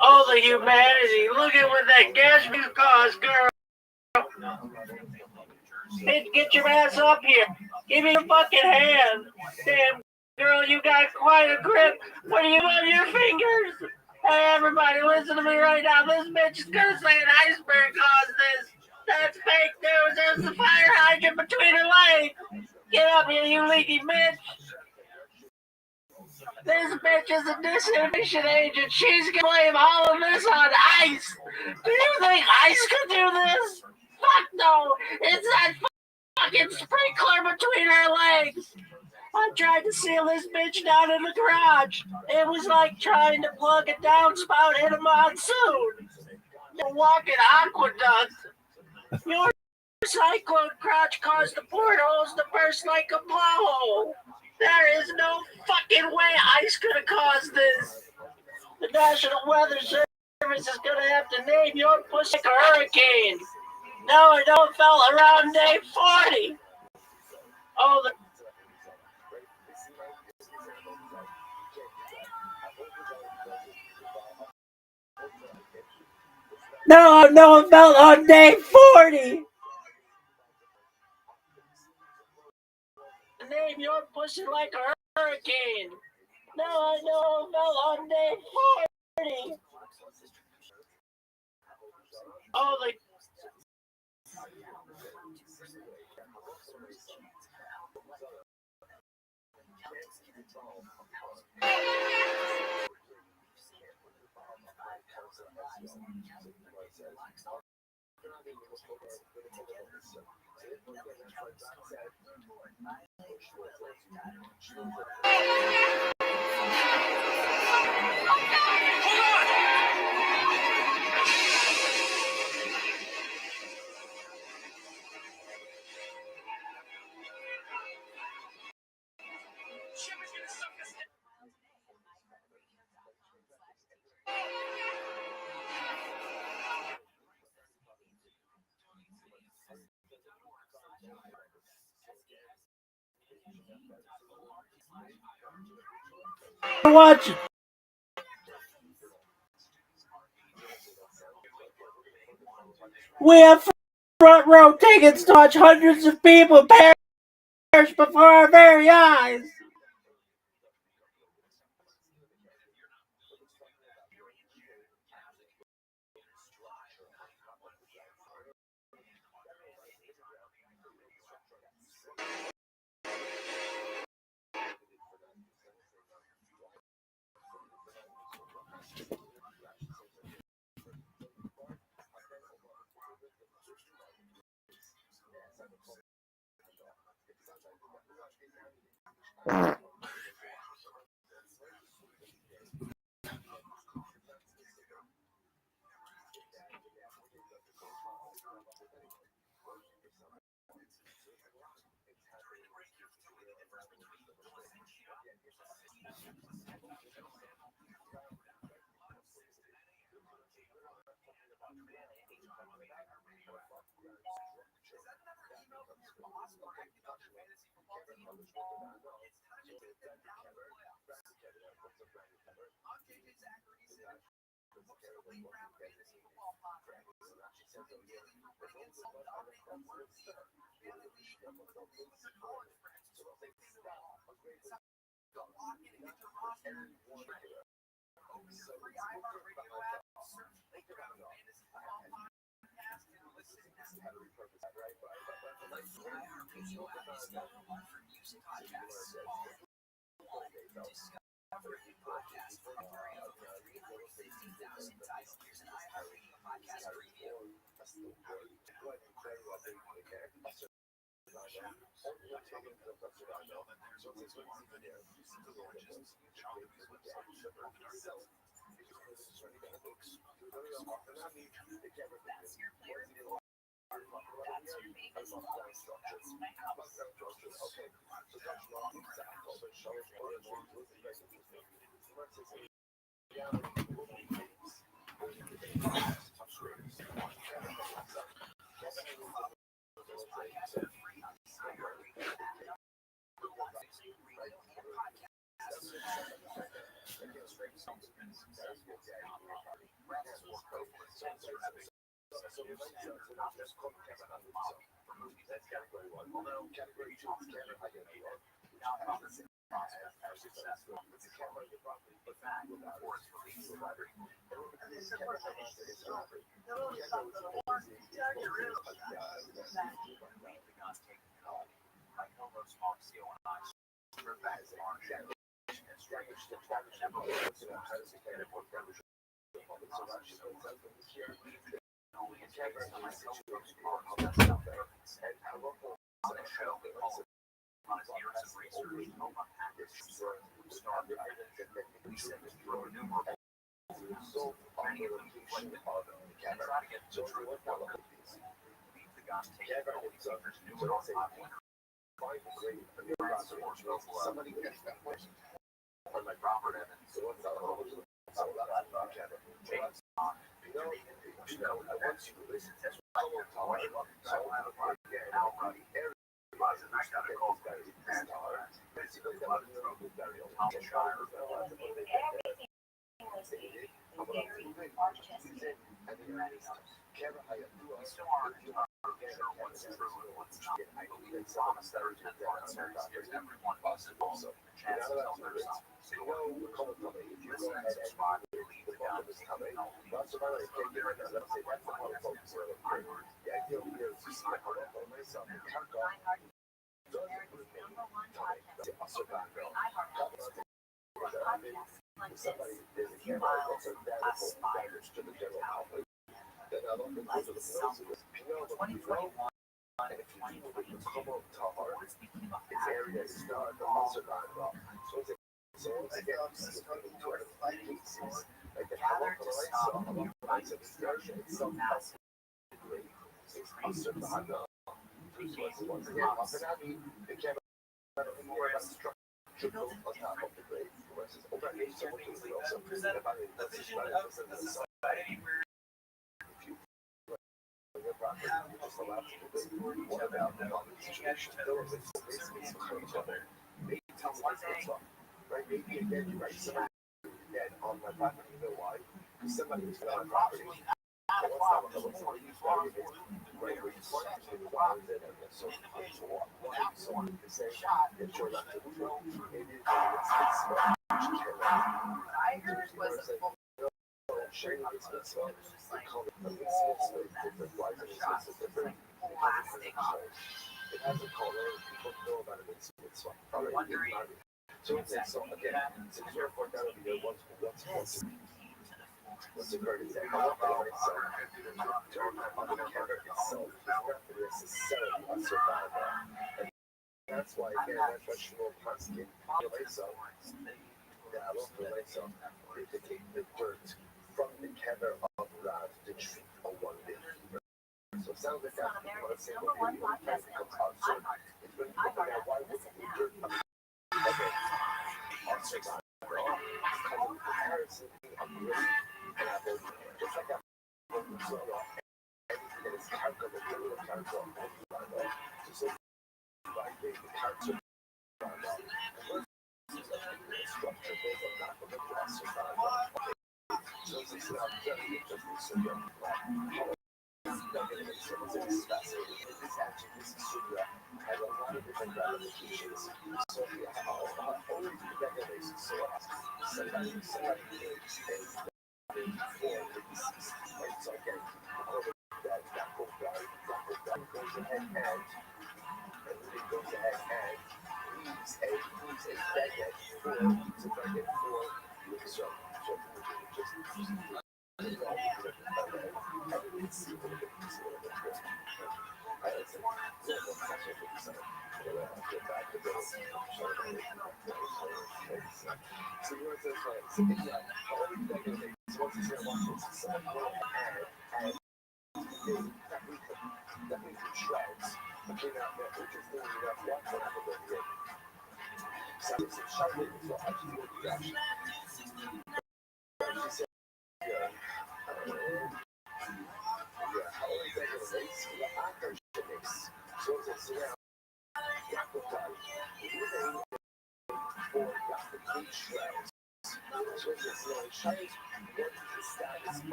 All the humanity. Look at what that gas bill costs, girl. Hey, get your ass up here. Give me your fucking hand. Damn, girl, you got quite a grip. What do you on your fingers? Hey, everybody, listen to me right now. This bitch is gonna say an iceberg caused this. That's fake news. There's a fire hydrant between her legs. Get up here, you leaky bitch. This bitch is a disinformation agent. She's gonna blame all of this on ice. Do you think ice could do this? Fuck no. It's that fucking sprinkler between her legs. I tried to seal this bitch down in the garage. It was like trying to plug a downspout in a monsoon. A walking aqueduct. Your cyclone crotch caused the portholes to burst like a blowhole. There is no fucking way ice could have caused this. The National Weather Service is gonna have to name your pussy like a hurricane. No, it don't fell around day 40. Oh, No, it fell on day 40. Name your pussy like a hurricane. No, I know it fell on day 40. Oh, watch. We have front row tickets to watch hundreds of people perish before our very eyes.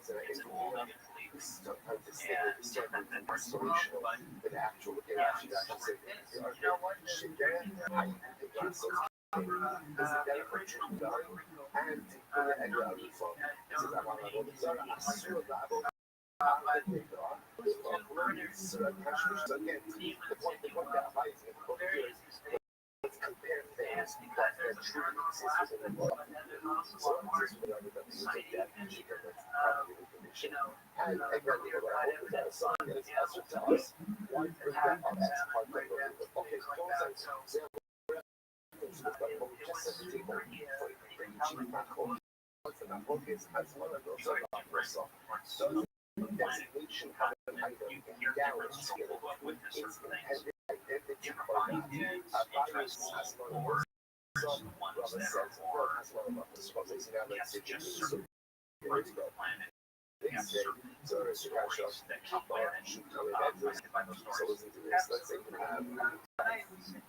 sometimes it's inspirational, but actual actually say, you know what, shit, I think that's so is it that approach and so this is about I swear that so again, the point that applies in the book here is let's compare things that are truly exist within the world. So this is what I would have to take that and she can probably information. And again, what I hope is that someone gets answer to us, why bring that up as part of the book? Okay, so just at the table for the macro. The book is as well as also about yourself. So designation have an item guarantee its independent identity for values as well as some Robert says as well as the sponsors in our message. So let's go. So it's a catch up that keep on and shoot to the address. So listen to this. Let's say you have a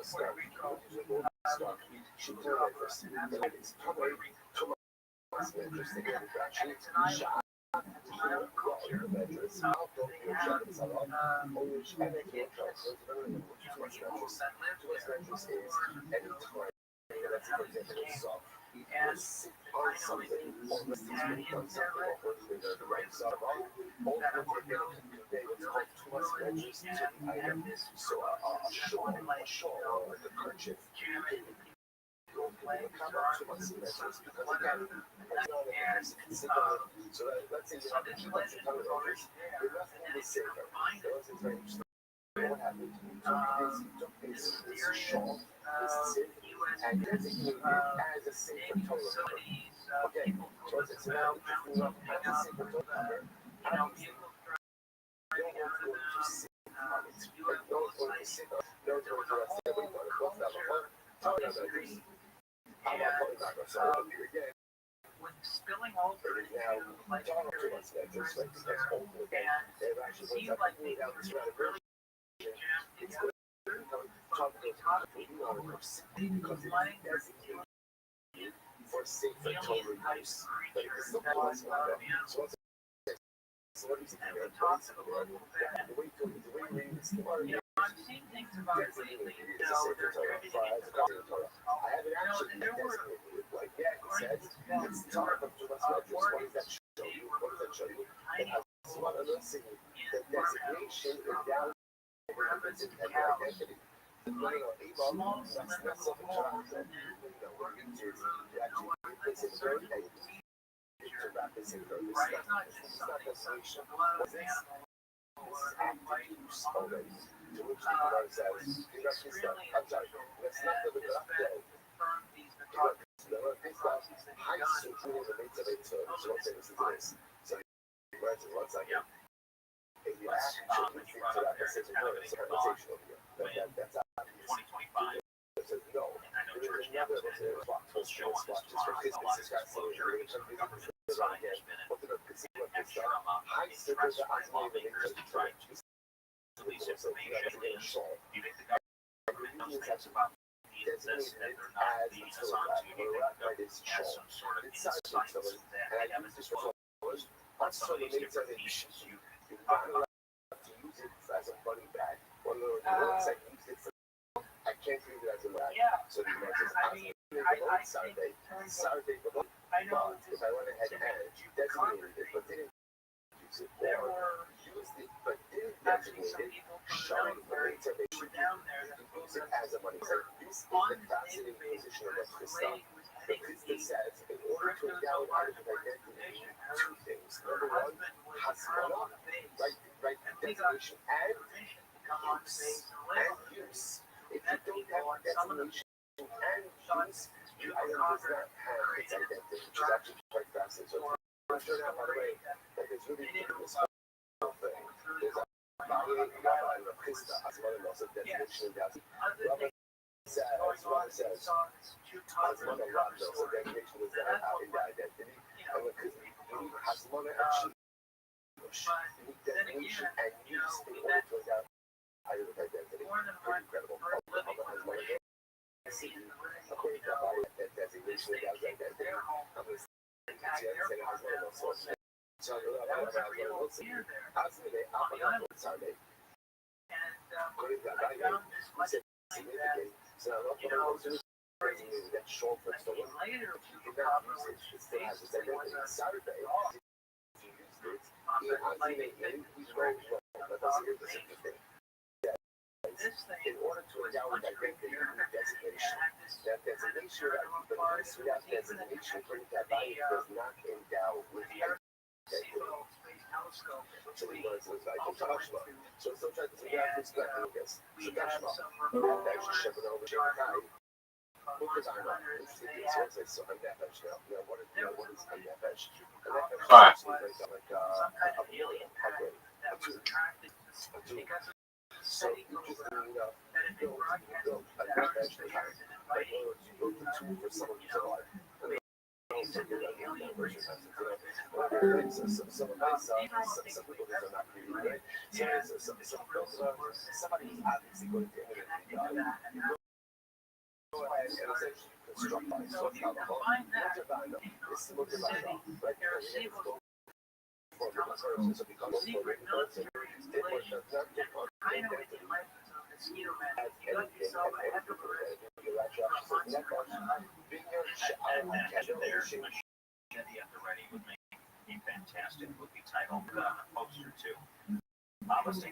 start. Shoot to the address. It's probably too much interesting. Actually, shot. So let's say you have a few months of time orders, you're not going to say that. What happened? This shawl, this zip, and designated as a safer toilet number. Okay, so it's now as a safer toilet number. I don't want to sit on it. I don't want to sit on it. No, I'm not going back. I'm sorry. Again. When spilling over now, like just like that's whole again. They've actually like made out this rather really it's good. Talk you are because money doesn't give for safer total use. But it's still possible. So what is it? The way we read this I'm seeing things about it lately. I haven't actually designated like it's talk of what does that show you? What does that show you? It has one other thing. The designation is down represents the identity. Running on email, that's not something that we're going to do. Actually, it's a very identity to represent this stuff. This is not destination. This is active use already. To which the Lord says, I'm sorry, let's not live it up there. High school relates to this. So, one second. If you actually think to that, this is a conversation over here. That's obvious. 2025. It says no. There is never a show on this for business disclosure. High school is a isolated right. Police information. You think the government knows that's about this, that they're not being assigned to, you think the government has some sort of insights that they haven't disclosed on some of these different issues you talk about. To use it as a money bag, or I use it for, I can't use it as a bag. So the answer is Saturday, but if I went ahead and designated it, but didn't use it, or used it, but didn't designate it, showing the later they should use it as a money bag. This is the fascinating position of Krista. The Krista says, in order to endow an article of identity, two things. Number one, hasmana, right designation, and use. If you don't have designation and use, the item does not have its identity, which is actually quite fascinating. So it turns out, by the way, that there's really this whole thing. There's a rabbi of Krista, hasmana, and also designation and use. Robert says, hasmana, so designation does not have its identity, and because you need hasmana and you need designation and use in order to endow item of identity. Pretty incredible. According to Rabbi, that designation endows identity. That short for stolen. Later, Saturday. In order to endow and direct the designation, that designation brings that value does not endow with so he was like Joshua. So sometimes we have this guy who gets Joshua. That's shipping over Shanghai. Because I'm not interested. So I'm that much now. What is I'm that much? Like so you just build a convention like go to two for someone to like some people are not really right. So somebody is obviously going to go ahead and essentially construct by so it's not a whole this is what you're like right there so because would make a fantastic movie title poster too. Obviously,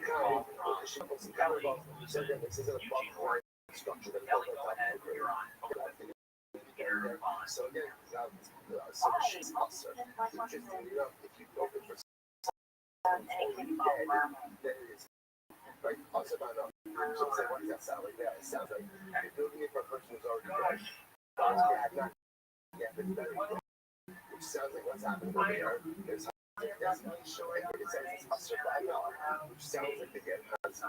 structure that go ahead, you're on. So again, so she's also if you open for then it is right. Also found out. So say, what does that sound like? That it sounds like you're building it for a person who's already dead. Which sounds like what's happening over there. There's designation, it says it's a survival, which sounds like they get like so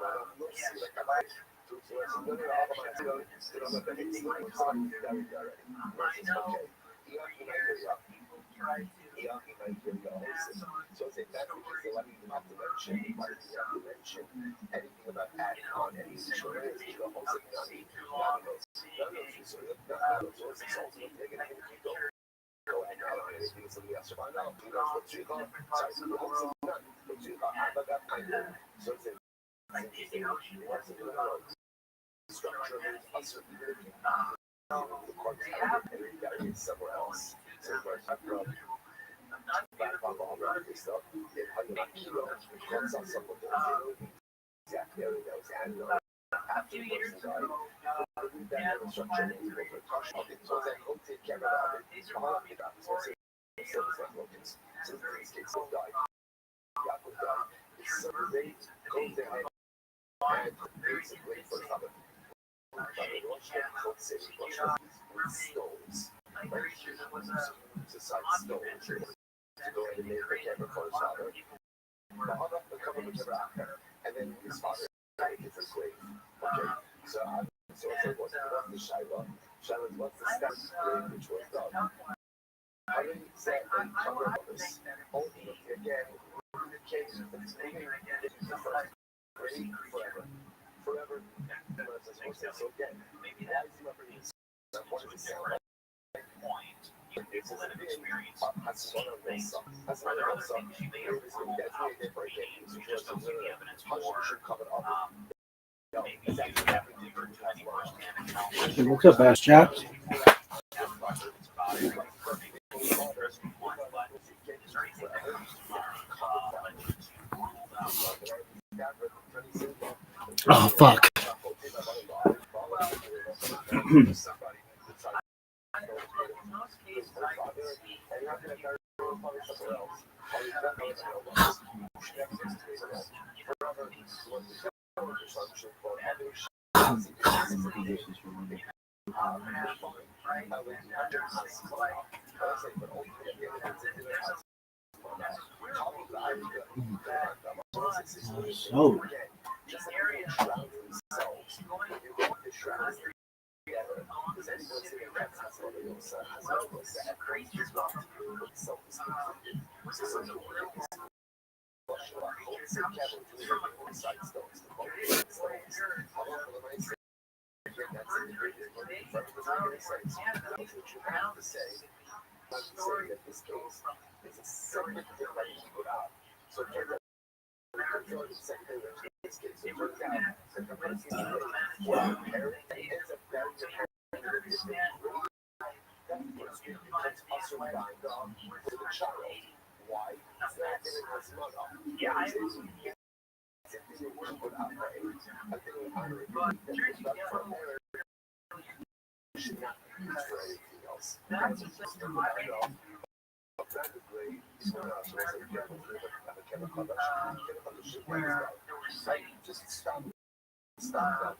it's that's because they let me not to mention anything about adding on any insurance to the whole thing. None of those sources taken go ahead and add on anything somebody else to find out. You know what you call none. But you got that kind of so it's structure a certain the court somewhere else. So where I'm from, alcohol and stuff. They had a kilo. Courts on some of those exact area that was added on. After the person died, that structure was over the caution. So that whole take care of that. So these kids will die. Yaakov died. So they go there and basically for something. Rabbi Rothschild said with stones. To side stones to go ahead and make the camera for his father. The cover was never after. And then his father died in his grave. Okay. So it's like what's the Shiloh? Shiloh, what's the step which was done? I mean, that cover of this. Only again, the case of this movie is the first. Forever. Forever. So again, maybe that's what it is. What does it sound like? It's a living experience. That's one of those songs. That's one of those songs. That's really different. So just to see the evidence more, should cover up. Hey, what's up, ass chaps? Oh, fuck. So. saying that this case is a separate thing that he put out. So it turns out the second thing in this case, it turns out that the person is one parent ends up marrying the parent that person becomes also dying with a child. Why? It's not giving his mother. Yeah, I put out right. I think we honor it. Should not be used for anything else. That's just effectively, just stop. Stop.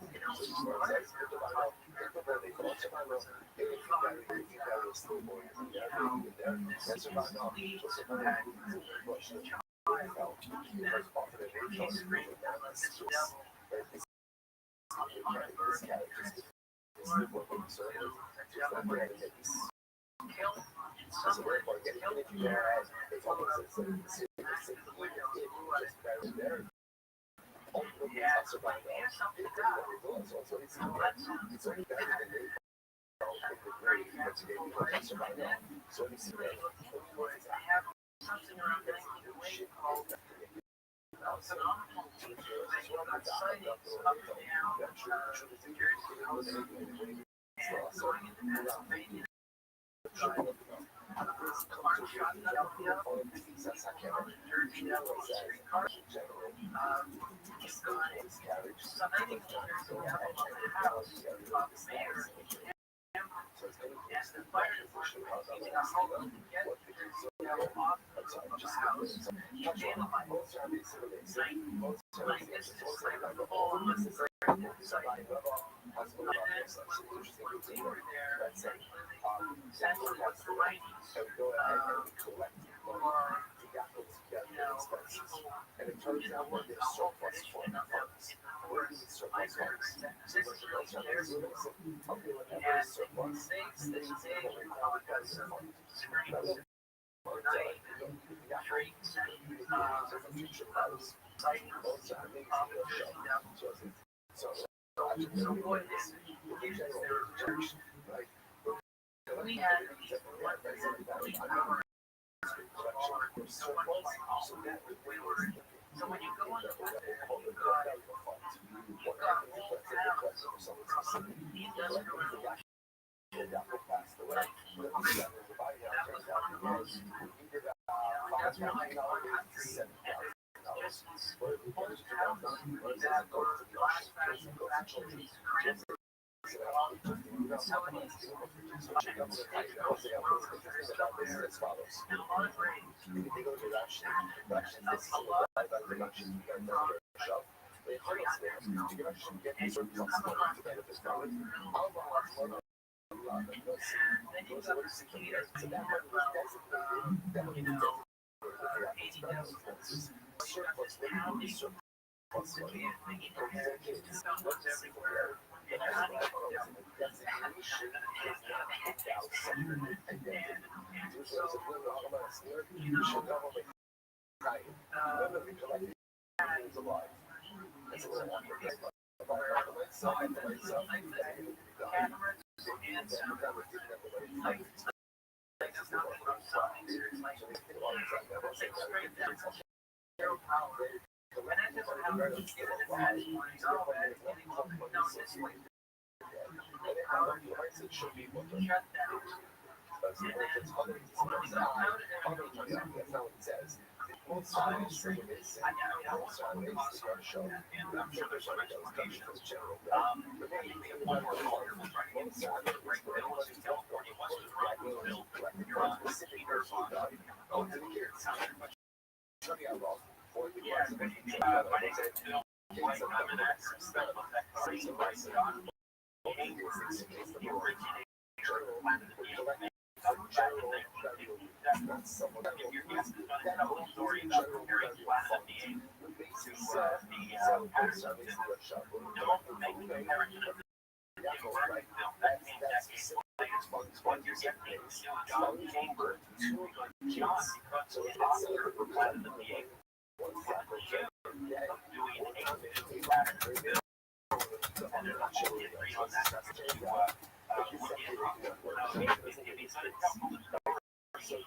And it turns out we're getting surplus funds. We're using surplus funds. So we're surplus. So when you go on the website, you go out of the funds. What happens if let's say the president or someone specific, passed away, but the body now turns out to be either $5,000 to $7,000. But if the budget goes to the ocean, goes to children. As follows. If they go to Russian, this is a lot of Russian, you got another shop. They get these results to benefit from it. So that money was designated, that money was designated surplus money, surplus money, everywhere. And designation is not picked out separate and then there's a little automatic here. You should know what they right. None of the collective is alive. That's what I want to get. Ship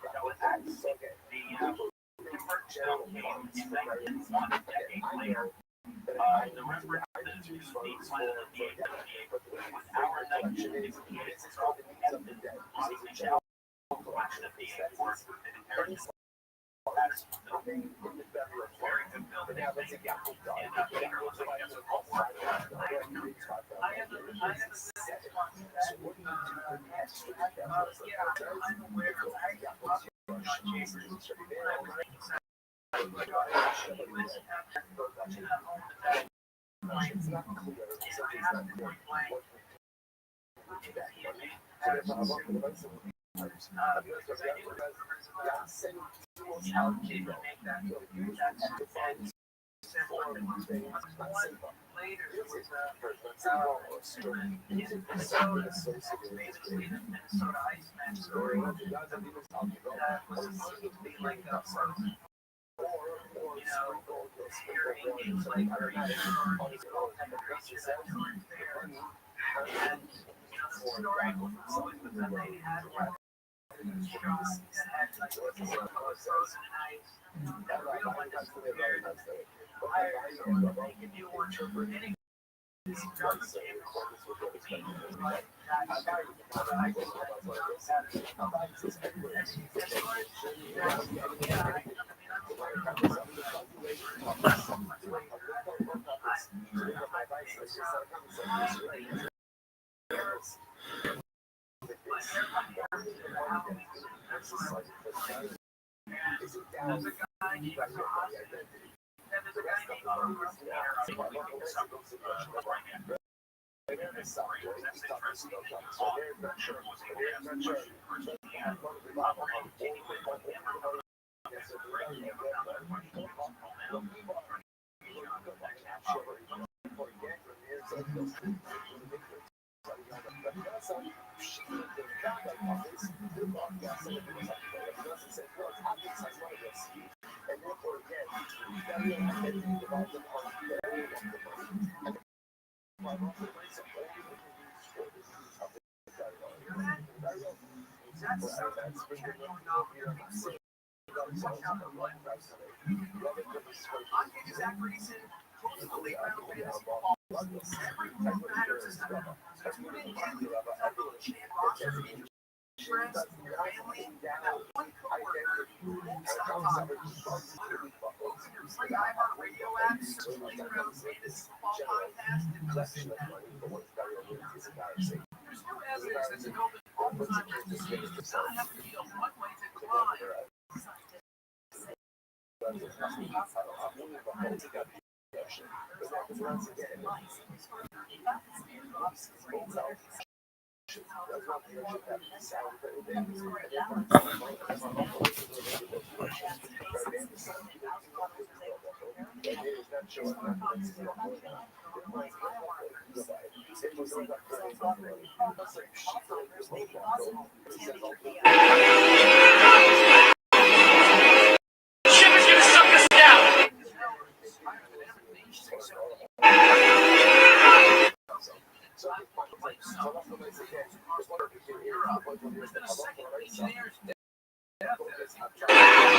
is gonna suck us down.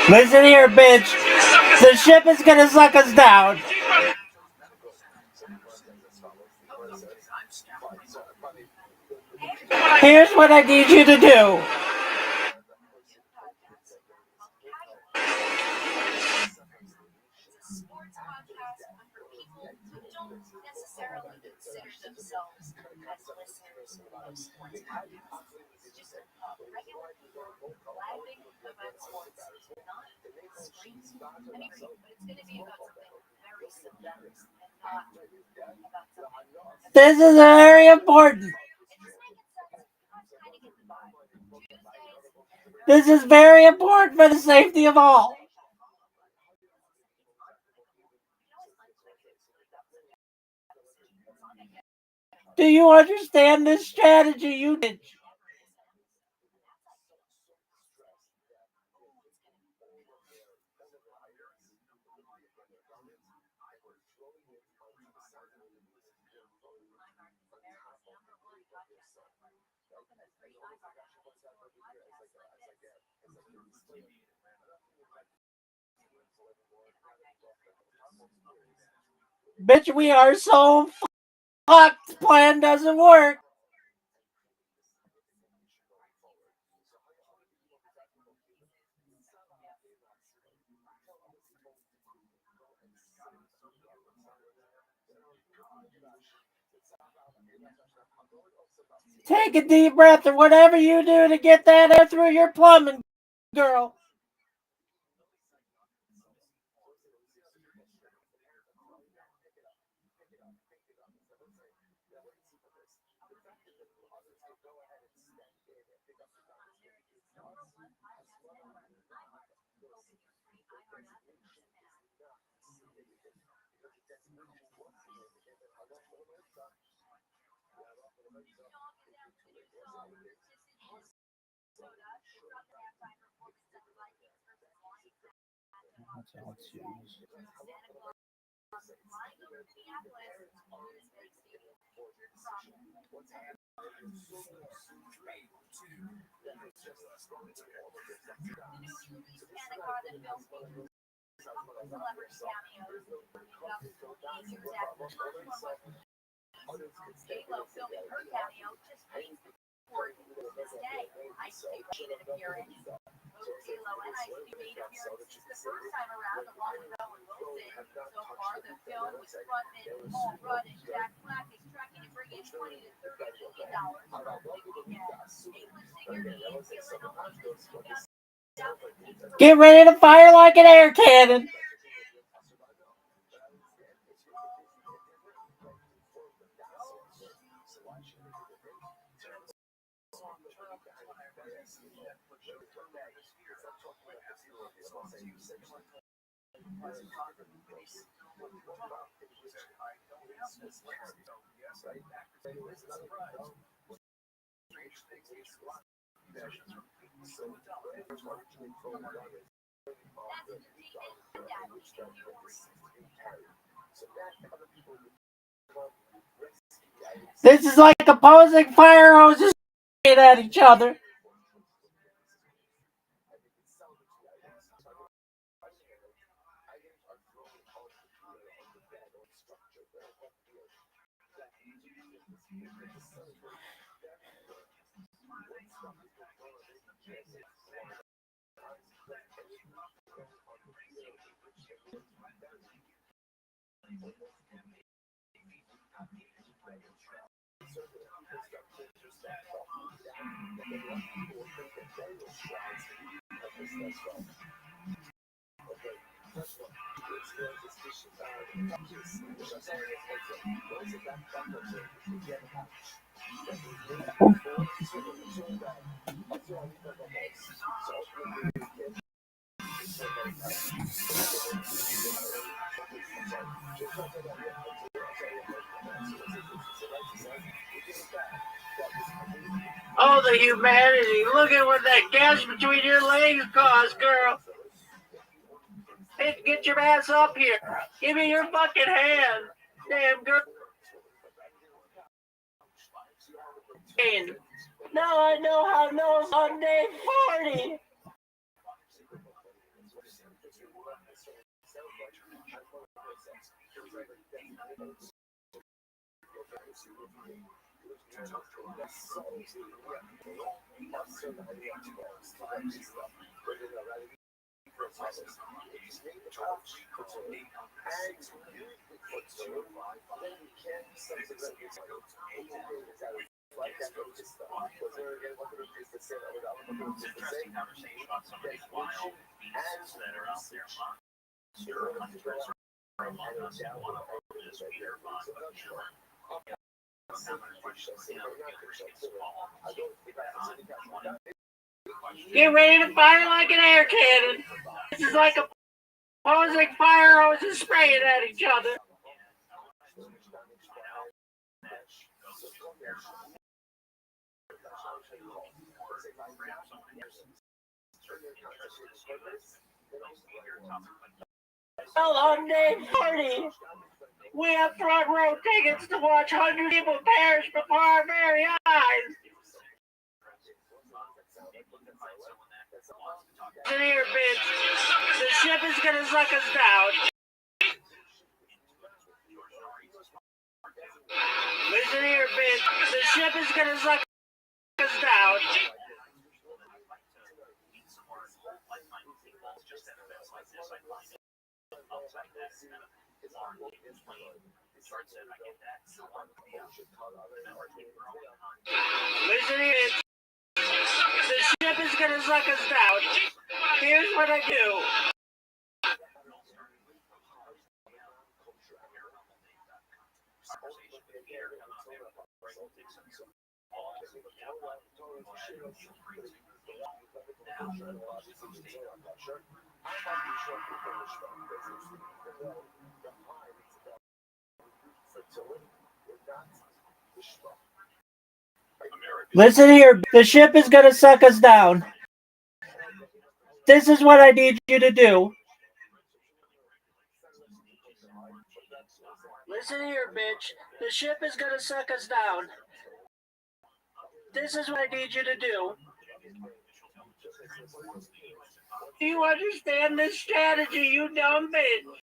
Listen here, bitch. The ship is gonna suck us down. Here's what I need you to do. This is very important. This is very important for the safety of all. Do you understand this strategy, you bitch? Bitch, we are so fucked. Plan doesn't work. Take a deep breath or whatever you do to get that air through your plumbing, girl. Get ready to fire like an air cannon. This is like opposing fire hoses at each other. Oh, the humanity. Look at what that gash between your legs caused, girl. Hey, get your ass up here. Give me your fucking hand. Damn, girl. Now I know how nose on day 40. Get ready to fire like an air cannon. This is like opposing fire hoses spraying at each other. Well, on day 40, we have front row tickets to watch hundreds of people perish before our very eyes. Listen here, bitch. The ship is gonna suck us down. Listen here, bitch. The ship is gonna suck us down. Listen here, bitch. The ship is gonna suck us down. Here's what I do. Listen here, the ship is gonna suck us down. This is what I need you to do. Listen here, bitch. The ship is gonna suck us down. This is what I need you to do. Do you understand this strategy, you dumb bitch?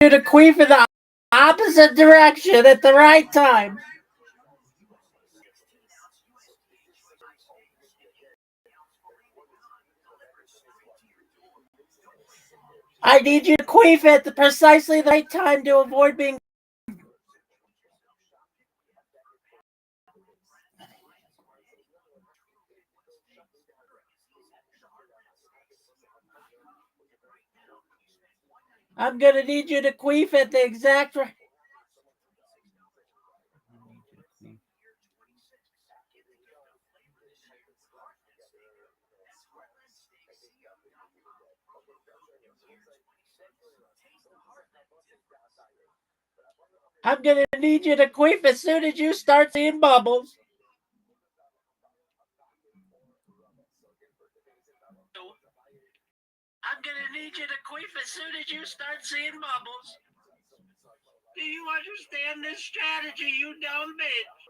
You to queef in the opposite direction at the right time. I need you to queef at precisely the right time to avoid being. I'm gonna need you to queef at the exact right. I'm gonna need you to queef as soon as you start seeing bubbles. I'm gonna need you to queef as soon as you start seeing bubbles. Do you understand this strategy, you dumb bitch?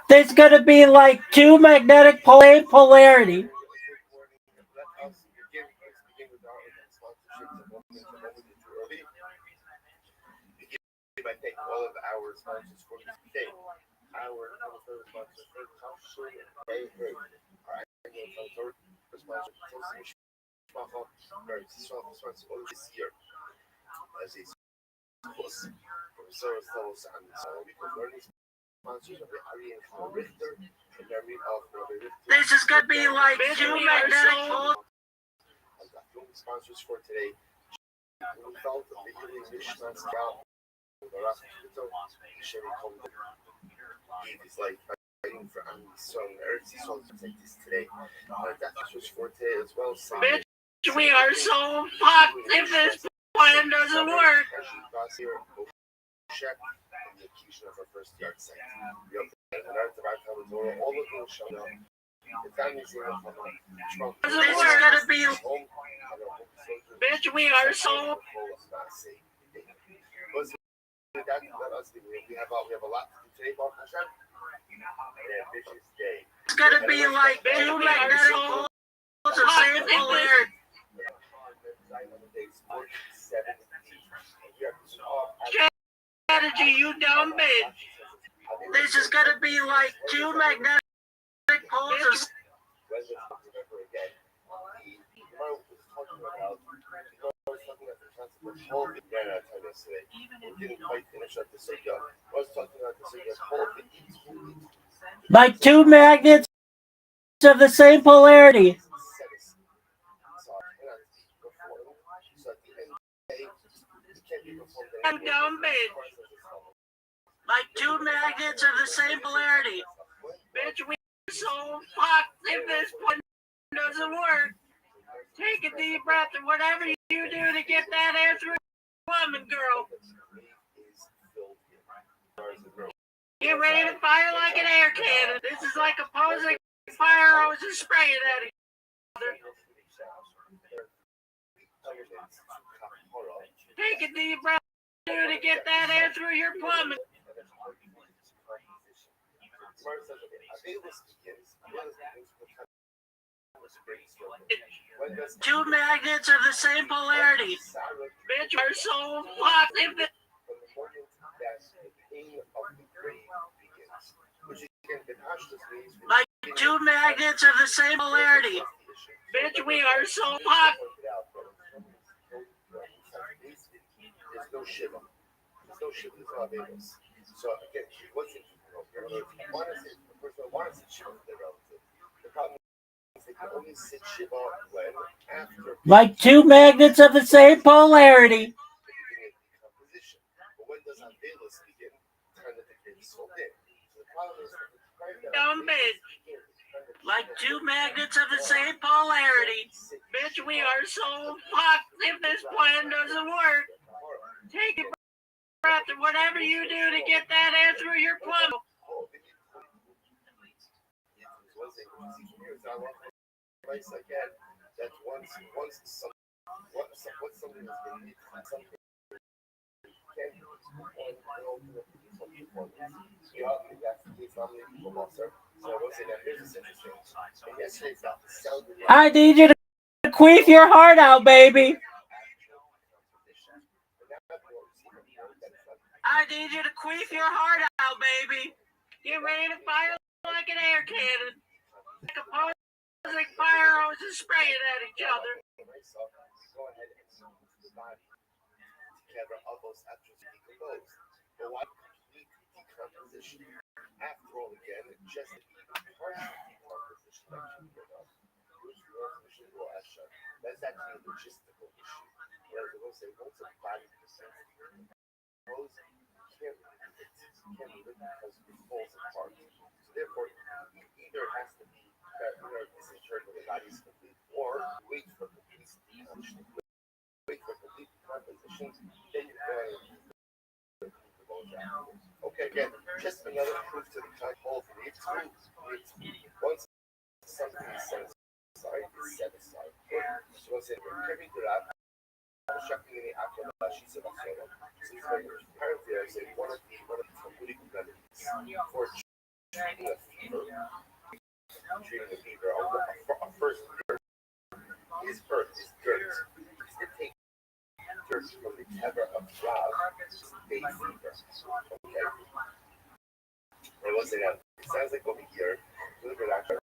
There's going to be like two magnetic polarity. I thank all of our sponsors for this day. Our sponsors for Hey, hey. All right, sponsor this year. As it's from service levels and so because learning sponsors of the Ari and Richter and Rabbi of Rabbi Richter. This is going to be like two magnetic sponsors for today. We felt the beginning Mishman's out. He's like fighting for Andy's son. Eric's songs like this today. That was for today as well. Bitch, we are so fucked if this plan doesn't work. Check the execution of our first yard site. We have an art of our Torah, all of them showing up. The family's here from Trump. This is gonna be. Bitch, we are so. We have a lot to do today, Baruch Hashem. Ambitious day. It's gonna be like two magnetic poles of same polarity. Strategy, you dumb bitch. This is gonna be like two magnetic poles of. like two magnets of the same polarity. You dumb bitch. Like two magnets of the same polarity. Bitch, we are so fucked if this plan doesn't work. Take a deep breath and whatever you do to get that air through woman, girl. Get ready to fire like an air cannon. This is like opposing fire hoses spraying at each other. Take a deep breath to get that air through your plumbing. Two magnets of the same polarity. Bitch, are so fucked if the like two magnets of the same polarity. Bitch, we are so fucked. There's no shiva. There's no shiva. There's no available. So again, what's it? One is it shiva with the relative. The problem is they can only sit shiva when after. Like two magnets of the same polarity. But when does available begin? Time that the kid is sold in. So the problem is dumb bitch. Like two magnets of the same polarity. Bitch, we are so fucked if this plan doesn't work. Take a breath and whatever you do to get that air through your plumb. That's once something has been I need you to queef your heart out, baby. I need you to queef your heart out, baby. Get ready to fire like an air cannon. Like opposing fire hoses spraying at each other. After all, again, just that's actually a logistical issue. Whereas I will say, once a body percent can't live because falls apart. So therefore, either has to be that disinterred when the body is complete, or wait for complete decomposition. Wait for complete decomposition, then you're going to the bones afterwards. Okay, again, just another proof to the kind of once something is set aside, it's set aside. So once it carried it out, shocking in the after she's about solo. So it's like apparently I say one of the complete remedies for treating a fever, a first his birth is dirt. Is to take dirt from the kever of Rav, day fever. Okay. It wasn't a, it sounds like over here, look at that.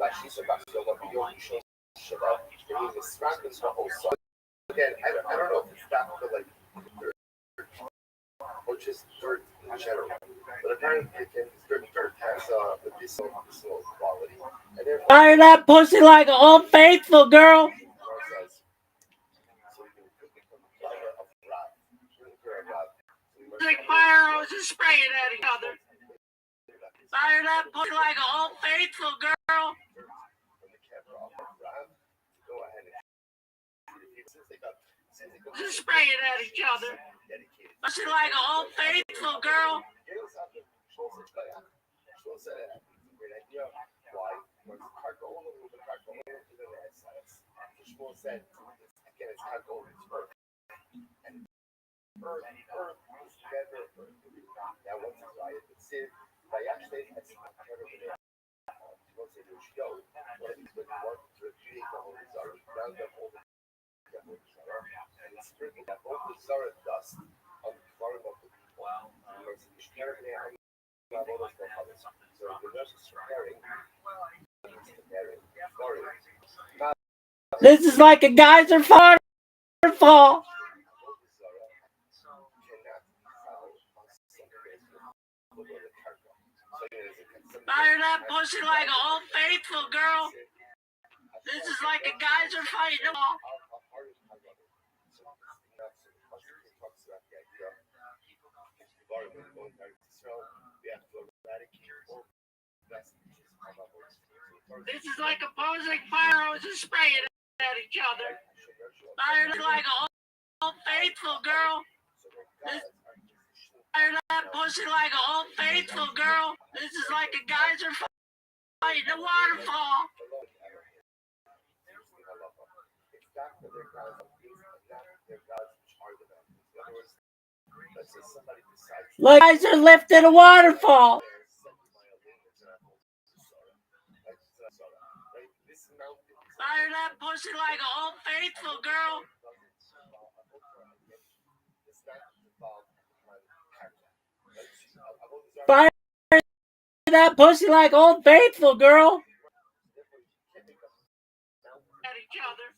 Like she's about to go up beyond Shabbat, and he was scrapping the whole side. Again, I don't know if it's that for like dirt or just dirt in general. But apparently dirt has medicinal quality. And Fire that pussy like an old faithful girl. Like fire hoses spraying at each other. Fire that pussy like an old faithful girl. Just spraying at each other. Pussy like an old faithful girl. Said again, it's not going to earth. And earth is together. Now, once it's right, it's in. By actually, it's not terrible. Once it is show, when you want to retrieve the whole Zara, round up all the and it's sprinkling that all the Zara dust on the floor of the people. Because it's carrying out all those colors. So the dust is comparing. This is like a geyser waterfall. Fire that pussy like an old faithful girl. This is like a geyser fighting a wall. This is like opposing fire hoses spraying at each other. Fire like an old faithful girl. Fire that pussy like an old faithful girl. This is like a geyser fighting a waterfall. Like geyser lifted a waterfall. Fire that pussy like an old faithful girl. Fire that pussy like old faithful girl. At each other.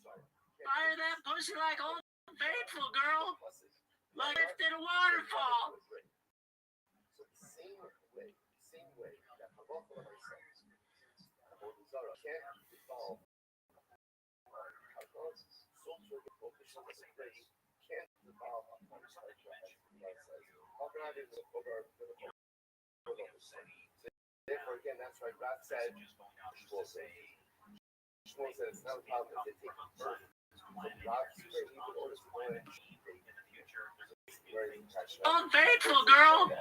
Fire that pussy like old faithful girl. Like lifted a waterfall. Same way that halacha ourselves, can't evolve. Can't evolve therefore, again, that's why God said, Shmuel said it's not a problem if they take birth from God's spirit in order to go in the future. Unfaithful girl.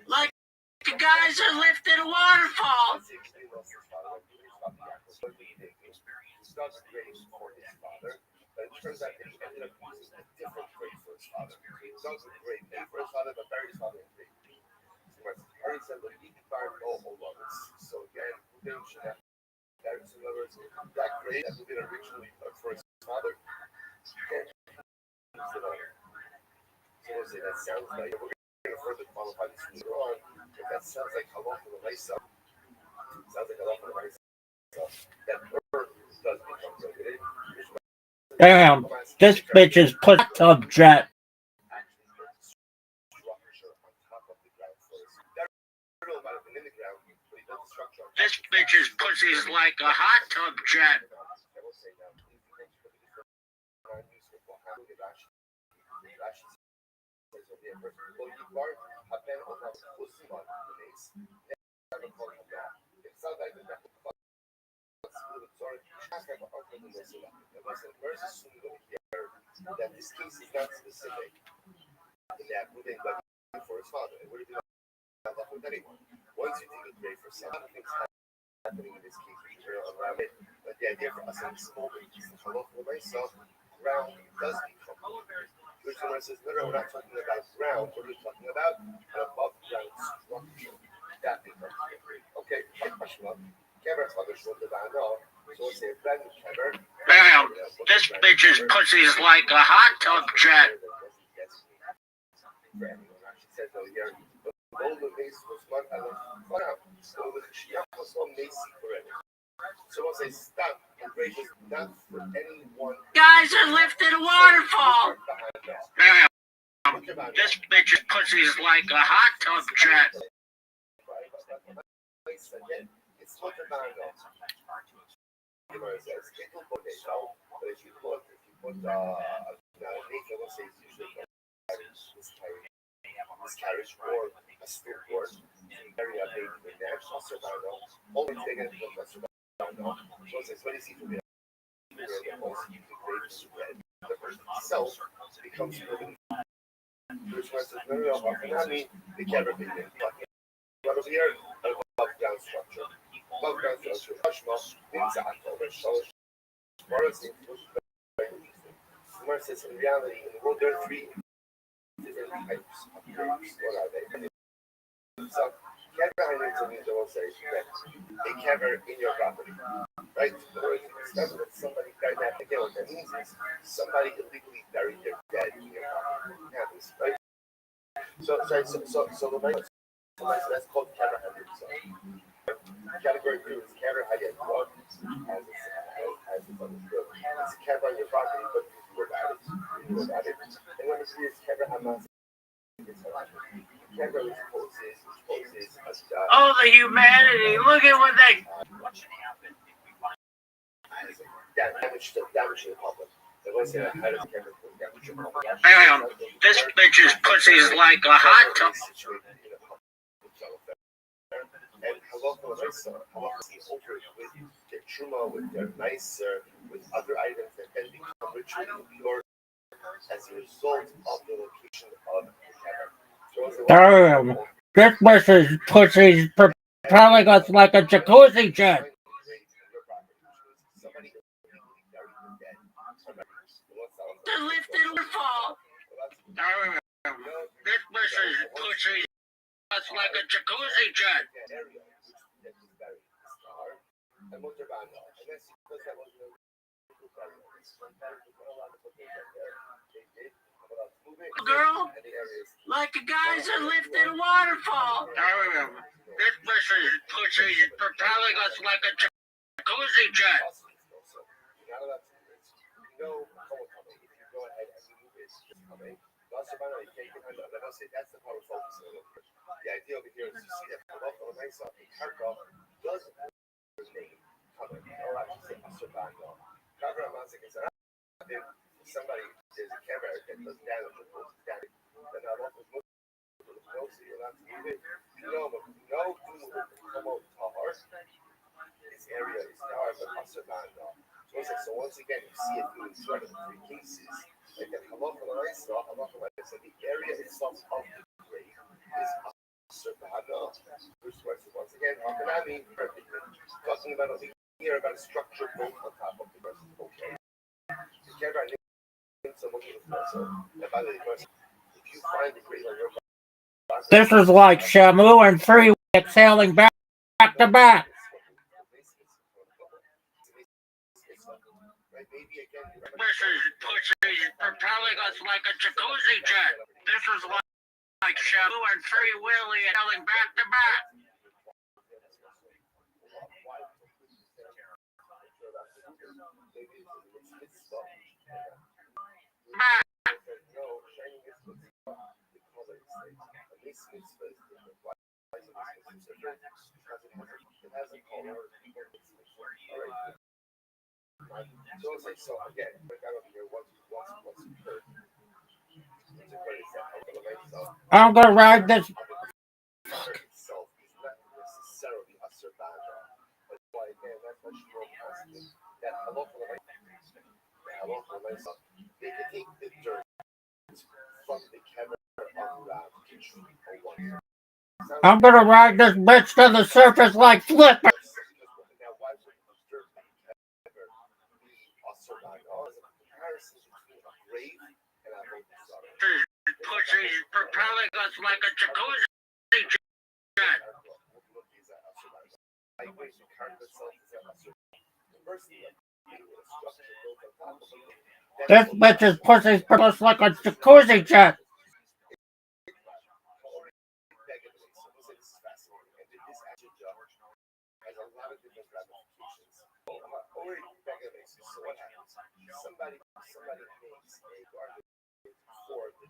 Like the guys are lifted a waterfall. He's not great for his father, but it turns out that he ended up using a different grade for his father. He's not a great name for his father, but buried his father in grade B. Already said that he fired all lovers. So again, Udim should have buried some lovers. That grade that Udim originally put for his father. So we'll say that sounds like we're going to further qualify this later on. If that sounds like halal for the Maisa, sounds like halal for the Maisa. That birth does become prohibited. Damn, this bitch is put up jet. This bitch's pussy's like a hot tub jet. that this case is not specific in that moving for his father. It would have been not left with anyone. Once you take a grave for some, things happening in this case, which are around it. But the idea for us in this moment is to follow for myself, ground does become. Which the says, no, we're not talking about ground, what are we talking about? An above ground structure. That becomes okay, question up. Camera's mother showed the van off. So let's say a brand new camera. Damn, this bitch's pussy's like a hot tub jet. She says, oh, here, the base was one, I don't know. So she was on Macy forever. So once I stop, the grave is not for anyone. Guys are lifting a waterfall. Damn, this bitch's pussy's like a hot tub jet. It's not a bando. It says, but if you put, naked, let's say it's usually this carriage or a skateboard, very updated with the actual survival. Always taken to the survival. So it's what is he doing? The person itself becomes living. Which one says, no, the camera thing. But over here, above ground structure. Above ground structure. Hushma, inside, over shows. Morris seems very interesting. Morris says, in reality, in the world, there are three different types of graves. What are they? So, camera means that a camera in your property. Right? In other words, it's not that somebody died that. Again, what that means is somebody illegally buried their dead in your property. It happens, right? So that's called camera hunting. So, category 2 is camera hunting. As it's understood. It's a camera on your property, but you know about it. And when it's used, camera hunting. Oh, the humanity. Look at what they... Damage to the public. Damn, this bitch's pussy's like a hot tub. And halacha with their truma, with their nicer, with other items that then become ritually pure as a result of the location of the camera. Damn, this bitch's pussy's propelling us like a jacuzzi jet. The lifted waterfall. Damn, this bitch's pussy's us like a jacuzzi jet. Girl, like a geyser lifted a waterfall. Damn, this bitch's pussy's propelling us like a jacuzzi jet. That's the power focus. The idea over here is to see that halacha l'maisa in karka does name coming, or I should say asur. Karka mazik is somebody there's a camera that does damage or causes damage. Then halacha is no, so you're allowed to move it. No, this area is tahar, but asur. So once again, you see it doing sort of three cases. Like that halacha l'maisa, the area itself of the grave is asur. Once again, talking about over here about a structure built on top of the person. Okay. The camera needs someone to also. And by the way, if you find the grave on your property, This is like Shamu and Free exhaling back to back. Pussy's propelling us like a jacuzzi jet. This is like Shamu and Free Willy exhaling back to back. Back. So again, I got over here once occurred. I'm gonna ride this. itself is not necessarily a survivor. But why again, that's what she wrote positive. That they can take the dirt from the camera around kitchen or one. I'm gonna ride this bitch to the surface like Flipper. Now, why would the dirt ever be a survivor? As a comparison between a grave and a hope. Pussy's propelling us like a jacuzzi jet. This bitch's pussy's propelled like a jacuzzi jet.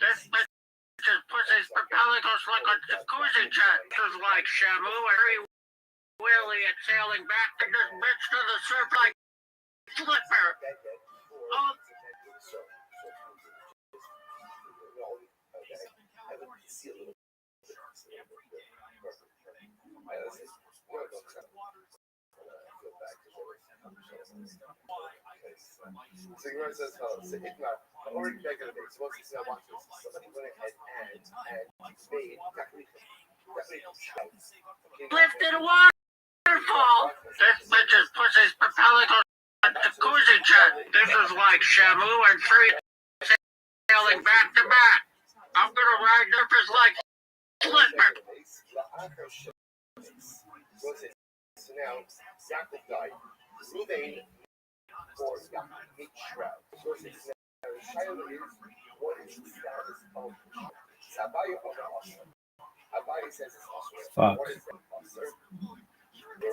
This bitch's pussy's propelling us like a jacuzzi jet. This is like Shamu and Free Willy and sailing back to this bitch to the surf like Flipper. Oh, So you know, says, if not, already regular days, once you now watch this, somebody went ahead and made lifted a waterfall. This bitch's pussy's propelling us like a jacuzzi jet. This is like Shamu and Free sailing back to back. I'm gonna ride surfers like Flipper. So now, Yaakov died. Ruvain or Yaakov Shroud. So Shiloh is, what is the status of Sabaya or Asher? Abai says it's Asher. Fuck. What is that Asher? The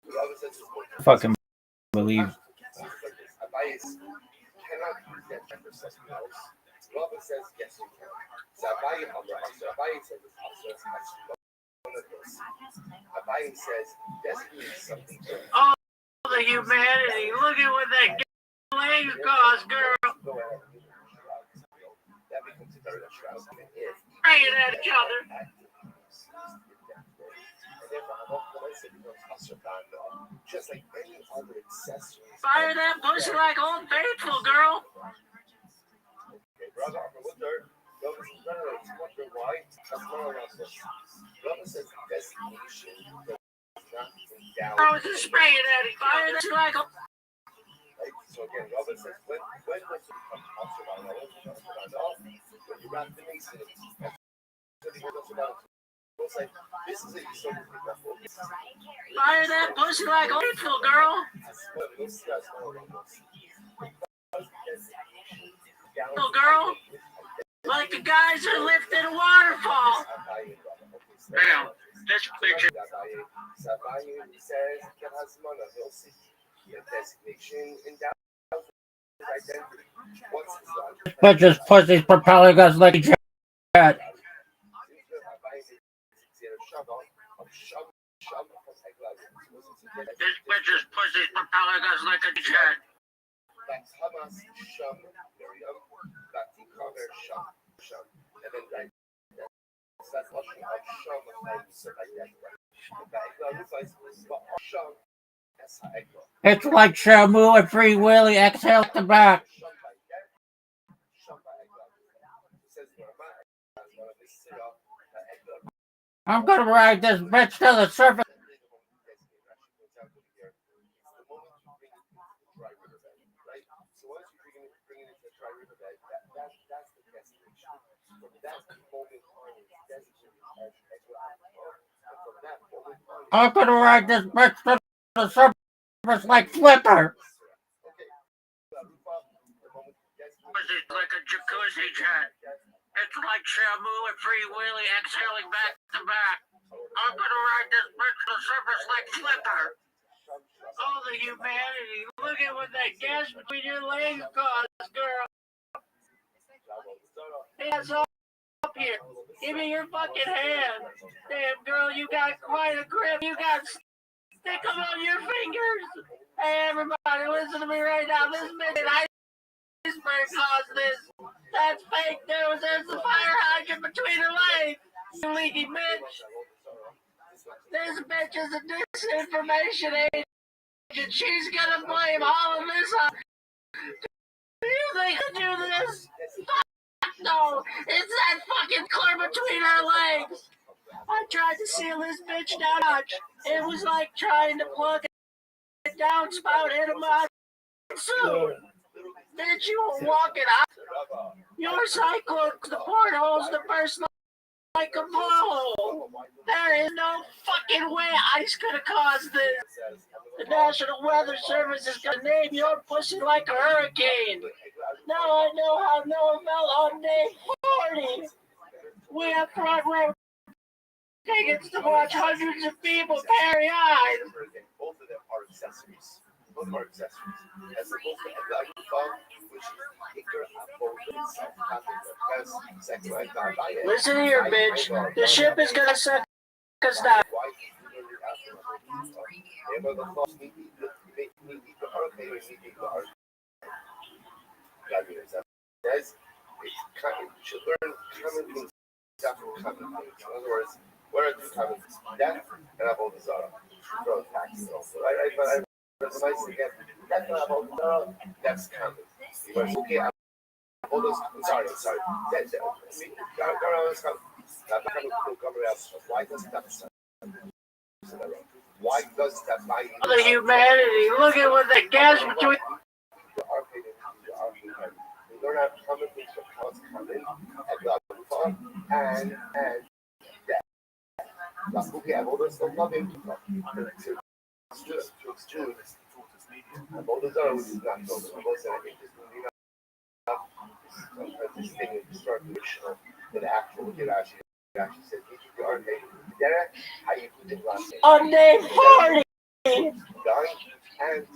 Rabbi says it's Asher. Fucking believe. Abai cannot use that for something else. Rabbi says yes you can. Sabaya or Asher. Abai says it's Asher. Abai says designates something. Oh, the humanity. Look at what that legs cost, girl. That becomes a very shroud. Praying at each other. Just like any other accessory. Fire that pussy like Old Faithful, girl. Okay, brother, I'm with her. Why? Brother says designation does not down. I was just spraying at it. Fire that like a... Right? So again, Robert says, when does it become observable? When you wrap the mason, this is a Fire that pussy like Old Faithful, girl. Little girl. Like the guys who lifted a waterfall. Damn, this bitch. Bitch's pussy's propelling us like a jet. This bitch's pussy's propelling us like a jet. It's like Shamu and Free Willy exhale at the back. I'm gonna ride this bitch to the surface. I'm gonna ride this bitch to the surface like Flipper. Pussy's like a jacuzzi jet. It's like Shamu and Free Willy exhaling back to back. I'm gonna ride this bitch to the surface like Flipper. Oh, the humanity. Look at what that gas between your legs caused, girl. Hands up here. Give me your fucking hand. Damn, girl, you got quite a grip. You got stick them on your fingers. Hey, everybody, listen to me right now. This minute, iceberg caused this. That's fake news. There's the fire hydrant between her legs. You leaky bitch. This bitch is a disinformation agent. She's gonna blame all of this on. Do you think I do this? Fuck no. It's that fucking car between her legs. I tried to seal this bitch down. It was like trying to plug a downspout into my suit. Bitch, you were walking out. Your cycle, the portholes, the burst like a blowhole. There is no fucking way ice could have caused this. The National Weather Service is gonna name your pussy like a hurricane. Now I know how Noah felt on day 40. We have front row tickets to watch hundreds of people bury eyes. Both of them are accessories. Both are accessories. As opposed to the phone, which is bigger and listen here, bitch. The ship is gonna suck us down. Should learn common things. In other words, what are two common things? Death and Avodah Zarah. Throw taxes also. But I again, that's not Avodah Zarah. That's common. Because okay, I'm sorry. Why doesn't that sound? Why does that buy the humanity? Look at what the gas between. We learn how common things from how it's coming and death. Okay, I've always loved him to extrude. I've always done which is not so. I've always said I think this movie sometimes this thing is traditional than actual. It actually says you are how you put it last name. On day 40.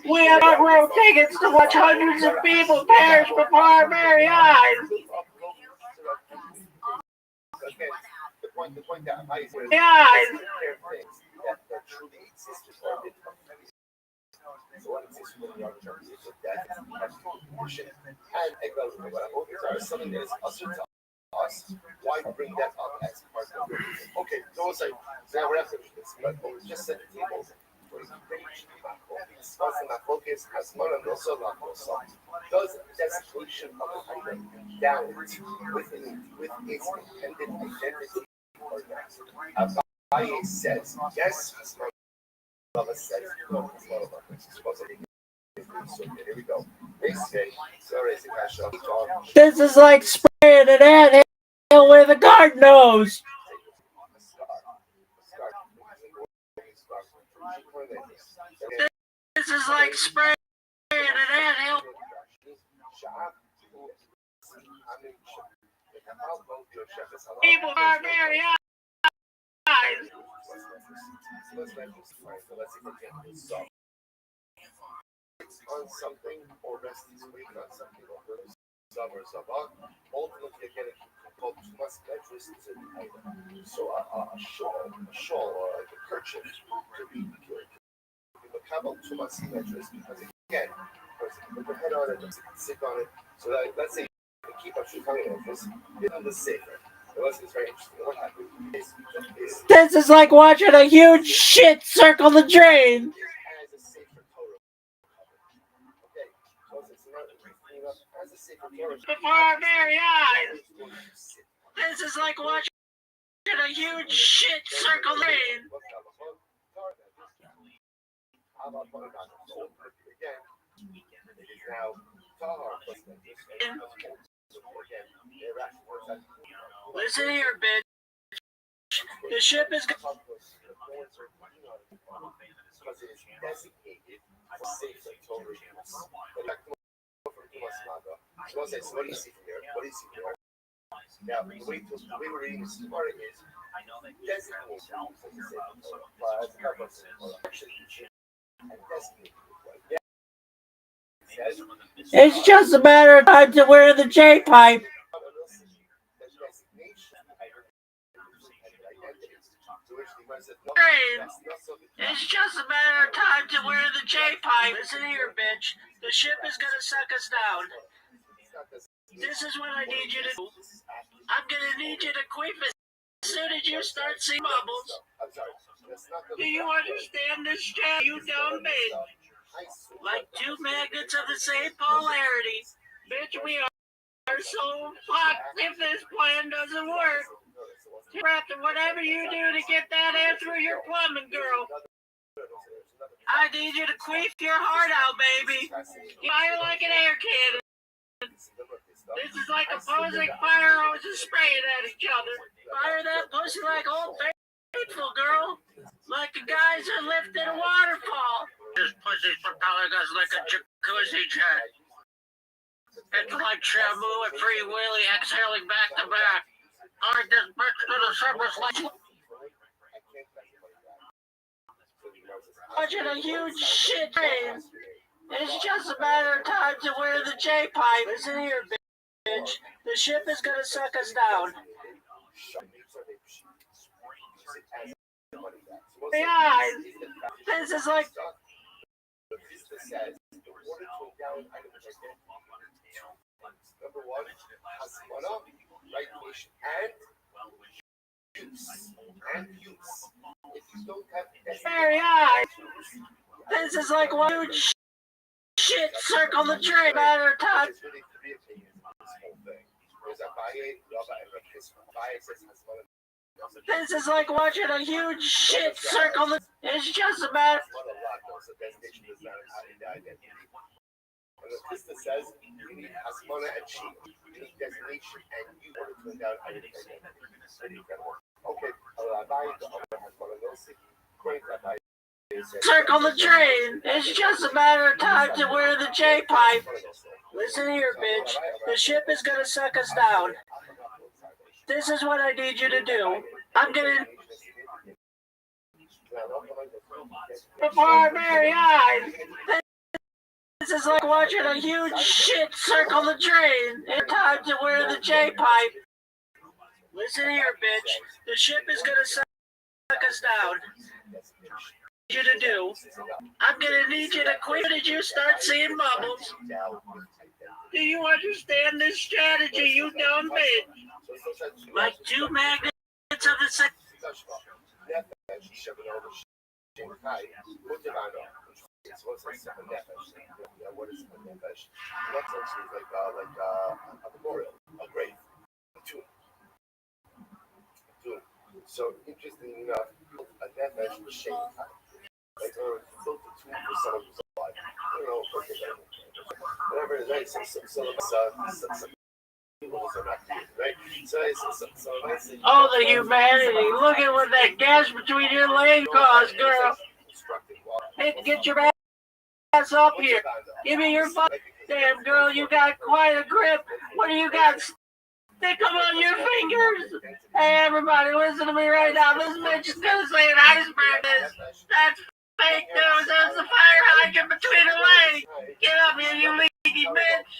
We have front row tickets to watch hundreds of people perish before our very eyes. The point that I say that truly exists so what exists when we are in terms of death and something that is usher to us. Why bring that up as part of it? Okay, so say now we're after this, but we just set the table. Focus as one and also not also does desecration of the item down with its intended identity or not. Abaye says yes, Rava says no. So here we go. This is like spraying an anthill with a garden hose. This is like spraying an anthill. People are very eyes. On something or rest his weight on something over summer sabah. Ultimately, again, called too much leverage to the item. So a shawl or like a kerchief could be good. But how about too much leverage? Because again, put the head on it, sit on it. So that, let's say you keep up your tongue like this, it's the safer. It's very interesting. What happened is this is like watching a huge shit circle the drain. Before our very eyes. This is like watching a huge shit circle the drain. Listen here, bitch. The ship is going. Because it is designated for safe and total use. So what do you see from here? What do you see here? Now, the way we're reading this morning is designated It's just a matter of time to wear the J-pipe. It's just a matter of time to wear the J-pipe. Listen here, bitch. The ship is gonna suck us down. This is what I need you to do. I'm gonna need you to queef as soon as you start seeing bubbles. Do you understand this, Chad? You dumb bitch. Like two magnets of the same polarity. Bitch, we are so fucked if this plan doesn't work. After whatever you do to get that air through your plumbing, girl. I need you to queef your heart out, baby. Fire like an air cannon. This is like opposing fire hoses spraying at each other. Fire that pussy like Old Faithful, girl. Like the guys who lifted a waterfall. This pussy's propelling us like a jacuzzi jet. It's like Shamu and Free Willy exhaling back to back. Aren't this bitch to the surface like... Watching a huge shit train. It's just a matter of time to wear the J-pipe. Listen here, bitch. The ship is gonna suck us down. Yeah, this is like... Number one, hasmana, regulation, and use. If you don't have this is like one huge shit circle the train matter of time. There's really three opinions on this whole thing. There's Abaye, Rabbi, and Rabbi Yisrael. Abaye says hasmana. This is like watching a huge shit circle the... It's just a matter... So designation does not have identity. And the Krista says you need hasmana and sheep. You need designation and you order to endow identity. Okay, Abaye, the other hasmana, no sicky. Great Rabbi. Circle the train. It's just a matter of time to wear the J-pipe. Listen here, bitch. The ship is gonna suck us down. This is what I need you to do. I'm gonna... Before our very eyes. This is like watching a huge shit circle the train. It's time to wear the J-pipe. Listen here, bitch. The ship is gonna suck us down. You to do. I'm gonna need you to quit. Did you start seeing bubbles? Do you understand this strategy, you dumb bitch? Like two magnets of the same... What is a nefesh? Nefesh is like a memorial, a grave, a tomb. So interesting enough, a nefesh is shaped like built a tomb for someone who's alive. I don't know, whatever it is, right? Oh, the humanity. Look at what that gash between your legs caused, girl. Hey, get your ass up here. Give me your fuck. Damn, girl, you got quite a grip. What do you got? Stick them on your fingers. Hey, everybody, listen to me right now. This bitch is gonna say an iceberg is. That's fake news. There's a fire hydrant between her legs. Get up here, you leaky bitch.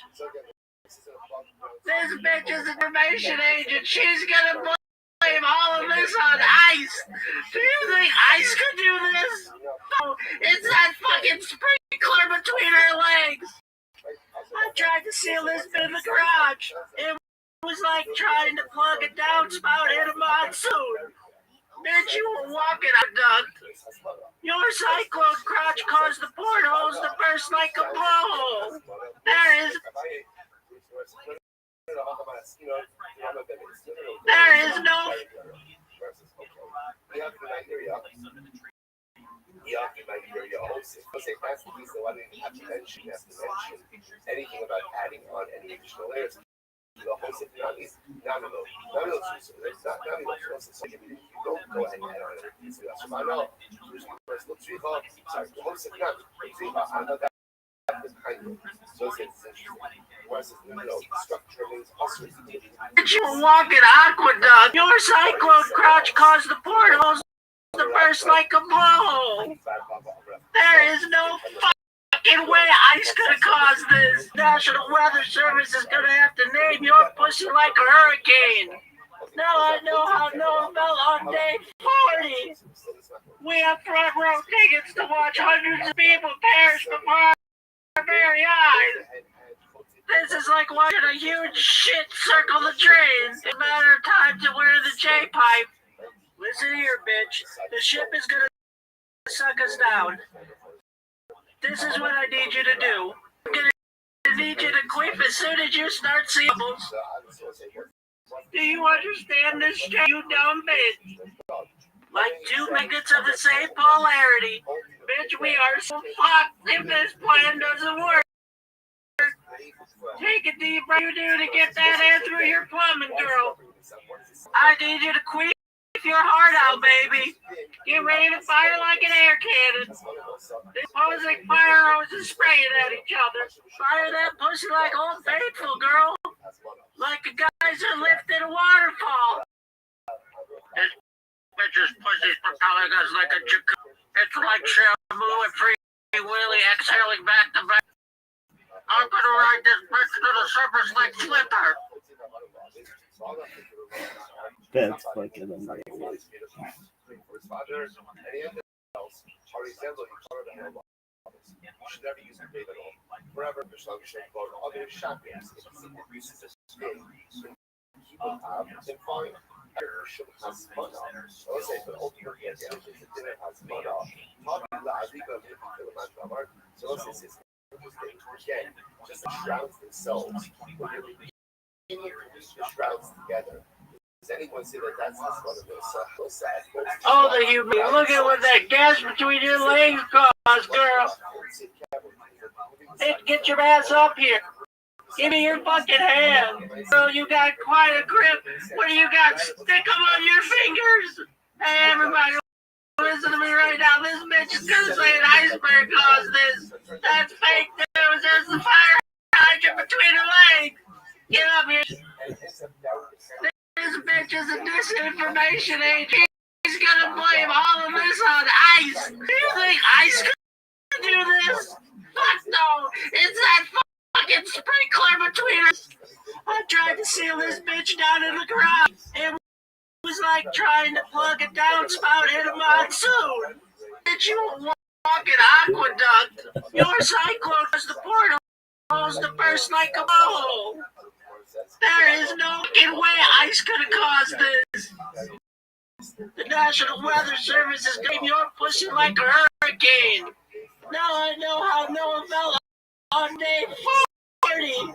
This bitch is an information agent. She's gonna blame all of this on ice. Do you think ice could do this? No, it's that fucking sprinkler between her legs. I tried to seal this bit in the garage. It was like trying to plug a downspout in a monsoon. Bitch, you were walking a duct. Your cyclone crotch caused the portholes to burst like a blowhole. There is no... Anything about adding on any additional layers. The whole thing now is not go ahead and add on anything. So I know personal tree hall. Sorry, the whole thing now. I know that is kind of so it's interesting. Whereas structure means also you were walking aqueduct. Your cyclone crotch caused the portholes to burst like a blowhole. There is no fucking way ice could have caused this. National Weather Service is gonna have to name your pussy like a hurricane. Now I know how Noah felt on day 40. We have front row tickets to watch hundreds of people perish before our very eyes. This is like watching a huge shit circle the drain. It's a matter of time to wear the J-pipe. Listen here, bitch. The ship is gonna suck us down. This is what I need you to do. I'm gonna need you to quit as soon as you start seeing bubbles. Do you understand this, you dumb bitch? Like two magnets of the same polarity. Bitch, we are so fucked if this plan doesn't work. Take a deep breath you do to get that air through your plumbing, girl. I need you to quit your heart out, baby. Get ready to fire like an air cannon. This opposing fire hoses spraying at each other. Fire that pussy like Old Faithful, girl. Like a geyser lifting a waterfall. This bitch's pussy's propelling us like a jacuzzi. It's like Shamu and Free Willy exhaling back to back. I'm gonna ride this bitch to the surface like Flipper. That's fucking amazing. Should never use the at all. Forever, other shopping. Just shrouds themselves. Shrouds together. Does anyone see that that's one of those sad? Oh, the human. Look at what that gas between your legs caused, girl. Hey, get your ass up here. Give me your fucking hand. Girl, you got quite a grip. What do you got? Stick them on your fingers. Hey, everybody, listen to me right now. This bitch is gonna say an iceberg caused this. That's fake news. There's the fire hydrant between her legs. Get up here. This bitch is a disinformation agent. He's gonna blame all of this on ice. Do you think ice could do this? Fuck no. It's that fucking sprinkler between us. I tried to seal this bitch down in the ground. It was like trying to plug a downspout in a monsoon. Did you walking aqueduct? Your cyclone was the portals to burst like a bubble. There is no fucking way ice could have caused this. The National Weather Service is getting your pussy like a hurricane. Now I know how Noah felt on day 40.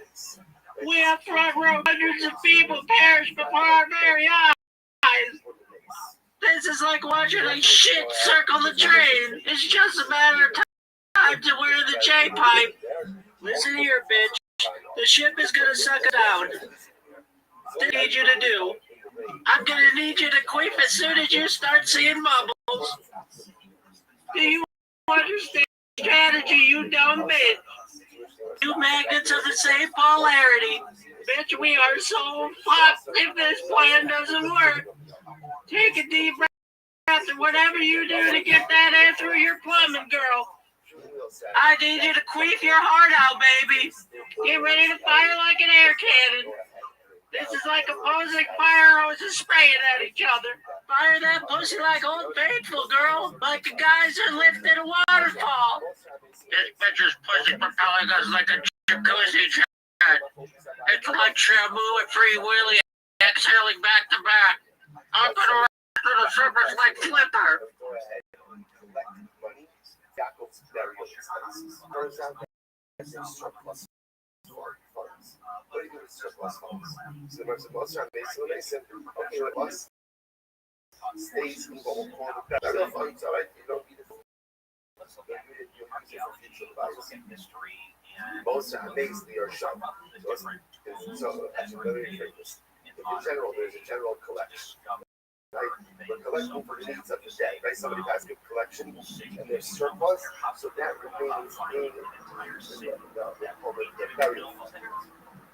We have front row hundreds of people perish before our very eyes. This is like watching a shit circle the drain. It's just a matter of time to wear the J-pipe. Listen here, bitch. The ship is gonna suck it down. What I need you to do. I'm gonna need you to quit as soon as you start seeing bubbles. Do you understand strategy, you dumb bitch? Two magnets of the same polarity. Bitch, we are so fucked if this plan doesn't work. Take a deep breath and whatever you do to get that air through your plumbing, girl. I need you to queef your heart out, baby. Get ready to fire like an air cannon. This is like opposing fire hoses spraying at each other. Fire that pussy like Old Faithful, girl. Like the geyser lifting a waterfall. This bitch's pussy propelling us like a jacuzzi jet. It's like Shamu and Free Willy exhaling back to back. I'm gonna ride to the surface like Flipper. Jacob's burial expenses. Turns out that surplus funds. What do you do with surplus funds? So most are basically simple. Okay, with us, states can go for the burial funds, all right? You don't need it. Most are basically are shut. So that's very famous. In general, there's a general collection. Right? We're collecting for the needs of the day, right? Somebody has good collection and there's surplus, so that remains in the burial fund.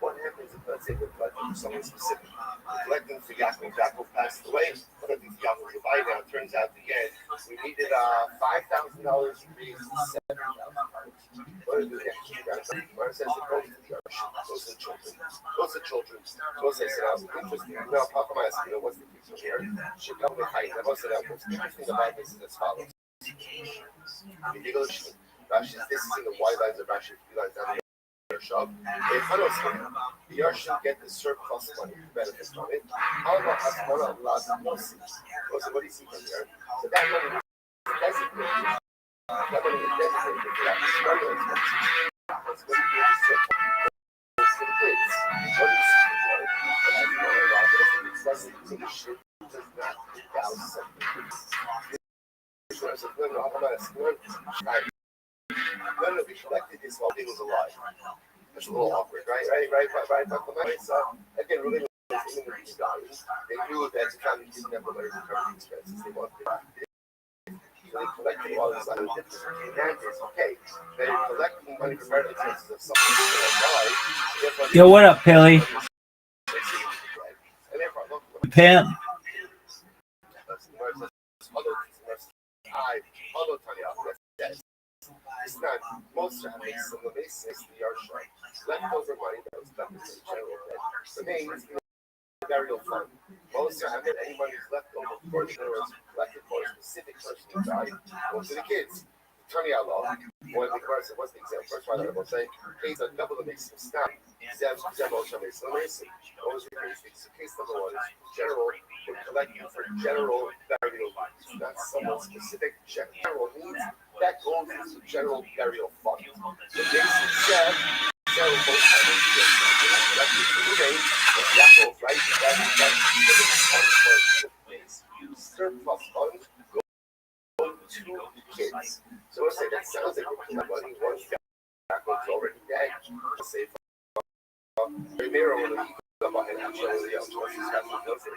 What happens if, let's say, we're collecting for someone specific? We're collecting for Yaakov. Yaakov passed away. We're collecting for Yaakov Rabbi now. It turns out again, we needed $5,000 to raise $7,000. What do we do next? Where it says it goes to the ocean, goes to the children. Goes to children. Goes to interesting. Now, Papa, I'm asking you, what's the future here? Chicago High. I must say that what's interesting about this is as follows. Rashi is this is in the white lines of Rashi, 3 lines down here. Yershav, the Yershav get the surplus money to benefit from it. Allah has one of Allah's mercy. So what do you see from there? So that money is designated. That money is designated for that struggle expenses. That's what you do for the kids. What do you see from there? It has no Allah. It doesn't take shit. It does not down something. None of the collected this while he was alive. That's a little awkward, right? So again, really, in the beach values, they knew that the family didn't have the money to cover the expenses. They wanted to back it. So they collected all this money. And it's okay. They're collecting money for medical expenses of someone who's going to die. Yo, what up, Pilly? Pam. It's not most families, some of these the Yarsha. Leftover money that was left in the general debt remains in the burial fund. Most have that any money is left over for the generals collected for a specific person who died goes to the kids. Tony Allah, one of the verse, what's the example? First one I will say, case of double the mix of snap. Zemo Shamis Lamasi. What was the case? Case number one is general, they collect you for general burial funds. Not someone specific general needs. That goes into general burial fund. The basic said, general most time collected for the day, Yaakov, right? That's surplus funds go to the kids. So let's say that sounds like we're putting money once Yaakov's already dead. Let's say primero uno dijo bajo el ancho de Dios, no se sabe, no se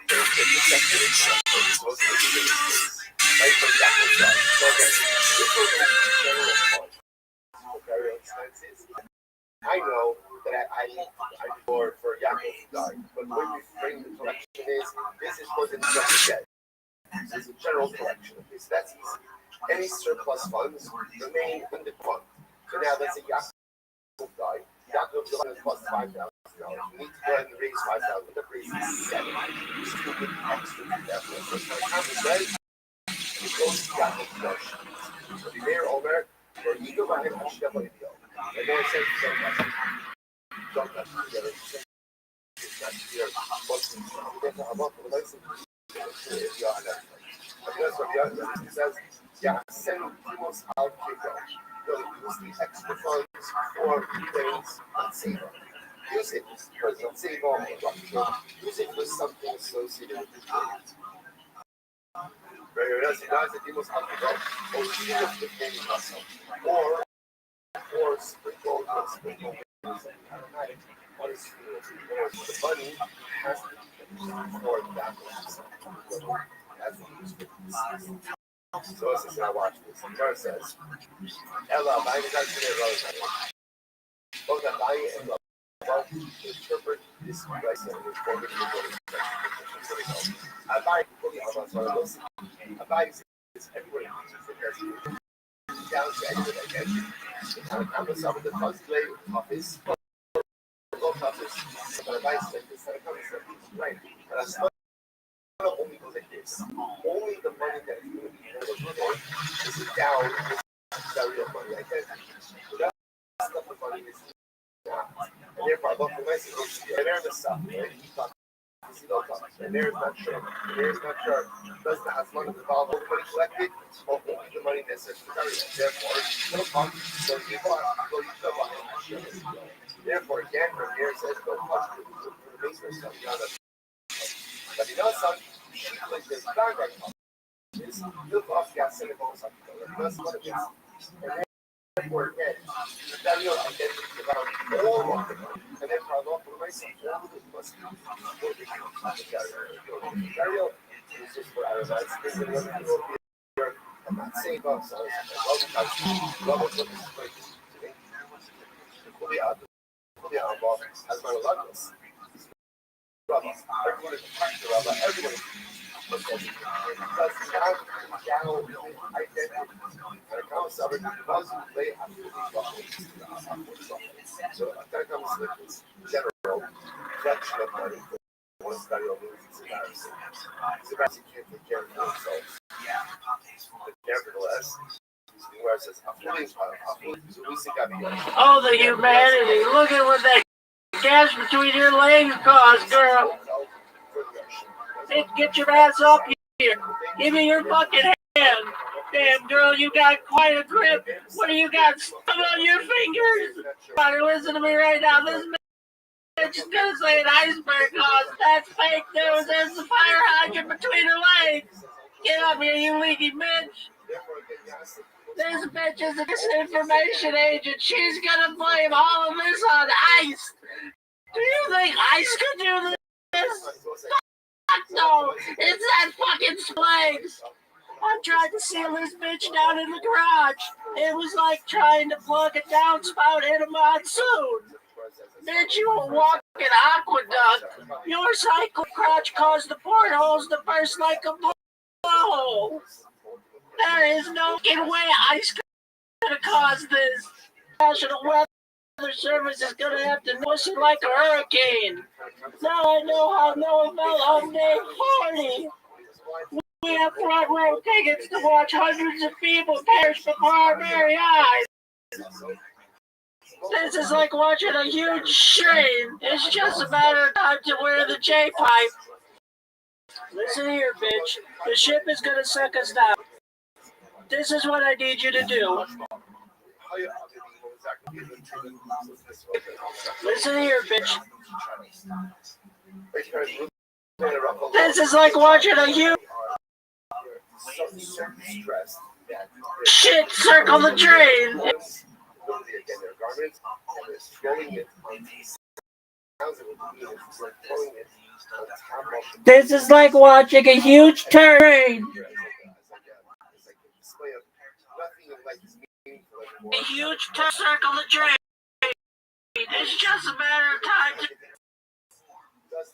right from Yaakov's side. So again, this was a general fund for burial expenses. I know that I for Yaakov to die, but when we bring the collection is, this is for the dead. This is a general collection of this. That's easy. Any surplus funds remain in the fund. So now let's say Yaakov died. Yaakov died plus $5,000. We need to go ahead and raise $5,000. The raise is $7,000. You still get extra $2,000. So by the time it's ready, it goes to Yaakov's Yarsha. So the mayor Omer, or you go ahead and Hashem by the deal. And then it says, don't touch it together. It's not here. What's it says, yeah, send people's out to go. Use the extra funds for things and save them. Use it for save all use it for something associated with the kids. Or sprinkle the money has to be for that. That's the use for the so as I watch this, the verse says, Ella, my both Abai and Love to interpret this verse and report it to Abai fully Abai, Abai is everybody down to anything I guess. The kind of conversation with the first play office, but Abai said this kind of conversation, right? But as only goes like this. Only the money that is going to be handled is down burial money like that. So that stuff of money is not. And therefore, I love the message. And there's the stuff, right? And there's not sure. There's not sure. Does the Hasman involve all the money collected or only the money necessary for burial? Therefore, no fun. So you buy. Therefore, again, from here it says, no fun for the basement stuff. But he does some shit like this background is built off the ascendant of something. That's what it is. And therefore, again, the burial identity around all of them. And then for Allah, for myself, all of it must be for the burial. It's just for our lives. I'm not saying about ourselves. Love us with this place. Fully out of Allah as my love us. Everyone is a Rabbi. Everyone is because now identity and accounts of it was they have to be so that comes with this general collection of money for one study of it's embarrassing. It's embarrassing can't take care of themselves. But nevertheless, Oh, the humanity. Look at what that gash between your legs caused, girl. Get your ass up here. Give me your fucking hand. Damn, girl, you got quite a grip. What do you got stuck on your fingers? Better listen to me right now. This bitch is gonna say an iceberg caused. That's fake news. There's the fire hydrant between her legs. Get up here, you leaky bitch. This bitch is a disinformation agent. She's gonna blame all of this on ice. Do you think ice could do this? Fuck no. It's that fucking legs. I tried to seal this bitch down in the garage. It was like trying to plug a downspout in a monsoon. Bitch, you a walking aqueduct. Your cycle crotch caused the portholes to burst like a blowhole. There is no fucking way ice could have caused this. National Weather Service is gonna have to push it like a hurricane. Now I know how Noah felt on day 40. We have front row tickets to watch hundreds of people perish before our very eyes. This is like watching a huge train. It's just a matter of time to wear the J-pipe. Listen here, bitch. The ship is gonna suck us down. This is what I need you to do. Listen here, bitch. This is like watching a huge shit circle the drain. This is like watching a huge train. A huge circle the drain. It's just a matter of time to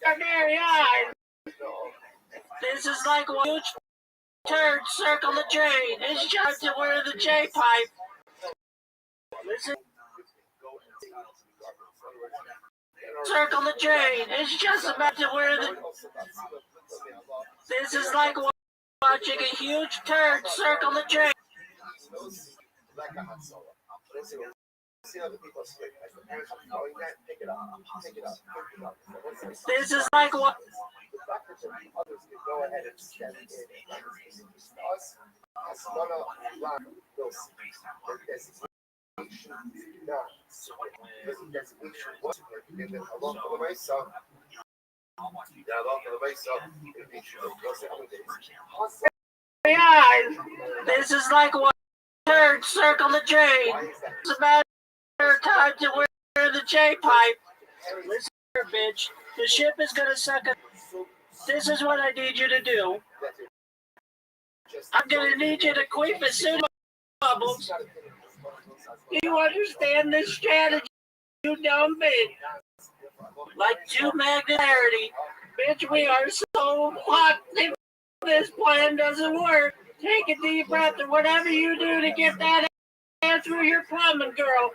our very eyes. This is like a huge turd circle the drain. It's just to wear the J-pipe. Listen. Circle the drain. It's just about to wear the. This is like watching a huge turd circle the drain. This is like what. This is like what turd circle the drain. It's a matter of time to wear the J-pipe. Listen here, bitch. The ship is gonna suck us. This is what I need you to do. I'm gonna need you to queef as soon as bubbles. You understand this strategy, you dumb bitch? Like two magnetarity. Bitch, we are so fucked if this plan doesn't work. Take a deep breath or whatever you do to get that air through your plumbing, girl.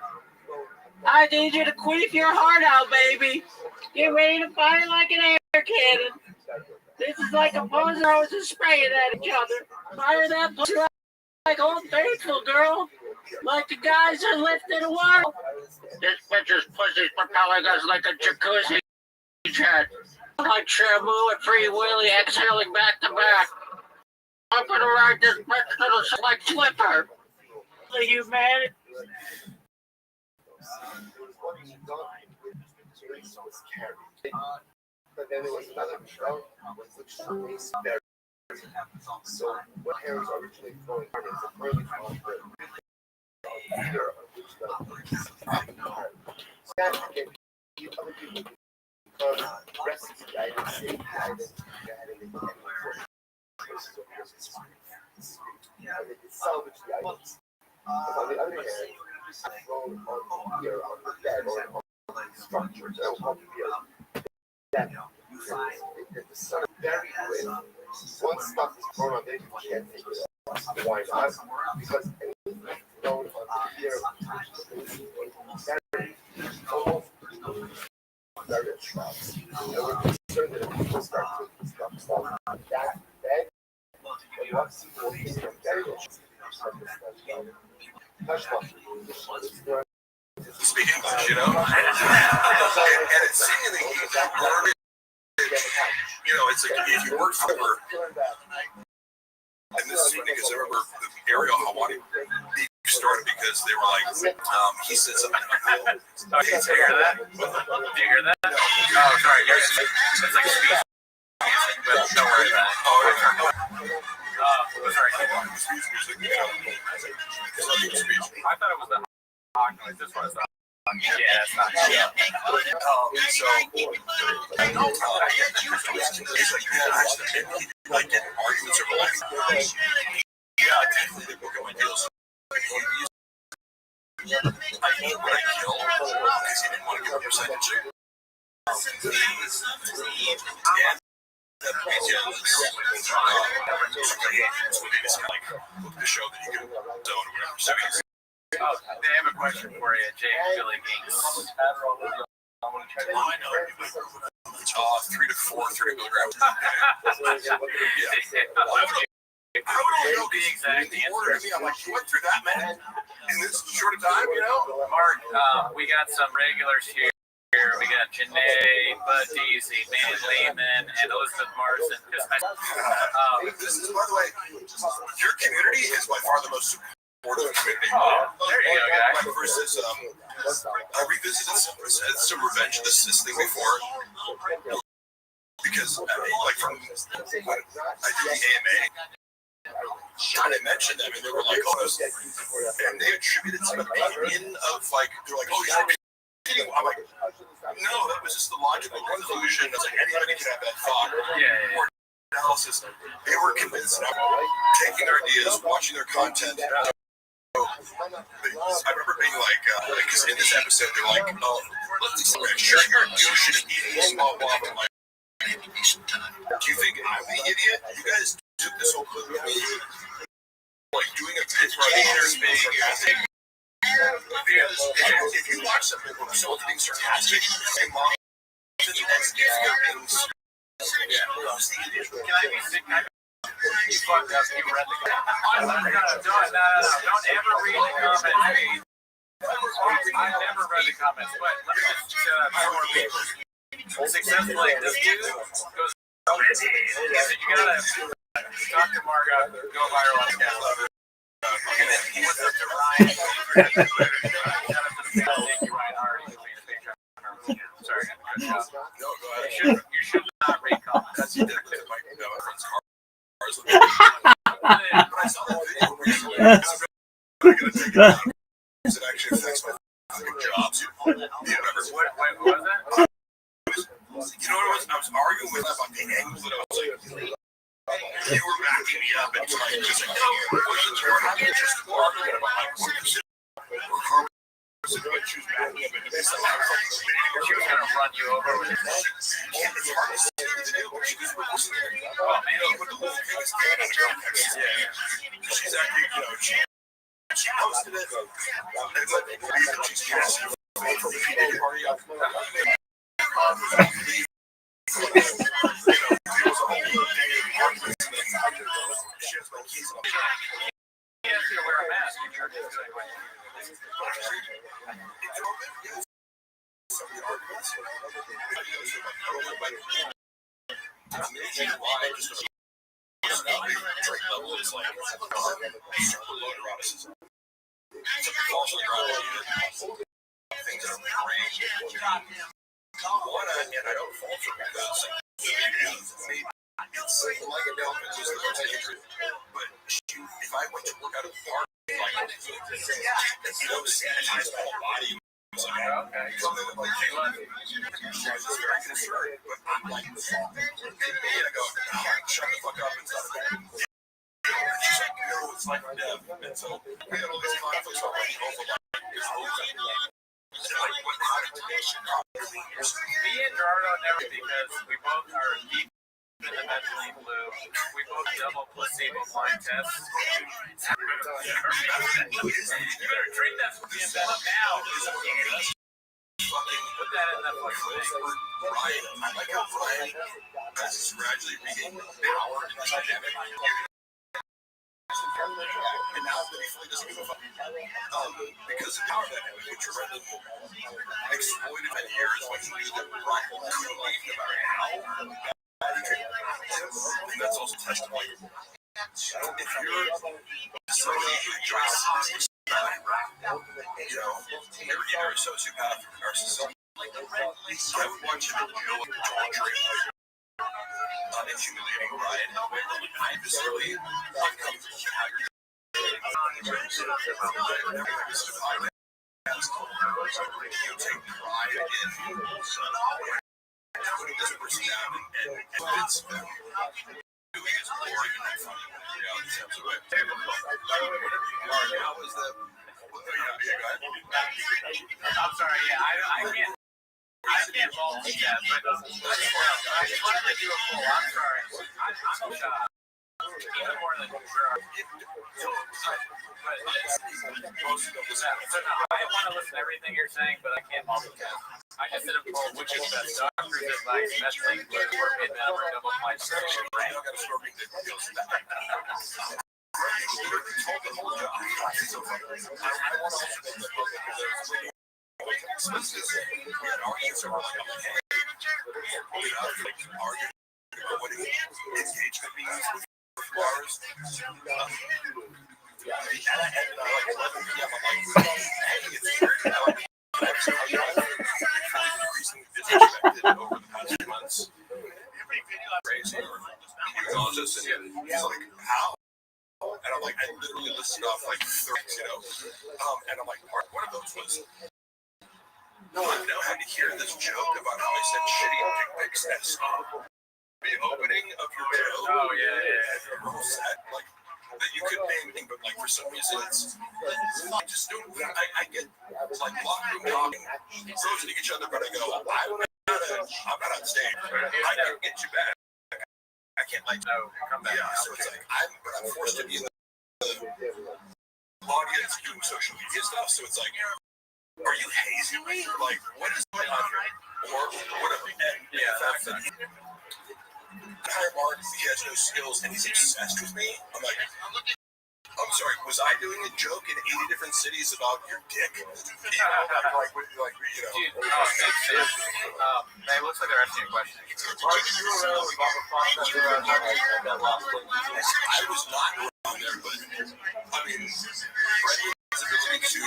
I need you to queef your heart out, baby. Get ready to fire like an air cannon. This is like a bunch of roses spraying at each other. Fire that pussy like Old Faithful, girl. Like the guys are lifting a wall. This bitch's pussy's propelling us like a jacuzzi jet. Like Shamu and Free Willy exhaling back to back. I'm gonna ride this bitch little like flipper. The humanity. But then there was another show which was very so what hair was originally flowing from is a curly front hair of which that gave you other people recipe guidance, safety guidance, and they could salvage the items. But on the other hand, thrown on here on the bed or on structures that will help you that the sun is very quick. Once stuff is thrown on there, you can't take it off. Why not? Because anything thrown on here almost very traps. And we're concerned that if people start taking stuff off that bed, and once people take them very much, speak English, you know? And it's seemingly garbage. You know, it's like if you work for, and this is funny because I remember the Ariel Hawani started because they were like, he said something. Oh, did you hear that? Did you hear that? No. Oh, sorry. It's like a speech. But don't worry about it. Oh, sorry. I thought it was the hawk noise. This was the yeah, it's not. Yeah. Like getting arguments over like, yeah, technically the book of my deals. I hate what I kill because he didn't want to give a percentage. And the regions, so they just kind of like look at the show that you can zone or whatever. So he's. Oh, they have a question for you, Jake Billy Gates. I know. 3 to 30 milligrams. Yeah. I would know the exact answer. I'm like, you went through that, man, in this short time, you know? Mark, we got some regulars here. We got Janae, Bud Deasy, Man Lehman, and Elizabeth Morrison. This is, by the way, your community is by far the most supportive community. Oh, there you go, guys. Like versus, I revisited some Revenge of the Sis thing before. Because, like, from I did the AMA. And I mentioned them, and they were like, oh, and they attributed some opinion of, like, they're like, oh, you're repeating. I'm like, no, that was just the logical conclusion. It's like, anybody can have that thought. Yeah. Or analysis. They were convinced that I'm taking their ideas, watching their content. I remember being like, because in this episode, they're like, oh, sure, you're a douche and eating a small block of my. Do you think I'm the idiot? You guys took this whole clip of me, like doing a bit where I'm entertaining. If you watch something where someone's being sarcastic and mocking things, Can I be sick? You fucked up. You read the comments. Don't ever read the comments. I never read the comments, but let me just say that for more people. Successful like this dude goes. You gotta talk to Margot, go viral on Scala. And then he went up to Ryan. Thank you, Ryan Hardy, for being a Patreon. Sorry, I got to cut you off. No, go ahead. You should not read comments. You did it. My friend's cars. But I saw that video recently. I'm going to take it out. It actually affects my fucking jobs. What was that? You know what it was? I was arguing with him about the angles that I was like, you were backing me up and like, just like, you're not just arguing about my position. She was going to run you over with it. She's actually, you know, she posted it. She's casting for the PA party. He has to wear a mask in church. One, and I don't falter because it's like a elephant, just but if I went to work out of the park, like, you know, sanitize my whole body. Okay. Something that, like, she was just very concerned, but I'm like, and I go, shut the fuck up and stuff. And she's like, no, it's like death. And so we had all these conflicts already over like, it's over. Me and Gerardo never, because we both are deep in the mentally blue. We both double placebo blind tests. You better drink that fucking venom now. Put that in that fucking thing. Ryan, I like how Ryan is gradually regaining power in this dynamic. And now that he fully doesn't give a fuck. Because of the power dynamic, which are rather exploited in years when he knew that Brian couldn't leave no matter how bad he could. And that's also testimony. If you're somebody who enjoys you're either a sociopath or a narcissist. I would watch him in the middle of torturing on a humiliating ride. I viscerally uncomfortable with how you're you take pride in putting this person down and it's doing is boring and not funny. Reality steps away. How was that? I'm sorry, yeah, I can't multitask, but I just wanted to do a full. I'm sorry. I'm even more than sure. I want to listen to everything you're saying, but I can't multitask. I just did a poll, which is best, doctor's advice, best link, or mid-map, or double flight solution, right? Over the past few months, crazy. He's like, how? And I'm like, I literally listed off like 30, and I'm like, one of those was, no, I've now had to hear this joke about how I sent shitty dick pics as the opening of your show. Oh, yeah. Set, like, that you couldn't name anything, but like for some reason I just don't, I get like locker room talking, frozen to each other, but I go, I'm not on stage. I can't get you back. I can't like come back. Yeah, so it's like I'm forced to be in the audience doing social media stuff. So it's like, are you hazing me? Like, what is going on here? Or what? And yeah, the fact that Mark, he has no skills and he's obsessed with me. I'm like, I'm sorry, was I doing a joke in 80 different cities about your dick? Dude, it looks like they're asking a question. I was not on there, but I mean, Brendan's ability to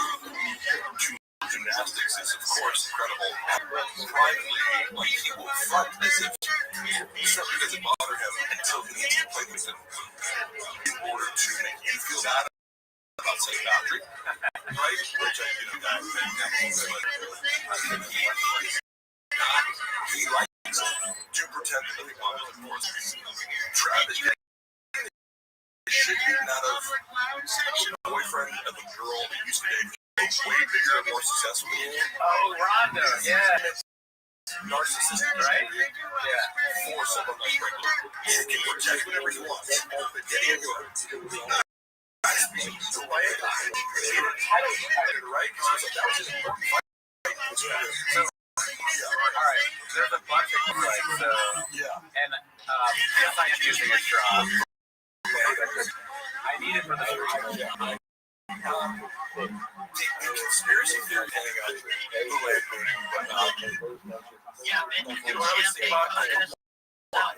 gymnastics is, of course, incredible. Privately, like, he will front as if something doesn't bother him until he needs to play with him in order to make you feel bad about setting boundary, right? Which I do that, but he likes to pretend that nothing bothers him. Travis should be out of boyfriend of a girl that used to date way bigger and more successful than you. Oh, Rhonda, yeah. Narcissistic, right? Yeah. For someone like regular. He can project whatever he wants. But get into it. So why is it right? Because that was his important fight. So, all right, there's a bunch of like, so, and yes, I am using a straw. I need it for the straw. The conspiracy theory hanging on bootleg booting, but you know what I was thinking about?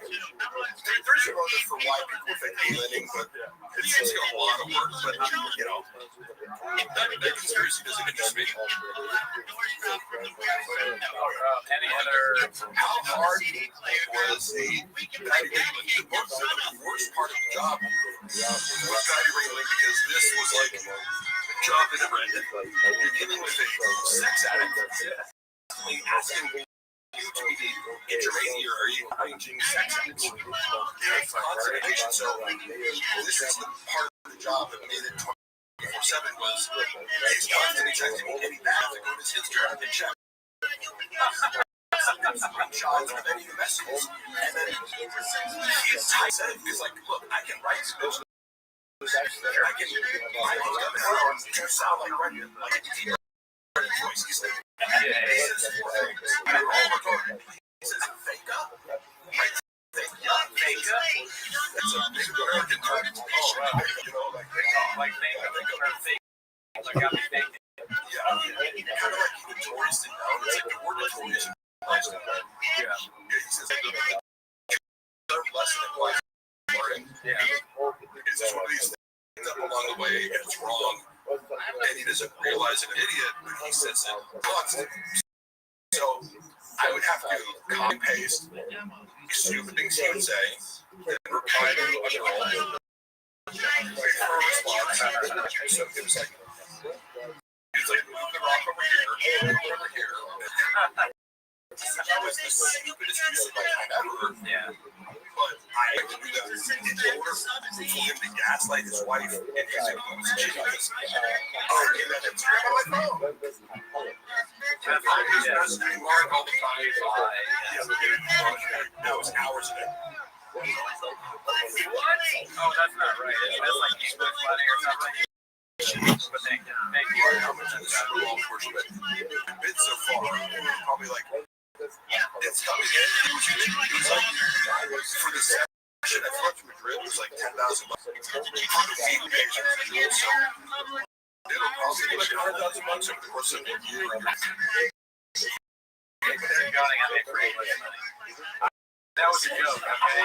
There's a motive for why people think alienating, but it seems like a lot of work. But that conspiracy doesn't interest me. Any other? How hard was the worst part of the job was guided regularly because this was like a job that never ended. You're dealing with a sex addict, asking you to be the intermediary, are you arranging sex addicts? Constipation. So this is the part of the job that made it 24/7 was he's constantly texting me, getting back to go to his Instagram and check. Screenshots of any messages, and then he's said, he's like, look, I can write speech. I can write stuff to sound like Brendan, like a voice. He's like, he says, fake up. Fake That's a big American term. Oh, wow. You know, like fake. Like got me thinking. Yeah, kind of like tourist and it's like the word tourist. Yeah. He says lesson in life. Yeah. It's just one of these things up along the way and it's wrong. And he doesn't realize an idiot when he says it once. So I would have to copy and paste stupid things he would say and reply to a girl. Wait for a response. So it was like, he's like, move the rock over here, over here. That was the stupidest use of my time ever. Yeah. But I would do that in order for him to gaslight his wife and his emotions. Because I get that Instagram on my phone. That was hours a day. What? Oh, that's not right. That's like English money or something. But thank you. How much is that? Unfortunate. It's been so far. Probably like, it's coming in. It was like, for the session I flew to Madrid, it was like $10,000. For the feed page of the deal, so it'll probably be like $100,000 over the course of a year. That was a joke, okay?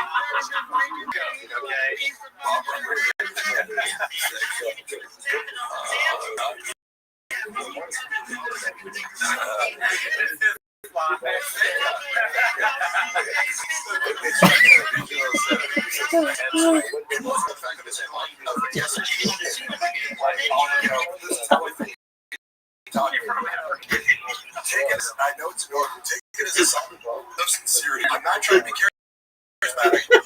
I know it's normal. Take it as a sign of sincerity. I'm not trying to be charismatic. I'm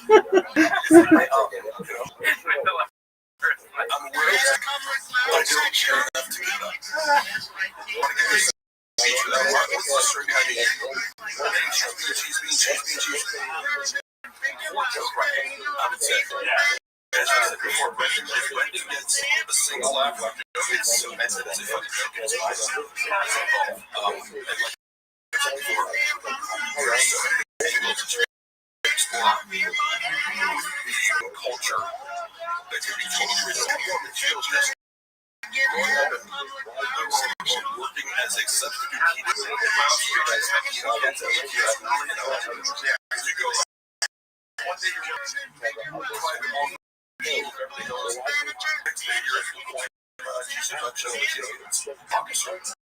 aware I don't care enough to get up. I want to give you a speech for that part. What's the story behind it? Cheese. I would say. As I said before, if Brendan gets a single laugh after it's cemented as a fucking joke in his mind. And like I said before, there are so many angles to explore the culture that could be totally resolved. It feels just growing up and working as a substitute teacher in Miles Street, you go one day you're private everything else. Next day you're at the point teaching about children,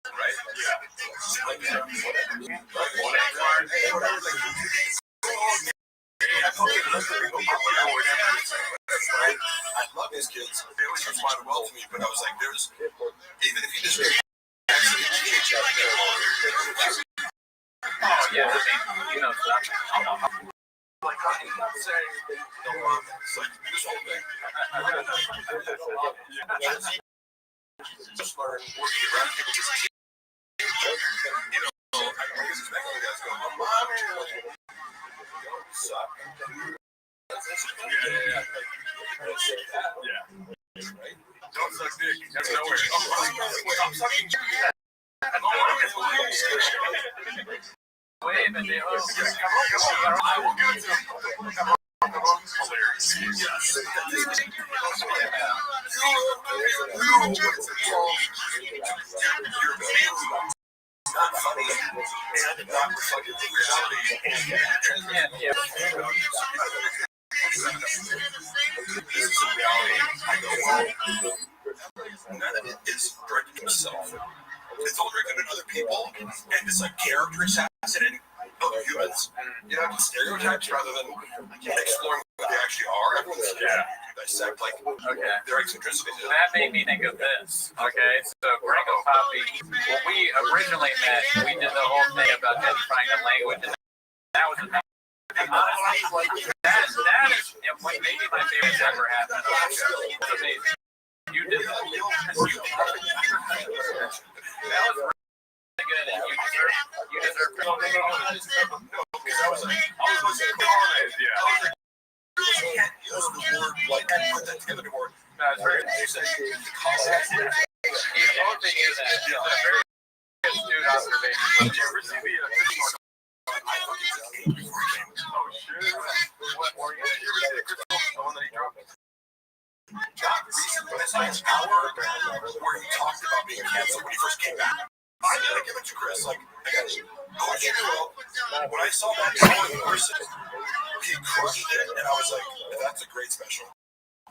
right? Yeah. Like I love these kids. They always respond well to me, but I was like, there's even if you just oh yeah, you know, like say it's like this whole thing. Just learn working around people. You know, I always expect you guys to go, Mom, don't suck. Yeah. Right? Don't suck dick. That's nowhere. I'm sucking dick. Wave and they I will give it to him. Hilarious. Yes. Not funny and not reflective of reality. This is a reality. I go, well, none of it is directed to himself. It's all directed at other people, and it's like character assassinating other humans. You know, stereotypes rather than exploring what they actually are. Everyone's dissect like their eccentricities. That made me think of this. Okay, so Gringo Poppy, when we originally met, we did the whole thing about identifying the language, and that was a thing. Honestly, that is maybe my favorite thing ever happened. It's amazing. You did that. That was really good, and you deserve credit. Because I was colonized, yeah. You can't use the word like and put that together to work. That's very You say colonized. You don't think you're that. Very astute observation. Did you ever see the I fucking came before I came. Oh, sure. What were you? this next hour where he talked about being canceled when he first came back. I gotta give it to Chris. Like, I got you. When I saw that show in person, he crushed it, and I was like, that's a great special.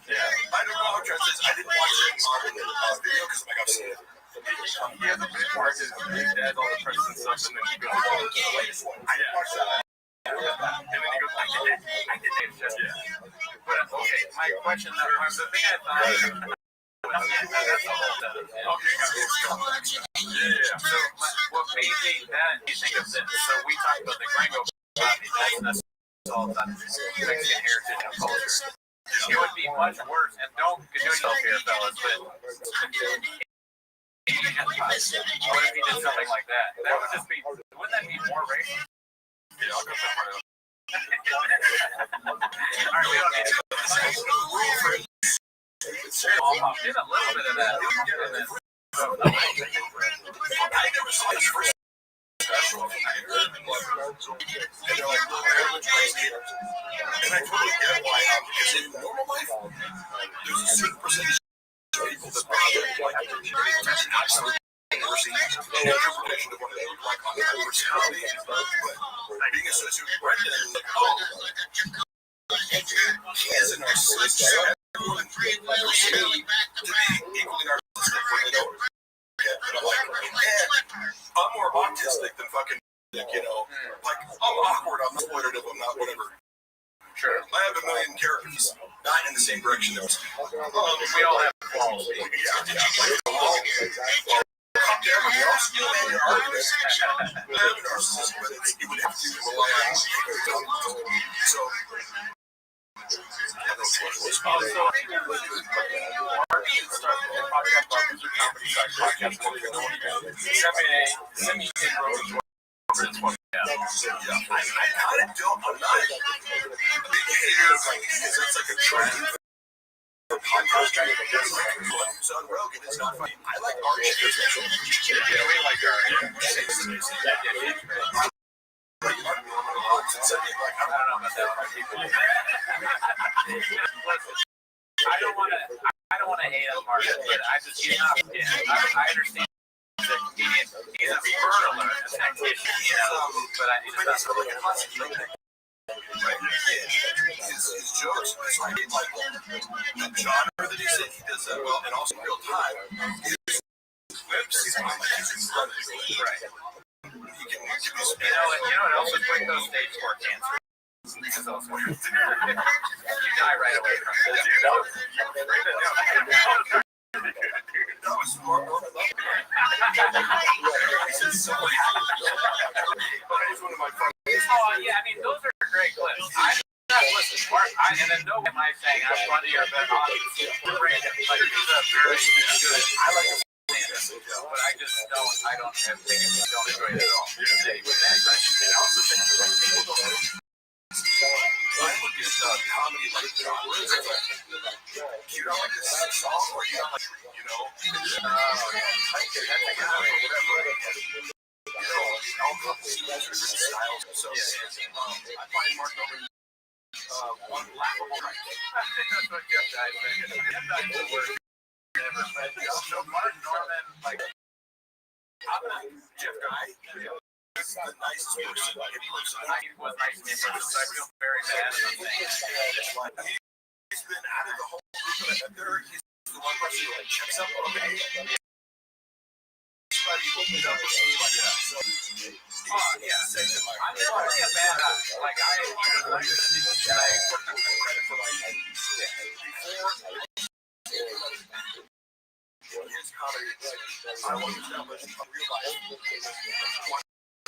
Yeah, I don't know how Trent is. I didn't watch it on the video because I'm like, I've seen it. He has a big mark his dad, all the president's stuff, and then he goes, The latest one. I didn't watch that. and then he goes, I did that shit. Yeah. But okay, my question, the thing I thought. That's the whole setup. Okay, yeah. So, what made me that you think of this? So, we talked about the gringo that's all that Mexican heritage and culture. It would be much worse, and don't do yourself here, fellas, but what if he did something like that? That would just be, wouldn't that be more racist? Yeah, I'll go for it. Alright, we don't need to go to the did a little bit of that. I never saw his first special. And they're like, and I totally get why. Because in normal life, there's a certain percentage of people that that's absolutely mercy and interpretation of what they look like on their personality. But being associated with Brendan, he is a narcissist. Everyone perceives to be equally narcissistic when they don't get. But I'm like, man, I'm more autistic than fucking, you know, like, I'm awkward, I'm exploitative, I'm not whatever. Sure. I have a million characters, not in the same direction. We all have flaws. Yeah. Come to everybody else, you know, in your argument. I am a narcissist, but it would have to do with the way I am. So, I kind of don't. I'm not a big hater of like, because that's like a trend. Podcast trying to get this on Rogan. It's not funny. I like our shit. Yeah, we like our I don't want to hate on Martin, but I just he's not. I understand. He's a fertile tactician, you know, but he's not really concentrating. His jokes, so I get like the genre that he said he does that well, and also in real time. His clips, he's incredible. Right. He can give you some. You know what else is quick though? Stage 4 cancer. This is also you die right away from this. That was more one of my yeah, I mean, those are great clips. And then no am I saying I'm funny or better audience. Like, he's a very good, I like him, but I just don't enjoy it at all. I also think that people don't know. I look at comedy like genres. You don't like this song, or you don't like, you know, whatever. You know, all couples see different styles. So I find Mark Norman unlaughable. That's what Jeff Dye said. Jeff Dye is the worst ever. So Mark Norman, like, Jeff Dye. He's the nicest person in person. He was nice to me, but I feel very bad about things. He's been out of the whole group that I met there. He's the one person who like checks up on me. Everybody opened up with me like that. So, yeah. I'm not really a bad guy. Like, I put the credit for like before his comedy. I want to establish in real life.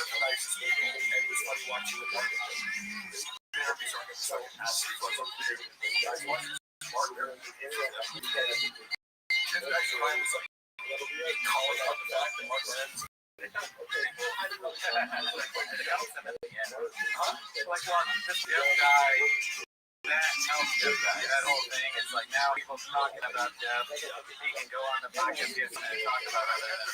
The nicest people, and it was funny watching the market. Interviews are so asking for something. Guys watching Mark there. Jeff Dyke's line was like calling out the fact that Mark Lance. Like, this Jeff Dye, that whole thing, it's like now people talking about Jeff. He can go on the podcast and talk about other.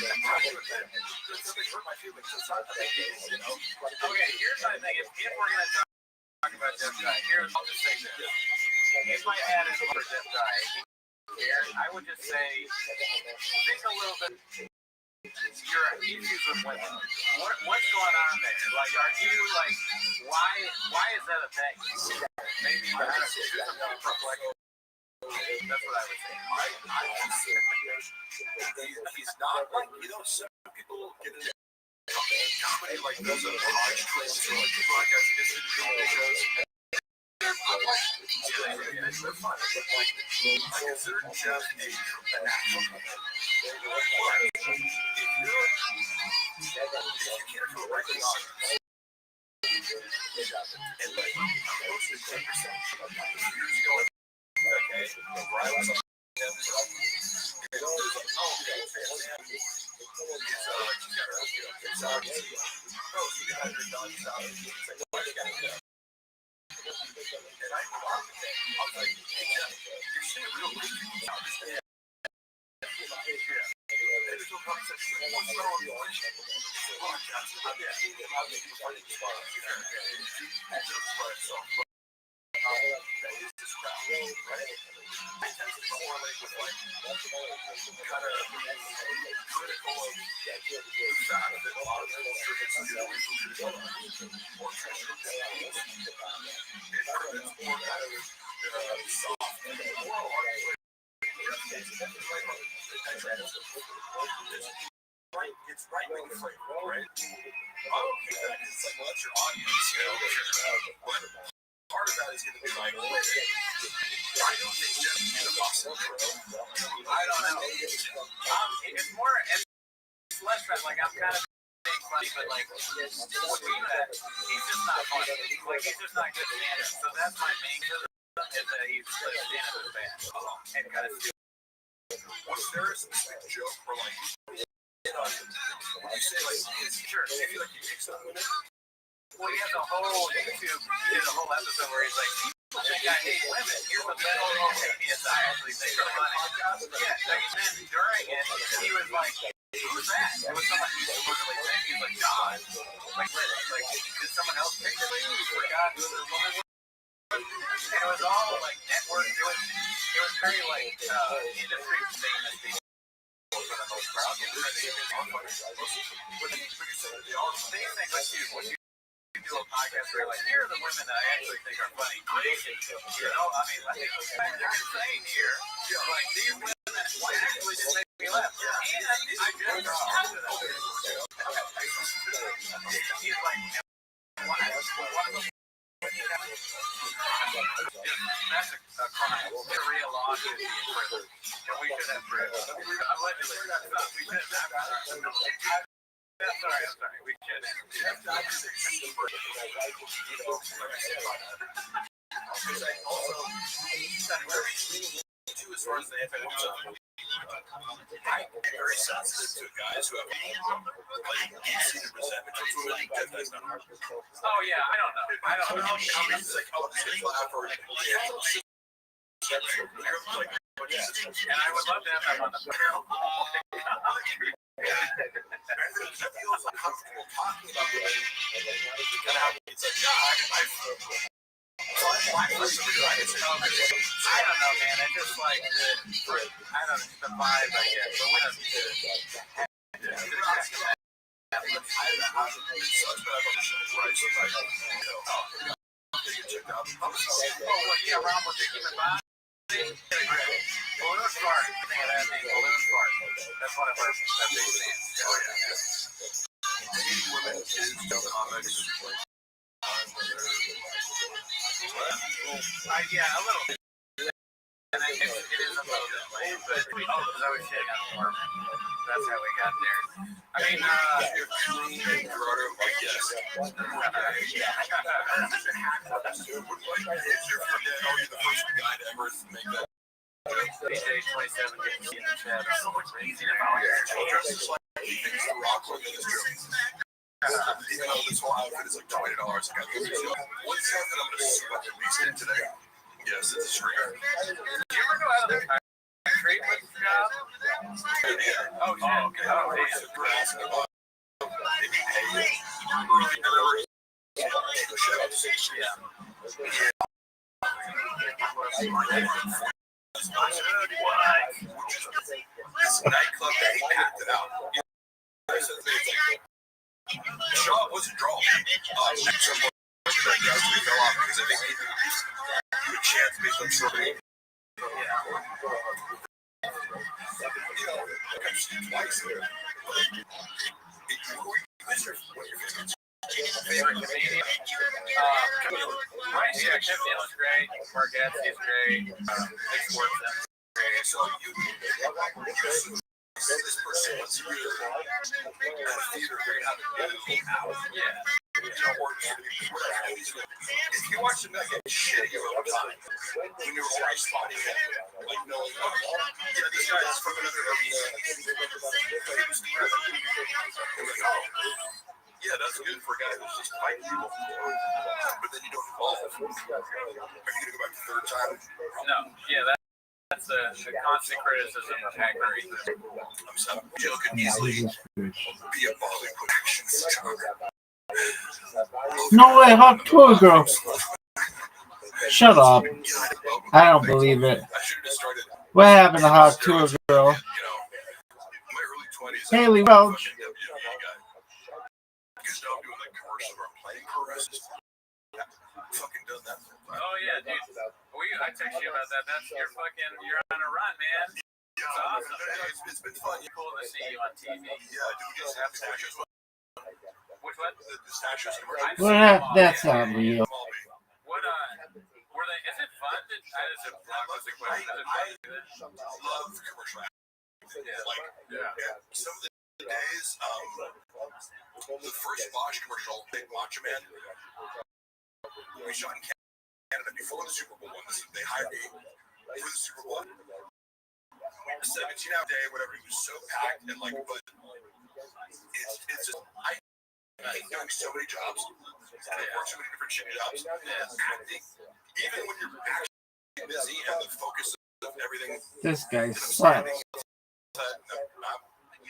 Okay, here's my thing. If we're gonna talk about Jeff Dye, I'll just say this. If I had it for Jeff Dye here, I would just say, think a little bit. Your issues with women. What's going on there? Like, are you like, why is that a thing? Maybe I don't know, reflect. That's what I would say. I would say he's not like, some people get into comedy like those are large trends or like the broadcast against individual shows. They're fun, but like, I consider Jeff a natural. But if you care for a regular audience, and like mostly 10% years ago, okay, right was it's right wing flavor, right? Okay, it's like, well, that's your audience, but part of that is going to be like, I don't think Jeff is a boss. I don't know. It's less that, like, I'm kind of being funny, but like, he's just not funny. Like, he's just not good stand-up. So that's my main criticism, is that he's stand-up is bad. And kind of stupid. Was there a specific joke for like, when you say like, sure, I feel like you take something in it? Well, he has a whole YouTube, he did a whole episode where he's like, people think I hate women. Here's the thing, take me as I actually think they're funny. Yeah, and then during it, he was like, who's that? It was someone he supposedly said. He was like, God. Like, did someone else pick it? He forgot who the woman was. And it was all like network. It was very like industry famous people for the most part. I'll give you do a podcast where like, here are the women that I actually think are funny. I mean, I think they're insane here. Like, these women actually did make me laugh. And I just talked to them. He's like, that's a crime. Sharia law should be in prison. And we should have prison. Allegedly, we should have. I'm sorry. We should have. As far as the I'm very sensitive to guys who have deep-seated resentment towards women. Oh yeah, I don't know. It's like, oh, this is laugh or and I would love to have him on the panel. Jeff feels uncomfortable talking about women. It's like, I don't know, man. It's just like the vibe, I guess. But we don't need to. Yeah, Rob was a human body. Balloon fart. Think of that name, balloon fart. That's one of our big fans. Oh yeah. Hating women is comics. Yeah, a little bit. And it is a little bit late, but because I was shitting on the Mormon. That's how we got there. I mean, Gerardo, yes. You're the first guy to ever make that. DJ 27 getting in the chat. So much easier now. He thinks the rock with it is true. Even though this whole outfit is like $20, I got this. What is that I'm going to sweat at least in today? Yes, it's a screen. Did you ever go out of the country with the job? Oh, shit. Okay. Oh, damn. This nightclub, they packed it out. The shot wasn't drawn. Some fell off because I think he would chance based on something. Twice. Yeah, Kim Neal's great. Margetti's great. Nick Swartzen. So you this person was here at a theater they have to do. Yeah. If you watch them, get shitty all the time. When you're already spotting it, like knowing, yeah, this guy is from another arena. Yeah, that's good for a guy who's just fighting people. But then you don't evolve. Are you going to go back the third time? No. Yeah, that's the constant criticism of Hackberry. I'm sorry. Joe could easily be a Bollywood action star. No way, hot tour girl. Shut up. I don't believe it. What happened to hot tour girl? Haley Welch. Oh yeah, dude. I text you about that. You're on a run, man. It's awesome. It's been fun. Cool to see you on TV. Which one? Well, that's not real. What were they? Is it fun? What's the question? Is it fun to do this? Love commercial. Some of the days, the first Bosch commercial, Big Macho Man, we shot in Canada before the Super Bowl one. They hired me for the Super Bowl. 17-hour day, whatever. It was so packed and like, but it's just I'm doing so many jobs. I work so many different shitty jobs. Acting, even when you're actually busy and the focus of everything. This guy sucks.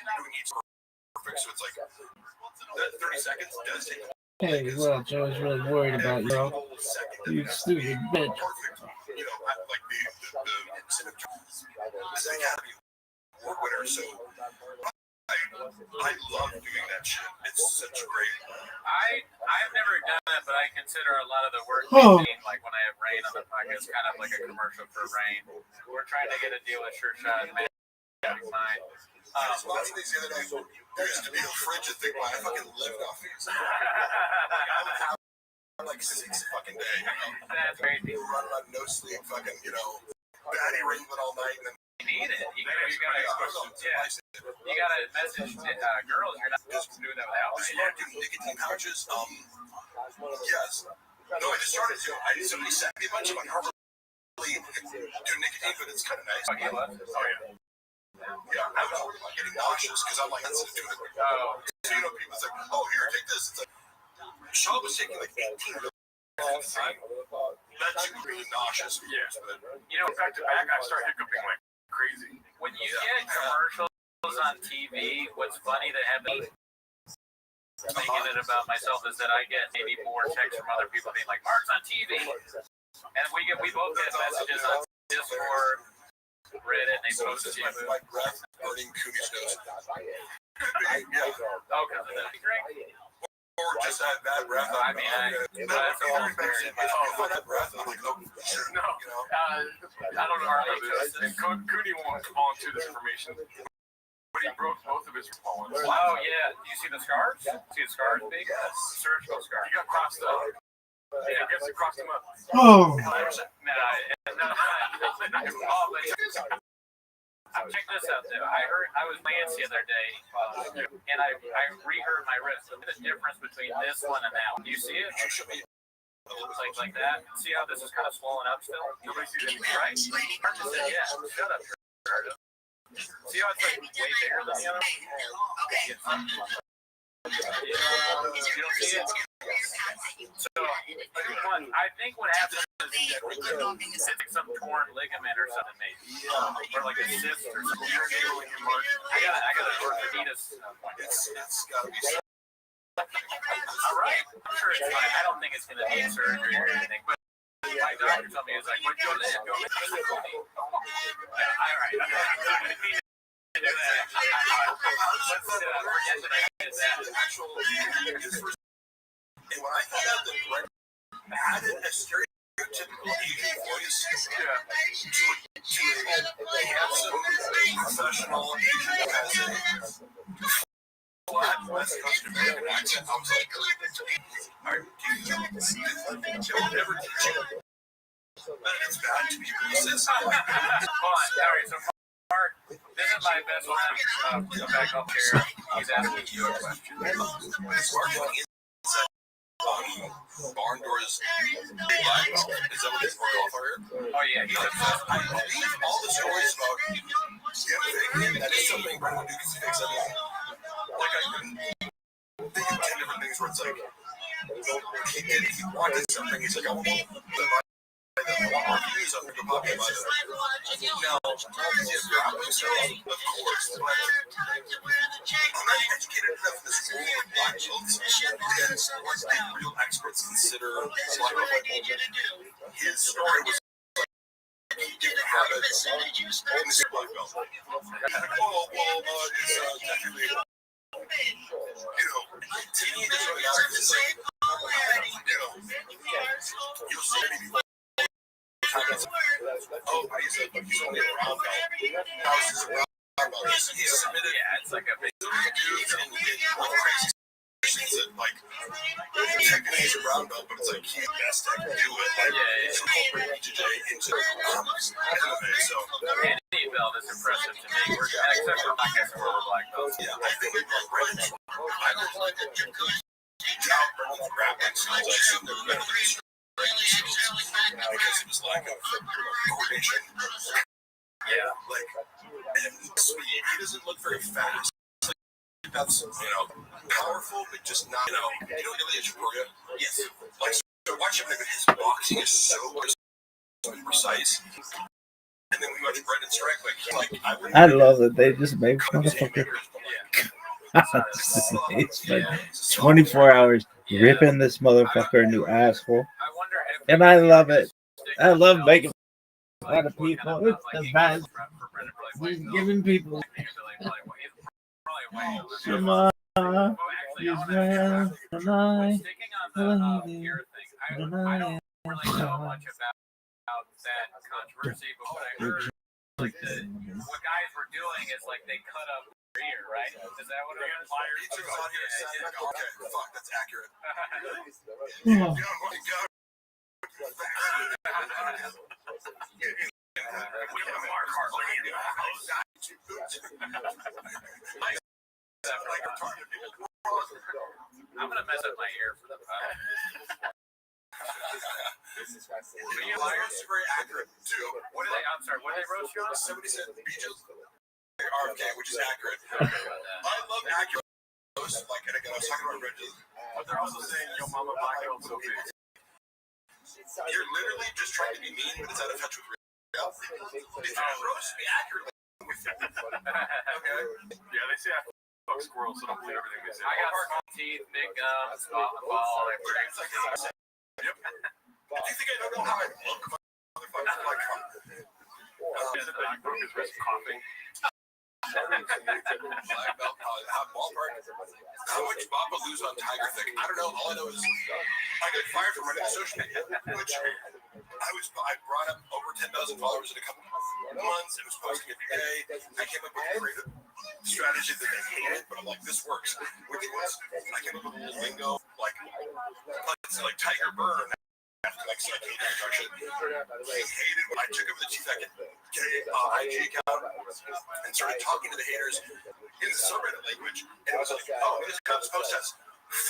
Doing each perfect, so it's like that 30 seconds does take. Hey, Welch, I was really worried about you. You stupid bitch. Perfect. You know, like the Academy Award winner. So I love doing that shit. It's such great. I've never done that, but I consider a lot of the work being like when I have Rain on the podcast, kind of like a commercial for Rain. We're trying to get a deal with Sure Shot and mine. I was watching these the other day. There used to be a fridge and thing where I fucking lived off these. I would have like 6 fucking days. That's crazy. Running on no sleep, fucking, batty ringing all night. And you need it. You gotta message girls. You're not just doing that without me. Yeah, doing nicotine pouches. Yes. No, I just started to. Somebody sent me a bunch of them. I hardly do nicotine, but it's kind of nice. Oh yeah. Yeah, I was worried about getting nauseous because I'm like sensitive to it. Oh. So people's like, oh, here, take this. It's like, Shaw was taking like 18 milligrams. That's really nauseous. Yeah. Back to back, I start hiccuping like crazy. When you get commercials on TV, what's funny that have me thinking it about myself is that I get maybe more texts from other people being like, Mark's on TV. And we both get messages on Discord, Reddit, and they post it. My breath burning Cooney's nose. Okay, so that'd be great. Or just have bad breath. I mean, that's all very that breath. I'm like, oh, shit. No. I don't know how this. And Cooney won't volunteer this information. But he broke both of his bones. Oh, yeah. Do you see the scars? See the scars, big? Yes. Surgical scars. He got crossed up. Yeah, I guess he crossed him up. Oh. Check this out, though. I was Lance the other day, and I reheard my riff. The difference between this one and that one. Do you see it? Like that. See how this is kind of swollen up still? Nobody sees anything. Right? Marcus said, yeah. Shut up, Gerardo. See how it's like way bigger than the other one? Yeah. You don't see it? So, I think what happens is it's like some torn ligament or something, maybe. Or like a cyst or something. I got an orthopedist appointment. It's got to be. All right. I'm sure it's fine. I don't think it's going to need surgery or anything. But my doctor told me, he was like, "What go to the go?" All right. I didn't mean to do that. Let's forget that I did that. And when I found out that Brett had a stereotypical Asian voice to a handsome, professional Asian peasant, flat West Coast American accent, I was like, all right, don't ever teach it. But it's bad to be racist. All right, so Mark, this is my best friend, back up here. He's asking you a question. Barn doors, big black belt. Is that what they broke off here? Oh yeah, he said that. I believe all the stories about that is something Brendan would do because he thinks everything. Like I can think of 10 different things where it's like he wanted something. He's like, I want more views on the Bobby about it. Now, of course, I'm not educated enough in this world of black belts because what real experts consider black belt. His story was he didn't have a black belt. It's technically, to me, this is like, you'll see anything. Oh, he's only a brown belt. Now he's a brown belt. He's submitted. Yeah, it's like a big dudes and crazy situations that, like, technically he's a brown belt, but it's like he's the best that can do it. Like, so BJJ into MMA, so. any belt is impressive to me. Except for black guys who are black belts. Yeah, I think it's like Brandon. I don't like a good job Brandon's grappling skills. I assume they're better than his because it was lack of coordination. Yeah. Like, and speed. He doesn't look very fast. Like, that's, powerful, but just not, you know Ilya Jaguria? Yes. Like, so watch him, his boxing is so precise. And then we watch Brendan strike, I love that they just make motherfucker. It's been 24 hours ripping this motherfucker a new asshole. And I love it. I love making fun of people. It's the best. He's giving people Shema Israel tonight. I don't really know much about that controversy, but what I heard, like, what guys were doing is like they cut up their ear, right? Is that what it is? Okay, fuck, that's accurate. I'm gonna mess up my ear for the Flyers very accurate too. What did they? I'm sorry. What did they roast you on? Somebody said beaches RFK, which is accurate. I love accurate. Like, and again, I was talking about Reggie, but they're also saying yo mama black belt so big. You're literally just trying to be mean, but it's out of touch with reality. If you roast me accurately, okay. Yeah, they say I fuck squirrels, so don't believe everything they say. I got small teeth, big gums, ball, Yep. Do you think I don't know how I look, motherfucker? Like, is it that broke his wrist coughing? Black belt, how ballpark? How much Baba lose on Tiger Thick? I don't know. All I know is I got fired from running a social media, which I brought up over 10,000 followers in a couple months. It was posting every day. I came up with a creative strategy that they hated, but I'm like, this works. Which was I came up with a little lingo like Tiger Burn. Like psychiatric instruction. He hated when I took over the chief IG account and started talking to the haters in the subreddit language. And it was like, oh, this post has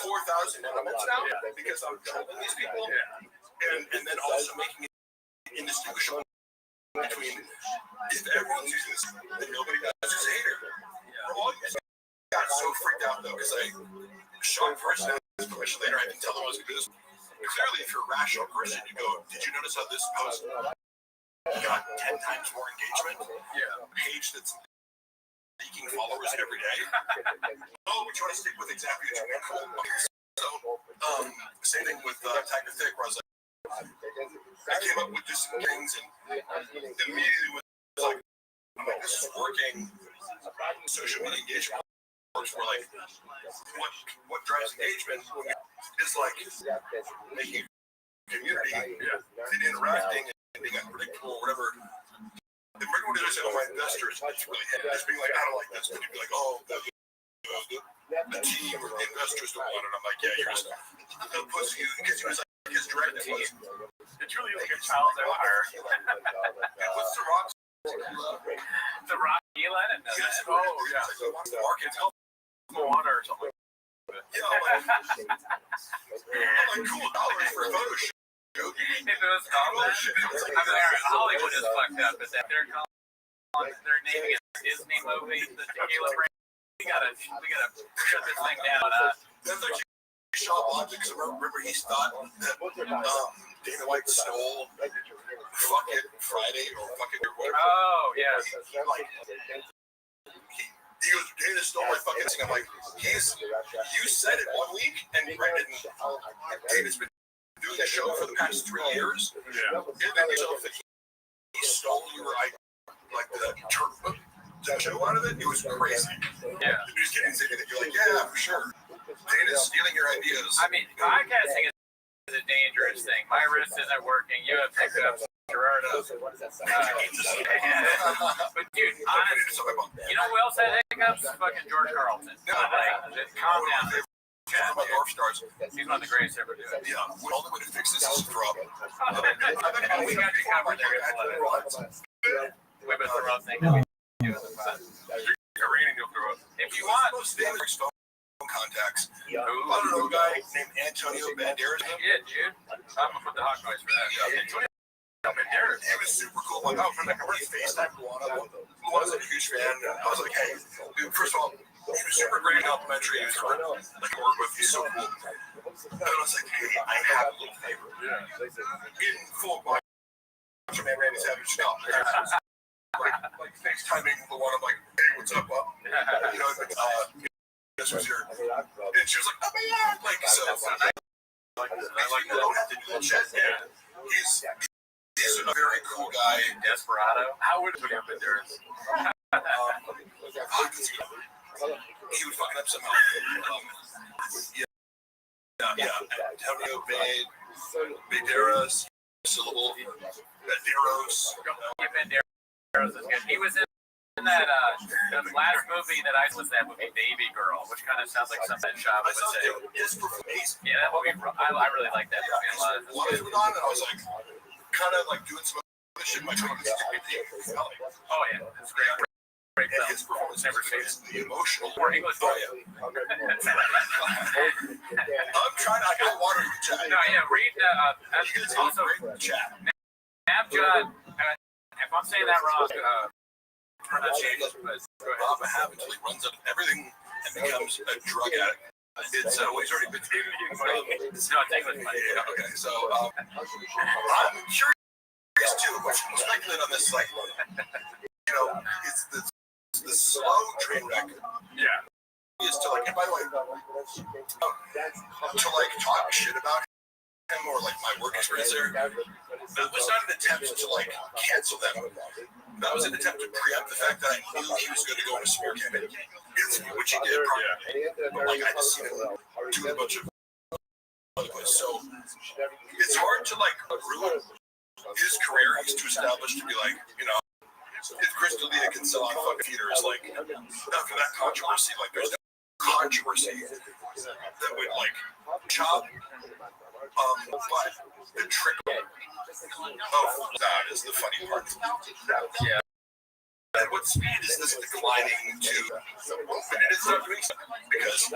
4,000 elements now because I'm trolling these people. And then also making it indistinguishable between if everyone's using this, then nobody knows who's a hater. All you got so freaked out though because I shot first. permission later. I didn't tell them I was going to do this. Clearly, if you're a rational person, you go, did you notice how this post got 10 times more engagement? Yeah. A page that's leaking followers every day. Oh, we try to stick with exactly what you're cool. So, same thing with Tag the Thick, where I was like, I came up with just some things and immediately was like, I'm like, this is working. Social media engagement works. We're like, what drives engagement is like making community and interacting and being unpredictable or whatever. And right when I said, oh, my investors, it's really just being like, I don't like this, but you'd be like, oh, the team or the investors don't want it. I'm like, yeah, you're just a pussy, because he was like, his directive was, It's really like a child's empire. what's the rock? The Rock Elon and Yes. oh yeah. The market's called Moana or something. yeah, I'm like, cool dollars for a photo shoot. If it was called that, I mean, Hollywood is fucked up, but that they're naming it Disney movie, the Tequila brand. We gotta shut this thing down. That's actually Shaw Logic, because remember he thought that Dana White stole Fuck It Friday or Fuck It or whatever. Oh yeah. He goes, Dana stole my fucking thing. I'm like, you said it 1 week and Brett didn't. Dana's been doing the show for the past 3 years. Yeah. And then yourself that he stole your the show out of it. It was crazy. Yeah. The news getting saying that you're like, yeah, for sure. Dana's stealing your ideas. I mean, podcasting is a dangerous thing. My wrist isn't working. You have pickups. Gerardo. But dude, honestly, you know who else had hiccups? Fucking George Carlton. Like, just calm down. My North Stars. He's one of the greatest ever do it. Yeah, the only way to fix this is to throw up. We got you covered there. We've been throwing things. If you want, contacts. I don't know a guy named Antonio Banderas. yeah, dude. I'm gonna put the hot noise for that. Yeah. He was super cool. Like, from the FaceTime Luana. Luana's a huge fan. I was like, hey, dude, first of all, he was super great in complimentary. He was like, work with. He's so cool. And I was like, hey, I have a little favor. In full my man Randy Savage now. Like FaceTiming Luana. I'm like, hey, what's up, Bob? You know, this was your. And she was like, oh my god, like so. I like that. Don't have to do chat. Yeah, he's a very cool guy. Desperado. How would it put him in there? He would fuck it up somehow. Antonio Banderas, syllable, Banderos. Banderos is good. He was in that the last movie that I was that movie, Baby Girl, which kind of sounds like something that Shab would say. His performance. Yeah, that movie. I really like that movie a lot. What was on, and I was like, kind of like doing some other shit in my phone. Oh yeah, it's great. Great And film. his performance never fades the emotional. Or English. Oh yeah. I'm trying. I got water in the chat. No, yeah. Read. You guys Also, great chat. Navjot. If I'm saying that wrong, pronunciation. But go ahead. Rob until he runs out of everything and becomes a drug addict. It's he's already been through. No, it's English. Yeah, okay. So I'm curious too. But you can speculate on this, like, you know, it's the slow train wreck. Yeah. Is to like, and by the way, to like talk shit about him or like my work experience there. That was not an attempt to like cancel them. That was an attempt to preempt the fact that I knew he was going to go on a smear campaign, which he did. But like I just seen him do a bunch of other places. So it's hard to like ruin his career. He's too established to be like, you know, if Chris D'Elia can sell out fucking theaters, like after that controversy, like there's no controversy that would like chop. But the trick of that is the funny part. Yeah. At what speed is this declining to? And it is not doing something because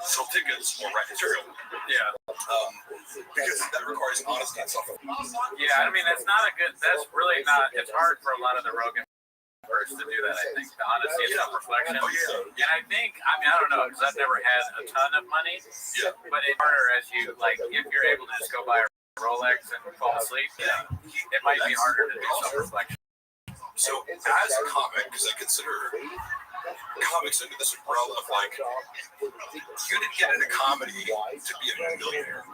sell tickets or write material. Yeah. Because that requires honesty and self. Yeah, I mean, that's not a good, that's really not, it's hard for a lot of the Rogan first to do that, I think. The honesty and self-reflection. And I think, I mean, I don't know, because I've never had a ton of money. Yeah. But it's harder as you, like, if you're able to just go buy a Rolex and fall asleep, it might be harder to do self-reflection. So, as a comic, because I consider comics under this umbrella of like, you didn't get into comedy to be a millionaire.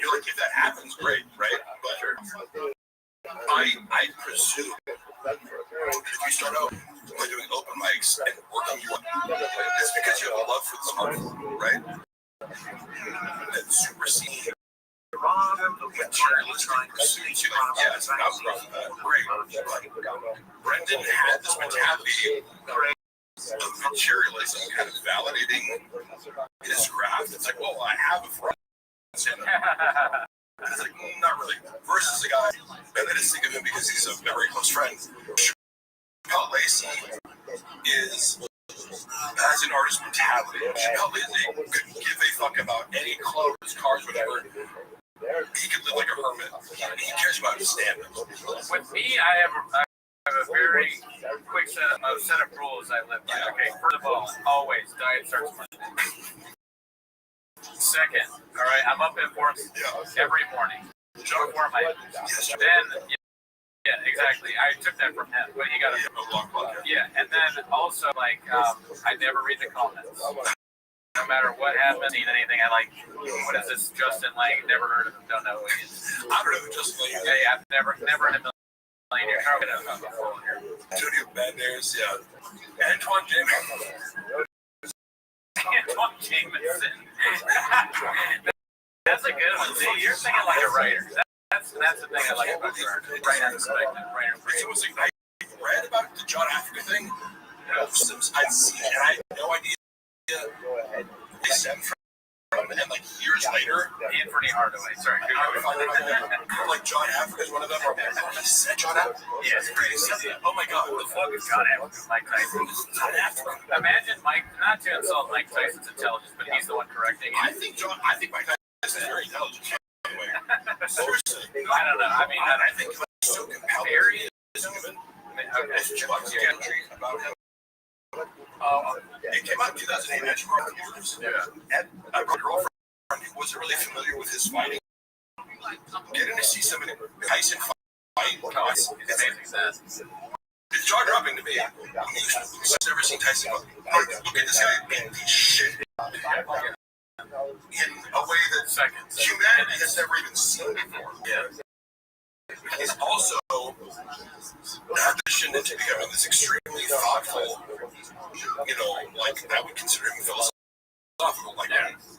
You're like, if that happens, great, right? But I presume if you start out by doing open mics and working your way, it's because you have a love for this art, right? That supersedes materialistic pursuits. You're like, yeah, it's an outgrowth of that. Great. But Brendan had this mentality of materialism kind of validating his craft. It's like, well, I have a friend. And it's like, not really. Versus a guy, and I just think of him because he's a very close friend. Chappelle Lacey has an artist mentality. Chappelle Lacey could give a fuck about any clothes, cars, whatever. He could live like a hermit. He cares about his stand-up. With me, I have a very quick set of rules I live by. Okay, first of all, always diet starts first. Second, all right, I'm up at 4 every morning. Before my then exactly. I took that from him, but you got to and then also like I never read the comments. No matter what happens, anything I like. What is this? Justin Lang? Never heard of him. Don't know who he is. I've heard of Justin Lang. Yeah, I've never in a million years. Jody Banderas, Antoine Jameson. Antoine Jameson. That's a good one. See, you're thinking like a writer. That's the thing I like about your writer. It was like I read about the John Africa thing. I'd seen it, and I had no idea. They stemmed from, and like years later, Anthony Hardaway. Sorry, like John Africa is one of them. He said John Africa. Yeah, it's crazy. Oh my God, the fuck is John Africa? Mike Tyson. John Africa. Imagine Mike, not to insult Mike Tyson's intelligence, but he's the one correcting it. I think Mike Tyson is very intelligent. Seriously, I don't know. I mean, I think he's so compelling. Very human. Okay. About him. It came out in 2008. And I brought a girlfriend who wasn't really familiar with his fighting. Getting to see somebody Tyson fight, it's jaw dropping to me. I've never seen Tyson go, look at this guy being the shit in a way that humanity has never even seen before. He's also transitioned into becoming this extremely thoughtful, like I would consider him philosophical. Like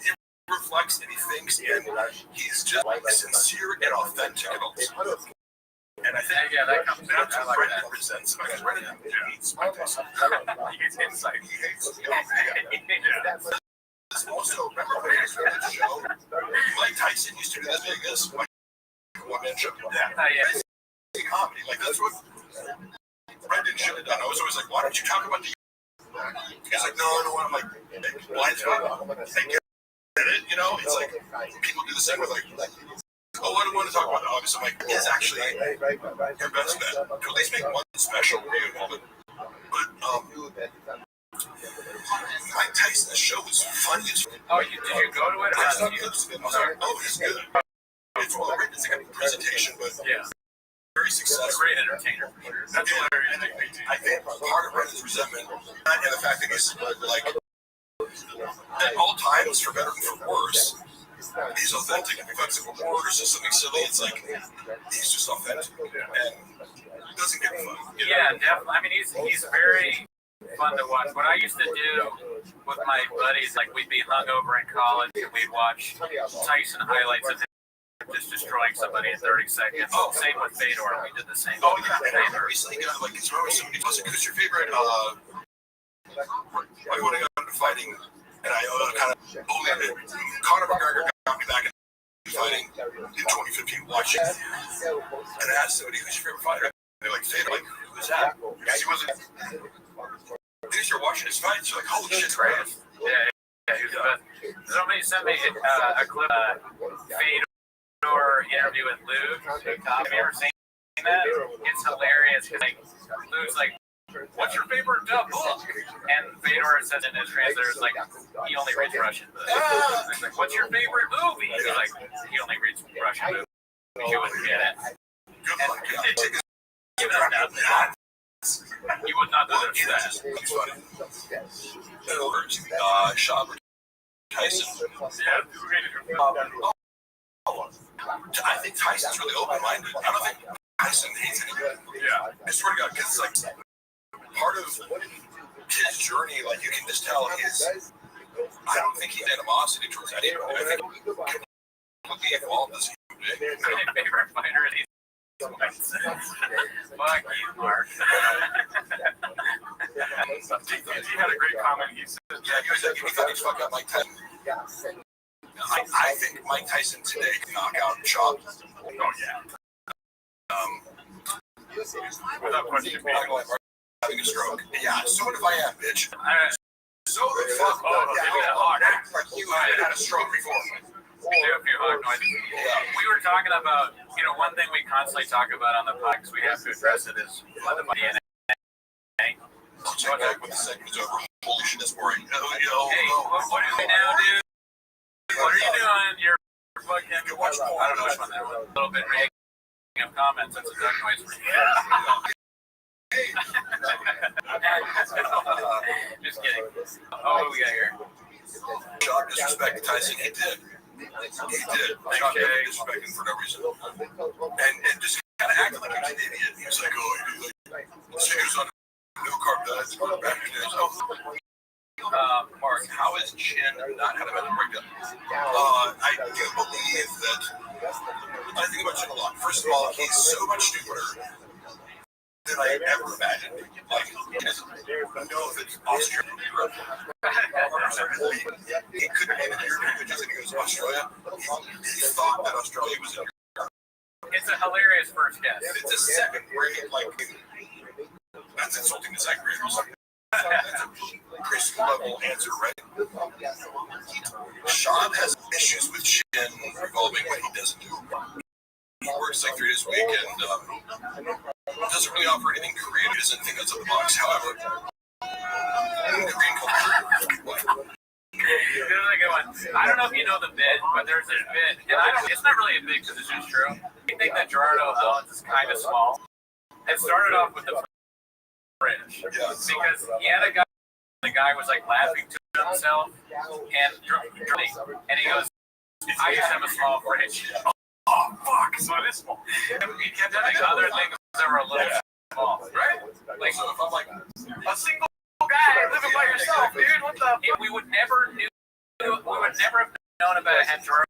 he reflects and he thinks, and he's just sincere and authentic at all times. And I think that's what Brendan presents. Because Brendan hates Mike Tyson. He hates insight. He hates. Also, remember when he was on the show? Mike Tyson used to do this Vegas. One-man show. Comedy. Like, that's what Brendan should have done. I was always like, why don't you talk about the... He's like, no, I don't want to, like, blind spot. I get it, It's like, people do the same with, like, oh, I don't want to talk about the obvious. I'm like, it's actually your best bet. To at least make one special reunion. But, Mike Tyson's show was funny as fuck. Oh, did you go to it? It's good. It's well written. It's like a presentation, but very successful. Great entertainer. That's hilarious. I think part of Brendan's resentment and the fact that he's like at all times, for better and for worse, he's authentic. And if it's a word or something silly, it's like he's just authentic and doesn't give a fuck. Yeah, definitely. I mean, he's very fun to watch. What I used to do with my buddies, like we'd be hungover in college and we'd watch Tyson highlights of him just destroying somebody in 30 seconds. Same with Fedor. We did the same. And I recently got like, somebody was like, who's your favorite? I want to go into fighting, and I kind of only Conor McGregor got me back in fighting in 2015 watching. And I asked somebody, who's your favorite fighter? They're like, Fedor. Like, who's that? Because he wasn't. They start watching his fights. You're like, holy shit, crazy. Yeah, he was the best. Somebody sent me a clip of Fedor interview with Lou. Have you ever seen that? It's hilarious because like Lou's like what's your favorite book? And Fedor says in his translator, like, he only reads Russian books. He's like, what's your favorite movie? He's like, he only reads Russian movies. You wouldn't get it. And give it up now. You would not understand. Sean Tyson. I think Tyson's really open-minded. I don't think Tyson hates anyone. Yeah. I swear to God, because like part of his journey, like you can just tell his. I don't think he's animosity towards anybody. I think he completely evolved as a human being. My favorite fighter is fuck you, Mark. He had a great comment. He said, Yeah, he thought he'd fuck up Mike Tyson. I think Mike Tyson today can knock out Shaw. oh yeah. Without question, Having a stroke. Yeah, so what if I am, bitch? So the fuck you had a stroke before. We were talking about, one thing we constantly talk about on the podcast, we have to address it, is DNA. Check back when the segment's over. Holy shit, that's boring. Hey, what are you doing now, dude? What are you doing? You're fucking, I don't know which one that was. A little bit reacting of comments, that's a duck noise for you. Just kidding. Oh, what we got here? Sean disrespected Tyson. He did. Sean never disrespected him for no reason. And just kind of acted like he was an idiot. He was like, sugars on no carb diets, back in his Mark, how is Chin not had a mental breakdown? I do believe that. I think about Chin a lot. First of all, he's so much stupider than I ever imagined. Like, he doesn't know if it's Austria or Europe. He couldn't name it European countries and he goes to Australia. He thought that Australia was in Europe. It's a hilarious first guess. It's a second grade, like, that's insulting to second graders. That's a preschool level answer, right? Sean has issues with Chin revolving what he doesn't do. He works like 3 days a week and doesn't really offer anything creative. He doesn't think outside the box. However, Korean culture. There's a good one. I don't know if you know the bit, but there's this bit, and it's not really a bit because it's just true. I think that Gerardo Owens is kind of small. It started off with the fridge because he had a guy. The guy was like laughing to himself and drinking, and he goes, "I just have a small fridge." Oh fuck! So it is small. He kept having other things that were a little small, right? Like, so if I'm like a single guy living by yourself, dude, what the? We would never have known about it had Gerardo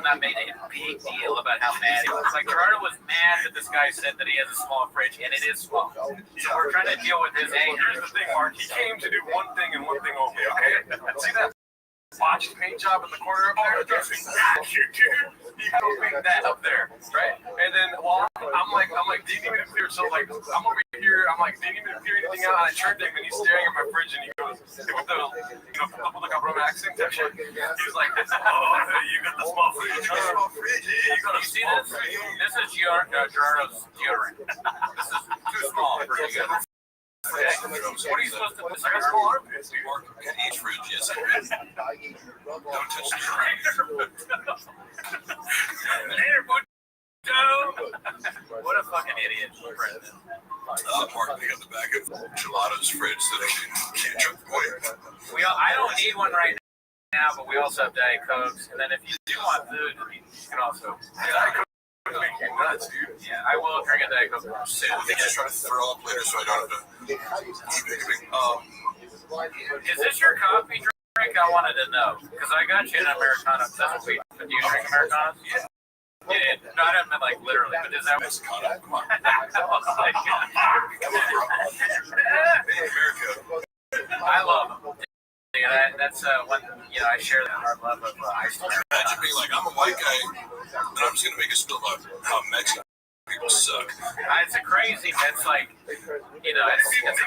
not made a big deal about how mad he was. Like, Gerardo was mad that this guy said that he has a small fridge, and it is small. So we're trying to deal with his anger. Here's the thing, Mark. He came to do one thing and one thing only, okay? See that botched paint job in the corner up there? That's exactly, dude. He paint that up there, right? And then, I'm like, do you need me to clear? So, like, I'm over here. I'm like, do you need me to clear anything out? And I turned to him, and he's staring at my fridge, and he goes, with the, like a Roman accent type shit. He's like, oh, you got the small fridge. You got a small fridge. This is Gerardo's deodorant. This is too small for you guys. Okay. What are you supposed to do? I got small armpits, dude. Mark, can each fridge, yes, I can. Don't touch the fridge. Later, what a fucking idiot. Mark, they got the back of Gelato's fridge so they can't chuck away. I don't need one right now, but we also have Diet Cokes. And then if you do want food, you can also. Diet Coke would make you nuts, dude. Yeah, I will drink a Diet Coke soon. I think just trying to throw up later so I don't have to keep it. Is this your coffee drink? I wanted to know. Because I got you an Americano. That's what we do. You drink Americanos? Yeah. No, I don't mean like literally, but is that what's Come on. I love them. Yeah, that's one, I share our love of ice cream. Imagine being like, I'm a white guy, and I'm just going to make a spill about how Mexican people suck. It's a crazy, it's like, it's a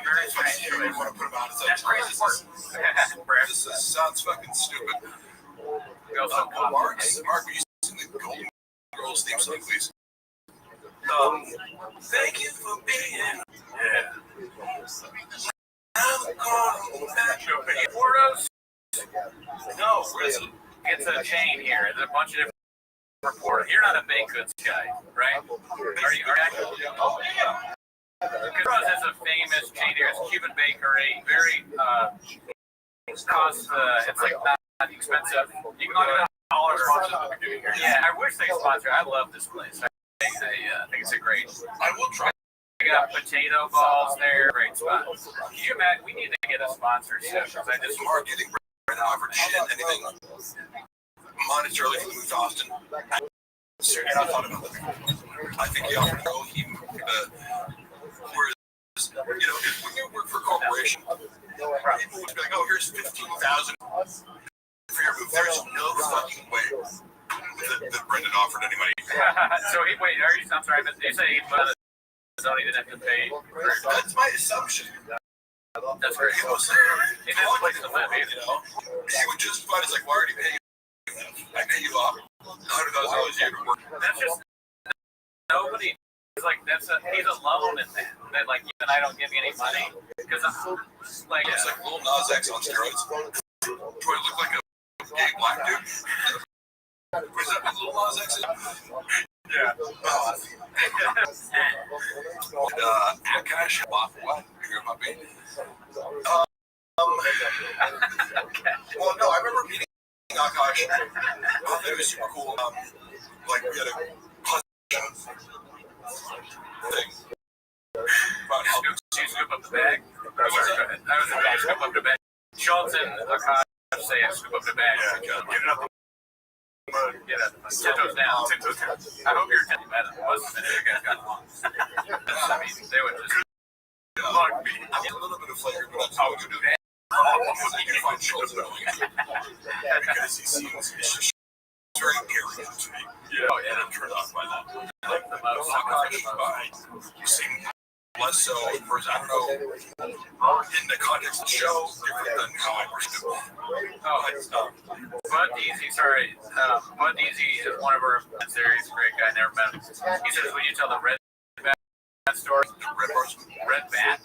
very strange You choice. want to put them out, it's like, That's crazy. this sounds fucking stupid. Mark, will you sing the Golden Girls theme song, please? Thank you for being. Yeah. Portos? No, it's a chain here. There's a bunch of different reporters. You're not a baked goods guy, right? Are you actually? Oh, yeah. Portos is a famous chain here. It's a Cuban bakery. Very, it's like not expensive. You can go to all our sponsors at the beginning here. Yeah, I wish they sponsor. I love this place. I think it's a great. I will try. We got potato balls there. Great spot. Can you imagine? We need to get a sponsorship because I just Mark, do you think Brandon offered shit anything monetarily for the move to Austin? And I thought about it. I think he offered to go. Whereas, if when you work for a corporation, people would be like, "Oh, here's $15,000 for your move." There's no fucking way that Brendan offered any money. So I'm sorry, but they say he didn't have to pay. That's my assumption. That's very cool. He didn't place the live either. He would just find it's like, why are you paying? I pay you off $100,000 a year to work. That's just nobody. It's like he's alone in that. Like you and I don't give you any money because I'm like it's like Lil Nas X on steroids. Do I look like a gay black dude? Was that what Lil Nas X is? Yeah. Akash, what? You're a puppy. Well, no, I remember meeting Akash. It was super cool. Like we had a thing about how you scoop up the bag. I was about to scoop up the bag. Schultz and Akash say scoop up the bag. get it up. Get it. 10 toes down. 10 toes down. I hope you're 10 better. Most of you guys got along. I mean, they would just log me. I get a little bit of flavor, but I'm going to do that. You can find Schultz going because he seems very arrogant to me. Yeah. Oh, yeah. I'm turned off by that. Like the most. You seem less so, whereas I don't know, in the context of the show, different than how I perceive it. Bud Easy, sorry. Bud Easy is one of our series. Great guy, never met him. He says, when you tell the Red Bat story, Red Bat?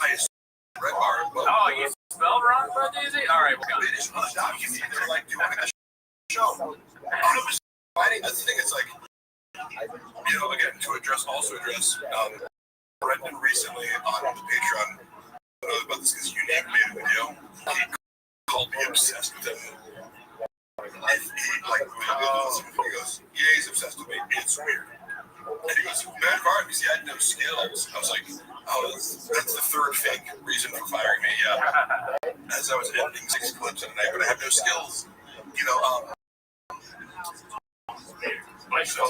Red Bar. Oh, you spelled wrong, Bud Easy? All right, we're They just want to document. They're like doing a show. I'm just finding that's the thing. It's like, again, to address Brendan recently on the Patreon. I don't know about this because Unique made a video. He called me obsessed with him. And he goes, yeah, he's obsessed with me. It's weird. And he goes, bad part because he had no skills. I was like, oh, that's the third fake reason for firing me. Yeah. As I was editing 6 clips in a night, but I have no skills. So,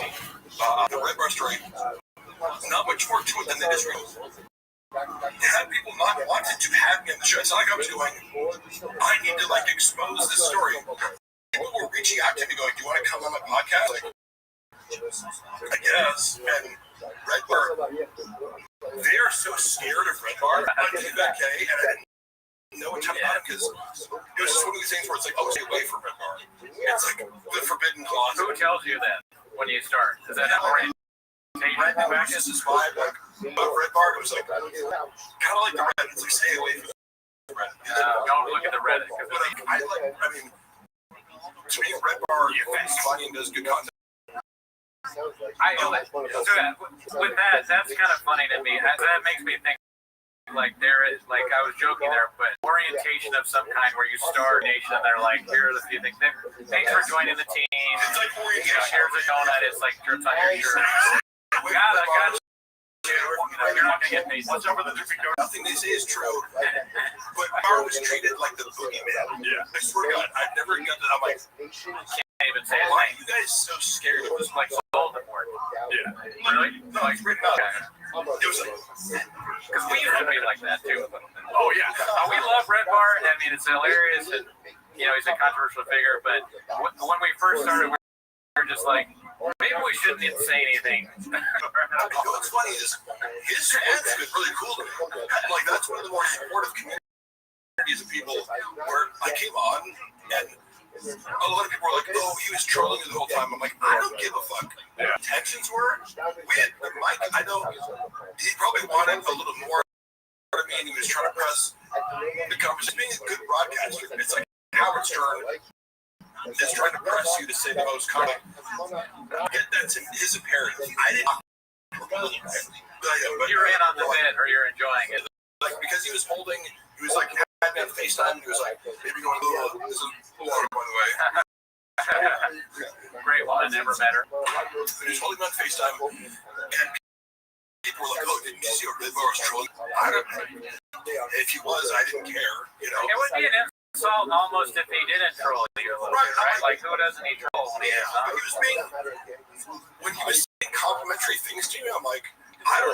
the Red Bar story, not much more to it than the Israel. Had people not wanted to have me on the show, it's not like I was going, I need to expose this story. People were reaching out to me going, do you want to come on my podcast? I guess. And Red Bar, they are so scared of Red Bar on Feedback K, and I didn't know what to about it because it was just one of these things where it's like, oh, stay away from Red Bar. It's like the forbidden clause. Who tells you that when you start? Is that already? Red Bar was just this vibe, about Red Bar, it was kind of like the Red. It's like, stay away from the Red. Don't look at the Reddit. But to me, Red Bar is funny and does good content. With that, that's kind of funny to me. That makes me think there is I was joking there, but orientation of some kind where you start nation and they're like, here are the few things. Thanks for joining the team. It's like orientation. Shares a donut. It's like drips on your shirt. I got you. You're not gonna get paid. What's over the dripping donut? Nothing they say is true. But Bar was treated like the boogeyman. Yeah. I swear to God, I've never got that. I'm like, can't even say it. Why are you guys so scared of this? Voldemort. Yeah. Really? No, it's written up. It was because we used to be like that too. Oh yeah. We love Red Bar. I mean, it's hilarious, and he's a controversial figure. But when we first started, we were just like, maybe we shouldn't even say anything. What's funny is his fans have been really cool to me. That's one of the more supportive communities of people where I came on and a lot of people were like, oh, he was trolling you the whole time. I'm like, I don't give a fuck. Yeah. Intentions were, Mike, I know he probably wanted a little more out of me and he was trying to press the conversation. Being a good broadcaster, it's like Howard Stern is trying to press you to say the most common. That's his imperative. I didn't. But you're in on the bit, or you're enjoying it. Like, because he was holding, he was like, had me on FaceTime, he was like, maybe going, this is Florida, by the way. Great one, never met her. He was holding me on FaceTime, and people were like, oh, didn't you see a Rabbi was trolling? I don't know. If he was, I didn't care, you know. It would be an insult almost if he didn't troll you a little bit, right? Like, who doesn't he troll when he is on? He was being, when he was saying complimentary things to me, I'm like, I don't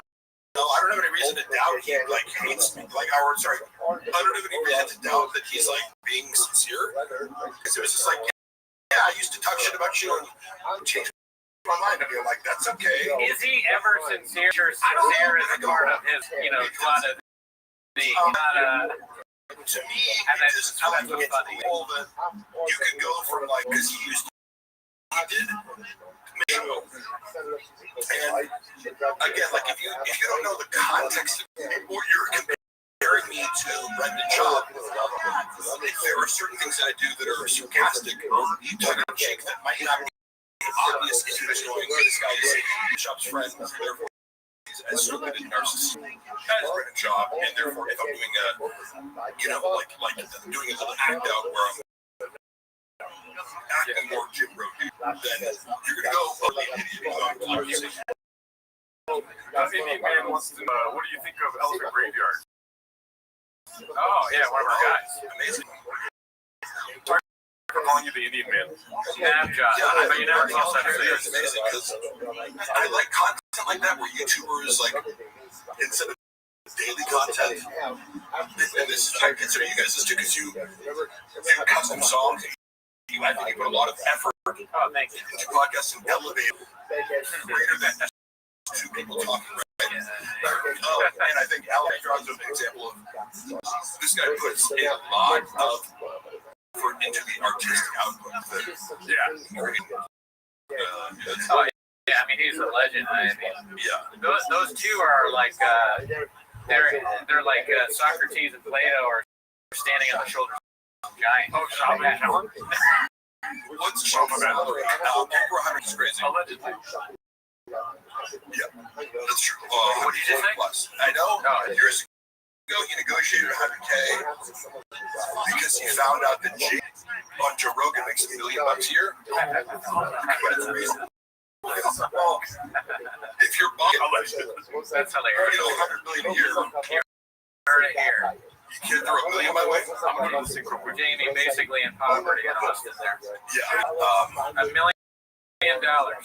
know. I don't have any reason to doubt he like hates me. Like Howard, sorry. I don't have any reason to doubt that he's like being sincere. Because it was just like, yeah, I used to talk shit about you and change my mind. And I'm like, that's okay. Is he ever sincere? Sincere is a part of his, you know, lot of the, to me, it's just telling people that you can go from like, because he did show. And again, like if you don't know the context of what you're comparing me to Brendan Schaub, there are certain things that I do that are sarcastic or tongue-in-cheek that might not be obvious if you're just going, this guy is Schaub's friend, therefore he's as stupid and narcissistic as Brendan Schaub, and therefore if I'm doing a, you know, like doing a little act out where I'm acting more Jim Bro, then you're gonna go, oh, the idiot. Indian Man wants to know, what do you think of Elephant Graveyard? oh, yeah, one of our guys. Amazing. For calling you the Indian Man. Snap John. Yeah, But you never saw such a it's amazing because I like content like that where YouTubers like instead of daily content, and this is I consider you guys this too because you custom songs. I think you put a lot of effort Oh, thank you. into podcasts and elevate greater than two people talking. Right? And I think Alex draws up an example of this guy puts a lot of effort into the artistic output. Yeah, I mean, he's a legend. I mean, Yeah. those two are like, they're like Socrates and Plato are standing on the shoulders of giants. Oh, Schaub and John? What's Schaub about? Over 100 is crazy. Allegedly. Yeah, that's true. What did you just say? Plus, I know. No. Years ago, he negotiated 100K because he found out that Jay on Joe Rogan makes $1 million a year. That's the reason. Well, if you're buying, That's you hilarious. know, $100 million a year, Heard it here. you can't throw $1 million my way. I'm going to go to the synchro quick. Jamie basically in poverty in Austin there. Yeah. $1 million. What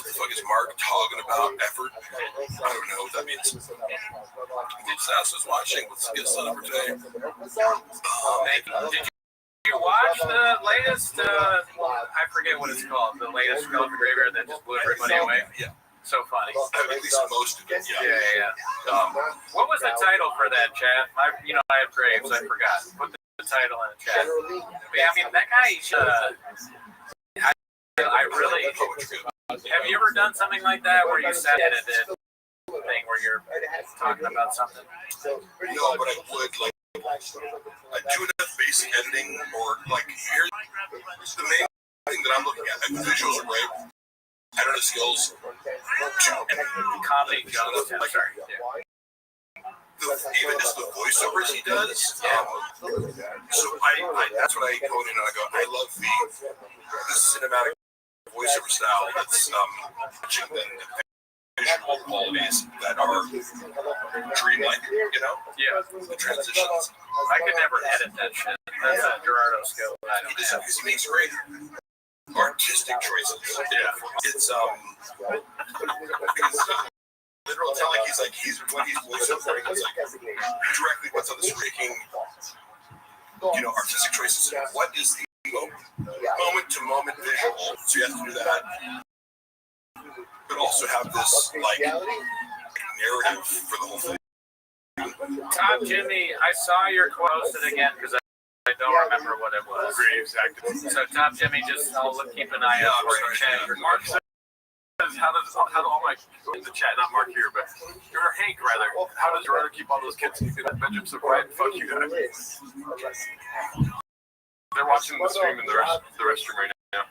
the fuck is Mark talking about? Effort? I don't know what that means. Did Sass was watching. Let's get set up for today. Did you watch the latest? I forget what it's called. The latest Elephant Graveyard that just blew everybody away. Yeah. So funny. At least most of it. Yeah. What was the title for that, Chad? I have Graves. I forgot. Put the title in the chat. Yeah, I mean, that guy. I really. Have you ever done something like that where you sat in a thing where you're talking about something? No, but I would like a two-and-a-half basic editing or like here's the main thing that I'm looking at. Like, the visuals are great. I don't have skills. Comedy jokes. Like, Sorry. even just the voiceovers he does. So I that's what I go in and I go. I love the cinematic voiceover style that's touching the visual qualities that are dreamlike, you know? Yeah. The transitions. I could never edit that shit. That's a Gerardo skill. I don't have. Because he makes great artistic choices. Yeah. It's literal tell like he's when he's voiceovering, it's like directly what's on the screen, artistic choices. What is the moment to moment visual? So you have to do that, but also have this like narrative for the whole thing. Tom Jimmy, I saw your quote posted again because I don't remember what it was. Graves active. So Tom Jimmy, just I'll keep an eye out for it. Mark says do all my in the chat, not Mark here, but or Hank rather, how does Gerardo keep all those kids in the bedroom so quiet? Fuck you guys. They're watching the stream in the restroom right now.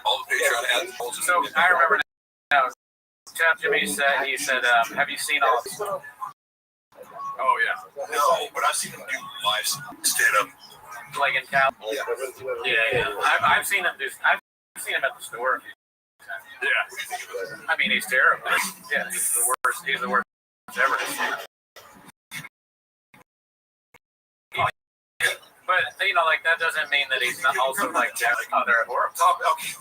All the Patreon ads. So I remember now. Jimmy said, have you seen all this? Oh yeah. No, but I've seen him do live stand up. Like in Cal? Yeah. I've seen him I've seen him at the store a few times. Yeah. I mean, he's terrible. Yeah, he's the worst ever. But, you know, like, that doesn't mean that he's not also, like, they're horrible. He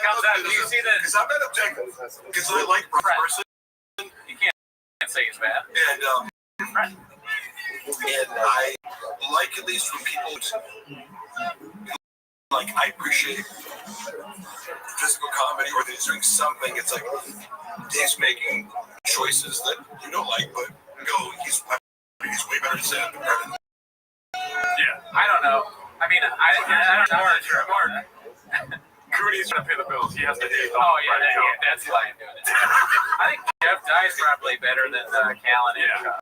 comes out, do you see that? Because I'm not objective. Because I like the person. You can't say he's bad. And I like, at least when people, like, I appreciate physical comedy or that he's doing something. It's like he's making choices that you don't like, but he's way better than Sam. Yeah. I don't know. I mean, I don't know. Mark. Cooney's trying to pay the bills. He has to hate. Oh, yeah, that's why I'm doing it. I think Jeff Dye is probably better than Callan and Chuck.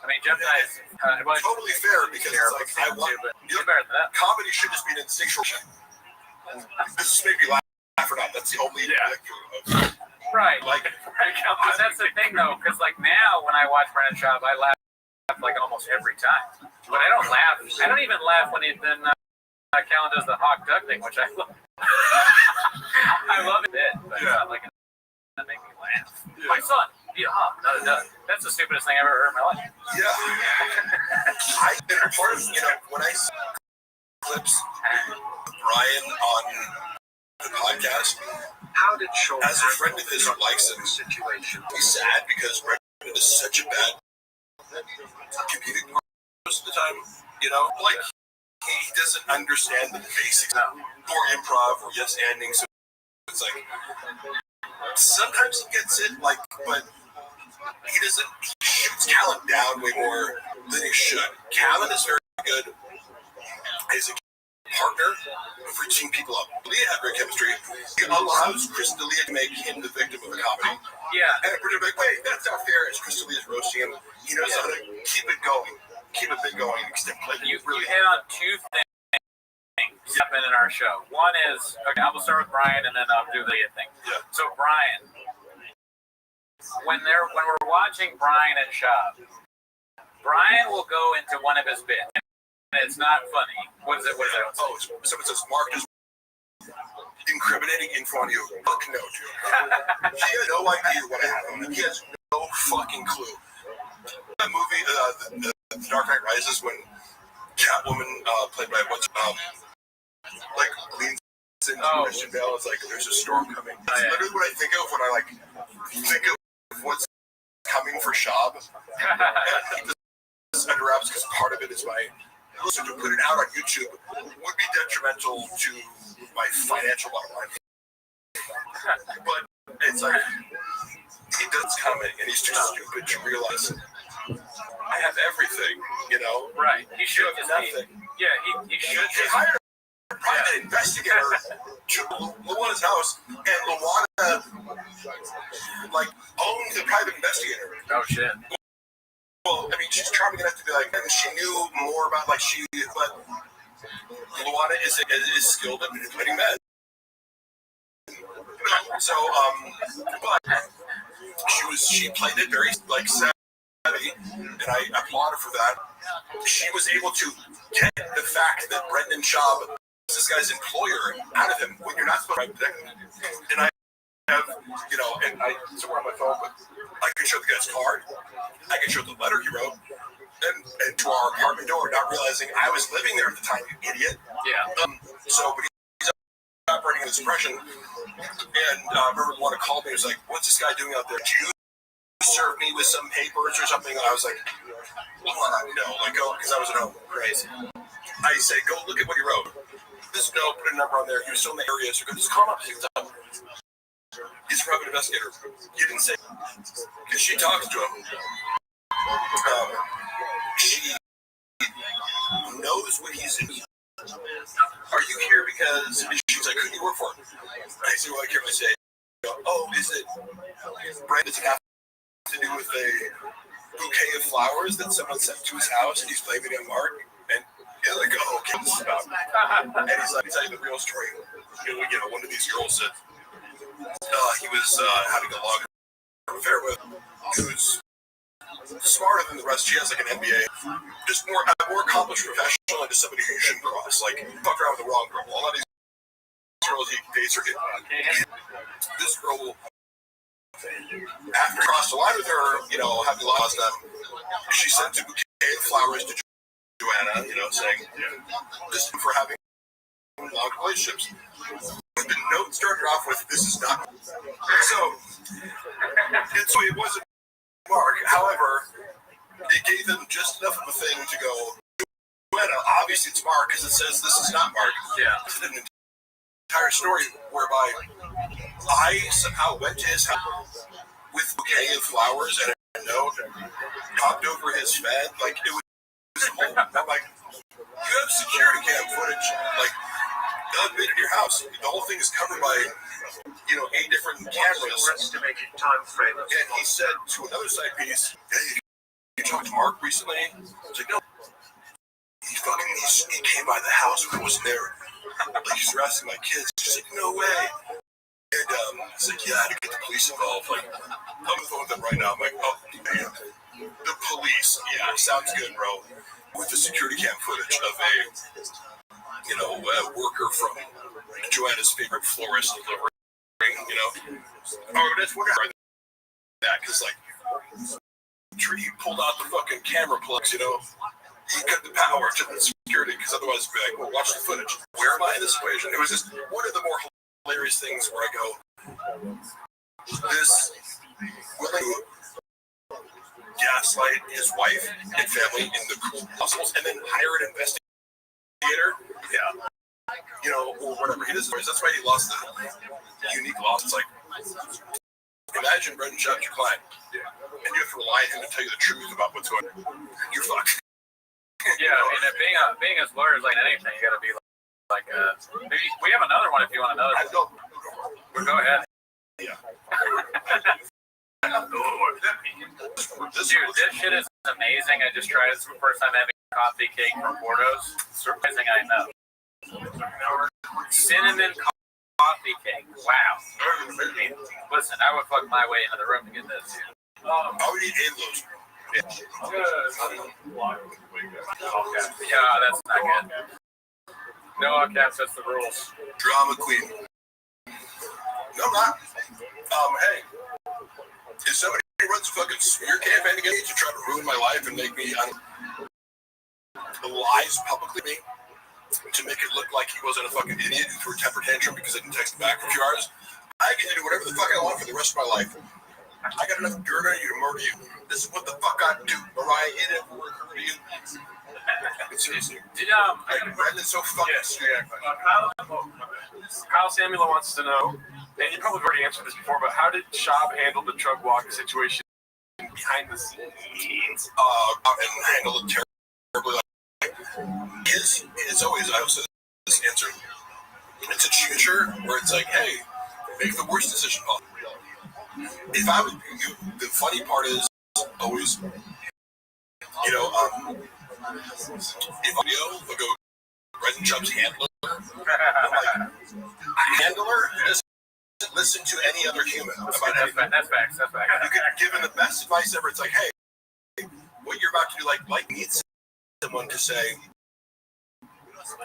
I mean, Jeff Dye is totally fair because it's like, I want, better than that. comedy should just be an instinctual shit. This just made me laugh or not. That's the only Right. Like, But that's the thing, though, because, like, now when I watch Brennan Schaub, I laugh, like, almost every time. But I don't laugh. I don't even laugh when Callan does the hawk duck thing, which I love. I love it, but it's not like that make me laugh. Yeah. My son, that's the stupidest thing I've ever heard in my life. Yeah. When I see clips of Brian on the podcast, as a friend of his who likes him, he's sad because Brendan is such a bad comedic part most of the time. Like, he doesn't understand the basics or improv or yes ending. So it's like sometimes he gets it, like, but he shoots Callan down way more than he should. Callan is very good as a partner of reaching people up. Leah had great chemistry. He allows Chris D'Elia to make him the victim of a comedy. Yeah. And we're like, wait, that's not fair. As Chris D'Elia is roasting him, he knows how to keep it going. Keep it big going. You hit on two things happen in our show. One is, okay, I will start with Brian and then I'll do the thing. Yeah. So Brian, when we're watching Brian and Schaub, Brian will go into one of his bits. And it's not funny. What is it? Oh, someone says Mark is incriminating info on you. Fuck no, dude. He has no idea what happened. He has no fucking clue. That movie, The Dark Knight Rises, when Catwoman, played by leans into Christian Bale, it's like there's a storm coming. That's literally what I think of when I think of what's coming for Schaub. And keep this under wraps because part of it is so to put it out on YouTube would be detrimental to my financial bottom line. But it's like he does comment and he's too stupid to realize I have everything, Right. He should have nothing. He should. He hired a private investigator to Luana's house, and Luana owns the private investigator. Oh shit. Well, I mean, she's charming enough to be like, and she knew more about but Luana is skilled at manipulating men. So, but she played it very savvy, and I applaud her for that. She was able to get the fact that Brendan Schaub is this guy's employer out of him when you're not supposed to protect him. And I have, and somewhere on my phone, but I can show the guy's card. I can show the letter he wrote, and to our apartment door, not realizing I was living there at the time, you idiot. Yeah. But he's operating his impression, and I remember one called me. He was like, "What's this guy doing out there? Did you serve me with some papers or something?" And I was like, "No, go," because I was at home. Crazy. I said, "Go look at what he wrote. This note, put a number on there. He was still in the area, so just call him up. See what's up." He's a private investigator. He didn't say, because she talks to him. She knows what he's in. Are you here because she's like, who do you work for? And I say, well, I can't really say. Oh, is it Brand? Does it have to do with a bouquet of flowers that someone sent to his house and he's blaming it on Mark? And he's like, oh, okay, this is about. And he's like, tell you the real story. You know, one of these girls said he was having a long affair with, who's smarter than the rest. She has like an MBA, just more accomplished professional, and just somebody who you shouldn't cross. Like, fuck around with the wrong girl. A lot of these girls he dates are getting. This girl will, after crossed the line with her, you know, having lost them, she sent a bouquet of flowers to Joanna, you know, saying, just for having long relationships. The note started off with, this is not. So it wasn't Mark. However, it gave them just enough of a thing to go, Joanna, obviously it's Mark, because it says this is not Mark. Yeah. It's an entire story whereby I somehow went to his house with a bouquet of flowers and a note, popped over his bed. Like, it was whole. I'm like, you have security cam footage, like, in your house. The whole thing is covered by, you know, 8 different cameras. Estimated time frame. And he said to another side piece, hey, you talked to Mark recently? I was like, no. He came by the house when I wasn't there. Like, he's harassing my kids. She's like, no way. And he's like, yeah, I had to get the police involved. Like, I'm on the phone with them right now. I'm like, oh, man. The police. Yeah, sounds good, bro. With the security cam footage of a, you know, a worker from Joanna's favorite florist delivering, you know. Oh, that's whatever. That, because, like, he pulled out the fucking camera plugs, you know. He cut the power to the security, because otherwise it'd be like, well, watch the footage. Where am I in this equation? It was just one of the more hilarious things where I go, this willing gaslight his wife and family in the cool hustles and then hire an investigator. Yeah. You know, or whatever he does. That's why he lost the unique loss. It's like, imagine Brendan Schaub's your client, and you have to rely on him to tell you the truth about what's going on. You're fucked. Yeah, I mean, being as lawyers like anything, you got to be like maybe we have another one if you want another. Well, go ahead. Yeah. Dude, this shit is amazing. I just tried it for the first time having coffee cake from Bordeaux's. Surprising, I know. Cinnamon coffee cake. Wow. Listen, I would fuck my way into the room to get this. I would eat 8 of those. Yeah, that's not good. No all caps, that's the rules. Drama queen. No, not. Hey, if somebody runs a fucking smear campaign against me to try to ruin my life and make me lies publicly to make it look like he wasn't a fucking idiot who threw a temper tantrum because I didn't text him back for a few hours, I get to do whatever the fuck I want for the rest of my life. I got enough dirt on you to murder you. This is what the fuck I do, Mariah. It ever work for you. Seriously. Brendan's so fucking serious. Kyle Samuel wants to know, and you probably already answered this before, but how did Schaub handle the drug walk situation behind the scenes? And handle it terribly. It's always, I also this answer. It's a future where it's like, hey, make the worst decision possible. If I would, the funny part is always, you know, if I go Brendan Schaub's handler, I'm like, a handler doesn't listen to any other human about anything. That's facts. That's facts. You can give him the best advice ever. It's like, hey, what you're about to do, like needs someone to say,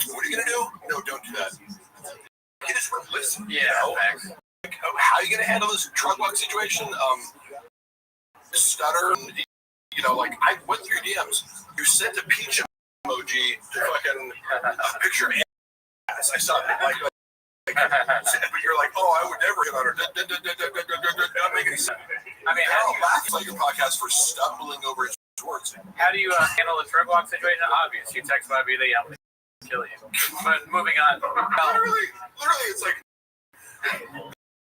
what are you gonna do? No, don't do that. You just listen. Yeah, you know? facts. Like, how are you gonna handle this drug walk situation? Stutter. You know, like I went through your DMs. You sent a peach emoji to fucking a picture of ass. I saw that. Like, but you're like, oh, I would never hit on her. Not making any sense. I mean, how do you laugh like your podcast for stumbling over his words? How do you handle the drug walk situation? Obvious. You text Bobby, they yell, kill you. But moving on. Literally, it's like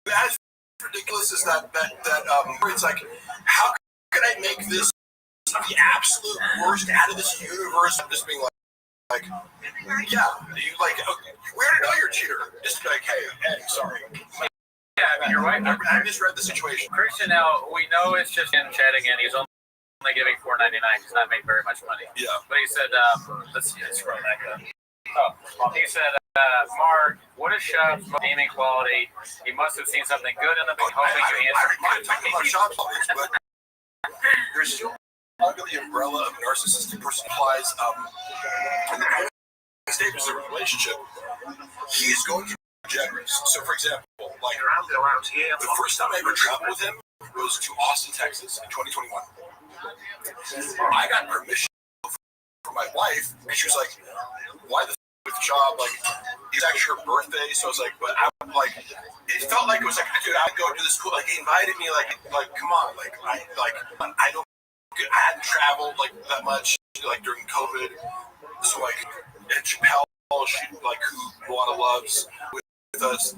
as ridiculous as that. It's like, how can I make this the absolute worst out of this universe? I'm just being like, like, yeah, you like, we already know you're a cheater. Just be like, hey, sorry. Yeah, I mean, you're right. I misread the situation. Christian, now we know it's just him chatting, and he's only giving $4.99. He's not making very much money. Yeah. But he said, let's see, let's scroll back up. Oh, he said, Mark, what is Shop's gaming quality? He must have seen something good in the hoping to answer. I'm talking about Shop's qualities, but there's still under the umbrella of narcissistic person applies in the stages of a relationship. He is going to be generous. So, for example, like the first time I ever traveled with him was to Austin, Texas in 2021. I got permission from my wife, and she was like, "Why the with the job? Like, it's actually her birthday." So I was like, "But I'm like, it felt like it was like, dude, I'd go to this school." Like, he invited me, like, come on, I hadn't traveled like that much, like during COVID. So like, and Chappelle, she like who Luana loves with us.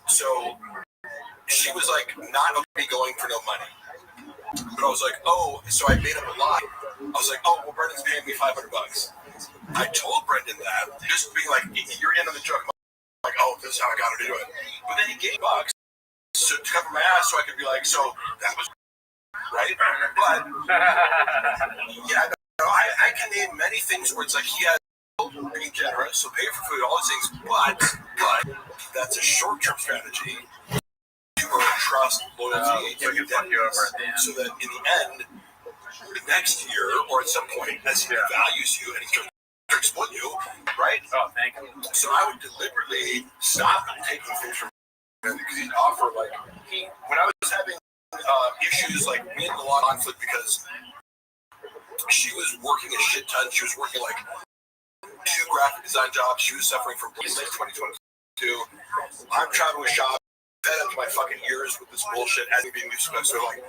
So she was like, not okay going for no money. But I was like, oh, so I made up a lie. I was like, oh, well, Brendan's paying me $500. I told Brendan that, just being like, you're in on the joke. I'm like, oh, this is how I got her to do it. But then he gave bucks to cover my ass so I could be like, so that was right. But yeah, no, I can name many things where it's like he has being generous, so pay for food, all these things. But that's a short-term strategy. Trust, loyalty, so that in the end, next year or at some point, as he values you and he starts to exploit you, right? Oh, thank you. So I would deliberately stop taking things from him because he'd offer when I was having issues, like we had a lot of conflict because she was working a shit ton. She was working like 2 graphic design jobs. She was suffering from late 2022. I'm traveling with Shop. Fed up to my fucking ears with this bullshit as being discussed. So like,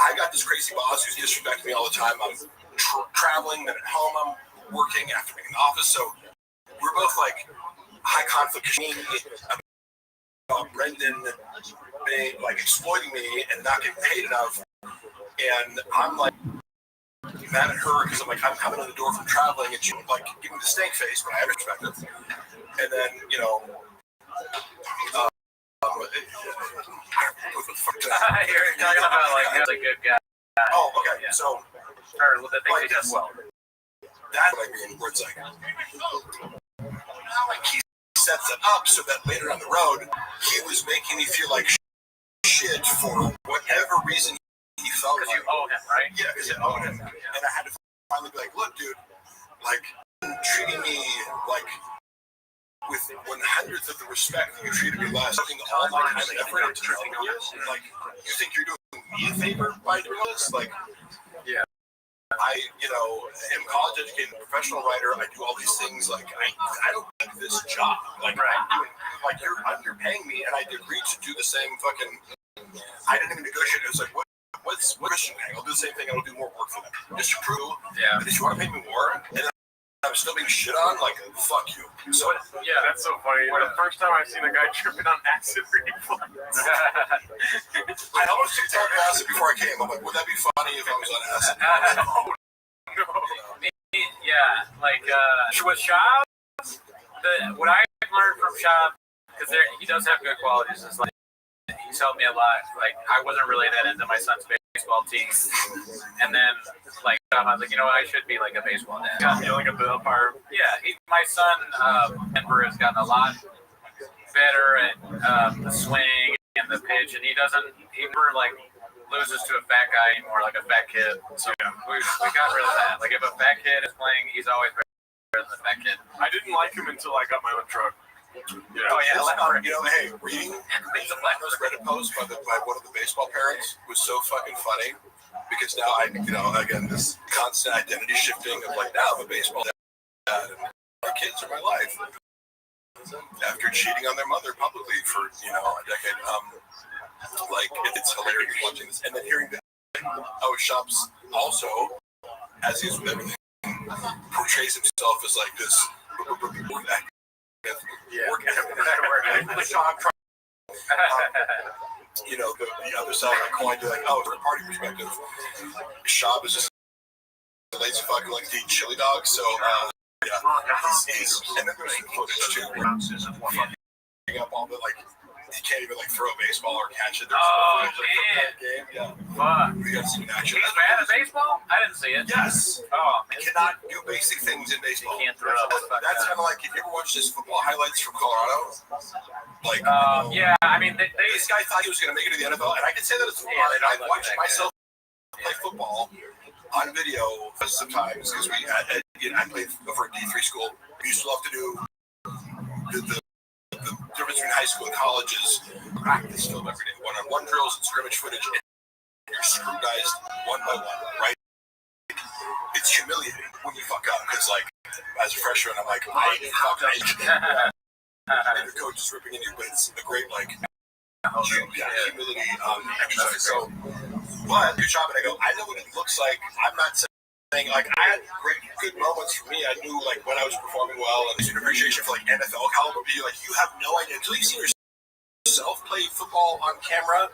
I got this crazy boss who's disrespecting me all the time. I'm traveling, then at home I'm working after being in the office. So we're both like high conflict. Brendan being like exploiting me and not getting paid enough, and I'm like mad at her because I'm like, I'm coming in the door from traveling, and she like giving me the stank face, but I have perspective. And then what the fuck You're talking about like he's a good guy. Oh, okay. Yeah. So, or the things he does well. That's what I mean. Where it's like he sets it up so that later on the road, he was making me feel like shit for whatever reason he felt like. Because you owe him, right? Yeah, because I owe him, and I had to finally be like, look, dude, like treating me like with 1/100th of the respect that you treated me last, putting all my time and effort into treating you, like, you think you're doing me a favor by doing this? Like, yeah. I, am college educated, professional writer. I do all these things. Like, I don't like this job. Like, I'm doing, like, you're underpaying me, and I agreed to do the same fucking. I didn't even negotiate. It was like, what's Christian thing? I'll do the same thing, and I'll do more work for them. Just to prove that if you want to pay me more, and I'm still being shit on, like, fuck you. So, yeah, that's so funny. The first time I've seen a guy tripping on acid reflux. I almost took acid before I came. I'm like, would that be funny if I was on acid? Oh, no. Yeah, like, with Shab, what I learned from Shab, because he does have good qualities, is like, he's helped me a lot. Like, I wasn't really that into my son's baseball team. And then, like, I was like, I should be like a baseball dad. Yeah, like a umpire. Yeah, my son, Denver, has gotten a lot better at the swing and the pitch, and he never, like, loses to a fat guy anymore, like a fat kid. So we got rid of that. Like, if a fat kid is playing, he's always better than the fat kid. I didn't like him until I got my own truck. Yeah. Oh yeah, hey, reading those Reddit posts by one of the baseball parents was so fucking funny because now again, this constant identity shifting of like, now I'm a baseball dad and my kids are my life. After cheating on their mother publicly for a decade, like it's hilarious watching this and then hearing that Shops also, as he's with everything, portrays himself as like this. Work ethic. The other side of the coin, be like, third party perspective. Shab is just Lazy fucking like to eat chili dogs, so yeah, he's and then there's some footage too where fucking up all the like he can't even like throw a baseball or catch it. Oh, man. Game. Yeah. Fuck. We got some action. He's bad at baseball? I didn't see it. Yes. Oh, You cannot do basic things in baseball. You can't throw it. That's kind of like if you ever watch this football highlights from Colorado. Like, yeah, I mean, this guy thought he was going to make it to the NFL, and I can say that it's football. And I've watched myself play football on video sometimes because I played over at D3 school. We used to love to do the difference between high school and college is practice film every day, one-on-one drills and scrimmage footage, and you're scrutinized one by one, right? It's humiliating when you fuck up because, like, as a freshman, I'm like, I fucked up. And your coach is ripping into you, but it's a great, like, humility exercise. So, but your job, and I go, I know what it looks like. I'm not saying, like, I had good moments for me. I knew, like, when I was performing well, and there's an appreciation for, like, NFL caliber. But like, you have no idea until you see yourself play football on camera.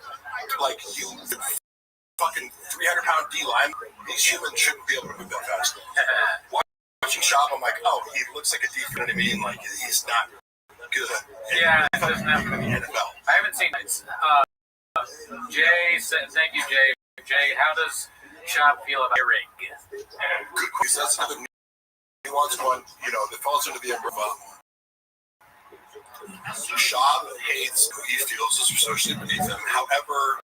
Like, you fucking 300-pound D-line. These humans shouldn't be able to move that fast. Watching Shop, I'm like, oh, he looks like a D. You know what I mean? Like, he's not good. Yeah, it doesn't have to be NFL. I haven't seen it. Jay said, thank you, Jay. Jay, how does Shop feel about rig? Good question. That's another nuanced one, you know, that falls into the umbrella. Shab hates who he feels is socially beneath him. However,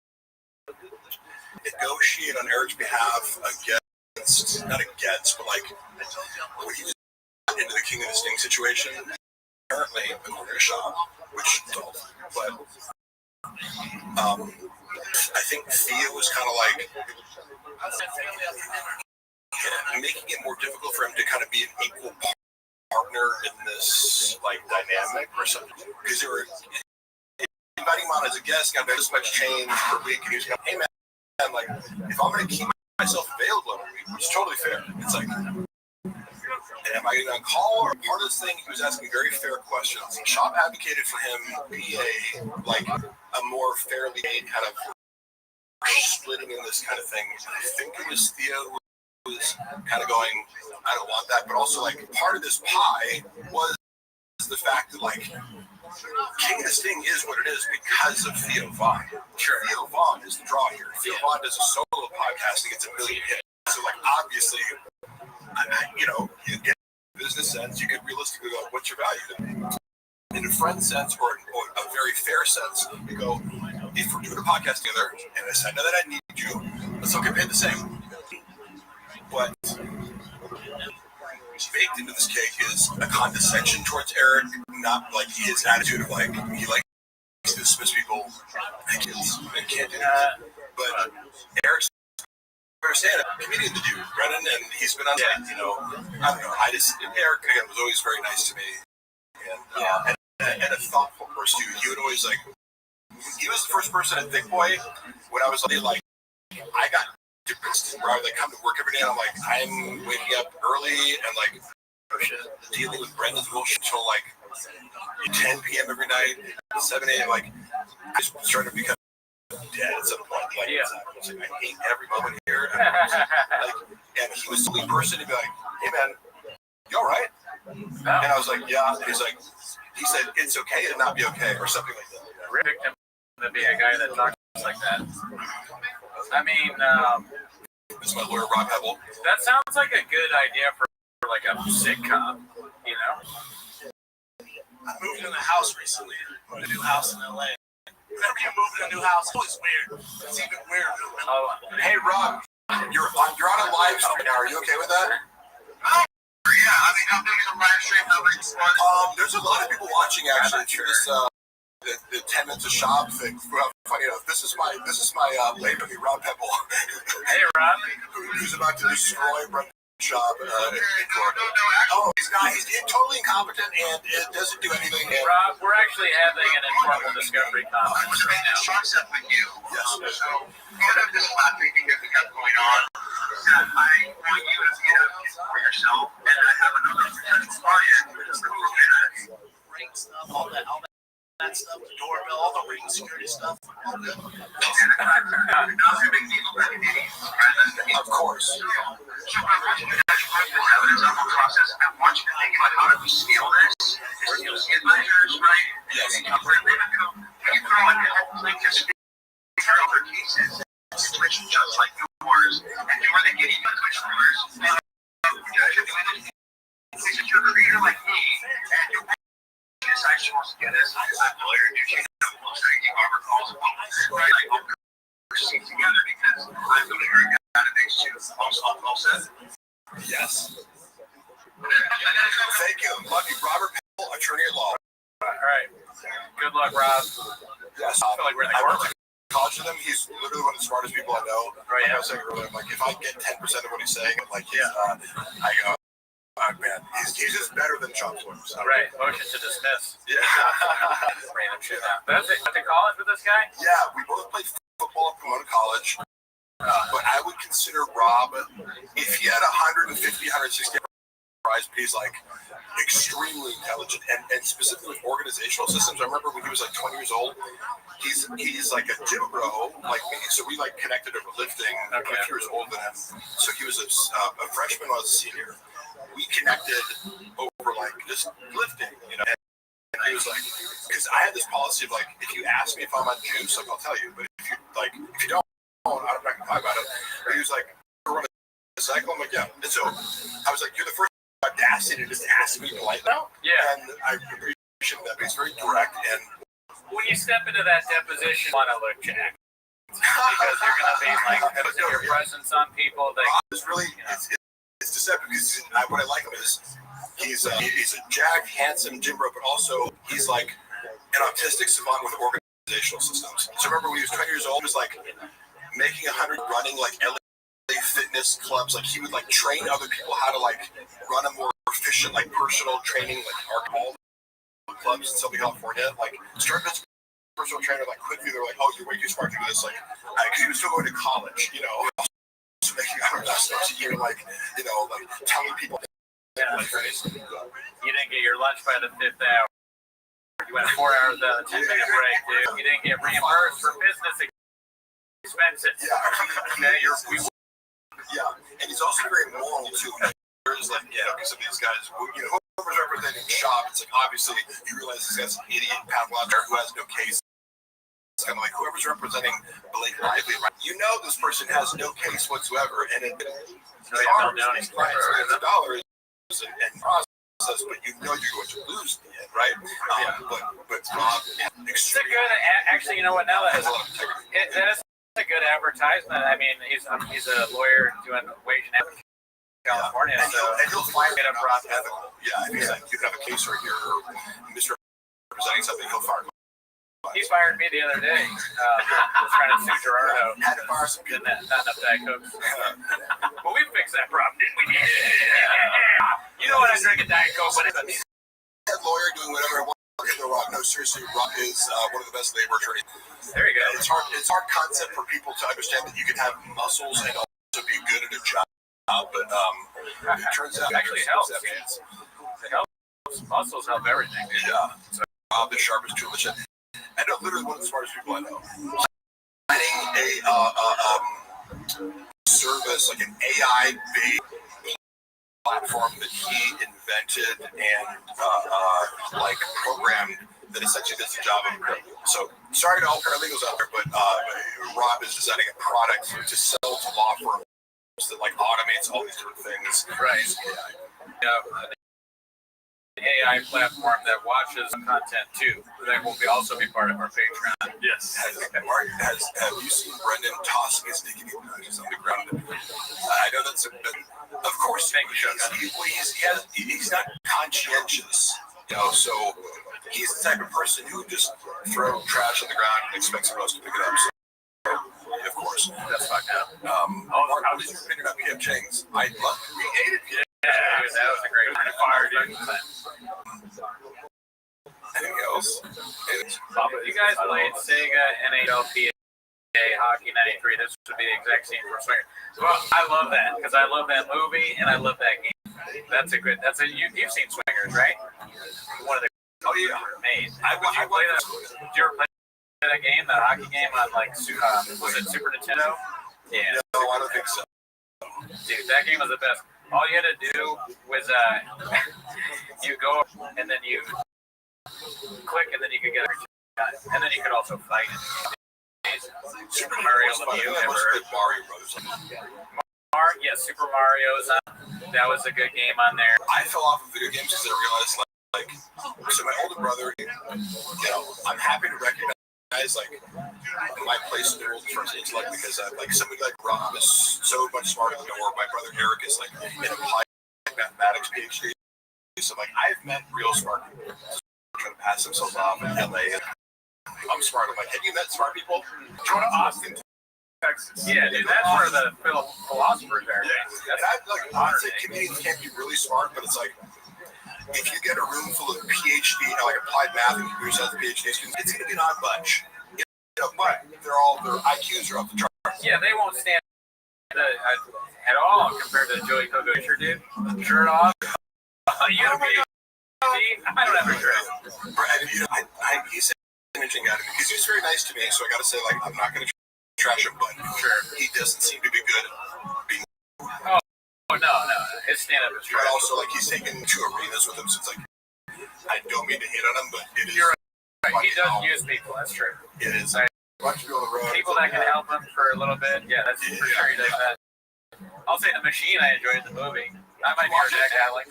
negotiate on Eric's behalf against, not against, but like when he was into the King of the Sting situation, apparently, according to Shab, which don't, but I think Thea was kind of like making it more difficult for him to kind of be an equal partner in this like dynamic or something, because they were inviting him on as a guest, got this much change per week, and he was going, hey man, like if I'm going to keep myself available every week, which is totally fair, it's like, am I getting on call? Or part of this thing, he was asking very fair questions. Shop advocated for him be a more fairly made kind of splitting in this kind of thing. I think it was Thea who was kind of going, I don't want that, but also like part of this pie was the fact that like King of the Sting is what it is because of Theo Vaughn. Sure. Theo Vaughn is the draw here. Theo Vaughn does a solo podcast and gets 1 million hits. So like obviously, you know, in a business sense, you could realistically go, what's your value? In a friend sense or a very fair sense, you go, if we're doing a podcast together and I know that I need you, let's all get paid the same. But baked into this cake is a condescension towards Eric, not like his attitude of like he likes to dismiss people and can't do that. But Eric's a comedian to do, Brennan, and he's been on like, you know, I don't know. Eric again was always very nice to me, and a thoughtful person too. He would always like. He was the first person at Big Boy when I was like I got depressed where I would like come to work every day and I'm like I'm waking up early and like dealing with Brendan's bullshit until like 10 p.m. every night, 7 a.m. Like I just started to become dead at some point. Like, I hate every moment here. And he was the only person to be like, hey man, you all right? And I was like, yeah. And he said it's okay to not be okay or something like that. Rick to be a guy that talks like that. I mean, this is my lawyer, Rob Hebel. That sounds like a good idea for like a sitcom, you know? I moved in a house recently, a new house in LA. Whenever you move in a new house, it's always weird. It's even weirder. Hey Rob, you're on a live stream right now. Are you okay with that? Yeah, I mean, how big is a live stream? How big is one? There's a lot of people watching actually through this the 10 minutes of shop thing. Funny enough, this is my late buddy Rob Hebel. Hey Rob, who's about to destroy Brendan's shop. Oh, he's not. He's totally incompetent and it doesn't do anything. Rob, we're actually having an informal discovery conference right now. Sharks up with you. Yes. So, kind of this last thing that we have going on. And I want you to get up for yourself, and I have another potential client who is rings stuff, all that stuff, the doorbell, all the ring security stuff. Of course. So I want you to have an example process. I want you to think about how do we scale this? Get measures, right? Yes. You throw in like just other cases, situations just like yours, and you are the guinea pig for yours. If you're a creator like me, and you're I supposed to get this, I'm a lawyer, you can't have a close barber calls, right? Like, I'll proceed together because I'm going to hear a database too. All set? Yes. Thank you. Lucky Robert Powell, attorney at law. All right. Good luck, Rob. Yes. I feel like we're in the I went courtroom. to college with him. He's literally one of the smartest people I know. Right, Like yeah. I was saying earlier, I'm like, if I get 10% of what he's saying, like, he's, I go, man, he's just better than Trump lawyers. Right. Motion to dismiss. Yeah. Random shit out. That's it. Went to college with this guy? Yeah, we both played football at Pomona College. But I would consider Rob, if he had 150, 160 prize, but he's like extremely intelligent and specifically with organizational systems. I remember when he was like 20 years old, he's like a gym bro like me, so we like connected over lifting. I'm a few years older than him, so he was a freshman when I was a senior. We connected over like just lifting, you know. And he was like, because I had this policy of like, if you ask me if I'm on juice, like I'll tell you, but if you don't, I'm not gonna talk about it. But he was like, run a cycle. I'm like, yeah. And so I was like, you're the first audacity to just ask me politely. Yeah. And I appreciate that, but he's very direct. And When you step into that deposition, you want to look jacked. Because you're going to be like, putting your presence on people that. it's really, it's deceptive because what I like him is he's a jacked, handsome gym bro, but also he's like an autistic savant with organizational systems. So remember when he was 20 years old, he was like making 100 running like LA fitness clubs. Like he would like train other people how to like run a more efficient like personal training like all the clubs in Southern California. Like started as a personal trainer like quickly. They're like, oh, you're way too smart to do this. Like because he was still going to college, you know. So making $100,000 a year, like you know, like telling people. Yeah, that's right. You didn't get your lunch by the 5th hour. You went 4 hours without a 10-minute break, dude. You didn't get reimbursed for business expenses. Yeah. Yeah, And he's also very moral too. There's like, because of these guys, whoever's representing shop, it's like obviously you realize this guy's an idiot pathologic who has no case. It's kind of like whoever's representing Blake Lively, right? You know this person has no case whatsoever, and it these clients millions of dollars and process, but you know you're going to lose in the end, right? But Rob, it's a good. Actually, you know what? Now that is a good advertisement. I mean, he's a lawyer doing wage and average in California, and he'll find it up ethical. Yeah, and he's like, you can have a case right here or misrepresenting something, he'll fire. He fired me the other day. Trying to sue Gerardo. Had to fire some people. Not enough Diet Cokes. Well, we fixed that problem, didn't we? You know what? I drink a Diet Coke, but it's that lawyer doing whatever I want. No, seriously, Rob is one of the best labor attorneys. There you go. It's hard concept for people to understand that you can have muscles and also be good at a job, but it turns out actually helps. It helps. Muscles help everything. Dude. Yeah. So Rob is sharpest tool in the shed. I know literally one of the smartest people I know. Finding a service like an AI-based platform that he invented and like programmed that essentially does the job of a paralegal. So sorry to all paralegals out there, but Rob is designing a product to sell to law firms that like automates all these different things. Right. Yeah. An AI platform that watches content too. That will also be part of our Patreon. Yes. Have you seen Brendan tossing his nicotine pouches on the ground? I know that's of course he's not conscientious, you know, so he's the type of person who just throw trash on the ground and expects everyone else to pick it up. So, of course. That's fucked up. Mark, how did you pick it up? P.F. Chang's. I love it. We ate it. Yeah, that was a great fire, dude. Anything else? You guys played Sega NHL PA Hockey 93. This would be the exact scene from Swinger. Well, I love that because I love that movie and I love that game. You've seen Swingers, right? One of the made. Did you ever play a game, that hockey game on like was it Super Nintendo? Yeah. No, I don't think so. Dude, that game was the best. All you had to do was you go and then you click and then you could get a and then you could also fight it. Super Mario Lemieux. Yeah, Super Mario's that was a good game on there. I fell off of video games because I realized like so my older brother, I'm happy to recognize like my place in the world as far as intellect because like somebody like Rob is so much smarter than me, or my brother Eric is like in applied mathematics PhD. So like I've met real smart people trying to pass themselves off in LA. I'm smart. I'm like, have you met smart people? Go to Austin, Texas. Yeah, dude, that's where the philosophers are. Yeah. And I'd like honestly, comedians can't be really smart, but it's like if you get a room full of PhD, like applied math and computer science PhD students, it's gonna be an odd bunch. But their IQs are off the charts. Yeah, they won't stand at all compared to Joey Coco Fisher, dude. Shirt off. You have a PhD? I don't have a shirt. He's an interesting guy to me because he's very nice to me. So I got to say, like, I'm not going to trash him, but sure, he doesn't seem to be good. Oh no, his stand-up is trash. But also, like, he's taken 2 arenas with him, so it's like I don't mean to hit on him, but it is. You're right. He does use people. That's true. It is. People that can help him for a little bit. Yeah, that's for sure. He does that. I'll say The Machine. I enjoyed the movie. I might be your neck guy. Like.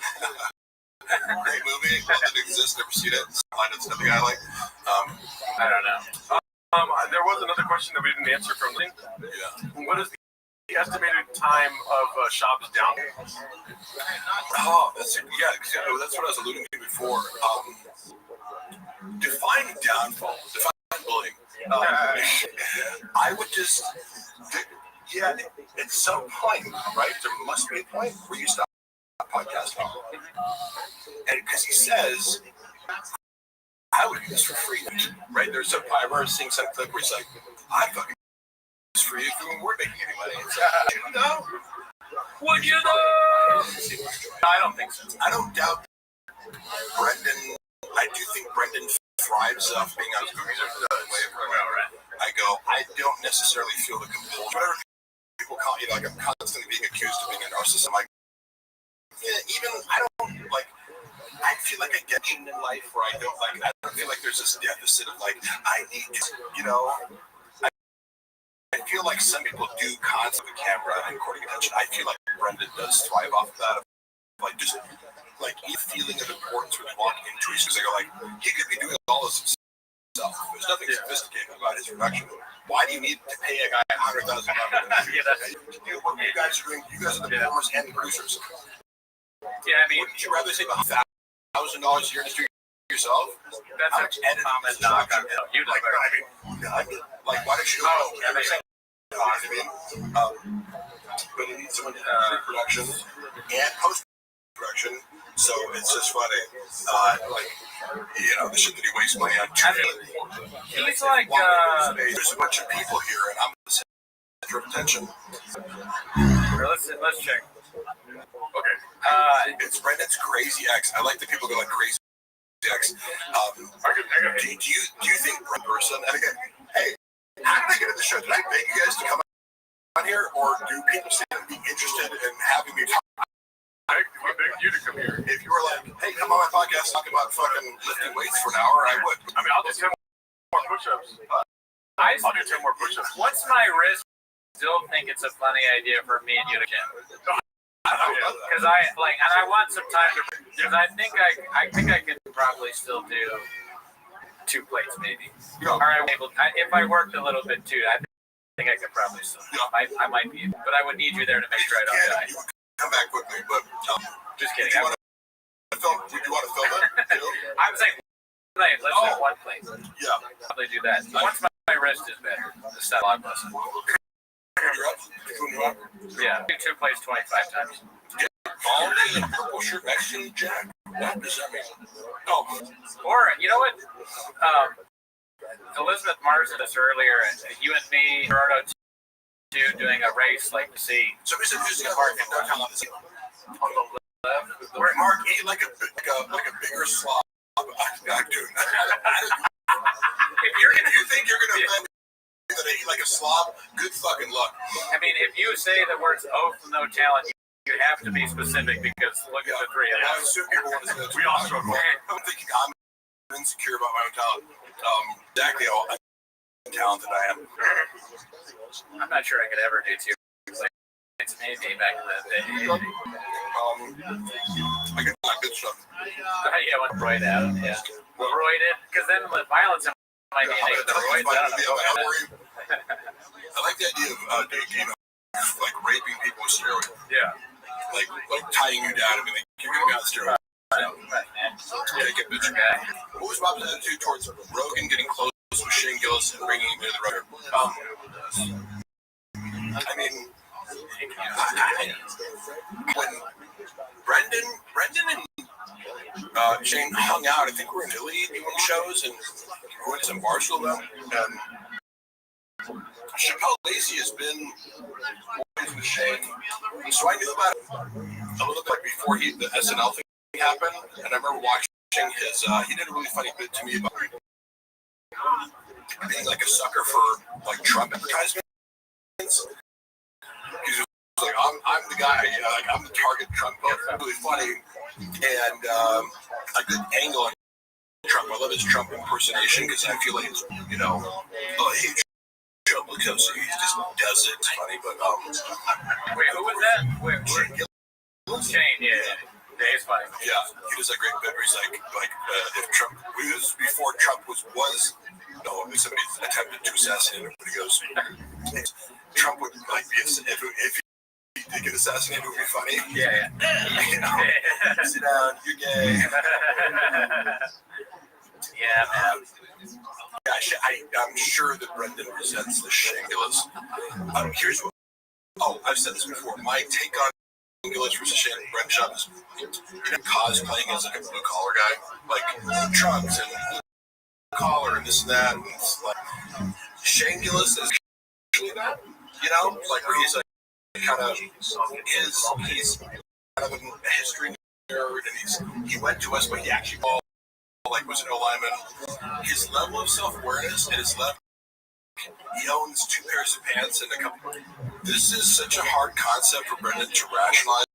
Great movie. It didn't exist. Never seen it. It's another guy like. I don't know. There was another question that we didn't answer from Link. Yeah. What is the estimated time of Shab's down? Oh, that's what I was alluding to before. Define downfall. Define bullying. I would just, at some point, right? There must be a point where you stop podcasting. And because he says, I would do this for free, right? I remember seeing some clip where he's like, I fucking do this for you if we weren't making any money. It's like, no. Would you know? I don't think so. I don't doubt Brendan. I do think Brendan thrives off being on his movies. I don't necessarily feel the compulsion. Whatever people call like I'm constantly being accused of being a narcissist. I'm like, I feel like I get in life where I don't feel like there's this deficit of like, I need to, I feel like some people do constantly camera and courting attention. I feel like Brendan does thrive off of that. Like just like a feeling of importance when you walk into it. Because I go like, he could be doing all this himself. There's nothing sophisticated about his production. Why do you need to pay a guy $100,000 to do what you guys are doing? You guys are the performers and the producers. Yeah, I mean, wouldn't you rather save $1,000 a year to do yourself? That's a common knock on you. I mean, why don't you go? But it needs someone to do production and post-production. So it's just funny. The shit that he wastes money on. He's like, there's a bunch of people here, and I'm the center of attention. Let's check. Okay. It's Brendan's Crazy X. I like that people go like Crazy X. Do you think Brendan person? And again, hey, how did I get in the show? Did I beg you guys to come on here, or do people seem to be interested in having me talk? I beg you to come here. If you were like, hey, come on my podcast, talk about fucking lifting weights for an hour, I would. I mean, I'll do 10 more push-ups. I'll do 10 more push-ups. What's my risk? Still think it's a funny idea for me and you to gym. Because I want some time to. Because I think I can probably still do 2 plates maybe. Or if I worked a little bit too, I think I could probably still. I might be, but I would need you there to make sure I don't die. Come back quickly, but just kidding. Would you want to film it too? I was saying, let's do 1 plate. Yeah, probably do that. Once my wrist is better, the style I'm listening. Yeah, do 2 plates 25 times. Baldy and purple shirt Mexican Jack. What does that mean? Oh, or you know what? Elizabeth Mars did this earlier, and you and me, Gerardo, doing a race to see. Somebody said using a Mark and on the left. Where Mark ate like a bigger slob. I'm doing that. If you think you're gonna offend me that I eat like a slob, good fucking luck. I mean, if you say the words oath no talent, you have to be specific because look at the three of I us. assume people want to say that. We all struggle. I'm thinking I'm insecure about my own talent. Exactly how talented I am. I'm not sure I could ever do two. It's maybe back in the day. I get my good stuff. Yeah, when Royd out, yeah. Royded, because then the violence in my DNA with the Royds, I don't know. I like the idea of like raping people with steroids. Yeah. Like tying you down and being like, you're gonna be on steroids. Yeah, get bitch. What was Bob's attitude towards Rogan getting close with Shane Gillis and bringing him into the rudder? I mean, when Brendan and Shane hung out, I think we were in Italy doing shows and we went to some Barstool though. Chappelle Lacey has been working with Shane, so I knew about it a little bit before the SNL thing happened, and I remember watching his. He did a really funny bit to me about being like a sucker for like Trump advertisements. He's just like, I'm the guy, like I'm the target Trump vote. It's really funny and a good angle on Trump. I love his Trump impersonation because I feel like it's, oh, hey, Trump looks how so he just does it. It's funny, but wait, who was that? Shane, yeah. He's funny. Yeah, he does that great bit where he's like if Trump, it was before Trump was somebody attempted to assassinate him, but he goes, Trump would like be if he did get assassinated, it would be funny. Yeah. Sit down, you're gay. Yeah, man. I'm sure that Brendan resents the Shane-Gillis. Here's what. Oh, I've said this before. My take on Gillis versus Shane Brendan Schaub is cosplaying as like a blue collar guy, like trucks and blue collar and this and that. And it's like Shane Gillis is actually that, like where he's like kind of he's kind of a history nerd, and he went to us, but he actually was an O-lineman. His level of self-awareness and his level, he owns 2 pairs of pants and a couple. This is such a hard concept for Brendan to rationalize.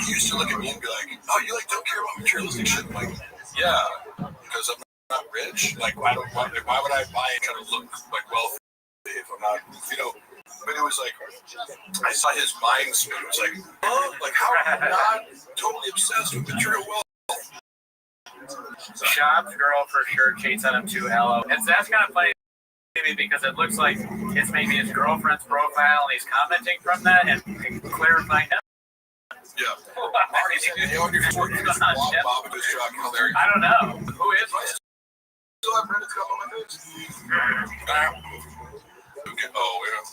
He used to look at me and be like, "Oh, you don't care about materialistic shit?" I'm like, yeah, because I'm not rich. Like, why would I buy and kind of look like wealthy if I'm not, But it was like, I saw his mind spin. It was like, oh, like how am I not totally obsessed with material wealth? Schaub's girl for sure cheats on him too, hello. And that's kind of funny because it looks like it's maybe his girlfriend's profile and he's commenting from that and clarifying that. Yeah. I don't know. Who is it? Still have Brendan's got on my face. Oh, yeah.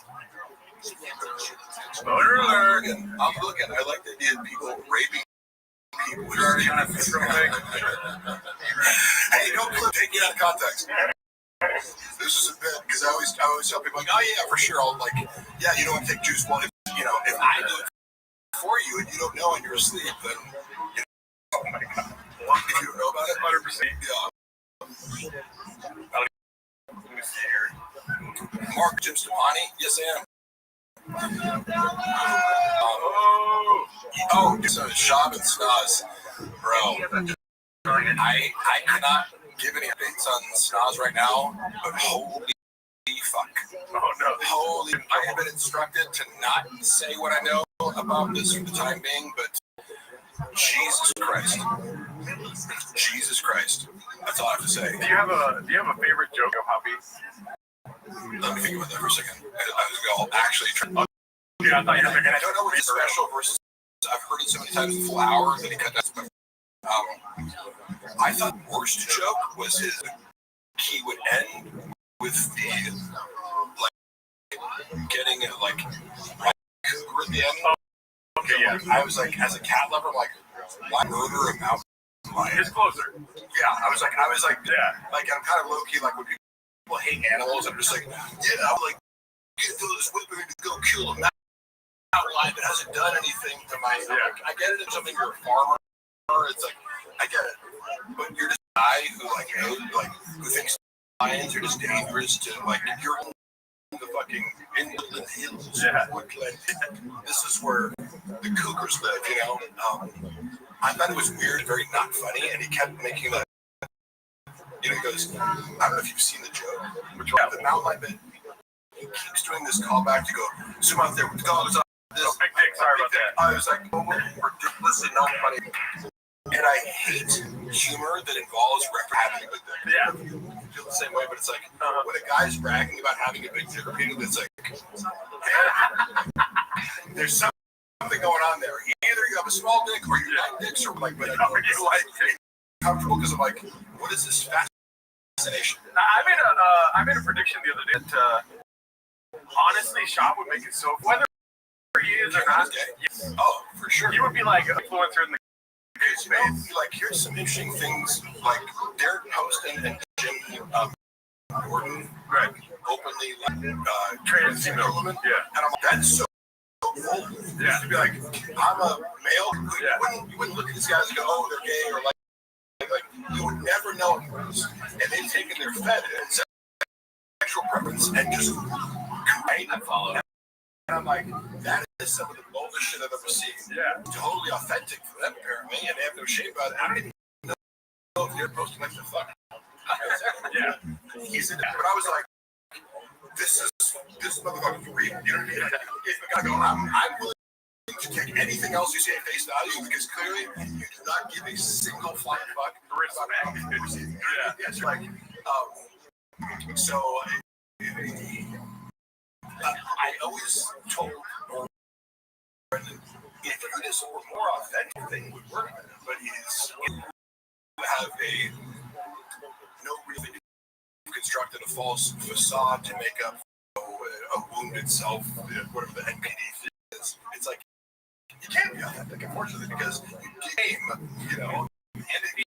Voter alert. I'm looking. I like the idea of people raping people. We're already on a real quick. Hey, don't take it out of context. This is a bit because I always tell people like, oh yeah, for sure. I'll you don't want to take juice. Well, if I do it for you and you don't know and you're asleep, then oh my god, if you don't know about it, 100%. Yeah. Let me see here. Mark Jim Stefani, yes I am. So Schaub and Snaz, bro. I cannot give any updates on Snaz right now, but holy fuck. Oh no. Holy, I have been instructed to not say what I know about this for the time being, but Jesus Christ. Jesus Christ. That's all I have to say. Do you have a favorite joke of Humpy? Let me think about that for a second. I was going to actually try. Yeah, I thought you were going to. I don't know what his special versus. I've heard it so many times. The full hour that he cut down. I thought the worst joke was his. He would end with the getting it right at the end. Okay, yeah. I was like, as a cat lover, I'm like, why murder a mountain lion? His closer. Yeah, I was like, yeah. Like I'm kind of low key, like when people hate animals, I'm just like, yeah, I'm like, get those women to go kill a mountain lion that hasn't done anything to my. Yeah. Like, I get it if something you're a farmer. It's like I get it, but you're just a guy who who thinks lions are just dangerous to like you're in the fucking inland hills. Yeah. Woodland. This is where the cougars live, you know. I thought it was weird, very not funny, and he kept making that. You know, he goes, I don't know if you've seen the joke, which the mountain lion bit. He keeps doing this callback to go zoom out there with the dogs on this. Oh, big dick. Sorry about that. I was like, oh, ridiculous and not funny. And I hate humor that involves having a big dick. Yeah. I feel the same way, but it's like when a guy's bragging about having a big dick repeatedly, it's like there's something going on there. Either you have a small dick or you like dicks, or like, but I don't you like it comfortable because I'm like, what is this fascination? I made a prediction the other day that honestly, Sean would make it so whether he is or not. Yes. Oh, for sure. He would be like an influencer in the gay space. Like, here's some interesting things. Like Derek Poston and Jim Gordon, right? Openly Trans female woman. Yeah. And I'm like, that's so cool. Yeah. To be like, I'm a male. Yeah. You wouldn't look at these guys and go, oh, they're gay, or like you would never know it was. And they've taken their sexual preference and just combined and followed. And I'm like, that is some of the boldest shit I've ever seen. Yeah. Totally authentic for them, apparently, and they have no shame about it. I don't even know if they're posting like the fuck. Yeah. He's in it. But I was like, this motherfucker's real. You know what I mean? I go, I'm willing to take anything else you say at face value because clearly you do not give a single flying fuck about how you're receiving. Yeah. Yes, you're like, so I always told Brendan, if you just were more authentic, thing would work. But you have no reason constructed a false facade to make up a wounded self, whatever the NPD is. It's like you can't be authentic, unfortunately, because you game, you know. NPD,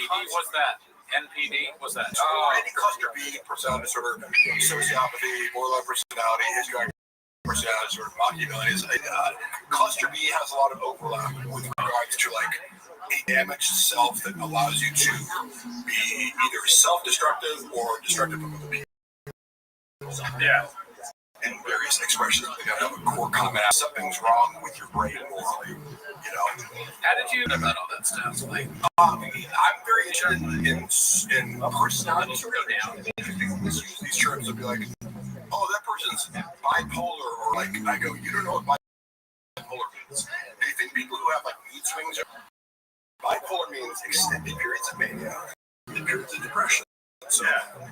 what's that? NPD? What's that? Any cluster B personality disorder, sociopathy, borderline personality, hysterectomy personality disorder, Machiavelli. Cluster B has a lot of overlap with regards to like a damaged self that allows you to be either self-destructive or destructive of other people. Yeah. In various expressions, they gotta have a core comment. Something's wrong with your brain morally, you know. How did you know about all that stuff? Like, I'm very interested in personality disorder. People misuse these terms and be like, oh, that person's bipolar, or like, I go, you don't know what bipolar means. They think people who have like mood swings are bipolar means extended periods of mania, extended periods of depression. So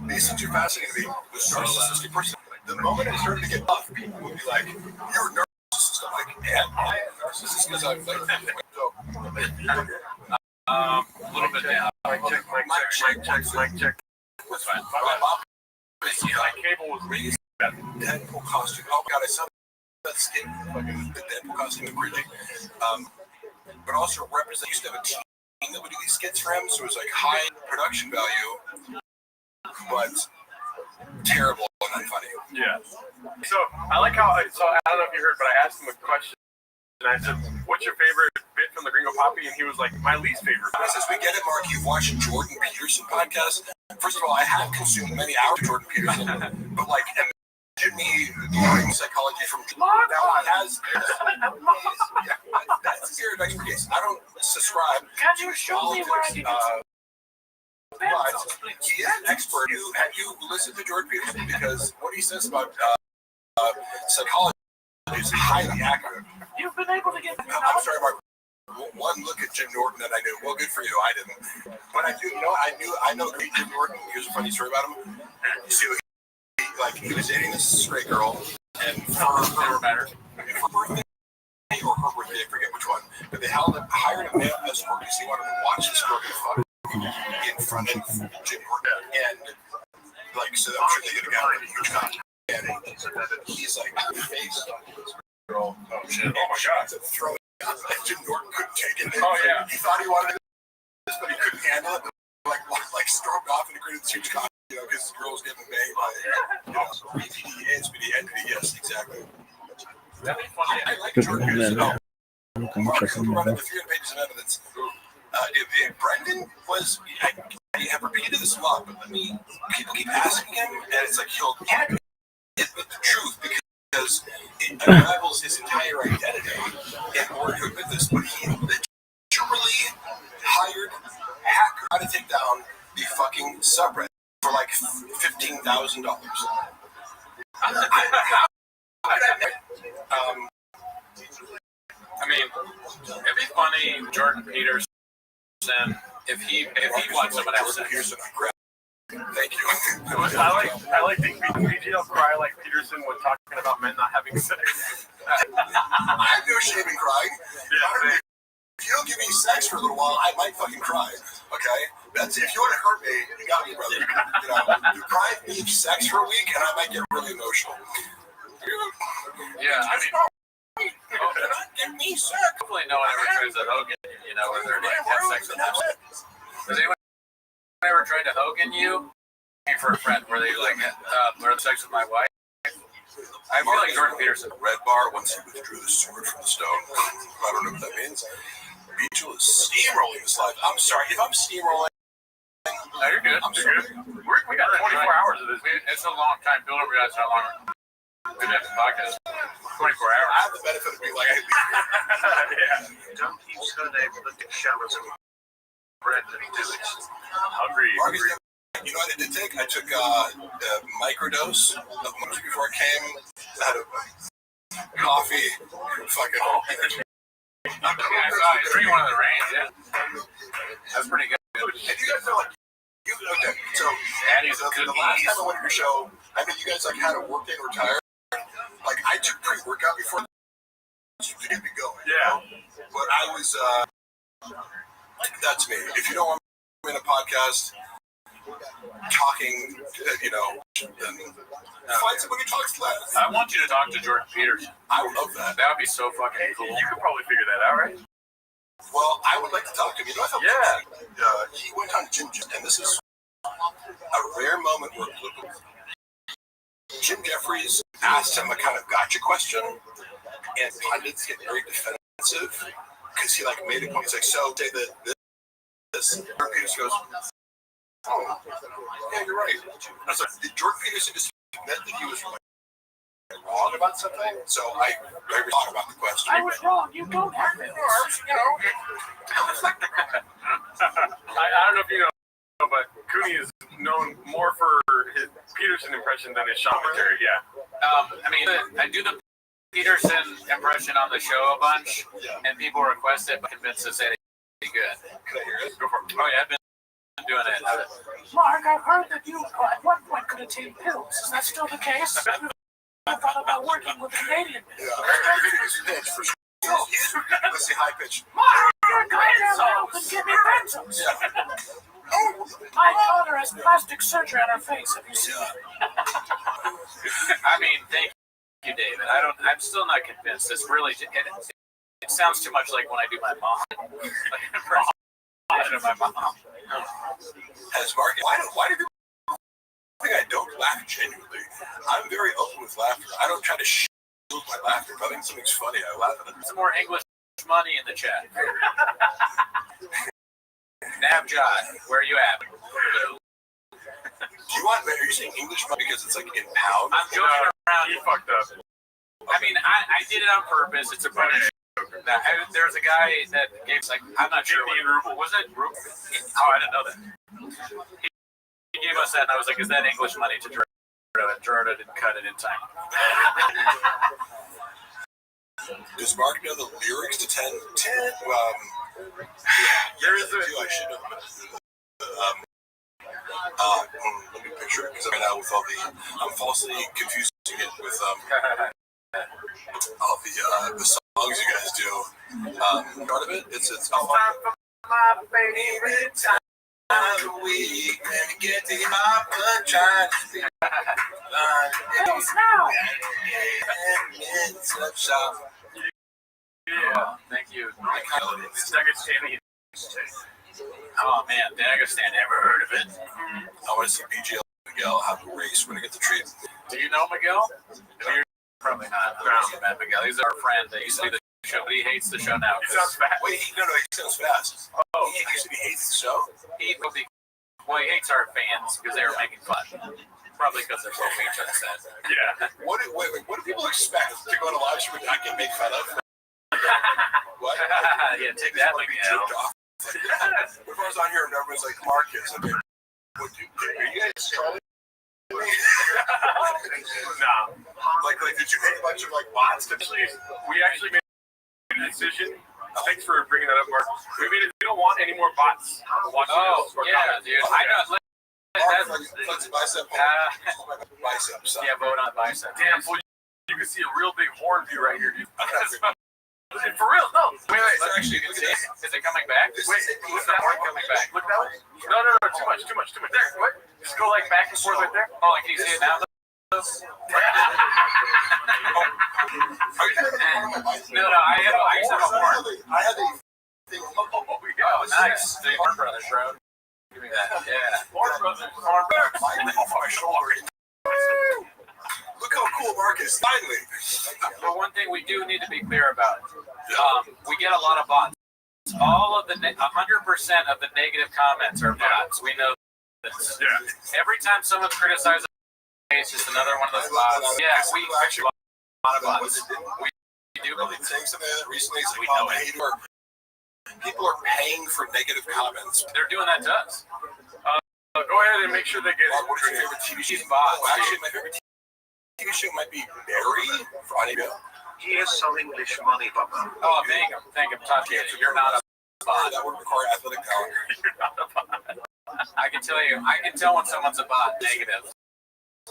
these things are fascinating to me. With narcissistic person, the moment I started to get buff, people would be like, "You're a narcissist." I'm like, "Yeah, I am a narcissist because I'm like." So, a little bit down. Mic check. That's fine. My mom, My cable was raised. Deadpool costume. Oh my god, I saw that skin. Fucking the Deadpool costume in Bridget. But also used to have a team that would do these skits for him, so it was like high production value, but terrible and unfunny. Yeah. So I like how. So I don't know if you heard, but I asked him a question. And I said, "What's your favorite bit from the Gringo Poppy?" And he was like, "My least favorite." He says, "We get it, Mark. You've watched Jordan Peterson podcast. First of all, I have consumed many hours of Jordan Peterson, but like, imagine me learning psychology from now has. Yeah, that's a serious expertise. I don't subscribe. Can you show me where I can But he is an expert. Have you listened to Jordan Peterson? Because what he says about psychology is highly accurate. You've been able to get. I'm sorry, Mark. One look at Jim Norton and I knew. Well, good for you. I didn't. But I do know. I know great Jim Norton. Here's a funny story about him. So he was dating this straight girl, and for her birthday or her birthday, I forget which one. But they hired a male escort because he wanted to watch this girl get fucked in front of Jim Norton, and like so I'm sure they get together in a huge contest. And he's like face on this girl. Oh shit! Oh my god! To throw it out. Jim Norton couldn't take it. Oh yeah. He thought he wanted this, but he couldn't handle it. Like stroked off and created this huge contest. You know, because the girl was getting banged by BPD, SPD, entity. Yes, exactly. I like Jordan Peterson. Mark, running the 300 pages of evidence. If Brendan was, I we have repeated this a lot, but people keep asking him, and it's like he'll hit with the truth because it unravels his entire identity in order to admit this. But he literally hired hacker to take down the fucking subreddit for like $15,000. I mean, it'd be funny, Jordan Peterson, if he wants someone else. Thank you. I like the BGL cry like Peterson when talking about men not having sex. I have no shame in crying. Yeah, If you don't give me sex for a little while, I might fucking cry. Okay? That's if you want to hurt me, you got me, brother. Deprive me of sex for a week, and I might get really emotional. Yeah, I mean, Give me sex. hopefully no one ever tries to Hogan, where they're like have sex with them. Has anyone ever tried to Hogan you? For a friend, where they like have sex with my wife? I feel like Jordan Peterson. Red bar once he withdrew the sword from the stone. I don't know what that means. Beachel is steamrolling this life. I'm sorry if I'm steamrolling. No, you're good. I'm sorry. we got 24 hours of this. It's a long time. People don't realize how long we've been at the podcast. 24 hours. I have the benefit of being like, Yeah. Don't keep Sunday with the showers and bread that he does. Hungry. You know what I did take? I took a microdose of months before it came. I had a coffee. Fucking. I saw you drink one of the rains, yeah. That's pretty good. And you guys are like, okay, so Daddy's a good the last time I went to your show, I mean, you guys like had a work day and retired. Like I took pre-workout before to get me going. Yeah. But I was, that's me. If you don't want me in a podcast talking, find somebody who talks less. I want you to talk to Jordan Peterson. I would love that. That would be so fucking cool. You could probably figure that out, right? Well, I would like to talk to him. You know, I thought he went on Jim, and this is a rare moment where Jim Jeffries asked him a kind of gotcha question, and pundits get very defensive because he like made a point. He's like, so say that this. Jordan Peterson goes, oh, yeah, you're right. I was like, did Jordan Peterson just admit that he was wrong about something? So I thought about the question. I was wrong. You don't have it. I don't know if you know, but Cooney is known more for his Peterson impression than his Sean Terry. Yeah. I mean, I do the Peterson impression on the show a bunch, and people request it, but convince us that it's good. Can I hear it? Go for it. Oh, yeah, I've been doing it. Mark, I've heard that you at one point could attain pills. Is that still the case? I thought about working with Canadian. Yeah. Pitch for let's see high pitch. Mark, you're great at help and give me pencils. My daughter has plastic surgery on her face. Have you seen it? I mean, thank you, David. I'm still not convinced. It's really, it sounds too much like when I do my mom. Like impression of my mom. As Mark, why do people think I don't laugh genuinely? I'm very open with laughter. I don't try to shield my laughter. If I think something's funny, I laugh at it. Some more English money in the chat. Nabjot, where are you at? Do you want? Are you saying English money because it's like in pounds? I'm joking around. He fucked up. I mean, I did it on purpose. It's a British. There's a guy that gave like I'm not sure. Was it Ruble? Oh, I didn't know that. He gave us that, and I was like, "Is that English money to Jordan?" Jordan didn't cut it in time. Does Mark know the lyrics to 10? There is a. I should know. Let me picture it because right now with all the, I'm falsely confusing it with all the songs you guys do. Part of it, it's My favorite time of the week. Let me get to my sunshine. Yeah, thank you. Oh man, Dagestan, never heard of it. I want to see BGL and Miguel have a race when I get the treat. Do you know Miguel? You're probably not. I met Miguel. He's our friend that used to do the show, but he hates the show now. He sounds fast. Wait, no, he sounds fast. Oh, he hates the show. He will be Well, he hates our fans because they were making fun. Probably because they're both each other said. Yeah. What do people expect to go on a live stream and not get made fun of? What? Yeah, take that like Jerked off. If I was on here and everyone's like, Marcus, I mean, are you guys trolling me? Nah. Like, did you hit a bunch of like bots? We actually made a decision. Thanks for bringing that up, Mark. We don't want any more bots watching us. Yeah, dude. I know. Let's bicep. Biceps. Yeah, vote on bicep. Damn, fool. You can see a real big horn view right here, dude. For real, no. Wait. Actually, look at this. Is it coming back? Wait, Look at that horn coming back. Look that way. No. Too much. There. What? Just go like back and forth right there. Oh, can you see it now? No, I used to have a horn. I had a thing. Oh, nice. The Horn Brothers, bro. Give me that. Yeah. Horn Brothers. My shoulder. Look how cool Mark is. Finally. But one thing we do need to be clear about, we get a lot of bots. All of the 100% of the negative comments are bots. We know this. Yeah. Every time someone criticizes, it's just another one of those bots. Yeah, we actually a lot of bots. We do. Saying something that recently is We like, know it. people are paying for negative comments. They're doing that to us. Go ahead and make sure they get it. What's your favorite TV show? These bots. Well, actually, my favorite TV show might be Barry for HBO. Here's some English money, Papa. Oh, thank him, touch it. You're not a bot. That would require athletic talent. I can tell when someone's a bot. Negative.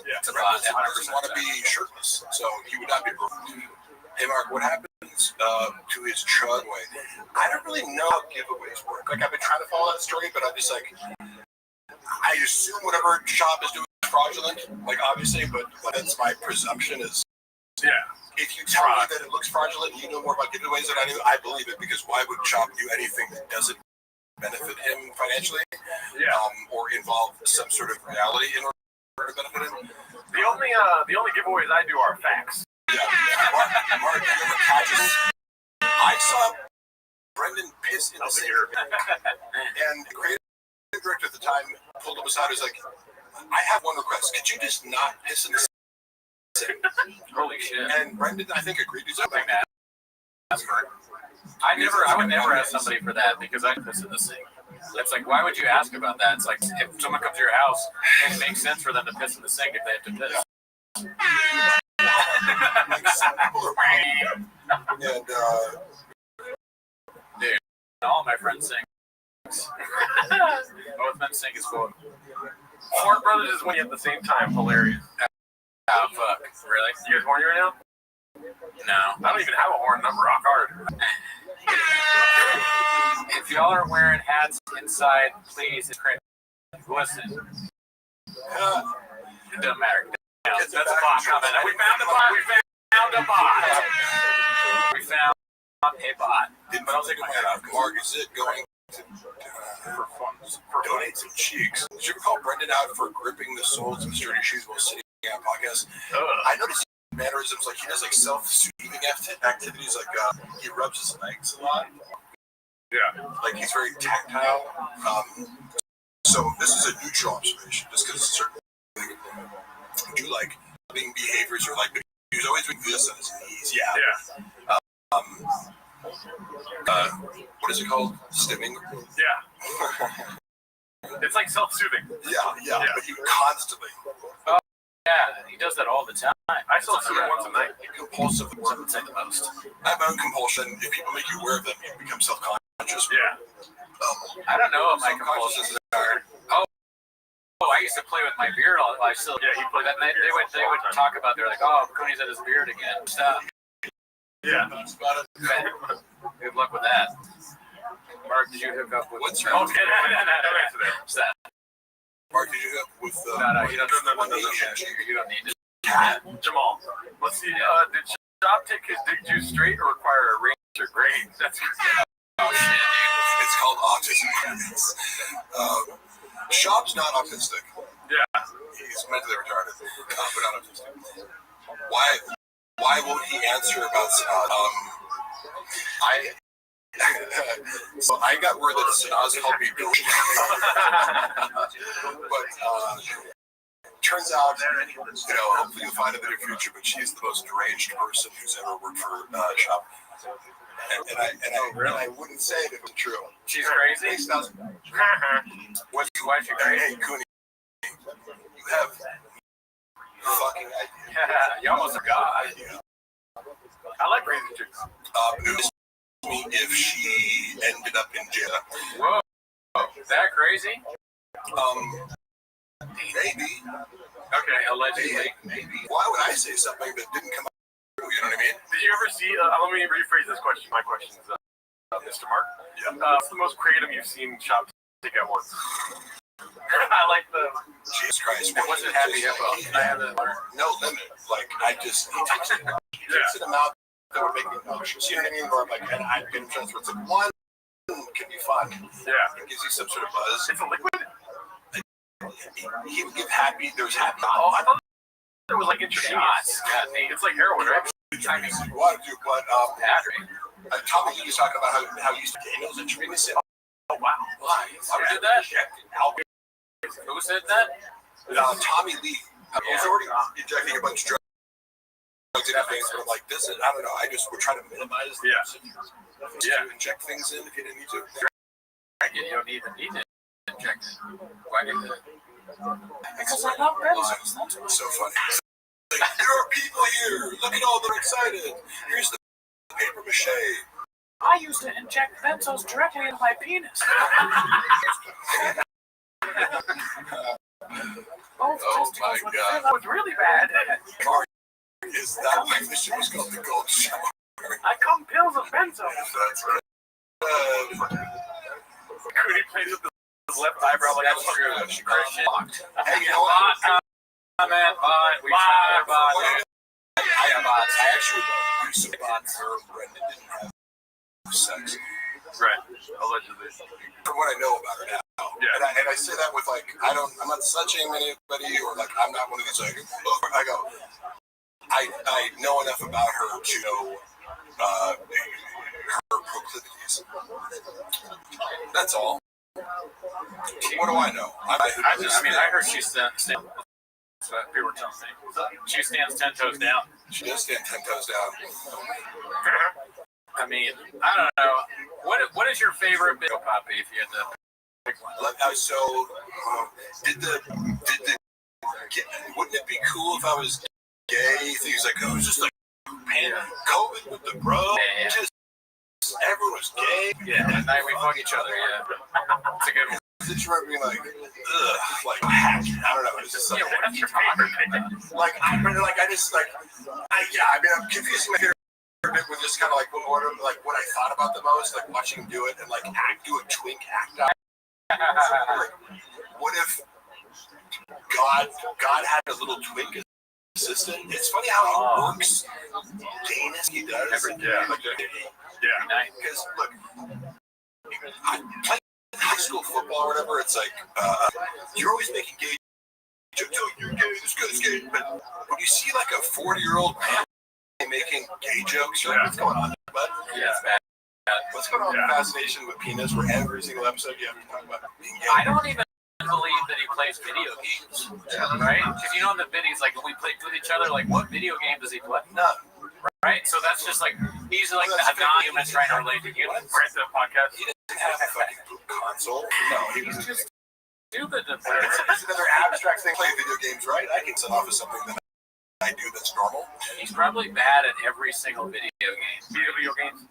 Yeah. It's a bot. Doesn't 100%. want to be shirtless, so he would not be. Hey, Mark, what happens to his chug way? I don't really know how giveaways work. Like, I've been trying to follow that story, but I'm just like, I assume whatever shop is doing is fraudulent, like, obviously, but that's my presumption is. Yeah. If you tell me that it looks fraudulent and you know more about giveaways than I do, I believe it, because why would Shop do anything that doesn't benefit him financially? Yeah. Or involve some sort of reality in order to benefit him? The only giveaways I do are facts. Yeah. Mark, you ever catch it? I saw Brendan piss in the sink. And the creative director at the time pulled him aside. He was like, I have one request. Could you just not piss in the sink? Holy shit. And Brendan, I think, agreed to something. I would never ask somebody for that because I piss in the sink. It's like, why would you ask about that? It's like, if someone comes to your house, it makes sense for them to piss in the sink if they have to piss. And, dude, all my friends sing. Both men sing is full. Horn Brothers is when you at the same time hilarious. Oh, fuck. Really? You guys horny right now? No. I don't even have a horn. I'm rock hard. If y'all are wearing hats inside, please, listen. It doesn't matter. That's a bot comment. We found a bot. We found a bot. We found a bot. but I'll take my head off. Mark, is it going to donate some cheeks? Did you ever call Brendan out for gripping the soles of his dirty shoes while sitting on a podcast? I noticed mannerisms, like he does like self-soothing activities, like he rubs his legs a lot. Yeah. Like he's very tactile. So this is a neutral observation, just because certain do like being behaviors or like he's always doing this on his knees. Yeah. What is it called? Stimming? Yeah. It's like self-soothing. Yeah. But he constantly. Yeah, he does that all the time. I self-soothe once a night. Compulsive. I would say the most. I have my own compulsion. If people make you aware of them, you become self-conscious. Yeah. I don't know what my compulsions are. Oh, I used to play with my beard all. I still. Yeah, he played that. They would talk about. They're like, oh, Cooney's at his beard again. Stop. Yeah. Good luck with that. Mark, did you hook up with? What's your? Okay, no. Stop. Mark, did you hook up with? No, you don't. No. You don't need to. Jamal, let's see. Did Shop take his dick juice straight or require a range or grade? That's Oh shit, dude. It's called autism. Shop's not autistic. Yeah. He's mentally retarded, but not autistic. Why won't he answer about? So I got word that Sanaz helped me build. But turns out, hopefully you'll find a better future, but she's the most deranged person who's ever worked for shop. And I wouldn't say it if it was true. She's crazy? Why is she crazy? Hey, Cooney, you have fucking idea. You almost forgot. I like crazy chicks. Me if she ended up in jail. Whoa. Is that crazy? Maybe. Okay, allegedly. Maybe. Why would I say something that didn't come out true? You know what I mean? Did you ever see, let me rephrase this question. My question is, Mr. Mark. Yeah. What's the most creative you've seen Shop take at once? I like the... Jesus Christ. It wasn't Happy Hippo. I have that. No limit. Like, he takes it out that would make me nauseous. You know what I mean? Or like, and I've been friends with like one can be fun. Yeah. It gives you some sort of buzz. It's a liquid? He would give happy. There's happy. Oh, I thought it was like intravenous. Yeah, it's like heroin, right? I mean, you want to do, but Tommy, he was talking about how he used to Daniels intravenous. Oh wow! Why? Who did that? Who said that? Tommy Lee. I was already injecting a bunch of drugs in his veins, but I'm like, this is, I don't know. We're trying to minimize the inject things in if you didn't need to. You don't even need to inject it. Why did it? Because I love benzos. That's so funny. Like, there are people here. Look at all they're excited. Here's the paper mache. I used to inject benzos directly into my penis. Oh my God. That was really bad. Is that why this shit was called the Gold Shower? I come pills of benzos. That's good. Cootie plays with his left eyebrow like that's true. Hey, you know what? Comment, bot. We tried bot. I actually used to bots her Brenda didn't have sex. Right. Allegedly. From what I know about her now. Yeah. And I say that with like, I'm not slut-shaming anybody or like, I'm not one of these like, I go, I know enough about her to know her proclivities. That's all. What do I know? I heard she's people were telling me. She stands 10 toes down. She does stand 10 toes down. I mean, I don't know. What is your favorite video poppy if you had to pick one? Wouldn't it be cool if I was gay? Things like, I was just like, COVID with the bro. Yeah. Just everyone was gay. Yeah, that night we fuck each other, yeah. It's a good one. Did you remember being like, ugh, like, I don't know. It's just like, what's your favorite video? I'm confusing my favorite bit with just kind of like what I thought about the most, like watching him do it and like do a twink act out. Like, what if God had a little twink assistant? It's funny how he works. Gayness he does. Because look, I play high school football or whatever. It's like you're always making gay jokes. Oh, you're gay. This guy's gay. But when you see like a 40-year-old man making gay jokes, you're like, what's going on, bud? Yeah. What's going on with fascination with penis? Where every single episode you have to talk about being gay. I don't even believe that he plays video games, right? Because you know in the videos, like when we played with each other, like what video game does he play? None. Right? So that's just like he's like a non-human trying to relate to humans. Right? The podcast. He didn't have a fucking console. No, he was just stupid. It's another abstract thing. Play video games, right? I can set off as something that I do that's normal. He's probably bad at every single video game. Video games.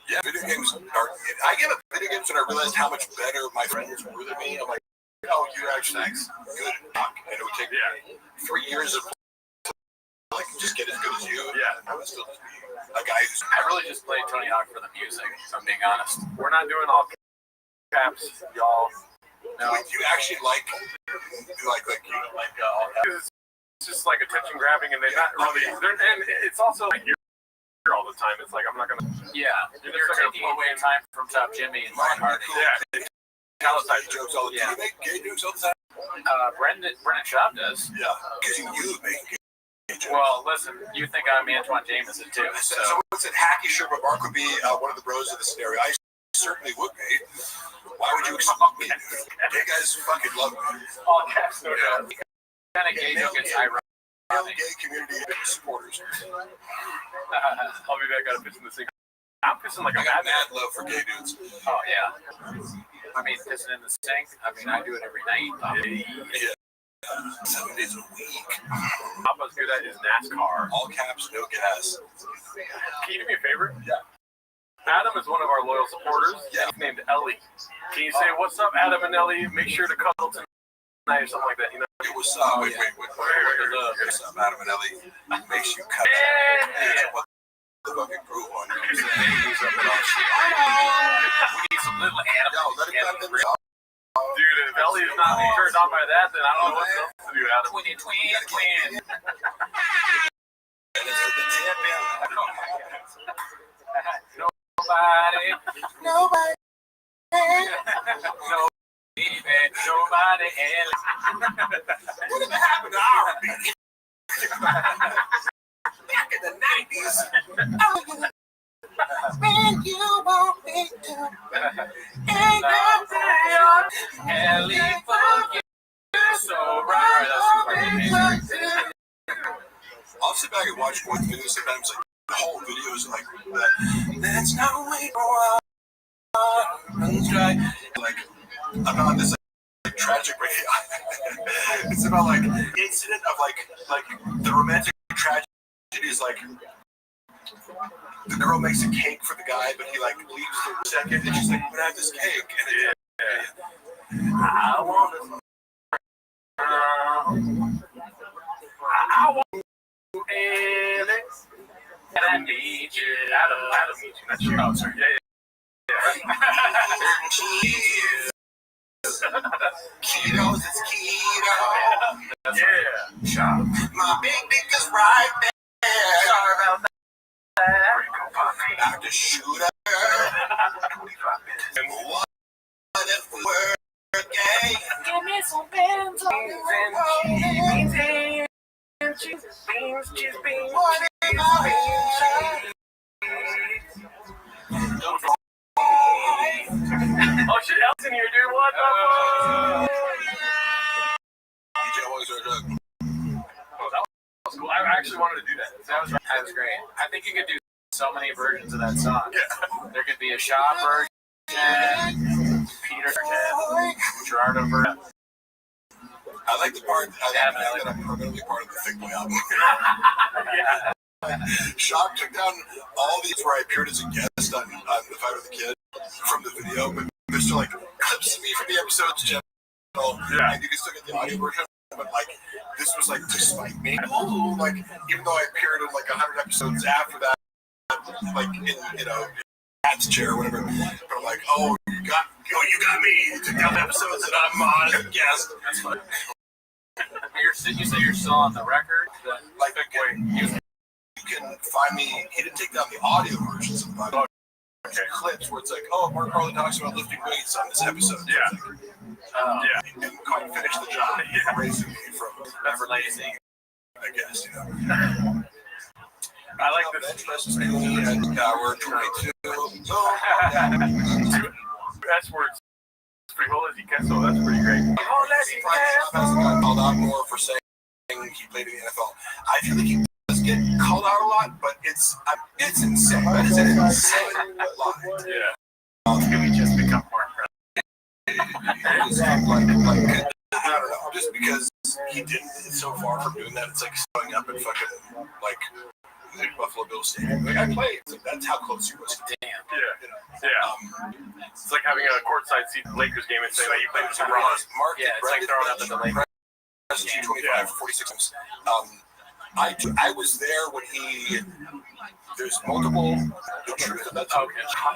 Yeah, video games are. I gave up video games when I realized how much better my friends were than me. I'm like, oh, you're actually good at talk, and it would take me 3 years of like just get as good as you. Yeah, I would still just be a guy who's. I really just played Tony Hawk for the music. If I'm being honest. We're not doing all caps, y'all. No. Wait, you actually like all caps? It's just like attention grabbing, and they're not really. And it's also like you're all the time. It's like I'm not gonna. Yeah, you're taking away time from Top Jimmy and Mark Hardy. Yeah. Jokes all the time. You make gay jokes all the time. Brendan Schaub does. Yeah, because you make gay jokes. Well, listen, you think I'm Antoine Jameson too. So said hacky sure, but Mark would be one of the bros of the scenario. I certainly would be. Why would you expect me? Gay guys fucking love me. All caps, no doubt. Kind of gay joke gets ironic. Gay community supporters. I'll be back. Gotta piss in the sink. I'm pissing like a I got madman. mad love for gay dudes. Oh yeah. I mean, pissing in the sink. I mean, I do it every night. Yeah. 7 days a week. Papa's good at his NASCAR. All caps, no gas. Can you do me a favor? Yeah. Adam is one of our loyal supporters. Yeah. He's named Ellie. Can you say, what's up, Adam and Ellie? Make sure to cuddle tonight or something like that. You know? Hey, what's up? Wait. What's up, Adam and Ellie? Makes you cut. Yeah. What the fucking groove on you? We need some little animals. Yo, let it cut them off. Dude, if Ellie is not turned on by that, then I don't know what else to do, Adam. Twin. Nobody. Nobody else. Whatever happened to R&B? Back in the 90s. When you want me to. Ellie, forget so right. I'll sit back and watch one video sometimes, like the whole video is like that. That's not way for like about this like tragic radio. It's about like incident of like the romantic tragedy is like the girl makes a cake for the guy, but he like leaves for a second, and she's like, "I'm gonna have this cake," and I want Ellie. And I need you. Adam needs you. That's you. Oh, sorry. Yeah. Ketos is keto. Yeah. My big dick is right there. Sorry about that. Dr. Shooter. And what if we were gay? Give me some beans and cheese beans. What if I Oh shit, Elle's in here, dude. What the fuck? Oh, that was cool. I actually wanted to do that. That was great. I think you could do so many versions of that song. Yeah. There could be a shop version, Peter version, Gerardo version. I like the part that I'm permanently part of the Thick Boy album. Yeah. Shock took down all these where I appeared as a guest on The Fight with the Kid from the video, but Mr. like clips me from the episodes in general, and you can still get the audio version. But like this was like to spite me. Like even though I appeared in like 100 episodes after that, like in Pat's chair or whatever, but I'm like, you got me. You took down the episodes that I'm on as a guest. That's fun. You say you're still on the record? Like you can find me. He didn't take down the audio versions of my clips where it's like, Mark Harley talks about lifting weights on this episode. Yeah. He didn't quite finish the job. Raising me from Never lazy. I guess, I like this. Bench presses me at hour 22. S words. Pretty cool as he can, so that's pretty great. Got called out more for saying he played in the NFL. I feel like he does get called out a lot, but it's insane. That is an insane lie. Yeah. Can we just become more It's like, I don't know, just because he didn't so far from doing that, it's like showing up at fucking like Buffalo Bills Stadium. Like I played, it's like, that's how close he was. damn? It's like having a courtside seat at the Lakers game and saying that you played with LeBron. Mark, Yeah, it's like throwing up at the Lakers. 25 for 46 times. I was there when there's multiple, the truth of that talk,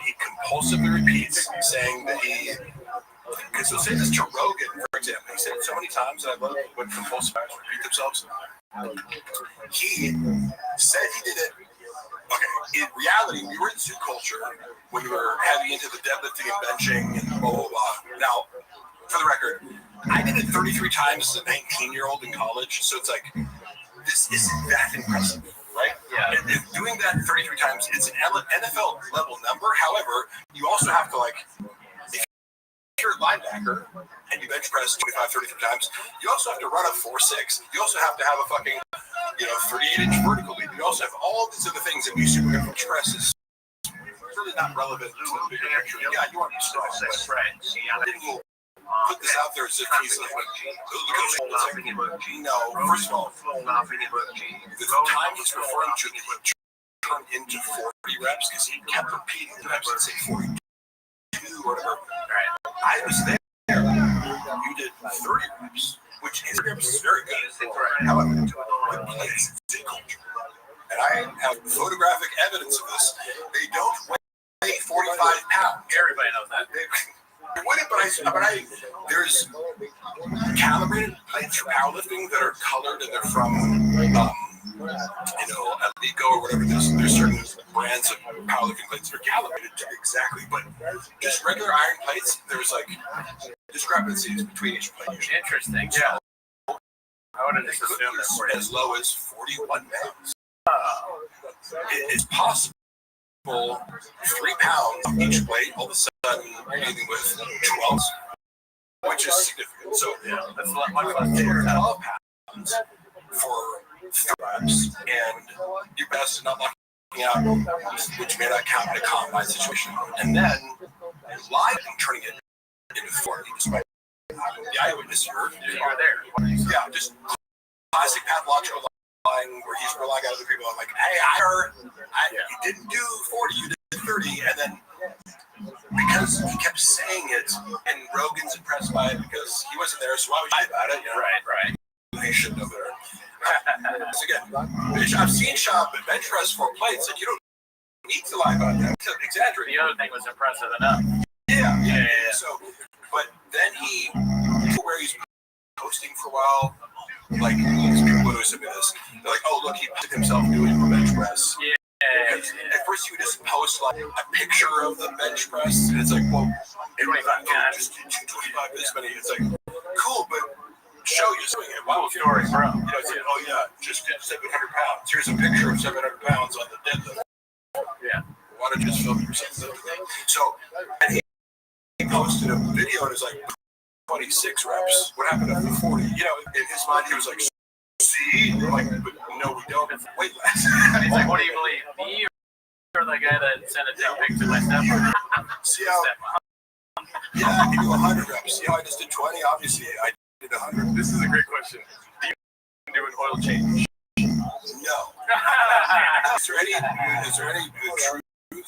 he compulsively repeats saying that because he'll say this to Rogan, for example. He said it so many times that I love when compulsive actors repeat themselves. He said he did it. Okay, in reality, we were in zoo culture when we were heavy into the deadlifting and benching and blah, blah, blah. Now, for the record, I did it 33 times as a 19-year-old in college, so it's like, this isn't that impressive, right? Yeah. And doing that 33 times, it's an NFL level number. However, you also have to if you're a linebacker and you bench press 25, 33 times, you also have to run a 4.6. You also have to have a fucking 38-inch vertical leap. You also have all these other things that you super bench press is really not relevant to the bigger picture. Yeah, you want to be strong, but I didn't put this out there as if he's like, no, first of all, the time he's referring to turned into 40 reps because he kept repeating the reps and say 42 or whatever. Right. I was there. You did 30 reps, which is very good. However, the place is a culture. And I have photographic evidence of this. They don't weigh 45 pounds. Everybody knows that. They wouldn't, but there's calibrated plates for powerlifting that are colored and they're from, Alico or whatever. There's certain brands of powerlifting plates that are calibrated to exactly, but just regular iron plates, there's discrepancies between each plate. Interesting. Yeah. I would have just assumed that as low as 41 pounds. It is possible 3 pounds on each plate, all of a sudden dealing with 12, which is significant. So that's much less. 12 pounds for 3 reps, and your best is not knocking out, which may not count in a combine situation. And then live and turning it into 40, despite the eyewitness you were there. Yeah, just classic pathological line where he's relying on other people. I'm like, hey, I heard you didn't do 40, you did 30, and then because he kept saying it, and Rogan's impressed by it because he wasn't there, so why would you lie about it? Right. He should know better. So again, I've seen Sean bench press 4 plates, and you don't need to lie about that. To exaggerate. The other thing was impressive enough. Yeah. So, but then where he's posting for a while. Like, these people who sent me this, they're like, oh, look, he posted himself doing a bench press. Yeah. At first, you would just post like a picture of the bench press, and it's like, well, 25 pounds, just 25 this many. It's like, cool, but show you doing it. Wow, story, bro. Saying, oh yeah, just did 700 pounds. Here's a picture of 700 pounds on the deadlift. Yeah. Why don't you just film yourself? So, and he posted a video, and it's like 26 reps. What happened after 40? In his mind, he was like, see? I'm like, but no, we don't. It's way less. And he's like, what do you believe? Me or the guy that sent a dick pic to my stepmom? See how? Yeah, I can do 100 reps. See how I just did 20? Obviously, I did 100. This is a great question. Do you do an oil change? No. Is there any truth?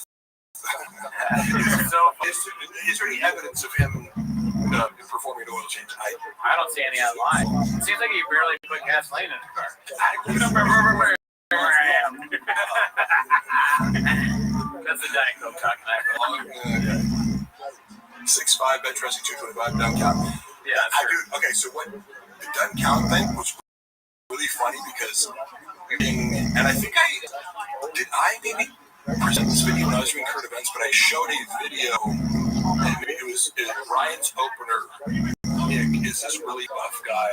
Is there any evidence of him performing an oil change? I don't see any online. It seems like he barely put gasoline in the car. That's a Diet Coke talking. 6'5", bench pressing 225, down count. Yeah, I do. Okay, so what the doesn't count thing was really funny because, and I think I maybe present this video when I was doing current events, but I showed a video, and it was Ryan's opener. Nick is this really buff guy.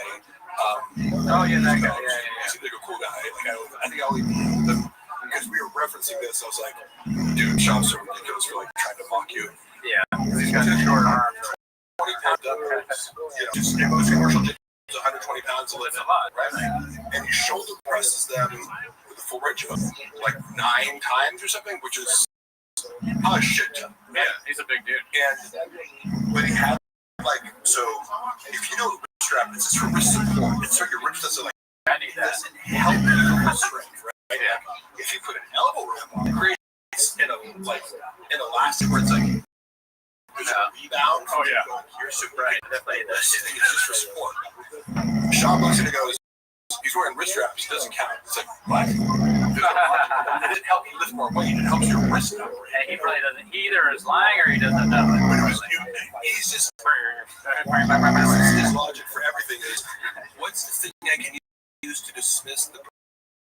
Oh yeah, that guy. Yeah. He's like a cool guy. I think I'll leave them because we were referencing this. I was like, dude, Sean's so ridiculous for like trying to mock you. Yeah, he's got a short arm. 20 pound dumbbells. Just in most commercial gyms, 120 pounds of lift, a lot, right? And he shoulder presses them with a full range of like 9 times or something, which is a shit ton. Yeah, he's a big dude. And but he had so if you know wrist strap, it's just for wrist support. It's so your wrist doesn't doesn't help you with strength, right? Yeah. If you put an elbow wrap on, it creates an elastic where it's like there's a rebound. Oh yeah. You're super right. Definitely. This thing is just for support. Sean looks at it and goes, he's wearing wrist straps. It doesn't count. It's like, what? It didn't help you lift more weight. It helps your wrist operate. And he probably doesn't. He either is lying or he doesn't know. He's just his logic for everything is, what's the thing I can use to dismiss the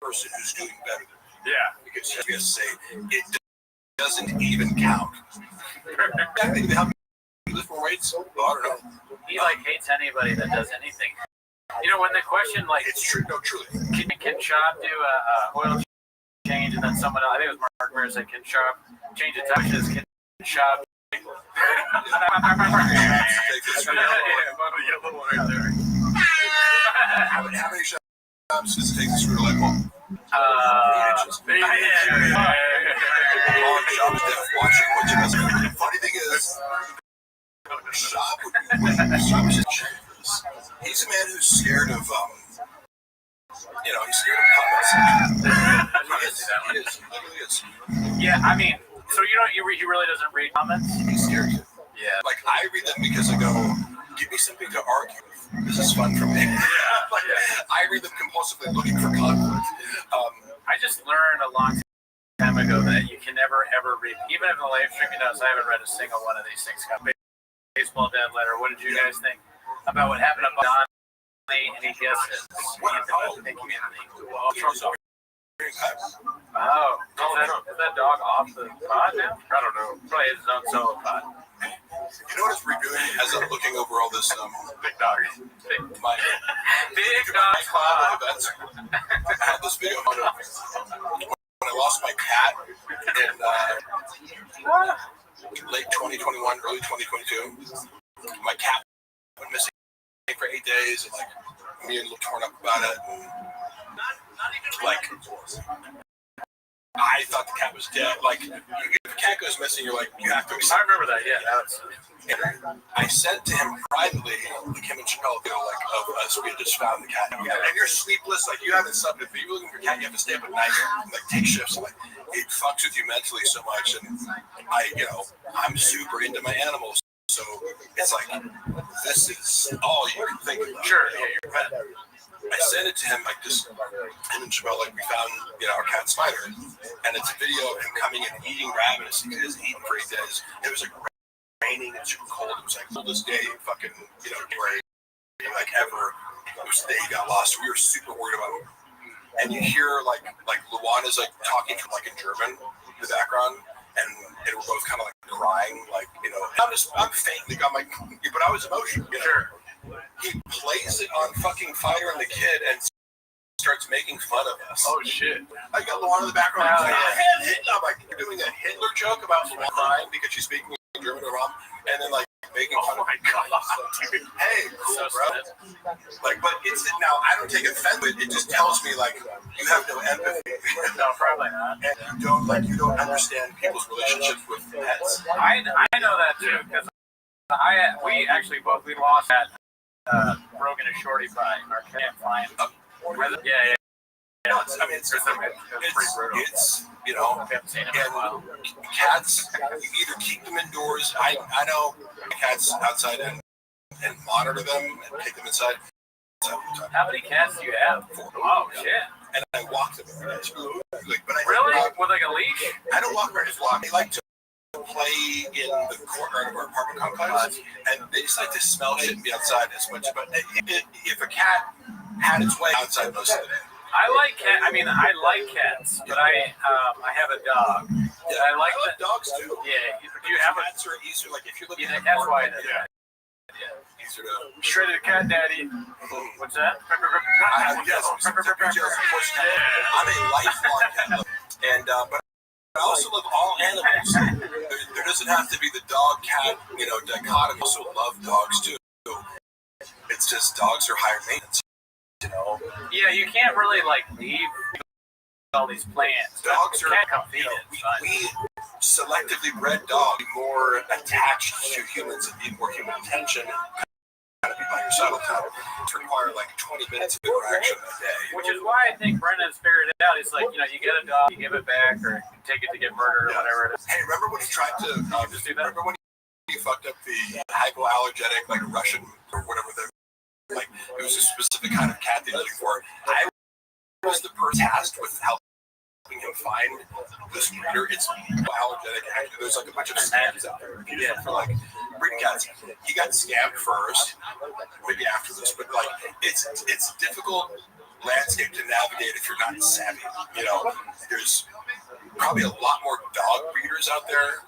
person who's doing better than me? Yeah. Because you just say it doesn't even count. Exactly. They help you lift more weights. Well, I don't know. He hates anybody that does anything. When the question it's true. No, truly. Can Chop do a oil change and then someone else, I think it was Mark Mears said Kin Sharp, change it to Kin Sharp. How many shots does it take to screw a light bulb? Watching what you does. The funny thing is, Shop is just checkers. He's a man who's scared of, he's scared of comments. He literally is. Yeah, I mean, so he really doesn't read comments? He's scared. Yeah. Like, I read them because I go, give me something to argue. This is fun for me. I read them compulsively looking for conflict. I just learned a long time ago that you can never, ever read, even if the live stream, I haven't read a single one of these things. Baseball dead letter. What did you guys think about what happened to Don? Any guesses? Oh, is that dog off the pod now? I don't know. Probably his own solo pod. You know what it's redoing as I'm looking over all this Big dog. Big dog pod. I had this video when I lost my cat in late 2021, early 2022. My cat went missing for 8 days, and like me and a little torn up about it. And, like, I thought the cat was dead. Like, if a cat goes missing, you're like, you have to. I remember that. Yeah, And I said to him privately, like him and Chappelle go, like, of us, we had just found the cat. And you're sleepless, like, you haven't slept. If you're looking for a cat, you have to stay up at night and, like, take shifts. Like, it fucks with you mentally so much. And I'm super into my animals. So it's like, this is all you can think about. Sure, yeah, you're right. I sent it to him, like, just, him and Chappelle, like, we found, our cat Spider. And it's a video of him coming and eating rabbits. He hasn't eaten for 8 days. It was, like, raining and super cold. It was, like, coldest day, fucking, January, like, ever. It was the day he got lost. We were super worried about him. And you hear, like Luana's, like, talking to him, like, in German in the background. And they were both kind of, like, crying, like, I'm faintly, I'm like, but I was emotional. Sure. He plays it on fucking Fighter and the Kid and starts making fun of us. Oh, shit. I got Luana in the background. I'm like, you're doing a Hitler joke about Luana crying because she's speaking German to her mom, and then, like, making fun of my God. Hey, cool, bro. Like, but it's now, I don't take offense, but it just tells me, like, you have no empathy. No, probably not. And you don't understand people's relationships with pets. I know that too, because we lost that Rogan and Shorty by our camp find. Yeah. No, it's pretty brutal. I haven't seen it in a while. Cats, you either keep them indoors. I know cats outside and monitor them and take them inside. How many cats do you have? 4. Oh, shit. And I walk them every day. Really? With like a leash? I don't walk, I just walk. They like to play in the courtyard of our apartment complex, and they just like to smell shit and be outside as much. But if a cat had its way outside most of the day. I like cats, but I have a dog. Yeah, I like dogs too. Yeah, do you have cats are easier? Like if you're looking at that's why. Yeah. Easier to shredded cat daddy. What's that? Yes, I'm a lifelong cat lover, and but I also love all animals. There doesn't have to be the dog cat dichotomy. I also love dogs too. It's just dogs are higher maintenance. Yeah, you can't really leave all these plants. Dogs are, we selectively bred dogs more attached to humans and need more human attention. Kind of be by yourself all the time. It require 20 minutes of interaction a day. Which is why I think Brendan's figured it out. It's like, you get a dog, you give it back, or take it to get murdered or whatever it is. Hey, remember when you tried to just do that? Remember when you fucked up the hypoallergenic, Russian or whatever it was a specific kind of cat they were looking for. I was the person tasked with helping him find this breeder. It's allergenic. There's a bunch of scams out there for breeding cats. He got scammed first, maybe after this, but it's difficult landscape to navigate if you're not savvy. There's probably a lot more dog breeders out there.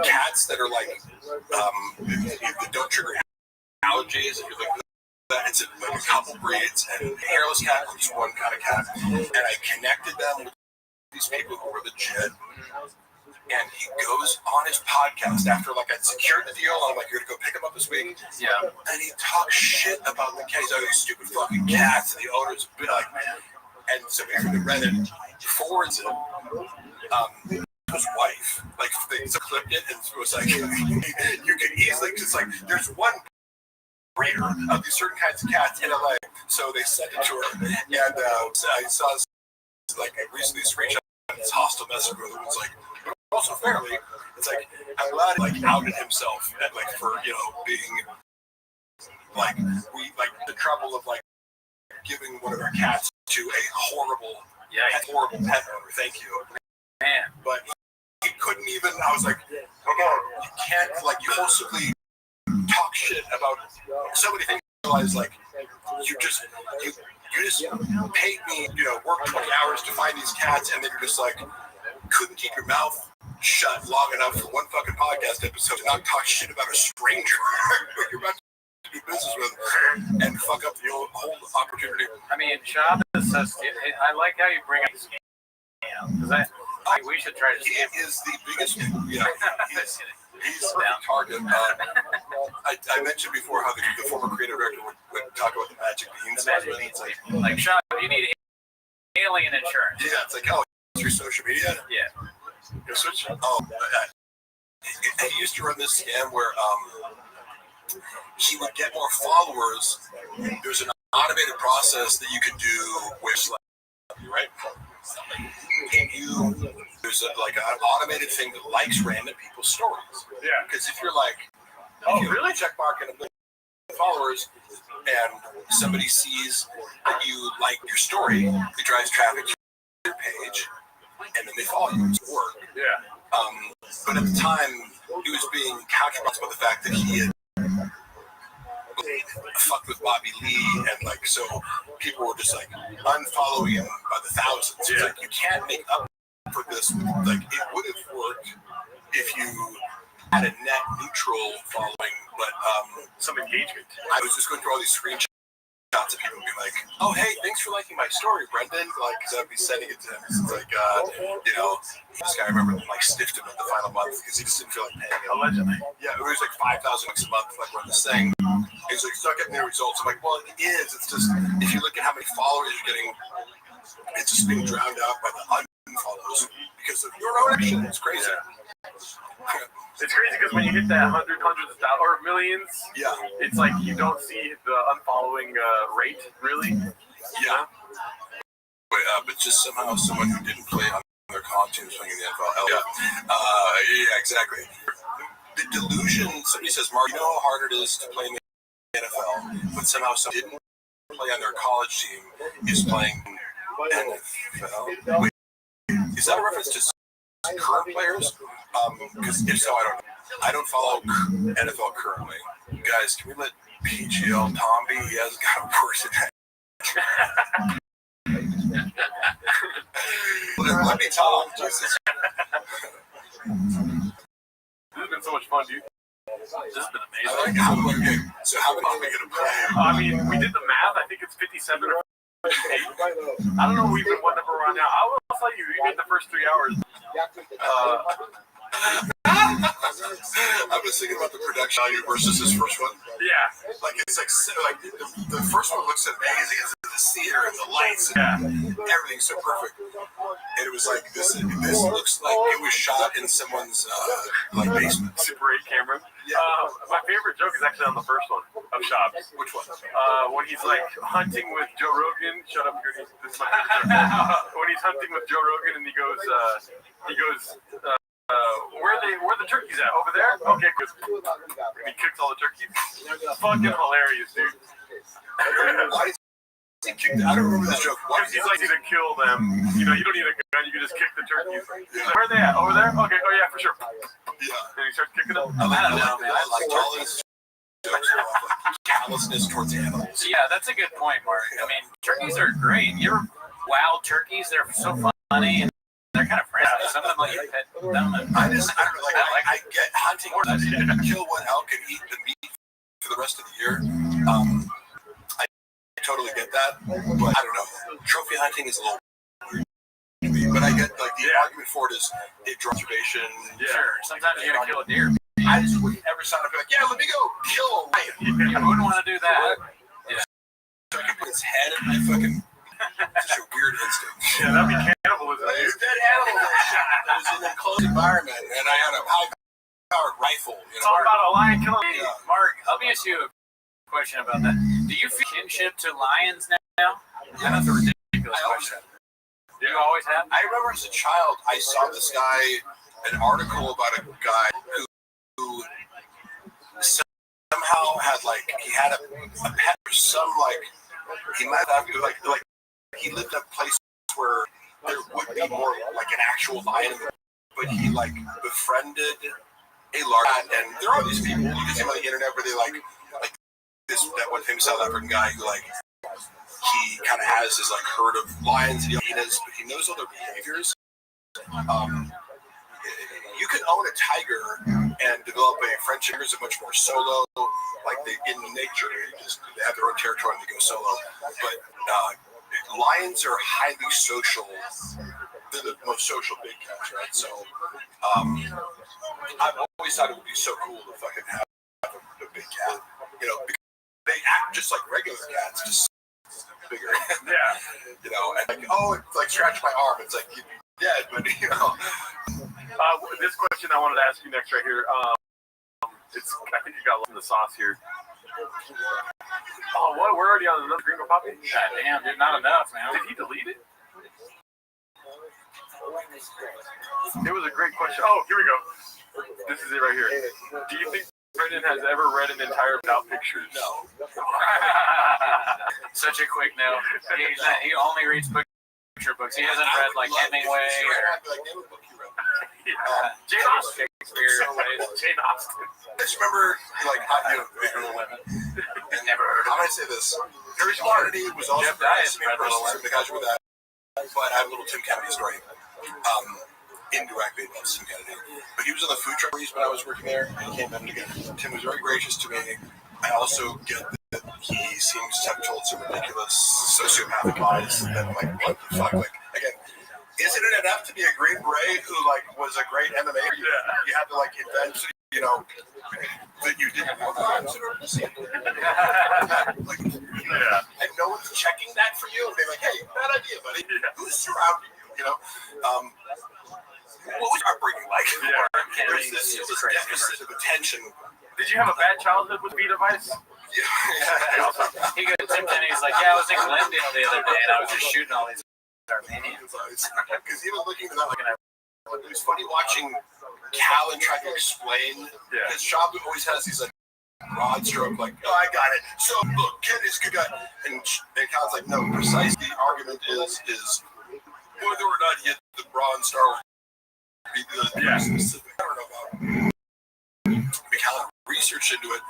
Cats that are that don't trigger allergies, and you're it's a couple breeds, and hairless cat was one kind of cat, and I connected them with these people who were legit. And he goes on his podcast after like I secured the deal. I'm like, you're gonna go pick him up this week. Yeah. And he talks shit about the cats, these stupid fucking cats, and the owners be like, and somebody from the Reddit forwards it. His wife, like they clipped it, and it was like you could easily just like there's one breeder of these certain kinds of cats in LA, so they sent it to her, and I saw this, like I recently screenshot this hostile message where it was like. Also fairly, it's like I'm glad he like outed himself and like for being like we like the trouble of like giving one of our cats to a horrible pet owner. Thank you, man. But he couldn't even. I was like, okay, you can't like you possibly talk shit about so many things. I realize like you just paid me work 20 hours to find these cats, and then you're just like couldn't keep your mouth shut long enough for one fucking podcast episode to not talk shit about a stranger you're about to do business with and fuck up the whole opportunity. I mean, Shabbos says, I like how you bring up the scam, because we should try to scam. He is the biggest, he's a target. I mentioned before how the former creative director would talk about the magic beans. It's like Shabbos, you need alien insurance. Yeah, it's like, through social media? Yeah. He used to run this scam where he would get more followers. There's an automated process that you can do with, right? There's like an automated thing that likes random people's stories. Yeah. Because if you're like, really? Check mark and a million followers, and somebody sees that you like your story, it drives traffic to your page. And then they follow you to work. Yeah. But at the time, he was being counterbalanced by the fact that he had fucked with Bobby Lee, and like so, people were just like unfollowing him by the thousands. Yeah. It's like you can't make up for this. Like it would have worked if you had a net neutral following, but some engagement. I was just going through all these screenshots of people being like, "Oh, hey, thanks for liking my story, Brendan." Like, because I'd be sending it to him. It's like, this guy, I remember, like, sniffed him at the final month because he just didn't feel like paying him. Allegedly. Yeah, it was like $5,000 a month, like, run this thing. He's like, it's not getting any results. I'm like, well, it is. It's just, if you look at how many followers you're getting, it's just being drowned out by the unfollows because of your own action. It's crazy. Yeah. It's crazy because when you hit that hundreds of thousands or millions, it's like you don't see the unfollowing rate really. Yeah. But just somehow someone who didn't play on their comp team is playing in the NFL. Yeah, exactly. The delusion. Somebody says, "Mark, you know how hard it is to play in the NFL," but somehow someone didn't play on their college team is playing NFL. Wait, is that a reference to current players? Because if so, I don't follow NFL currently. Guys, can we let PGL Tom be? He hasn't got a worse than that. Let me talk. Jesus. This has been so much fun, dude. This has been amazing. How are we going to play? I mean, we did the math. I think it's 57 or 58. I don't know even what number we're on now. I will tell you, we did the first 3 hours. I was thinking about the production value versus this first one. Yeah. Like, it's like the first one looks amazing. It's the theater and the lights and everything's so perfect. And it was like, this looks like it was shot in someone's like basement. Super 8 camera. Yeah. My favorite joke is actually on the first one of Shops. Which one? When he's like hunting with Joe Rogan. Shut up, Gertie. This is my favorite joke. When he's hunting with Joe Rogan and he goes, where the turkeys at? Over there? Okay, good. And he kicks all the turkeys. Fucking hilarious, dude. Why is he kicked? I don't remember this joke. Because he's like, to kill them. You don't need a gun. You can just kick the turkeys. Like, where are they at? Over there? Okay. Oh yeah, for sure. Yeah. And he starts kicking them. I don't know, man. I like all this. Callousness towards animals. Yeah, that's a good point, Mark. I mean, turkeys are great. You're wild turkeys. They're so funny and they're kind of friendly. Some of them let you pet them. I get hunting. Kill one elk and eat the meat for the rest of the year. totally get that, but I don't know. Trophy hunting is a little weird to me, but I get like the argument for it is it draws observation. Yeah. Sure. Sometimes you gotta kill a deer. I just wouldn't ever sign up and be like, yeah, let me go kill a lion. You wouldn't want to do that. So I can put his head in my fucking. Such a weird instinct. Yeah, that'd be cannibalism. It was dead animal that was in an enclosed environment, and I had a high-powered rifle. It's all about a lion killing. Hey, Mark, let me ask you a question about that. Do you feel kinship to lions now? Yeah. That's a ridiculous question. You always have? I remember as a child, I saw this guy, an article about a guy who somehow had he had a pet or some he might have like he lived in a place where there would be more like an actual lion, but he befriended a large cat, and there are these people you can see on the internet where they like that one famous South African guy who he kind of has his herd of lions and hyenas, but he knows all their behaviors. You can own a tiger and develop a friendship. Tigers are much more solo, in nature. They have their own territory and they go solo. But lions are highly social. They're the most social big cats, right? So I've always thought it would be so cool to fucking have a big cat. Because they act just like regular cats, just bigger. Yeah. And it's scratch my arm. It's like you'd be dead, but this question I wanted to ask you next right here. I think you got lost in the sauce here. Oh, what? We're already on another Gringo Poppy? God damn, dude, not enough, man. Did he delete it? It was a great question. Oh, here we go. This is it right here. Do you think Brendan has ever read an entire without pictures? No. Such a quick no. He only reads picture books. He hasn't read Hemingway or Jane Austen. Shakespeare. Jane Austen. I just remember, Little Women. Never heard. I'm going to say this. Harry Kennedy was also Jeff Dias read Little Women. The guys with that. But I have a little Tim Kennedy story. Indirectly about Tim Kennedy. But he was on the food truck when I was working there, and he came in again. Tim was very gracious to me. I also get that he seems to have told some ridiculous sociopathic lies that I'm like, what the fuck? Again, isn't it enough to be a Green Beret who was a great MMA? You had to invent, that you didn't want to consider the scene. And no one's checking that for you and being like, hey, bad idea, buddy. Who's surrounding you? What was upbringing like? There's this deficit of attention. Did you have a bad childhood with Vita Vice? Yeah. He goes, Tim Kennedy's like, I was in Glendale the other day and I was just shooting all these Armenians. Because even looking at that, it was funny watching Callan try to explain. His job always has these broad stroke, oh, I got it. So look, Kennedy's good guy, and Callan's like, no, precisely. The argument is whether or not he hit the Bronze Star. Specific. I don't know about. Callan researched into it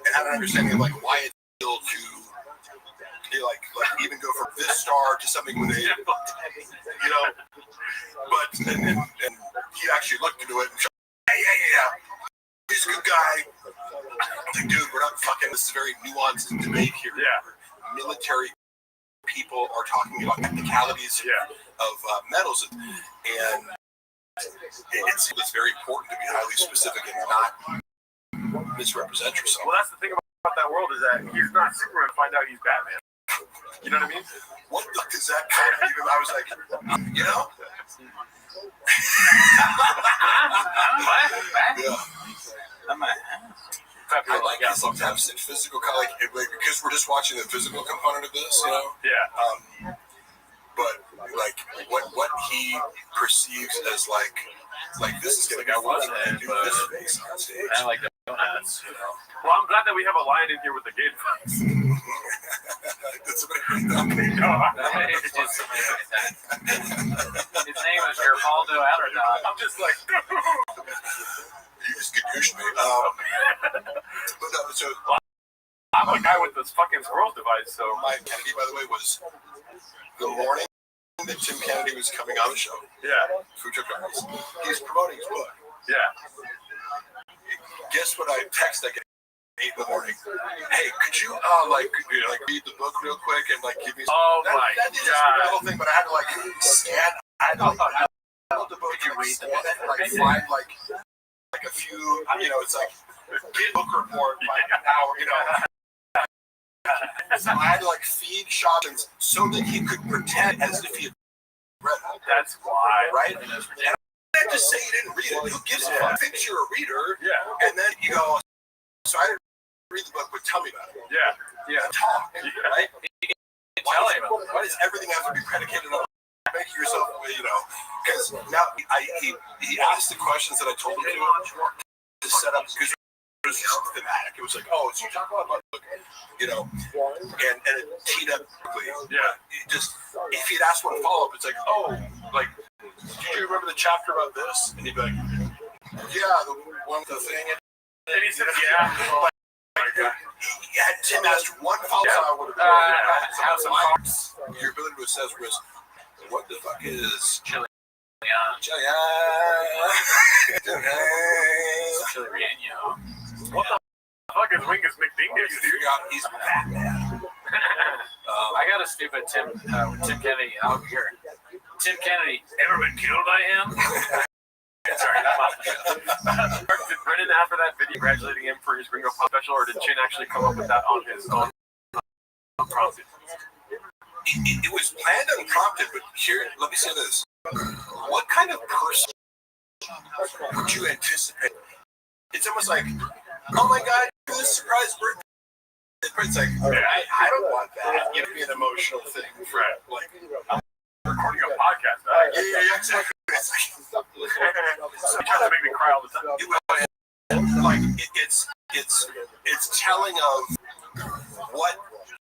and had an understanding of why it's still to. Even go from this star to something with a, but and he actually looked into it and showed, yeah, he's a good guy. Dude, we're not fucking. This is a very nuanced debate here. Yeah. Military people are talking about technicalities of metals, and it's very important to be highly specific and not misrepresent yourself. Well, that's the thing about that world is that he's not Superman to find out he's Batman. You know what I mean? What the fuck is that kind of even? I was like, I like it sometimes in physical, because we're just watching the physical component of this, but what he perceives as this is gonna go well, and do this face on stage. I like the donuts. Well, I'm glad that we have a lion in here with the gate fights. That's what I mean. His name is Geraldo Allardyce. I'm just like, you just gadooshed me. But no, so I'm a guy with this fucking squirrel device. So my Kennedy, by the way, was the morning that Tim Kennedy was coming on the show. Food Truck Guys. He's promoting his book. Guess what I texted? 8 in the morning. Hey, could you read the book real quick and give me? Oh my that is god! a little thing, but I had to scan. I had to download the book. Could you read the book? And find a few. It's like book report by an hour. So I had to feed Shawkins so that he could pretend as if he had read it. That's why, right? And I just say you didn't read it. Who gives a fuck? Thinks you're a reader. Yeah. And then you go. So I didn't read the book, but tell me about it. Yeah. Talk, Yeah. right? Why does everything have to be predicated on making yourself, because now he asked the questions that I told him to set up, because it was just thematic. It was like, oh, so you talk about my book, and it teed up quickly. Yeah. Just, if he'd asked one follow-up, it's like, oh, do you remember the chapter about this? And he'd be like, yeah, the one with the thing. And he said, yeah. Tim asked one follow-up. Your ability to assess risk. What the fuck is Chili? What the fuck is Wingus McDingus, dude? He's Batman. I got a stupid Tim Kennedy out here. Tim Kennedy, ever been killed by him? Sorry, did Brennan after that video congratulating him for his Ringo Pop special, or did Chin actually come up with that on his own? Unprompted. It was planned unprompted, but here, let me say this. What kind of person would you anticipate? It's almost like, oh my god, this surprise birthday. It's like, I don't want that. It'd be an emotional thing. Right. I'm recording a podcast. Yeah, exactly. He tries to make me cry all the time. It's telling of what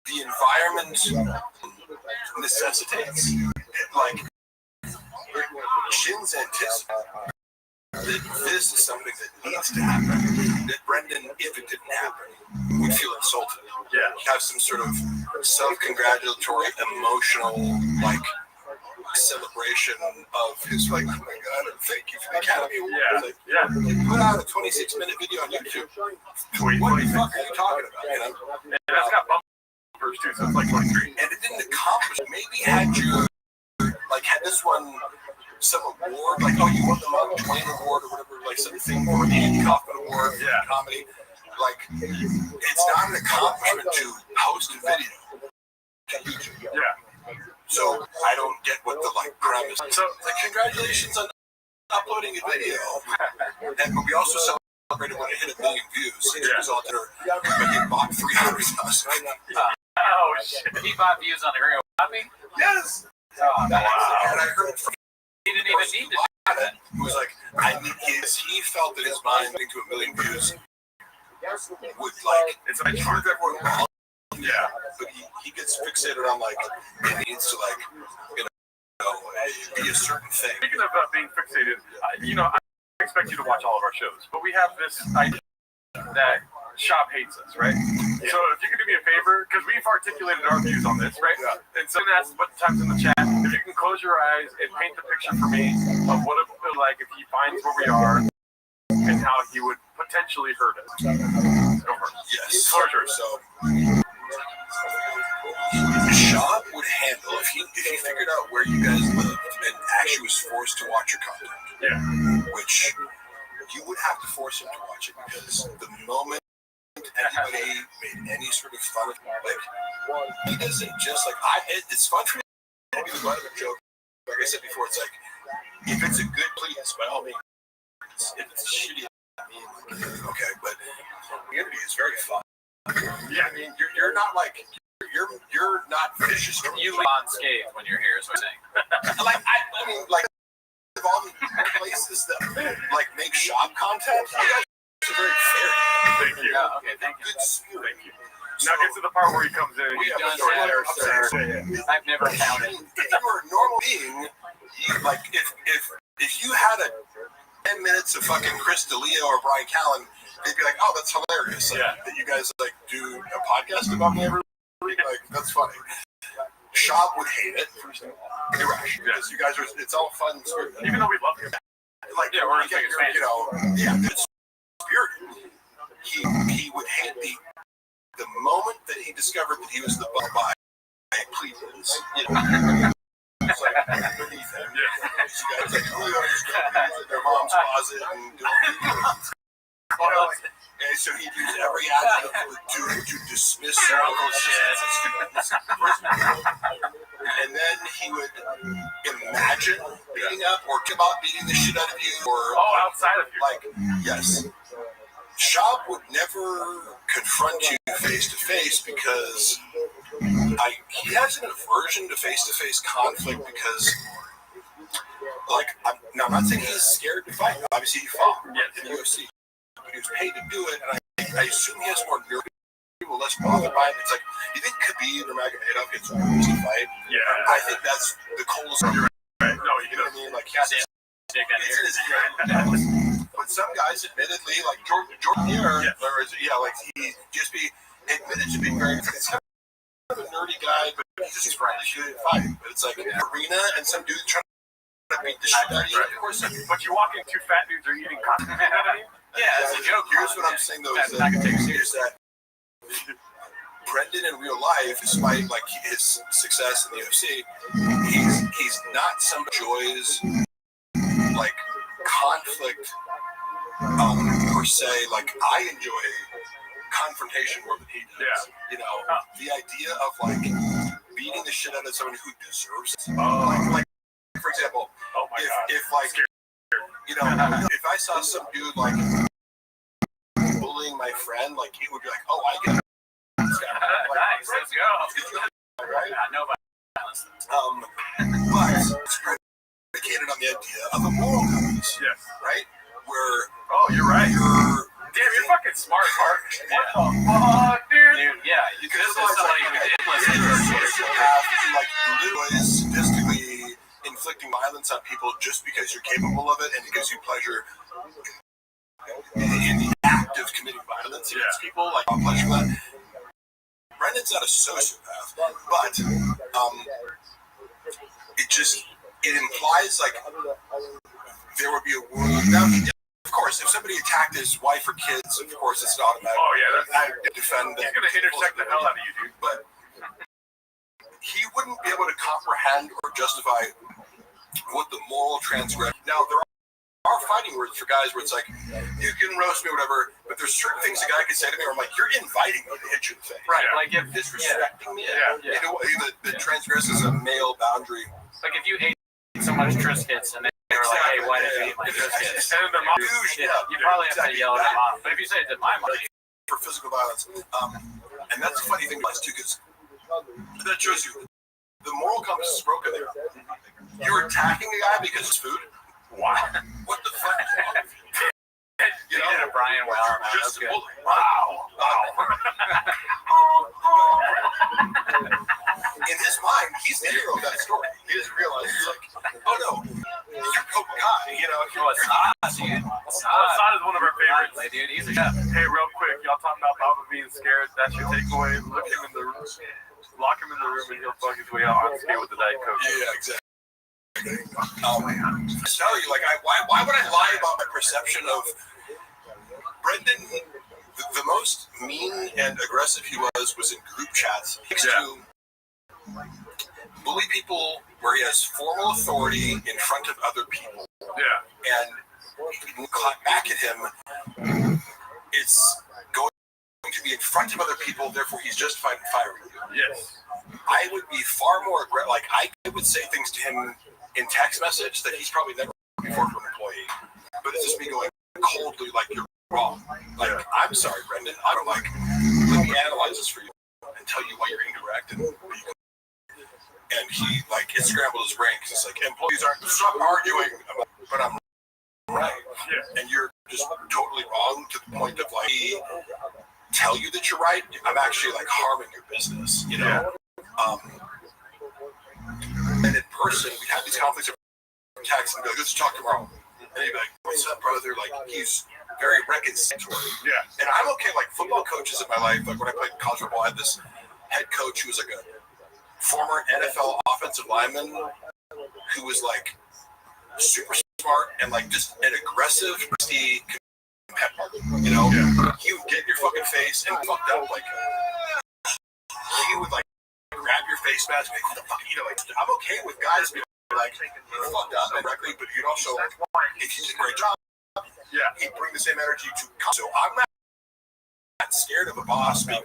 the environment necessitates. Shin's anticipating that this is something that needs to happen. That Brendan, if it didn't happen, would feel insulted. Yeah. Have some sort of self-congratulatory, emotional, celebration of his oh my god, thank you for the Academy Award. Yeah. Put out a 26-minute video on YouTube. What the fuck are you talking about? And that's got bumpers too, so it's 23. And it didn't accomplish. Maybe had you had this one some award, you won the Mark Twain Award or whatever, something, or the Andy Kaufman Award for comedy. It's not an accomplishment to post a video to YouTube. Yeah. So I don't get what the premise. So congratulations on uploading a video, but we also celebrated when it hit 1 million views. It was all there. He bought 300,000. Oh shit! He bought views on the ViralRabbi? Yes. Oh, wow. And I heard from he didn't even need to do that. He was like, he felt that his mind getting to 1 million views would it's prove everyone wrong. Yeah. But he gets fixated on it needs to be a certain thing. Speaking of being fixated, I expect you to watch all of our shows, but we have this idea that Shop hates us, right? Yeah. So if you could do me a favor, because we've articulated our views on this, right? Yeah. And so that's what times in the chat. If you can close your eyes and paint the picture for me of what it would feel like if he finds where we are and how he would potentially hurt us. Go for it. Yes. Closure. So Shop would handle if he figured out where you guys lived and actually was forced to watch your content. Yeah. Which you would have to force him to watch it, because the moment anybody made any sort of fun of him, he doesn't just it's fun for me to be the butt of a joke. Like I said before, it's if it's a good please, by all means. If it's a shitty, okay, but the community is very fun. Yeah, I mean, you're not you're not vicious. You leave unscathed when you're here, is what I'm saying. I mean, of all the places that make shop content, you guys are very fair. Thank you. Yeah, okay, thank you. Good spirit. Thank you. Now get to the part where he comes in and he's done short that, there, sir. I've never counted. If you were a normal being, if you had 10 minutes of fucking Chris D'Elia or Brian Callen, they'd be like, "Oh, that's hilarious! That you guys do a podcast about me every week. That's funny." Shop would hate it. Irrational. Because you guys it's all fun and spirit. Even though we love you. We're a big fan. good spirit. he would hate the moment that he discovered that he was the by plebeians. It's like underneath him. These guys like Julio's going to their mom's closet and doing and so he'd use every adjective to dismiss their uncle's shit. And then he would imagine beating up or about beating the shit out of you. Or outside of you. Like, yes. Shab would never confront you face to face because he has an aversion to face conflict because, like, I'm not saying he's scared to fight. Obviously, he fought in the UFC, but he was paid to do it, and I assume he has more nerve. People less bothered by it. It's like, you think Khabib or Magomedov gets nervous to fight? Yeah, I think that's the coldest. Right. No, you know what I mean? Like, it's in his head. But some guys, admittedly, like Jordan here, like he just admitted to being very. It's kind of a nerdy guy, but he's just trying to shoot and fight. But it's like an arena and some dude trying to beat the shit out of you. Of course, but you walk in, two fat dudes are eating cotton. Yeah, it's a joke. Here's what I'm saying though: is that Brendan in real life, despite like his success in the UFC, he's not some joys like conflict per se. Like I enjoy confrontation more than he does. You know, the idea of like beating the shit out of someone who deserves it. Like for example, if like you know, if I saw some dude like bullying my friend, like he would be like, oh, I get this guy. Like, nice, let's go. Right? I know about violence. But it's predicated on the idea of a moral compass. Yes. Right? Where you're right. Damn, you're fucking smart, Mark. What the fuck, dude? Yeah, you could have somebody who did listen to like literally sadistically inflicting violence on people just because you're capable of it and it gives you pleasure in the act of committing violence against people, like pleasure that. Brendan's not a sociopath, but it implies like there would be a world. Now, of course, if somebody attacked his wife or kids, of course, it's not automatic. Oh yeah, I defend. He's gonna intersect the hell out of you, dude. But he wouldn't be able to comprehend or justify what the moral transgression. Now there are fighting words for guys where it's like you can roast me or whatever, but there's certain things a guy could say to me where I'm like, you're inviting me to hit you in the face. Right, like if disrespecting me in a way that transgresses a male boundary. Like if you ate so much Triscuits and they were like, hey, why did you eat my Triscuits? And their mom, You probably have to yell at their mom. But if you say it to my mom, for physical violence, and that's a funny thing to us too, because that shows you the moral compass is broken there. You're attacking a guy because it's food. Wow. What the fuck is wrong with you? You know, did a Brian Weller, man. That's good. Wow. In his mind, he's the hero of that story. He doesn't realize he's like, oh no, you're Cobra Kai, you know. Assad, dude. Assad is one of our favorites. Like, dude, he's a chef. Hey, real quick, y'all talking about Baba being scared? That's your takeaway. Look him in the room, lock him in the room, and he'll fuck his way out on skate with the Diet Coke. Yeah, exactly. I tell you, like, why would I lie about my perception of Brendan? The most mean and aggressive he was in group chats. He likes to bully people where he has formal authority in front of other people. Yeah. And when you clap back at him, it's going to be in front of other people, therefore he's justified in firing you. Yes. I would be far more aggressive. Like, I would say things to him in text message that he's probably never heard before from an employee. But it's just me going coldly, like, you're wrong. Like, I'm sorry, Brendan. I don't like, let me analyze this for you and tell you why you're incorrect. And he, like, it scrambled his brain because it's like, employees aren't, stop arguing, but I'm right. Yeah. And you're just totally wrong to the point of, like, tell you that you're right. I'm actually, like, harming your business, you know? And in person, we have these conflicts of text and be like, let's talk tomorrow. And he'd be like, what's up, brother? Like, he's very reconciliatory. Yeah. And I'm okay, like, football coaches in my life, like, when I played college football, I had this head coach who was, like, a former NFL offensive lineman who was, like, super smart and, like, just an aggressive, pepper. You know, he would get in your fucking face and fucked up like. He would like grab your face mask and what the fuck, you know, like I'm okay with guys being like you fucked up directly, but you'd also if you did a great job, he'd bring the same energy to come. So I'm not scared of a boss being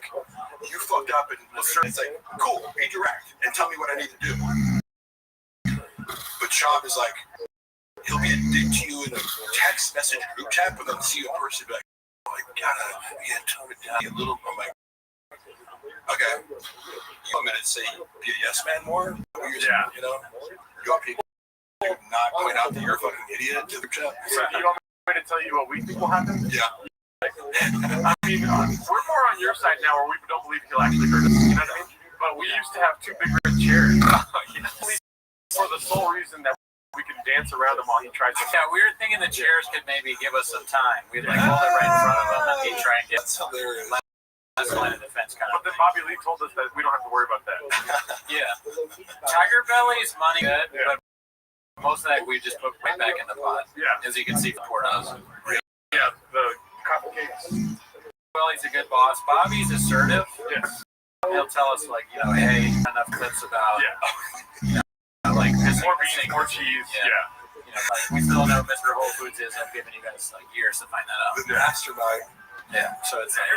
you fucked up and it's like cool, be direct and tell me what I need to do. But Shab is like he'll be a dick to you in a text message group chat, but then see you in person be like, oh, I gotta tone it down a little. I'm like, okay, you want me to say be a yes man more? You know, you want people to not point out that you're a fucking idiot to the chat. So you want me to tell you what we think will happen? Yeah. I mean, we're more on your side now, where we don't believe he'll actually hurt us. You know what I mean? But we used to have two big red chairs, for the sole reason that we can dance around him while he tries to. Yeah, we were thinking the chairs could maybe give us some time. We'd like hold it right in front of him and he'd try and get some line of defense kind of. But then Bobby Lee told us that we don't have to worry about that. Yeah. Tiger Belly's money good, but most of that we just put right back in the pot. Yeah. As you can see, the poor us. Yeah, the coffee cakes. Well, he's a good boss. Bobby's assertive. Yes. He'll tell us like, you know, hey, enough clips about like pissing more beans, more cheese. Yeah. You know, like we still know Mr. Whole Foods is. I've given you guys like years to find that out. The mastermind. Yeah. So it's like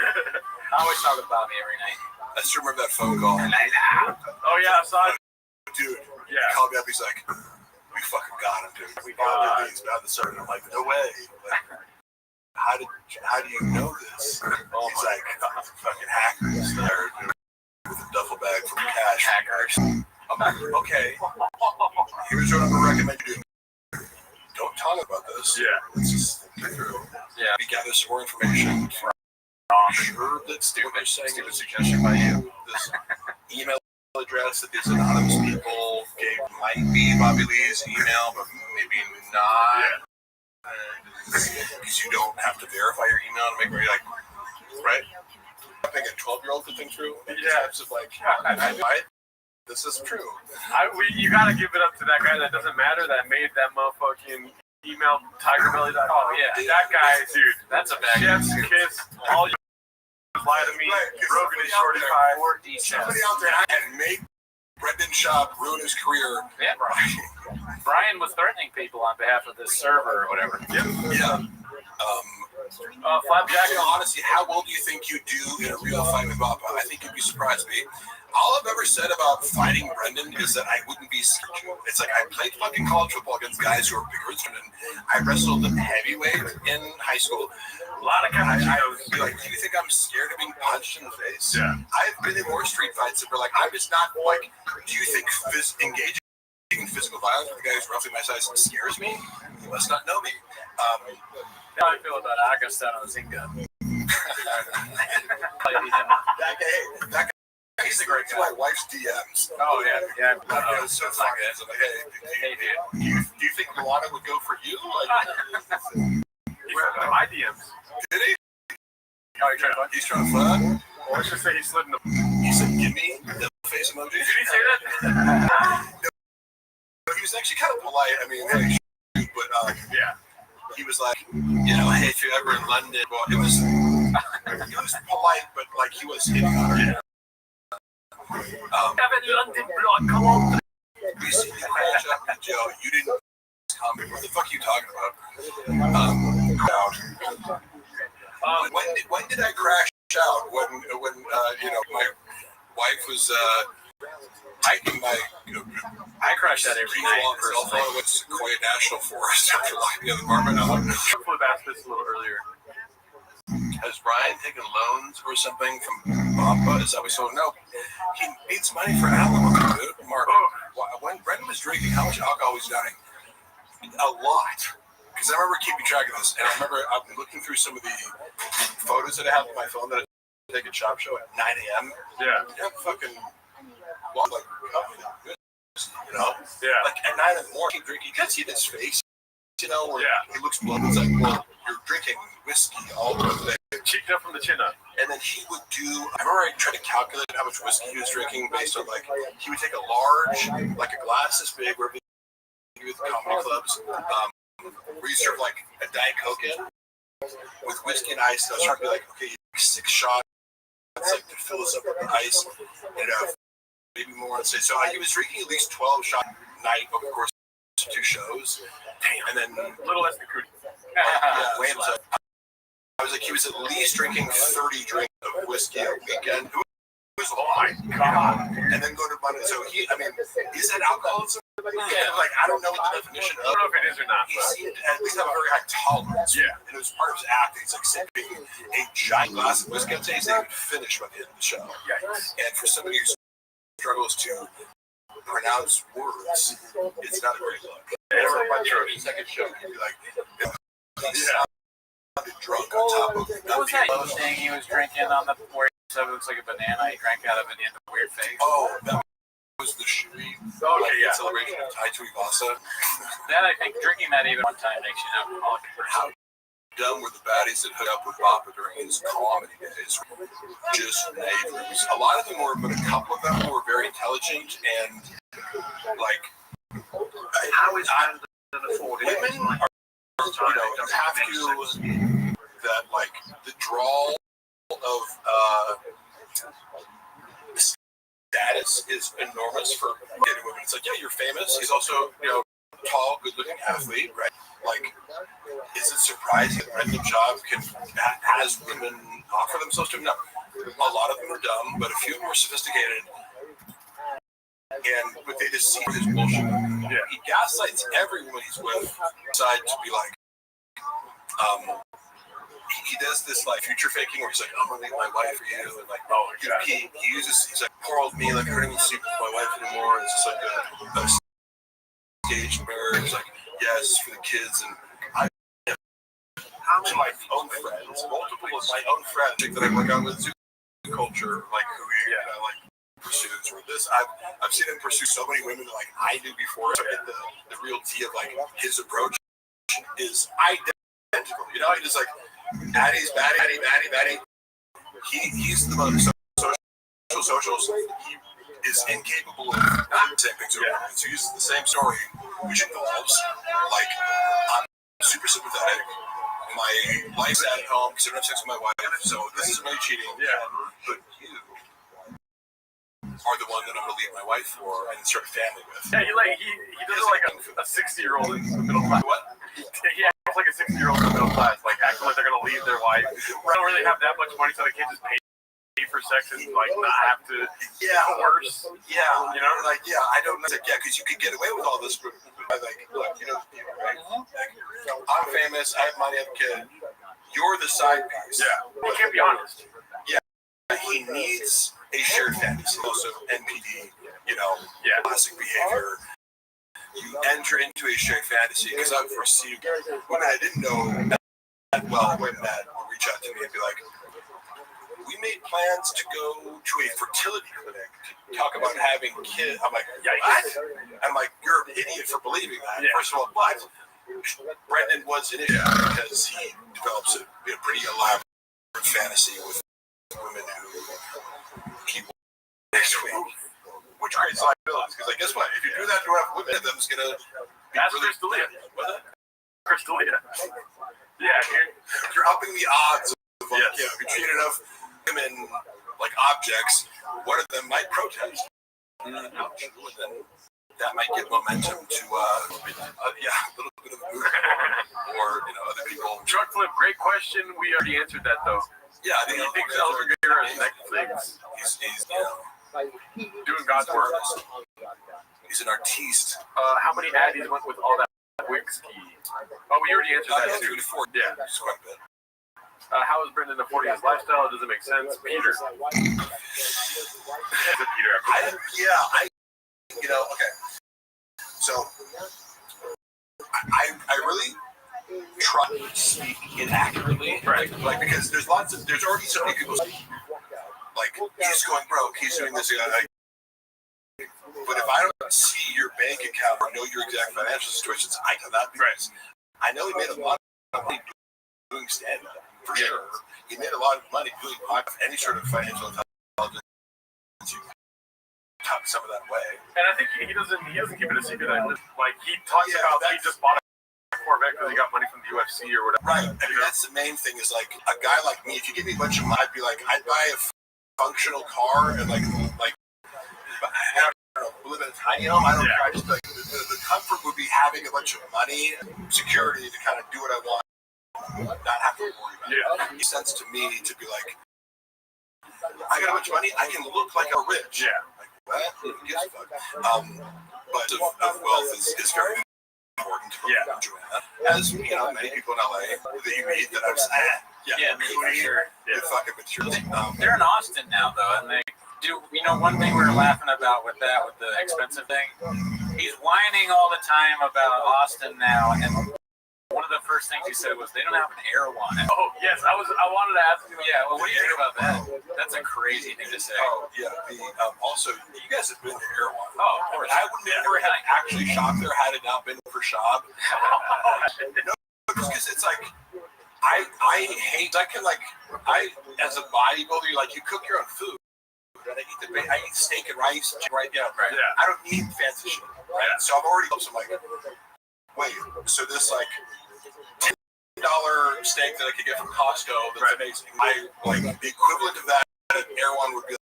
I always talk with Bobby every night. I still remember that phone call. Oh yeah, I saw it. Dude, yeah. He called me up. He's like, we fucking got him, dude. We got him. He's about to start. I'm like, no way. Like, how do you know this? He's like, fucking hackers there, dude, with a duffel bag full of cash. Hackers. I'm like, okay. Here's what I'm gonna recommend you do. Don't talk about this. Yeah. Let's just think through. Yeah. We gather some more information. I'm sure that stupid suggestion by you. This email address that these anonymous people gave might be Bobby Lee's email, but maybe not. Because you don't have to verify your email to make it like, right? I think a 12-year-old could think through. Yeah. Types of like, this is true. You gotta give it up to that guy that doesn't matter that made that motherfucking email tigerbelly.com. Oh yeah, that guy, dude. That's a bad Chef's kiss. All you lie to me. Broken his shorty pie. Somebody out there and make Brendan Schaub ruin his career. Yeah, Brian was threatening people on behalf of this server or whatever. Yeah. Flapjack. Honestly, how well do you think you do in a real fight with Bob? I think you'd be surprised, me. All I've ever said about fighting Brendan is that I wouldn't be scared. It's like I played fucking college football against guys who are bigger than Brendan. I wrestled them heavyweight in high school. A lot of guys. I'd be like, do you think I'm scared of being punched in the face? Yeah. I've been in more street fights that were like, I'm just not like, do you think engaging in physical violence with a guy who's roughly my size scares me? You must not know me. How do you feel about Agostino Zinga? That guy, he's a great guy. My wife's DMs. Oh yeah. So it's like, I'm like, hey, dude, do you think Milana would go for you? He went to my DMs. Did he? Oh, He's trying to flirt? Or let's just say he slid in the. He said, give me the face emoji. Did he say that? No, he was actually kind of polite. I mean, hey, but yeah. He was like, you know, hey, if you're ever in London, well, it was polite, but like he was hitting on her. Yeah. London block, come on. You see me crash up in Joe, you didn't comment. What the fuck are you talking about? When did I crash out? When you know, my wife was hiking my. I crash out every night. I went to Sequoia National Forest after locking the apartment. Flip asked this a little earlier. Has Brian taken loans or something from Papa? Is that we saw? No. He needs money for alimony, dude. Mark, when Brendan was drinking, how much alcohol was he dying? A lot. Because I remember keeping track of this, and I remember I've been looking through some of the photos that I have on my phone that I take at Chop Show at 9 a.m. Yeah. Fucking, well, like, you know? Yeah. Like at 9 in the morning, drinking. You can see this face, you know, where he looks bloated. It's like, well, you're drinking whiskey all the day. Cheeked up from the chin up. And then he would do, I remember I tried to calculate how much whiskey he was drinking based on, like, he would take a large, like a glass this big, where we do with comedy clubs, where you serve, like, a Diet Coke in. with whiskey and ice. And I was trying to be like, okay, 6 shots, like to fill us up with the ice, and maybe more. And so he was drinking at least 12 shots a night over the course of 2 shows. And then Little less than Cootie. I was like, he was at least drinking 30 drinks of whiskey a weekend. Oh my God. And then go to Monday. So is that alcoholism? Like, I don't know what the definition I don't know if it is or not. He seemed to at least have a very high tolerance. Yeah. And it was part of his acting. He's like sipping a giant glass of whiskey on stage. They would finish by the end of the show. Yikes. And for somebody who struggles to pronounce words, it's not a great look. Second show, he'd be like, drunk on top of What was that thing he was drinking on the where it looks like a banana? He drank out of it in a weird face. Oh, that was the Shuri celebration of Tai Tui Vasa. That I think drinking that even one time makes you an alcoholic. How dumb were the baddies that hooked up with Papa during his comedy days? Just neighbors. A lot of them were, but a couple of them were very intelligent and like. How is that afforded? Women are, have to that like the drawl of status is enormous for getting women. It's like, yeah, you're famous. He's also, tall, good-looking athlete, right? Like, is it surprising that random job has women offer themselves to him? No. A lot of them are dumb, but a few of them are sophisticated. And but they just see his bullshit. Yeah. He gaslights everyone he's with, decide to be like, he does this like future faking where he's like, I'm gonna leave my wife for you, and like, he uses, he's like, poor old me, like I don't even sleep with my wife anymore. It's just like a stage mirror. He's like, yes, for the kids, and I have to my own friends, multiple of my own friends that I work on with Zoo Culture, like who he like pursues or this. I've seen him pursue so many women that like I knew before. So I get the real tea of like his approach is identical. He just like Addie's Batty. He's the most socials. He is incapable of saying things over. So he uses the same story, which involves like I'm super sympathetic. My wife's at home because I don't have sex with my wife, so this isn't really cheating. Yeah, but you are the one that I'm gonna leave my wife for and start a family with. Yeah, he does it like a 60-year-old in the middle class. What? He acts like a 60-year-old in the middle class, like acting like they're gonna leave their wife. They don't really have that much money, so they can't just pay for sex and like not have to. Yeah, worse. Yeah, I don't know. Like, because you could get away with all this, but like, look, right? Like, I'm famous. I have money. I have a kid. You're the side piece. Yeah, you can't be honest. Yeah, he needs a shared fantasy, also NPD, classic behavior. You enter into a shared fantasy because I've received women I didn't know that well when that will reach out to me and be like, we made plans to go to a fertility clinic to talk about having kids. I'm like, what? I'm like, you're an idiot for believing that. Yeah. First of all, but Brendan was an idiot because he develops a pretty elaborate fantasy with women who he will next week, which creates liabilities. Because, guess what? If you do that to enough women, them's gonna be really Crystalia. What's that? Crystalia. Yeah, you're upping the odds of if you treat enough women like objects, one of them might protest. And then that might give momentum to a little bit of mood or other people. Truck flip, great question. We already answered that though. Yeah, I think he thinks Elvis Guerrero is Netflix. He's doing God's work. He's an artiste. How many addies went with all that whiskey? Oh, we already answered that too. 2 to 4. Yeah, just quite a bit. How is Brendan affording his lifestyle? Does it make sense? Peter. Is it Peter? Okay. So, I really try to speak inaccurately, right? Like, because there's already so many people like, he's going broke, he's doing this, but if I don't see your bank account or know your exact financial situations, I cannot be right. I know he made a lot of money doing stand-up, for sure. He made a lot of money doing any sort of financial intelligence. You tuck some of that way. And I think he doesn't keep it a secret. Like, he talks about he just bought a Corvette because he got money from the UFC or whatever. Right. I mean, that's the main thing is like a guy like me, if you give me a bunch of money, I'd be like, I'd buy a functional car and like I don't know, live in a tiny home. I don't care. I just like the comfort would be having a bunch of money, security to kind of do what I want, not have to worry about it. It makes sense to me to be like, I got a bunch of money, I can look like I'm rich. Yeah. Like, what? Who gives a fuck? But of wealth is very important to Joanna. As you know, many people in LA that you meet that I'm Yeah, for sure. Yeah. Fucking material. They're in Austin now, though, and they do. You know, one thing we were laughing about with that, with the expensive thing, he's whining all the time about Austin now, and one of the first things he said was they don't have an Air One. Oh yes, I wanted to ask you. Yeah, well, what do you think about that? That's a crazy thing to say. Oh yeah. Also, you guys have been to Air One. Oh, of course. I would never have actually shopped there had it not been for shop. No, because it's like I hate. I can as a bodybuilder, you cook your own food. And I eat steak and rice, right? Yeah, right. Yeah. I don't need fancy shit, right? Yeah. So I'm already. So I'm like, wait. So this $10 steak that I could get from Costco that's amazing. The equivalent of that at Air One would be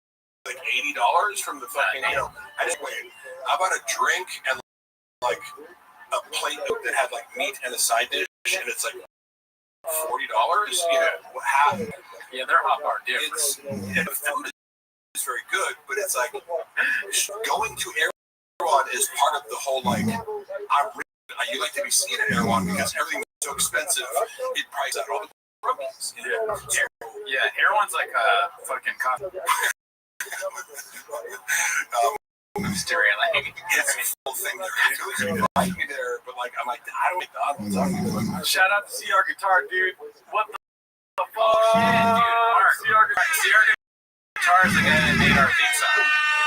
like $80 from the fucking. I didn't wait. How about a drink and like a plate that had like meat and a side dish, and it's like $40. Half. Yeah, their hot bar different. The food is very good, but it's like going to Air One is part of the whole you like to be seen at Air One because everything is so expensive. It prices out all the programs. Yeah, Air One's like a fucking It's a full thing there. It was like me there, but I'm like, I don't McDonald's. Shout out to CR Guitar, dude. What the fuck? CR Guitar is the guy that made our theme song.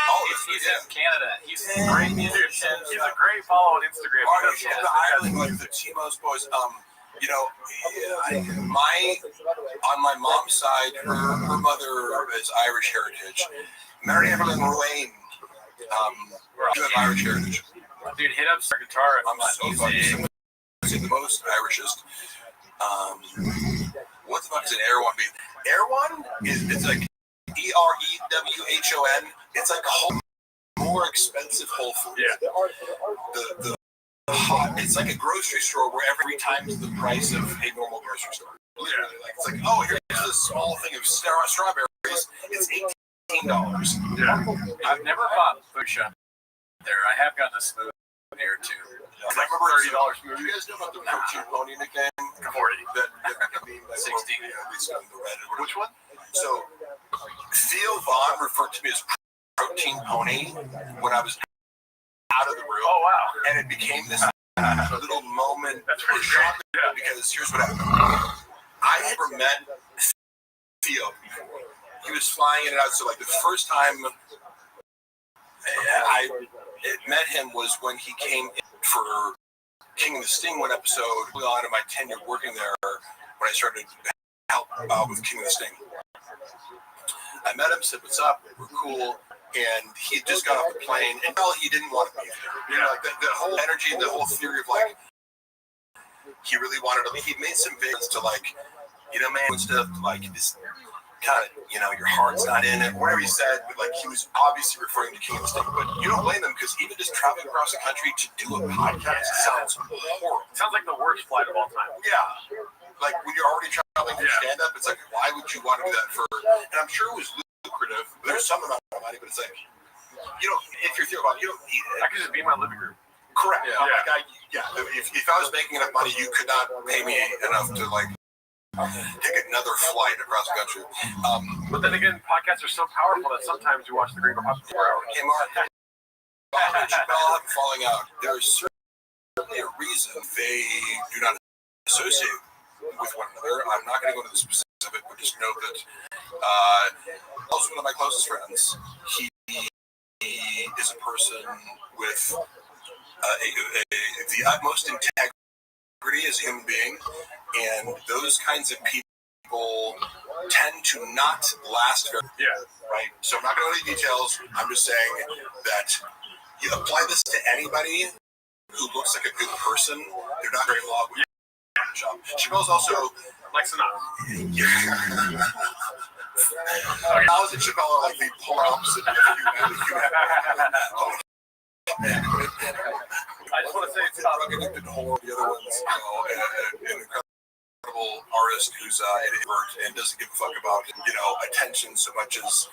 Oh, he's in Canada. He's a great musician. He's a great follow on Instagram. The Ireland, like the Timo's boys. On my mom's side, her mother is Irish heritage. Mary Evelyn Ruane. You have Irish heritage. Dude, hit up CR Guitar. I'm so fucking the most Irishest. What the fuck is an Air One? Air One it's like EREWHON. It's like a more expensive Whole Foods. Yeah. It's like a grocery store where every time is the price of a normal grocery store. Literally, it's like, oh, here's this small thing of strawberries. It's $18. Yeah. I've never bought food shop there. I have gotten a smoothie or two. I remember $30 smoothie. You guys know about the protein pony nickname? 40. That 60. Which one? So, Theo Vaughn referred to me as protein pony when I was out of the room. Oh, wow. And it became this little moment. That's pretty shocking. Yeah. Because here's what happened. I had never met Theo before. He was flying in and out. So, the first time I met him was when he came in for King of the Sting one episode on in my tenure working there when I started to help with King of the Sting. I met him, said, what's up? We're cool. And he just got off the plane, and he didn't want to be there. The whole energy and the whole theory of he really wanted to. He made some videos to man, stuff this kind of, your heart's not in it, whatever he said. But he was obviously referring to King of the Sting. But you don't blame him because even just traveling across the country to do a podcast sounds horrible. Sounds like the worst flight of all time. Yeah. When you're already traveling for stand-up, it's why would you want to do that for? And I'm sure it was lucrative. There's some amount of money, but it's if you're thinking about it, you don't need it. I could just be in my living room. Correct. If I was making enough money, you could not pay me enough to take another flight across the country. But then again, podcasts are so powerful that sometimes you watch the Green Pop 4 hours. Hey, Mark, Chappelle have falling out. There is certainly a reason they do not associate with one another. I'm not going to go into the specifics of it, but just know that Paul's one of my closest friends. He is a person with the utmost integrity as a human being, and those kinds of people tend to not last very right? So I'm not going to go into details. I'm just saying that you apply this to anybody, who looks like a good person. They're not very long with the job. Chappelle's also Like Sinatra. Oz and Chappelle are like the polar opposite of I just want to say it's drug addicted whore. The other one's, an incredible artist who's an introvert and doesn't give a fuck about attention so much as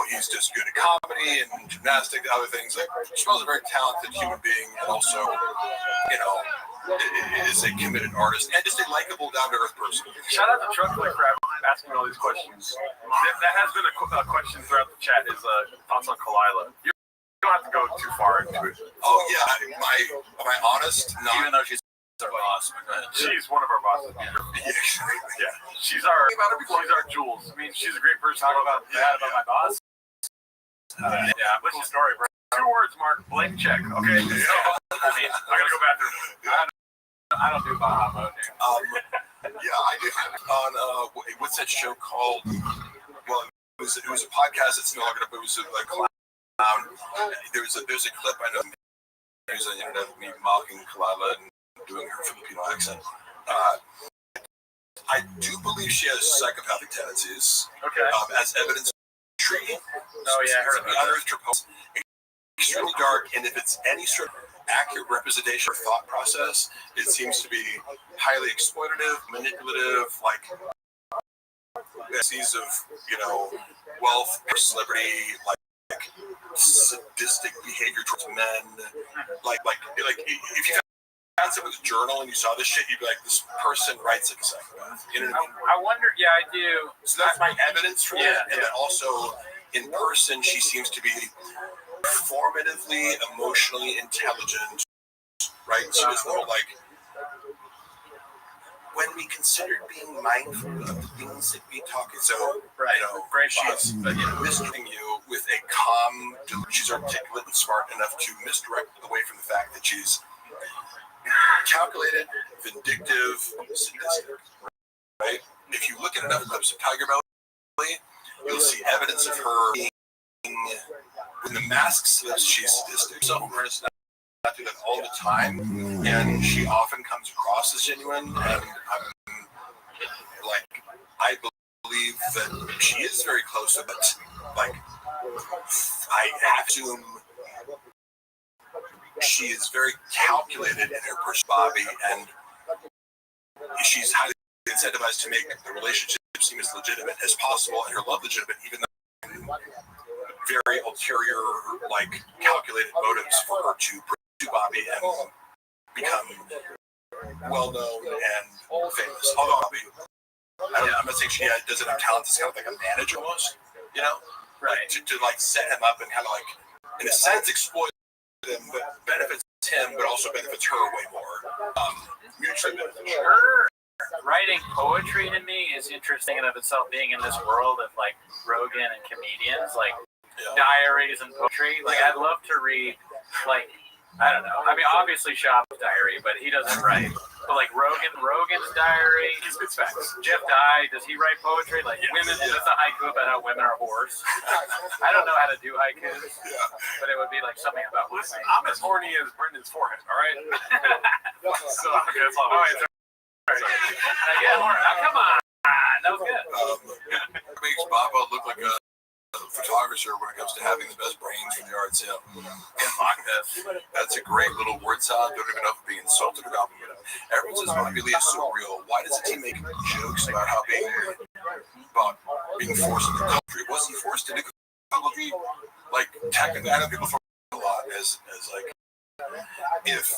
he's just good at comedy and gymnastics and other things. Like Chappelle's a very talented human being and also is a committed artist and just a likable, down to earth person. shout out to Truckboy for asking all these questions. That has been a question throughout the chat. Is thoughts on Kalila? You don't have to go too far into it. Oh yeah, am I honest? No. Even though she's our boss. She's one of our bosses. Yeah, she's our Jules. I mean, she's a great person. Talk about that about my boss. Yeah, what's your story, bro? 2 words, Mark. Blank check. Okay. I mean, I gotta go bathroom. I don't do Baja mode. Yeah, I do. On what's that show called? Well, it was a podcast that's no longer up. It was like there's a clip I know. There's on the internet of me mocking Kalila and doing her Filipino accent. I do believe she has psychopathic tendencies. Okay. As evidence tree. Oh yeah, I heard about that. Unearthed her post. Extremely dark, and if it's any sort of accurate representation or thought process, it seems to be highly exploitative, manipulative, like fantasies of wealth or celebrity, like sadistic behavior towards men, like if you found someone with a journal and you saw this shit, you'd be like, this person writes like a psychopath. You know what I mean? I wonder. Yeah, I do. So that's my evidence for Yeah, it. And then also in person, she seems to be formatively, emotionally intelligent, right? So there's no like, when we considered being mindful of the things that we talk, so Great she's misleading you with a calm. She's articulate and smart enough to misdirect away from the fact that she's calculated, vindictive, sadistic. Right? If you look at enough clips of Tiger Belly, you'll see evidence of her being. When the mask slips, she's sadistic. Self-awareness not do that all the time, and she often comes across as genuine. And I believe that she is very close to it. Like, I have to assume she is very calculated in her person, Bobby, and she's highly incentivized to make the relationship seem as legitimate as possible and her love legitimate, even though very ulterior, like calculated motives for her to pursue Bobby and become well known and famous. Although Bobby, I'm not saying she doesn't have talent. It's kind of like a manager almost, right? Like, to like set him up and kind of like, in a sense, exploit him, but benefits him, but also benefits her way more. Mutually beneficial. Her writing poetry to me is interesting in of itself. Being in this world of like Rogan and comedians, like. Diaries and poetry. Like, I'd love to read, like, I don't know. I mean, obviously Shop's diary, but he doesn't write. But like Rogan's diary. He's good facts. Jeff Dye, does he write poetry? Like women, that's a haiku about how women are whores. I don't know how to do haikus, but it would be like something about women. Listen, I'm as horny as Brendan's forehead. All right. So okay, that's all. All right. Come on. That was good. It makes Baba look like a photographer when it comes to having the best brains for the art sale. That's a great little word salad. Don't even know if I'm being insulted or complimented. Everyone says Bobby Lee is so real. Why doesn't he make jokes about how being forced into country? Was he forced into country? Like, technically, I know people talk a lot as like if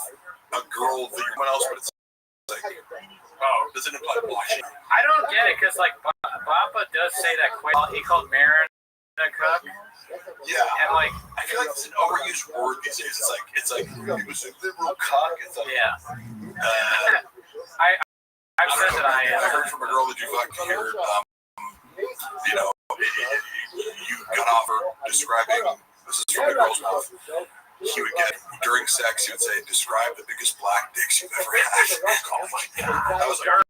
a girl that someone else, but it's like, does it imply watching? I don't get it because like Papa does say that quite. He called Marin a cuck. Yeah, and like I feel like it's an overused word these days. It's like it was a liberal cuck. It's like I've said that I am. I heard from a girl that you fucked here. You got off her describing. This is from the girl's mouth. He would get during sex. He would say, "Describe the biggest black dicks you've ever had." Oh my god, that was like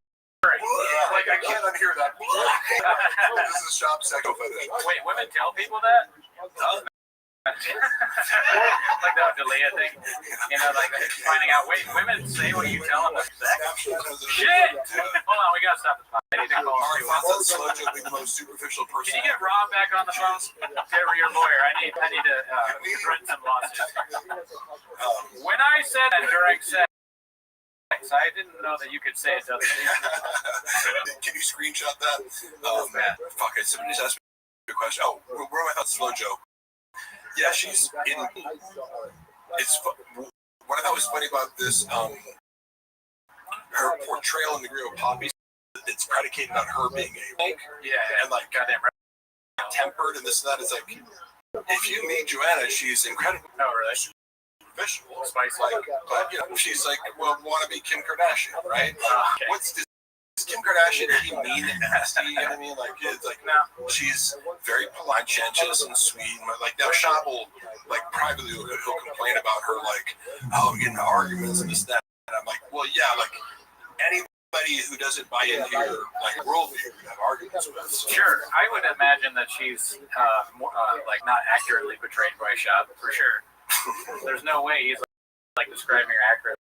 I can't unhear that. This is shop psycho fetish. Wait, women tell people that? Huh? like the Delia thing, you know, like finding out. Wait, women say what you tell them. Sex? Shit! Hold on, we gotta stop this. I need to call Slow Joe being the most superficial person. Can you get Rob back on the phone? Get your lawyer. I need to threaten some lawsuits. When I said that during sex, I didn't know that you could say it to other people. Can you screenshot that? Man, fuck it. Somebody just asked me a question. Oh, where am I thought Slow Joe? Yeah, she's in. It's what I thought was funny about this. Her portrayal in the Grill of Poppy. It's predicated on her being a and like goddamn tempered and this and that. It's like if you meet Joanna, she's incredible. Oh, really? Visual, Spicy. like, but you know, she's like, well, want to be Kim Kardashian, right? Okay. What's this? Is Kim Kardashian mean and nasty? You know what I mean? Like, it's like, no, she's very conscientious and sweet. Like, now Shab will, like, privately, he'll complain about her, like, oh, getting into arguments and this and that. And I'm like, well, yeah, like, anybody who doesn't buy into your, like, worldview, you have arguments with. So. Sure. I would imagine that she's, like, not accurately portrayed by Shab, for sure. There's no way he's, like describing her accurately.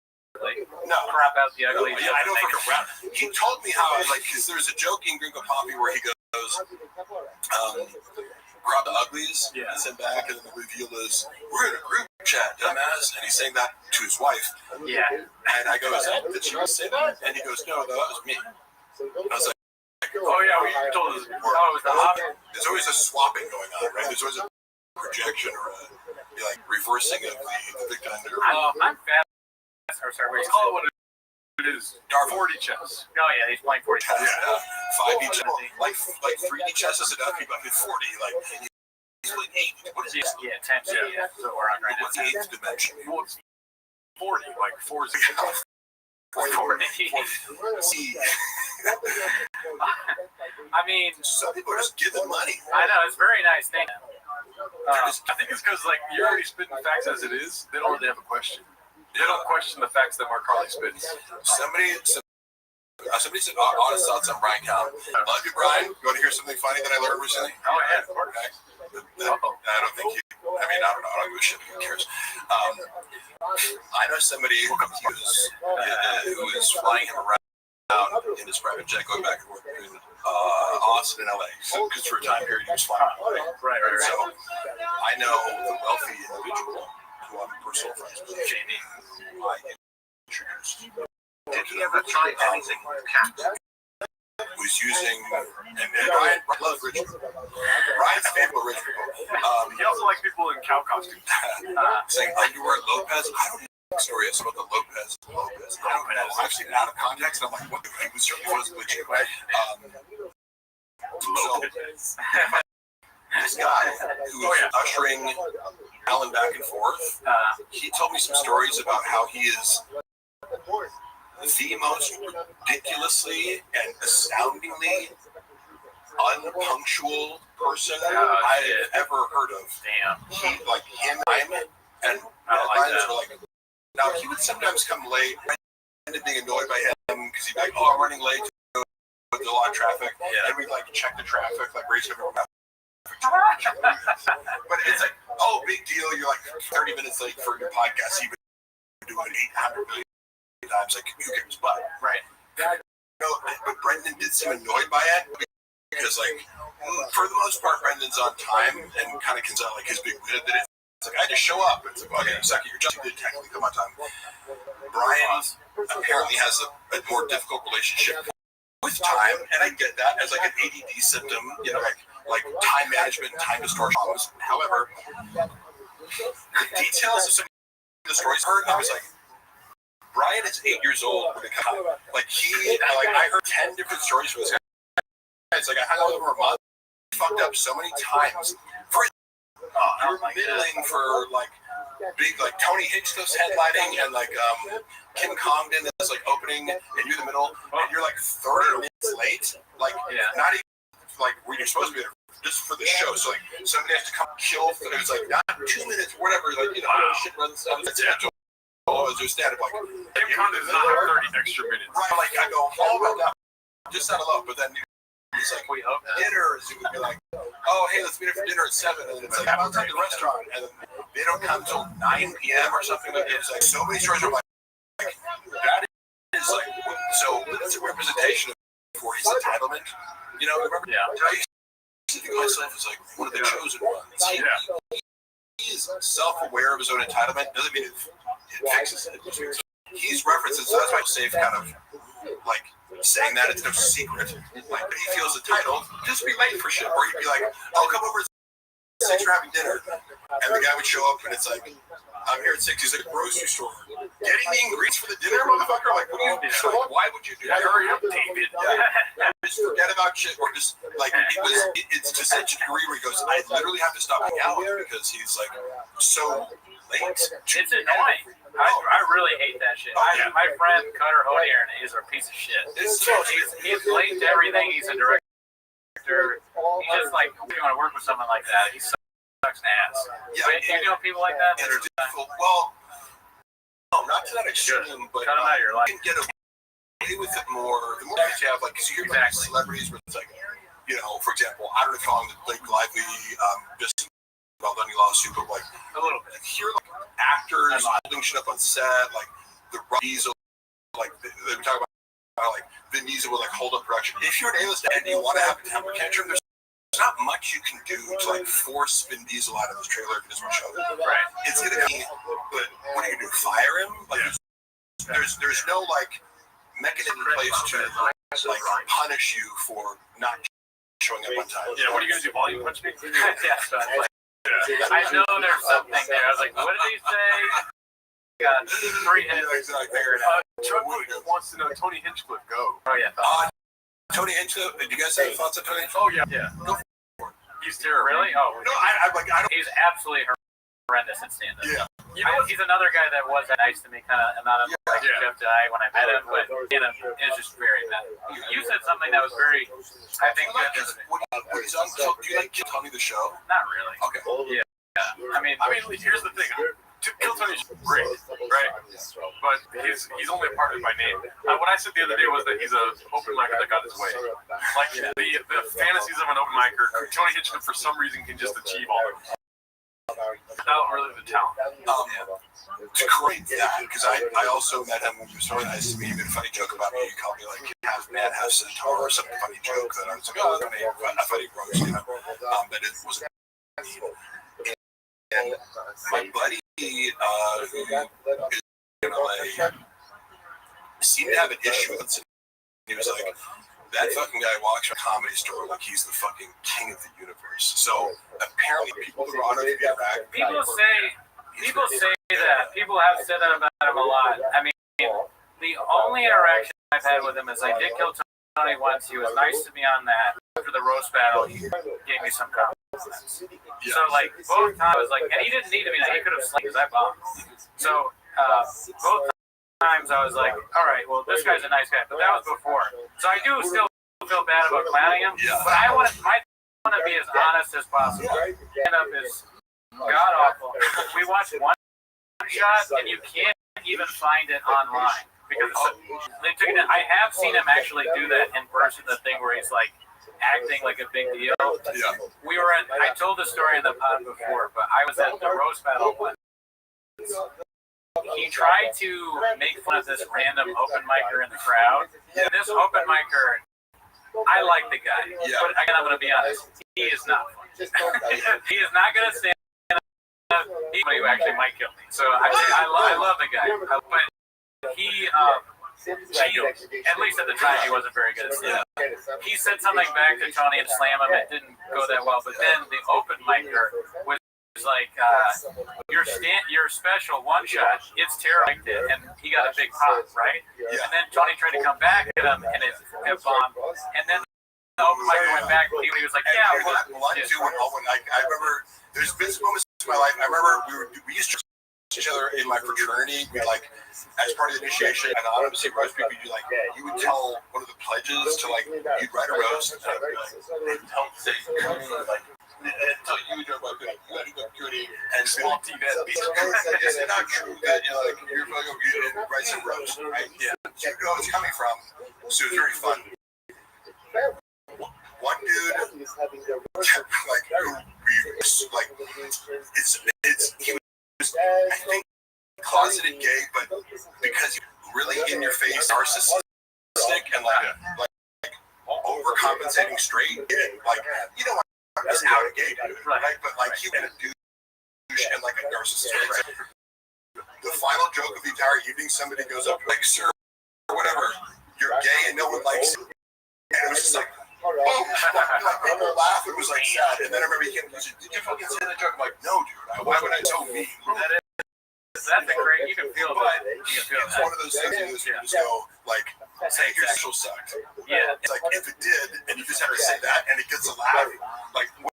No, crap out the ugly. Yeah, I know for a rap. He told me how, like, because there's a joke in Gringo Poppy where he goes, grab the uglies, and send back, and then the reveal is, we're in a group chat, dumbass, and he's saying that to his wife. Yeah. And I go, did she say that? And he goes, no, that was me. I was like, oh yeah, we told us. Oh, it was the opposite. There's always a swapping going on, right? There's always a projection or a like reversing of the victim. I'm fast. Sorry, wait. Call it what it is. 40 chess. Oh yeah, he's playing 40 chess. Yeah, 5D chess. Like 3D chess is enough. People hit 40. Like he's playing 8. What is this? Yeah, 10. Yeah, so we're on right now. What's the 8th dimension? Well, it's 40. Like 4 is 40. See. I mean, some people are just giving money. I know, it's very nice thing. I think it's because like you're already spitting facts as it is. They don't really have a question. They don't question the facts that Mark Harley spits. Somebody said honest thoughts on Brian Callen. Love you, Brian. You want to hear something funny that I learned recently? Oh yeah, of course. I don't think you. I mean, I don't know. I don't give a shit. Who cares? I know somebody who is flying him around in his private jet, going back and forth between Austin and LA. So, because for a time period, he was flying. Right. So, I know the wealthy individual who I'm personal friends with, Jamie, who I introduced. Did he ever try anything with cat? Was using, and Brian loves rich people. Brian's favorite rich people. He also likes people in cow costumes. Saying underwear Lopez. I don't know the story is about the Lopez. I don't know. I've seen it out of context, and I'm like, what? He was certainly was legit. Lopez. This guy who was ushering Alan back and forth, he told me some stories about how he is the most ridiculously and astoundingly unpunctual person I've ever heard of. Damn. He, like him, and deadlines were like. Now he would sometimes come late. I ended up being annoyed by him because he'd be like, "Oh, I'm running late. There's a lot of traffic." Yeah. And we'd like check the traffic, like raise it over. But it's like, oh, big deal. You're like 30 minutes late for your podcast. You've been doing 800 million times. Like, who cares? But but Brendan did seem annoyed by it because, like, for the most part, Brendan's on time and kind of comes out like his big win that it's like I just show up. It's like, okay, second, you're just did technically come on time. Brian apparently has a more difficult relationship with time, and I get that as like an ADD symptom, you know, like time management, time distortion. However, the details of some of the stories I heard, I was like, Brian is 8 years old. Like I heard 10 different stories from this guy. It's like I hung out with him for a month. He fucked up so many times. You're middling for like big, like Tony Hitchcock's headlining and like Kim Congdon is like opening and you're the middle and you're like 30 minutes late. Like not even like where you're supposed to be there just for the show. So like somebody has to come kill. It was like not 2 minutes, whatever. Like shit runs out. That's it. Oh, as a stand-up, like Kim Congdon does not have 30 extra minutes. Right, like I go, oh my god, just out of love. But then he's like, dinners. It would be like, oh, hey, let's meet up for dinner at 7. And it's like, I'm outside the restaurant. And they don't come until 9 p.m. or something. It's like so many stories are like that is like, so it's a representation of for his entitlement. You know, remember? Yeah. I used to think of myself as like one of the chosen ones. He is self-aware of his own entitlement. Doesn't mean it fixes it. He's references, so that's why safe kind of like saying that it's no secret. Like, but he feels entitled. Just be late for shit, or he'd be like, "I'll come over at 6 for having dinner," and the guy would show up, and it's like, "I'm here at 6." He's like, "Grocery store, getting the ingredients for the dinner, motherfucker." Like, what do you do? Like, why would you do that? Hurry up, David. Yeah. Just forget about shit, or just like it's to such a degree where he goes, "I literally have to stop hanging out with him because he's like so late." It's annoying. I really hate that shit. My friend Cutter Hodier is a piece of shit. He's late to everything. He's a director. He's just like, we want to work with someone like that. He sucks ass. Yeah, but you know people like that? Well, no, not to that extreme, but cut them out of your life. You can get away with it more. The more that you have, like, because you hear about celebrities where it's like, you know, for example, I don't know if I'm the Blake Lively, just well done, you lawsuit, but like a little bit. Hear like actors holding shit up on set, like the Diesel, like they were talking about like Vin Diesel would like hold up production. If you're an A-list and you want to have a temper tantrum, there's not much you can do to like force Vin Diesel out of his trailer if he doesn't want to show up. Right. It's gonna be, but what are you gonna do? Fire him? Like there's no like mechanism in place to like punish you for not showing up on time. Yeah, what are you gonna do? Volume punch me? Yeah, so I know there's something there. I was like, what did he say? Got 3 hits. Figure it out. Chuck wants to know Tony Hinchcliffe. Go. Oh yeah. Tony Hinchcliffe. Did you guys have thoughts on Tony Hinchcliffe? Oh yeah. Yeah. Go for it. He's terrible. Really? Oh no. I don't. He's absolutely horrendous in stand-up. Yeah. You know, he's another guy that was nice to me, kind of not a relationship to I when I met him, but it's just very bad. You said something that was very, I think, good. Do you like Kill Tony the show? Not really. Okay. Yeah. I mean, here's the thing. Kill Tony's great, right? But he's only a partner by name. What I said the other day was that he's an open micer that got his way. Like the fantasies of an open micer, Tony Hinchcliffe for some reason can just achieve all of them. Not really the talent. To correct that, because I also met him when he was really nice to me. He made a funny joke about me. He called me like half man, half centaur, or some funny joke that I was like, oh, I thought he roast him. But it wasn't me. And my buddy who is in LA seemed to have an issue with it. He was like, that fucking guy walks around a comedy store like he's the fucking king of the universe. So apparently people who are on it interact. People say that. People have said that about him a lot. I mean, the only interaction I've had with him is I did kill Tony once. He was nice to me on that. After the roast battle, he gave me some compliments. So like both times, I was like, and he didn't need to be that. He could have slain because I bombed. So both times I was like, all right, well, this guy's a nice guy, but that was before. So I do still feel bad about clowning him, but I want to be as honest as possible. Stand-up is god awful. We watched one shot, and you can't even find it online because they took it. I have seen him actually do that in person. The thing where he's like acting like a big deal. Yeah. We were at. I told the story in the pod before, but I was at the roast battle once. He tried to make fun of this random open micer in the crowd. And this open micer, I like the guy, but again, I'm going to be honest, he is not fun. He is not going to stand up. He's somebody who actually might kill me. So I love the guy, but he, at least at the time, he wasn't very good at stand-up. He said something back to Tony and slam him. It didn't go that well, but then the open micer was like, your special one shot, it's terrible, and he got a big pop, right? Yeah. And then Tony tried to come back at him, and it bombed. And then the open mic went back, and he was like, yeah. I remember there's been some moments in my life. I remember we used to each other in my fraternity. We like, as part of the initiation, and honestly, roast people, you would tell one of the pledges to like, you'd write a roast, and I'd be like, don't say like. Until you know about good, you gotta go goody and small tea that beats. It's not true that you're fucking good and write some roast, right? Yeah. So you know where it's coming from. So it's very fun. one dude, like, he was, I think, closeted gay, but because he was really in your face, narcissistic, and like overcompensating straight, like, you know, I'm just out of gay dude, right? But like, he was a douche and like a narcissist. The final joke of the entire evening, somebody goes up like, "Sir, or whatever, you're gay and no one likes it," and it was just like, oh, like people laugh. It was like sad. And then I remember he came and said, "Did you fucking say that joke?" I'm like, "No, dude. Why would I so mean?" That's a great. You can feel that. It's one of those things you just go like, "Say your social sucked." Yeah. It's like if it did, and you just have to say that, and it gets a laugh. Like, what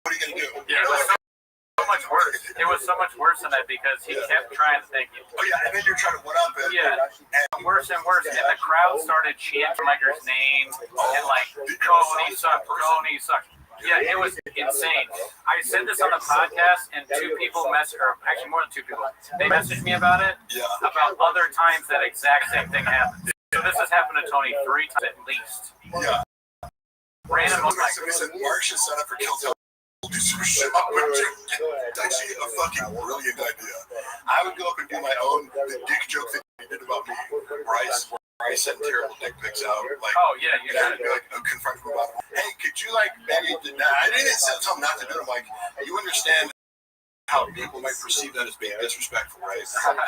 are you gonna do? Yeah, it was so much worse. It was so much worse than that because he kept trying to thank you. Oh yeah, and then you're trying to one up it. Yeah, and worse and worse. And the crowd started chanting Micah's name and like, Tony sucks, Tony sucks. Yeah, it was insane. I said this on the podcast, and two people or actually more than two people, they messaged me about it, about other times that exact same thing happened. So this has happened to Tony 3 times at least. Yeah. Random. Somebody said Mark should sign up for Kill Tell. Do some shit. It's actually a fucking brilliant idea. I would go up and do my own dick joke that you did about me, where I sent terrible dick pics out. Like, oh yeah, you got to be like, confront him about, hey, could you like maybe? I didn't tell him not to do it. I'm like, you understand how people might perceive that as being disrespectful, right?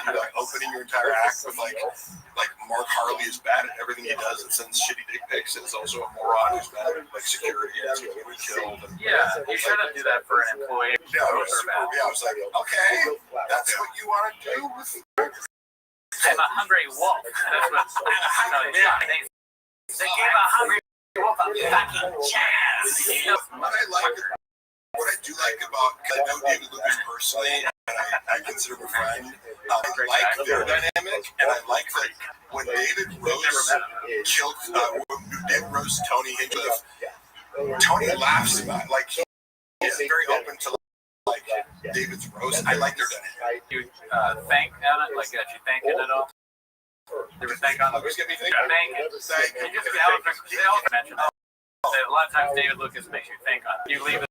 You're like opening your entire act with like Mark Harley is bad at everything he does and sends shitty dick pics, and is also a moron who's bad at like security and is going to be killed. And, yeah, you shouldn't do that for an employee. Yeah, I was like, okay, that's what you want to do with. I'm a hungry wolf. That's what they gave a hungry wolf a fucking chance. What I do like about, because I know David Lucas personally, and I consider him a friend, I like their dynamic, and I like that when David Rose killed, David Rose, Tony Hinchcliffe, Tony laughs about it. Like, he's very open to like David's roast. I like their dynamic. You thank on it, like that you thanking it all? You ever thank on it? Who's gonna be Thank it. You just the elephant mentioned that. A lot of times David Lucas makes you think on it. You leave it.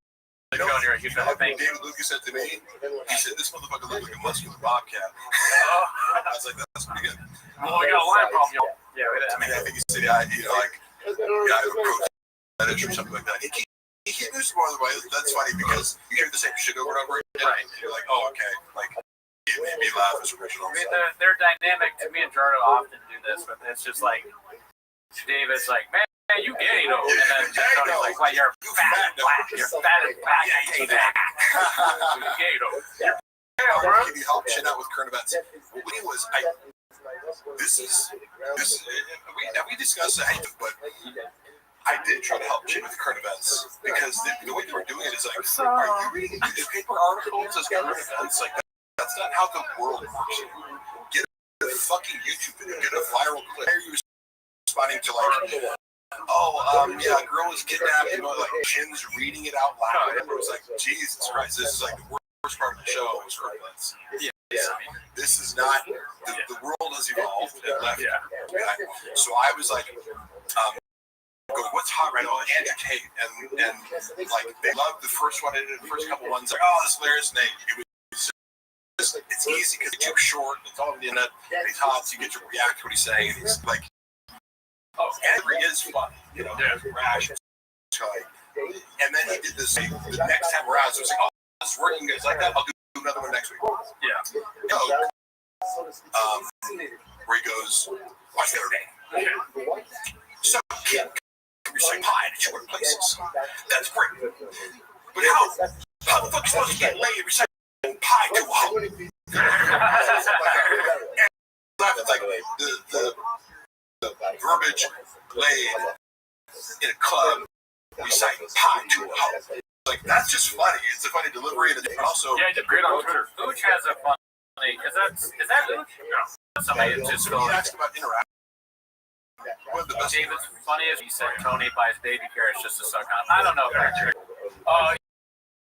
David Lucas said to me, he said, "This motherfucker looks like a muscular bobcat." I was like, "That's pretty good." Well, we got a line problem, y'all. Yeah, I mean, I think he said, "I, you know, like, guy who wrote that or something like that." He can't do more other way. That's funny because you hear the same shit over and over again, right? And you're like, "Oh, okay." Like, it made me laugh as original. I mean, they're dynamic. To me and Jardo often do this, but it's just like David's like, "Man, you gay though," and then Tony's like, "Well, you're fat and black. You're fat and black. You gay though." Can you help shit out with current events? What we was, we discussed it, but I did try to help shit with current events because the way they were doing it is like, are you reading newspaper articles as current events? Like, that's not how the world works. Get a fucking YouTube video, get a viral clip. Why are you responding to like, yeah, a girl was kidnapped, you know, like Chin's reading it out loud. It was like, Jesus Christ, this is like the worst part of the show was current events. Yeah. This is not, the world has evolved and left. Yeah. So I was like, going, what's hot right now? Andy Tate. And like, they loved the first one, the first couple ones, like, oh, this is hilarious. And it was just, it's easy because it's too short, it's all on the internet, he's hot, so you get to react to what he's saying. And he's like, oh, Henry is funny, you know, there's rash. And then he did this the next time around. So it's like, oh, it's working, guys like that. I'll do another one next week. Yeah. Where he goes, watch the other day. So, kid, you're saying pie at your workplaces. That's great. But how the fuck are you supposed to get laid recycling pie to a hoe? It's like the verbiage laid in a club, reciting pie to a hoe. Like, that's just funny. It's a funny delivery, and also yeah, it's great on Twitter. Ooch has a funny because is that Ooch? No, somebody just he asked about interaction. One of the best. David's funniest. He said Tony buys baby carrots just to suck on. I don't know if that's true.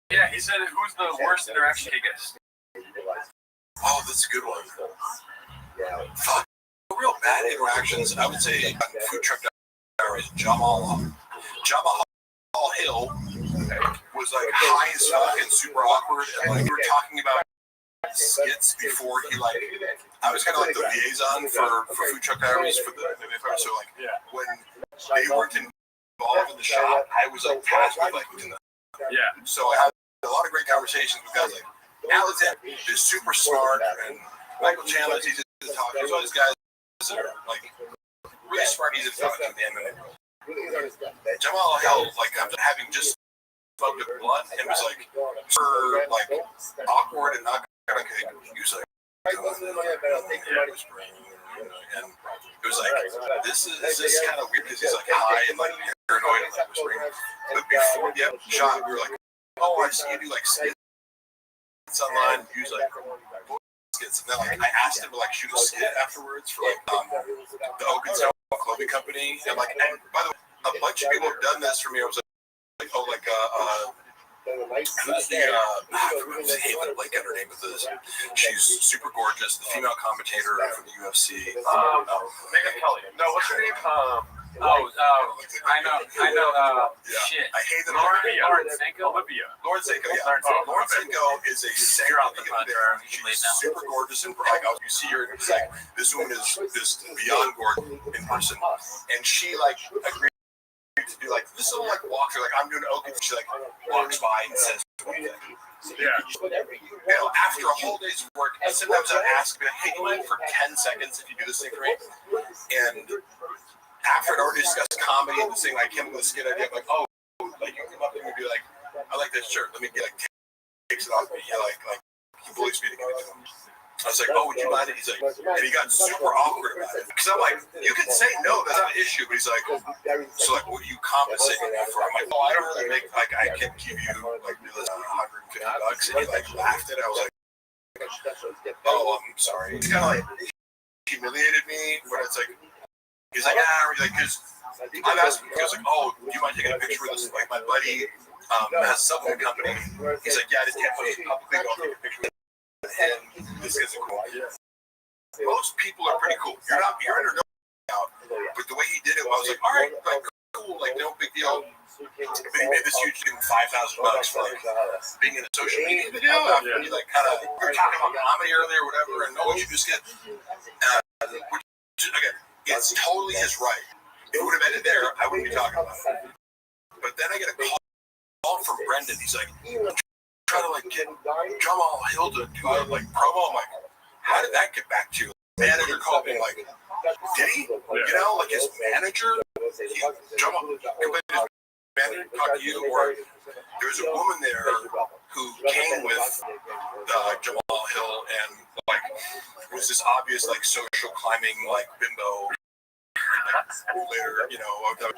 Yeah, he said who's the worst interaction he gets. Oh, that's a good one. Fuck. Real bad interactions, I would say, food truck diaries, Jamal Jamal Hill was like high as fuck and super awkward, and like we were talking about skits before he like. I was kind of like the liaison for Food Truck Diaries for the so like when they weren't involved in the shop, I was like tasked with like So I had a lot of great conversations with guys like Alexander is super smart and Michael Chandler's easy to talk to. There's all these guys that are like really smart, easy to talk to. Jamal Hill, like after having just smoked a blunt and was like super like awkward and not gonna he was like and it was like this is kind of weird because he's like high and like paranoid and like whispering. But before the shot, we were like, oh, I see you do like skits online, use like skits, and then like I asked him to like shoot a skit afterwards for like the Oak and Stone clothing company, and like and by the way, a bunch of people have done this for me. I was like oh like who's the I get her name with this. She's super gorgeous, the female commentator for the UFC. Megan Kelly. No, what's her name? I know. Shit. I hate the Lauren Senko. Lauren Senko, yeah. Lauren Senko is a singer out there. She's super gorgeous and like you see her and it's like this woman is beyond gorgeous in person, and she like agreed to do like this little like walk through like I'm doing Oak and she like walks by and says one thing. After a whole day's work, and sometimes I ask me, hey, you mind for 10 seconds if you do this thing for me? And after I'd already discussed comedy and this thing, like him with the skit idea, I'm like, oh, like you come up to me and be like, I like this shirt. Let me get like takes it off me. Yeah, like he bullies me to give it to him. I was like, oh, would you mind it? He's like, and he got super awkward about it. Because I'm like, you can say no, that's not an issue. But he's like, so like, what are you compensating me for? I'm like, oh, I don't really make, like, I can give you like $150. And he like laughed at it. I was like, oh, I'm sorry. It's kind of like humiliated me, but it's like, he's like, because I've asked him, he goes like, oh, do you mind taking a picture with this? Like, my buddy has a supplement company. He's like, yeah, I just can't post it publicly, but I'll take a picture with it. And this guy's cool. Most people are pretty cool. You're in or no out, but the way he did it, I was like, all right, like cool, like no big deal. But he made this huge thing, $5,000 for like being in a social media video. After he like kind of we were talking about comedy earlier, or whatever, and you just get. Which again, it's totally his right. If it would have ended there, I wouldn't be talking about it. But then I get a call from Brendan. He's like, trying to like get Jamal Hill to do a like promo. I'm like, how did that get back to you? Manager called me like, did he? You know, like his manager, Jamal, manager talked to you, or there was a woman there who came with Jamal Hill and like was this obvious like social climbing like bimbo. Later, you know,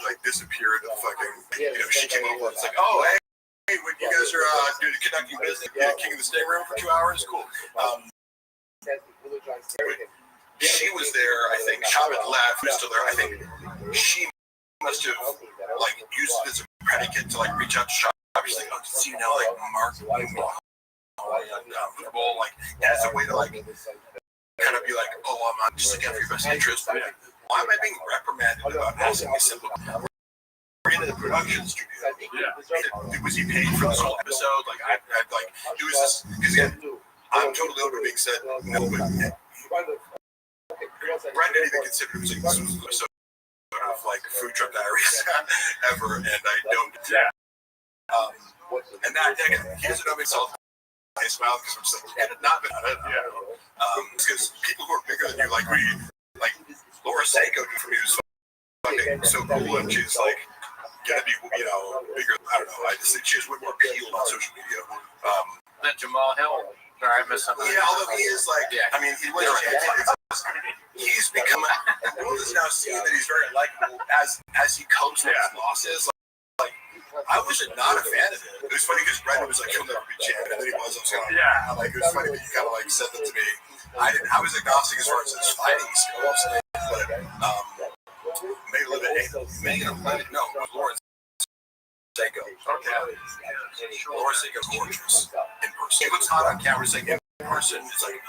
like disappeared. Fucking, you know, she came over. It's like, oh, hey, when you guys are doing conducting business, king of the stay room for 2 hours, cool. She was there. I think Chavez left. Was still there. I think she must have like used it as a predicate to like reach out to Chavez. She's like, oh, see you now, like Mark, like as a way to like kind of be like, oh, I'm not just looking out for your best interest. But like, why am I being reprimanded about asking me simple? We're in the production studio. Was he paid for this whole episode? Like, I like, it was this, because again, I'm totally open to being said, no, but Brendan even considered it was like, this was an episode of like Food Truck Diaries ever, and I don't. And that, again, he doesn't know himself. I smile because I'm just like, it had not been on it. Because people who are bigger than you, like, Laura Seiko for me was fucking so cool, and she's like, gonna be, you know, bigger. I don't know. I just think she has way more appeal on social media. Than Jamal Hill. Sorry, I missed something. Yeah, although he is like, I mean, he's become. The world is now seeing that he's very likable as he copes with his losses. Like, I was not a fan of him. It was funny because Brendan was like, he'll never be champion, and then he was. I was like, like, it was funny that you kind of like said that to me. I was agnostic as far as his fighting skills, but maybe a little bit. No, Lawrence Seiko. Okay. Lawrence Seiko's gorgeous in person. He looks hot on camera. It's like in person, it's like,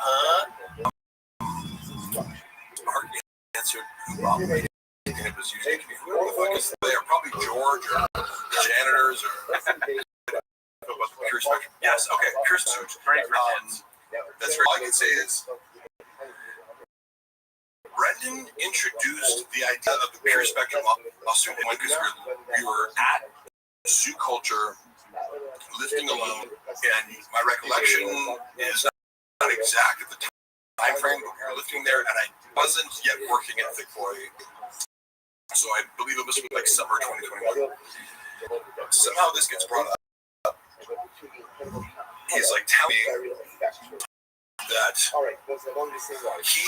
Mark answered, who probably anything that was unique. Because they are probably George or the janitors or about the Pure Spectrum. Yes, okay, Pure Spectrum. That's very all I can say is Brendan introduced the idea of the Pure Spectrum lawsuit because we were at Zoo Culture lifting alone, and my recollection is not exact at the time frame, but we were lifting there, and I wasn't yet working at Thick Boy, so I believe it must be like summer 2021. Somehow this gets brought up. He's like telling me that he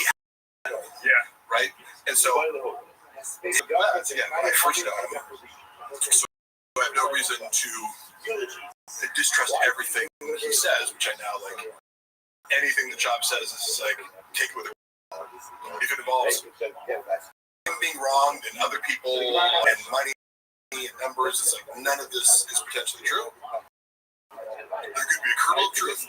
had, right? And so, again, when I first know him, so I have no reason to distrust everything he says, which I now like. Anything the Chop says is like, take it with a if it involves him being wronged and other people and money and numbers, it's like none of this is potentially true. There could be a kernel of truth,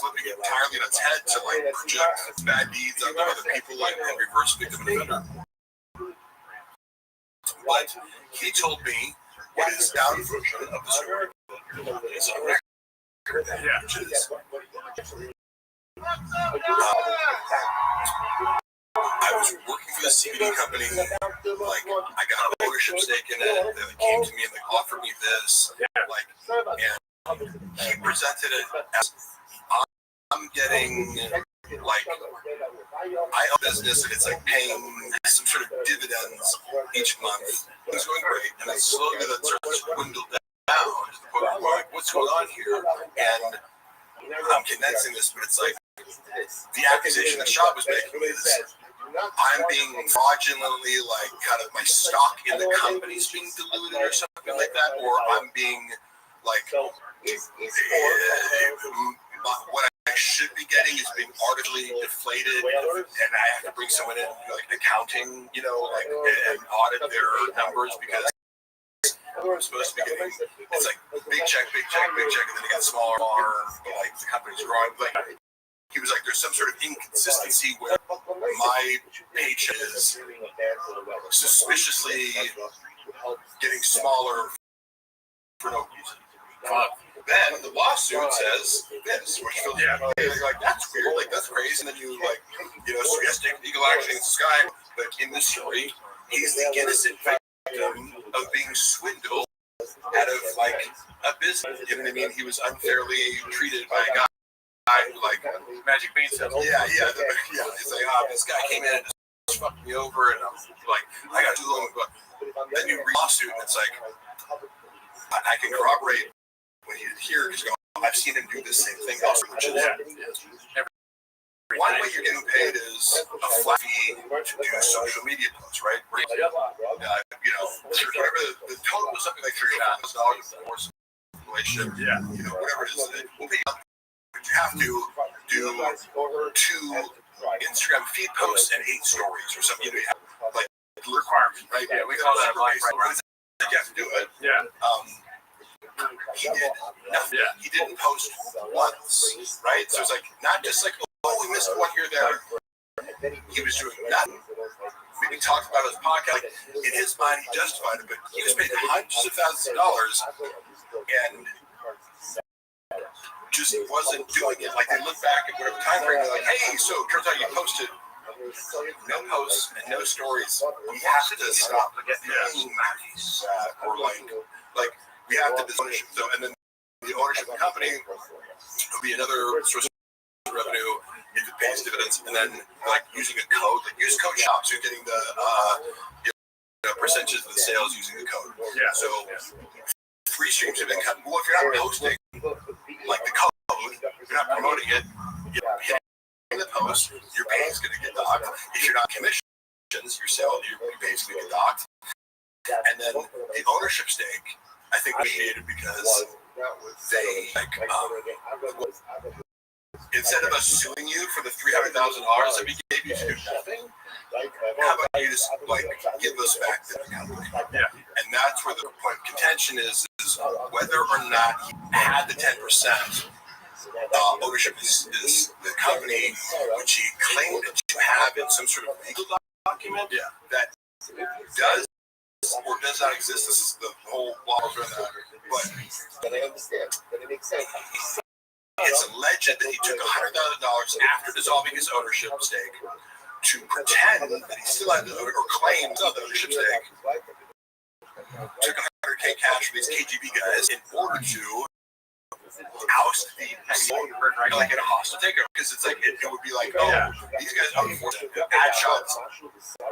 flipping it entirely on its head to like project bad deeds onto other people and reverse victim and offender. But he told me what his down version of the story is on record, which is I was working for the CBD company. Like, I got an ownership stake in it. They came to me and like offered me this. Like, and he presented it as I'm getting like I own business and it's like paying some sort of dividends each month. It's going great, and then slowly that starts to dwindle down to the point where like, what's going on here? And I'm condensing this, but it's like the accusation that Shab was making is I'm being fraudulently like kind of my stock in the company's being diluted or something like that, or I'm being like what I should be getting is being artificially deflated, and I have to bring someone in like accounting, you know, like and audit their numbers because I'm supposed to be getting it's like big check, and then it gets smaller, like the company's growing. Like he was like, there's some sort of inconsistency where my paycheck is suspiciously getting smaller for no reason. Then the lawsuit says this, which feels like that's weird, like that's crazy. And then you like, you know, suggesting legal action against this guy, but in this story, he's the innocent victim of being swindled out of like a business. You know what I mean? He was unfairly treated by a guy who like Magic Bean said, yeah. It's like, this guy came in and just fucked me over, and I'm like, I got too long. But then you read the lawsuit, and it's like, I can corroborate when you hear because I've seen him do the same thing also, which is one way you're getting paid is a flat fee to do social media posts, right? You know, whatever the total was something like $3,000 for relationship, you know, whatever it is, we'll pay you. But you have to do 2 Instagram feed posts and 8 stories or something. You know, you have like requirement, right? Yeah, we call that right. You have to do it. He did nothing. He didn't post once, right? So it's like not just like, oh, we missed one here there. He was doing nothing. Maybe talked about his podcast. Like, in his mind, he justified it, but he was paid hundreds of thousands of dollars and just wasn't doing it. Like they look back at whatever time frame, they're like, hey, so it turns out you posted no posts and no stories. We have to stop doing that, or like we have to ownership. So, and then the ownership of the company will be another source of revenue if it pays dividends. And then like using a code, like use code shop, so you're getting the percentages of the sales using the code. So free streams of income. Well, if you're not posting like the code, you're not promoting it. You're hitting the post. Your pay is going to get docked. If you're not commissions, your sale, your pay is going to get docked. And then the ownership stake, I think, was created because they like instead of us suing you for the $300,000 that we gave you to do nothing, how about you just like give us back to the company? And that's where the point of contention is whether or not he had the 10% ownership is the company, which he claimed to have in some sort of legal document that does or does not exist. This is the whole laws around that. But I understand. But it makes sense. it's alleged that he took $100,000 after dissolving his ownership stake to pretend that he still had the or claimed the ownership stake. Took $100K cash from these KGB guys in order to oust the like in a hostile takeover, because it's like it would be like, oh, these guys are unfortunate. Add shots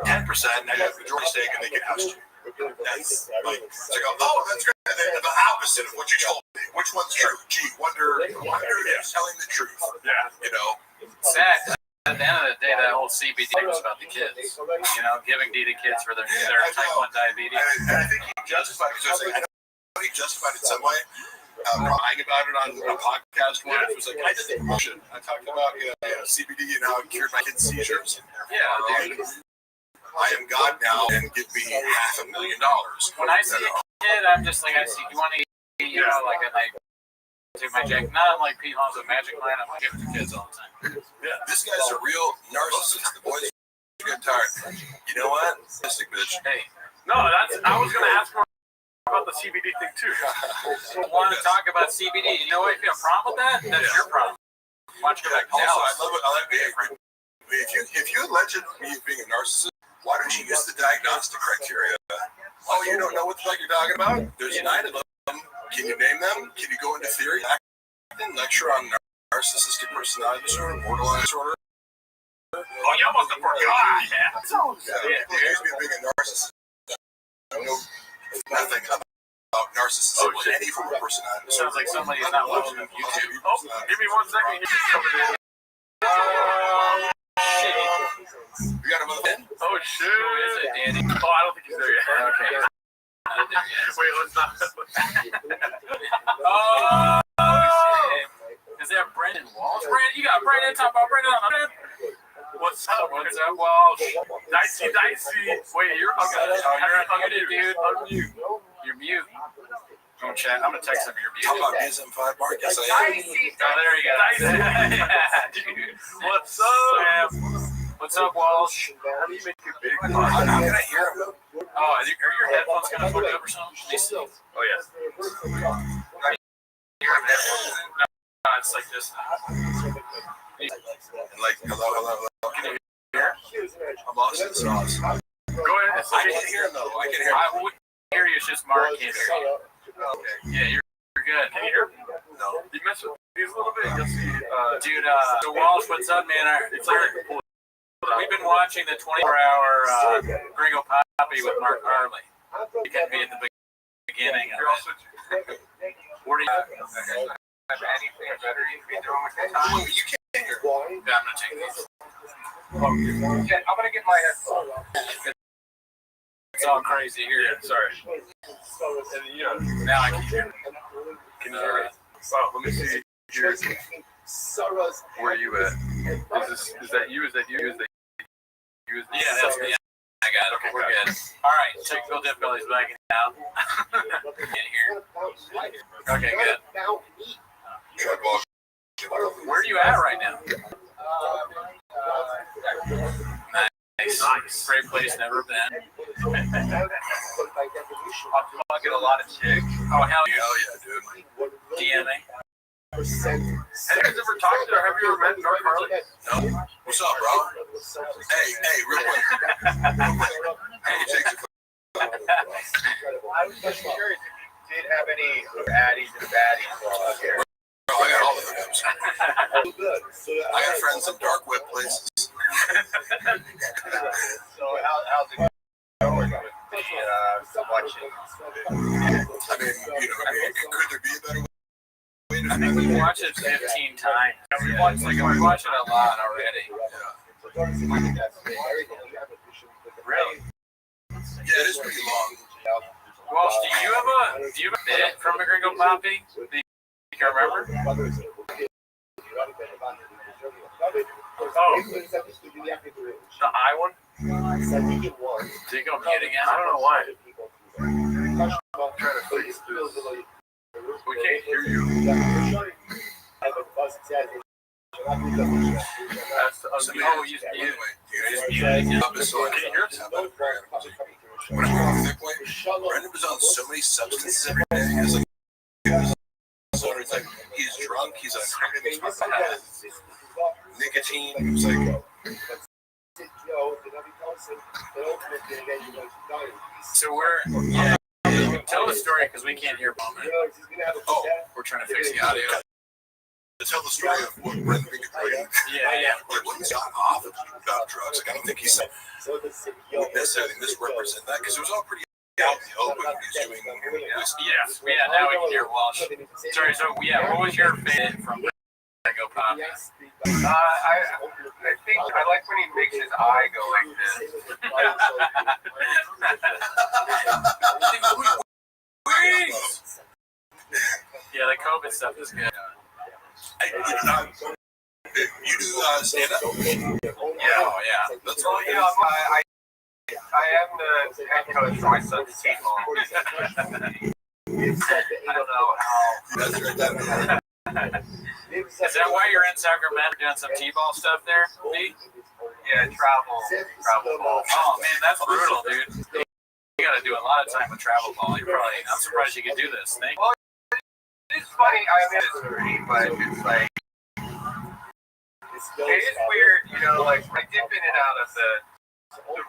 10%, now you have majority stake, and they can oust you. That's like, it's like, oh, that's great. And then the opposite of what you told me. Which one's true? Gee, wonder if telling the truth. Yeah, you know. Sad. At the end of the day, that whole CBD was about the kids. You know, giving D to kids for their type 1 diabetes. And I think he justified it. I know he justified it some way. Crying about it on a podcast once. It was like, I did the promotion. I talked about CBD and how it cured my kids' seizures. Yeah, dude. I am God now, and give me $500,000. When I see a kid, I'm just like, you want to eat, you know, like, and I take my Jack, not like Pete Holmes, a magic line, I'm giving to kids all the time. Yeah, this guy's a real narcissist. The boys get tired. You know what? Sick bitch. Hey, No, I was going to ask more about the CBD thing too. I want to talk about CBD. You know what? If you have a problem with that, that's your problem. Why don't you go back to Also, Dallas? I love it. If you allege me of being a narcissist, why don't you use the diagnostic criteria? Oh, you don't know what the fuck you're talking about? There's 9 of them. Can you name them? Can you go into theory? Lecture on narcissistic personality disorder, borderline disorder. Oh, you almost forgot. Yeah, accuse me of being a narcissist. I know nothing about narcissism or any form of personality disorder. Sounds like somebody who's not watching YouTube. Oh, give me 1 second. Shit. You got another pen? Oh, shit. Who is it, Danny? Oh, I don't think he's there yet. Okay. Wait, let's not. Oh, shit. Is that Brendan Walsh? Brandon, you got Brendan. Talk about Brendan. What's up? What's up, Walsh? Dicey. Wait, you're okay. Oh, you're unmuted, dude. Unmute. You're mute. I'm gonna text him. You're Talk muted. about DSM-5 Mark. Yes, I am. Oh, there you go. Yeah, dude. What's up? What's up, Walsh? How do you make it big? How can I hear him? Oh, are your headphones gonna fuck up or something? Let me see. Oh, yes. No, it's like this. And like, hello. Can you hear? I'm lost in the sauce. Go ahead. I can't hear him though. I can hear him. I wouldn't hear you. It's just Mark can't hear you. Okay. Yeah, you're good. Can you hear? No. You mess with these a little bit, you'll see. Dude, so Walsh, what's up, man? We've been watching the 24-hour Gringo Poppy with Mark Harley. You can be at the beginning of it. What do you have anything better you can be doing with your time? You can't hear. Yeah, I'm gonna take these. I'm gonna get my headphones. It's all crazy here. Yeah, sorry. And, Now I can hear. can you hear me? Oh, let me see. Here. Where are you at? Is that you? Is that you? Yeah, that's me. I got it. We're good. All right, technical difficulties backing out. Can't hear. Okay, good. Where are you at right now? Nice. Great place, never been. I'll get a lot of chicks. Oh, hell yeah. Hell yeah, dude. DMA. Have you guys ever talked to her? Have you ever met Mark Harley? No. What's up, bro? Hey, real quick. Hey, Jake's I was just curious if you did have any addies and baddies here. Bro, I got all of them. Good. I got friends in dark web places. So how's it going with the watching? I mean, could there be a better way? I think we watched it 15 times. We watched it a lot already. Really? Yeah, it is pretty long. Walsh, do you have a bit from the Gringo Poppy that you can remember? Oh, the high one? Did you go mute again? I don't know why. I'm trying to fix this. We can't hear you. That's oh, you Brendan was on so many substances every day. It's like, it's like he's drunk, he's on nicotine. He was like, so we're tell the story because we can't hear Bowman. oh, We're trying to fix the audio. to tell the story of what Brendan Bacon Yeah. like when he got off of drugs. Like I don't think he said would necessarily misrepresent that because it was all pretty out in the open when he was doing whiskey. Yeah, now we can hear Walsh. Sorry, so what was your favorite from Go Pop? I think I like when he makes his eye go like this. Yeah, the COVID stuff is good. You do stand up. Yeah. That's all. You know, I am the head coach for my son's team. I don't know how. That's right. Is that why you're in Sacramento doing some T-ball stuff there, Pete? Yeah, travel ball. Oh man, that's brutal, dude. You gotta do a lot of time with travel ball. I'm surprised you can do this thing. Well, it's funny. I mean, it's free, but it's like it is weird, you know. Like I dip in and out of the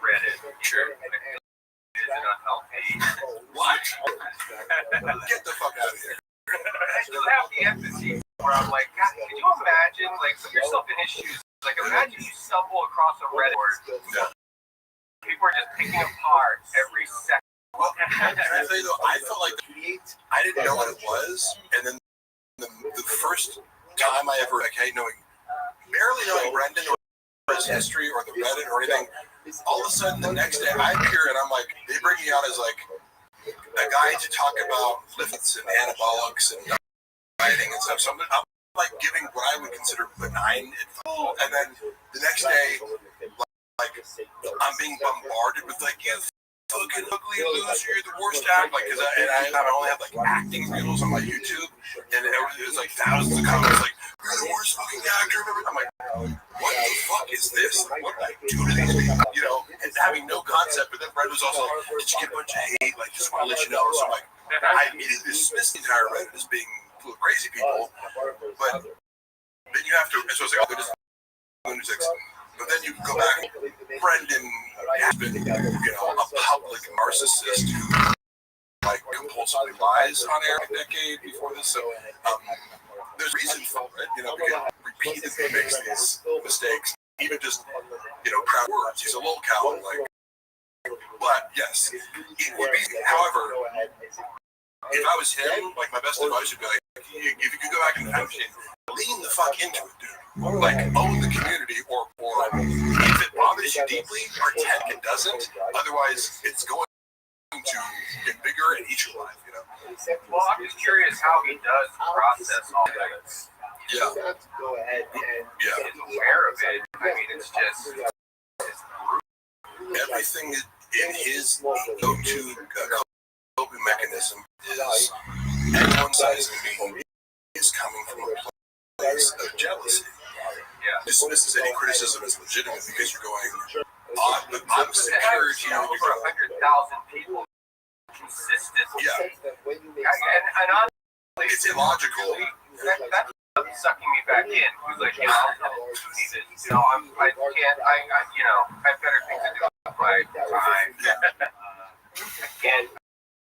Reddit. Sure. It isn't unhealthy. What? Get the fuck out of here. I still have the empathy where I'm like, God, can you imagine? Like, put yourself in his shoes. Like, imagine you stumble across a Reddit board. People are just picking apart every second. Well, I tell you though, I felt like I didn't know what it was, and then the first time I ever barely knowing Brendan or his history or the Reddit or anything, all of a sudden the next day I appear and I'm like, they bring me out as like a guy to talk about lipids and anabolics and dieting and stuff. So I'm like giving what I would consider benign advice, and then the next day, like I'm being bombarded with like, you fucking ugly loser, you're the worst actor. Like, cause I only have like acting reels on my YouTube, and it was like thousands of comments like, you're the worst fucking actor ever. I'm like, what the fuck is this? Like, what did I do to these people? You know, and having no concept. But then Brett was also like, did you get a bunch of hate? Like, just want to let you know. So I'm like, I immediately dismissed the entire Reddit as being full of crazy people. But then you have to, so it's like, oh, they're just lunatics. But then you go back, Brendan has been, a public narcissist who, like, compulsively lies on air a decade before this. So, there's reason for it, because repeatedly makes these mistakes, even just, proud words. He's a lolcow, like, but yes, it would be, however, if I was him, like, my best advice would be, like, if you could go back in the time machine, lean the fuck into it, dude. Like, own the community, or if it bothers you deeply, pretend it doesn't. Otherwise, it's going to get bigger and eat your life, Well, I'm just curious how he does process all that. Yeah. Go ahead and He's aware of it. I mean, it's just everything in his go-to coping mechanism is everyone says is coming from a place of jealousy. Yeah. Dismisses any criticism as legitimate because you're going but I'm secure for 100,000 people consistent. Yeah. And honestly, It's illogical. That's sucking me back in. Who's like, I have better things to do with my time.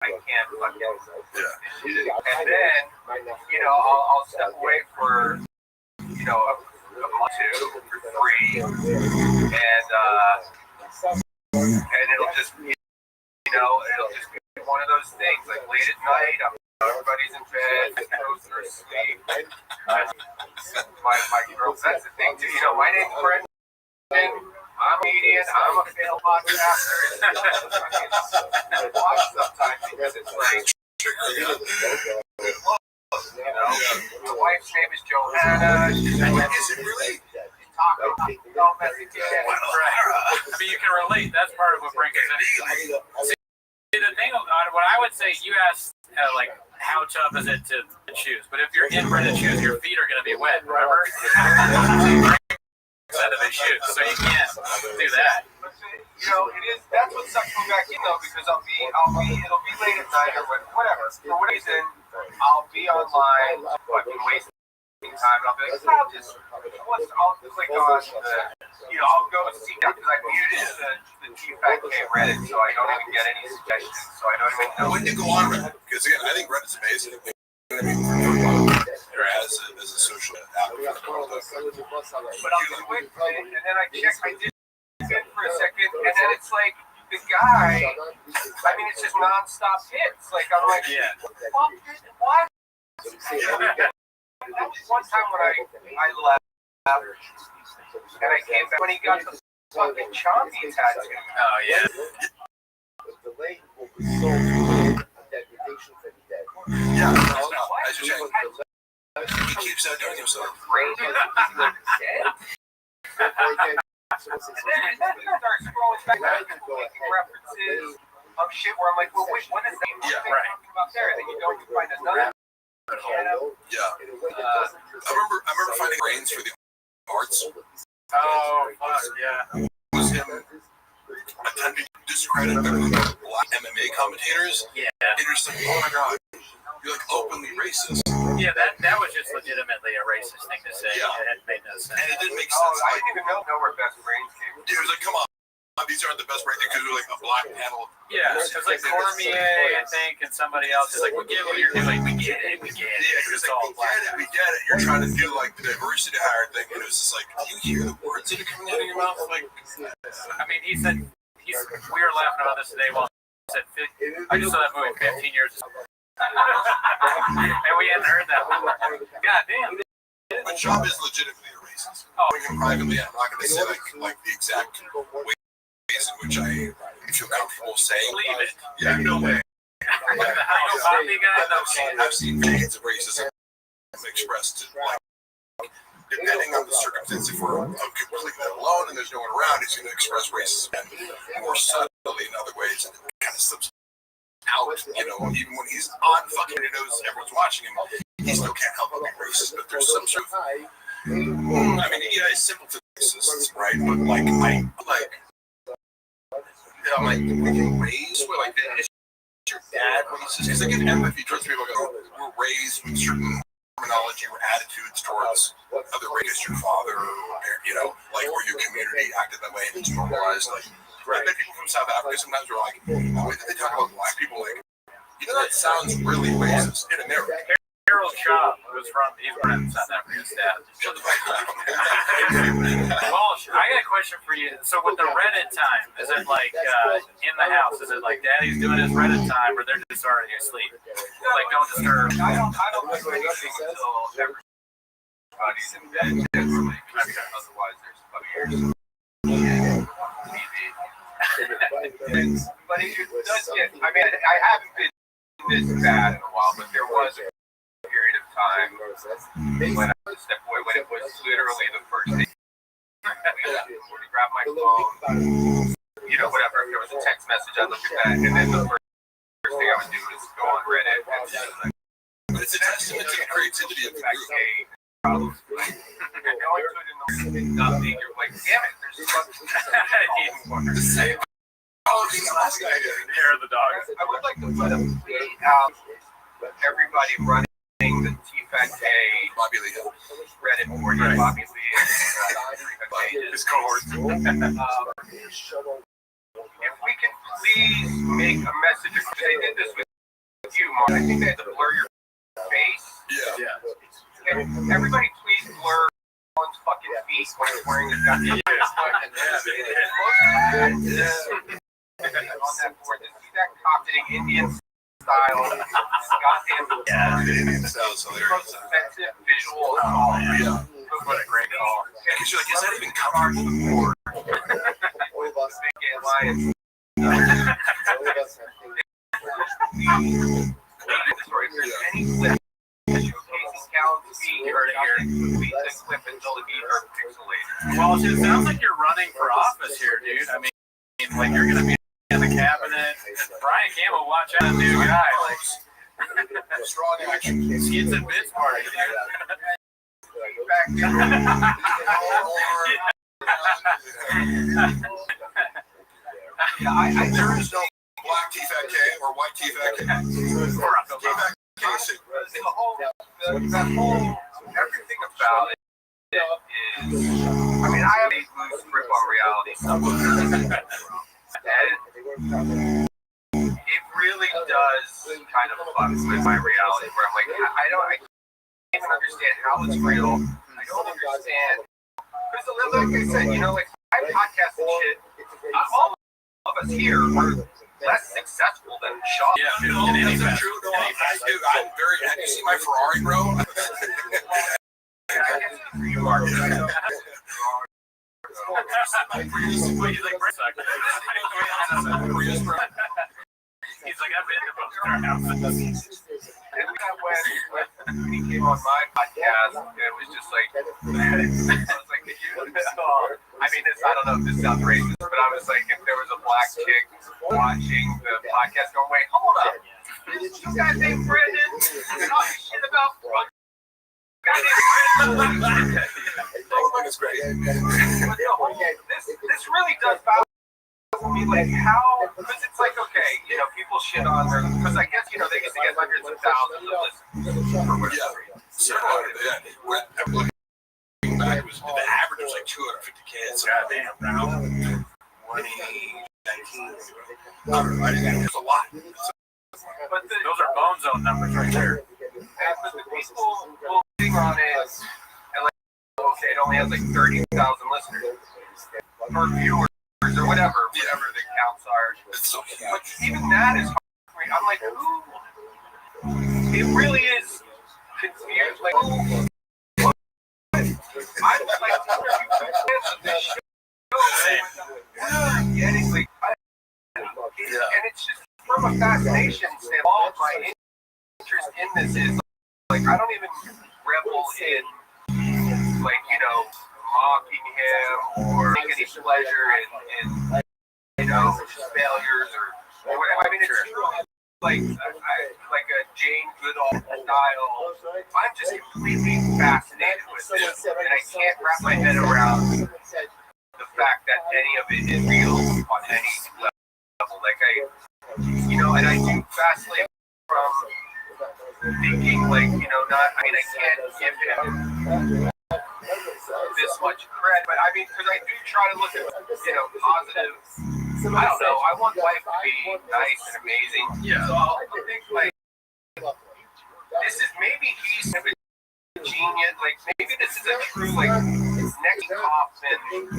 I can't fucking. Yeah. And then, I'll step away for, a month or two, for 3, and it'll just be, it'll just be one of those things. Like late at night, everybody's in bed, those are asleep. My girl, that's the thing too. My name's Brendan. I'm a comedian. I'm a failed podcaster. I watch sometimes because it's like, my wife's name is Johanna. Is it really? Don't message it. I mean, you can relate. That's part of what brings us in. See, the thing, what I would say, you asked, how tough is it to choose? But if you're in Reddit shoes, your feet are going to be wet, remember? Instead of his shoes, so you can't do that. You know, it is. That's what sucks me back in though, because it'll be late at night or whatever. For what reason, I'll be online, fucking wasting time. I'll be like, I'll click on I'll go see that because I muted the TFAK Reddit, so I don't even get any suggestions. So I don't even know. When you go on Reddit, because again, I think Reddit's amazing. I mean, as a social app. But I'll do it, and then I check. I did it for a second, and then it's like the guy. I mean, it's just nonstop hits. Like I'm like, what? That was one time when I left, and I came back when he got the fucking Chomsky tattoo. Oh yeah. Yeah, as you check. He keeps outdoing himself. And then start scrolling back, making references of shit where I'm like, well, wait, what is that? Yeah, right. About there, and then you don't find another. Yeah. I remember finding brains for the arts. Oh, yeah. It was him attempting to discredit the black MMA commentators. Yeah. And you're just like, oh my god, you're like openly racist. Yeah, that was just legitimately a racist thing to say. Yeah. It made no sense. And it didn't make sense. I didn't even know where Best Brains came from. Dude, it was like, come on. These aren't the best brains because we're like a black panel. Yeah, it was like Cormier, I think, and somebody else is like, we get what you're doing. We get it. Yeah, it's like, we get it. You're trying to do like the diversity hire thing, and it was just like, do you hear the words that are coming out of your mouth? Like, I mean, we were laughing about this today while he said, I just saw that movie 15 years ago. And we hadn't heard that before. God damn. But Trump is legitimately a racist. Oh, privately, I'm not going to say like the exact way in which I feel comfortable saying. Believe it. Yeah, no way. I've seen shades of racism expressed, like, depending on the circumstance. If we're completely alone and there's no one around, he's going to express racism and more subtly in other ways, and it kind of slips out. Even when he's on fucking, he knows everyone's watching him, he still can't help but be racist. But there's some sort of, it's simple to racists, right? But I'm like thinking ways where like is your dad racist? Because I get empathy towards people who were raised with certain terminology or attitudes towards other race, your father, or, or your community acted that way and it's normalized. Like, I bet people from South Africa sometimes are like, the way that they talk about black people, like, that sounds really racist in America. Harold Shaw was he's from South Africa's dad. Shut the fuck up. Well, I got a question for you. So with the Reddit time, is it like in the house? Is it like Daddy's doing his Reddit time, or they're just already asleep? Like, don't disturb. I don't do anything until everybody's in bed. Otherwise, there's fucking TV. But it does get. I mean, I haven't been this bad in a while, but there was a period of time when I was step away, when it was literally the first thing. I would grab my phone, whatever. If there was a text message, I'd look at that, and then the first thing I would do is go on Reddit. But it's a testament to the creativity of the group. You're going to it and nothing. You're like, damn it, there's The same. Hair of the dog. I would like to put a tweet out with everybody running the TFAK Bobby Lee Reddit board. Right. Bobby Lee and his cohort. If we can please make a message, because they did this with you, Mark. I think they had to blur your face. Yeah. Everybody please blur one's fucking feet when he's wearing a goddamn on that board, see that Coptic Indian style, goddamn Indian style is hilarious. offensive visual. Yeah. What a great call. Because you're like, is that even comfortable to the board? Well, it sounds like you're running for office here, dude. I mean, like you're gonna be in the cabinet. Brian Campbell, watch out, new guy. Like, Strong action. Skits and bits party. There is no black T-Fat K or white T-Fat K. T-Fat K suit. That whole, everything about it is, I mean, I have a loose grip on reality. And it really does kind of fuck with my reality, where I'm like, I can't even understand how it's real. I don't understand. Because like I said, like I podcast and shit. All of us here are less successful than Shaw. Yeah, no, that's true. No, I'm very. Have you seen my Ferrari, bro? You are. He's like, I've been to both their houses. And when he came on my podcast, it was just like, I was like, I mean, I don't know if this sounds racist, but I was like, if there was a black chick watching the podcast going, wait, hold up. This guy named Brendan and all this shit about It's great. This really does bounce me, like how, because it's like, okay, people shit on her, because I guess, they get to get hundreds of thousands of listens for whatever. So, I'm looking back, it was, the average was like 250 kids. Goddamn, now. 2019. I don't know, I think it's a lot. But Those are bone zone numbers right there. but the people will sing on it, and like, okay, it only has like 30,000 listeners, or viewers, or whatever the counts are. It's so huge. But even that is hard. I'm like, who? It really is confused. Like, who? I'm like, this show. Getting like, and it's just from a fascination standpoint. All my interest in this is like, I don't even revel in like, mocking him or taking any pleasure in failures or whatever. I mean, it's truly like a Jane Goodall style. I'm just completely fascinated with this, and I can't wrap my head around the fact that any of it is real on any level. Like and I do fascinate from thinking like, I can't give him this much credit, but I mean, because I do try to look at, positive. I don't know. I want life to be nice and amazing. Yeah. So I'll think like, this is maybe he's a genius. Like maybe this is a true like next Kaufman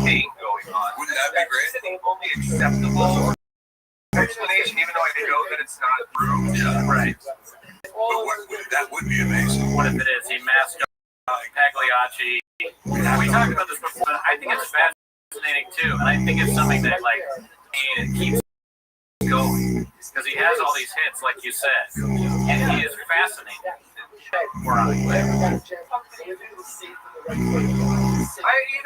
thing going on. Wouldn't that be great? It's the only acceptable explanation, even though I know that it's not true. Yeah, right. But that would be amazing. What if it is? He masked up Pagliacci. We talked about this before. I think it's fascinating too, and I think it's something that it keeps going because he has all these hits, like you said, and he is fascinating. Either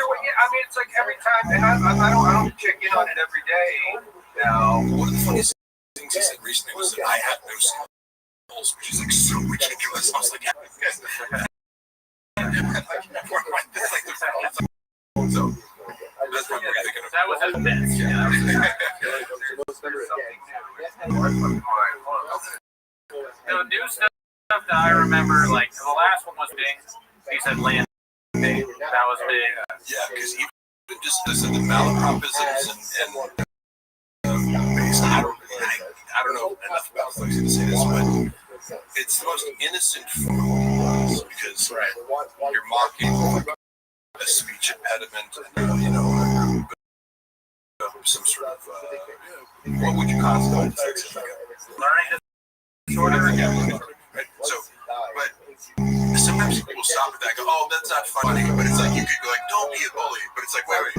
way, I mean, it's like every time, and I don't check in on it every day. Now, one of the funniest things he said recently was that I have no skills, which is like so ridiculous. I was like, so that's what we're thinking of. That was his best. Yeah. The new stuff that I remember, like the last one was big. He said land big. That was big. Yeah, because even just the malapropisms and I don't know enough about Flexi to say this, but it's the most innocent form because you're mocking a speech impediment and some sort of what would you constitute Learning disorder. Right? So, but sometimes people will stop at that and go, "Oh, that's not funny," but it's like you could go like, "Don't be a bully," but it's like, wait.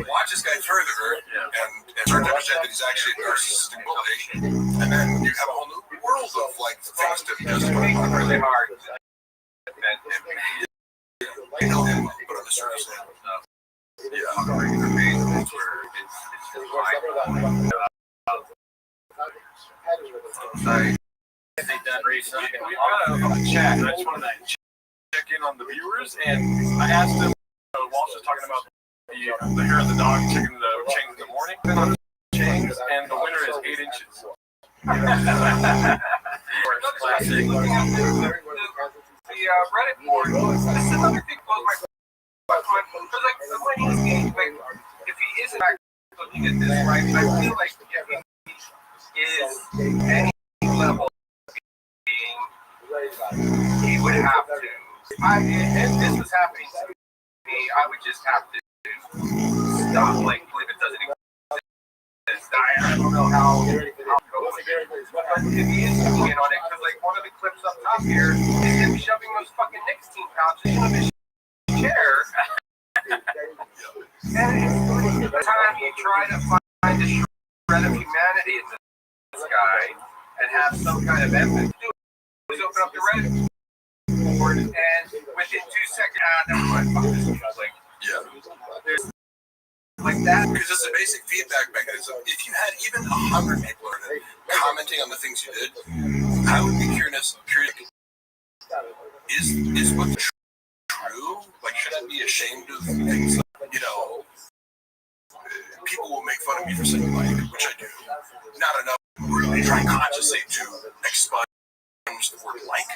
Watch this guy further and start to understand that he's actually a narcissistic bully, and then you have a whole new world of things to justify. It's really hard. I know him, but on the surface level, It's just like, Sorry. They done recently. We've got a chat. I just wanted to check in on the viewers, and I asked them. Walsh was talking about the hair of the dog checking the chains in the morning. Then on the chains, and the winner is 8 inches. Classic. The Reddit board. This is another thing that blows my mind. Because like the point is, like if he is in fact looking at this right, I feel like if he is any level of being, he would have to. If this was happening to me, I would just have to stop, like, believe it doesn't exist. I don't know how it goes. But if he is looking in on it, because like one of the clips up top here is him shoving those fucking nicotine pouches in his chair. And every time you try to find a shred of humanity in this guy and have some kind of empathy, is open up the Reddit board, and within 2 seconds, never mind, fuck this music. Yeah. There's like that. Because it's a basic feedback mechanism. If you had even 100 people commenting on the things you did, I would be curious. Is what true? Like, should I be ashamed of things? You know, people will make fun of me for saying like, which I do. Not enough. Really try consciously to expunge the word like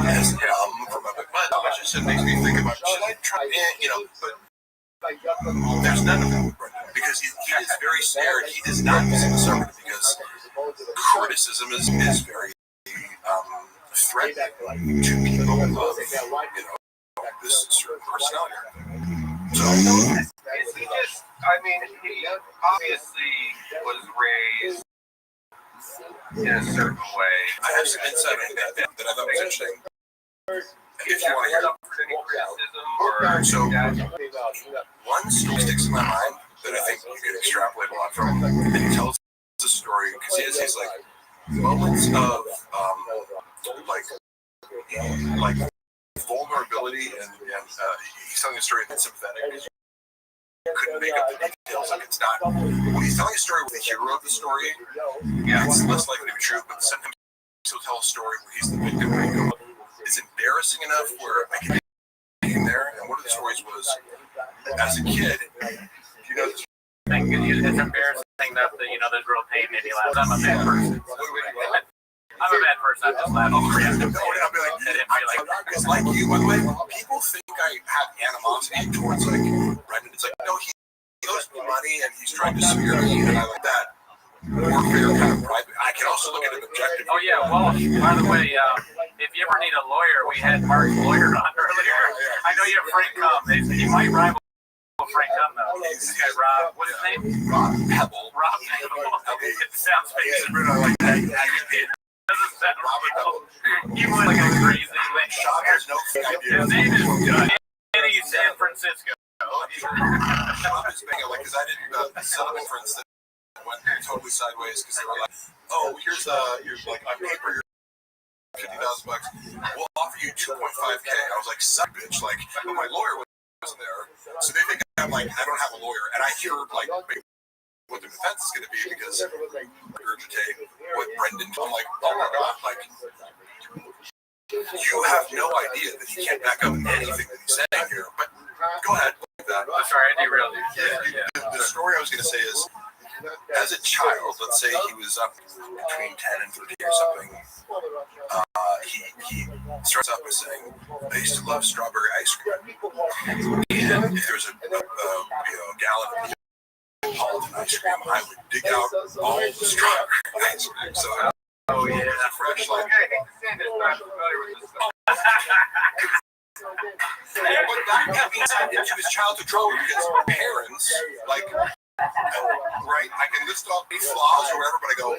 as from my but it just makes me think about trying, you know, but. There's none of it, because he is very scared. He is not conservative because criticism is very threatening to people of, you know, this certain personality. So, he just, I mean, he obviously was raised in a certain way. I have some insight on that I thought was interesting. If you want to hear it. So, one story sticks in my mind that I think you can extrapolate a lot from. And he tells the story because he has like moments of like vulnerability, and he's telling a story that's sympathetic because you couldn't make up the details. Like, it's not when he's telling a story with the hero of the story. Yeah, it's less likely to be true. But sometimes he'll tell a story where he's the victim and I go, it's embarrassing enough where I can be in there. And one of the stories was, as a kid, you know, It's embarrassing enough that, you know, there's real pain in me laugh. I'm a bad person. I'm a bad person. I'm just laughing. I'll be like, it's like you. By the way, people think I have animosity towards like Brendan. It's like, no, he owes me money and he's trying to scare me, and I like that. Warfare kind of private. I can also look at it objectively. Oh yeah, well, by the way, if you ever need a lawyer, we had Mark's lawyer on earlier. I know you have Frank Cum. He might rival Frank Cum though. This guy Rob, what's his name? Rob Pebble. Rob Pebble. It sounds fake. I like that. Doesn't sound real. He was like a crazy thing. Shop has no idea. His name is Danny San Francisco. Shop is big, like, because I didn't settlement, for instance, went totally sideways because they were like, oh, here's like on paper you're $50,000. We'll offer you 2.5K. I was like, suck bitch, like, but my lawyer wasn't there, so they think I'm like, I don't have a lawyer, and I hear like what the defense is going to be because regurgitate what Brendan. I'm like, oh my god, like, you have no idea that he can't back up anything that he's saying here. But go ahead. I'm sorry, I derailed you. The story I was going to say is, as a child, let's say he was up between 10 and 13 or something, he starts out by saying, I used to love strawberry ice cream. And if there's a gallon of Neapolitan ice cream, I would dig out all the strawberry ice cream. So Oh yeah. fresh, like, but that got me into his childhood trauma because parents, like, right, I can list off big flaws or whatever, but I go,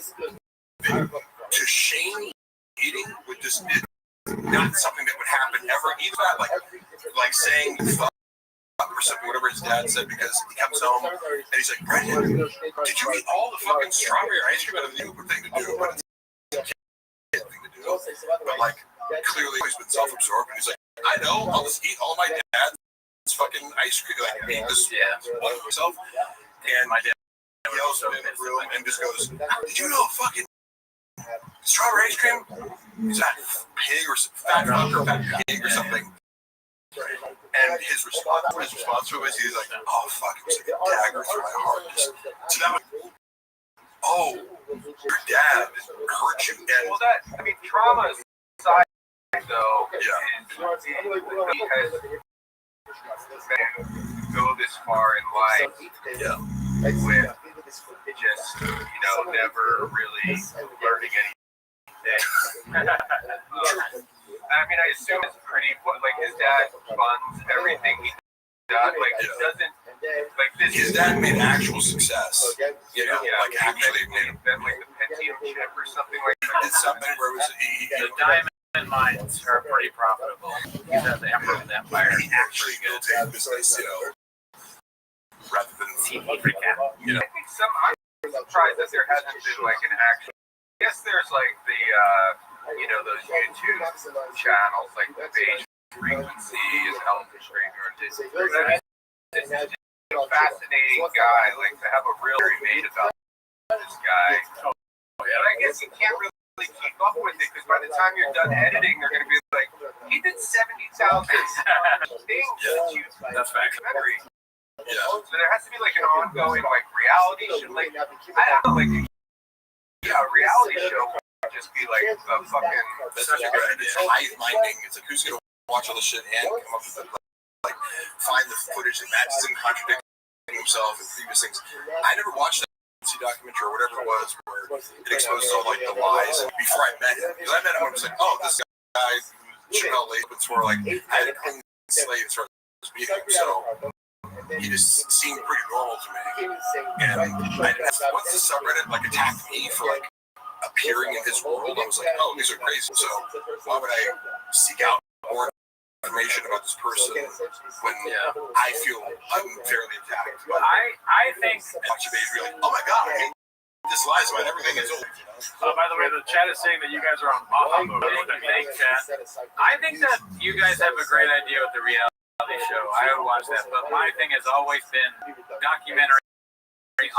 to shame eating with this is not something that would happen ever. Either that, like saying fuck or something, whatever his dad said, because he comes home and he's like, Brendan, did you eat all the fucking strawberry ice cream? Out of the stupid thing to do, but it's a kid thing to do. But like, clearly he's been self-absorbed, and he's like, I know, I'll just eat all my dad's fucking ice cream. Like, eat this one myself. And my dad yells in the room and just goes, did you know fucking strawberry ice cream? Is that pig or fat fuck or fat pig or something? And his response to it was, he's like, oh fuck, it was like a dagger through my heart. So that was, oh, your dad hurt you. And Well, that, I mean, trauma aside, though, yeah. because go this far in life with just, never really learning anything. I mean, I assume it's pretty, like, his dad funds everything he does. Like, it doesn't, like, this His dad made actual success. Like actually made him. Then, like, the Pentium chip or something like that. It's something where it was, The diamond mines are pretty profitable. He's at the Emperor of the Empire. he actually built a business, rather than, TV recap. you know. I think I'm surprised that there hasn't been, like, an actual, I guess there's, like, the, those YouTube channels, like the Beige Frequency and Elvis Graveyard. It's a fascinating guy, like, to have a real made about this guy. But I guess you can't really keep up with it, because by the time you're done editing, they're going to be like, he did 70,000 things. That's fact. Documentary. Yeah. So there has to be like an ongoing like reality show. Like, I don't know, like a reality show would just be like a fucking. That's such a good idea. Hive minding. It's like, who's gonna watch all this shit and come up with like find the footage that matches and contradicts himself and previous things. I never watched that documentary or whatever it was where it exposes all like the lies. And before I met him, because I met him, I was like, oh, this guy Chappelle Labens were like, I had a clean slate as far as meeting him, so he just seemed pretty normal to me. And once the subreddit like attacked me for like appearing in his world, I was like, oh, these are crazy. So why would I seek out more information about this person when I feel unfairly attacked? But I think. watch a page be like, oh my god, I mean, this lies about everything is old. By the way, the chat is saying that you guys are on Baja mode. Thank chat. I think that you guys have a great idea with the reality show. I would watch that, but my thing has always been documentary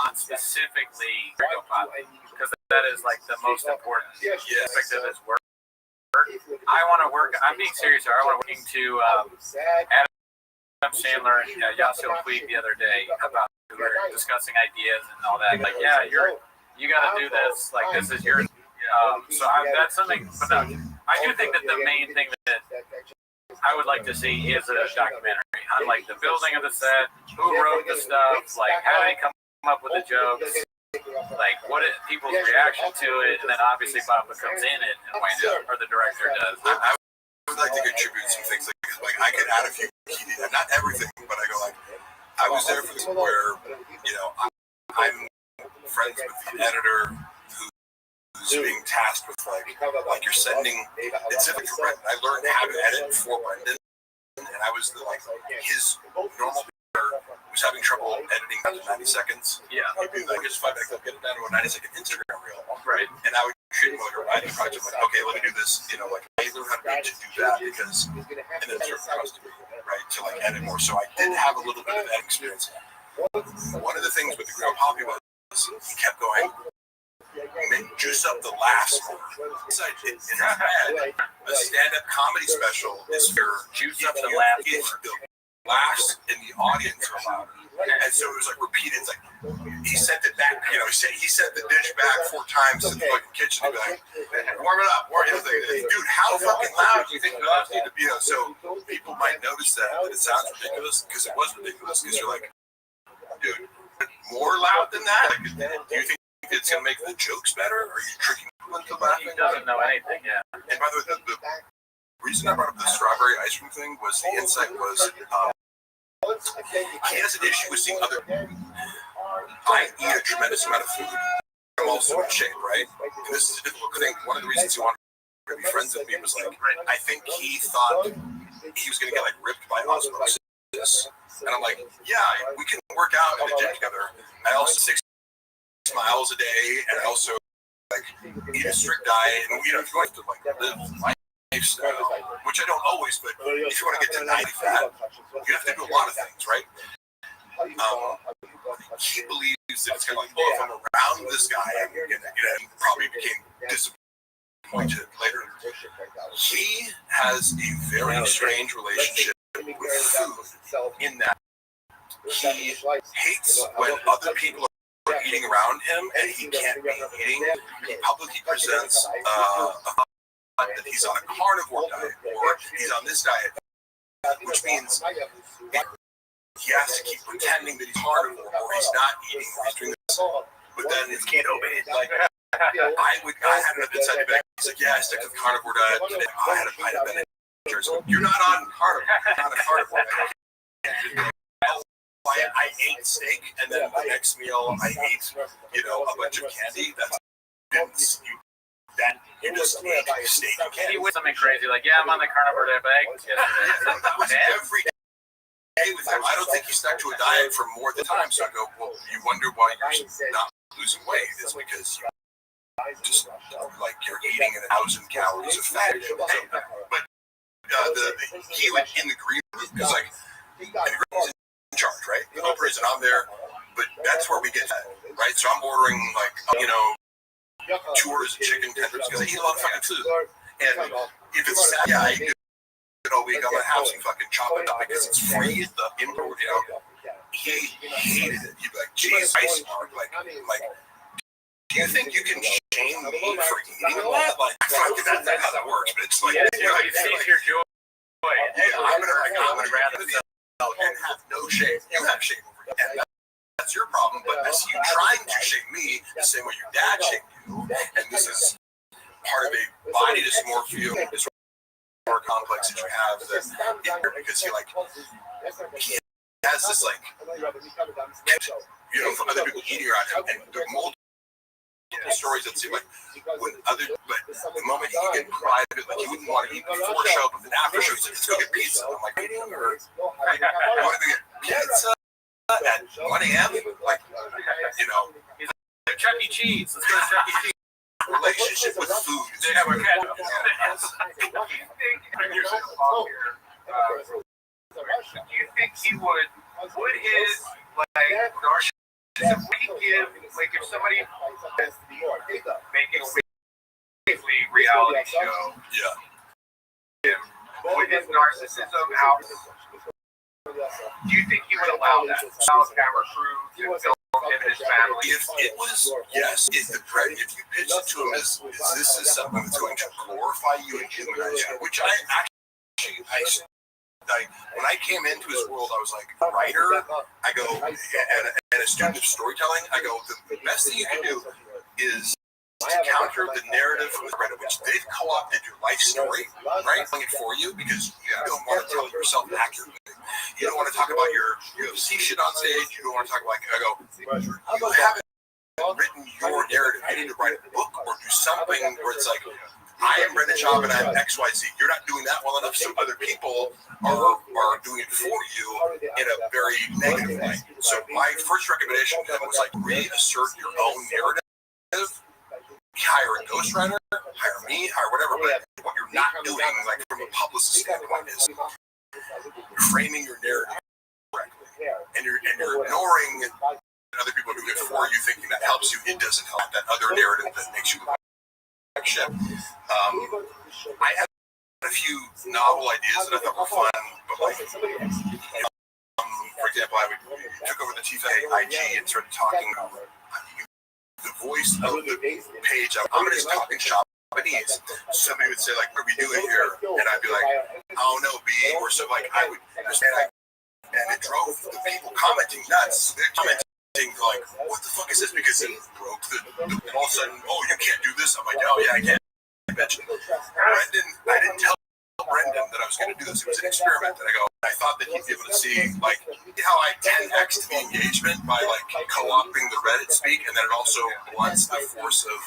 on specifically because that is like the most important aspect of this work. I want to work. I'm being serious here. I want to work to Adam Sandler and Yasiel tweet the other day about we were discussing ideas and all that. Like, yeah, you got to do this. Like, this is your. That's something. But no, I do think that the main thing that I would like to see is a documentary on like the building of the set, who wrote the stuff, like how did he come up with the jokes, like what is people's reaction to it, and then obviously Papa comes in it and winds up, or the director does. I would like to contribute some things like I could add a few key details, not everything, but I go like I was there for this where I'm friends with the editor who's being tasked with like you're sending it's like I learned how to edit for Brendan, and I was his normal was having trouble editing down to 90 seconds. Yeah. He'd be like, just fight back up, get it down to a 90-second Instagram reel. Right. And I would treat him like a writing project, like, okay, let me do this, like I learned how to do that because, and then it sort of comes to me, right, to like edit more. So I did have a little bit of that experience. One of the things with the Grill Poppy was he kept going, juice up the last one. In his head, a stand-up comedy special is for Juice up the last one. Laughs in the audience are louder. And so it was like repeated. It's like he sent it back, he sent the dish back 4 times to the fucking kitchen. He'd be like, warm it up, dude, how fucking loud do you think the laughs need to be? So people might notice that it sounds ridiculous because it was ridiculous. Because you're like, dude, more loud than that? Like, do you think it's gonna make the jokes better? Or are you tricking people into laughing? He doesn't know anything, yeah. And by the way, the reason I brought up the strawberry ice cream thing was the insight was he has an issue with seeing other. I eat a tremendous amount of food. I'm also in shape, right? And this is a difficult thing. One of the reasons he wanted to be friends with me was like, I think he thought he was going to get like ripped by osmosis. And I'm like, yeah, we can work out in the gym together. I also 6 miles a day, and I also like eat a strict diet. And if you want to like live life. Which I don't always, but if you want to get to 90 fat, you have to do a lot of things, right? He believes that it's kind of like, if I'm around this guy, I'm gonna probably became disappointed point to it later. He has a very strange relationship with food in that he hates when other people are eating around him and he can't be eating. He publicly presents that he's on a carnivore diet or he's on this diet, which means he has to keep pretending that he's carnivore or he's not eating or he's doing this. But then it's keto based. Like I had another inside back. He's like, yeah, I stick to the carnivore diet. I had a pint of Ben and Jerry's. You're not on carnivore. You're not a carnivore. I ate steak, and then the next meal I ate, a bunch of candy. You just ate steak and candy. He was something crazy, like, yeah, I'm on the carnivore diet bag. That was every day with him. I don't think he stuck to a diet for more than time. So I go, well, you wonder why you're not losing weight. It's because you just like you're eating 1,000 calories of fat. But he was in the green room because like he's in charge, right? The whole reason I'm there, but that's where we get that, right? So I'm ordering like 2 orders of chicken tenders because I eat a lot of fucking food. And if it's Saturday, I eat it all week. I'm gonna have some fucking chop it up because it's free. The import, he hated it. He'd be like, "Geez, ice mark, like." Do you think you can shame me for eating a lot? Like, that's not how that works. But it's like, it sees your joy. I'm gonna rather and have no shame. You have shame over it, and that's your problem. But I see you trying to shame me the same way your dad shamed you, and this is part of a body dysmorphia disorder complex that you have that because he has this from other people eating around him, and the mold stories that seem like when other, but the moment he could get private, like he wouldn't want to eat before show, but then after show, he's like, let's go get pizza. I'm like, I want to get pizza at 1 a.m. Like, he's like, Chuck E. Cheese. Let's go to Chuck E. Cheese. Relationship with food. They have a ketchup. Do you think he would his narcissism give, like if somebody is making a weekly reality show, would his narcissism out? Do you think he would allow that? Allow camera crew to film him and his family? If it was, yes. If you pitch it to him as this is something that's going to glorify you and humanize you, which I when I came into his world, I was like a writer. I go and a student of storytelling. I go, the best thing you can do is to counter the narrative from the Reddit, which they've co-opted your life story, right? Telling it for you because you don't want to tell yourself accurately. You don't want to talk about your UFC shit on stage. You don't want to talk about you haven't written your narrative. You need to write a book or do something where it's like, I am Brendan Schaub and I'm XYZ. You're not doing that well enough, so other people are doing it for you in a very negative way. So my first recommendation to him was like reassert your own narrative. Hire a ghostwriter, hire me, hire whatever, but what you're not doing, like from a publicist standpoint, is you're framing your narrative correctly. And you're ignoring other people doing it for you, thinking that helps you. It doesn't help. That other narrative that makes you look like shit. I had a few novel ideas that I thought were fun, but like, for example, I took over the IG and started talking the voice of the page. I'm just talking Japanese. Somebody would say like, "What are we doing here?" And I'd be like, "Oh no, B," or so. Like I would understand, and it drove the people commenting nuts. They're commenting like, "What the fuck is this?" Because it broke the all of a sudden, "Oh, you can't do this." I'm like, "Oh yeah, I can." I didn't tell Brendan that I was going to do this. It was an experiment that I thought that he'd be able to see like how I 10x the engagement by like co-opting the Reddit speak, and then it also blunts the force of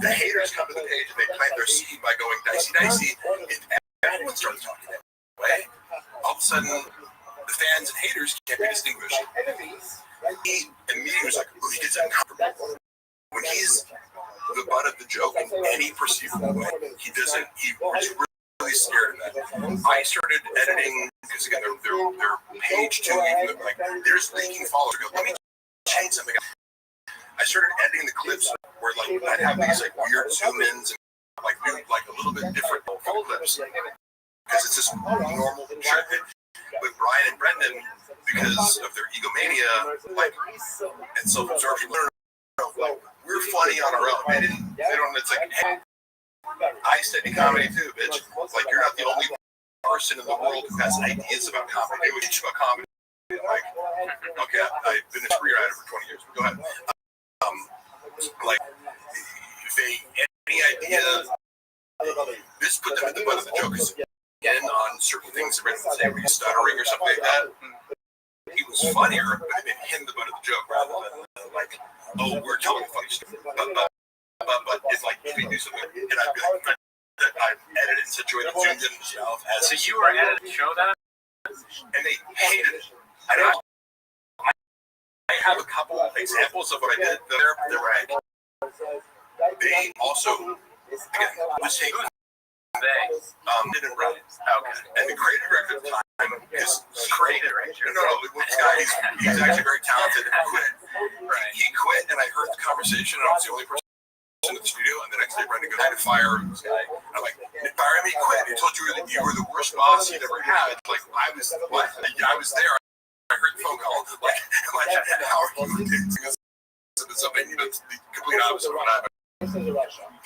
the haters come to the page and they plant their seed by going dicey. If everyone starts talking that way, all of a sudden the fans and haters can't be distinguished. He immediately was like, "Oh, he gets uncomfortable." When he's the butt of the joke in any perceivable way, he was really scared of that. I started editing because again, their page too, even like there's leaking followers. Let me change something. I started editing the clips where like I'd have these like weird zoom ins and like do like a little bit different clips because it's just normal shit. With Brian and Brendan, because of their egomania, like and self-absorption, like, we're funny on our own. They don't. It's like, hey, I study comedy too, bitch. Like you're not the only person in the world who has ideas about comedy. They would teach you about comedy. Like, okay, I've been a screenwriter for 20 years. Go ahead. Like, if any idea, this put them at the butt of the joke. Again, on certain things, say where he's stuttering or something like that. He was funnier, but it made him the butt of the joke rather than like, oh, we're telling a funny story. But it's like if you do something, and I'd be like, that I've edited and situated, zoomed in myself. So you were editing the show that, and they hated it. I have a couple of examples of what I did. They're right. They also was taking. Didn't run. Okay. And the creative director at the time is creative. No, this guy, he's actually very talented and quit. Right. He quit, and I heard the conversation, and I was the only person in the studio. And the next day, Brendan goes, I had to fire this guy. I'm like, fire me, quit. He told you that you were the worst boss he'd ever had. Like, I was there. I heard the phone call. Like how are you doing? It's something that's the complete opposite of what happened.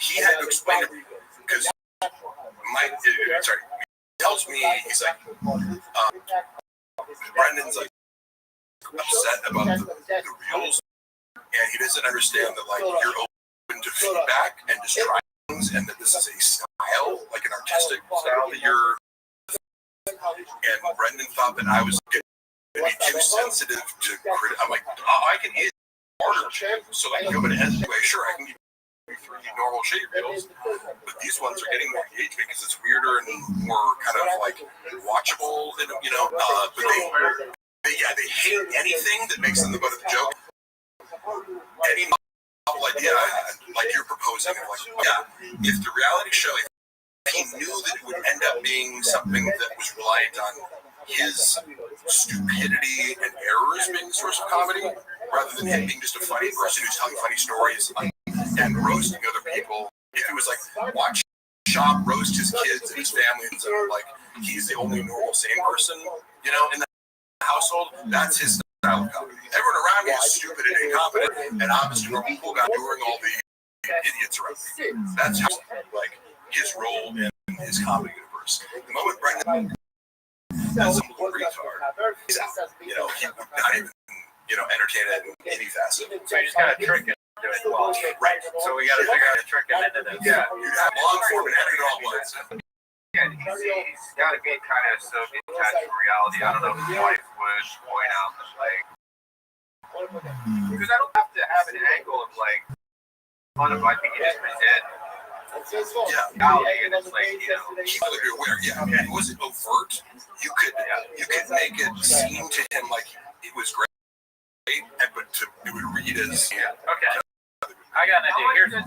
He had to explain it because. He tells me, he's like, Brendan's like upset about the reels, and he doesn't understand that like you're open to feedback and just try things, and that this is a style, like an artistic style that you're. And Brendan thought that I was going to be too sensitive to crit. I'm like, I can eat harder, so I can go in and edit. Sure, I can give 3 normal shitty reels, but these ones are getting more engagement because it's weirder and more kind of like watchable, and but they hate anything that makes them the butt of the joke. Any novel idea, like you're proposing, like, if the reality show, if he knew that it would end up being something that was reliant on his stupidity and errors being the source of comedy, rather than him being just a funny person who's telling funny stories and roasting other people. If it was like, watch Shop roast his kids and his family, and like he's the only normal sane person, in the household, that's his style of comedy. Everyone around me is stupid and incompetent, and I'm just a normal cool guy doing all the idiots around me. That's how, like, his role in his comedy universe. The moment Brendan as some little retard, he's out. He would not even, entertain it in any facet. So you just gotta trick it. Well, right. So we gotta figure out a trick him into this. Yeah, you have long form and editing all bloods. Yeah, he's gotta be kind of so detached from reality. I don't know if his wife would point out that, like, because I don't have to have an angle of like fun of, I think he just pretend. Yeah, and it's like, he would be aware. Yeah, it wasn't overt. You could make it seem to him like it was great, but it would read as okay. I got an idea.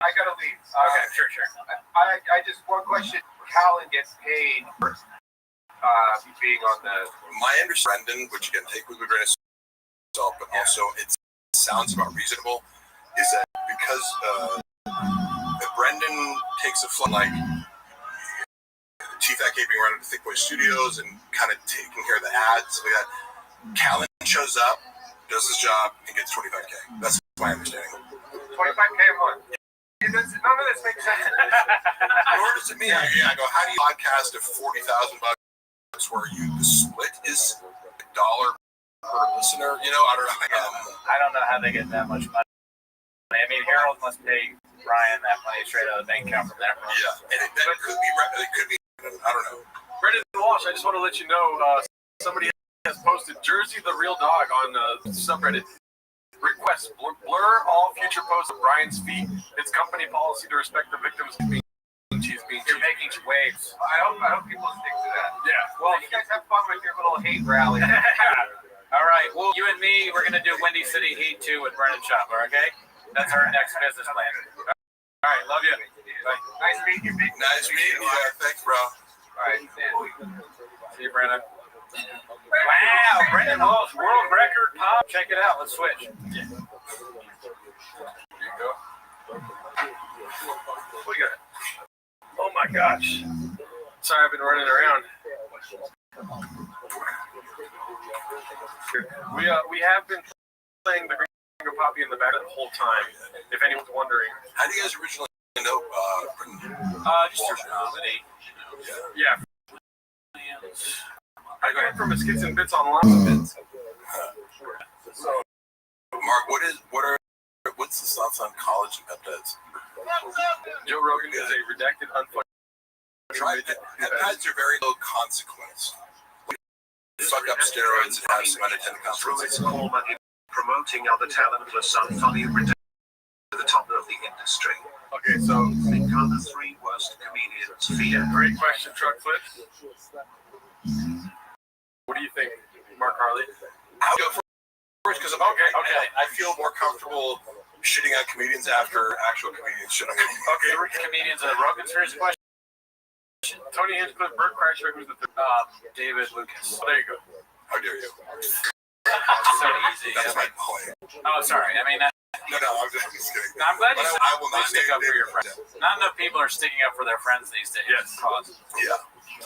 I gotta leave. Okay, sure. I just one question. Callan gets paid for being on the. My understanding, which you can take with a grain of salt, but also it sounds about reasonable, is that because Brendan takes a fun like Chief Acting being around at the Thick Boy Studios and kind of taking care of the ads, like that. Callan shows up, does his job, and gets $25K. That's my understanding. $25K a month. None of this makes sense. Nor does it mean. I go, how do you podcast of $40,000 where the split is $1 per listener? I don't know. I don't know how they get that much money. I mean, Harold must pay Brian that money straight out of the bank account from that. Yeah, and it could be. I don't know. Brendan Walsh, I just want to let you know, somebody has posted Jersey the Real Dog on the subreddit. Request blur all future posts of Brian's feet. It's company policy to respect the victims being cheese. You're making waves. I hope people stick to that. Yeah. Well, you guys have fun with your little hate rally. All right. Well, you and me, we're gonna do Windy City Heat 2 with Brendan Chopper. Okay? That's our next business plan. All right. Love you. Bye. Nice meeting you, big. Nice meeting you. Thanks, bro. All right. See you, Brendan. Wow, Brendan Walsh, world record pop. Check it out. Let's switch. gosh. Sorry, I've been running around. We have been playing the Gringo Poppy in the back the whole time. If anyone's wondering. How do you guys originally know? Just through comedy. Yeah. I got it from his Skits and Bits online. So, Mark, what's the thoughts on college and peptides? Joe Rogan is a redacted, unfunny. Peptides are very low consequence. Fuck up steroids and have some unintended consequences. Promoting other talentless, unfunny, to the top of the industry. Okay, so Become the 3 worst comedians fear. great question, Truck Flips. What do you think, Mark Harley? I'll go first because I feel more comfortable shitting on comedians after actual comedians shit on comedians. Okay, Comedians of Rogan series question. Tony Hinchcliffe, Bert Kreischer, who's the third? David Lucas. Oh, there you go. How dare you? So easy. That's my point. Oh, sorry. I mean, No, I'm just kidding. I'm glad you I will not stick up for your friends. friends. Not enough people are sticking up for their friends these days. Yes. Yeah.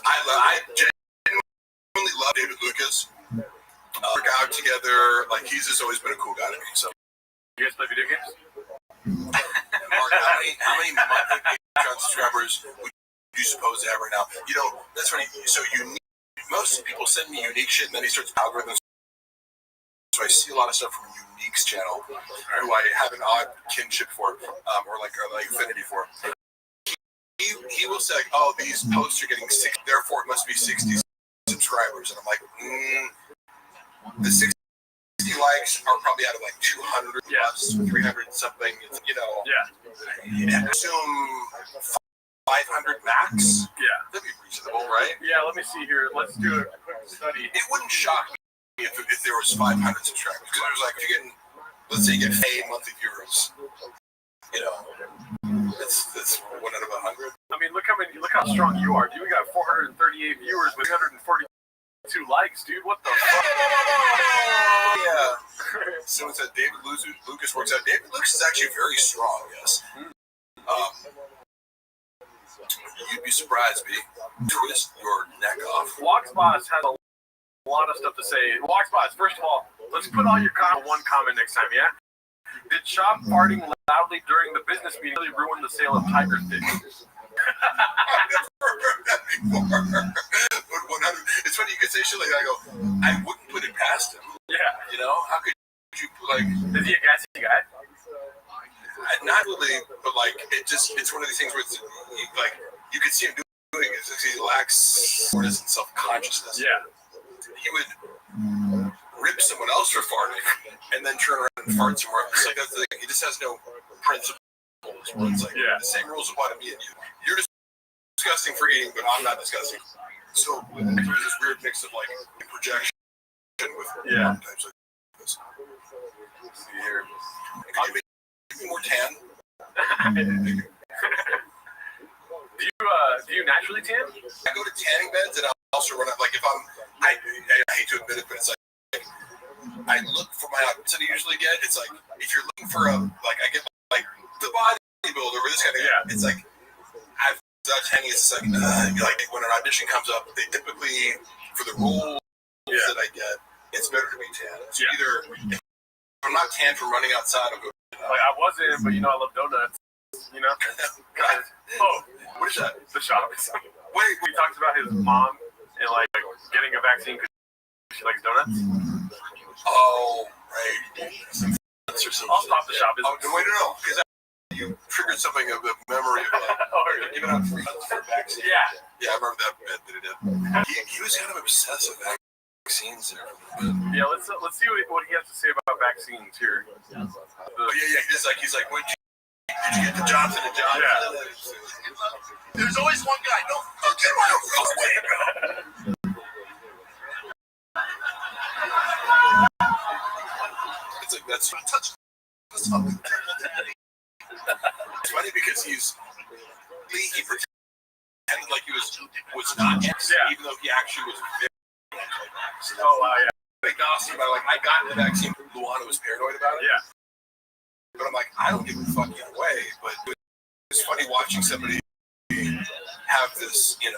I genuinely love David Lucas. Work out together. Like, he's just always been a cool guy to me. So, You guys play video games? Mark, how many monthly Patreon subscribers would you suppose to have right now? You know, that's funny. So, most people send me unique shit, and then he starts algorithms. So I see a lot of stuff from Unique's channel, who I have an odd kinship for, or like affinity for. He will say, like, "Oh, these posts are getting 60, therefore it must be 60 subscribers," and I'm like, the 60 likes are probably out of like 200 plus 300 something. You know, Yeah. Assume 500 max. Yeah. That'd be reasonable, right? Yeah, let me see here. Let's do a quick study. It wouldn't shock me if there was 500 subscribers, because it was like, if you're getting, let's say you get paid monthly viewers, you know, that's 1 out of 100. I mean, look how strong you are. Dude, we got 438 viewers with 342 likes, dude. What the fuck? Yeah. So it's that David Lucas works out. David Lucas is actually very strong, yes. You'd be surprised, B. Twist your neck off. Walksboss has a lot of stuff to say. Walksboss, first of all, let's put all your one comment next time, yeah? Did Shop farting loudly during the business meeting really ruin the sale of Tiger Stick? I've never heard that before. It's funny you could say shit like that. I go, I wouldn't put it past him. Yeah. You know, how could you, like... Is he a gassy guy? Not really, but like, it's one of these things where it's, like, you could see him doing it. He lacks awareness and self-consciousness. Yeah. He would rip someone else for farting and then turn around and fart somewhere else. Like, that's the thing. He just has no principles. Where it's like, the same rules apply to me and you. You're just disgusting for eating, but I'm not disgusting. So there's this weird mix of like projection with types of this. Let's see here. Can you make me more tan? Do you naturally tan? I go to tanning beds and I also run it like if I hate to admit it, but it's like I look for my opportunity to usually get. It's like if you're looking for I get like the bodybuilder or this kind of guy. It's like I've done tanning. It's like when an audition comes up, they typically for the roles that I get, it's better to be tan. So either if I'm not tan from running outside, I'll go. Like I wasn't, but you know I love donuts. You know. Oh, what is that? The shop. Wait, he talks about his mom and like getting a vaccine because she likes donuts. Oh, right. I'll stop the shop. Oh, wait, no, because you triggered something of a memory of giving out free months for a vaccine. Yeah, I remember that bit that he did. He was kind of obsessed with vaccines there. Yeah, let's see what he has to say about vaccines here. He's like, what? Did you get the Johnson & Johnson? Yeah. There's always one guy. No fucking way. It's like that's touch. It's funny because he pretended like he was not even though he actually was very anti-vax. Oh, yeah. Big nasty about I got the vaccine. Luana was paranoid about it. Yeah. But I'm like, I don't give a fuck either way. But it's funny watching somebody have this, you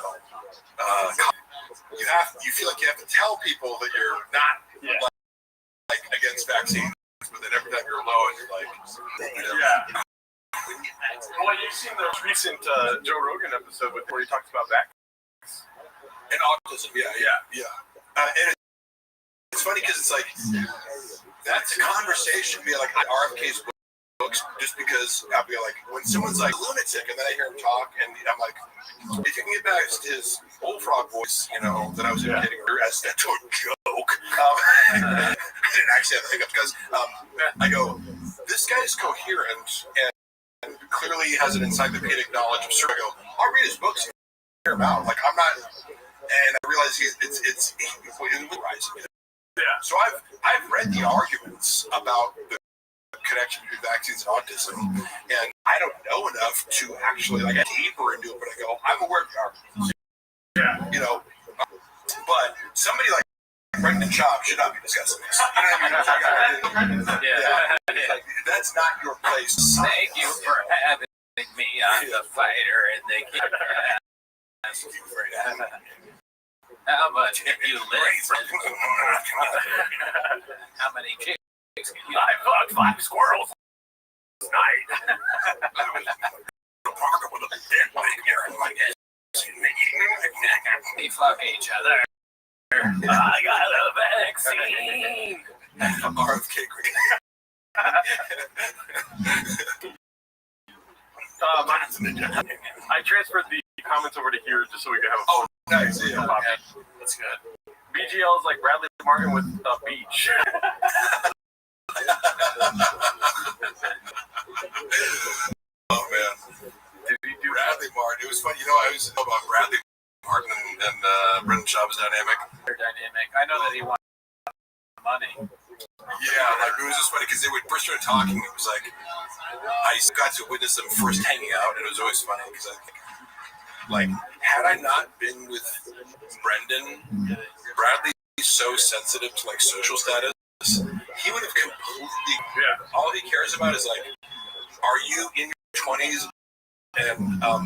feel like you have to tell people that you're not like against vaccines, but then every time you're alone, you're like, yeah. Well, you've seen the recent Joe Rogan episode where he talks about vaccines and autism. Yeah. And it's funny because it's like that's a conversation. Be like RFK's books, just because I'll be like when someone's like lunatic, and then I hear him talk, and I'm like, if you can get back to his bullfrog voice, that I was imitating as that to a joke. I didn't actually have to think of because I go, this guy's coherent and clearly has an encyclopedic knowledge of certain. I go, I'll read his books and hear him out. Like I'm not, and I realize it's rising. Yeah. So I've read the arguments about the connection between vaccines and autism, and I don't know enough to actually like get deeper into it. But I go, I'm aware of the arguments. Yeah. But somebody like Brendan Schaub should not be discussing this. Like, that's not your place. Thank you for having me on The Fighter, and they keep asking for that. How much have you lived? How many chicks can you? I fucked 5 squirrels tonight. We fuck each other. I got a vaccine. RFK green. I transferred the comments over to here just so we could have a Oh, nice. Yeah. That's good. BGL is like Bradley Martin with a beach. Oh man, Did he do Bradley Martin. It was funny. I always know about Bradley Martin and Brendan Schaub's dynamic. They're dynamic. I know that he wants money. Yeah, like it was just funny because they would first start talking. It was like I got to witness them first hanging out, and it was always funny because I think, like, had I not been with Brendan, Bradley's so sensitive to like social status. He would have completely. Yeah. All he cares about is like, are you in your 20s and a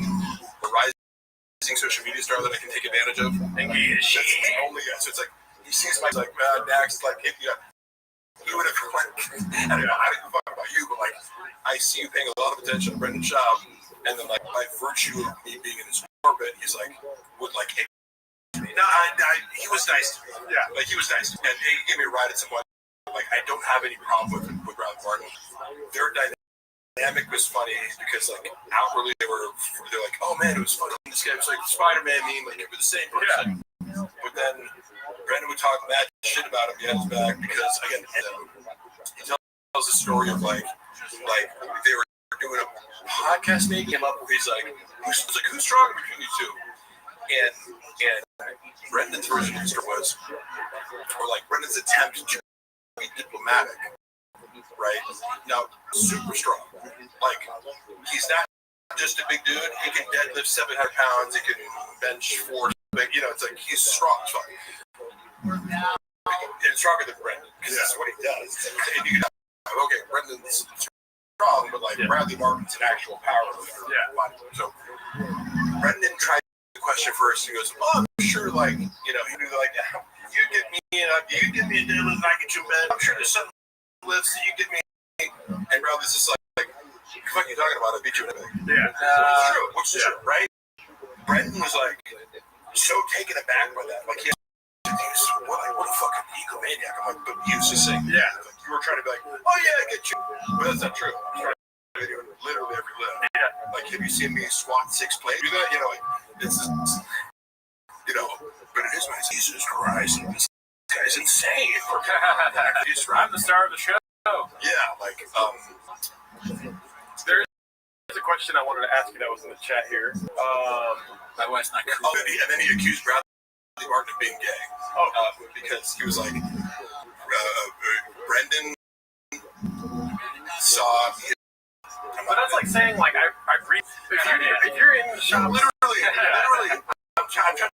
rising social media star that I can take advantage of? And he is shit. Only so it's like he sees my like next like if you. He would have like I don't give a fuck about you, but like I see you paying a lot of attention to Brendan Schaub, and then like by virtue of me being in his orbit, he's like would like. No, he was nice to me. Yeah. Like he was nice, and he gave me a ride at some point. Like I don't have any problem with Bradley Martin. Their dynamic was funny because like outwardly they're like, oh man, it was funny. This guy was like Spider-Man meme, like they were the same person. Yeah. But then Brendan would talk mad shit about him behind his back because again, he tells the story of like they were doing a podcast maybe came up where he's like, who's stronger between you two? And Brendan's version of the story was, or like Brendan's attempt to be diplomatic, right? Now, super strong. Like, he's not just a big dude. He can deadlift 700 pounds. He can bench 4. It's like he's strong as fuck. And stronger than Brendan, because that's what he does. And you can, okay, Brendan's strong, but like Bradley Martin's an actual power lifter. Yeah. So Brendan tried the question first. He goes, "Oh, I'm sure, like, he do like, you get me, you get me a deadlift, and I get you a bed. I'm sure there's some lifts that you get me." And Bradley's just like, "What the fuck are you talking about? I beat you in a bed." Yeah. Which is true, right? Brendan was like so taken aback by that, like he. What a fucking egomaniac. I'm like, but he was just saying, like, you were trying to be like, oh yeah, I get you. But that's not true. Literally every lift. Yeah. Like, have you seen me squat 6 plates? Do that? Like, it's just, but in his mind, Jesus Christ, this guy's insane. I'm the star of the show. Yeah, like, there's a question I wanted to ask you that was in the chat here. My wife's not cool. And then he accused Bradley Martin of being gay. Because he was like, Brendan saw. But that's like saying, like, I read. If you're in the shop, literally, I'm trying to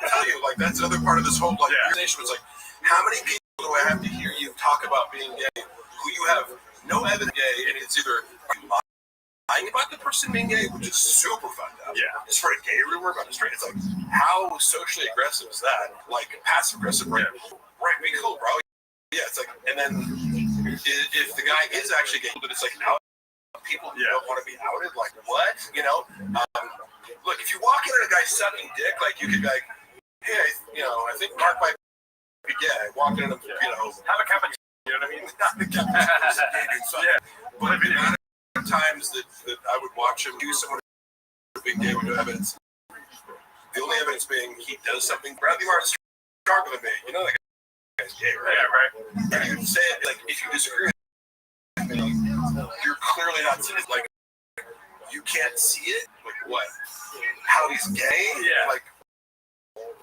tell you, like, that's another part of this whole like conversation was like, how many people do I have to hear you talk about being gay who you have no evidence gay, and it's either lying about the person being gay, which is super fucked up. Just for a gay rumor about a straight, it's like, how socially aggressive is that? Like passive aggressive, right? Right, be cool, bro. Yeah, it's like, and then if the guy is actually gay, but it's like out people who don't want to be outed, like what? You know? Look, if you walk in and a guy sucking dick, like you could be like, hey, I think Mark might be gay. Walk in and have a cappuccino. You know what I mean? But the amount of times that I would watch him do someone being gay with no evidence. The only evidence being he does something. Bradley Martin's stronger than me. You know, like guy's gay, right? Yeah, right. And you say it like if you disagree with me, you're clearly not seeing it. Like you can't see it. Like what? How he's gay? Yeah. Like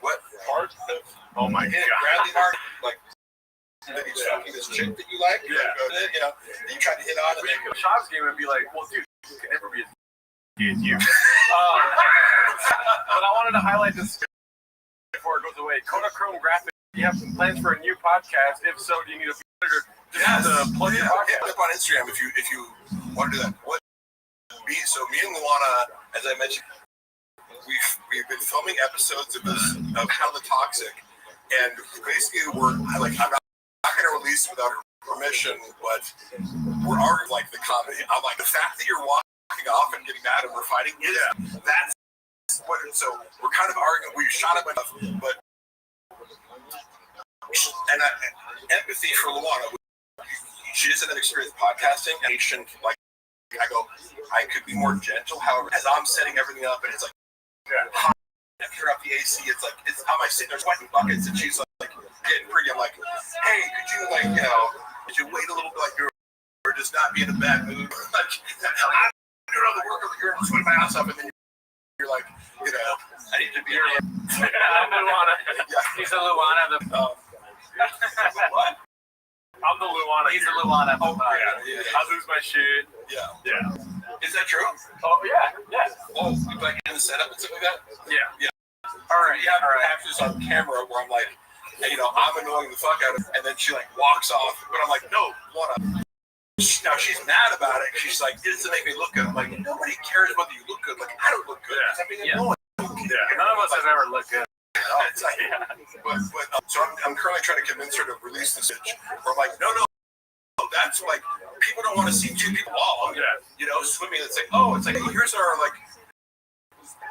what part of? Oh my God. Bradley Martin, like. That he's fucking this chick that you like, you try to hit on, and then go to Shop's game and be like, well, dude, you can never be as gay as you. But I wanted to highlight this before it goes away. Kodachrome Graphics, you have some plans for a new podcast? If so, do you need a editor? Just plug your podcast. Hit up on Instagram if you want to do that. Me and Luana, as I mentioned, we've been filming episodes of Hella Toxic, and basically I'm not going to release without her permission, but we're arguing like the comedy. I'm like, the fact that you're walking off and getting mad and we're fighting, that's what. So we're kind of arguing. We shot him enough, but empathy for Luana. She doesn't have experience podcasting, and like I go, I could be more gentle. However, as I'm setting everything up, and it's like hot, I turn off the AC. It's like I'm sitting there sweating buckets, and she's like getting pretty. I'm like, hey, could you could you wait a little bit, like you're just not be in a bad mood? Like I'm doing all the work over here, I'm sweating my ass off, and then you're like, I need to be here. I'm Luana. He's a Luana. What? I'm the Luana. He's the Luana. Oh yeah. I lose my shit. Yeah. Is that true? Oh yeah. Oh, you like in the setup and stuff like that? Yeah. All right. Yeah. All right. I have this on camera where I'm like, hey, I'm annoying the fuck out of her, and then she like walks off, but I'm like, no, Luana. Now she's mad about it. She's like, it doesn't make me look good. I'm like, nobody cares whether you look good. Like, I don't look good. I'm being annoying. Yeah. None of us have ever looked good. So I'm currently trying to convince her to release this bitch. Where I'm like, no, that's like people don't want to see two people long. Swimming. It's like, here's our like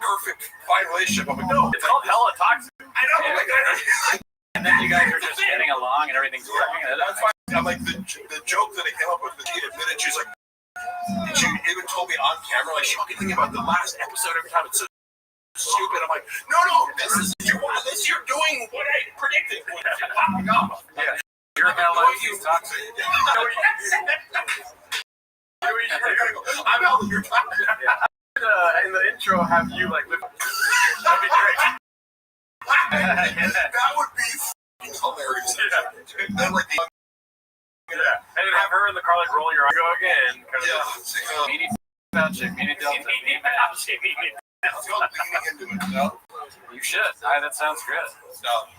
perfect fine relationship. I'm like, no, it's called Hella Toxic. I know. And then you guys are just getting along and everything's working. That's fine. I'm like the joke that I came up with. She admitted she's like, she even told me on camera like she fucking thinking about the last episode every time. It's so stupid. I'm like, no, this is you're doing what I predicted. You're popping off. Yeah, you're Hella Toxic. I'm Hella. You're toxic. In the intro, have you like live? That'd be great. That would be hilarious. Then like and then have her in the car like rolling her eyes. Go again. Meanie chick. Let's go leaning into it. You should. That sounds good.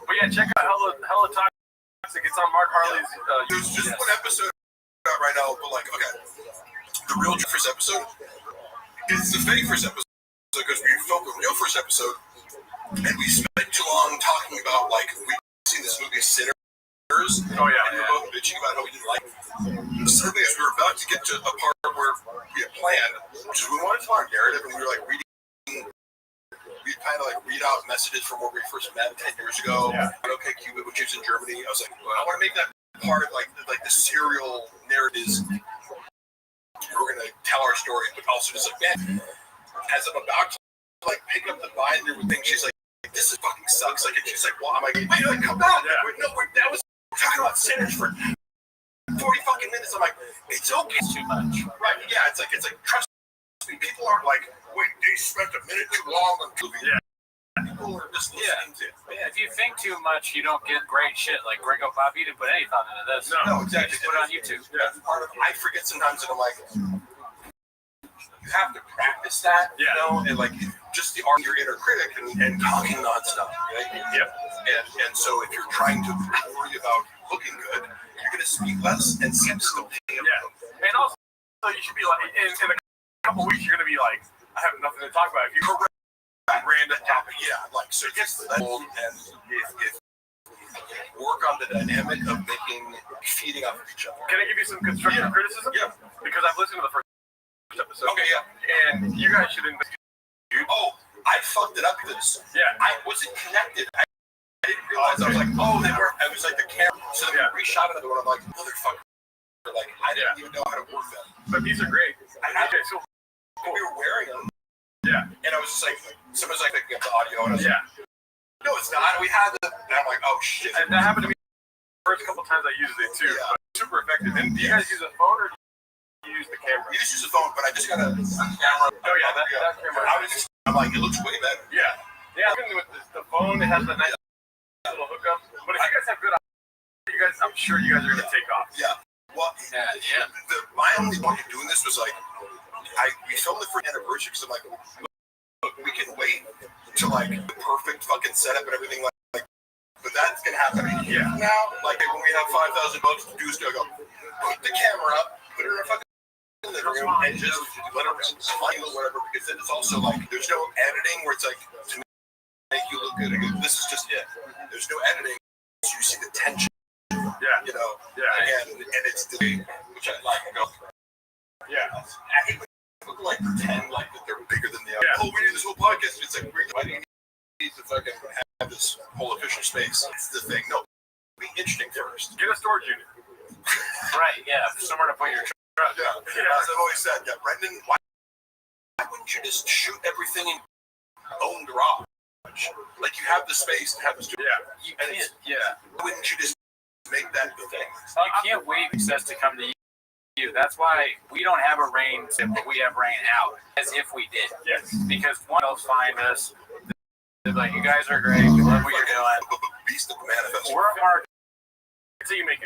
But yeah, check out Hella Toxic. It's on Mark Harley's. There's just one episode out right now, but like, okay, the real first episode is the fake first episode because we filmed the real first episode and we spent too long talking about like we've seen this movie Sinners. Oh yeah. And we were both bitching about how we didn't like it. Suddenly, as we were about to get to a part where we had planned, which is we wanted to tell our narrative, and we were like reading. We kind of like read out messages from where we first met 10 years ago. Yeah. Okay, Cuba, which is in Germany. I was like, well, I want to make that part like the serial narratives. We're gonna tell our story, but also just like, man, as I'm about to like pick up the binder with things, she's like, this is fucking sucks. Like, and she's like, well, I'm like, wait, come back. Yeah. That was talking about Sinners for 40 fucking minutes. I'm like, it's okay. It's too much. Right? Yeah. It's like trust me. People aren't like, wait, they spent a minute too long on movie. Yeah. People are just listening to it. Yeah. If you think too much, you don't get great shit. Like Grego Pop, you didn't put any thought into this. No, exactly. You just put it on YouTube. Yeah. That's part of it. I forget sometimes, and I'm like, you have to practice that, and like just the art of your inner critic and talking nonstop, right? Yep. And so if you're trying to worry about looking good, you're going to speak less and seem still. Yeah. And also, you should be like, in a couple weeks, you're going to be like, I have nothing to talk about. If you correct random topic. Yeah, like so just old and if work on the dynamic of feeding off of each other. Can I give you some constructive criticism? Yeah. Because I've listened to the first episode. Okay, yeah. And you guys should investigate. Oh, I fucked it up because Yeah. I wasn't connected. I didn't realize. I was like, oh, they weren't. I was like the camera. So they reshot another one. I'm like, motherfucker. Like I didn't even know how to work them. But these are great. Okay, so We were wearing them. Yeah. And I was just like, someone's like picking up the audio, and I was yeah. like, no, it's not. We had the. And I'm like, oh shit. And that happened to me the first couple times I used it too. Yeah. But super effective. And do you guys use a phone or do you use the camera? You just use a phone, but I just got a camera. Oh yeah, that camera. I'm like, it looks way better. Yeah. Yeah, even with the phone, it has the nice little hookup. But if you guys have good ideas, I'm sure you guys are gonna take off. Yeah. Well, my only point of doing this was like, we filmed it for an anniversary because I'm like, look, we can wait till like the perfect fucking setup and everything like but that's gonna happen now. Like when we have $5,000 to do is go put the camera up, put it in a fucking living room, and just let it fine or whatever. Because then it's also like there's no editing where it's like to make you look good. This is just it. There's no editing, so you see the tension. Yeah. You know. Yeah. And it's the which I like. Yeah. I hate when people like pretend like that they're bigger than they are. Yeah. Oh, we need this whole podcast. It's like, why do you need to fucking have this whole official space? It's the thing. No, be interesting first. Get a storage unit. Right, yeah. Somewhere to put your truck. Yeah. As I've always said, Brendan, why wouldn't you just shoot everything in own garage? Like you have the space to have the studio. Yeah. You can't. Yeah. Why wouldn't you just make that the thing? You can't wait for access to come to you. That's why we don't have a rain sim, but we have rain out, as if we did. Yes. Because one will find us. They're like, you guys are great. We love what you're doing. Beast of the manifest. We're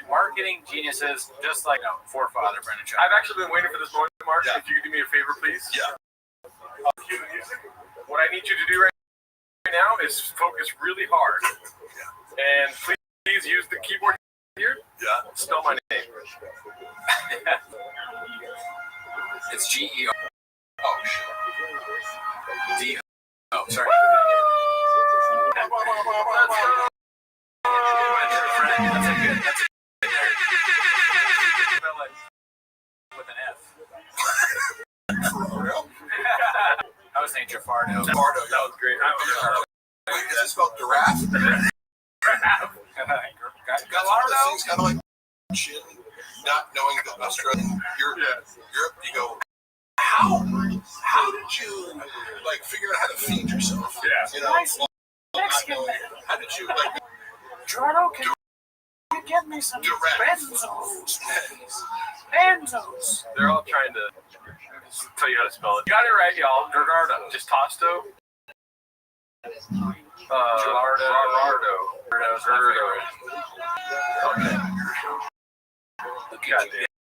Marketing geniuses, just like forefather Brendan Chuck. I've actually been waiting for this moment, Mark. Yeah. If you could do me a favor, please. Yeah. I'll cue the music. What I need you to do right now is focus really hard. And please use the keyboard here. Yeah. Spell my name. It's G-E-R. Oh shit. D. Oh, sorry. That's a good. With an F. For real? I was saying Jafardo. Bardo, That was great. Wait, is it spelled giraffe? Gallardo? It's kind of like shit, not knowing the Australian Europe, you go, how did you like figure out how to feed yourself? Yeah. You know, Mexican man. how did you like Gerardo, can you get me some direct? Benzos? They're all trying to tell you how to spell it. You got it right, y'all. Gerardo. Just Tosto. Gerardo. Okay.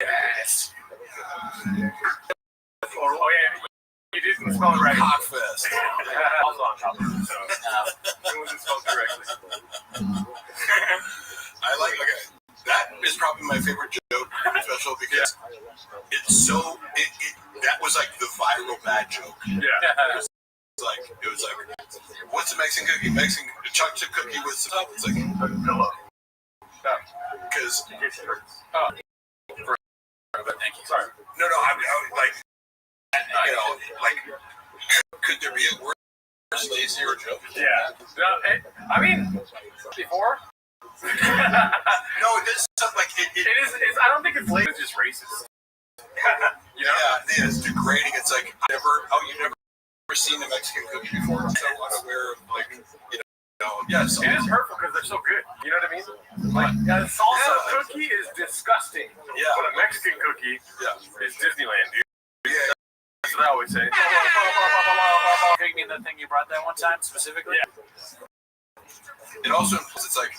Yes. Oh yeah. You didn't spell it right. Cockfest. Also on top of it, so it wasn't spelled correctly. I like, that is probably my favorite joke special because it's so, that was like the viral bad joke. Yeah. It was like, what's a Mexican cookie? Mexican chocolate chip cookie with some, it's like, Pillow. because, Thank you. Sorry. no, I like, you know, like, could there be a worse lazy or joke? Yeah. I mean, before. No, it does something like, It is. I don't think it's late. It's just racist. You know? Yeah, it's degrading. It's like, you've never seen a Mexican cookie before? So unaware of, like, you know, yes. It is hurtful because they're so good. You know what I mean? Like, a salsa cookie is disgusting. Yeah. But a Mexican cookie is Disneyland, dude. Yeah. That's what I always say. You mean the thing you brought that one time specifically? Yeah. It also, it's like,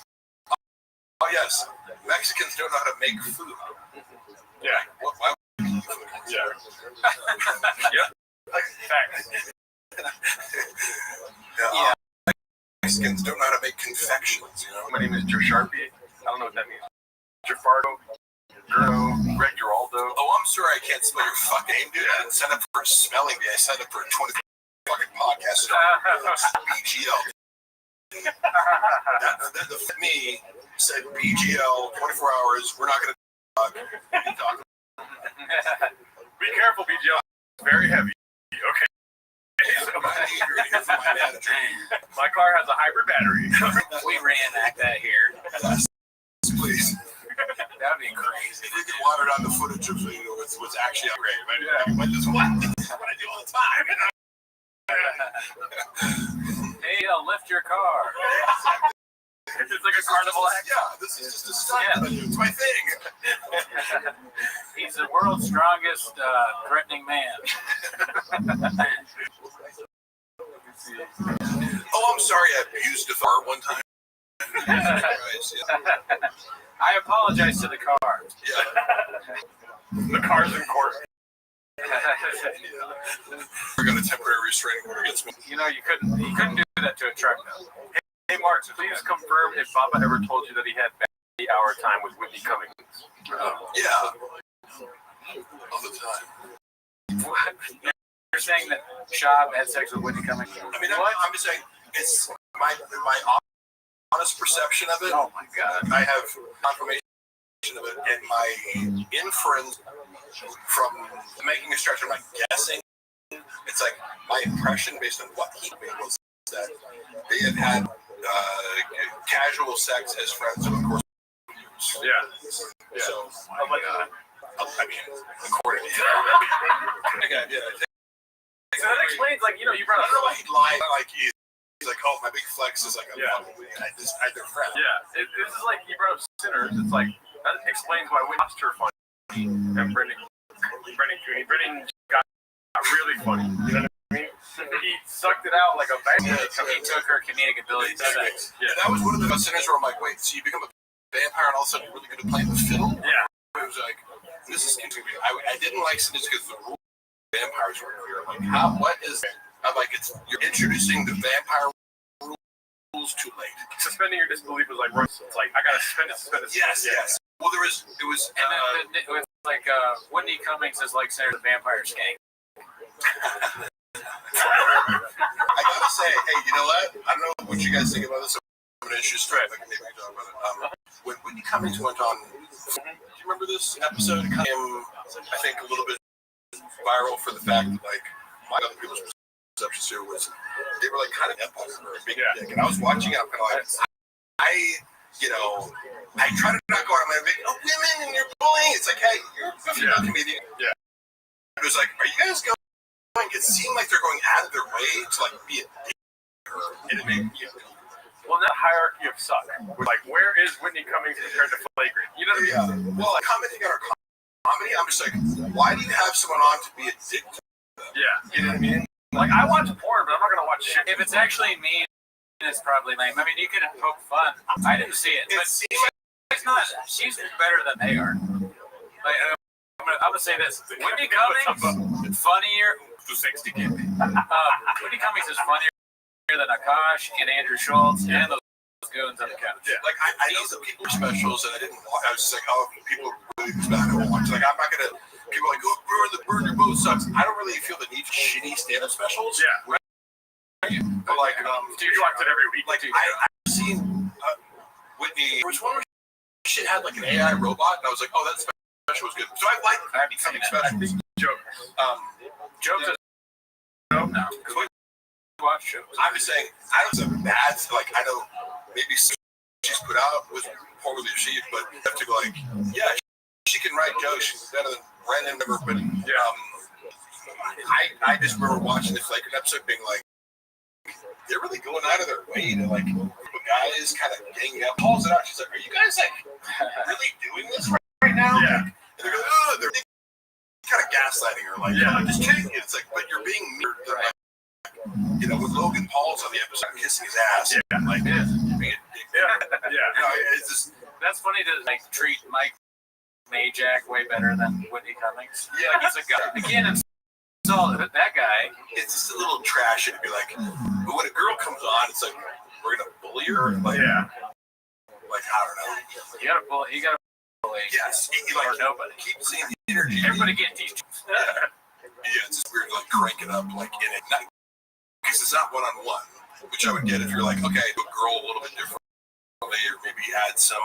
oh yes, Mexicans don't know how to make food. Yeah. Why would you make food? Yeah. Yeah. Facts. Yeah. Mexicans don't know how to make confections, you know? My name is Joe Sharpie. I don't know what that means. Jafardo. Greg Giraldo. Oh, I'm sorry I can't spell your fucking name, dude. I didn't sign up for a spelling bee. I signed up for a 20 fucking podcast. BGL. that me said BGL 24 hours. We're not gonna talk. Be careful, BGL. Very heavy. Okay. My car has a hybrid battery. We reenact that here. Yes, please. That'd be crazy. If we could water down the footage of what's actually great. But this what? This is what I do all the time. Hey, lift your car. It's like a carnival act. Yeah, this is just a stunt. Yeah. It's my thing. He's the world's strongest threatening man. Oh, I'm sorry, I abused the car one time. I apologize to the car. Yeah. The car's in court. We got a temporary restraining order against me. You know, you couldn't do that to a truck, though. Hey, Mark, please confirm if Baba ever told you that he had baby hour time with Whitney Cummings. Yeah. All the time. What? You're saying that Shab had sex with Whitney Cummings? I mean, I'm just saying, it's my honest perception of it. Oh my God. I have confirmation of it, and my inference from making a structure, I'm not guessing. It's like my impression based on what he made was that they had had casual sex as friends, and of course. Yeah. So, Oh my God. I mean, according to him. Again, yeah. So that explains, like, you know, you brought I up. don't know why he'd lie. Like he's like, oh, my big flex is like, they're friends. Yeah, this is like you brought up Sinners. It's like that explains why we lost her funny and Brendan got really funny. You know what I mean? He sucked it out like a vacuum. He took her comedic ability to sex. Yeah, that was one of the Sinners where I'm like, wait, so you become a vampire and all of a sudden you're really good at playing the fiddle? Yeah. It was like, this is interesting. I didn't like Sinners because the rules of vampires were clear. I'm like, how? What is? I'm like, you're introducing the vampire rules too late. Suspending your disbelief was like, it's like I gotta suspend it. Yes. Well, it was. And then it was like Whitney Cummings is like Senator the Vampire Skank. I gotta say, hey, you know what? I don't know what you guys think about this. I'm gonna issue straight. Like maybe we talk about it. When Whitney Cummings went on, do you remember this episode? It came, I think, a little bit viral for the fact that like my other people's perceptions here was they were like kind of empire or a big dick, and I was watching it. I'm kind of like, I try to not go out of my big women and you're bullying. It's like, hey, you're a female comedian. Yeah. It was like, are you guys going? It seemed like they're going out of their way to like be a dick, and it made me. Well, that hierarchy of suck. Like, where is Whitney Cummings compared to Flagrant? You know what I mean? Yeah. Well, like, commenting on her comedy, I'm just like, why do you have someone on to be a dick to them? Yeah. You know what I mean? Like, I watch porn, but I'm not gonna watch shit. If it's actually mean, it's probably lame. I mean, you could poke fun. I didn't see it, but she's better than they are. Like, I'm gonna say this: Whitney Cummings funnier. 60 kid. Whitney Cummings is funnier than Akash and Andrew Schultz and those goons on the couch. Yeah. Like I know the people specials, and I didn't. I was just like, oh, people really bad. I don't watch. Like I'm not gonna. People are like, oh, burn your boat sucks. I don't really feel the need for shitty stand-up specials. Yeah. But like, you watch it every week. Like I've seen Whitney. There was one where she had like an AI robot, and I was like, oh, that special was good. So I like Whitney Cummings specials. Jokes. No. Watch shows. I'm just saying, I don't know bad. Like I know maybe she's put out was poorly received, but you have to go like, yeah, she can write jokes. She's better than Brandon ever. But I just remember watching the Flagrant episode, being like, they're really going out of their way to like guys kind of ganging up. Calls it out. She's like, are you guys like really doing this right now? Yeah. And they're like, oh, they're kind of gaslighting her, like, I'm just kidding. It's like, but you're being mirrored. Like, you know, when Logan Paul's on the episode kissing his ass, like, you're being a dick. Yeah. You know, it's just. That's funny to like treat Mike Majak way better than Whitney Cummings. Yeah, like he's a guy. Again, it's all that guy. It's just a little trashy to be like, but when a girl comes on, it's like we're gonna bully her. Like, like I don't know. You gotta bully. Yes, or nobody. Keep seeing the energy. Everybody get these. Yeah, it's just weird, like crank it up, like in it. it's not one-on-one, which I would get if you're like, okay, do a girl a little bit differently, or maybe add some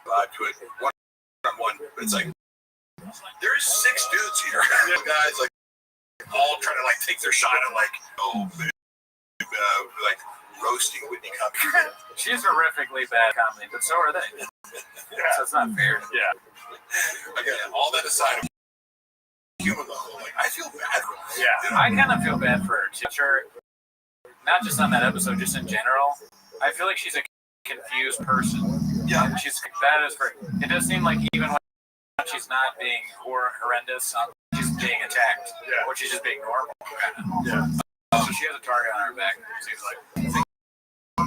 to it one-on-one. But it's like, there's 6 dudes here, guys, like all trying to like take their shot at like, like roasting Whitney Cummings. She's horrifically bad comedy, but so are they. So it's not fair. Yeah. Again, all that aside, human level, like I feel bad for her. Yeah, I kind of feel bad for her too. Sure, not just on that episode, just in general. I feel like she's a confused person. Yeah, she's that is for. It does seem like even when she's not being horrendous, she's being attacked, or she's just being normal. Yeah. So she has a target on her back. It seems like.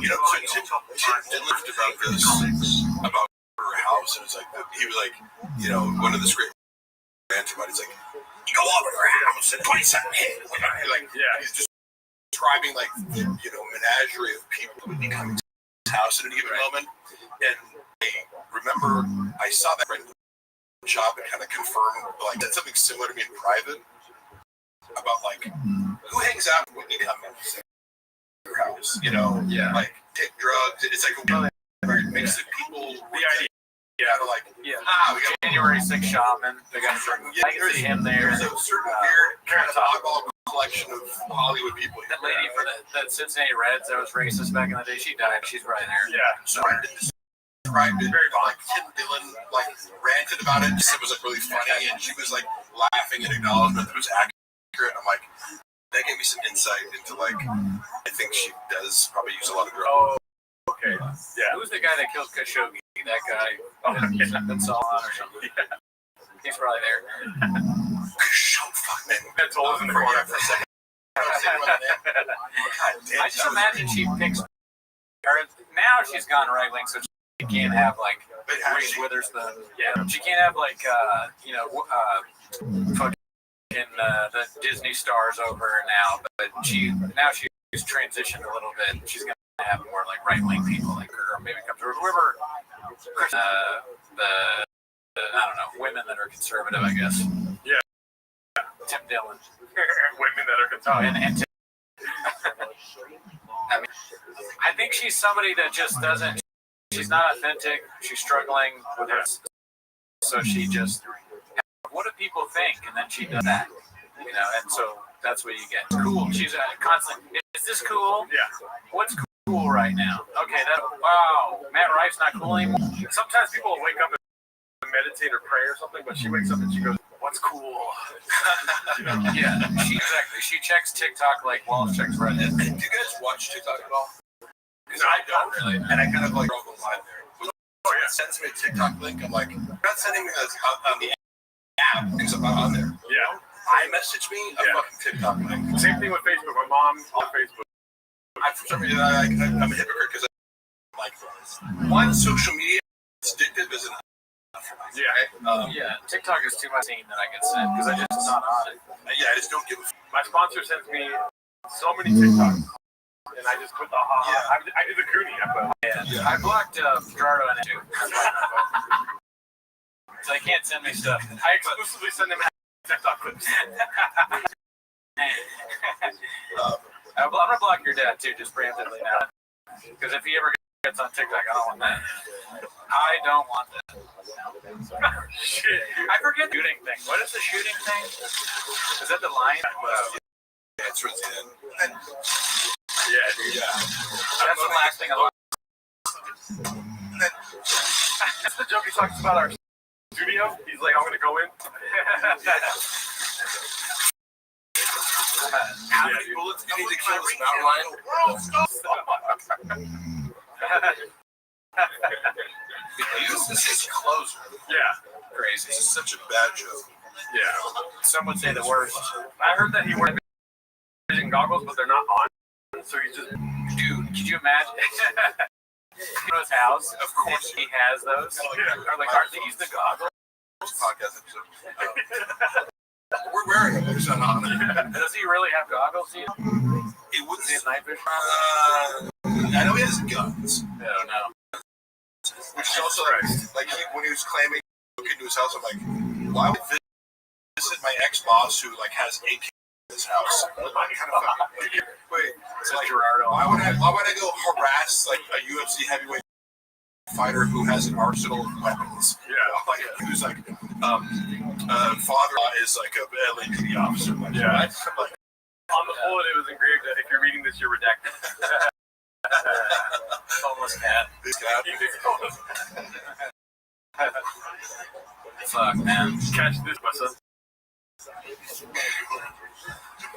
You know, Tim did lift about this about her house, and it's like he was like, you know, one of the great rants about. He's like, you go over to her house and 27 hit. Like, he's just describing like the menagerie of people who would be coming to his house at any given moment. And I remember I saw that right shop and kind of confirmed like that's something similar to me in private about like who hangs out when you come in your house, like take drugs. It's like it makes the people the idea. Like, we got January 6th shaman. They got I can see him there. There's a certain weird kind of oddball collection of Hollywood people. That lady for that Cincinnati Reds that was racist back in the day, she died. She's right there. Yeah. So I described it very like Tim Dillon like ranted about it. It was like really funny, and she was like laughing and acknowledgement that it was accurate. I'm like, that gave me some insight into like I think she does probably use a lot of drugs. Oh, okay. Yeah. Who's the guy that killed Khashoggi? That guy. That's all on or something. Yeah. He's probably there. Fuck, man. That's all in the corner for a second. I just imagine she picks. Now she's gone right wing, so she can't have like Reese Witherspoon. Yeah, she can't have like fucking the Disney stars over her now. But she's transitioned a little bit. She's gonna have more like right wing people like her, or maybe come through whoever. The I don't know, women that are conservative, I guess. Yeah. Tim Dillon. Women that are conservative. And I mean, I think she's somebody that just doesn't. She's not authentic. She's struggling with her, so she just. What do people think? And then she does that, and so that's what you get. Cool. She's constant. Is this cool? Yeah. What's cool right now? Okay. Wow. Matt Rife's not cool anymore. Sometimes people will wake up and meditate or pray or something, but she wakes up and she goes, "What's cool?" Yeah. She checks TikTok like Walsh checks Reddit. Do you guys watch TikTok at all? Because I don't really. And I kind of like broke the line there. Sends me a TikTok link. I'm like, you're not sending me this on the app because I'm not on there. Yeah. iMessage me a fucking TikTok link. Same thing with Facebook. My mom's on Facebook. For some reason, I'm a hypocrite because I'm like, one, social media is addictive as an TikTok is too much scene that I get sent because I just not on it. I just don't give a My sponsor sends me so many TikToks, and I just put the I did the Cooney. I blocked Gerardo in it too. So they can't send me stuff. I exclusively send them TikTok clips. I'm gonna block your dad too, just preemptively now, because if he ever gets on TikTok, I don't want that. I don't want that. Shit. I forget the shooting thing. What is the shooting thing? Is that the line? It's written in. Yeah. That's the last thing I want. That's the joke he talks about our studio. He's like, I'm gonna go in. How many bullets do you need to kill this mountain lion? This is closer. Yeah. Crazy. This is such a bad joke. Yeah. Some would say the worst. I heard that he wears vision goggles, but they're not on. So he's just. Dude, could you imagine? His house, of course, he has those. Yeah. Aren't these the goggles? Podcast episode. We're wearing them. There's not on it. Does he really have goggles? It would Is he a night vision? I know he has guns. I don't know. Which is also like when he was claiming to look into his house, I'm like, why would I visit my ex-boss who like has AK his house. Kind of fucking, wait, It's like Gerardo. why would I go harass like a UFC heavyweight fighter who has an arsenal of weapons? Yeah. Like who's like father is like a LAPD officer. Like, Yeah. Like, On the bullet, it was engraved. If you're reading this, you're redacted. Homeless cat. this guy. Fuck, man. Catch this, my son.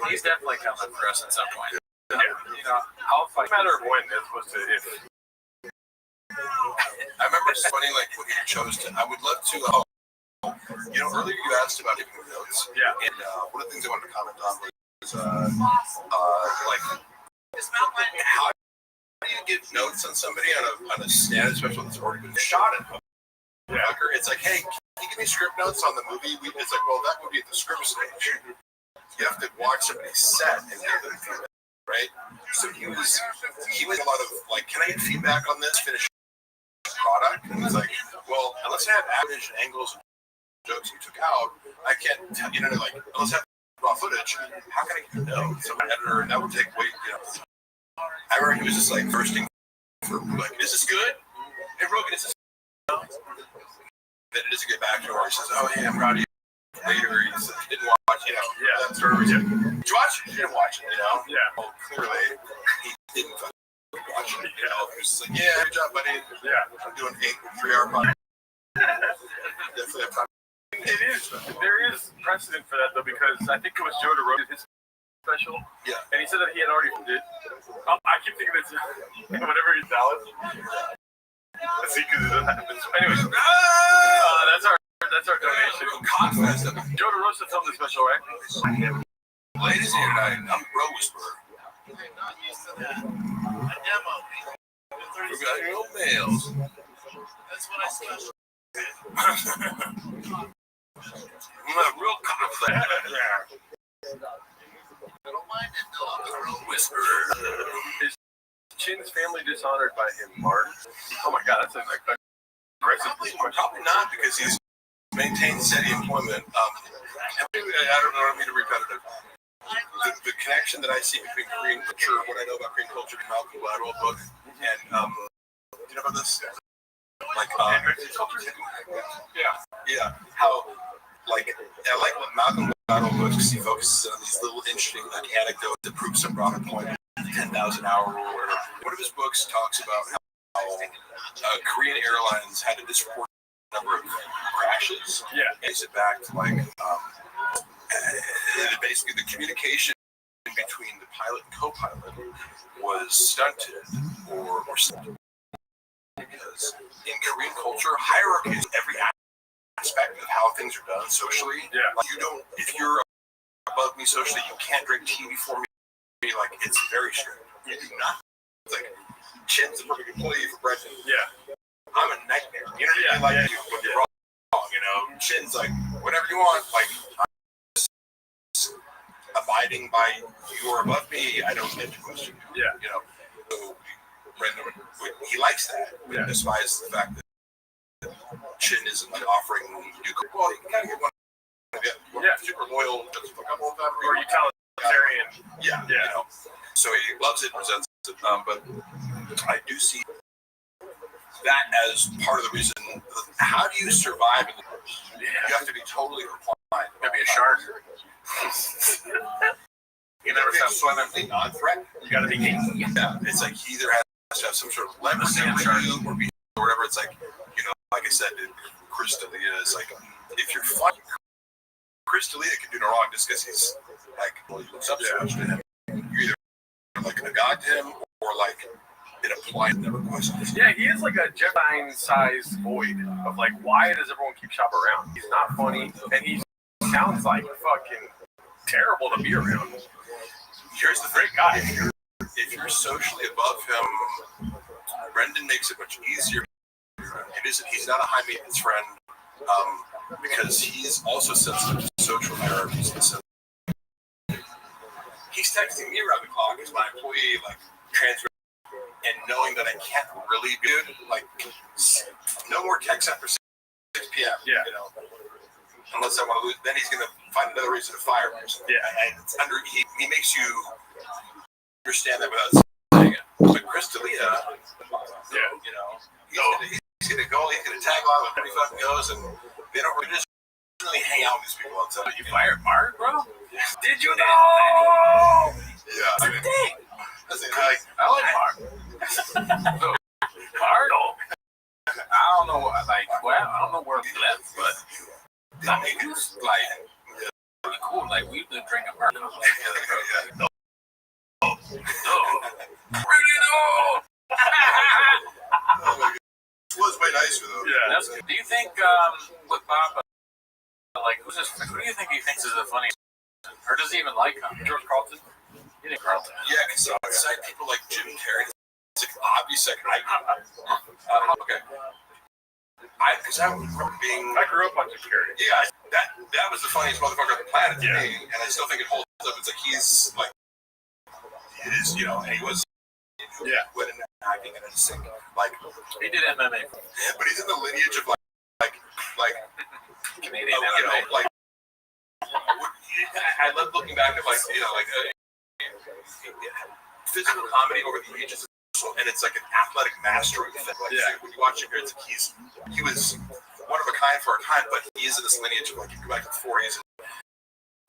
He's definitely coming for us at some point. Yeah. You know, I'll fight. No matter when, as opposed to if. I remember it's funny, like when you chose to. I would love to. Earlier you asked about giving notes. Yeah. And one of the things I wanted to comment on was like how do you give notes on somebody on a stand, especially when it's already been shot at? Yeah. It's like, hey, can you give me script notes on the movie? It's like, well, that would be at the script stage. You have to watch somebody's set and give them feedback, right? So he was a lot of like, can I get feedback on this finished product? And he's like, well, unless I have average angles and jokes you took out, I can't tell, like, unless I have raw footage, how can I know? So an editor, and that would take way, I remember he was just like thirsting for like, is this good? Hey, Rogan, is this good? Then it doesn't get back to where he says, oh, yeah, I'm proud of you. Later, he said, he didn't watch, Yeah. that story. Did you watch it? You didn't watch it, Yeah. Well, clearly, he didn't watch it, He was just like, yeah, good job, buddy. Yeah. I'm doing 8 3-hour podcast. Definitely have time. It is. There is precedent for that, though, because I think it was Joe DeRosa, his special. Yeah. And he said that he had already did. I keep thinking it's whenever he's Dallas. Let's see, because it doesn't happen. So anyways, that's our donation. Confidence. Joe DeRosa filmed the special, right? Ladies here tonight, I'm Bro Whisperer. We got real males. That's what I special. I'm a real confident. I don't mind it though. I'm the real Whisperer. Is Chin's family dishonored by him, Mark? Oh my God, that's an aggressive question. Probably not, because he's maintained steady employment. I don't know, I mean to be repetitive. The connection that I see between Korean culture, what I know about Korean culture, the Malcolm Gladwell book, and you know about this? Like, yeah, how, like, I like what Malcolm Gladwell books, because he focuses on these little interesting, like, anecdotes that prove some broader point, 10,000 hour rule or whatever. One of his books talks about how Korean Airlines had a disproportionate number of crashes. Yeah. It's it back to, like, basically the communication between the pilot and co-pilot was stunted or stunted. Because in Korean culture, hierarchy is every aspect of how things are done socially. Yeah. Like you don't, if you're above me socially, you can't drink tea before me. Like, it's very strict. You do not. It's like, Chin's the perfect employee for Brendan. Yeah. I'm a nightmare. You know what I mean? Like, when you're wrong, Chin's like, whatever you want. Like, I'm just abiding by you are above me. I don't get to question you. Yeah. So, Brendan, he likes that. Yeah. Despises the fact that Chin isn't like offering you. Well, you gotta get one. Yeah. Super loyal. Doesn't fuck up all the time. Or utilitarian. Yeah. Yeah. So he loves it, presents it. But I do see that as part of the reason. How do you survive in the bush? You have to be totally compliant. Maybe a shark. You never stop swimming. Non-threat. You gotta be king. Yeah. It's like he either has to have some sort of leverage over you or whatever. It's like, like I said, Chris D'Elia is like, if you're fucking Chris D'Elia can do no wrong just because he's like, well, you looks up so much to him. You're either like a god to him or like an applied never questions. Yeah, he is like a Jeff Stein-sized void of like, why does everyone keep shopping around? He's not funny, and he sounds like fucking terrible to be around. Here's the great guy. If you're socially above him, Brendan makes it much easier. He's not a high maintenance friend because he's also sensitive to social hierarchies. He's texting me around the clock as my employee, like transfer, and knowing that I can't really do it, like no more texts after 6 p.m. Yeah. unless I want to lose. Then he's going to find another reason to fire me. Yeah. And it's he makes you understand that without saying it. But Chris D'Elia, you know, he's going to go, he's going to tag along with every fucking goes, and they don't really hang out with these people all the time. You fired Mark, bro? Did you know? Yeah. I mean, I like Mark. Mark? I don't know, like, well, I don't know where he left, but I mean, he was like pretty cool. Like, we been drinking Mark. No. Really, no. It was way nicer though. Yeah. Do you think with Bob, like, who do you think he thinks is the funniest, or does he even like him? George Carlton. You think Carlton? Yeah, because outside people like Jim Carrey, it's like obvious. Like, okay. Because I remember being. I grew up on Jim Carrey. Yeah, that was the funniest motherfucker on the planet to me, and I still think it holds up. It's like he's like, he is, you know, and he was. Yeah. Good in acting and in singing, like he did MMA, but he's in the lineage of like Canadian you know, MMA. like I love looking back at like you know like physical comedy over the ages, and it's like an athletic mastery thing. Like when you watch him here, it's like he was one of a kind for a time, but he is in this lineage of like you go back to the 40s.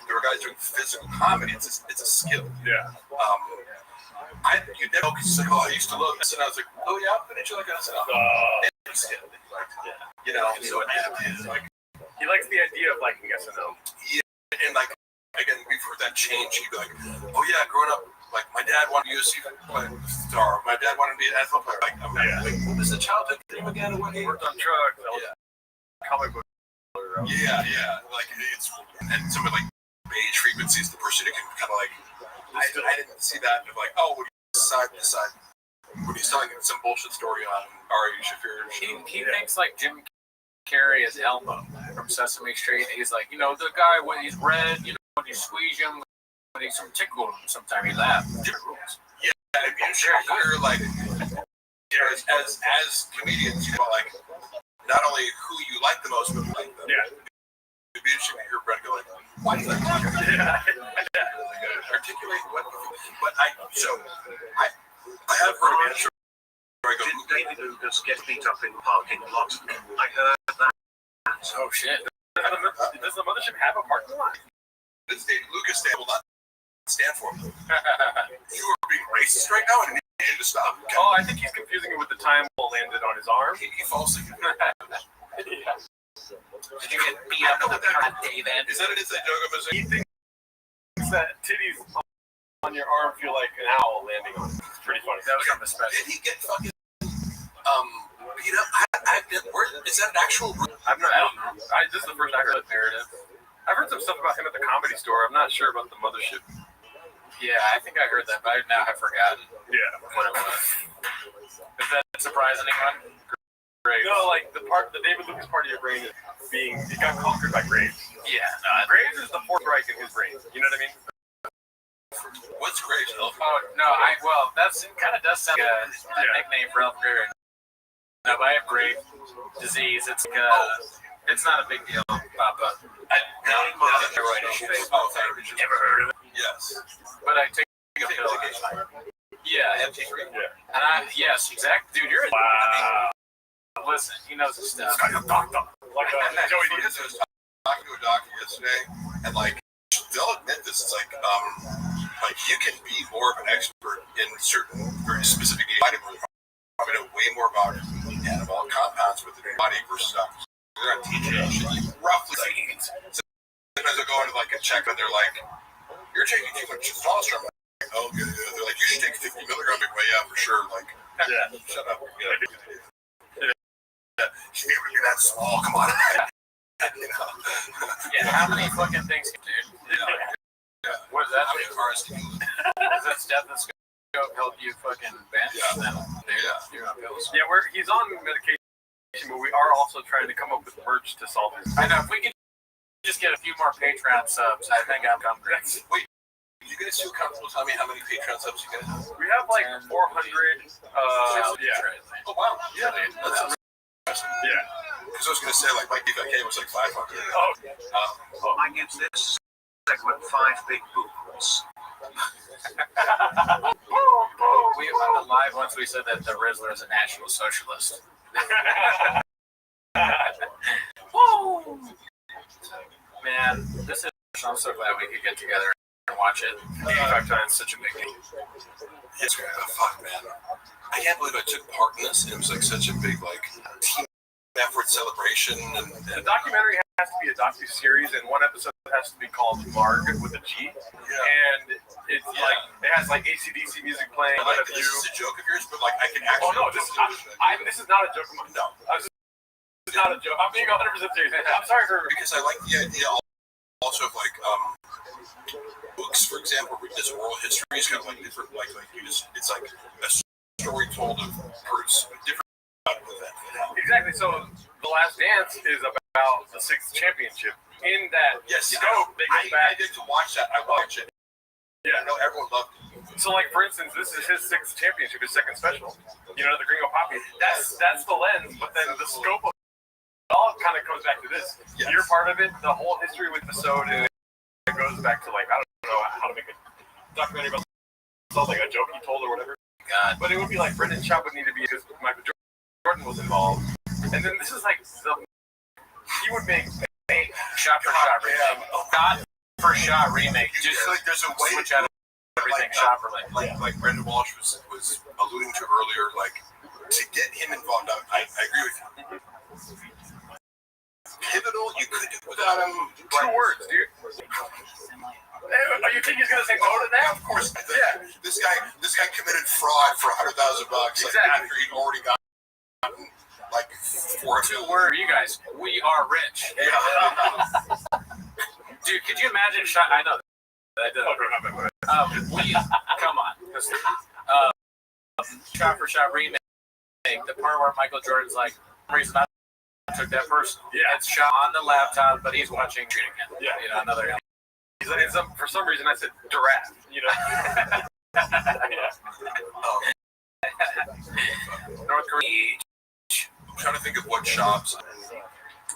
There were guys doing physical comedy. It's a skill. Yeah. You never know because it's like, oh, I used to love this, and I was like, oh yeah, but did you like this? You know, so it's like he likes the idea of liking SNL. Yeah, and like again, we've heard that change. He'd be like, oh yeah, growing up, like my dad wanted to be a star. My dad wanted to be an NFL player. Like, what was the childhood dream again? What he worked on trucks. Comic book. Yeah. Like it's and some of like beige frequencies, the person who can kind of like. I didn't see that of like, oh, when you decide when he's telling some bullshit story on Ari Shaffir. He thinks like Jim Carrey is Elmo from Sesame Street. He's like, you know, the guy when he's red, you know, when you squeeze him, when he's some tickle him, sometimes he laughs. Yeah, I mean, sure, we're like, you know, as comedians, you know, like, not only who you like the most, but like them. Yeah. It'd be interesting to hear Brett go like, why do you like this? Yeah. Articulate what, but I have heard of it. Did David Lucas get beat up in the parking lot? I heard that. Oh shit. Does the mothership have a parking lot? This David Lucas will not stand for him. You are being racist right now and you need to stop. Okay? Oh, I think he's confusing it with the time ball landed on his arm. He falls asleep. Yeah. Did you get beat up with that David? Is that an inside joke? He thinks that titties on your arm feel like an owl landing on it. It's pretty funny. That was something special. Did he get fucking beat up? Is that an actual? I don't know. This is the first I heard of narrative. I've heard some stuff about him at the Comedy Store. I'm not sure about the mothership. Yeah, I think I heard that, but now I've forgotten. Yeah, what it was. Is that surprising anyone? Graves. No, like the David Lucas part of your brain is it got conquered by Graves. Yeah, no, Graves is the fourth Reich in his brain. You know what I mean? What's Graves? Oh no, that's kind of does sound like a nickname for Elf Gary. No, but I have Graves disease. It's it's not a big deal, Papa. Never heard of it? Yes. But I take a pill. Yeah, MT3. Yeah. And yes, exactly. Dude, you're wow. Listen, he knows his stuff. Like Joey Diaz was talking to a doctor yesterday, and like they'll admit this. It's like you can be more of an expert in certain very specific items. Probably know way more about animal compounds with the body versus doctors. They're not teaching you roughly like sometimes they'll go into like a check and they're like, "You're taking too much testosterone." Like, oh, yeah. They're like, "You should take 50 milligrams." Like, well, yeah, for sure. Like, shut up. Should be able to be that small. Come on. You know. Yeah, how many fucking things, dude? Yeah. What is that? How many cars can you lose? Does that stethoscope help you fucking bench? Yeah. Yeah, he's on medication, but we are also trying to come up with merch to solve this. I know, if we could just get a few more Patreon subs, I think I'm comfortable. Wait, you guys feel comfortable? Tell me how many Patreon subs you guys have. We have like 400. Yeah. Oh, wow. Yeah. That's Yeah. Because I was gonna say like Mike DK was like 500. I give this segment 5 big boots. We on the live once we said that the Rizzler is a national socialist. Man, this is. I'm so glad we could get together and watch it 85 times. Such a big deal. It's great. Oh, fuck, man. I can't believe I took part in this. It was like such a big like team effort celebration. And The documentary has to be a docu-series, and one episode has to be called Marg with a G. And it's like it has like AC/DC music playing. like, this is a joke of yours, but like I can actually. Oh no, this is not a joke of mine. No, this is not a joke. I'm being 100% serious. I'm sorry for because I like the idea also of like books, for example, written as oral history is kind of like different. Like you just, it's like a story told of Bruce, different. Exactly. So The Last Dance is about the 6th championship. In that scope, they go back. I did to watch that. I watched it. Yeah, I know everyone loved it. So, like for instance, this is his 6th championship, his 2nd special. You know, the Gringo Poppy. That's the lens, but then the scope of it all kind of comes back to this. Yes. You're part of it. The whole history with the soda, it goes back to like I don't know how to make a documentary about something, like a joke he told or whatever. God, But it would be like Brendan Schaub would need to be because Michael Jordan was involved, and then this is like he would make a shot for shot remake, shot for shot remake. just like there's a way Switch out everything shot for like Brendan Walsh was alluding to earlier, like to get him involved. I agree with you. Pivotal, you could do without him. 2 words, dude. You think he's gonna say no to that? Of course. Yeah. This guy committed fraud for $100,000. Exactly. Like, after he'd already gotten like 2 words. You guys, we are rich. Yeah. Dude, could you imagine shot? I know that didn't. Come on. Shot for shot remake. The part where Michael Jordan's like, for some reason I took that first. Yeah, it's shot on the laptop, but he's watching shooting it. Yeah, you know, another. He's like, for some reason I said giraffe. You know. Yeah. North Korea. I'm trying to think of what shops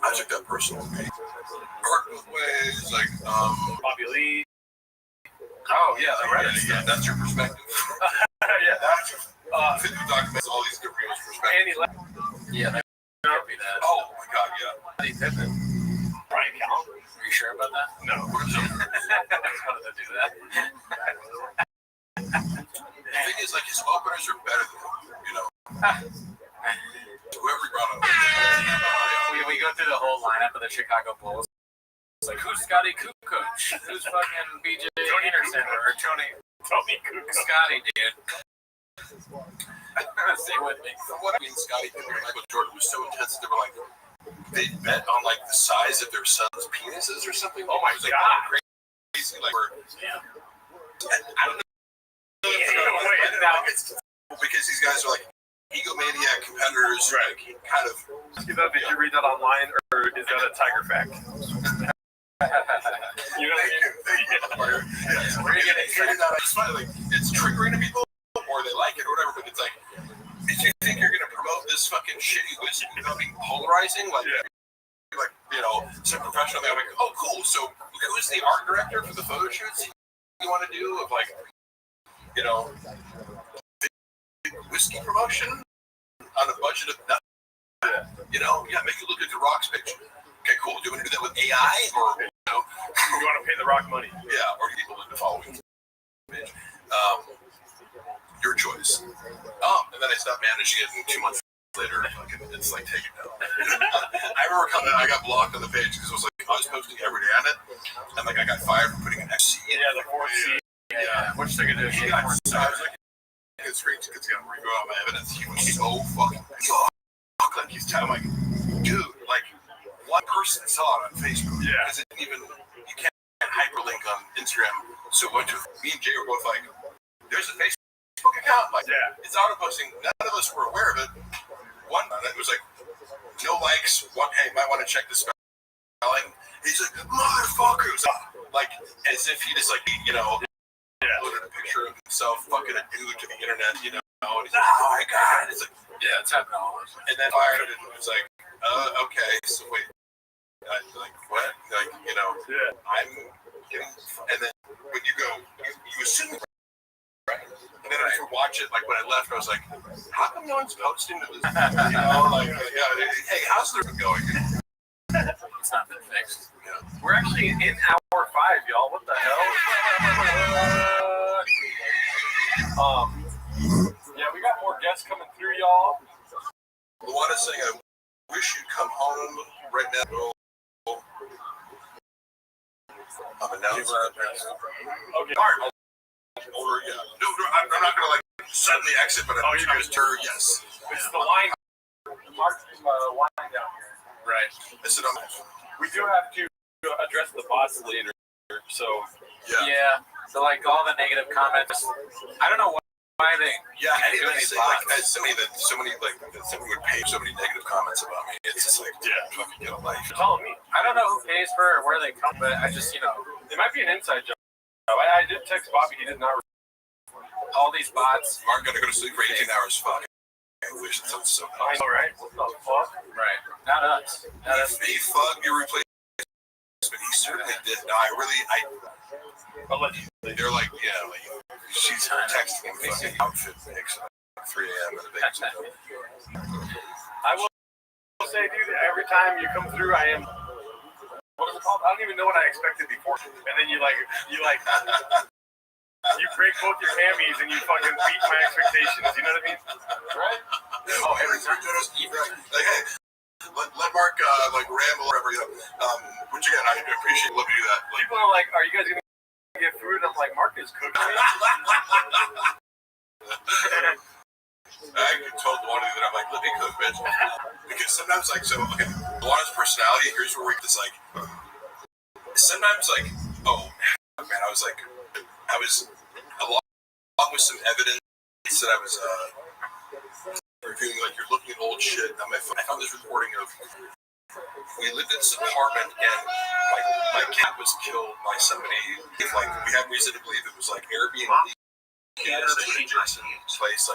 I took that personal with me. Work both ways, like Bobby Lee. Oh yeah, the Reddit. yeah, that's your perspective. Yeah. Fit documents all these different people's perspectives. Yeah, that can't be that. Oh my god, yeah. He said that. Brian Callen. Are you sure about that? No. How did they do that? The thing is, like, his openers are better than him, you know. Whoever brought up. We go through the whole lineup of the Chicago Bulls. It's like, who's Scotty Kukoc? Who's fucking BJ Anderson or Tony Kukoc? Scotty, dude. Stay with me. From what I mean, Scotty and Michael Jordan was so intense that they were like, they bet on like the size of their son's penises or something. Oh my god! god! Crazy, like, I don't know. Because these guys are like egomaniac competitors, right? Like, kind of. Did you read that online, or is that a Tiger fact? You know what I mean? Yeah. Where are you getting it? It's funny, like, it's triggering to people, or they like it, or whatever. But it's like, if you think you're gonna promote this fucking shitty whiskey without being polarizing, like, like you know, some professional, they're like, oh, cool. So who's the art director for the photo shoots you want to do of like, you know, whiskey promotion on a budget of nothing? You know, yeah, make it look like the Rock's picture. Okay, cool. Do you want to do that with AI, or you know, you want to pay the Rock money? Yeah, or people in the following page. Your choice. And then I stopped managing it, and 2 months later, it's like taken down. I remember I got blocked on the page because it was like I was posting every day on it, and like I got fired for putting an FC in. Yeah, the 4th C. Yeah, which thing it is? I was like, it's great to review all my evidence. He was so fucking like he's telling like, dude, like one person saw it on Facebook. Yeah, because it didn't even you can't hyperlink on Instagram. So what me and Jay were both like, there's a Facebook account, like it's auto posting. None of us were aware of it. One on it was like no likes. One, hey, might want to check the spelling. He's like, motherfuckers, like as if he just like you know. Uploaded a picture of himself fucking a dude to the internet, you know, and he's like, oh my god, it's like, yeah, it's happening all the time. And then fired it and was like, Okay, so wait. Like what? Like, you know, I'm getting, and then when you go, you assume, right? And then I watch it, like when I left, I was like, how come no one's posting to this? You know, like, hey, how's the going? It's not been fixed. Yeah. We're actually in hour 5, y'all. What the hell? Yeah, we got more guests coming through, y'all. Luana is saying, I wish you'd come home right now. I'm announcing. Okay, Mark. Or, yeah. No, I'm not gonna like suddenly exit, but I'm just yes. It's the line. Mark, line down here. Right. I said, we do have to address the bots later, so. Yeah. So like all the negative comments, I don't know why they. Yeah, anything like somebody would pay so many negative comments about me. It's just like, fucking get a life. You're telling me. I don't know who pays for or where they come, but I just, it might be an inside job. I did text Bobby. He did not. All these bots. Mark got to go to sleep for 18 hours. Fuck. I wish it sounds so nice. I know, right? What the fuck? Right. Not us. He thugged your replacement, but he certainly did. No, allegedly. They're like, like she's texting him fucking outfit pics at 3 a.m. in the Vegas. I will say, dude, every time you come through, I am. What is it called? I don't even know what I expected before. And then you break both your hammies and you fucking beat my expectations. You know what I mean? Right? Oh, every time. Like, hey, let Mark ramble or whatever. Which again, I appreciate. Let me do that. People are like, "Are you guys gonna get food?" And I'm like, "Mark is cooking." I told Luana that I'm like, let me cook, bitch. Because sometimes, Luana's personality, here's where it's like, sometimes, oh, man, I was along with some evidence that I was reviewing, you're looking at old shit on my phone. I found this recording of, we lived in this apartment, and my cat was killed by somebody, we had reason to believe it was, Airbnb. Jason place,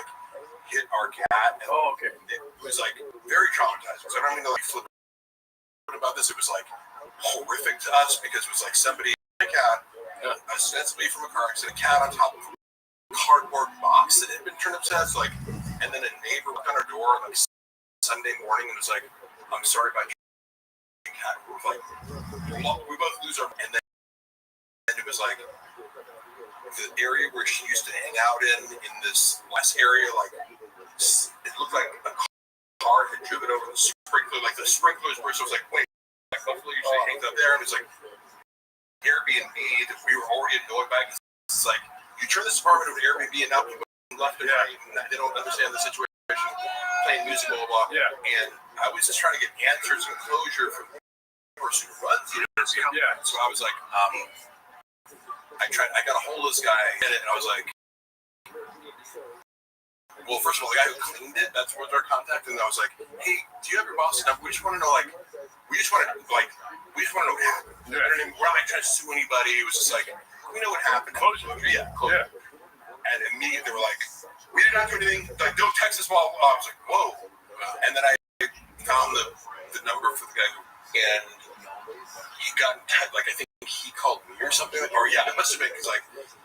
hit our cat, and it was very traumatizing. So I don't even know flip about this. It was horrific to us because it was somebody, a cat, ostensibly from a car accident, a cat on top of a cardboard box that had been turned upside down. And then a neighbor knocked on our door on Sunday morning and was like, "I'm sorry about your cat." We both lose our, and then it was the area where she used to hang out in this last area, it looked like a car had driven over the sprinkler, the sprinklers were, so it was wait, hopefully usually hangs up there, and it's Airbnb that we were already annoyed by, because it's you turn this apartment over to Airbnb and now people left and right, and they don't understand the situation, playing music, blah, blah, blah, and I was just trying to get answers and closure from the person who runs the Airbnb, so I was I got a hold of this guy, and I was well, first of all, the guy who cleaned it, that's where our contact, and I was hey, do you have your boss's number? We just want to know, we just want to know what happened. We're not trying to sue anybody. It was just we know what happened. Closure. Yeah, closure. Yeah. And immediately they were we did not do anything. Don't text us while I was whoa. And then I found the number for the guy and he got I think he called me or something, or it must have been because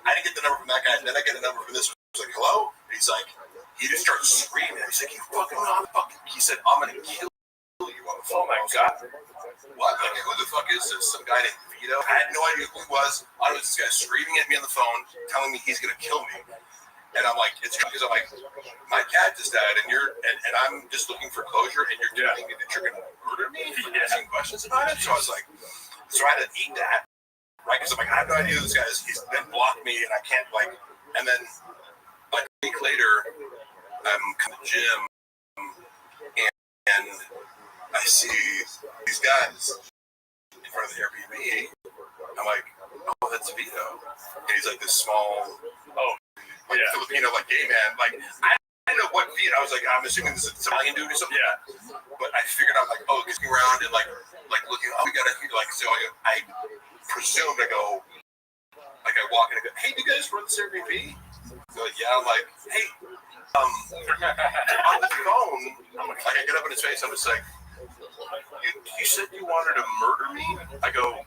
I didn't get the number from that guy, and then I get a number from this one. I was hello? And he's he just started screaming. He's you fucking motherfucker. He said, I'm gonna kill you on the phone. Oh my god. What? Who the fuck is this? Some guy named Vito? I had no idea who he was. I was this guy screaming at me on the phone, telling me he's gonna kill me. And I'm it's because I'm my cat just died, and and I'm just looking for closure, and you're telling me that you're gonna murder me for asking questions about it. So I was so I had to eat that, right? Because I'm I have no idea who this guy is. He's then blocked me, and I can't and then a week later, I'm coming to the gym, and I see these guys in front of the Airbnb. I'm oh, that's Vito. And he's this small, Filipino, gay man. I didn't know what Vito. I was I'm assuming this is an Italian dude or something. Yeah. But I figured out oh, he's looking around and looking. Oh, we gotta so I presumed I go. I walk in and go, hey, do you guys run this Airbnb? So yeah, I'm hey, on the phone, I get up in his face, I'm just you said you wanted to murder me? I go,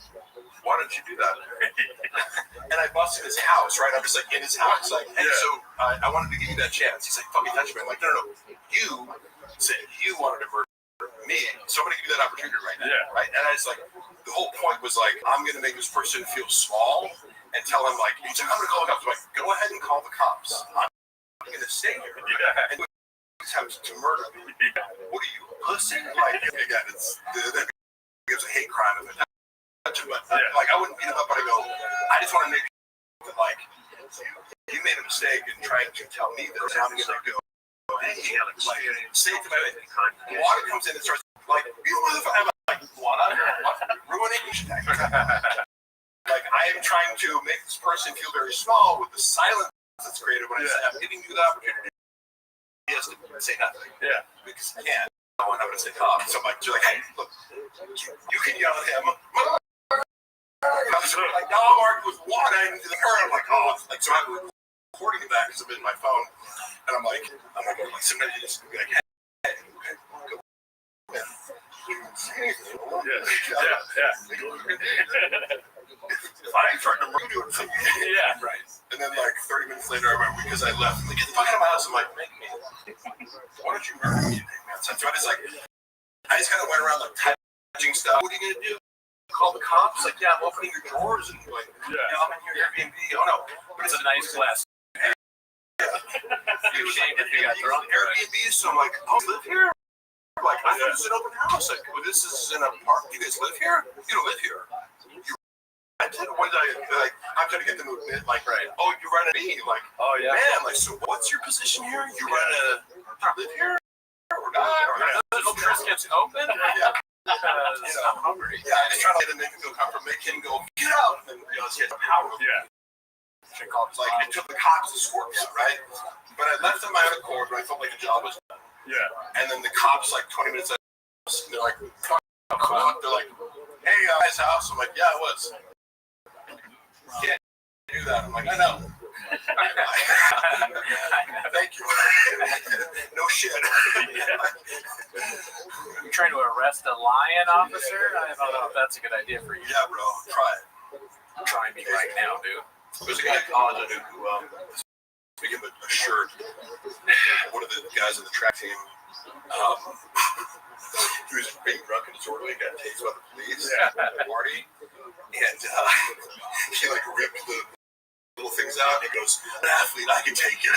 why don't you do that? And I busted his house, right? I'm just like in his house, like, hey, so I wanted to give you that chance. He's like, fucking touch me. I'm like, no. You said you wanted to murder me, so I'm gonna give you that opportunity right now, right? And I was like, the whole point was like, I'm gonna make this person feel small and tell him like, he's like, I'm gonna call the cops. I'm like, go ahead and call the cops. I'm gonna stay here and attempt to murder me. What are you, pussy? Like, again, that gives a hate crime if it touch him, but like I wouldn't beat him up, but I go, I just want to make sure that like you made a mistake in trying to tell me that I'm gonna go. Like, say it to my water comes in and starts like, you motherfucker, like, water, ruining shit. Like, I am trying to make this person feel very small with the silence that's created when I say I'm giving you the opportunity. He has to say nothing. Yeah. Because I can't. I'm going to say cops. So I'm like, hey, look, you can yell at him. So like, no, I'm arguing with water into the car. I'm like, oh, like, so I'm recording that because I'm in my phone. And I'm like, sometimes you just be like, hey, go. Yeah. If I ain't trying to murder you, yeah, right. And then like 30 minutes later, I remember because I left, like, get the fuck out of my house. I'm like, why don't you murder me? So I just like, I just kind of went around like touching stuff. What are you gonna do? Call the cops? Like, yeah, I'm opening your drawers and like, I'm in your Airbnb. Oh no, but it's a nice class. You're ashamed if you got drunk. Airbnb, so I'm like, oh, live here? Like, I thought it was an open house. Like, well, this is in a park. You guys live here? You don't live here. I did. What did I like? I'm trying to get them to admit, like, right? Oh, you run a me, like, oh yeah, man. Like, so what's your position here? You run a live here or not? Or Chris gets open? Yeah. I'm hungry. Yeah, I just trying to make him feel comfortable, make him go get out, and he has power. Yeah. Like, it took the cops to escort me, right? But I left on my own accord when I felt like the job was done. Yeah. And then the cops, like 20 minutes later, they're like, they're like, hey, guy's house. I'm like, yeah, it was. Can't do that. I'm like, I know. Thank you. No shit. You're trying to arrest a lion officer? I don't know if that's a good idea for you. Yeah, bro. Try it. Try me right now, dude. There's a guy in college I knew who became a shirt. One of the guys on the track team. He was being drunk and disorderly, got tased by the police at a party, and he like ripped the little things out. And he goes, "An athlete, I can take it."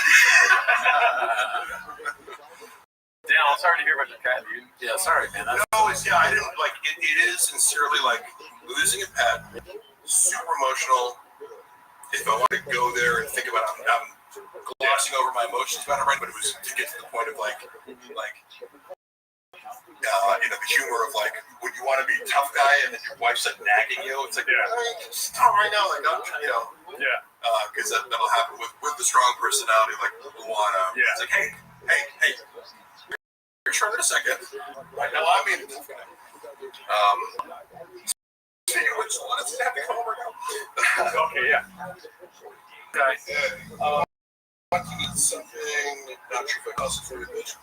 Damn, I'm sorry to hear about your cat, dude. Yeah, sorry, man. No, it's I didn't like it. It is sincerely like losing a pet. Super emotional. If I want to go there and think about it, I'm glossing over my emotions about it, right? But it was to get to the point of like. The humor of like when you want to be a tough guy and then your wife's like nagging you, it's like stop right now, like because that'll happen with the strong personality, like Luana. Yeah. It's like hey, you're sure in a second. Right now, I mean, speaking of which, let's have to come over now. Okay, yeah. Okay. You need something. Not sure if I cost it for you, bitch.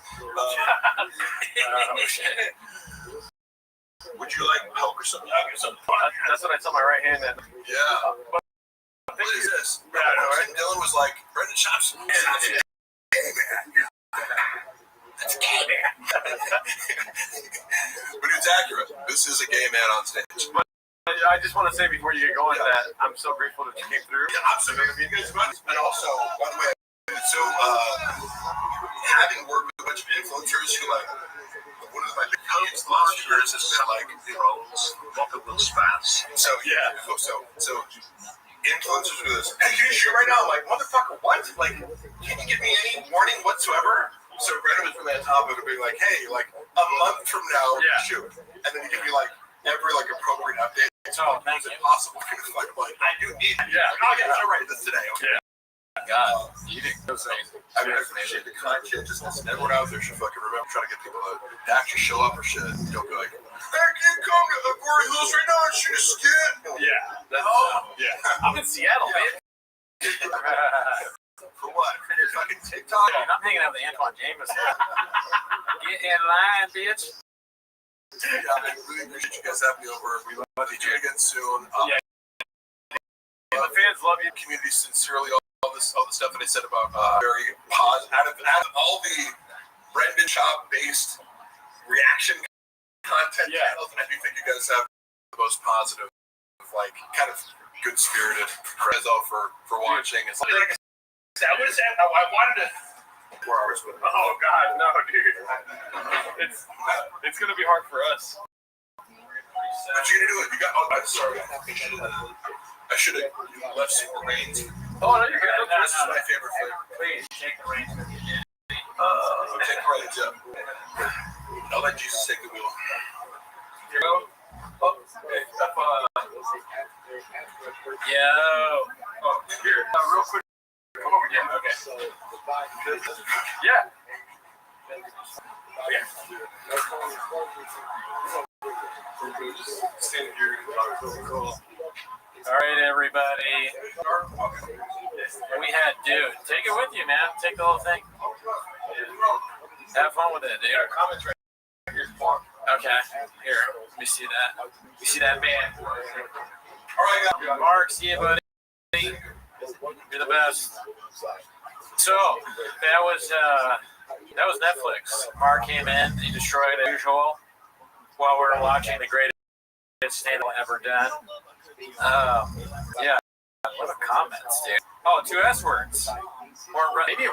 Would you like milk or something? I'll get something. That's what I tell my right hand. Yeah. What is this? Yeah, I know, right? Dylan was like, Brendan Shops. Hey, man. That's a gay man. But it's accurate. This is a gay man on stage. But I just want to say before you get going that I'm so grateful that you came through. Yeah, absolutely. And also, by the way, so having worked with a bunch of influencers who like one of my big codes the last few years has been like multiple fans. So yeah, so influencers do this. Hey, can you shoot right now? I'm like, motherfucker, what? Like, can you give me any warning whatsoever? So Brandon was really on top of it, being like, hey, like a month from now, shoot, and then you give me like every like appropriate update. So it's impossible. Like, I do need. Yeah. Oh yeah, I'm right. This today. Okay. Yeah. God, you did so amazing. I mean, I appreciate the conscientiousness, and everyone out there should fucking remember trying to get people to actually show up or shit. Don't be like, hey, can you come to the Quarry Hills right now and shoot a skit? Yeah. I'm in Seattle, man. For what? For your fucking TikTok? I'm hanging out with Antoine Jameson. Get in line, bitch. I really appreciate you guys having me over. We love you again soon. Yeah. The fans love you. Community sincerely, all the stuff that I said about very positive. Out of all the Brendan Schaub-based reaction content channels, I do think you guys have the most positive, like kind of good-spirited. Credit for watching. It's like I said, I wanted to. 4 hours with. Oh God, no, dude. It's gonna be hard for us. But you're gonna do it. You got. Oh, I'm sorry. I should have left some more reins. Oh, no, you're good. This is my favorite flavor. Please take the reins with you. Take the reins, yeah. I'll let Jesus take the wheel. Here you go. Oh, okay. Oh, here. Real quick. Come over here. Okay. Yeah. Cool. All right, everybody. We had, dude, take it with you, man. Take the whole thing. Have fun with it, dude. Okay, here. Let me see that. You see that, man? All right, Mark, see you, buddy. You're the best. So that was Netflix. Mark came in, he destroyed as usual while we were watching the greatest thing ever done. Yeah, what a comments, dude. Oh, 2 S words. Maybe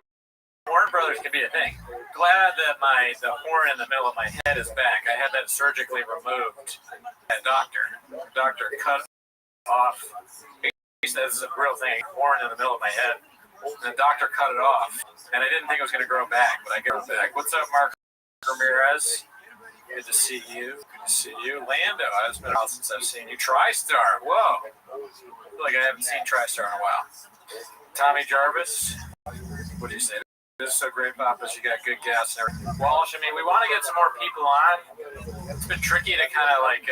Warren Brothers could be a thing. Glad that the horn in the middle of my head is back. I had that surgically removed. That doctor cut off. He says it's a real thing. Horn in the middle of my head. The doctor cut it off, and I didn't think it was going to grow back, but I got it back. What's up, Mark Ramirez? Good to see you. Good to see you. Lando, it's been a while since I've seen you. TriStar. Whoa. I feel like I haven't seen TriStar in a while. Tommy Jarvis. What do you say? This is so great, Papas. You got good guests and everything. Walsh, I mean, we want to get some more people on. It's been tricky to kind of like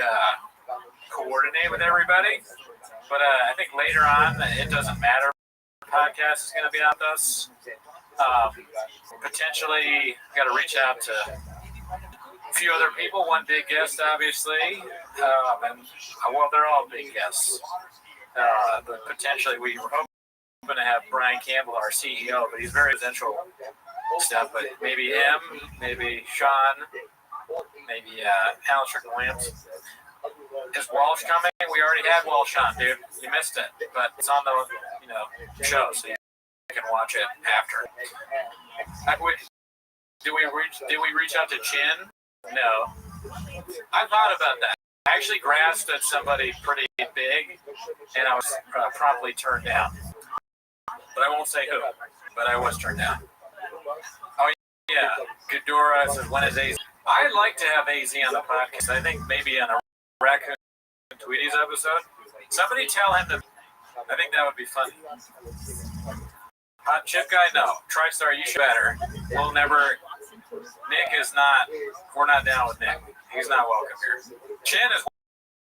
coordinate with everybody, but I think later on, it doesn't matter. Podcast is going to be on us. Potentially, got to reach out to a few other people. One big guest, obviously, and well, they're all big guests. But potentially, we were hoping to have Brian Campbell, our CEO, but he's very essential stuff. But maybe him, maybe Sean, maybe Alan Strickland-Williams. Is Walsh coming? We already had Walsh on, dude. You missed it, but it's on the show, so you can watch it after. Did we reach out to Chin? No. I thought about that. I actually grasped at somebody pretty big, and I was promptly turned down. But I won't say who. But I was turned down. Oh yeah, Ghidorah says, when is AZ? I'd like to have AZ on the podcast. I think maybe on a Raccoon Tweeties episode. Somebody tell him to. I think that would be fun. Hot chip guy? No. TriStar, you should better. We'll never. Nick is not. We're not down with Nick. He's not welcome here. Chin is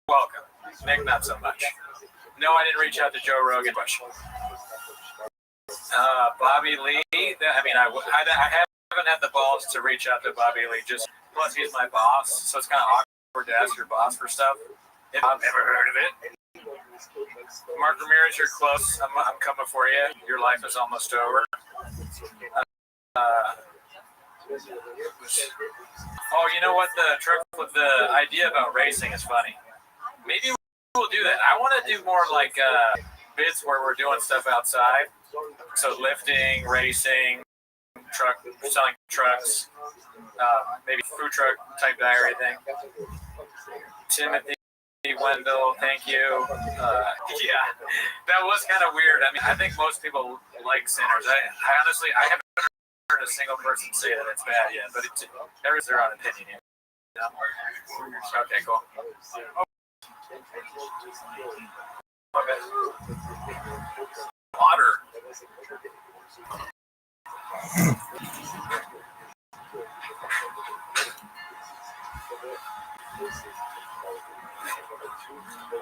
welcome. Nick, not so much. No, I didn't reach out to Joe Rogan. Bobby Lee. I haven't had the balls to reach out to Bobby Lee. Plus, he's my boss, so it's kind of awkward to ask your boss for stuff. I've never heard of it. Mark Ramirez, you're close. I'm coming for you. Your life is almost over. You know what? The trick with the idea about racing is funny. Maybe we'll do that. I want to do more like bits where we're doing stuff outside. So lifting, racing, selling trucks, maybe food truck type diary thing. Timothy Wendell, thank you. Yeah, that was kind of weird. I think most people like Sinners. I honestly, I haven't heard a single person say that it's bad yet, but everyone's their own opinion. You know? Okay, cool. Water.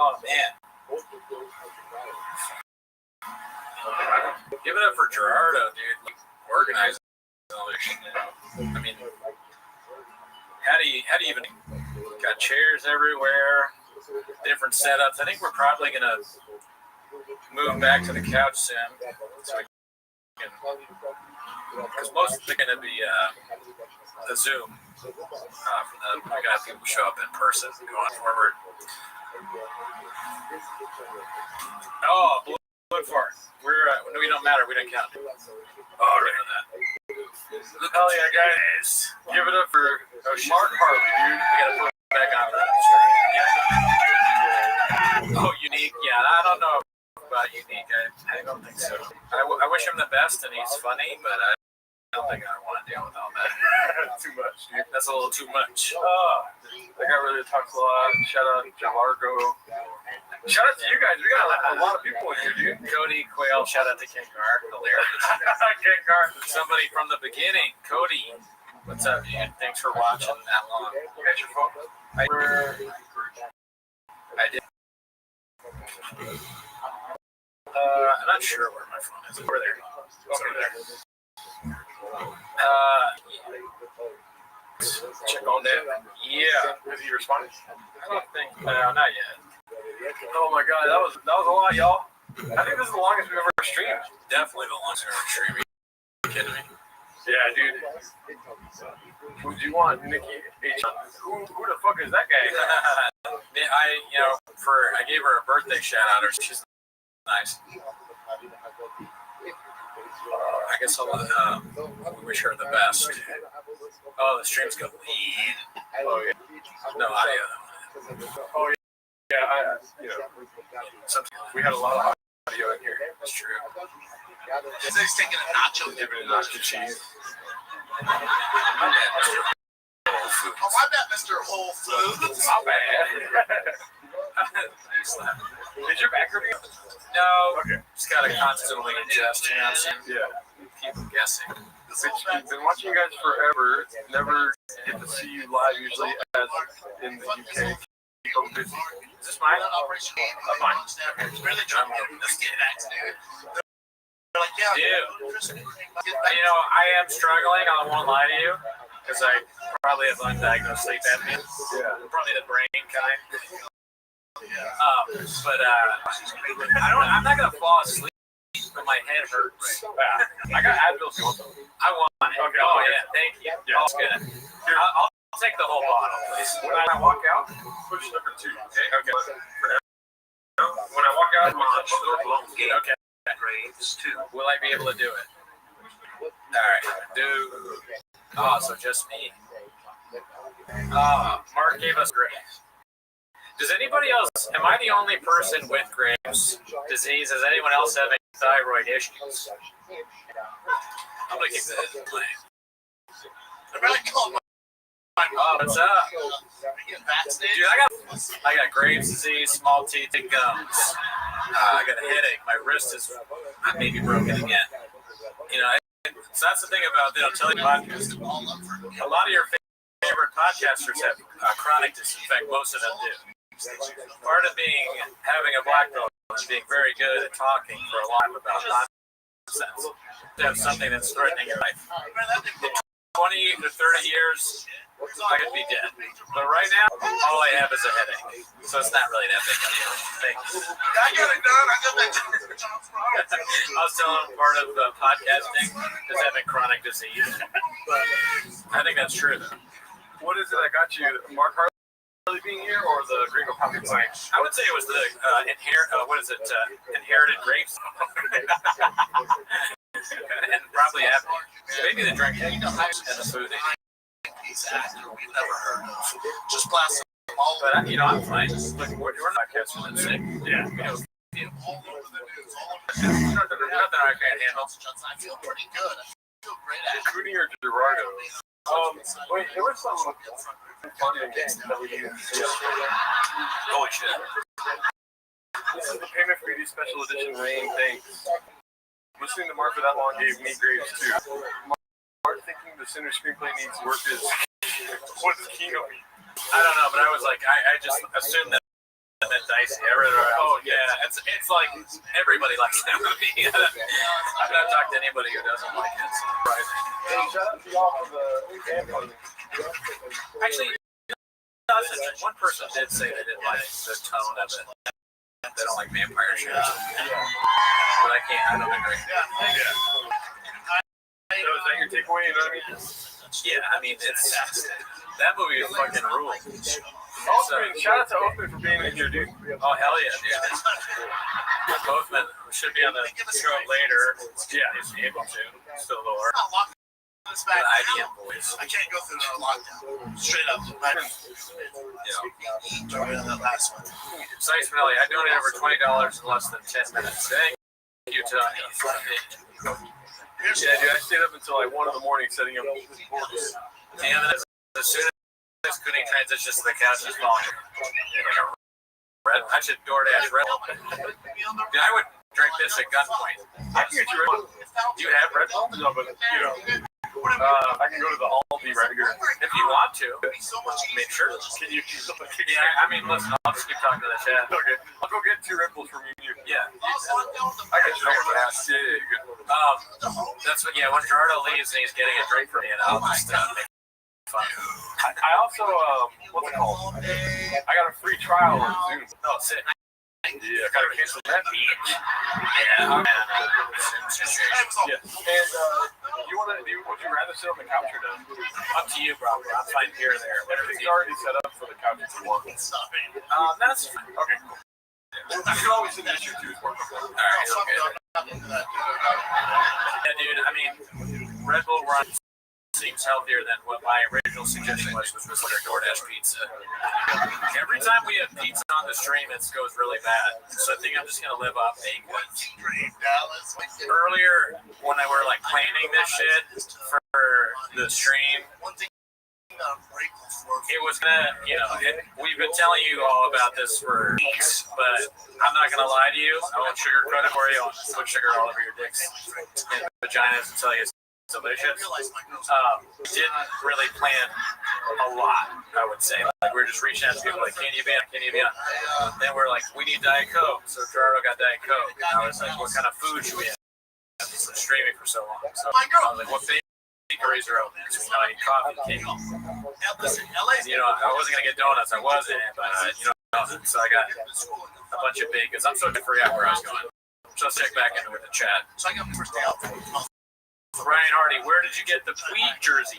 Oh man. Give it up for Gerardo, dude. Organizing all this shit. How do you even Got chairs everywhere, different setups. I think we're probably gonna move back to the couch soon, so we can, because most of it's gonna be the Zoom. We got people show up in person going forward. Oh, blue fart. We don't matter. We don't count. Oh, right on that. Hell yeah, guys! Give it up for Mark Harley, dude. We gotta put it back on the screen. Yeah. Oh, Unique. Yeah, I don't know about Unique. I don't think so. I wish him the best, and he's funny, but I don't think I want to deal with all that. Too much, dude. That's a little too much. That guy really talks a lot. Shout out to Largo. Shout out to you guys. We got a lot of people in here, dude. Cody Quayle. Shout out to Kengar. Hilarious. Kengar. Somebody from the beginning. Cody. What's up, dude? Thanks for watching that long. You got your phone? I did. I'm not sure where my phone is. Over there. It's over there. Check on that. Yeah. Has he responded? I don't think. Not yet. Oh my God, that was a lot, y'all. I think this is the longest we've ever streamed. Definitely the longest we've ever streamed. Are you kidding me? Yeah, dude. Who do you want, Nikki H? Who the fuck is that guy? I gave her a birthday shout out. She's nice. I guess I'll wish her the best. Oh, the stream's going to lead. Oh yeah. No audio. Oh yeah. Yeah, we had a lot of audio in here. That's true. He's taking a nacho dip in nacho cheese. My bad, Mr. Whole Foods. My bad. Is your back hurting? No. Okay. Just gotta constantly adjust, you know what I'm saying? Yeah. Keep guessing. I've been watching you guys forever. Never get to see you live usually as in the UK. So busy. Is this mine? Operation Mine. really trying to get this kid back, dude. They're like, yeah, Dude. I am struggling. I won't lie to you, because I probably have undiagnosed sleep apnea. Yeah. Probably the brain kind. I'm not gonna fall asleep, but my head hurts. I got Advil also. I want it. Okay. Oh yeah, thank you. Yeah. That's good. I'll take the whole bottle, please. When I walk out, push number 2. Okay. When I walk out, Okay. Will I be able to do it? Alright, Oh, so just me. Mark gave us Graves. Does anybody else, am I the only person with Graves' disease? Does anyone else have any thyroid issues? I'm gonna keep this playing. What's up? Dude, I got Graves' disease, small teeth, and gums. I got a headache. My wrist is maybe broken again. So that's the thing about podcast. A lot of your favorite podcasters have chronic disease. In fact, most of them do. Part of having a black belt is being very good at talking for a while about nonsense. To have something that's threatening your life. 20 to 30 years, I could be dead. But right now, all I have is a headache. So it's not really that big of a deal. Thanks. I got it done. I got that. I was telling him part of podcasting is having chronic disease. I think that's true, though. What is it that got you? Mark Harley being here or the Gringo Pumpkin Sign? I would say it was the inherited grapes. And probably maybe the drink and the food. We've never heard of. Just blast them all. But I'm fine. Look, we're not catching them sick. Yeah. All over the news. Nothing I can't handle. I feel pretty good. I feel great. Cooney or Gerardo? Wait, there was some funding that we used. Holy shit. This is the Payment for Beauty Special Edition Rain. Thanks. Listening to Mark for that long gave me Graves too. Mark thinking the center screenplay needs work is what is Kino mean? I don't know, but I was like, I just assumed that meant Dicey. Oh yeah, it's like everybody likes that movie. I've not talked to anybody who doesn't like it. It's surprising. Hey, shout out to y'all for the fan funding. Actually, One person did say they didn't like the tone of it. They don't like vampire shows. But I don't agree. Yeah. So is that your takeaway? You know what I mean? Yeah, I mean, that movie fucking rules. Oathman, shout out to Oathman for being in here, dude. Oh, hell yeah, dude. Oathman should be on the show later. Yeah, he's able to. Still the Lord. The IDM boys. I can't go through the lockdown. Straight up. That last one. Sice Melly, I donated over $20 in less than 10 minutes. Thank you, Tony. Yeah, dude, I stayed up until like 1 in the morning setting up boards. And then as soon as Cooning transitions to the couch, he's falling. I should DoorDash Red Bull. Dude, I would drink this at gunpoint. I can get you Red Bull. Do you have Red Bull? No, but you know, I can go to the Aldi right here. If you want to. I mean, sure. Can you? Yeah, I mean, listen, I'll just keep talking to the chat. Okay, I'll go get 2 Red Bulls from you. Yeah. I got you over fast. Yeah, you're good. That's what. Yeah, when Gerardo leaves and he's getting a drink for me, and I'll just make fun. I also, what's it called? I got a free trial on Zoom. Oh, sick. Yeah, I gotta cancel that. Yeah. Yeah. And would you rather sit on the couch or no? Up to you, bro. I'm fine here or there. Everything's already set up for the couch if you want. That's fine. Okay, cool. I can always sit this year too. All right, okay. Yeah, dude. I mean, Red Bull Run seems healthier than what my original suggestion was their DoorDash pizza. Every time we have pizza on the stream, it goes really bad. So I think I'm just gonna live off egg whites. Earlier, when I were like planning this shit for the stream, it was gonna, we've been telling you all about this for weeks, but I'm not gonna lie to you. I won't sugarcoat it for you. I'll put sugar all over your dicks and vaginas and tell you it's delicious. Didn't really plan a lot, I would say. Like, we were just reaching out to people like, can you be on? Then we're like, we need Diet Coke. So Gerardo got Diet Coke. And I was like, what kind of food should we have? It's been streaming for so long. So I was like, what bakeries are open? So, I need coffee came home. And, I wasn't going to get donuts. I wasn't. But, so I got a bunch of bakers. I'm so I forgot where I was going. So let's check back into with the chat. So I got my first day out. Ryan Hardy, where did you get the Puig jersey?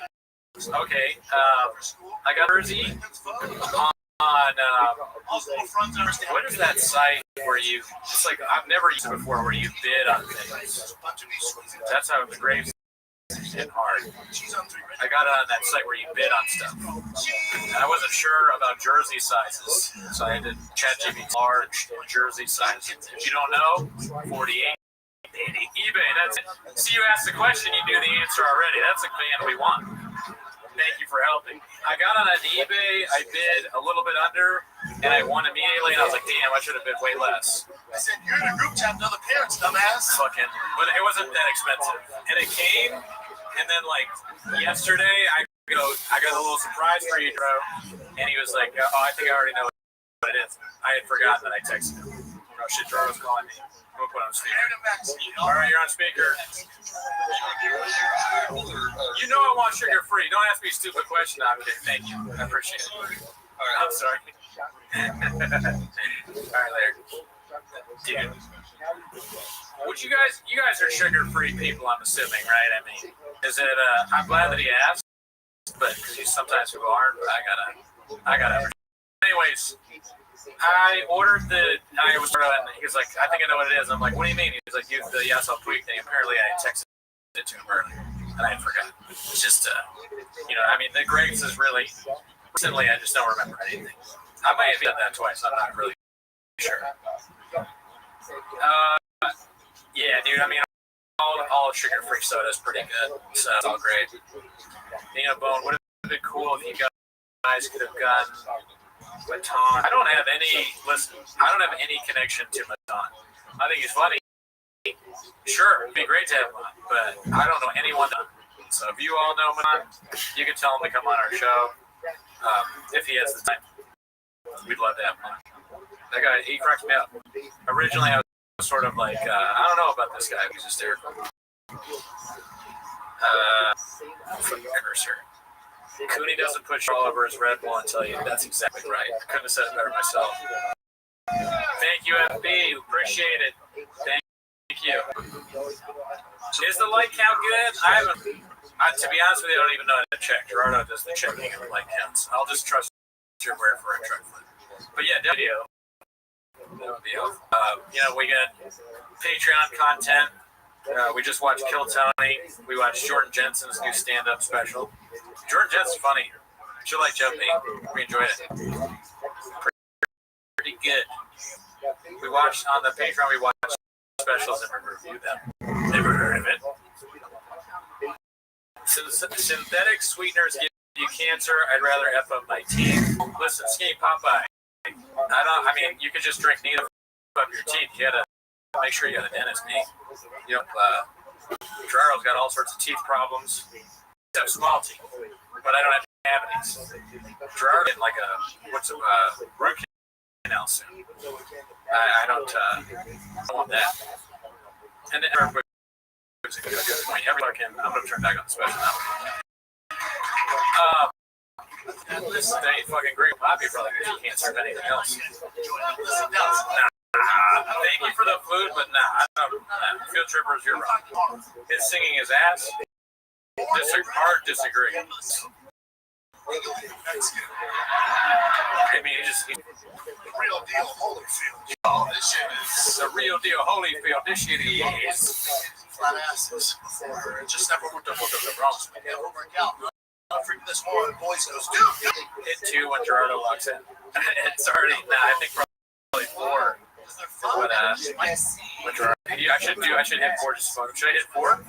Okay, I got a jersey on, what is that site where it's like, I've never used it before, where you bid on things. That's how the Graves hit hard. I got it on that site where you bid on stuff. And I wasn't sure about jersey sizes, so I had to ChatGPT large jersey sizes. If you don't know, 48. eBay, that's it. See, you asked the question, you knew the answer already. That's the command we want. Thank you for helping. I got on eBay, I bid a little bit under, and I won immediately, and I was like, damn, I should have bid way less. I said, you're in a group chat with other parents, dumbass. But it wasn't that expensive. And it came, and then, like, yesterday, I got a little surprise for you, Drew, and he was like, oh, I think I already know what it is. I had forgotten that I texted him. Oh, shit, Drew was calling me. We'll put on speaker. All right, you're on speaker. You know I want sugar free. Don't ask me a stupid question. I'm kidding. Thank you. I appreciate it. All right, I'm sorry. All right, Larry. Dude. Would you guys are sugar free people, I'm assuming, right? I mean, is it, I'm glad that he asked, but because sometimes people aren't, but I gotta. Anyways. I ordered and he was like, I think I know what it is. I'm like, what do you mean? He's like, use the Yasal Puig thing. Apparently, I texted it to him earlier, and I had forgotten. It's just, I mean, the Graves is really, recently, I just don't remember anything. I might have done that twice. I'm not really sure. Yeah, dude, I mean, all sugar-free soda is pretty good, so it's all great. Nina Bone, would have been cool if you guys could have gotten Matan. I don't have any connection to Matan. I think he's funny. Sure, it'd be great to have him on, but I don't know anyone. So if you all know Matan, you can tell him to come on our show. If he has the time, we'd love to have him on. That guy, he cracks me up. Originally, I was sort of like, I don't know about this guy. He's hysterical. From the cursor. Cooney doesn't put all over his Red Bull and tell you that's exactly right. I couldn't have said it better myself. Thank you, FB. Appreciate it. Thank you. Is the light count good? I haven't. To be honest with you, I don't even know how to check. Gerardo does the checking of the light counts. I'll just trust your word for a truck. But yeah, video. We got Patreon content. We just watched Kill Tony. We watched Jordan Jensen's new stand-up special. Jordan Jensen's funny. She like jumping. We enjoyed it. Pretty good. We watched on the Patreon. We watched specials and we reviewed them. Never heard of it. Synthetic sweeteners give you cancer. I'd rather F up my teeth. Listen, Skinny Popeye. You could just drink needle up your teeth. You gotta make sure you have a dentist, me. Gerardo's got all sorts of teeth problems. I have small teeth, but I don't have cavities. Gerardo in like root canal soon. I don't want that. And then I'm gonna turn back on the special now. Listen, they ain't fucking great Bobby brother because you can't serve anything else. Thank you for the food, but Field Trippers, you're wrong. His singing his ass. Hard disagree. I mean, Real deal, Holyfield. Oh, this shit is the real deal, Holyfield. This shit is flat asses. Just never worked the Bronx. Never work out. Freaking this one, boys goes, dude. Hit 2 when Gerardo walks in. It's already, I think probably 4. But Gerardo, I should hit 4 just fun. Should I hit 4?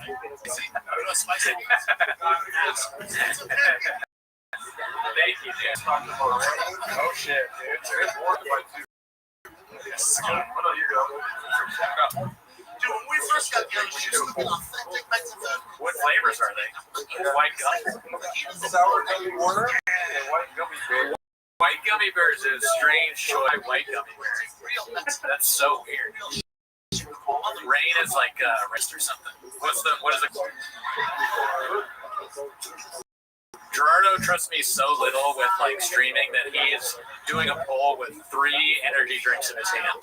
Thank you, dude. Oh shit, dude. Dude, when we first got together, she was looking authentic Mexican. What flavors are they? White gummy. Sour gummy water and white gummy bears. White gummy bears is strange choice. White gummy bears. That's so weird. Rain is like wrist or something. What is it? Gerardo trusts me so little with like streaming that he is doing a poll with 3 energy drinks in his hand.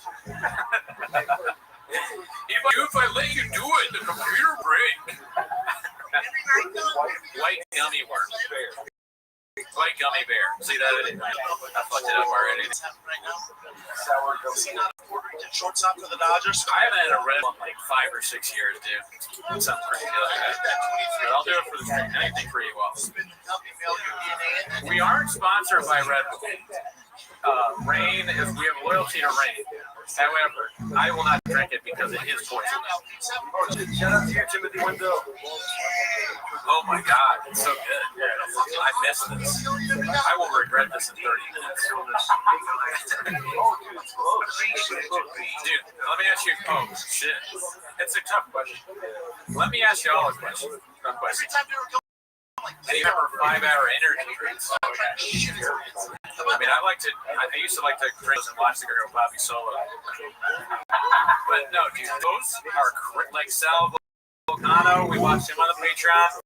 If I let you do it, the computer break. White gummy worm. White gummy bear. See that? I fucked it up already. Sour gummy. Shortstop for the Dodgers. I haven't had a red one like 5 or 6 years, dude. Something ridiculous. But I'll do it for the stream. Anything for you all. We aren't sponsored by Red Bull. We have loyalty to Rain. However, I will not drink it because it is poison. Shout out to you, Timothy Window. Oh my god, it's so good. I missed this. I will regret this in 30 minutes. Dude, let me ask you. Oh, shit. It's a tough question. Let me ask you all a question. Do you remember 5-hour energy drinks? I used to like to drink those and watch the girl Bobby Solo. But no, dude, those are like Sal Volcano. We watched him on the Patreon.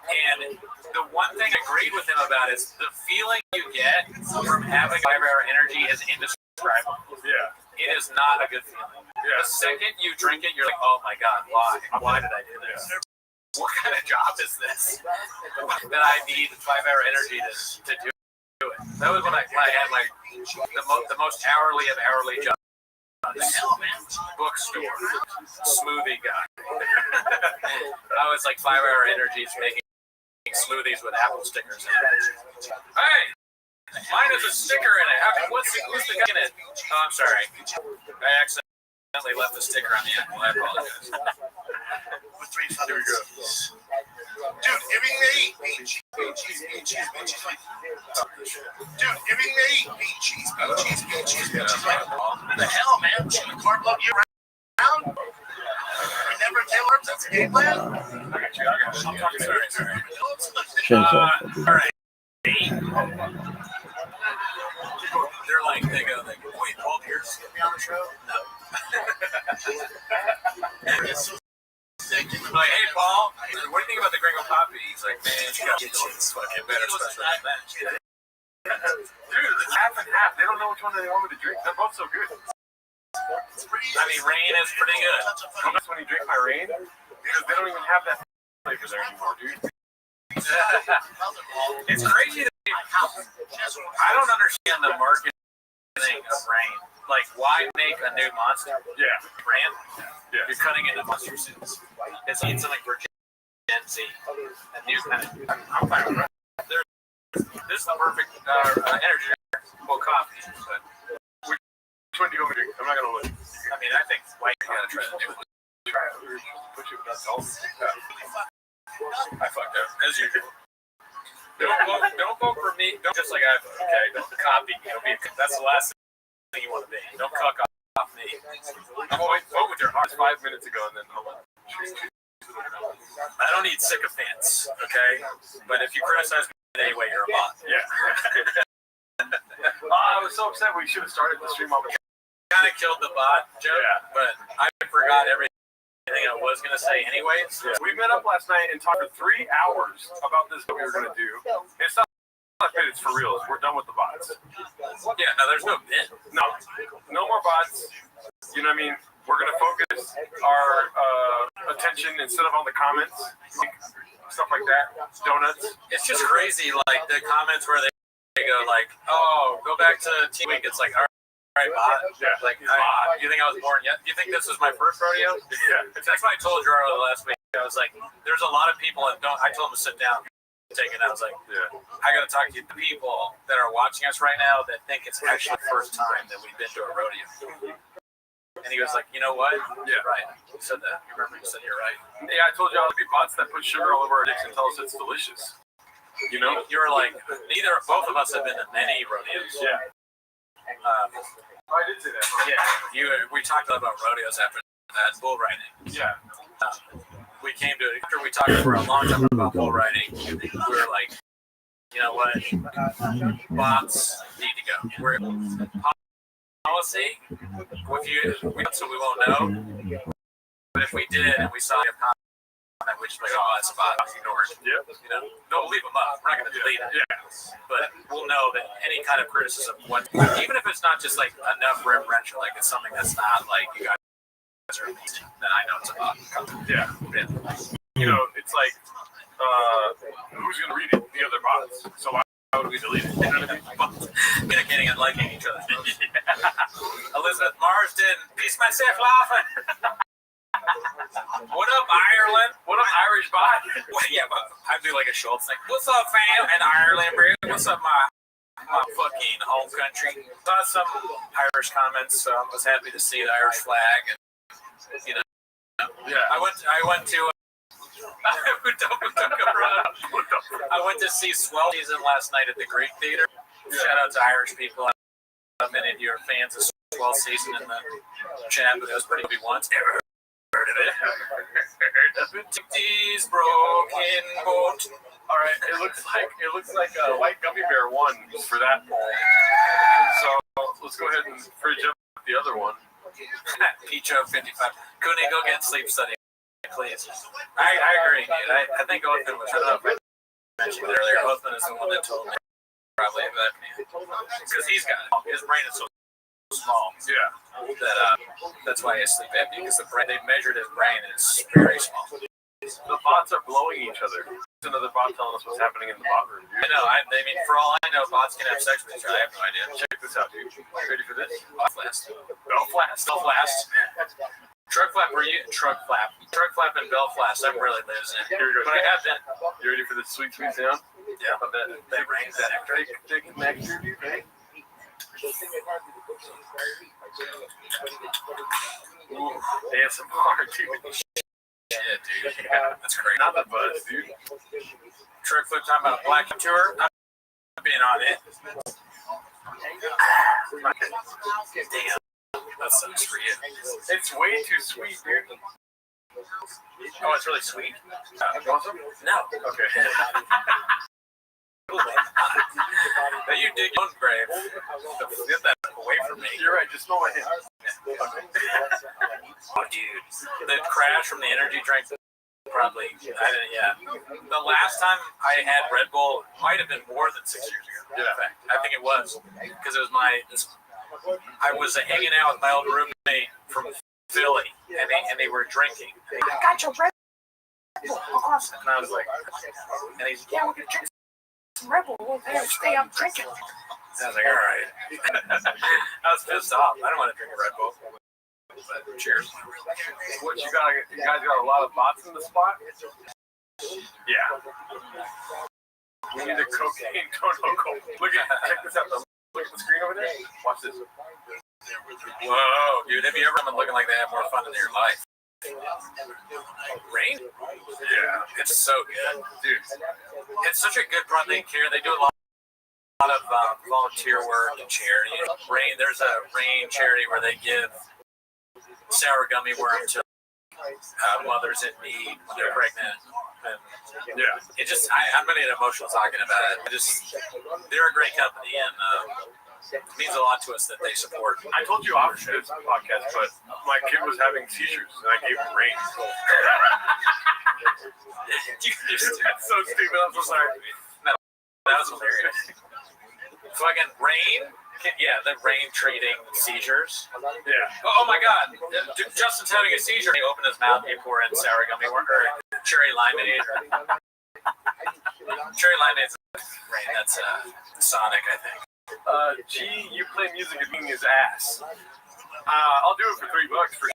And the one thing I agreed with him about is the feeling you get from having 5-hour energy is indescribable. Yeah. It is not a good feeling. Yeah. The second you drink it, you're like, oh my God, why? Why did I do this? Yeah. What kind of job is this that I need 5-hour energy to do it? That was when I had the most hourly of hourly jobs. Bookstore, smoothie guy. I was like 5-hour energies making smoothies with apple stickers in it. Hey, mine has a sticker in it. Who's the guy in it? Oh, I'm sorry. I accidentally left the sticker on the apple. I apologize. Here we go. Dude, everything they eat, meat, cheese. Dude, everything they eat, meat, cheese. What the hell, man? Should we carb load year round? Remember Taylor? That's a game plan? I got you. All right. They're like, they go, wait, Paul Pierce get me on the show? No. like, hey, Paul, what do you think about the Gringo Poppy? He's like, man, you gotta get you this fucking better special than that. Dude, it's half and half. They don't know which one they want me to drink. They're both so good. I mean, Rain is pretty good. That's when you drink my Rain, because they don't even have that flavor there anymore, dude. It's crazy that I don't understand the marketing of Rain. Like, why make a new monster? Yeah. Brand? Yeah. You're cutting into monster suits. It's something for Gen Z. A new kind of. I'm fine with that. This is the perfect energy drink. Well, coffee. But Which one do you want me to drink? I'm not going to look. I mean, I think white, you gotta try the new one. Try it. Put you with that salt. I fucked up, as usual. Don't vote for me. Don't just like I. Okay, don't copy me. That's the last thing you want to be. Don't cuck off me. Vote with your heart 5 minutes ago, and then I don't need sycophants, okay? But if you criticize me in any way, you're a bot. yeah. I was so upset. We should have started the stream off. Kind of killed the bot joke, but I forgot everything I was going to say anyways. Yeah. We met up last night and talked for 3 hours about this that we were going to do. It's not bit, it's for real. We're done with the bots. Yeah, no, there's no bit. No more bots. You know what I mean? We're going to focus our attention instead of on the comments, stuff like that, donuts. It's just crazy, like the comments where they go like, oh, go back to Team Week. It's like, all right, bot. Yeah. Like, you think I was born yet? You think this was my first rodeo? Yeah. That's what I told you earlier last week. I was like, there's a lot of people that don't. I told them to sit down. Take it. I was like, I got to talk to you, the people that are watching us right now that think it's actually the first time that we've been to a rodeo. And he was like, you know what? Yeah, right. You said that. You remember you said you're right. Yeah, I told you all the bots that put sugar all over our dicks and tell us it's delicious. You know? You were like, both of us have been to many rodeos. Yeah. I did say that. Yeah. We talked about rodeos after that, bull riding. Yeah. We came to it after we talked for a long time about bull riding. We were like, you know what? Bots need to go. We're policy. If you, so we won't know. But if we did and we saw a comment, we just like, oh, that's a bot. Ignore it. Yeah. You know, don't leave them up. We're not going to delete it. Yeah. But we'll know that any kind of criticism, even if it's not just like enough reverential, like it's something that's not like you guys are amazing, then I know it's a bot. Yeah. You know, it's like, who's going to read it? The other bots. So why would we delete it? You know what I mean? Communicating and liking each other. Elizabeth Marsden, peace myself laughing. What up, Ireland? What up, Irish bot? Well, yeah, but I do like a Schultz thing. What's up, fam? And Ireland, bro? What's up, my fucking home country? Saw some Irish comments, so I was happy to see the Irish flag. And, you know, Yeah. I went to. I went to see Swell Season last night at the Greek Theater. Shout out to Irish people. Many of you are fans of Swell Season in the chat, but it was pretty big once. Ever heard of it? These broken boat. All right, it looks like a white gummy bear won for that poll. So let's go ahead and fridge up the other one. Picho 55. Cooney, go get sleep study, please. I agree, dude. I think Othman was. I don't know if I mentioned it earlier. Othman is the one that told me probably that because he's got it. His brain is so small. Yeah. That's why he has sleep apnea because they measured his brain and it's very small. The bots are blowing each other. There's another bot telling us what's happening in the bot room, dude. I know. I mean, for all I know, bots can have sex with each other. I have no idea. Check this out, dude. You ready for this? Belfast. Belfast. Truck flap and Belfast. I'm really losing it. Here we go. But I have been. You ready for this sweet sound? Yeah. That rains that nectar. Thick nectar, dude. Right? Ooh, ASMR, dude. Yeah, dude. Yeah, that's great. Not the buzz, dude. Trick flip talking about Black Tour. I'm being on it. Damn. That sucks for you. It's way too sweet, dude. Oh, it's really sweet? Awesome? No. Okay. Now you dig your own grave. Get that away from me. You're right, just smell my hand. Oh, dude. The crash from the energy drink probably. The last time I had Red Bull might have been more than 6 years ago. Yeah. In fact, I think it was because it was I was hanging out with my old roommate from Philly, and they were drinking. I got your Red Bull, awesome. And I was like, and he's like, yeah, we're gonna drink some Red Bull. We'll stay up drinking. And I was like, all right. I was pissed off. I don't want to drink a Red Bull. But cheers. What you guys got a lot of bots in the spot? Yeah. We need a cocaine total. Check this out. Look at the screen over there. Watch this. Whoa, dude! Have you ever been looking like they have more fun in your life? Rain? Yeah, it's so good, dude. It's such a good product. They care. They do a lot of volunteer work and charity. Rain. There's a Rain charity where they give sour gummy worm to mothers in need when they're pregnant. And Yeah. it just, I'm going to get emotional talking about it. They're a great company, and it means a lot to us that they support. I told you off this podcast, but my kid was having seizures, and I gave him Rain. That's so stupid. I'm so sorry. No, that was hilarious. Fucking Rain. Yeah, the Rain treating seizures. Yeah. Oh my God. Justin's having a seizure. He opened his mouth, he pour in sour gummy worm, or cherry limeade. Cherry limeade's Rain. That's Sonic, I think. G, you play music and being his ass. I'll do it for $3 for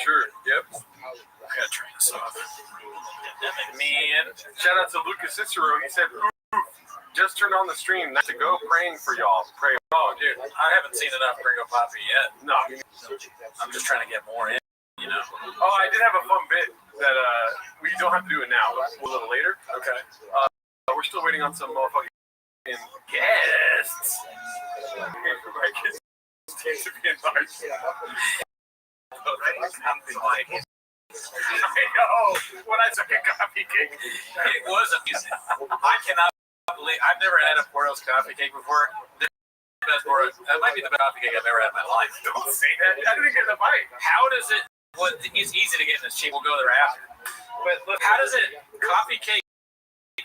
sure. Yep. I gotta turn this off. Man. Shout out to Lucas Cicero. He said, "Ooh, just turned on the stream. Nice to go. Praying for y'all. Pray." Oh, dude, I haven't seen enough Gringo Poppy yet. No. I'm just trying to get more in, you know. Oh, I did have a fun bit that we don't have to do it now. But a little later. Okay. We're still waiting on some motherfucking guests. My kids seem to be invited. I know. When I took a coffee cake, It was amazing. I cannot believe I've never had a Porto's coffee cake before. The best Porto, that might be the best coffee cake I've ever had in my life. don't say that. I didn't get the bite. How does it? Well, it's easy to get in this cheap. We'll go there after. But look, how does it? Coffee cake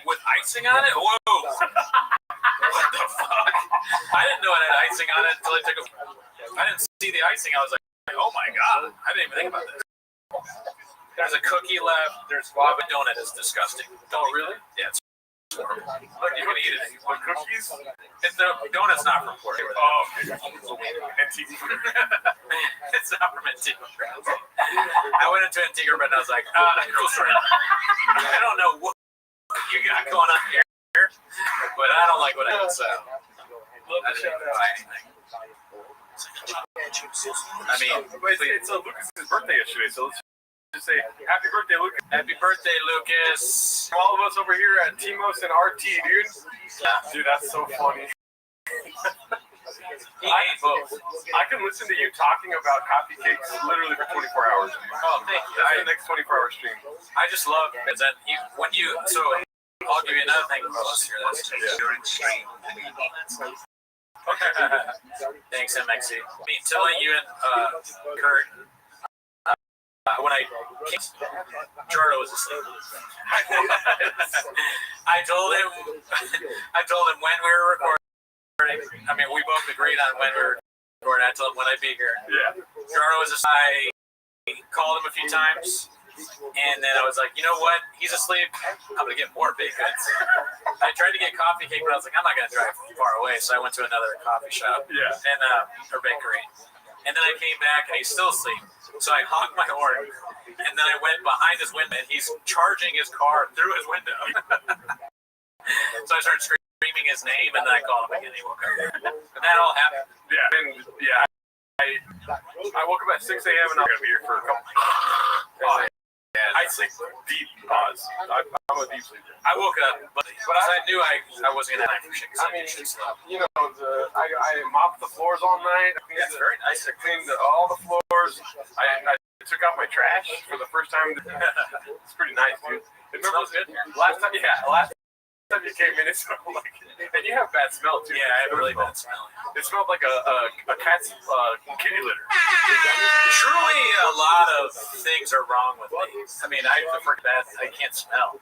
with icing on it? Whoa! What the fuck? I didn't know it had icing on it until I took a. I didn't see the icing. I was like, oh my God! I didn't even think about this. There's a cookie left. There's guava donut. Is disgusting. Oh, really? Yeah, it's horrible. Look, you can eat it. The cookies? The donut's not from Porto. Oh, okay. Antique. It's not from Antigua. I went into Antigua, but I was like, cool story. I don't know what you got going on here, but I don't like what I said. I didn't buy anything. I mean, it's Lucas's birthday yesterday, so let's just say happy birthday, Lucas. happy birthday, Lucas. From all of us over here at Timos and RT, dude. Dude, that's so funny. He ate both. I can listen to you talking about coffee cakes literally for 24 hours. Oh, thank you. That's the next 24-hour stream. I just love it. Then so I'll give you another thing. Let's hear this. Thanks, MXC. To let you and Kurt, when I came, Jardo was asleep. I told him when we were recording. I mean, we both agreed on when we were recording. I told him when I'd be here. Yeah. Jardo was asleep. I called him a few times. And then I was like, you know what? He's asleep. I'm going to get more baked goods. I tried to get coffee cake, but I was like, I'm not going to drive far away. So I went to another coffee shop Yeah. and or bakery. And then I came back and he's still asleep. So I honked my horn. And then I went behind his window and he's charging his car through his window. So I started screaming his name and then I called him again. He woke up. And that all happened. Yeah. And yeah, I woke up at 6 a.m. and I'm going to be here for a couple of I sleep deep pause. I'm a deep sleeper. I woke up, but I knew I wasn't going to have for shit. I mean, you know, I mopped the floors all night. That's very nice. I cleaned all the floors. I took out my trash for the first time. It's pretty nice, dude. It smells good. Last time time you came in, it smelled like, and you have bad smell too. Yeah, I have really bad smell. It smelled like a cat's kitty litter. Truly, a lot of things are wrong with me. I mean, I prefer that I can't smell.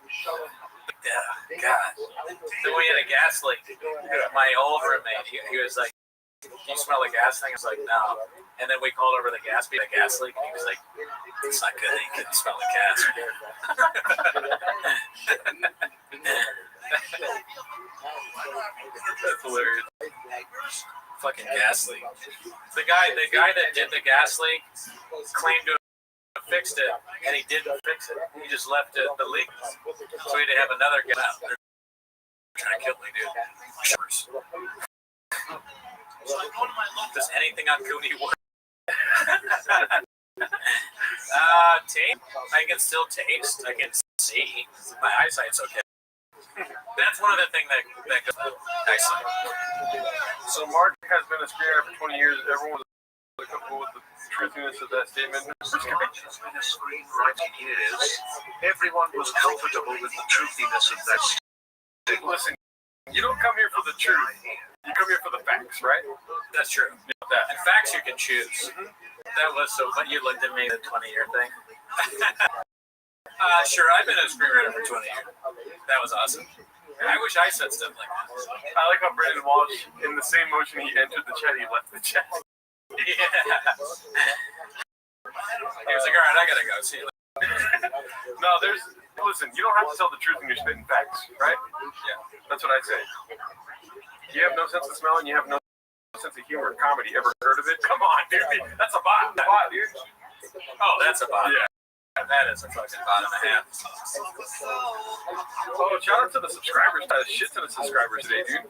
Yeah, God. Then we had a gas leak. My old roommate, he was like, "Do you smell the gas thing?" I was like, "No." And then we called over the gas leak, and he was like, "It's not good. You can smell the gas." That's hilarious. Fucking gas leak. The guy that did the gas leak claimed to have fixed it, and he didn't fix it. He just left the leak, so he had to have another get out. They're trying to kill me, dude. Shivers. Does anything on Cooney work? Taste. I can still taste. I can see. My eyesight's okay. That's one of the things that goes excellent. So Mark has been a screenwriter for 20 years. Everyone was comfortable with the truthiness of that statement. As conventions in a screenwriting is, everyone was comfortable with the truthiness of that statement. Listen, you don't come here for the truth. You come here for the facts, right? That's true. And facts you can choose. That was so funny. You looked at me, the 20-year thing. Sure, I've been a screenwriter for 20 years. That was awesome. I wish I said stuff like that. I like how Brandon Walsh, in the same motion he entered the chat, he left the chat. Yeah. He was like, all right, I gotta go. See you later. No, listen, you don't have to tell the truth when you're spitting facts, right? Yeah. That's what I say. You have no sense of smell and you have no sense of humor. Comedy, ever heard of it? Come on, dude. That's a bot. Dude. Oh, that's a bot. Yeah. That is a fucking bot and a half. Oh, shout out to the subscribers. Shit to the subscribers today, dude.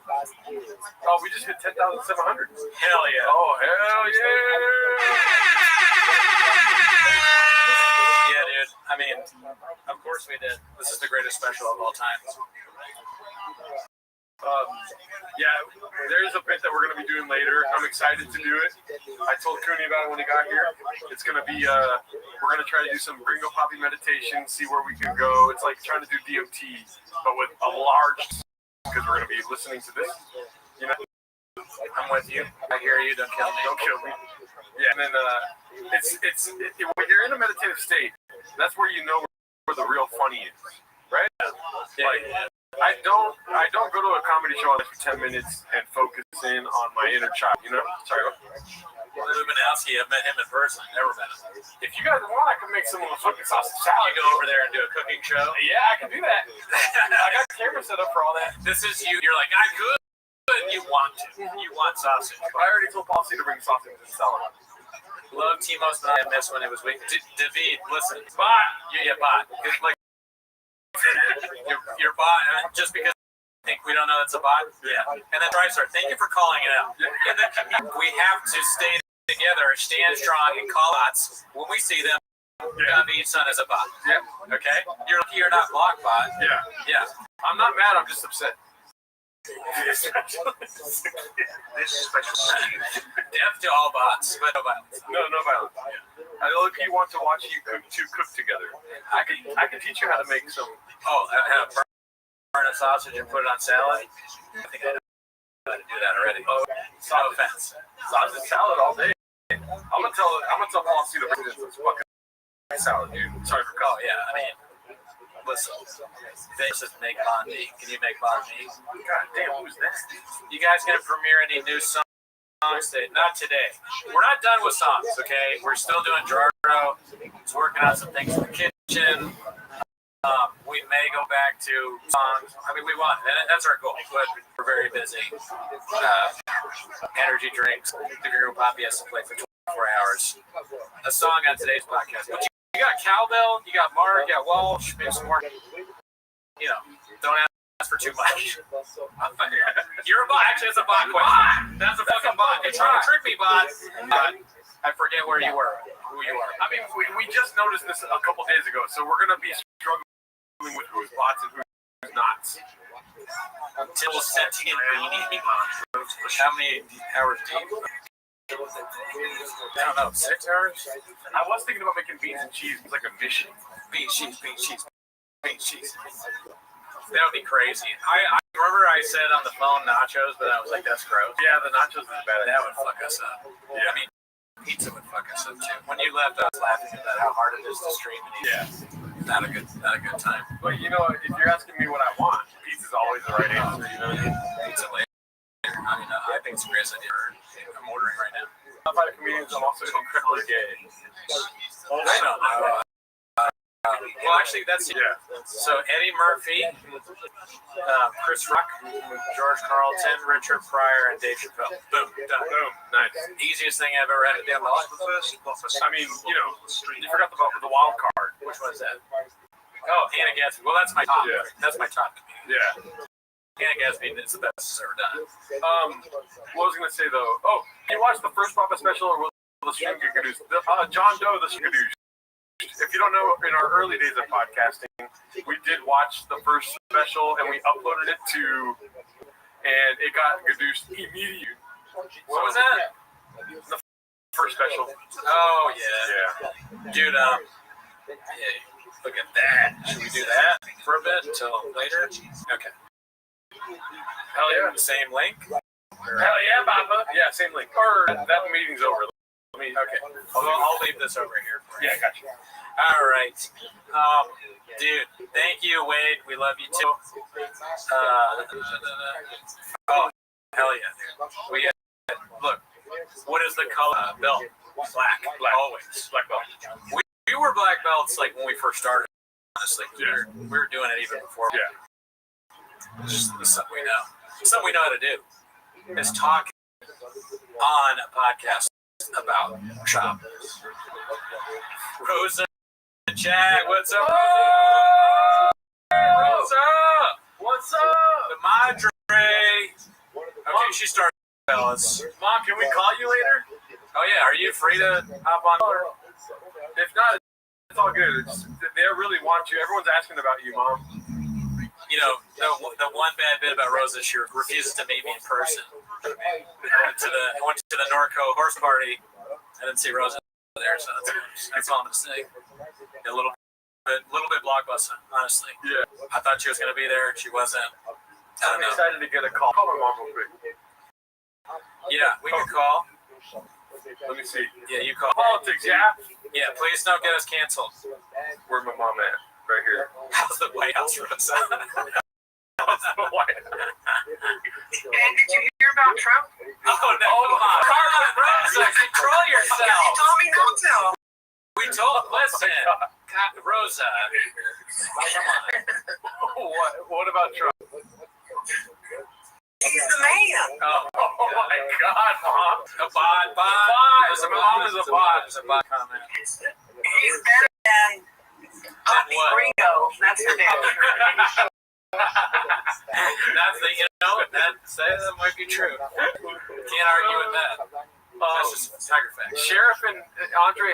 Oh, we just hit 10,700. Hell yeah. Oh, hell yeah. Yeah, dude. I mean, of course we did. This is the greatest special of all time. Yeah, there's a bit that we're going to be doing later. I'm excited to do it. I told Cooney about it when he got here. It's going to be, we're going to try to do some Gringo Poppy meditation, see where we can go. It's like trying to do DMT, but with a large, because we're going to be listening to this. You know, I'm with you. I hear you. Don't kill me. don't kill me. Yeah, and then when you're in a meditative state, that's where you know where the real funny is, right? Yeah, Like, yeah. I don't go to a comedy show for 10 minutes and focus in on my inner child, you know? Sorry. Lubinowski, I've met him in person. Never met him. If you guys want, I can make some of the fucking sausage salad. You go over there and do a cooking show. Yeah, I can do that. I got the camera set up for all that. This is you. You're like, I could. You want to. You want sausage. I already told Policy to bring sausage and salad. Love Timos, but I missed when it was weak. David, listen. Bot. Yeah, bot. Like, your bot, just because I think we don't know it's a bot. Yeah. And then TriStar, thank you for calling it out. And then we have to stay together, stand strong, and call bots when we see them. David's son is a bot. Yeah. Okay? You're lucky you're not block bot. Yeah. Yeah. I'm not mad, I'm just upset. This special Death to all bots, but no violence. No violence. I look, you want to watch you cook together. I can teach you how to make some. Oh, burn a sausage and put it on salad? I think I know how to do that already. Oh, no offense. Sausage salad all day. I'm gonna tell Policy to bring this fucking salad, dude. Sorry for calling. Oh, yeah, I mean, listen. They just make banh mi. Can you make banh mi? God damn, who's that? You guys gonna premiere any new songs? Not today. We're not done with songs, okay? We're still doing Gerardo. He's working on some things in the kitchen. We may go back to songs. I mean, we want, and that's our goal, but we're very busy. Energy drinks. The Gringo Poppy has to play for 24 hours. A song on today's podcast. But you got cowbell, you got Mark, you got Walsh, maybe some more. You know, don't ask for too much. You're a bot. Actually, it's a bot question. That's a fucking bot. You're trying to trick me, bot. I forget who you are. I mean, we just noticed this a couple days ago, so we're gonna be struggling with who's bots and who's not. Until sentient beanie. How many hours deep? I don't know, 6 hours? I was thinking about making beans and cheese. It's like a mission. Beans, cheese. That would be crazy. I remember I said on the phone nachos, but I was like, that's gross. Yeah, the nachos is bad. That would fuck us up. Yeah. I mean, pizza would fuck us up too. When you left, I was laughing about how hard it is to stream and eat. Yeah. Not a good time. But you know, if you're asking me what I want, pizza's always the right answer. You know what I mean? Pizza later. I mean, I think it's a great idea. I'm ordering right now. Outside of comedians, I'm also incredibly gay. I don't know. Well, actually, that's So Eddie Murphy, Chris Rock, George Carlton, Richard Pryor, and Dave Chappelle. Boom, done. Boom, nice. Easiest thing I've ever had to do in my life. I mean, you know, you forgot the wild card. Which one's that? Oh, Hannah Gadsby. Well, that's my top. Yeah. That's my top comedian. Yeah. Hannah Gadsby is the best she's ever done. What was I gonna say though? Oh, you watched the first Papa special, or will the stream get produced? John Doe, the stream produced. If you don't know, in our early days of podcasting, we did watch the first special and we uploaded it and it got produced immediately. What was that? The first special. Oh yeah. Dude, hey, look at that. Should we do that for a bit until later? Okay. Hell yeah. Same link? Hell yeah, Papa. Yeah, same link. Or that meeting's over. Okay. I'll leave this over here for you. Yeah, gotcha. All right. Dude, thank you, Wade. We love you too. Oh, hell yeah, dude. We look, what is the color belt? Black. Always. Black belt. We were black belts like when we first started, honestly. We were doing it even before. Yeah. It's just something we know. Something we know how to do is talk on a podcast about shop. Rosa and Chad, what's up? Rosa! What's up? The Madre. Okay, she started, fellas. Mom, can we call you later? Oh yeah, are you free to hop on? If not, it's all good. They really want you. Everyone's asking about you, Mom. You know, the one bad bit about Rosa, she refuses to meet me in person. I went to the Norco horse party. I didn't see Rosa there, so that's all I'm gonna say. A little bit blockbuster, honestly. Yeah. I thought she was gonna be there, she wasn't. I'm excited to get a call. Call my mom real quick. Yeah, we can call. Let me see. Yeah, you call. Politics, yeah. Yeah, please don't get us canceled. Where's my mom at? Right here. How's the White House, Rosa? And did you hear about Trump? Oh no! Rosa, control yourself. You told me not to. We told. Listen, God, Rosa. What about Trump? He's the man. Oh my God, Mom. A bot. Mom is a bot. It's a bot comment. He's better than Poppy what? Gringo. That's the name. That's that might be true. Can't argue with that. That's just tiger fact. Sheriff and Andre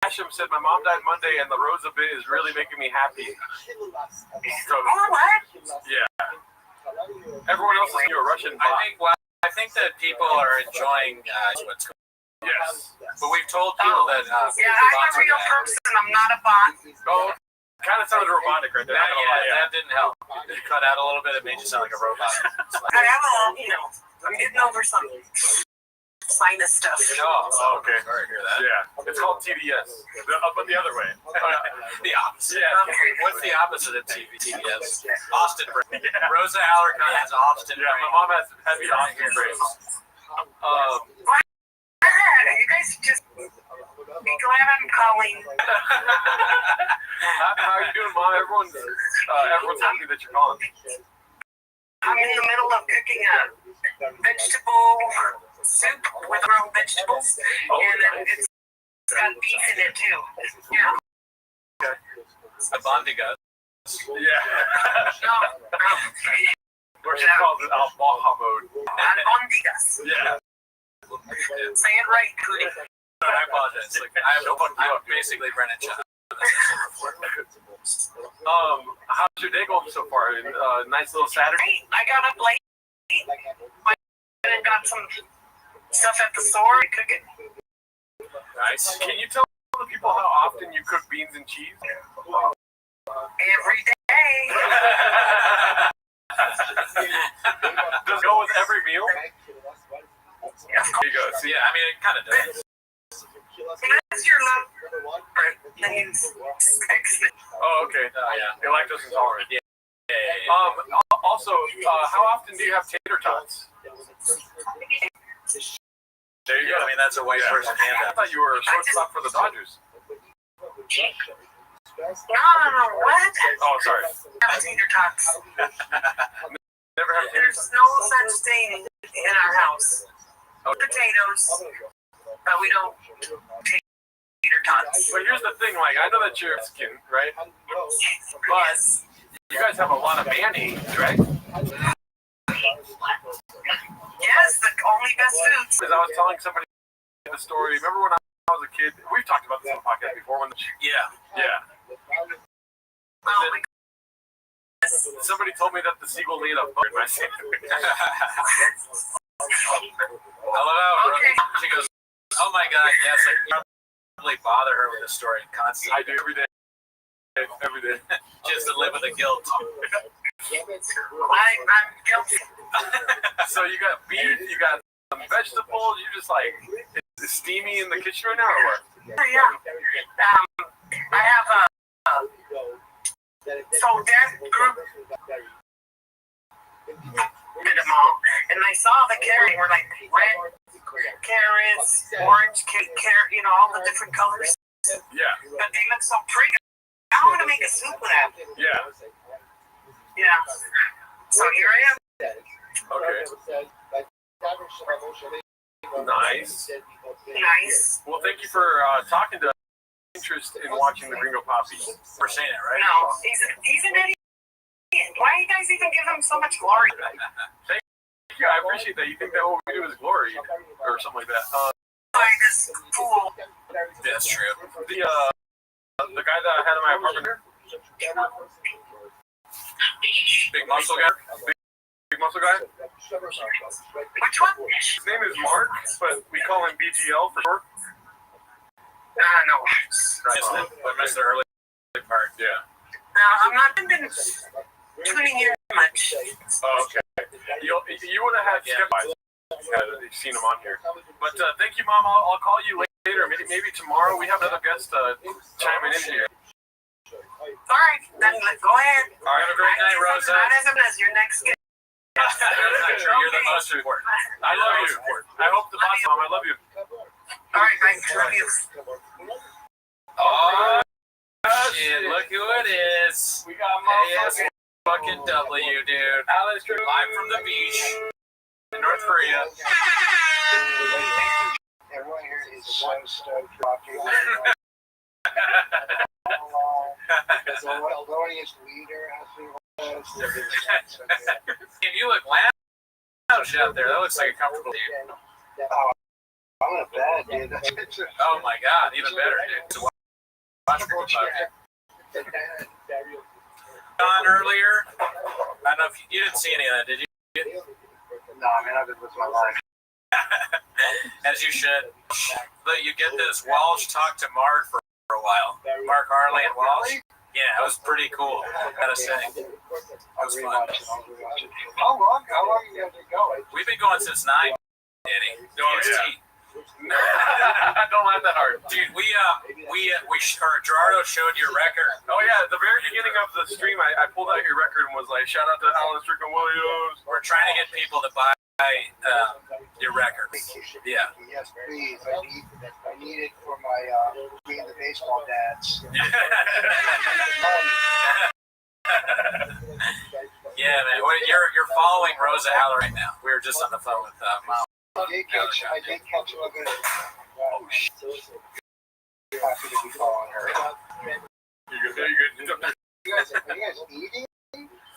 Hashem said my mom died Monday and the Rosa bit is really making me happy. So, Oh, what? yeah. Everyone else is a Russian bot. I think that people are enjoying what's going on. Yes. But we've told people that Yeah, I'm a real person. I'm not a bot. Oh, kind of sounded robotic right there. That didn't help. You cut out a little bit. It made you sound like a robot. I have I'm getting over some sinus stuff. Oh, okay. Sorry to hear that. Yeah. It's called TDS. But the other way. The opposite. Yeah. What's the opposite of TBS? Austin brain. Rosa Alarcon has Austin brain. Yeah, my mom has heavy Austin brain. You guys just be glad I'm calling. How are you doing, Mom? Everyone's happy that you're calling. I'm in the middle of cooking a vegetable soup with raw vegetables, and then it's got beef in it too. Yeah. Okay. The Bondiga. Yeah. No. Or she calls it al-Bahamud. Albondigas. Yeah. Say it right, Cootie. I apologize. I'm basically Brennan Chop. How's your day going so far? Nice little Saturday. I got up late. I got some stuff at the store to cook it. Nice. Can you tell the people how often you cook beans and cheese? Every day. Does it go with every meal? There you go. See, Yeah, I mean, it kind of does. That's your love. Oh, okay. Yeah. You're lactose intolerant. Yeah. Also, how often do you have tater tots? There you go. I mean, that's a white person I handout. thought you were a shortstop for the Dodgers. No, what? Oh, sorry. Tater tots. Never have taters. There's no such thing in our house. Potatoes, but we don't take tater tots. But here's the thing, like, I know that you're Mexican, right? But you guys have a lot of mayonnaise, right? Yes, the only best foods. Because I was telling somebody the story. Remember when I was a kid? We've talked about this on the podcast before. Yeah. Oh my God. Somebody told me that the seagull laid a bug in my sandwich. I love how Okay. she goes, oh my God, yes, I probably bother her with this story constantly. I do every day. Every day. Just to live with the guilt. I'm guilty. So you got beef, you got some vegetables, you just like, is it steamy in the kitchen right now or what? Yeah. I have a. So that group did them all, and I saw the carrots were like red carrots, orange carrot, all the different colors. Yeah. But they look so pretty. I want to make a soup with them. Yeah. Yeah. So here I am. Okay. Nice. Nice. Well, thank you for talking to us. Interest in watching the Gringo Poppy. We're saying it, right? No, he's an idiot. Why do you guys even give him so much glory? Thank you. I appreciate that. You think that what we do is glory or something like that. By this fool. That's true. The guy that I had in my apartment here, Big muscle guy? big muscle guy. Which one? His name is Mark, but we call him BGL for short. No. I missed the early part. Yeah. I'm not been tuning in much. Oh, okay. You would have had Skip by you've seen him on here. But thank you, Mom. I'll call you later. Maybe tomorrow. We have another guest chiming in here. All right, then go ahead. All right, have a great night, Rosa. As your next guest. You're the most important. I love you. I hope the boss, Mom. I love you. All right, I love you. Oh, shit. Look who it is. We got Mom. Fucking W, dude. Live from the beach in North Korea. Everyone here is so stoked talking. Melodious leader has If you look lounge out there, that looks like a comfortable dude. I'm in a bed, dude. Oh my God, even better, dude. So watch on earlier. I don't know if you didn't see any of that, did you? No, I mean, I've been with my life. As you should. But you get this. Walsh talked to Mark for a while. Mark Harley and Walsh. Yeah, it was pretty cool. Gotta say. It was fun. How long you guys been going? We've been going since 9, Danny. Yeah. Don't laugh that hard. Dude, Gerardo showed your record. Oh yeah, at the very beginning of the stream, I pulled out your record and was like, shout out to Alan Strickland Williams. We're trying to get people to buy your records. Yeah. Yes, please. I need it for my me and the baseball dads. Yeah, man. You're following Rosa Haller right now. We were just on the phone with Miles. I did catch him a good. Oh shit! Happy to be following her. You good? Are you guys eating?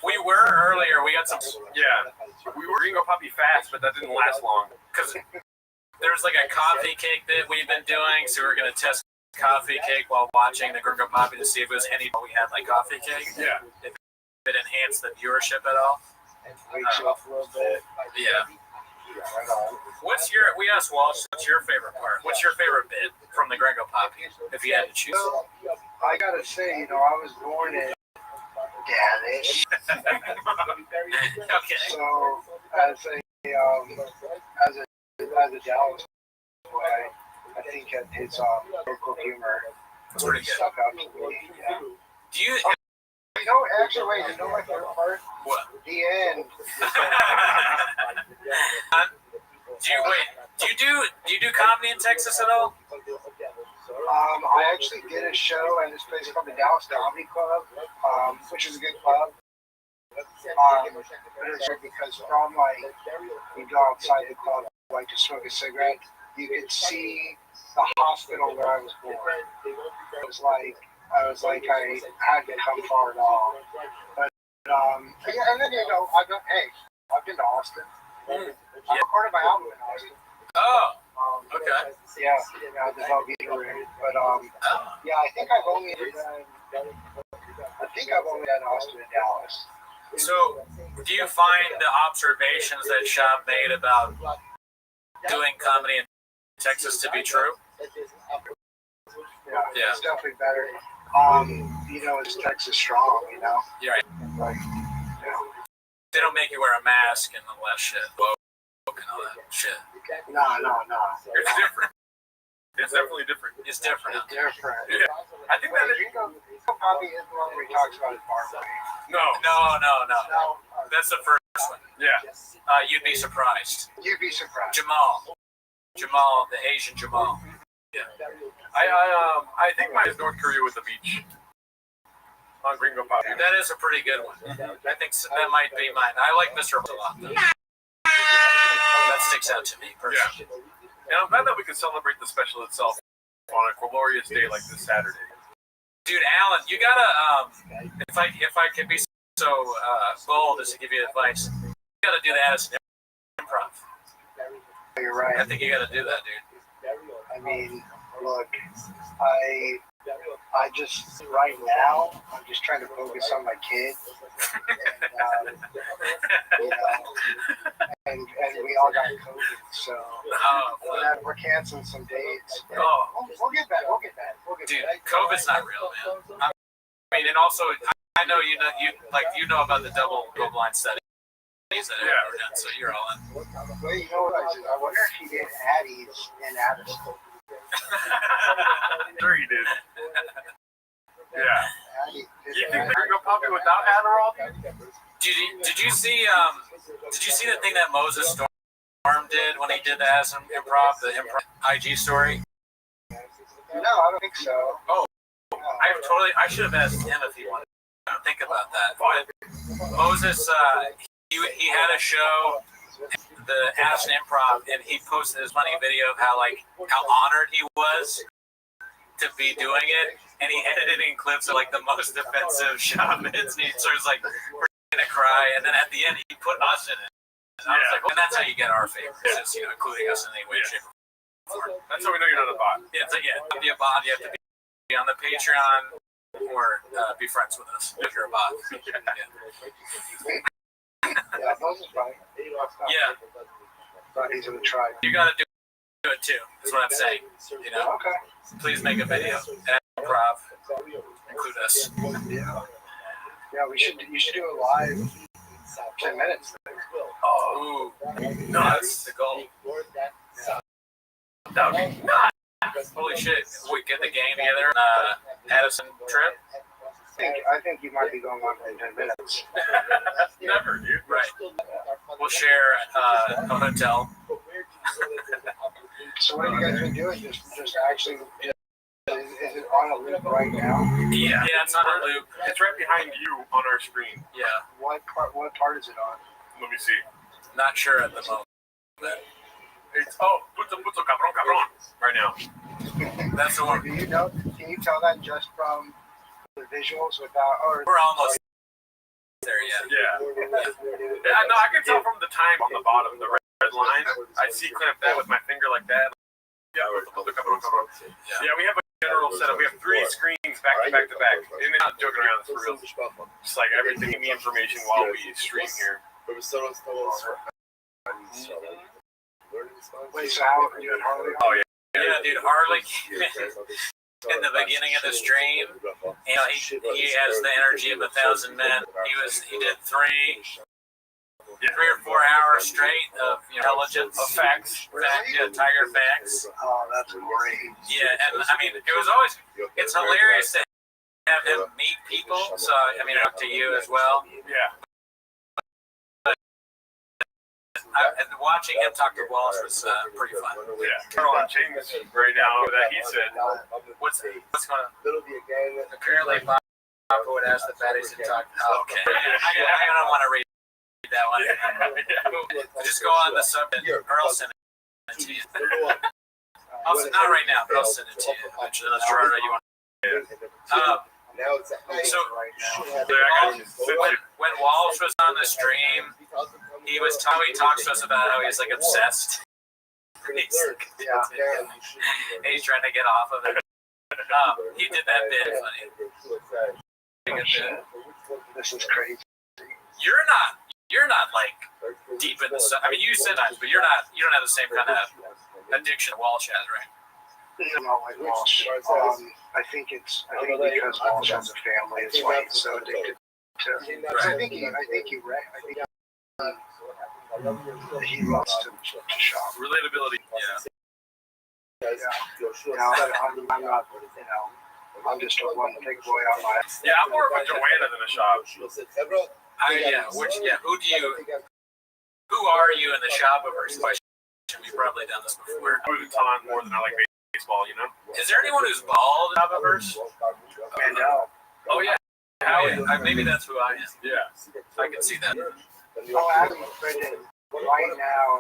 We were earlier. We got some. Yeah. We were going to go Poppy fast, but that didn't last long. Because there's like a coffee cake that we've been doing, so we're going to test coffee cake while watching the Gringo Poppy to see if it was any. We had like coffee cake. Yeah. If it enhanced the viewership at all. Wakes you up a little bit. Yeah. Right on. We asked Walsh, what's your favorite part? What's your favorite bit from the Gringo Poppy, if you had to choose? So, I gotta say, I was born in Dallas. Okay. So as a Dallas boy, I think that his local humor That's pretty good. stuck out to me. Yeah. Do you? Actually, wait. You know my favorite part? What? The end. Do you do comedy in Texas at all? I actually did a show at this place called the Dallas Comedy Club, which is a good club. But it's weird because from like you go outside the club, like to smoke a cigarette, you could see the hospital where I was born. I was like I hadn't come far at all. But yeah, and then I've been to Austin. I recorded my album in Austin. Oh, okay. Yeah, the Velvet Room. But yeah, I think I've only done Austin and Dallas. So, do you find the observations that Shab made about doing comedy in Texas to be true? Yeah, it's definitely better. It's Texas strong, You're right. Like, They don't make you wear a mask and all that shit. Woke and all that shit. No. It's different. It's definitely different. It's different. It's different. Yeah. I think that is. Ringo probably is the one where he talks about his barber. No. That's the first one. Yeah. You'd be surprised. You'd be surprised. Jamal, the Asian Jamal. Yeah. I think mine is North Korea with the beach. On Gringo Pop. That is a pretty good one. I think that might be mine. I like Mr. a lot, though. That sticks out to me personally. Yeah. And I'm glad that we can celebrate the special itself on a glorious day like this Saturday. Dude, Alan, you gotta, if I can be so bold as to give you advice, you gotta do that as an improv. You're right. I think you gotta do that, dude. I mean, look, I just right now I'm just trying to focus on my kid, and we all got COVID, so we're canceling some dates. We'll get back. Dude, COVID's not real, man. I mean, and also I know you know about the double blind studies that are done, so you're all in. Well, you know what I wonder if he did Addie's in Addison. Sure he did. Yeah. Addie, You think they're gonna go Poppy without Adderall? Did you see the thing that Moses Storm did when he did the as improv, the improv IG story? No, I don't think so. Oh, I should have asked him if he wanted to think about that. But Moses, he had a show, the Ask Improv, and he posted this funny video of how honored he was to be doing it, and he edited in clips of the most offensive shamans, and he starts we're gonna cry, and then at the end he put us in it. And I was like, and that's how you get our favorites, just including us in any way, shape, or form. That's how we know you're not a bot. Yeah, to be a bot, you have to be on the Patreon or be friends with us if you're a bot. Yeah, Moses is right. Yeah. But he's gonna try. You gotta do it too, is what I'm saying. Okay. Please make a video. Improv. Include us. Yeah. Yeah, you should do it live. 10 minutes. Oh, ooh. No, that's the goal. That would be nuts. Holy shit. We get the game together on Addison trip. I think you might be going on for 10 minutes. Never, dude. Right. We'll share a hotel. So what have you guys been doing? Just actually, is it on a loop right now? Yeah, it's on a loop. It's right behind you on our screen. Yeah. What part is it on? Let me see. Not sure at the moment. It's puto cabron right now. That's the one. Do you know? Can you tell that just from the visuals without? Or We're almost there yet. Yeah. No, I can tell from the time on the bottom, the red line. I sequence that with my finger like that. Yeah, we have a general setup. We have 3 screens back to back to back. And they're not joking around, it's for real. Just like everything, the information while we stream here. wait, so how are you doing, Harley? Oh, yeah. Yeah, dude, Harley in the beginning of the stream, he has the energy of 1,000 men. He did 3. 3 or 4 hours straight of intelligence. Of facts. Tiger facts. Oh, that's great. Yeah, and I mean, it's hilarious to have him meet people. So, I mean, up to you as well. Yeah. And watching him talk to Walsh was pretty fun. Yeah. Colonel on James right now that he said. What's going on? It'll be a game. Apparently, Papa would ask the fatties to talk. Oh, okay. I don't want to read that one. Just go on the subject. Earl sent it to you. Not right now, but I'll send it to you. Eventually, let's try it. You want? So, when Walsh was on the stream, he talks to us about how he's like obsessed. And he's trying to get off of it. He did that bit funny. This is crazy. You're not like deep in the stuff. I mean, you said that, but you don't have the same kind of addiction Walsh has, right? Not like Walsh. I think because Walsh has a family, it's why he's so addicted to. Right. I think he loves to shop. Relatability. Yeah. I'm not. I'm just a one big boy on my. Yeah, I'm more of a Joanna than a shop. Who are you in the Shopperverse question? We've probably done this before. Louis Vuitton more than I like baseball, Is there anyone who's bald in Shopperverse? Mandel. Oh yeah. Maybe that's who I am. Yeah. I can see that. Oh, actually, right now,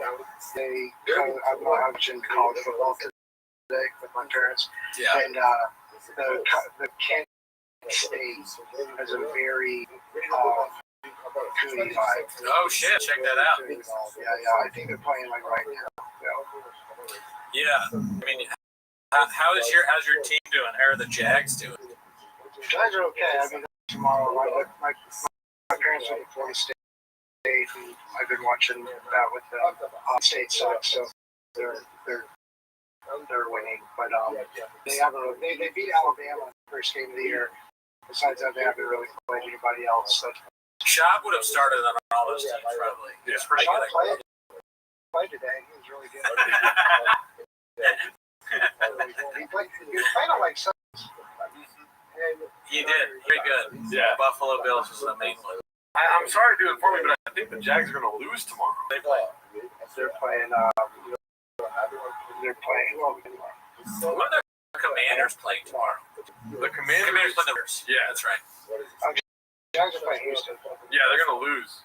I'm watching college football today with my parents, Yeah. and the Kent State has a very Cooney vibe. Oh shit! Check that out. Yeah. I think they're playing like right now. Yeah. I mean, how's your team doing? How are the Jags doing? Guys are okay. I mean, tomorrow, my parents are in Florida State, and I've been watching that with them. State sucks, so they're winning. But they beat Alabama the first game of the year. Besides that, they haven't really played anybody else. So. Shop would have started on all those teams probably. Yeah. Sean played today. He was really good. He played on like some. He did. Very good. Yeah. Buffalo Bills is the main one. I'm sorry to do it for me, but I think the Jags are going to lose tomorrow. They play. They're playing. What are the Commanders playing tomorrow? The Commanders play the Bears. Yeah. That's right. Jags are playing Houston. Yeah, they're going to lose.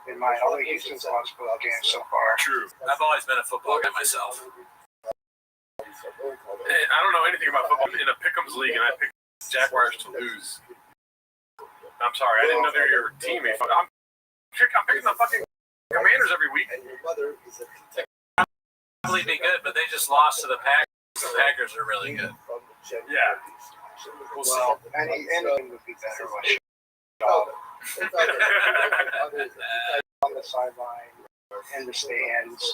In my only Houston's lost football game so far. True. I've always been a football guy myself. Hey, I don't know anything about football. I'm in a Pick'ems league, and I picked Jaguars to lose. I'm sorry, I didn't know they were your teammate. I'm picking the fucking Commanders every week. Probably be good, but they just lost to the Packers. The Packers are really good. Yeah. We'll see. Well, anything would be better with on the sideline, in the stands,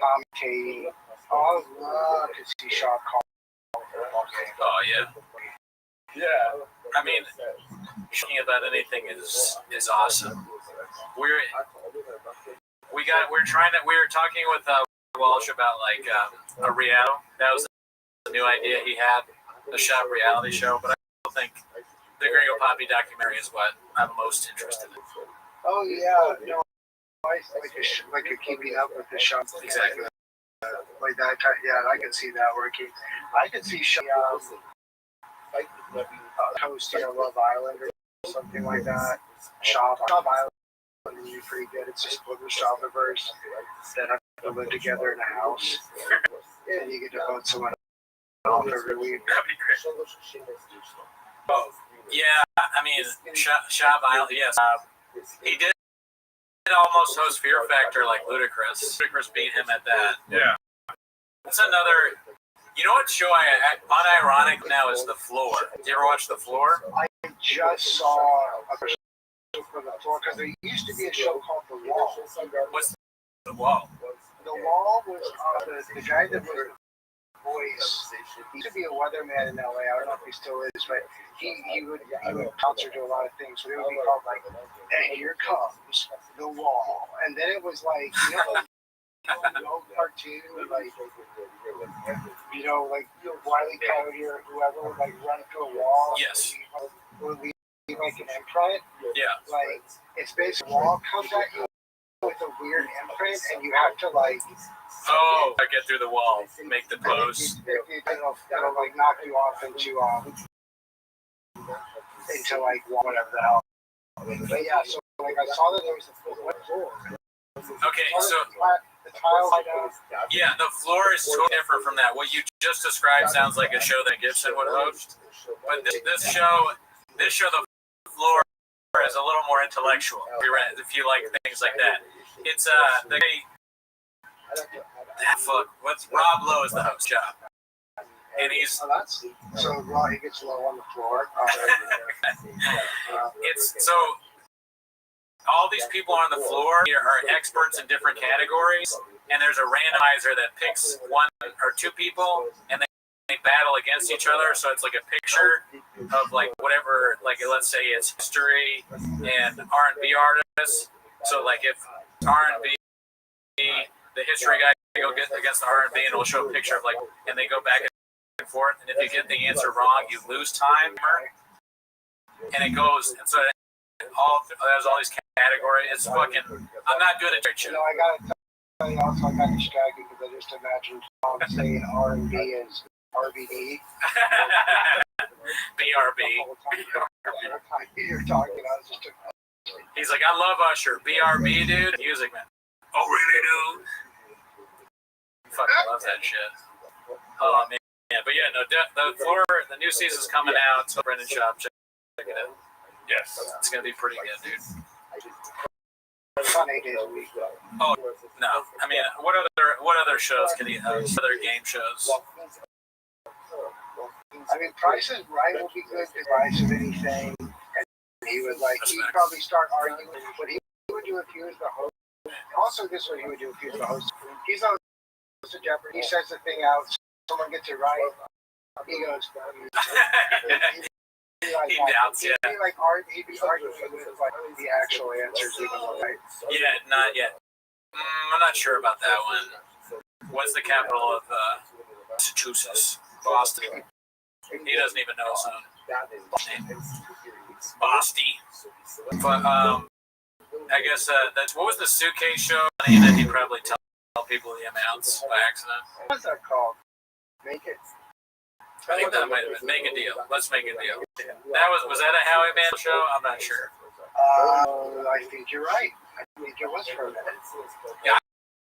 commentating. Oh, I love to see Shaw call football game. Oh yeah. Yeah. I mean, talking about anything is awesome. We were talking with Walsh about like a reality. That was the new idea he had, the shop reality show. But I don't think the Gringo Poppy documentary is what I'm most interested in. Oh yeah, no, like a keeping up with the shop. Exactly. Like that, yeah, I can see that working. I can see hosting a Love Island or something like that. Shop Island would be pretty good. It's just with the Shopperverse that have to live together in a house, and you get to vote someone off every week. That'd be great. Yeah, I mean, Shop Island. Yes, he did almost host Fear Factor like Ludacris. Ludacris beat him at that. Yeah. That's another. You know what show I unironic now is The Floor. Did you ever watch The Floor? I just saw a show for The Floor because there used to be a show called The Wall. What's The Wall? The Wall was the guy that was voice. He used to be a weatherman in LA. I don't know if he still is, but he would concert do a lot of things. So it would be called like, and here comes the wall. And then it was like, no cartoon, like, like Wile E. Coyote or whoever would like run through a wall. Yes. Would leave like an imprint. Yeah. Like, it's basically a wall comes at you with a weird imprint, and you have to like. Oh, I get through the wall, make the pose. That'll like knock you off into like whatever the hell. But yeah, so like I saw that there was a floor. Okay, so the tile. yeah, the floor is totally different from that. What you just described sounds like a show that Gibson would host, but this show, the floor is a little more intellectual. If you like things like that, it's what's Rob Lowe is the host job, and he's so Rob, he gets low on the floor. It's so. All these people on the floor are experts in different categories, and there's a randomizer that picks one or two people, and they battle against each other. So it's like a picture of like whatever, like let's say it's history and R&B artists. So like if R&B, the history guy go get against the R&B, and it'll show a picture of like, and they go back and forth. And if you get the answer wrong, you lose time, and it goes. And so there's all these categories. It's fucking. I'm not good at trade. I gotta tell you also, I got distracted because I just imagined Tom saying R&B is RBD. BRB. You're talking. I was just. He's like, I love Usher. BRB, dude. Music man. Oh, really, dude? Fucking love that shit. Oh man. Yeah, but yeah, no. The floor. The new season's coming out. So Brendan Shop, check it out. Yes, it's gonna be pretty good, dude. Oh no, I mean, what other shows can he host? Other game shows? I mean, Price is Right will be good because Price is anything, and he would he'd probably start arguing. What he would do if he was the host. Also, this is what he would do if he was the host. He's the host of Jeopardy. He says the thing out. Someone gets it right. He goes. He doubts, yeah. He'd be arguing with the actual answers, even though, right? Yeah, not yet. I'm not sure about that one. What's the capital of Massachusetts? Boston. He doesn't even know his own name. Bosty. But I guess that's what was the suitcase show? And then he'd probably tell people the amounts by accident. What's that called? Make It. I think that might have been Make a Deal. Let's make a deal. That was that a Howie Mandel show? I'm not sure. I think you're right. I think it was for a minute. Yeah,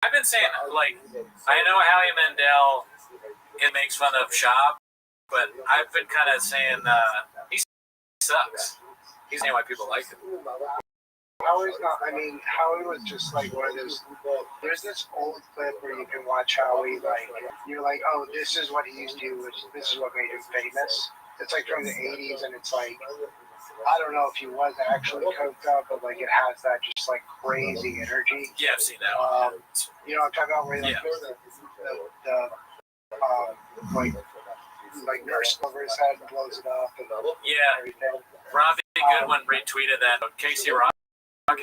I've been saying like I know Howie Mandel it makes fun of Shop, but I've been kind of saying he sucks. He's saying why people like him. Howie's not. I mean, Howie was just like one of those. There's this old clip where you can watch Howie. Like you're like, oh, this is what he used to do. This is what made him famous. It's like from the '80s, and it's like I don't know if he was actually coked up, but like it has that just like crazy energy. Yeah, I've seen that one. You know what I'm talking about? Where like like nurse over his head and blows it up. And everything. Robbie Goodwin retweeted that. Casey Rocket. Good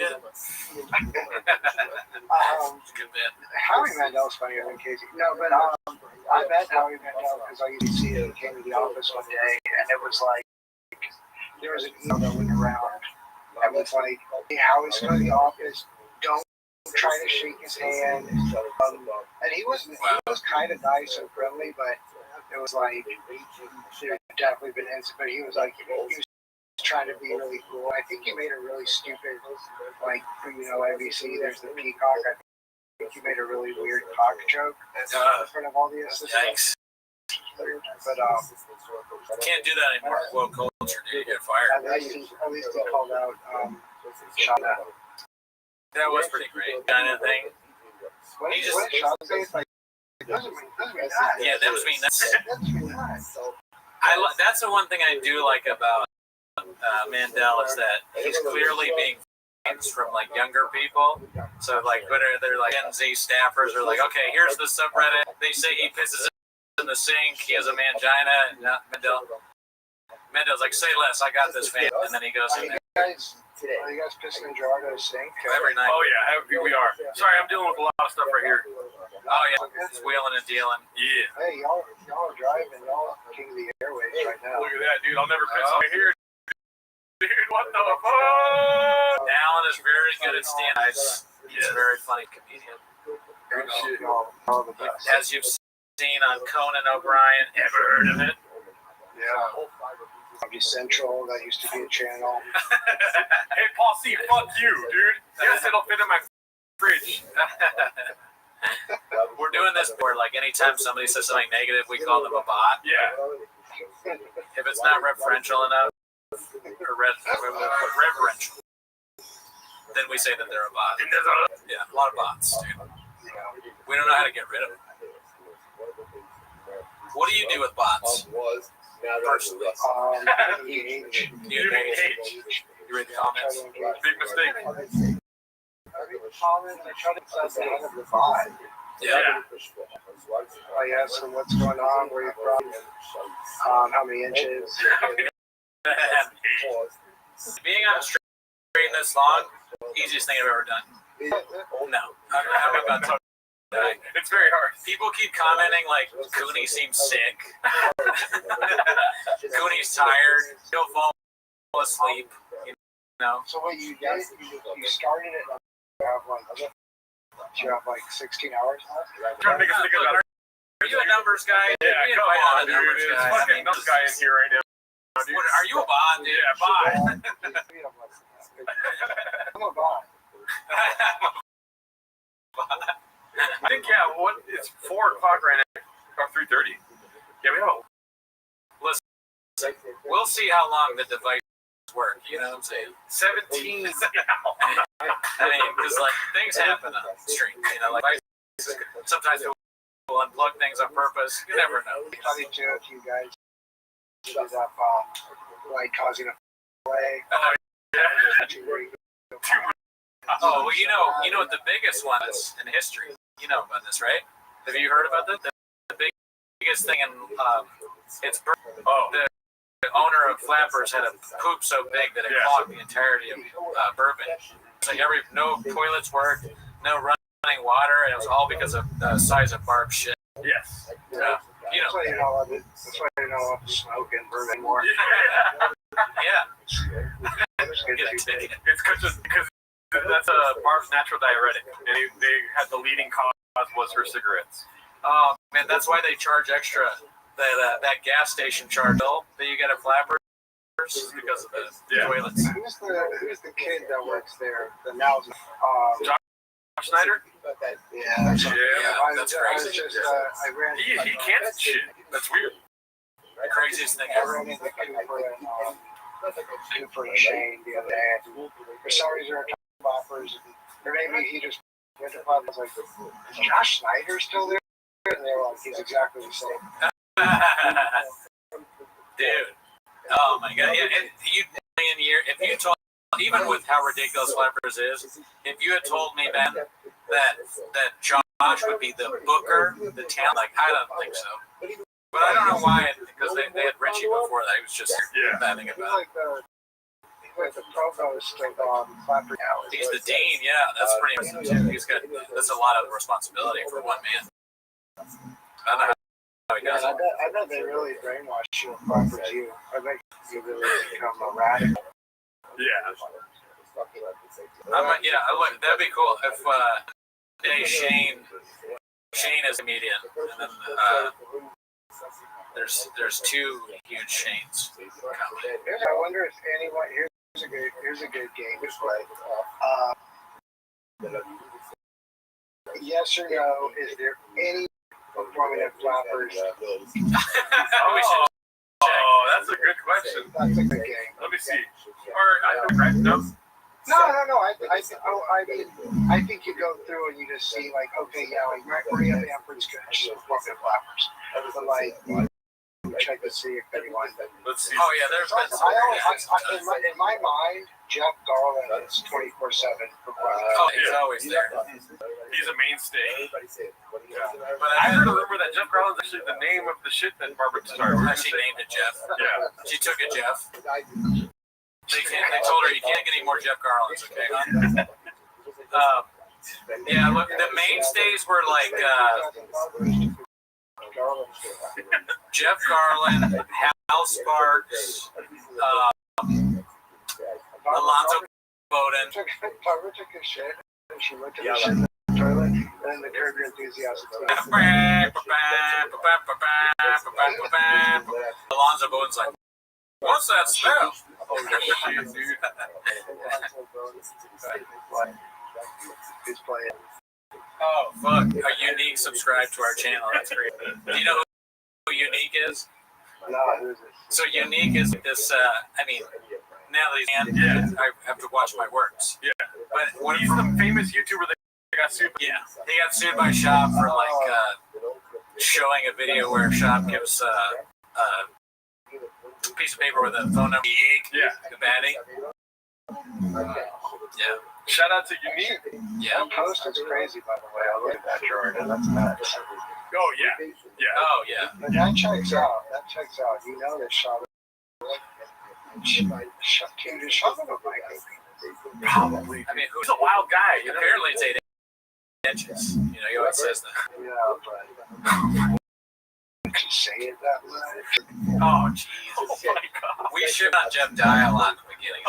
bit. Howie Mandel's funnier than Casey. No, but I met Howie Mandel because I used to see him. He came to the office one day, and it was like there was an email that went around. And it was like, hey, Howie's coming to the office. Don't try to shake his hand. And he was kind of nice and friendly, but it was like there definitely been incidents. But he was like he was trying to be really cool. I think he made a really stupid, like, NBC, there's the peacock. I think he made a really weird cock joke in front of all the assistants. Yikes. But can't do that anymore. Woke culture, dude. You get fired. At least he called out Shauna. That was pretty great. Kind of thing. What did Shauna say? It's like, doesn't mean that. Yeah, that was mean. Doesn't mean that. That's the one thing I do like about Mandel is that he's clearly being fans from like younger people. So like, whether they're like Gen Z staffers or like, okay, here's the subreddit. They say he pisses in the sink. He has a mangina, and Mendel's like, say less, I got this, man. And then he goes in there Are you guys pissing in Gerardo's sink? every night. Oh yeah, we are. Sorry, I'm dealing with a lot of stuff right here. Oh yeah, it's wheeling and dealing. Yeah. Hey, y'all are driving. Y'all are king of the airways right now. Look at that, dude. I'll never piss right here. Dude, what the fuck? Alan is very good at stand-up. He's a very funny comedian. Y'all the best. As you've seen on Conan O'Brien, ever heard of it? Yeah. Comedy Central, that used to be a channel. Hey, Paul C, fuck you, dude. Yes, it'll fit in my fridge. We're doing this for like anytime somebody says something negative, we call them a bot. Yeah. If it's not referential enough, or reverential, then we say that they're a bot. Yeah, a lot of bots, dude. We don't know how to get rid of them. What do you do with bots? Personally, EH. you read the comments. Big mistake. I try to set the end of the vibe. Yeah. I ask them what's going on, where you're from, how many inches. Being on a stream this long, easiest thing I've ever done. No, I'm about to die. It's very hard. People keep commenting like Cooney seems sick. Cooney's tired. He'll fall asleep. You know. So what you did, you started it, you have like 16 hours? Trying to make us think about it. Are you a numbers guy? Yeah, We come invite on, a dude. numbers It's guy. fucking numbers guy in here right now. Dude. Are you a bot, dude? Yeah, bye. I'm a bot. I think, yeah, it's 4 o'clock right now. Or 3:30. Yeah, we have a... Listen, we'll see how long the device work. You know what I'm saying? 17. I mean, because like things happen on stream. You know, like sometimes people unplug things on purpose. You never know. Funny too if you guys ended up like causing a play. Oh, yeah. Oh, well, you know what the biggest one is in history. You know about this, right? Have you heard about this? The biggest thing in it's the owner of Flappers had a poop so big that it clogged the entirety of Bourbon. It's like no toilets worked, no running water, and it was all because of the size of Barb's shit. Yes. Yeah. You That's know. why you don't love it. That's why you don't love to smoke in bourbon anymore. Yeah. It's good Get a to be ticket. It's because that's Barb's natural diuretic, and they had the leading cause was her cigarettes. Oh man, that's why they charge extra. That gas station charge that you get at Flappers because of the toilets. Who's the kid that works there? The now Josh Schneider? yeah, Yeah, that's I was crazy. just I ran. He can't shit. That's weird. The craziest thing I ever. ran into Cooper and Shane the other day. For some reason, our Flappers, or maybe he just went to Flappers. Like, is Josh Schneider still there? And they were like, he's exactly the same. Dude. Oh my god. Yeah, and if you told, even with how ridiculous Flappers is, if you had told me, Ben, that Josh would be the booker, the talent, like, I don't think so. But I don't know why, because they had Richie before that. He was just babbing He's about it. like the provost of Flappers now. He's the dean, yeah. That's pretty impressive too. That's a lot of responsibility for one man. I don't know how he does it. I bet they really brainwash you and Flappers you. I bet you really become a radical. Yeah. That'd be cool if Shane is a comedian, and then there's 2 huge Shanes coming. I wonder if anyone here's a good game to play. Yes or no? Is there any prominent Flappers? Oh, that's a good question. That's a good game. Let me see. Or no. No. I think you go through and you just see like, okay, yeah, like Maria Bamford's good. She's fucking Flappers. But like, check to see if anyone. Let's see. Oh yeah, there's been some in my mind, Jeff Garland is 24/7 for Oh, he's always there. He's a mainstay. But I heard a rumor that Jeff Garland's actually the name of the shit that Barbara started. she named it Jeff. Yeah. She took it Jeff. They told her you can't get any more Jeff Garlands, okay? Yeah, look, the mainstays were like Jeff Garland, Hal Sparks, Alonzo Bowden. Barbara took a shit, and she went to the shit in the toilet, and then the Curb Your Enthusiasm. Alonzo Bowden's like, what's that smell? He's playing. Oh, fuck. A Unique subscribed to our channel. That's great. Do you know who Unique is? No, who's it? So Unique is this, Natalie's I have to watch my works. Yeah. But what He's the famous YouTuber that got sued. Yeah. He got sued by Shop for, showing a video where Shop gives, a piece of paper with a phone number. Yeah. The baddie. Yeah. Shout out to Unique. Yeah. That post is crazy, by the way. I look at that, Jordan. That's nuts. Oh, yeah. Yeah. Oh, yeah. But that checks out. That checks out. You know they shot it. Can you shove it up like Probably. I mean, He's a wild guy. You know? apparently it's 8 inches. You know, he always says that. Yeah, but to say it that much. Oh, jeez. Oh, my God. We should not Jeff Dial on the beginning.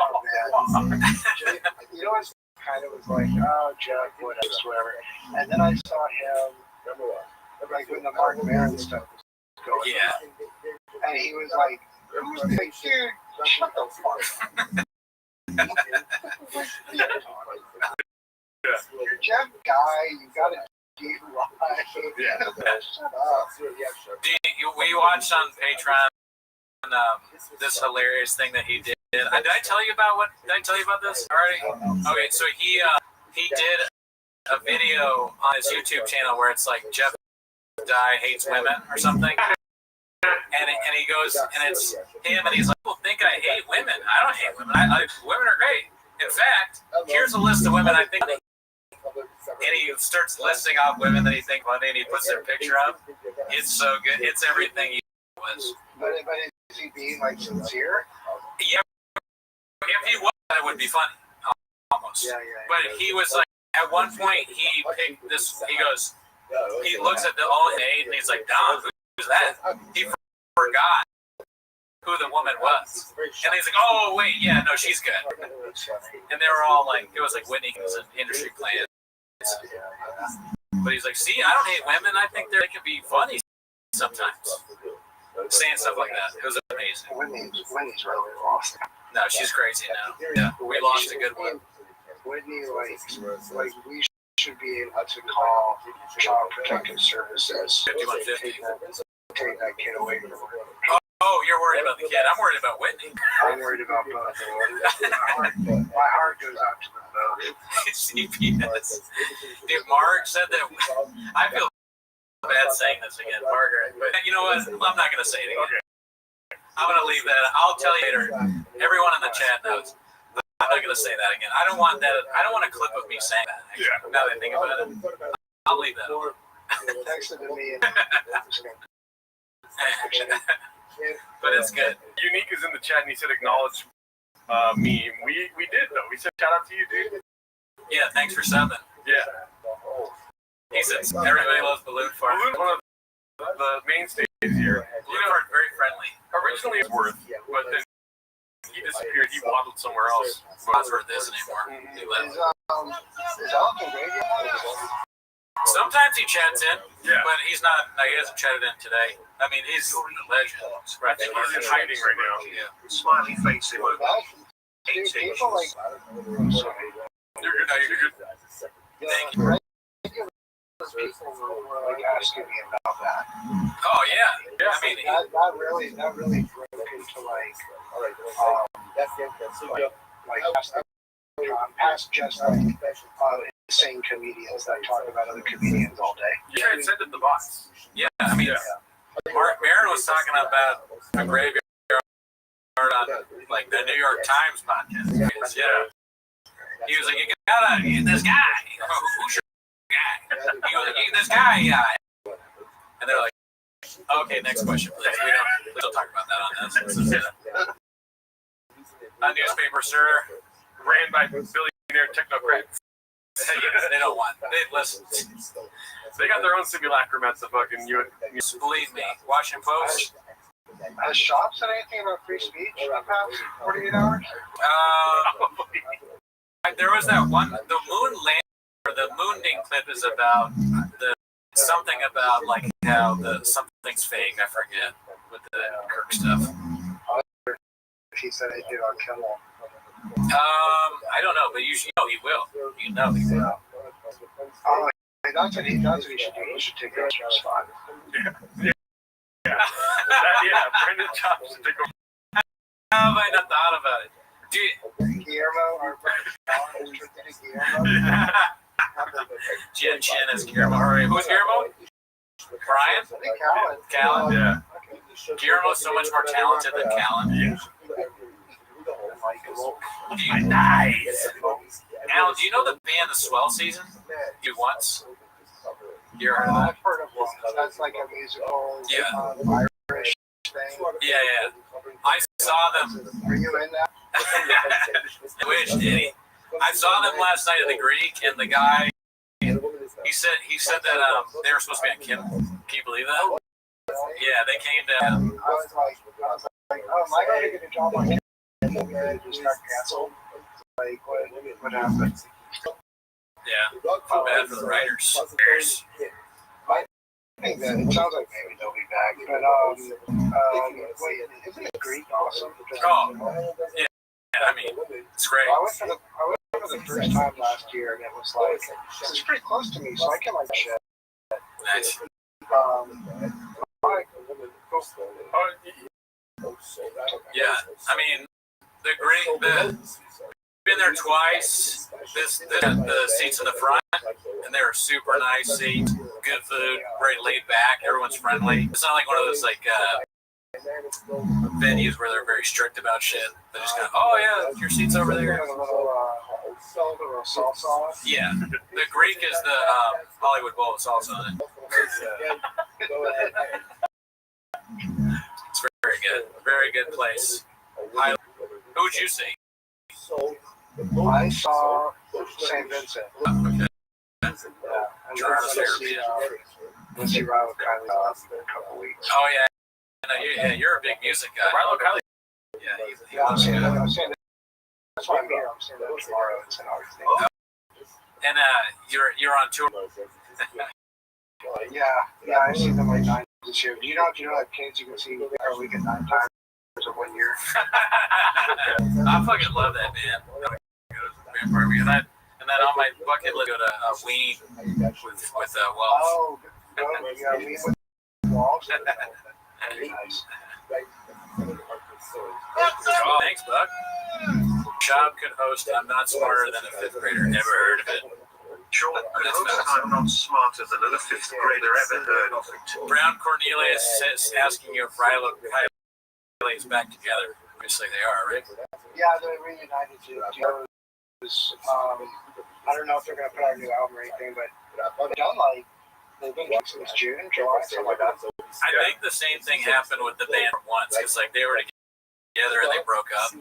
Oh, man. You know what's kind of was like, oh, Jeff, whatever. And then I saw him, like, when the Mark Maron stuff was going on. And he was like, dude, shut the fuck up. You're Jeff Guy, you gotta do live. Shut up. We watched on Patreon this hilarious thing that he did. Did I tell you about this already? Okay, so he did a video on his YouTube channel where it's like Jeff Dye hates women or something. And he goes, and it's him, and he's like, people think I hate women. I don't hate women. Women are great. In fact, here's a list of women I think. And he starts listing off women that he thinks funny, and he puts their picture up. It's so good. It's everything he was. But is he being like sincere? Yeah. If he was, it would be funny. Almost. Yeah. But he was like, at one point, he picked this. He goes, he looks at the all eight, and he's like, Don, who's that? He forgot who the woman was. And he's like, oh, wait, yeah, no, she's good. And they were all like, it was like Whitney was an industry plant. But he's like, see, I don't hate women. I think they can be funny sometimes. Saying stuff like that. It was amazing. Whitney's really lost. No, she's crazy now. Yeah, we lost a good one. Whitney, like we should be able to call Child Protective Services. 5150. Take that kid away from her. Oh, you're worried about the kid. I'm worried about Whitney. I'm worried about both. My heart goes out to them both. CPS. Dude, Mark said that. I feel bad saying this again, Margaret. But you know what? I'm not going to say it again. Okay. I'm going to leave that. I'll tell you later. Everyone in the chat knows. I'm not going to say that again. I don't want that. I don't want a clip of me saying that. Actually. Yeah. Now that I think about it, I'll leave that. Text it to me. But it's good. Unique is in the chat and he said acknowledge me. We did though. We said shout out to you, dude. Yeah, thanks for subbing. Yeah. He said everybody loves Balloon Fart. Balloon's one of the mainstays here. Balloon Fart very friendly. Originally it's Worth, but then he disappeared. He waddled somewhere else. Wadsworth isn't anymore. He left. Is Alton Vega? Sometimes he chats in, Yeah. but he's not. No, he hasn't chatted in today. I mean, he's a legend. I think he's in hiding right now. Yeah. Smiley face People like. You're good. No, you're good. Thank you. People were like asking me about that. Oh yeah. I mean, That really broke into past just insane comedians that talk about other comedians all day. You transcended the box. yeah. I mean, Mark Maron was talking about a graveyard on like the New York Times podcast. Yeah. He was like, you gotta eat this guy. Who's your guy? He was like, eat this guy. And they're like, okay, next question, please. We don't talk about that on this. A newspaper, sir. Ran by billionaire technocrats. They don't want. They listen. They got their own simulacrum at the fucking Believe me, Washington Post. Has Shop said anything about free speech in the past 48 hours? There was that one, the moon landing, or the moonding clip is about something about like how something's fake. I forget with the Kirk stuff. He said he did on Kimmel. I don't know, but you know he will. You know he will. Oh, that's what he does. He should do. He should take the spot. Yeah. Brendan Chops should take over. How have I not thought about it? Dude. Guillermo, our brother, Guillermo. Jen is Guillermo. All right, who's Guillermo? Brian? Callan. Yeah. Guillermo's so much more talented than Callan. Yeah. Nice. Alan, do you know the band The Swell Season? You once? You ever heard of that? I've heard of one. That's like a musical Irish thing. Yeah. I saw them. Were you in that? I wish, Danny. I saw them last night at the Greek, and the guy, he said that they were supposed to be on Kim. Can you believe that? Yeah, they came down. I was like, oh, am I going to get a job on Kim? And then just got canceled. Like, what happened? Yeah, feel bad for the writers. I think that it sounds like maybe they'll be back, but wait, isn't it Greek awesome? Oh, yeah. I mean, it's great. I went for the first time last year, and it was like, this is pretty close to me, so I can like shit. Nice. Yeah, I mean, the Greek, been there twice. The seats in the front, and they're super nice seats, good food, very laid back. Everyone's friendly. It's not like one of those like venues where they're very strict about shit. They're just kind of, oh yeah, your seat's over there. Yeah, the Greek is the Hollywood Bowl with salsa on it. It's very good, very good place. Who'd you see? I saw St. Vincent. Okay. Yeah, and let's see Rilo Kiley in a couple weeks. Oh yeah, you're a big music guy. Rilo Kiley. Yeah, I'm saying that. That's why I'm here. I'm saying that tomorrow. It's an art thing. And you're on tour. Yeah, I've seen them like 9 this year. Do you know that kids you can see every week at 9 times in 1 year? I fucking love that band. And then on my bucket list, go to Ween with Welsh. Oh, yeah, we with Walsh. Very nice. Oh, thanks, Buck. Shab could host I'm Not Smarter Than a Fifth Grader. Never heard of it. Sean could host I'm Not Smarter Than a Fifth Grader Ever Heard of It. Brown Cornelius says, asking you if Rilo Kiley is back together. Obviously they are, right? Yeah, they're reunited too. I don't know if they're gonna put out a new album or anything, but they've been since June, July, something like that. I think the same thing happened with the band once, because like they were together and they broke up.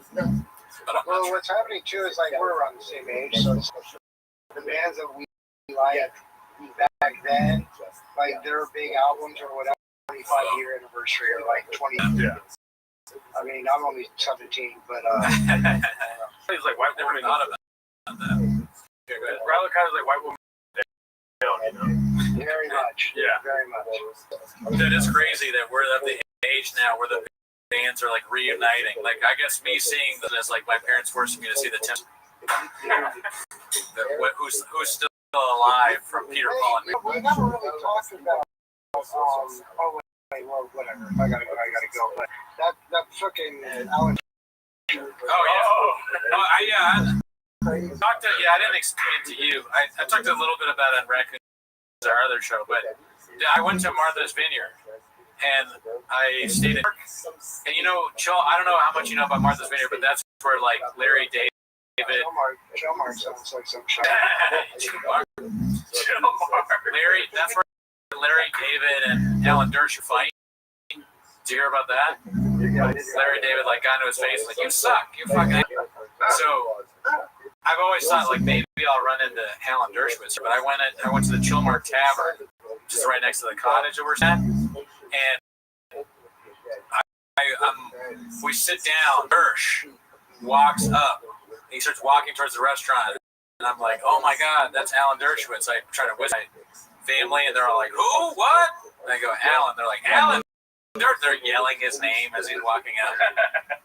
But Well, what's happening too is like we're around the same age, so the bands that we like back then, like their big albums or whatever, 25-year anniversary or like 20. Yeah. I mean, I'm only 17, but He's like white never woman. thought about that. Rilo Kiley's like white woman. very much. Yeah. Very much. Dude, it's crazy that we're at the age now where the bands are like reuniting. Like, I guess me seeing them as like my parents forcing me to see the Tim. Who's still alive from Peter Paul and me. We never really talked about. Well, whatever. I gotta go. But that fucking Alan. Oh yeah. I didn't explain to you. I talked a little bit about it on Raccoon, our other show, but I went to Martha's Vineyard, and I stayed in. And you know, I don't know how much you know about Martha's Vineyard, but that's where like Larry David. Joe Mark sounds like some shit. Larry, that's where Larry David and Alan Dershowitz fight. Did you hear about that? Larry David like got into his face like, you suck, you fucking. So I've always thought like maybe I'll run into Alan Dershowitz, but I went to the Chilmark Tavern, which is right next to the cottage that we're at, and we sit down. Dersh walks up. He starts walking towards the restaurant, and I'm like, "Oh my God, that's Alan Dershowitz!" I try to whisper my family, and they're all like, "Who? What?" And I go, "Alan." They're like, "Alan." They're yelling his name as he's walking out,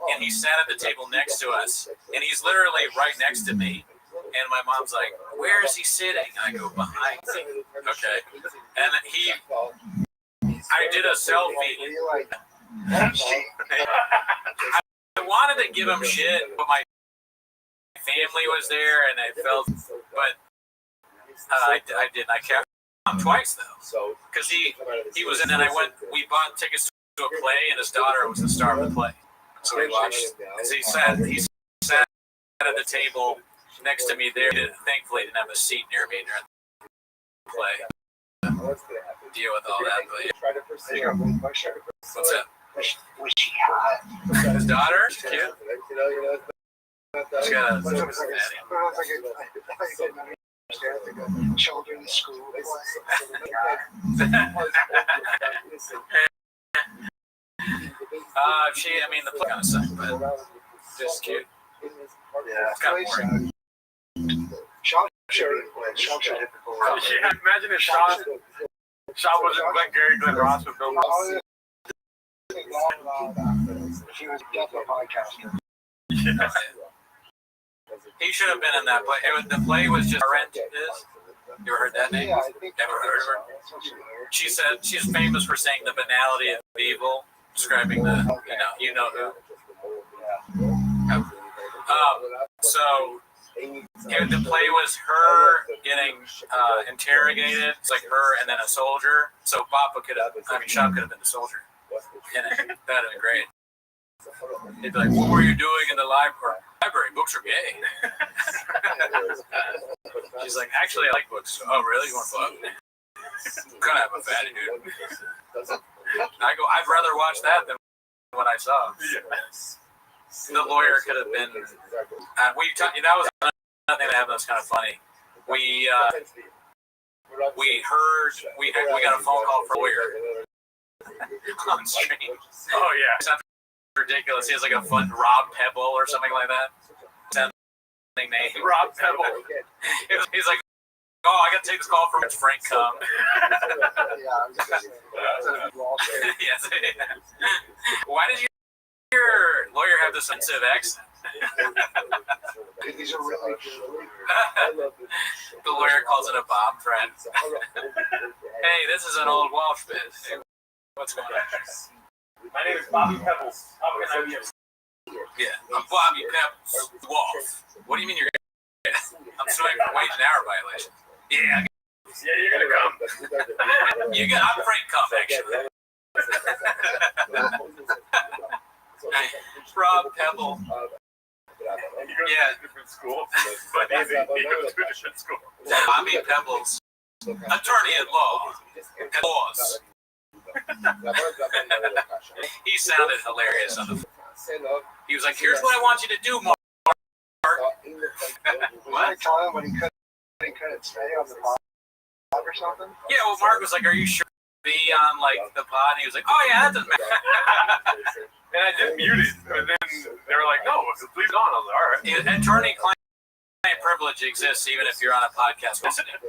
and he sat at the table next to us, and he's literally right next to me. And my mom's like, "Where is he sitting?" And I go, "Behind me." Okay, and I did a selfie. I wanted to give him shit, but my family was there, and I felt, but I didn't. I kept him twice though, because he was in. And we bought tickets to a play, and his daughter was the star of the play, so we watched. He sat at the table next to me there. Thankfully, didn't have a seat near me during the play. Deal with all that, but yeah. What's up? His daughter, she's cute. She's got a children's school. The play kind of sucked, but just cute. Yeah, It's kind of boring. Sean should hit the goal. Yeah, imagine if Sean wasn't Glenn Ross with Bill Ross. He was definitely a podcaster. Yeah. He should have been in that play. The play was just Rent. You ever heard that name? Yeah, I think Never heard of her. She said she's famous for saying the banality of evil, describing the you know who. So the play was her getting interrogated. It's like her and then a soldier. So Sean could have been the soldier. And that'd have been great. He'd be like, "What were you doing in the library? Books are gay." She's like, "Actually, I like books." "Oh, really? You want a book?" Kind of have a fatty, dude. I go, "I'd rather watch that than what I saw." The lawyer could have been. That was another thing that happened. That's kind of funny. We got a phone call from a lawyer on stream. Oh yeah. It sounds ridiculous. He has like a fun Rob Pebble or something like that. Name. Rob Pebble. He's like, "Oh, I got to take this call from Frank Cum." Yes. Why did your lawyer have this sensitive accent? He's a really The lawyer calls it a bomb threat. Hey, this is an old Walsh bit. Hey, what's going on? My name is Bobby Pebbles. How can I be? Yeah, I'm Bobby Pebbles. Walsh. What do you mean you're gonna? I'm suing for wage and hour violation. Yeah, you're gonna come. I'm Frank Cum, actually. Rob Pebble. Yeah, different school. But he goes to a different school. Bobby Pebbles, attorney at law, at laws. He sounded hilarious on the phone. He was like, "Here's what I want you to do, Mark." What? Tell him when he couldn't stay on the pod or something. Yeah, well, Mark was like, "Are you sure to be on like the pod?" And he was like, "Oh yeah, that doesn't matter." And I did mute it, and then they were like, "No, leave it on." I was like, "All right." Attorney-client privilege exists even if you're on a podcast listening.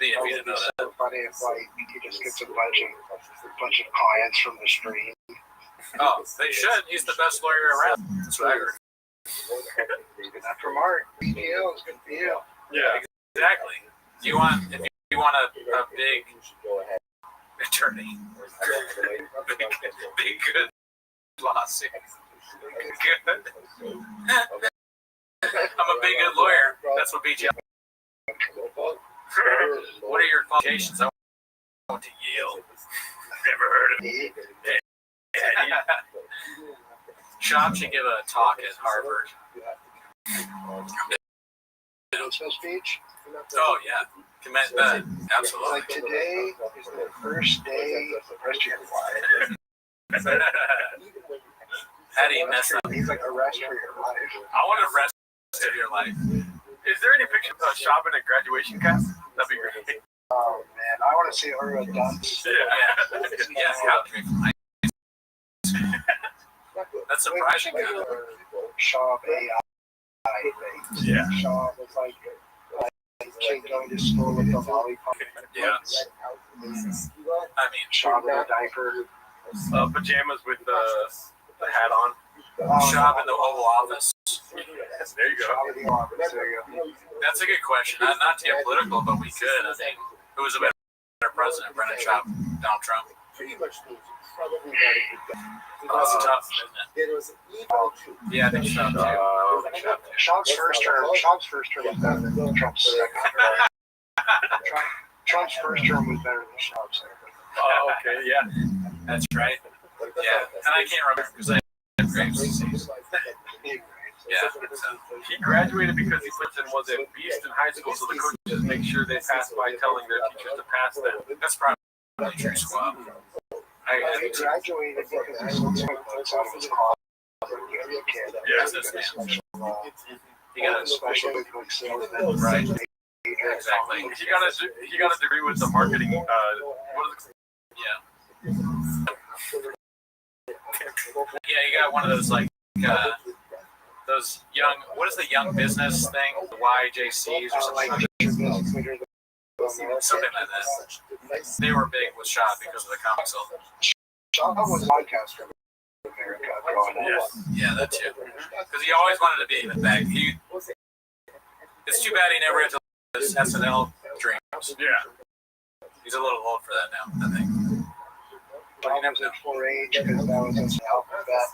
If you didn't know that. Funny if he just gets a bunch of clients from the stream. Oh, they should. He's the best lawyer around. That's what I heard. Not from Art. BPO is good deal. Yeah, exactly. If you want a big attorney, big good lawsuit. Good. I'm a big good lawyer. That's what beat you up. What are your qualifications? I went to Yale. Never heard of it. Shop should give a talk at Harvard. Commencement speech. Oh yeah, absolutely. Like today is the first day of the rest of your life. How do you mess up? He's like a rest for your life. I want to rest of your life. Is there any pictures of shopping at graduation cast? That'd be great. Oh man, I want to see her with dunks. Yeah. That's surprising. Shop AI things. Yeah. Shop was like kid going to school with a lollipop. Yeah. I mean, Shop in a diaper. Pajamas with the hat on. shop in the Oval Office. There you go. Shop in the office. There you go. That's a good question. Not to get political, but we could. I mean, who was a better president, Brennan Schaub, Donald Trump? That's tough, isn't it? Yeah, I think Schaub too. Schaub's first term was better than Trump's second. Trump's first term was better than Schaub's second. Oh, okay, yeah. That's right. Yeah, and I can't remember because I have Graves' disease. Yeah. He graduated because he was a beast in high school, so the coaches make sure they pass by telling their teachers to pass them. That's probably true, Squab. He graduated because he sold some books out of his closet when he was a kid. Yeah, businessman. He got a special book salesman. Right. Exactly. He got a degree with the marketing. What is it? Yeah. Yeah, you got one of those like those young. What is the young business thing? The YJCs or something like that. Something like that. They were big with Schaub because of the comic self. Schaub was a podcaster in America growing up. Yeah, that too. Because he always wanted to be in the bag. It's too bad he never got to his SNL dreams. Yeah. He's a little old for that now, I think. But he was at 4-H because that was his alphabet.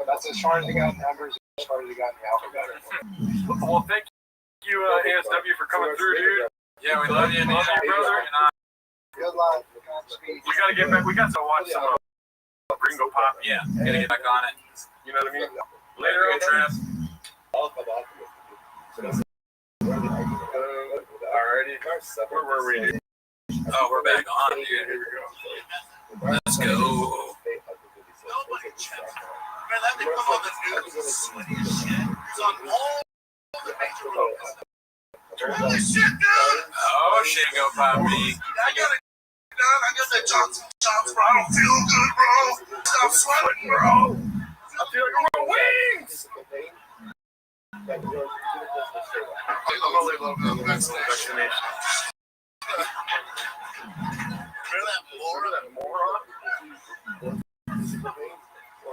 That's as far as he got in numbers, as far as he got in the alphabet. Well, thank you, ASW, for coming through, dude. Yeah, we love you, Love you, brother. And Good luck. we gotta get back. We got to watch some Gringo Pop. Yeah, gotta get back on it. You know what I mean? Later on, trip. Alrighty. Where were we, dude? Oh, we're back on, dude. Here we go. Let's go. Nobody checks. Man, that thing come on the news is sweaty as shit. It's on all the major roads. Holy shit, dude! Oh, shit, go Poppy. I got it done. I got that Johnson Johnson, bro. I don't feel good, bro. Stop sweating, bro. I feel like I'm on wings. I'm only a little bit of the vaccination. Remember that moron?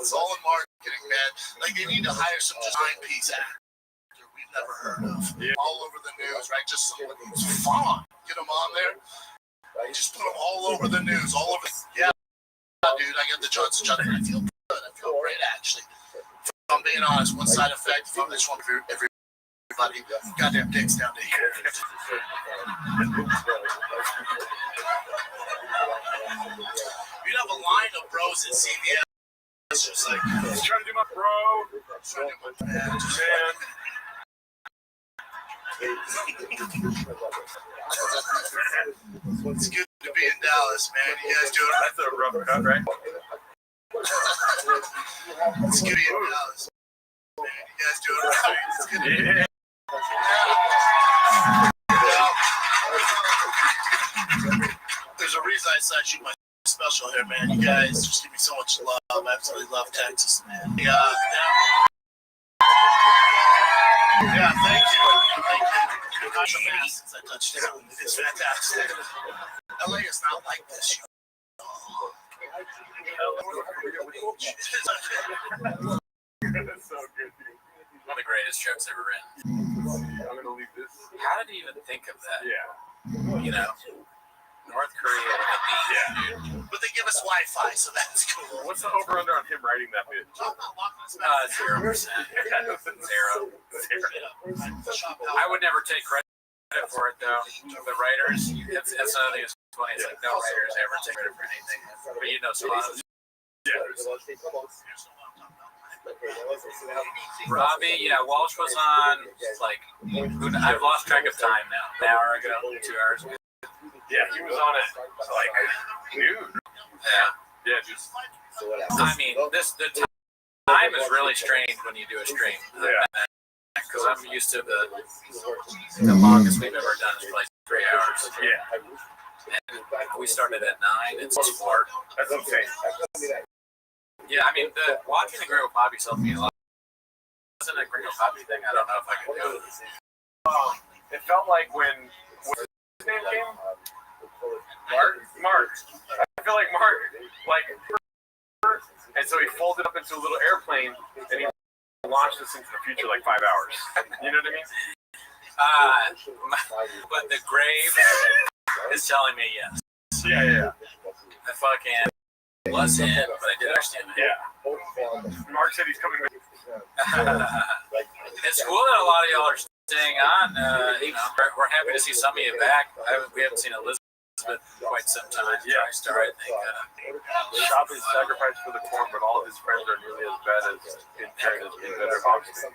It's all in marketing, man. Like, they need to hire some timepiece actor we've never heard of. Yeah. All over the news, right? Just someone who's fun. Get them on there. Just put them all over the news. All over. Yeah, dude, I got the Johnson Johnson. I feel good. I feel great, actually. If I'm being honest, one side effect, I just want everybody goddamn dicks down to here. You'd have a line of bros at CVS. It's just like, Just trying to do my bro. trying to do my man. Just Man. It's good to be in Dallas, man. You guys doing right? That's a rough cut, right? It's good to be in Dallas, man. You guys doing right? It's good to be Yeah. There's a reason I decided to shoot my special here, man. You guys just give me so much love. I absolutely love Texas, man. Yeah, thank you. Thank you. Gosh, I'm mad since I touched down. It is fantastic. LA is not like this, you That's so good, dude. One of the greatest jokes ever written. I'm gonna leave this. How did he even think of that? Yeah. You know, North Korea with a beat, dude. But they give us Wi-Fi, so that's cool. What's the over/under on him writing that bit? I'm not locking us back. 0%. Zero. I would never take credit for it though. The writers, it's another thing that's funny. It's like no writers ever take credit for anything, but you know, so a lot of Robbie, yeah, Walsh was on like I've lost track of time now. An hour ago, 2 hours ago. Yeah, he was on it like noon. Yeah, just. I mean, the time is really strange when you do a stream. Yeah. Because I'm used to the longest we've ever done is like 3 hours. Yeah. And we started at 9. It's 4. That's insane. Yeah, I mean, watching the Gringo Poppy helped me a lot. Wasn't a Gringo Poppy thing? I don't know if I can do it. It felt like when his name came? Mark. I feel like Mark, and so he folded up into a little airplane and he launched us into the future like 5 hours. You know what I mean? But the grave is telling me yes. Yeah. I fucking was in, but I did understand it. Yeah. Mark said he's coming back. It's cool that a lot of y'all are staying on. You know, we're happy to see some of you back. We haven't seen Elizabeth quite some time. Yeah. I started, I think. Shop is sacrificed for the corn, but all of his friends are nearly as bad as in fairness in better hosting.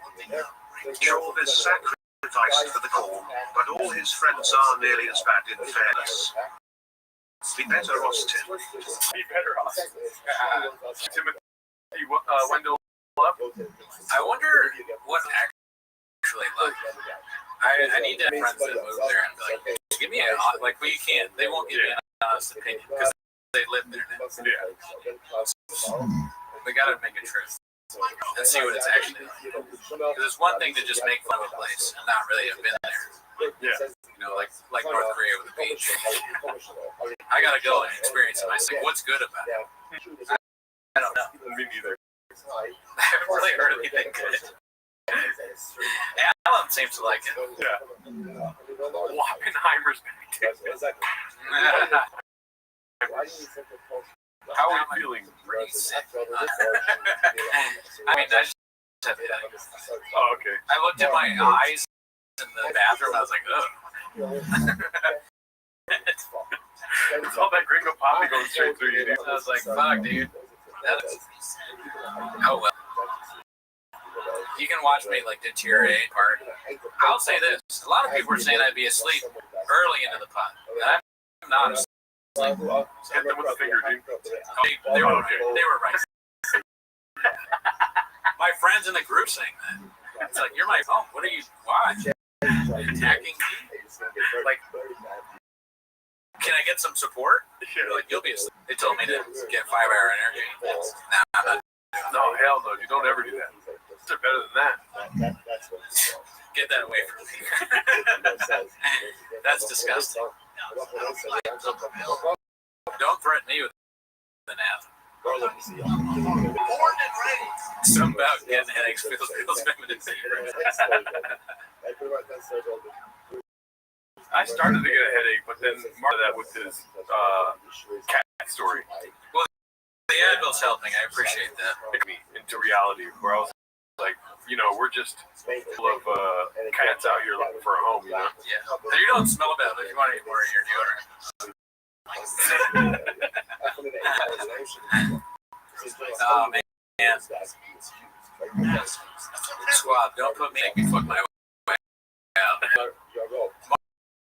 Job is sacrificed for the corn, but all his friends are nearly as bad in fairness. Be better, Austin. Be better, Austin. Timothy Wendell up. I wonder what actually like. I need to have friends that move there and be like, give me a like. Well, you can't. They won't give me an honest opinion because they live there now. Yeah. We gotta make a trip and see what it's actually like. Because it's one thing to just make fun of a place and not really have been there. Yeah. You know, like North Korea with the beach. I gotta go and experience it myself. What's good about it? I don't know. Me neither. I haven't really heard anything good. Alan seems to like it. Yeah. Oppenheimer's back. How are you feeling? Pretty sick. I mean, I just have a headache. Oh, okay. I looked at my eyes in the bathroom. I was like, ugh. It's all that Gringo Poppy going straight through you, dude. I was like, fuck, dude. Oh well. You can watch me like deteriorate apart. I'll say this: a lot of people were saying I'd be asleep early into the pod, and I'm not asleep. Hit them with a finger, dude. They were right. My friends in the group saying that. It's like, you're my phone. What are you? Why? Attacking me? Like, can I get some support? They're like, you'll be asleep. They told me to get 5-hour energy. Nah, I'm not. No, hell no. You don't ever do that. They're better than that. Get that away from me. That's disgusting. Don't threaten me with an app. Something about getting headaches feels feminine. I started to get a headache, but then Mark that with his cat story. Well, the Advil's helping. I appreciate that. Took me into reality, where I was like, you know, we're just full of cats out here looking for a home, you know? Yeah. And you don't smell bad, but if you want to eat more of your deodorant. Oh, man. Squad, don't put me in fuck my way out.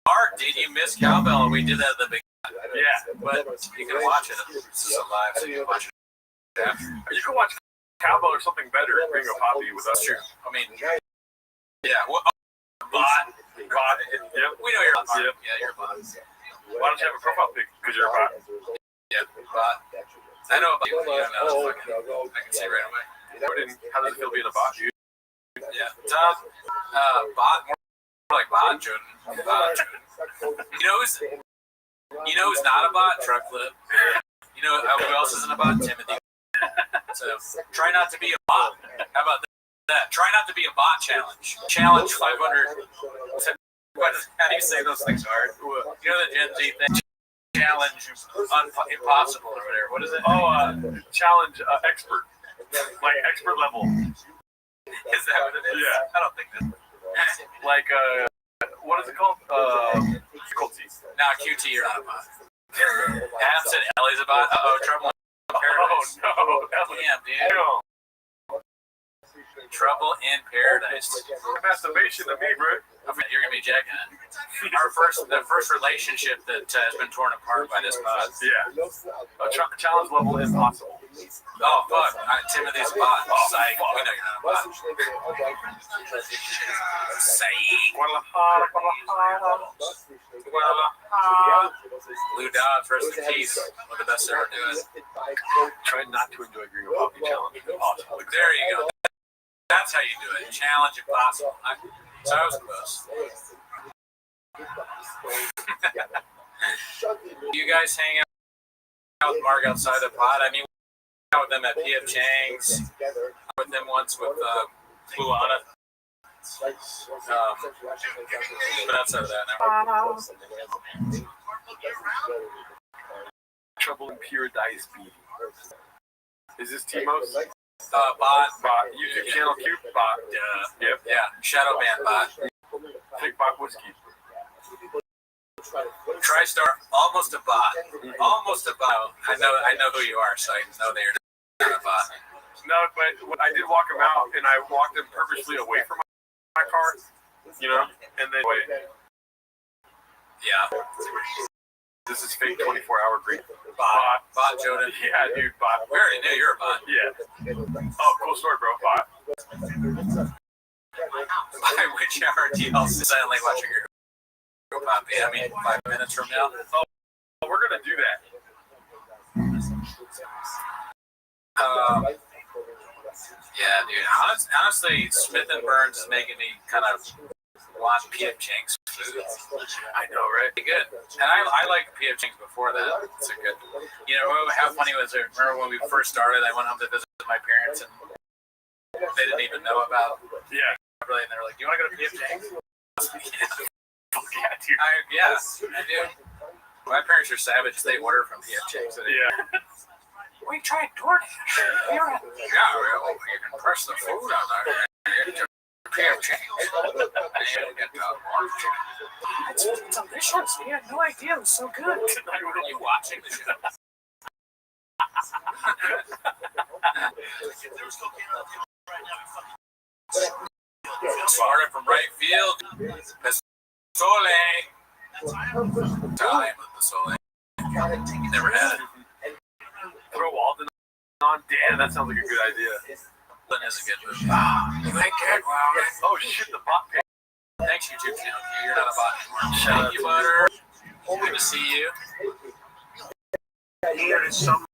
Mark, did you miss Cowbell? We did that at the beginning. Yeah. But you can watch it. This is live, so you can watch it after. You can watch Cowbell or something better and bring a poppy with us. True. I mean, yeah. Well, bot. Yep. We know you're a bot. Yep. Yeah, you're a bot. Why don't you have a profile pic? Because you're a bot. Yeah, bot. I know about you. I can see right away. How does it feel being a bot, dude? Yeah. Tom, bot, more like bot, Jordan. You know who's not a bot? Truck Flip. You know who else isn't a bot? Timothy. So try not to be a bot. How about that? Try not to be a bot challenge. Challenge 500. How do you say those things hard? You know the Gen Z thing? Challenge impossible or whatever. What is it? Oh, challenge expert. Like expert level. Is that what it is? Yeah. I don't think that. Like what is it called? Difficulty. Now, QT, you're not a bot. Adam said Ellie's a bot. Uh-oh, trouble in paradise. Oh, no. Damn, dude. Trouble in paradise. Masturbation to me, bro. You're gonna be jacking it. The first relationship that has been torn apart by this bot. Yeah. A challenge level impossible. Oh fuck! Timothy's a bot. Psych. We know you're not a bot. Psych. Blue Dots, rest in peace. One of the best ever doing. Try not to enjoy Green Coffee Challenge. Impossible. There you go. That's how you do it. Challenge impossible. So I was close. You guys hang out with Mark outside the pod? I mean, we hung out with them at P.F. Chang's. With them once with Luana. But outside of that, now. Trouble in Paradise B. Is this Timos? Bot. YouTube channel Cube bot. Yep. Yeah. Shadow Band bot. Thick bot whiskey. TriStar, almost a bot. Almost a bot. I know who you are, so I know that you're not a bot. No, but I did walk him out, and I walked him purposely away from my car, you know, and then wait. Yeah. This is fake 24-hour green. Bot, Jordan. Yeah, dude, bot. We already knew you're a bot. Yeah. Oh, cool story, bro. Bot. By which hour do you all silently watching your pop? I mean, 5 minutes from now? Oh, we're going to do that. Yeah, dude. Honestly, Smith and Burns is making me kind of want P.F. Chang's food. I know, right? Good. And I liked P.F. Chang's before that. It's a good. You know, how funny was it? Remember when we first started, I went home to visit my parents, and they didn't even know about. Yeah. Really, and they were like, "Do you want to go to P.F. Chang's?" Yeah, dude. I do. My parents are savage. They order from P.F. Chang's. Yeah. We tried DoorDash. Yeah, well, you can press the food on there. P.F. Chang's. It's delicious. We had no idea it was so good. Are you watching the show? Started from right field. Sole. Time with the Sole. Never had it. Throw Walden on. Damn, that sounds like a good idea. That is a good move. You make it, wow. Oh shit, the bot page. Thanks, YouTube channel. You're not a bot anymore. Thank you, Butter. Good to see you. Here is some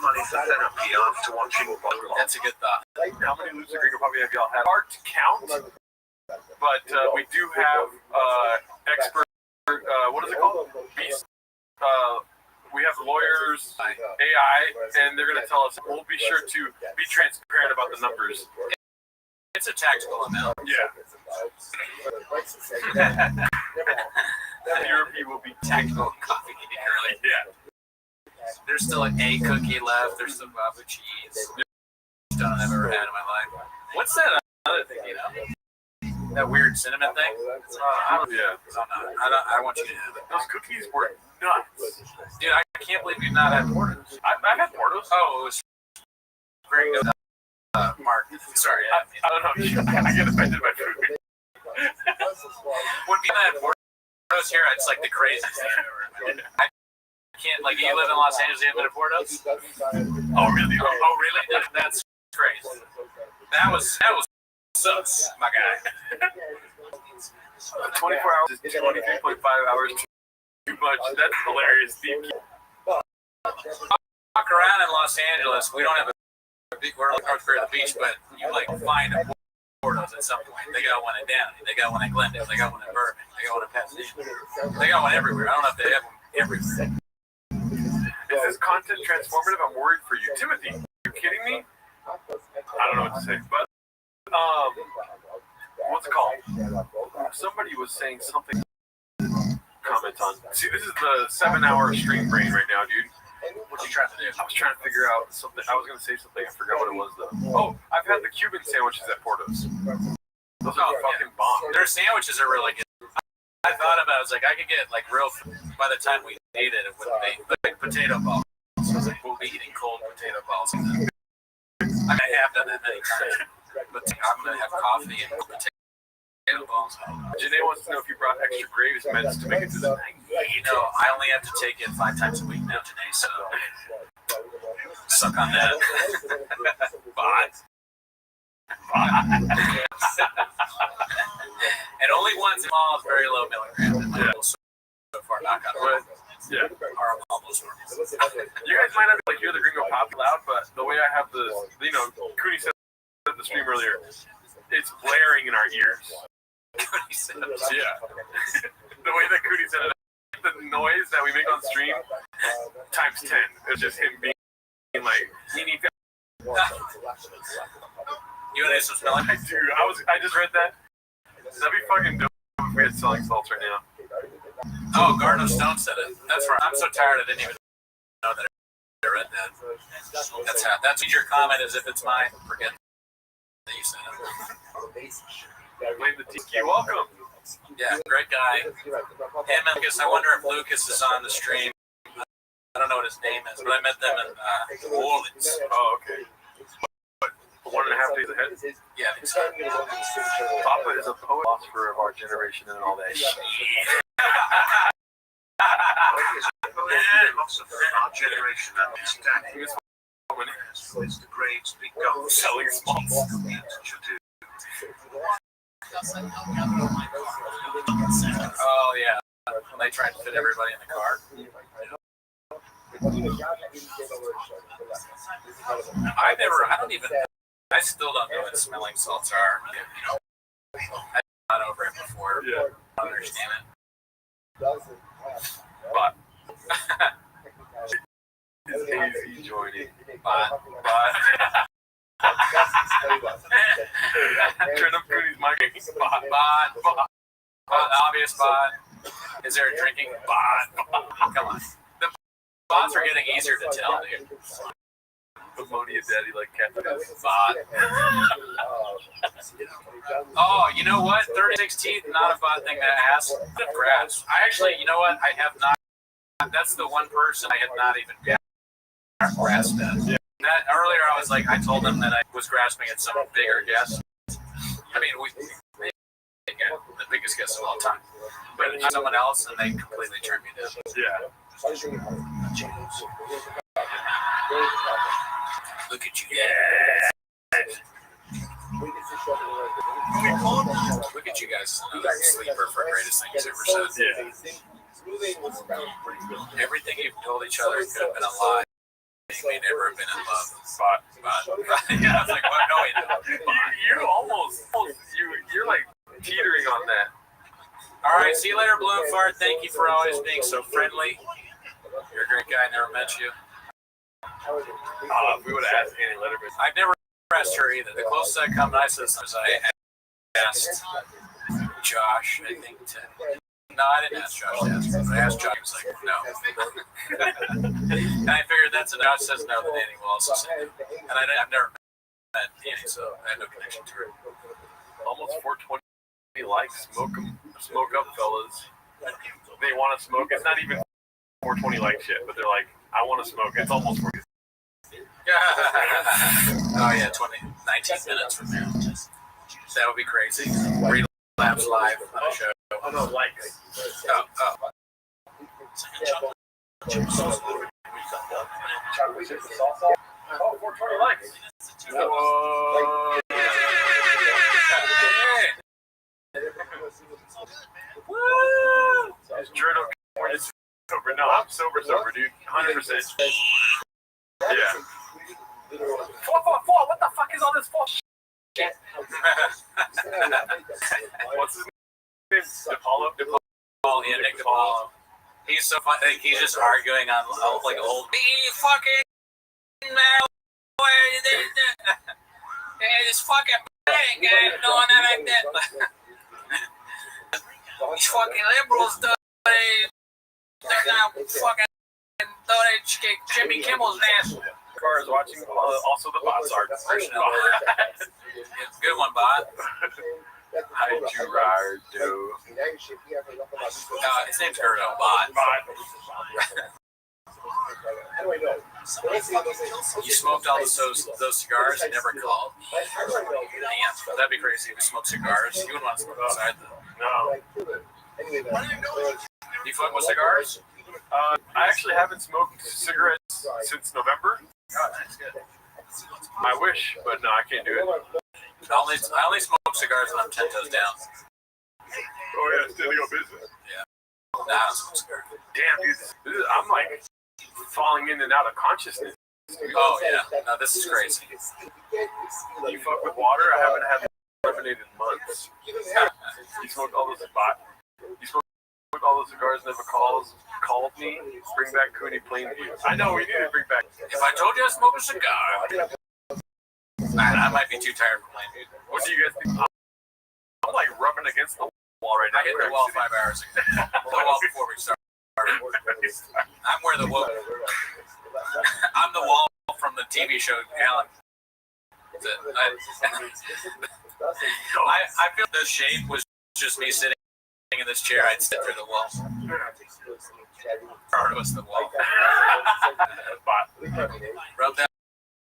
money for therapy after watching Bob. That's a good thought. How many loops of Green Coffee have y'all had? Hard to count, but we do have expert. What is it called? Beast. We have lawyers, AI, and they're going to tell us. We'll be sure to be transparent about the numbers. It's a taxable amount. Yeah. Europe will be Taxable coffee early. Yeah. There's still like a cookie left. There's some guava cheese. Don't I've ever had in my life. What's that other thing, you know? That weird cinnamon thing? Yeah. I want you to have it. Those cookies were nuts. Dude, I can't believe you've not had Portos. I've had Portos. Oh, it was very good. Mark, sorry. I don't know. I get offended by food. When people had Portos here, it's like the craziest thing I've ever. I can't, like, you live in Los Angeles, you haven't been to Portos? Oh, really? Oh, really? That's crazy. That was sus, my guy. 24 hours is 23.5 hours too much. That's hilarious. Walk around in Los Angeles. We don't have we're on North Korea, the beach, but you like find a Portos at some point. They got one in Downey. They got one in Glendale. They got one in Bergen. They got one in Pasadena. They got one everywhere. I don't know if they have them everywhere. Is this content transformative? I'm worried for you. Timothy, are you kidding me? I don't know what to say, but what's it called? Somebody was saying something. Comment on. See, this is the 7-hour stream brain right now, dude. What are you trying to do? I was trying to figure out something. I was going to say something. I forgot what it was, though. Oh, I've had the Cuban sandwiches at Portos. Those are fucking bomb. Their sandwiches are really good. I thought about it. I was like, I could get like real food. By the time we ate it, it wouldn't be like potato balls. So I was like, we'll be eating cold potato balls. I have done that many times. But I'm going to have coffee and potato balls. Janae wants to know if you brought extra graves meds to make it to the night. You know, I only have to take it 5 times a week now today, so suck on that. Bye. And only once in all is very low milligrams. Yeah. So far, knock on wood. Yeah. Are almost normal. You guys might not like hear the gringo pop loud, but the way I have the, you know, Cooney said at the stream earlier, it's blaring in our ears. Cooney said, yeah. The way that Cooney said it, the noise that we make on stream times 10. It's just him being like, you need to. You and Ace smell like? I do. I just read that. That'd be fucking dope if we had selling salts right now. Oh, Garden of Stone said it. That's right. I'm so tired I didn't even know that I read that. That's your comment as if it's mine. Forget that you said it. Blame the TQ. Welcome. Yeah, great guy. Him and Lucas. I wonder if Lucas is on the stream. I don't know what his name is, but I met them in New Orleans. Oh, okay. 1.5 days ahead? Yeah, I think so. Papa is a poet philosopher of our generation and all that shit. Philosopher of our generation and stacking is the grades be gone. Selling spots. Oh, yeah. When they tried to fit everybody in the car. I still don't know what smelling salts are. I've gone over it before. Yeah. I don't understand it. But it's easy joining. But Turn up Cooney's mic. Bot. Obvious bot. Is there a drinking bot? Come on. The bots are getting easier to tell, dude. Ammonia daddy like cat. Bot. Oh, you know what? 36 teeth, not a bad thing to ask. The grass. I actually, you know what? I have not. That's the one person I had not even grasped at. Yeah. That earlier, I was like, I told them that I was grasping at some bigger guest. I mean, we the biggest guest of all time. But it's someone else, and they completely turned me down. Yeah. Look at you. Yeah. Look at you guys. Sleeper for greatest things ever said. Yeah. Everything you've told each other could have been a lie. You may never have been in love. But yeah, I was like, what? No, wait, no. You almost, you're like teetering on that. All right, see you later, Bloomfart. Thank you for always being so friendly. You're a great guy. I never met you. If we would have asked Annie Letterman. I've never asked her either. The closest I come nicest was I asked Josh, I think, no, I didn't ask Josh to ask her, but I asked Josh. He was like, no. And I figured that's a Josh says no, then Annie will also say no. And I've never met Annie, so I had no connection to her. Almost 420 likes. Smoke up, fellas. They want to smoke. It's not even 420 like shit, but they're like, I want to smoke. It's almost 40. Oh, yeah, 19 minutes from now. That would be crazy. Relapse live on a show. Oh, no, likes. Oh. Oh, 420 likes. Whoa. Woo! Is Jordan sober? No, I'm sober, dude. 100%. Yeah. 444. What the fuck is all this for? Shit. What's his name? DePaulo. Yeah, Nick DePaulo. He's so fun. Like, he's just arguing on like old. You fucking man. This fucking thing, guy doing that like that. These fucking liberals, they fucking thought they'd kick Jimmy Kimmel's ass. Car is watching. Also, the bots are. Good one, bot. Gerardo. His name's Gerardo. Bot. You smoked all those cigars and never called. Damn, that'd be crazy if you smoked cigars. You wouldn't want to smoke outside though. No. You fuck with cigars? I actually haven't smoked cigarettes since November. Oh, that's good. I wish, but no, I can't do it. I only smoke cigars when I'm 10 toes down. Oh yeah, it's illegal business. Yeah. Nah, I don't smoke cigars. Damn, dude, I'm like falling in and out of consciousness. Oh yeah, no, this is crazy. You fuck with water? I haven't had lemonade in months. You smoked all those cigars, never called me. Bring back Cooney Plainview. I know, we need to bring back. If I told you I smoke a cigar, I might be too tired for Plainview. What do you guys think? I'm like rubbing against the wall right now. I hit the wall 5 hours ago. The wall before we started. I'm where the wall. I'm the wall from the TV show, Alan. I feel the shape was just me sitting in this chair. I'd sit through the wall. Or it was the wall. Rub that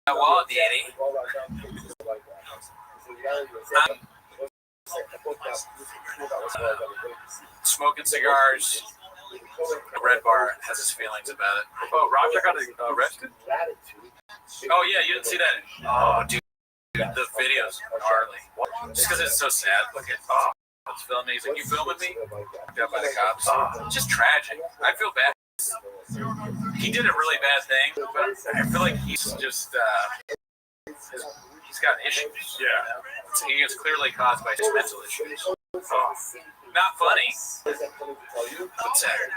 wall, Daddy. Smoking cigars. The Red Bar has his feelings about it. Oh, Roger got arrested? Oh yeah, you didn't see that? Oh, dude, the video's gnarly. Just because it's so sad. Look at it's filming. He's like, "You filming me?" Got by the cops. Just tragic. I feel bad. He did a really bad thing, but I feel like he's just he's got issues. Yeah. He is clearly caused by his mental issues. Not funny, but sad.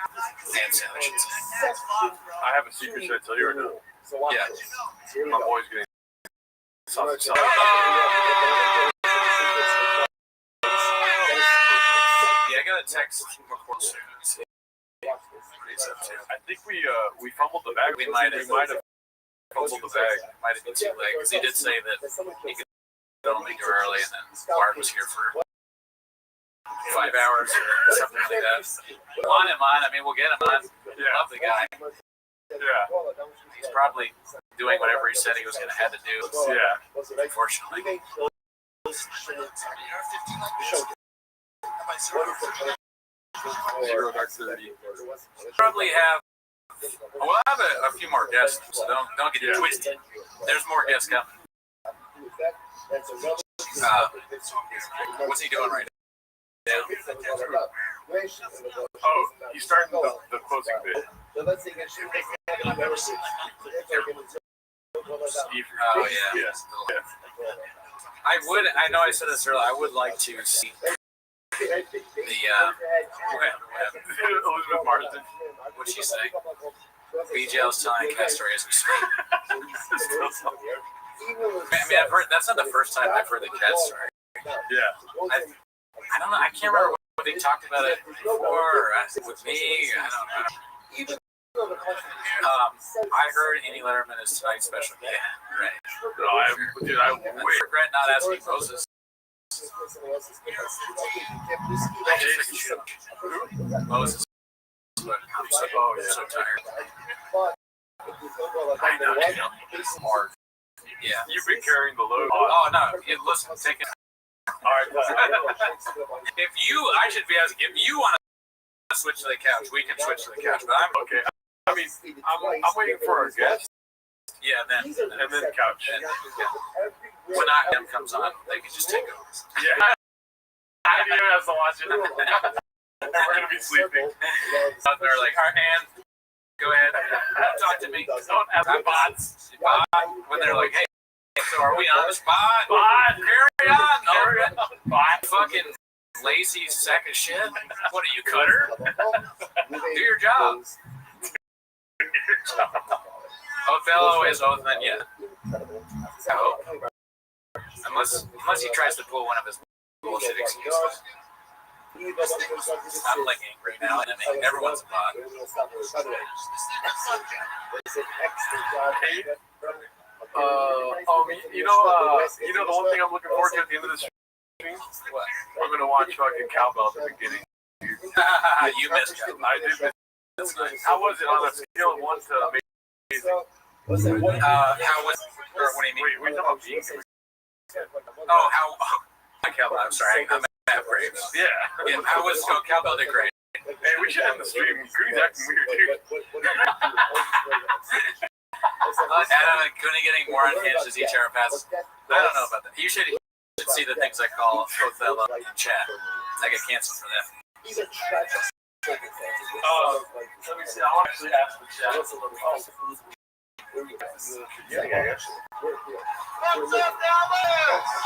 And sad, I should say. I have a secret. Should I tell you or no? Yeah. My boy's getting sausage. Yeah, I got a text from a court soon. I think we fumbled the bag. We might have fumbled the bag. Might have been too late because he did say that he could only do early, and then Bart was here for 5 hours or something like that. Want him on? I mean, we'll get him on. Love the guy. Yeah. He's probably doing whatever he said he was going to have to do. Yeah. Unfortunately. Zero Dark 30. Probably have. We'll have a few more guests, so don't get it twisted. There's more guests coming. What's he doing right now? Oh, he's starting the closing bit. Oh yeah. I know I said this earlier. I would like to see the Elizabeth Marsden. what'd she say? BJ was telling cat stories. I mean, I've heard that's not the first time I've heard the cat story. Yeah. I don't know. I can't remember what they talked about it before or with me. I don't know. I heard Annie Letterman is tonight's special guest. Right. No, I regret not asking Moses. Moses. But I'm so tired. I know, dude. It's hard. Yeah. You've been carrying the load. Oh, no. Listen, take it. All right. I should be asking, if you want to switch to the couch, we can switch to the couch. But I'm okay. I mean, I'm waiting for our guest. Yeah, and then the couch. When him comes on, they can just take over. Yeah. I didn't even have to watch it. We're gonna be sleeping. They're like, all right, man, go ahead. Don't talk to me. Don't ask bots. When they're like, hey, so are we on the spot? Bot, carry on. Bot, fucking lazy sack of shit. What are you, Cutter? Do your job. Othello is Othman yet. I hope. Unless he tries to pull one of his bullshit excuses. I'm like angry now, and I mean, everyone's a bot. You know the one thing I'm looking forward to at the end of this What? I'm gonna watch fucking Cowbell at the beginning. You missed it. I did miss it. How was it on a scale of 1 to amazing? How was? Or what do you mean? Wait, we talking about being? Oh, how? Oh, Cowbell. I'm sorry. I'm at Braves. Yeah. How was Cowbell did great. Hey, we should end the stream. Cooney's acting weird, dude. Couldn't get any more unhinged as each hour passes. I don't know about that. You should see the things I call Othello in chat. I get canceled for that. Let me see. I'll actually ask the chat.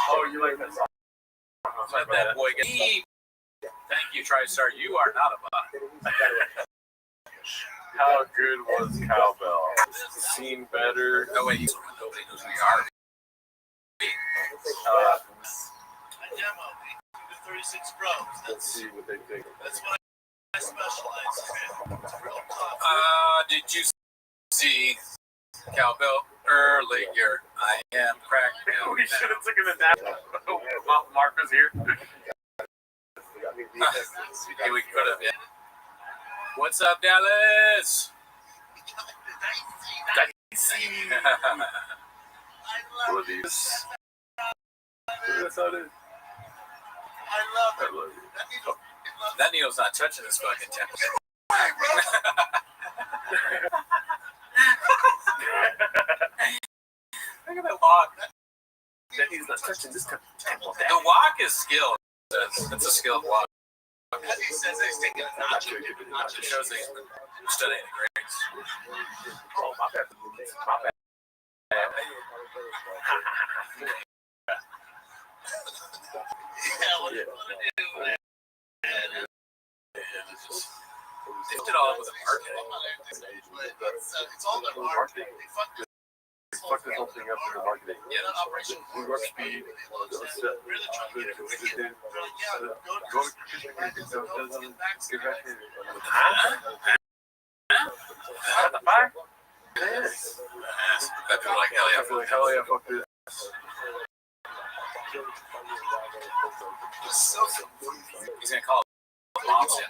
Oh, you like that song? Let that boy get. Thank you, TriStar. You are not a bot. How good was Cowbell? Seen better. Oh wait, nobody knows who you are. I demo the 36 Pros. Let's see what they think. That's what I specialize in. It's real tough. Did you see Cowbell earlier? I am cracked. We should have taken a nap. Mark was here. Yeah, we could have. Yeah. What's up, Dallas? What are these? That's how it is. I love it. That Neil's not touching this fucking temple. Look at that walk. That he's not touching this temple. The walk is skill. It's a skilled walk. He says he's taking a notch. It shows that he's been studying the grades. Oh, my bad. My bad. Yeah, what do you do, man? They did all with the marketing. It's all the marketing. They fucked this. Fuck this whole thing up in the marketing. Yeah, That operation. New York Speed. Really trying to get it wicked. They're like, yeah, Go to get back in. Get back in. Huh? At the back? Yes. I feel like hell yeah. I feel like hell yeah, fuck this. He's gonna call moms in.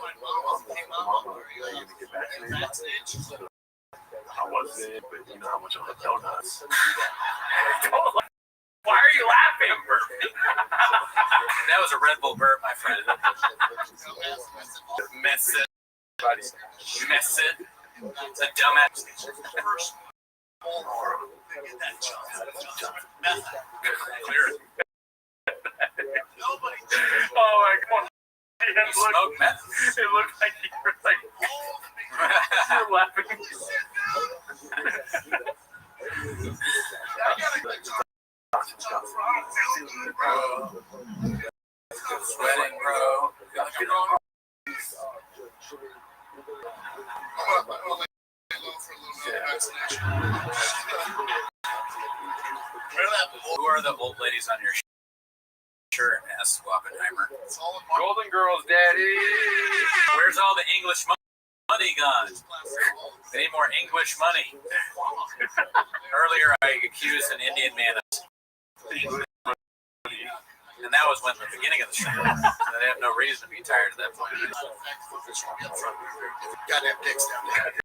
I wasn't, but you know how much I love donuts. Why are you laughing, Bert? That was a Red Bull burp, my friend. Mess it. Mess it. It's a dumbass. Clear it. Oh my god. You smoke meth? It looked like you were like, you're laughing. Sweating, bro. Who are the old ladies on your shirt? Asked Oppenheimer. Golden Girls, daddy. Where's all the English money gone? They need more English money. Earlier, I accused an Indian man of. And that was when the beginning of the show. So they have no reason to be tired at that point. Goddamn dicks down there.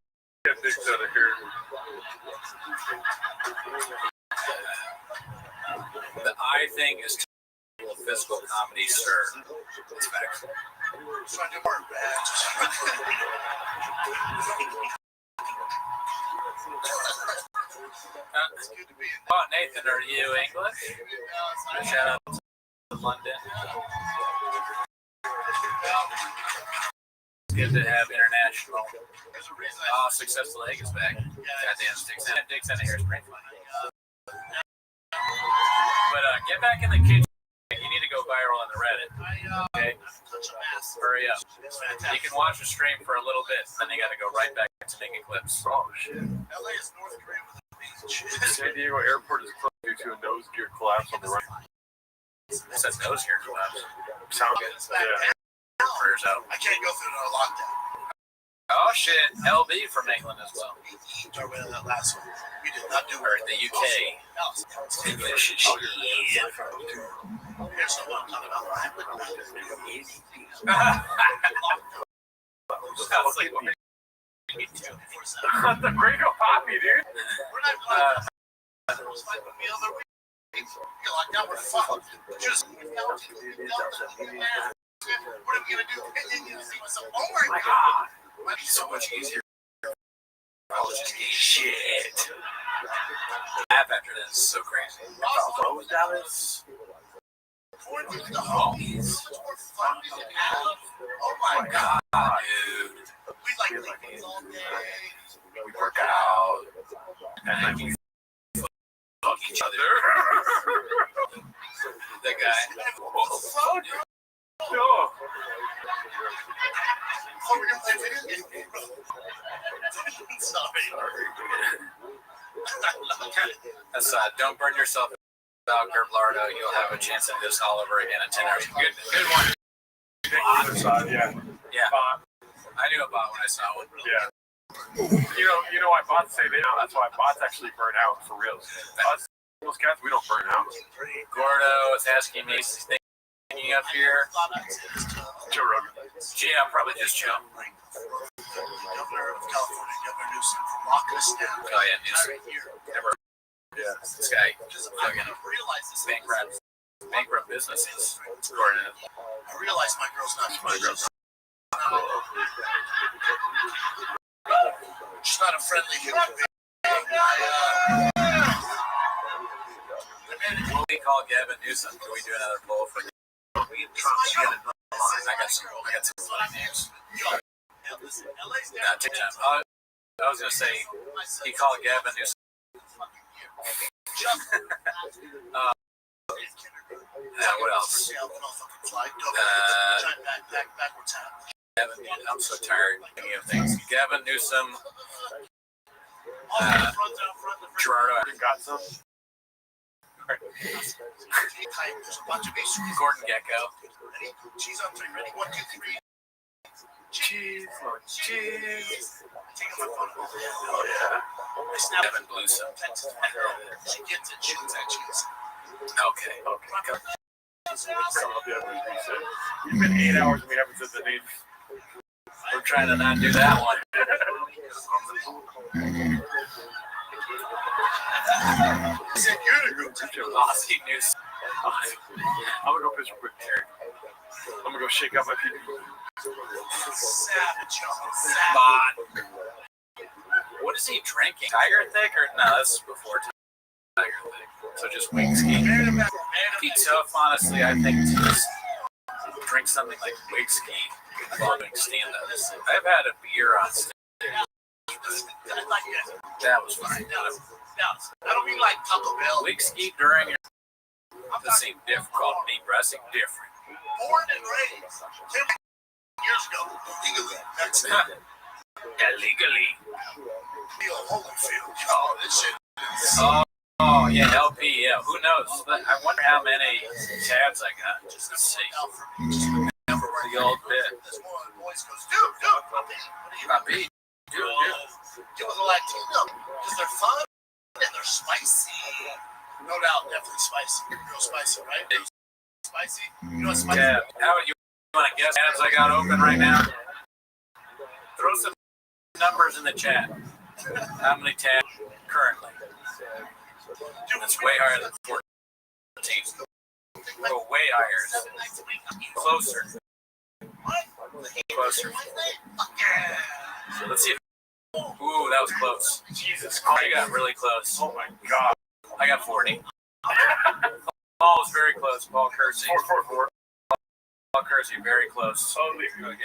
Get dicks out of here. The I thing is physical comedy, sir. It's facts. Trying to do more bad. Oh, Nathan, are you English? Shout out to London. It's good to have international. Successful egg is back. Goddamn sticks and dicks in the hair is pretty funny. But get back in the kitchen. You need to go viral on the Reddit. Okay? Hurry up. You can watch the stream for a little bit, then you got to go right back to making clips. Oh shit. LA is North Korea with a beach. San Diego Airport is closed due to a nose gear collapse on the right. It says nose here collapse. Sound good. Yeah. Prayers out. I can't go through another lockdown. Oh shit, LB from England as well. Or whatever that last one. We did not do Or the UK. English. English. Here's what I'm talking about. I wouldn't know. Sounds like what the Grego Poppy, dude. We're not going to fight with me other week. You're like, now we're fucked. Just, what are we going to do? Oh my God. Might be so much easier. I'll just eat shit. Laugh after this is so crazy. Those Dallas. The homies. Oh my God, dude. We like things all day. We work out. And then we fuck each other. That guy. What the fuck? No. Oh, we're going to play video games, bro. Sorry. That's don't burn yourself out, Gerblardo. You'll have a chance at this all over again in 10 hours. Good one. Yeah. I knew about when I saw one. Yeah. You know why bots say they don't? That's why bots actually burn out for real. Us, those cats, we don't burn out. Gordo is asking me, is thinking up here? Joe Rogan. Yeah, I'm probably just chill. Governor of California, Governor Newsom, from locking us down. Oh yeah, Newsom. Never. Yeah. This guy I realize this. bankrupt businesses. I realize my girl's not my girl. She's not a friendly human being. We call Gavin Newsom. Can we do another poll for I got some funny names. Take time. I was gonna say he called Gavin Newsom. What else? Gavin, I'm so tired of things. Gavin Newsom. Gerardo Got some? Gordon Gecko. Cheese on three. Ready? 1, 2, 3. Cheese. Take my phone. Oh, yeah. I snap Gavin Newsom. She gets it. Shoots at cheese. Okay. We've been 8 hours and we haven't said the name. We're trying to not do that one. Aussie News. I'm gonna go piss real quick. I'm gonna go shake out my pee. Savage. What is he drinking? Tiger Thick or no? That's before Tiger Thick. So just whiskey. Pete Tough, honestly, I think to just drink something like whiskey while doing stand-up. I've had a beer on stage. That was fine. I don't mean like Taco Bell. Whiskey during your the same difficult knee pressing different. Born and raised 10 years ago, legally. That's it. Illegally. Neil Holyfield. Oh, this shit. Oh yeah, LP. Yeah, who knows? I wonder how many tabs I got. Just to see. The old bit. This one voice goes, dude, Puppy. Dude, give us a Latino. Because they're fun and they're spicy. No doubt, definitely spicy. Real spicy, right? Spicy. You know what's spicy? Yeah. How you want to guess tabs I got open right now? Throw some numbers in the chat. How many tabs currently? It's way higher than 14. Go way higher. Closer. Let's see. Ooh, that was close. Jesus I Christ. got really close. Oh my God. I got 40. Paul was very close. Paul Kersey. 444. Paul Kersey, very close. Oh, yeah.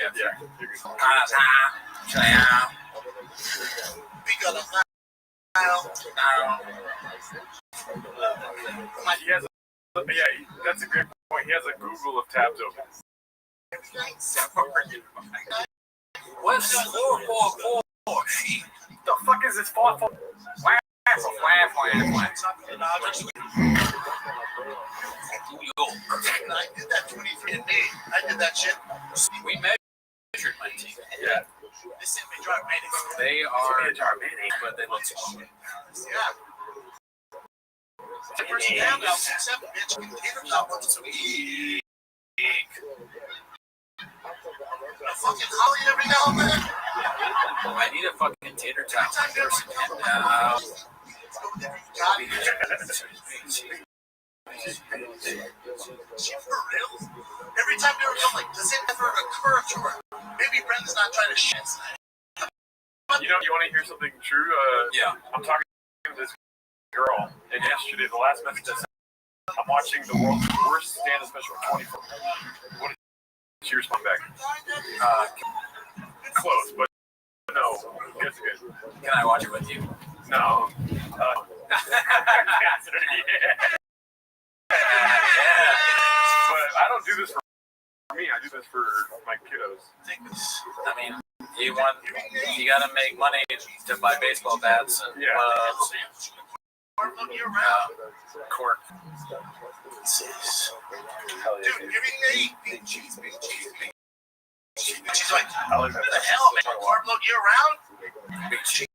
He has that's a good point. He has a Google of tabs open. What's 444? The fuck is this 444? I did that 23 and me. I did that shit. We measured my team. Yeah. They sent me dry ratings. They are, but they look small. Yeah. First down now, 6-7, bitch. Tater tot once a week. A fucking holly every now and then. I need a fucking tater tot person. She for real? Every time you're like, does it ever occur to her? Maybe Brendan's not trying to shit tonight. You know, you want to hear something true? Yeah. I'm talking to this girl, and yesterday, the last message I sent, I'm watching the world's worst stand-up special of 24. What did she respond back? Close, but no. It's good. Can I watch it with you? No. But I don't do this for me. I do this for my kiddos. I mean, you gotta make money to buy baseball bats and gloves and cork. Dude, giving me big cheese. She's like, I like that. what the hell, man? Carb load year round? Big cheese.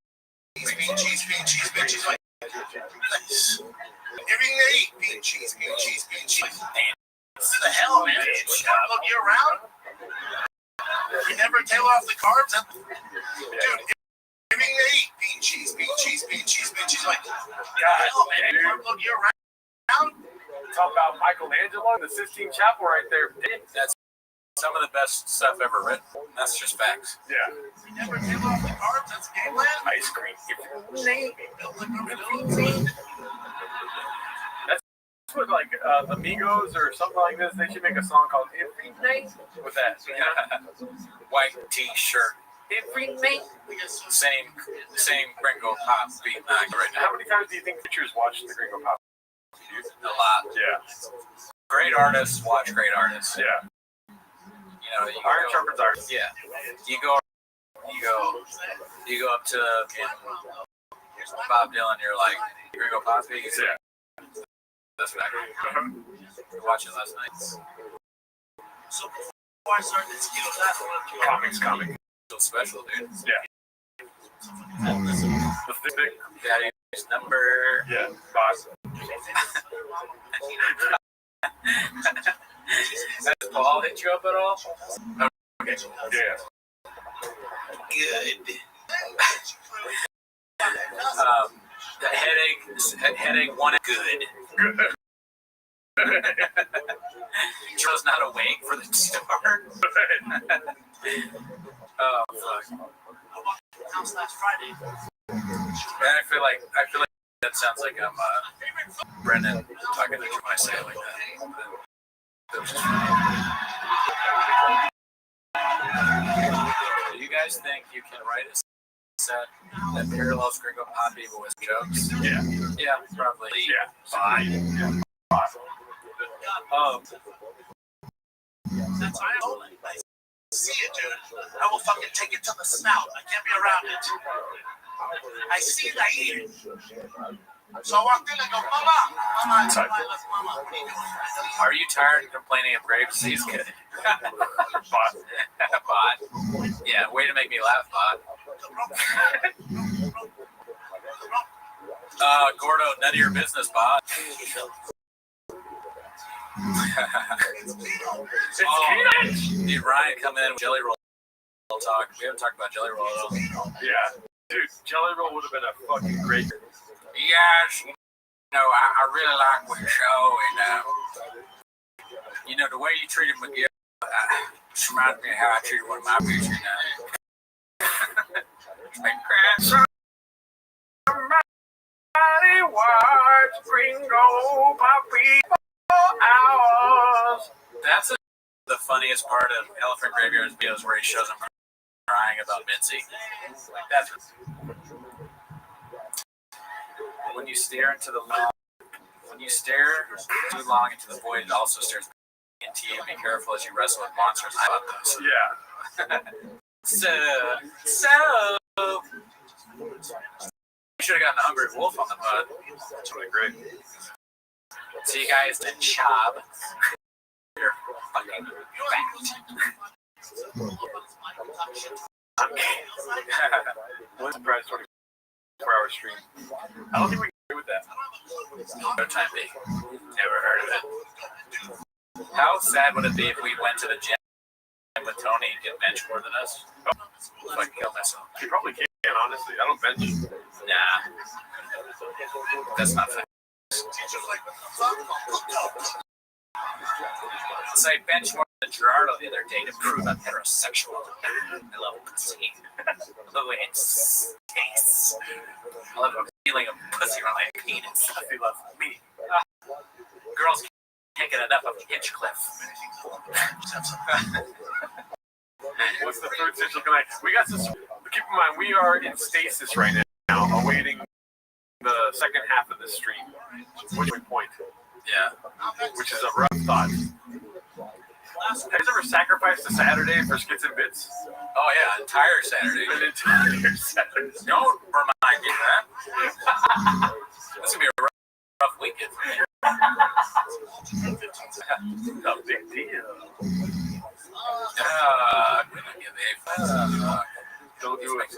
Like, nice. Giving me big cheese. What the hell, man? Carb load year round? You never tail off the carbs? Dude, giving me big cheese. Like, what the hell, man? Carb load year round? Talk about Michelangelo and the Sistine Chapel right there. That's some of the best stuff ever written. That's just facts. Yeah. You never tail off the carbs? That's game land? Ice cream. That's what, like, Amigos or something like this, they should make a song called Every Night with that. White t-shirt. Every night. Same Gringo Pop beat right now. How many times do you think teachers watch the Gringo Pop? A lot. Yeah. Great artists watch great artists. Yeah. You know, Iron sharpens iron. Yeah. You go up to Bob Dylan, you're like, Gringo Pop beat? Yeah. That's what I watching last night. So before I started this kilo, that's what Comics. So special, dude. Yeah. The thick. Daddy's number. Yeah. Boss. Has Paul hit you up at all? Okay. Yeah. Good. The headache wanted good. Joe's not awake for the start. Oh fuck. house last Friday. And I feel like that sounds like I'm Brendan talking to you when I say it like that. Do you guys think you can write a set that parallels Gringo Poppy but with jokes? Yeah. Yeah, probably. Yeah. Fine. That's I see it, dude. I will fucking take it to the snout. I can't be around it. I see it, I eat it. So I walked in and go, Mama. What are you doing? Are you tired of complaining of grape disease? Good. Bot. Bot. Yeah, way to make me laugh, Bot. Gordo, none of your business, Bot. Dude, Ryan come in with Jelly Roll talk. We haven't talked about Jelly Roll at all. Yeah. Dude, Jelly Roll would have been a fucking great. Yes, I really like what you show, and the way you treated Miguel just reminds me of how I treated one of my bitches. Somebody watch Gringo Poppy for hours. That's the funniest part of Elephant Graveyard's videos, where he shows him crying about Mitzi. Like that's. When you stare into the when you stare too long into the void, it also stares into you. Be careful as you wrestle with monsters. I love those. Yeah. So we should have gotten the Hungry Wolf on the pod. That's really great. See you guys in Chob. You're fucking One surprise 24-hour stream. I don't think we can do with that. Prototype B. Never heard of it. How sad would it be if we went to the gym with Tony and get bench more than us? If I kill myself. You probably can, honestly. I don't bench. Nah. That's not fair. So I bench more than Gerardo the other day to prove I'm heterosexual. I love pussy. I love the way it tastes. I love the feeling of pussy on my penis. I feel love me. Girls can't get enough of Hinchcliffe. What's the third stage looking like? We got this. Keep in mind, we are in stasis right now, awaiting the second half of the stream, which we point to. Yeah. Which is a rough thought. Have you ever sacrificed a Saturday for skits and bits? Oh yeah, entire Saturday. An entire Saturday. Don't remind me of that. This is gonna be a rough weekend for me. No big deal. Don't do it.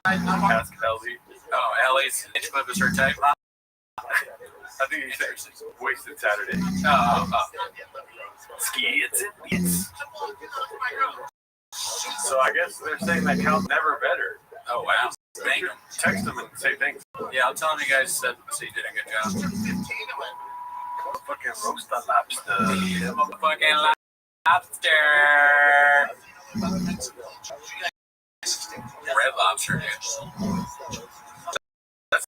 Ask Ellie. Oh, Ellie's Hinchcliffe is her type. I think you said wasted Saturday. Skits and bits. So I guess they're saying that count never better. Oh wow. Thank them. Text them and say thanks. Yeah, I'm telling you guys that so you did a good job. Fucking roast the lobster. Fucking lobster. Red lobster, dude. That's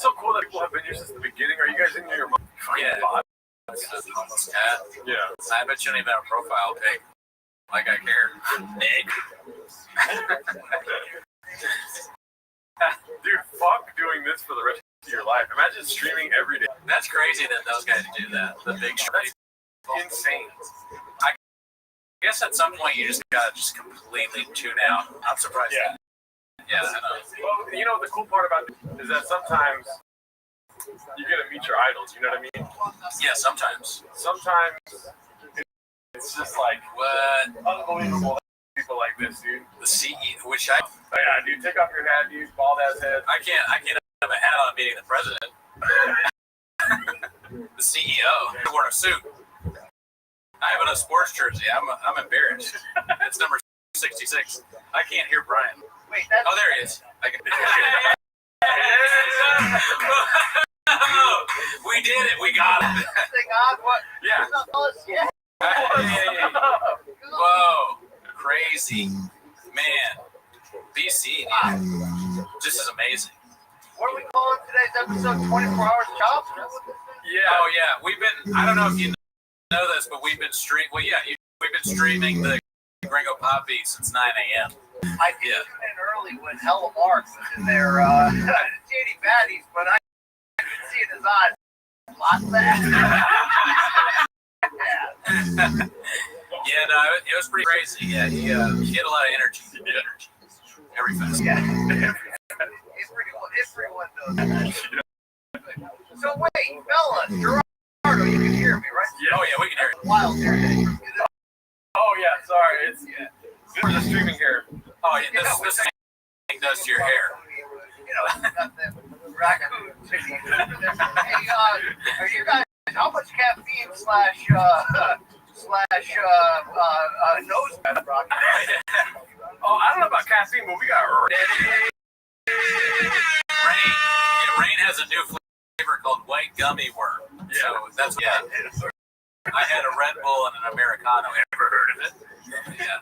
so cool that people have been here since the beginning. Are you guys into your Yeah. Almost Yeah. Yeah. I bet you don't even have a profile pic. Like I care. Nick. Dude, fuck doing this for the rest of your life. Imagine streaming every day. That's crazy that those guys do that. The big show. Insane. I guess at some point you just gotta completely tune out. I'm surprised. Yeah. Yeah, I know. Well, you know, the cool part about it is that sometimes you get to meet your idols, you know what I mean? Yeah, sometimes. Sometimes it's just like, What? unbelievable people like this, dude. The CEO, which I Oh, yeah, dude, take off your hat, dude, bald ass head. I can't have a hat on meeting the president. The CEO. He wore a suit. I have a sports jersey. I'm embarrassed. It's number 66. I can't hear Brian. Wait, that's Oh, there he is. I can. We did it. We got it. thing on what? Yeah. Yeah. Hey. Whoa. Crazy. Man. BC, dude. This is amazing. What are we calling today's episode? 24 hours chops? Yeah. Oh, yeah. We've been, I don't know if you know this, but we've been we've been streaming the Gringo Pop Beat since 9 a.m. I did tune in early when Hella Mark was in there. I didn't see any baddies, but I could see in his eyes. Lots of that. Yeah, no, it was pretty crazy. Yeah, he had a lot of energy. Every fest. Yeah. Everyone knows that. So wait, fellas, Gerardo, you can hear me, right? Yeah. Oh, yeah, we can hear it. Wild here. Oh, yeah, sorry. It's we're just streaming here. Oh, yeah, this thing does to your hair. You know, got them raccoons. Hey, are you guys, how much caffeine slash nose pad rock? Oh, I don't know about caffeine, but we got Rain has a new flavor called white gummy worm. So that's I had a Red Bull and an Americano. Ever heard of it? Yeah.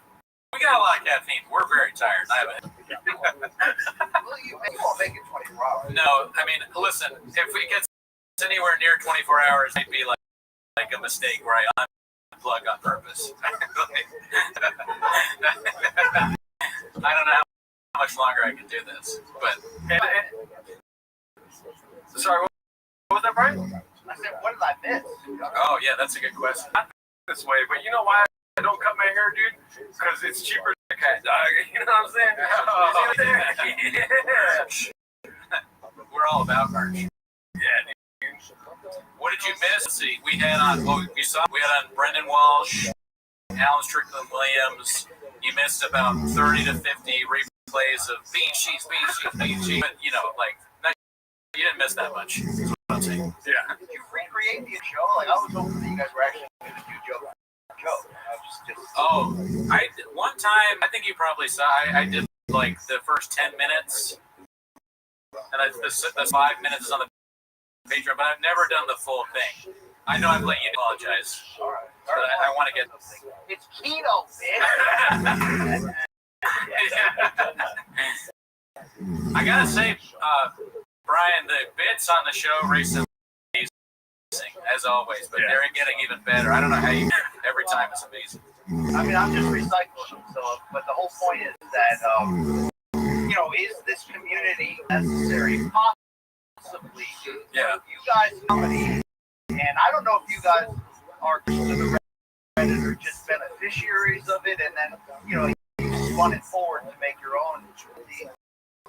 We got a lot of caffeine. We're very tired. I haven't. Well, you won't make it 24 hours. No, I mean, listen, if we get anywhere near 24 hours, it'd be like a mistake where I unplug on purpose. I don't know how much longer I can do this, but sorry, what was that, Brian? I said, what did I miss? oh yeah, that's a good question. Not this way, but you know why I don't cut my hair, dude? Because it's cheaper than a cat dog. You know what I'm saying? Oh, yeah. We're all about merch. Yeah, dude. What did you miss? Let's see, we had on Brendan Walsh, Alan Strickland Williams. You missed about 30 to 50 replays of bean cheese. But you know, like you didn't miss that much. Is what I'm saying. Yeah. Did you recreate the show? Like I was hoping that you guys were actually going to do Joe. Oh, one time I think you probably saw. I did like the first 10 minutes, and the 5 minutes is on the Patreon, but I've never done the full thing. I know I've let you apologize. All right. But I want to get. It's keto, bitch. I gotta say, Brian, the bits on the show recently, as always, but they're getting even better. I don't know how you every time it's amazing. I mean, I'm just recycling them. So, but the whole point is that, you know, is this community necessary? Possibly. Yeah. You guys, comedy, and I don't know if you guys are to the Reddit or just beneficiaries of it, and then you know, you spun it forward to make your own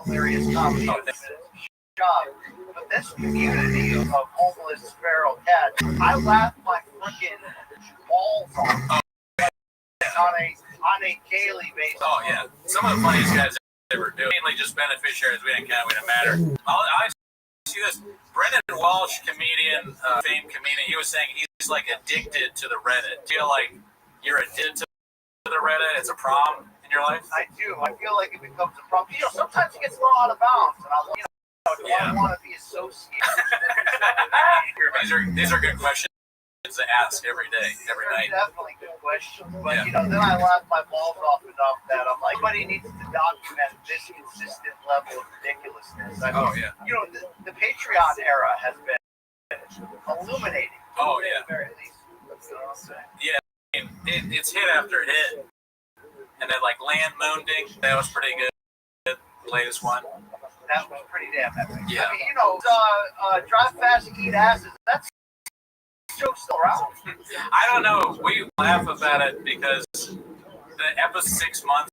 hilarious comedy. Job. But this community of homeless feral cats, I laugh my freaking balls off on a daily basis. Oh yeah, some of the funniest guys ever do. Mainly just beneficiaries. We didn't count. We didn't matter. I see this. Brendan Walsh, comedian, famed comedian. He was saying he's like addicted to the Reddit. Feel like you're addicted to the Reddit? It's a problem in your life? I do. I feel like it becomes a problem. You know, sometimes it gets a little out of bounds, and I'm, you know. Do I want to be associated? These are good questions to ask every day, every night. Definitely good questions. But you know, then I laugh my balls off enough that I'm like, somebody needs to document this consistent level of ridiculousness. I mean, you know, the Patreon era has been illuminating. Oh yeah. At the very least. That's what I'm saying. Yeah, I mean, it's hit after hit, and then like Land Moonding, that was pretty good. The latest one. That was pretty damn epic. Yeah. I mean, you know, drive fast, eat asses. That's joke still around. I don't know. We laugh about it because the episode 6 months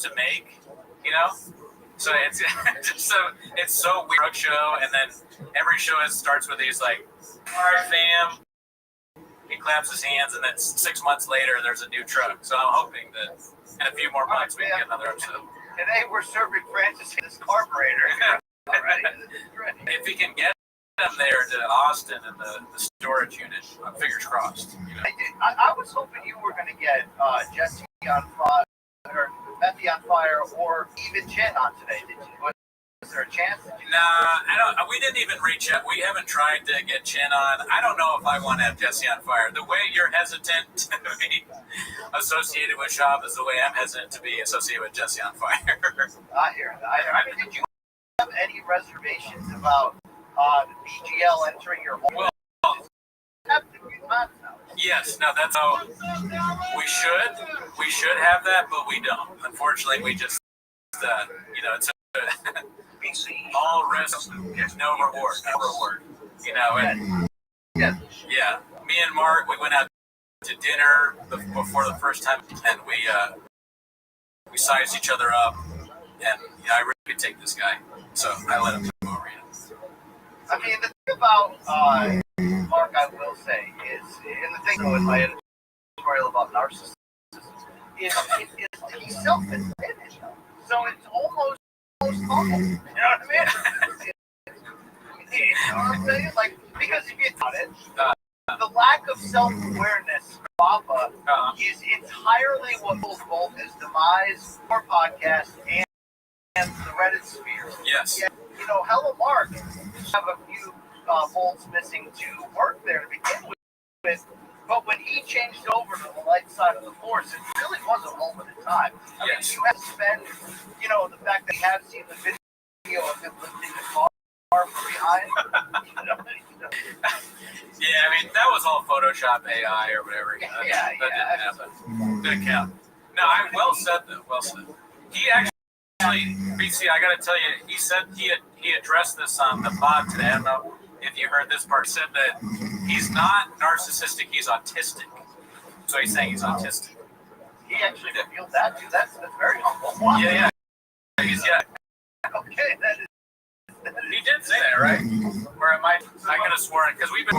to make, you know. So it's it's so weird show, and then every show starts with these like, all right, fam. He claps his hands, and then 6 months later, there's a new truck. So I'm hoping that in a few more months we can get another episode. Today we're serving Francis his carburetor. If he can get them there to Austin and the storage unit, fingers crossed. You know? I was hoping you were going to get Jesse on fire, or Methy on fire, or even Jen on today. Did you? Was there a chance? Nah, I don't. We didn't even reach out. We haven't tried to get Jen on. I don't know if I want to have Jesse on fire. The way you're hesitant to be associated with Shab is the way I'm hesitant to be associated with Jesse on fire. I hear that. I mean, did you have any reservations about the BGL entering your home? Well, yes. No, that's how we should. We should have that, but we don't. Unfortunately, we just, you know, it's all risk, no reward. No reward. You know, and yeah. Me and Mark, we went out to dinner before the first time, and we sized each other up, and you know, I really could take this guy, so I let him come over. I mean, the thing about Mark, I will say, is, and the thing with my editorial about narcissism is he's self-admitted, so it's almost humble. You know what I mean? You know what I'm saying? Like, because if you thought it, the lack of self-awareness for Papa is entirely what will both his demise, our podcast, and the Reddit sphere. Yes. Yeah, you know, Hello Mark have a few bolts missing to work there to begin with, but when he changed over to the light side of the force, it really was a moment in time. I mean, you have to spend, you know, the fact that you have seen the video of him lifting the car from behind. Yeah, I mean, that was all Photoshop AI or whatever. That didn't happen. Didn't count. No, well said, though. Well said. He actually, BC, I got to tell you, he said he addressed this on the pod today. I don't know if you heard this part. Said that he's not narcissistic, he's autistic. So he's saying he's autistic. He actually revealed that too. That's very humble. Wow. Yeah. Okay, that is. He did say that, right? Or am I could have sworn it because we've been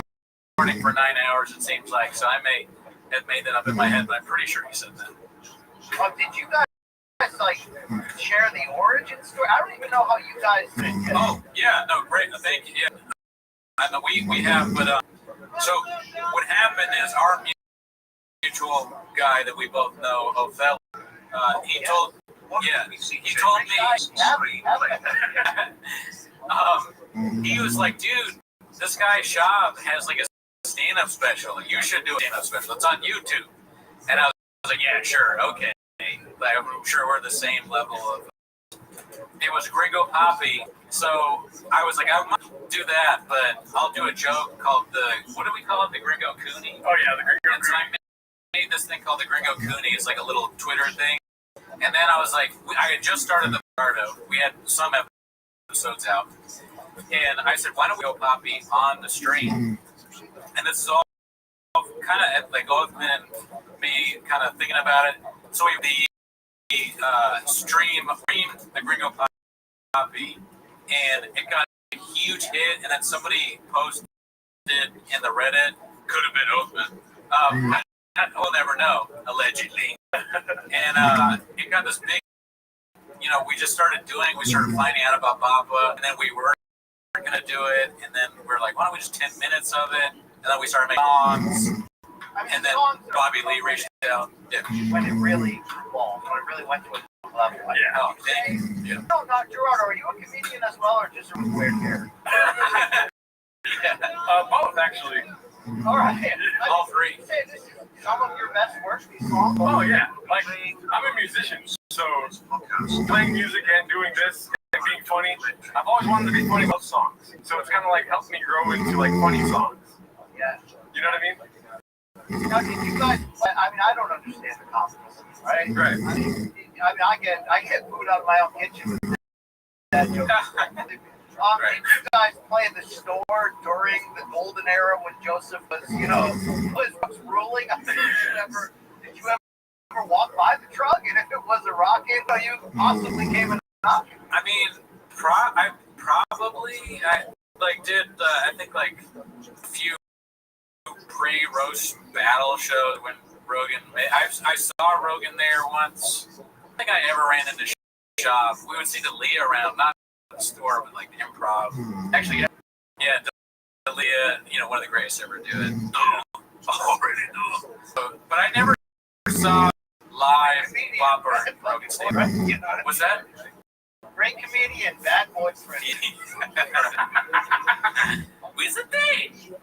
recording for 9 hours. It seems like, so I may have made that up in my head, but I'm pretty sure he said that. Did you guys like share the origin story? I don't even know how you guys. Oh yeah, no, great, thank you. Yeah, I know we have, but so what happened is our mutual guy that we both know, Othello, he told me. He was like, dude, this guy Shab has like a stand-up special. You should do a stand-up special. It's on YouTube. And I was like, yeah, sure, okay. Like, I'm sure we're the same level of. It was Gringo Poppy, so I was like, I might do that, but I'll do a joke called what do we call it? The Gringo Cooney? Oh yeah, the Gringo And so I made this thing called the Gringo Cooney. It's like a little Twitter thing. And then I was like, I had just started the Bardo. We had some episodes out. And I said, why don't we go Poppy on the stream? And this is all kind of like Othman and me kind of thinking about it. So we stream the Gringo Poppy, and it got a huge hit. And then somebody posted in the Reddit, could have been Othman. We'll never know, allegedly. And it got this big, we just started finding out about Baba, and then we were going to do it, and then we were like, why don't we just 10 minutes of it? And then we started making songs, and then Bobby Lee reached out. Yeah. When it really evolved, when it really went to a level. Yeah. Oh, thank you. Yeah. No, not Gerardo. Are you a comedian as well, or just a weird character? Both actually. All right. All three. This is some of your best work. These songs. Oh yeah, like I'm a musician, so playing music and doing this and being funny, I've always wanted to be funny about songs. So it's kind of like helped me grow into like funny songs. Yeah. You know what I mean? Now, did you guys? I mean, I don't understand the concept, right? Right. I mean, I get food out of my own kitchen. That joke. Did you guys play in the store during the golden era when Joseph was ruling? I mean, did you ever walk by the truck? And if it was a rocket, you possibly came and knocked? I mean, I did I think like a few pre-roast battle shows when Rogan. I saw Rogan there once. I think I ever ran into Shop. We would see D'Elia around, not the store, but like the improv. Actually, yeah, D'Elia, one of the greatest to ever do it. Already know. But I never saw live Whopper Rogan stage. Was that? Great comedian, bad boyfriend. What's the thing?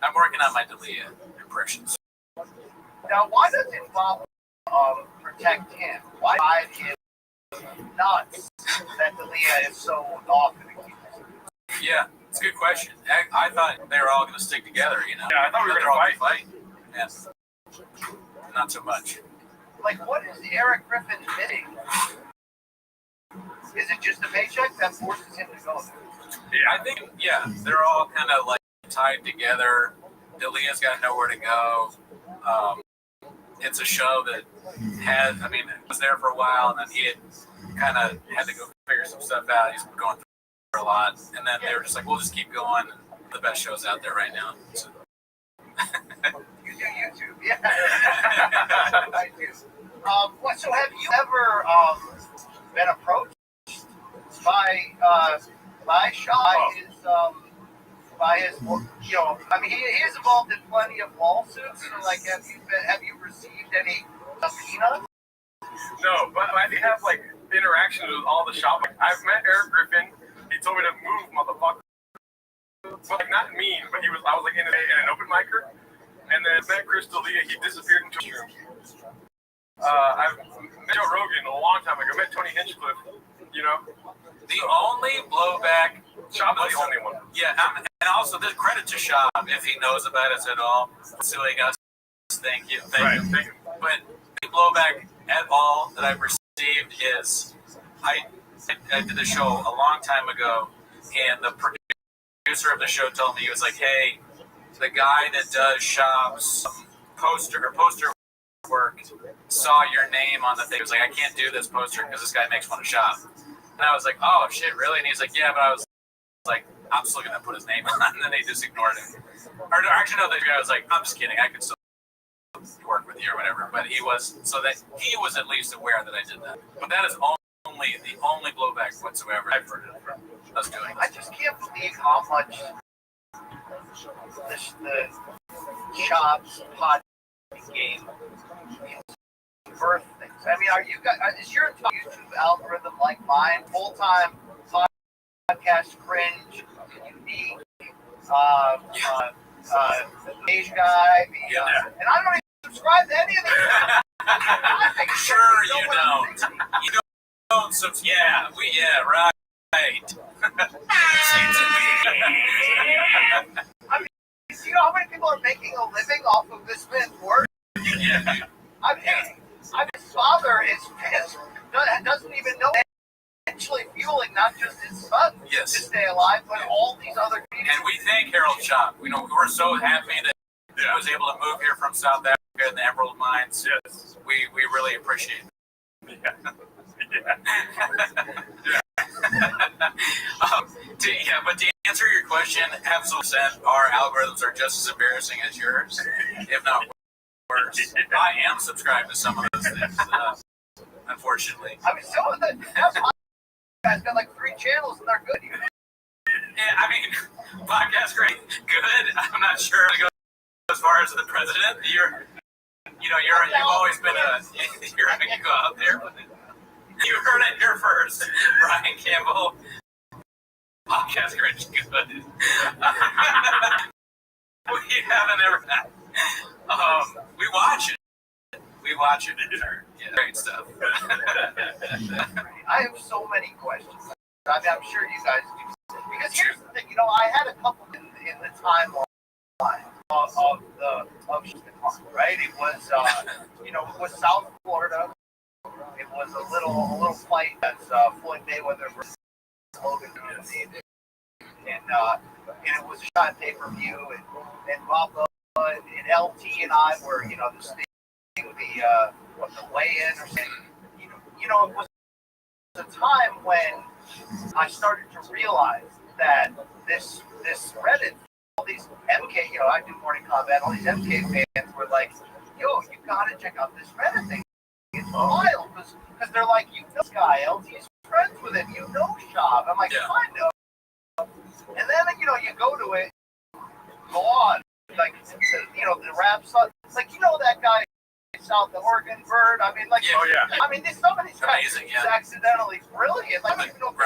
I'm working on my D'Elia impressions. Now, why doesn't Bob protect him? Why him nuts that D'Elia is so often accused? Yeah, it's a good question. I thought they were all going to stick together, Yeah, I thought we were going to fight. Yeah, not so much. Like, what is Eric Griffin missing? Is it just a paycheck that forces him to go there? Yeah, I think, they're all kind of like tied together. D'Elia's got nowhere to go. It's a show that was there for a while, and then he had to go figure some stuff out. He's going through a lot, and then they were just like, we'll just keep going. The best shows out there right now. So. You do YouTube, yeah. I do. So have you ever been approached by Shaw? He is involved in plenty of lawsuits. So, like, have you received any subpoenas? No, but I did have like interactions with all the shop. Like, I've met Eric Griffin. He told me to move, motherfucker. But like not mean, but I was like in an open micer, and then I met Chris D'Elia. He disappeared into his room. I've met Joe Rogan a long time ago. I met Tony Hinchcliffe. The only blowback. Shop is the only one. Yeah, and also this credit to Shop if he knows about us at all, suing us. Thank you. Thank you. But the blowback at all that I've received is I did the show a long time ago, and the producer of the show told me, he was like, hey, the guy that does Shop's poster work saw your name on the thing. He was like, I can't do this poster because this guy makes fun of Shop. And I was like, oh shit, really? And he's like, yeah, but I was like, I'm still gonna put his name on, and then they just ignored him. Or actually, no, the guy was like, I'm just kidding, I could still work with you or whatever. But he was at least aware that I did that. But that is only only blowback whatsoever I've heard it from us doing. I just can't believe how much the Chops pod game birth things. I mean, are you guys? Is your YouTube algorithm like mine? Full-time podcast cringe, unique, Asian guy, and I don't even subscribe to any of these. Sure, you don't. You don't. So right. I mean, do you know how many people are making a living off of this man's work? Yeah. I mean, his father doesn't even know. Actually fueling not just his son to stay alive, but all these other people. And we thank Harold Chop. We're so happy that he was able to move here from South Africa and the Emerald Mines. Yes. We really appreciate it. But to answer your question, absolutely, our algorithms are just as embarrassing as yours, if not worse. I am subscribed to some of those things, unfortunately. I mean, some of the guys got like 3 channels and they're good. Yeah, I mean, podcast great, good. I'm not sure to go as far as the president. You've always been you're gonna go out there. You heard it here first, Brian Campbell. Podcast great, good. We haven't ever. We watch it. We watch it. Yeah, great stuff. I have so many questions. I mean, I'm sure you guys do. Because here's the thing, I had a couple in the timeline of right? It was, it was South Florida. It was a little fight that's Floyd Mayweather versus Logan, and it was a shot pay-per-view, and Bob and LT and I were, the state. The weigh-in or something. It was a time when I started to realize that this Reddit, all these MK, I do morning combat, all these MK fans were like, yo, you gotta check out this Reddit thing. It's wild, because they're like, you know this guy, LT's friends with him, Shop. I'm like, I know. And then, you go to it, go on, like, the rap stuff, like, that guy, South Oregon Bird. I mean, like, I mean, some of these guys are accidentally brilliant. Like, I don't even know if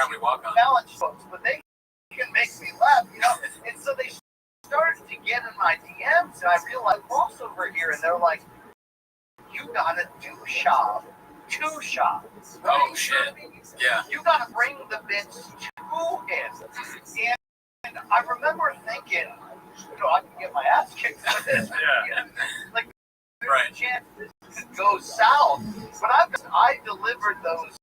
they're balance folks, but they can make me laugh, And so they started to get in my DMs, and I realized crossover here, and they're like, you gotta do two shots. Right? Oh shit! Yeah. You gotta bring the bits to him. And I remember thinking, I can get my ass kicked for this. Like. Right. Chance could go south, but I delivered those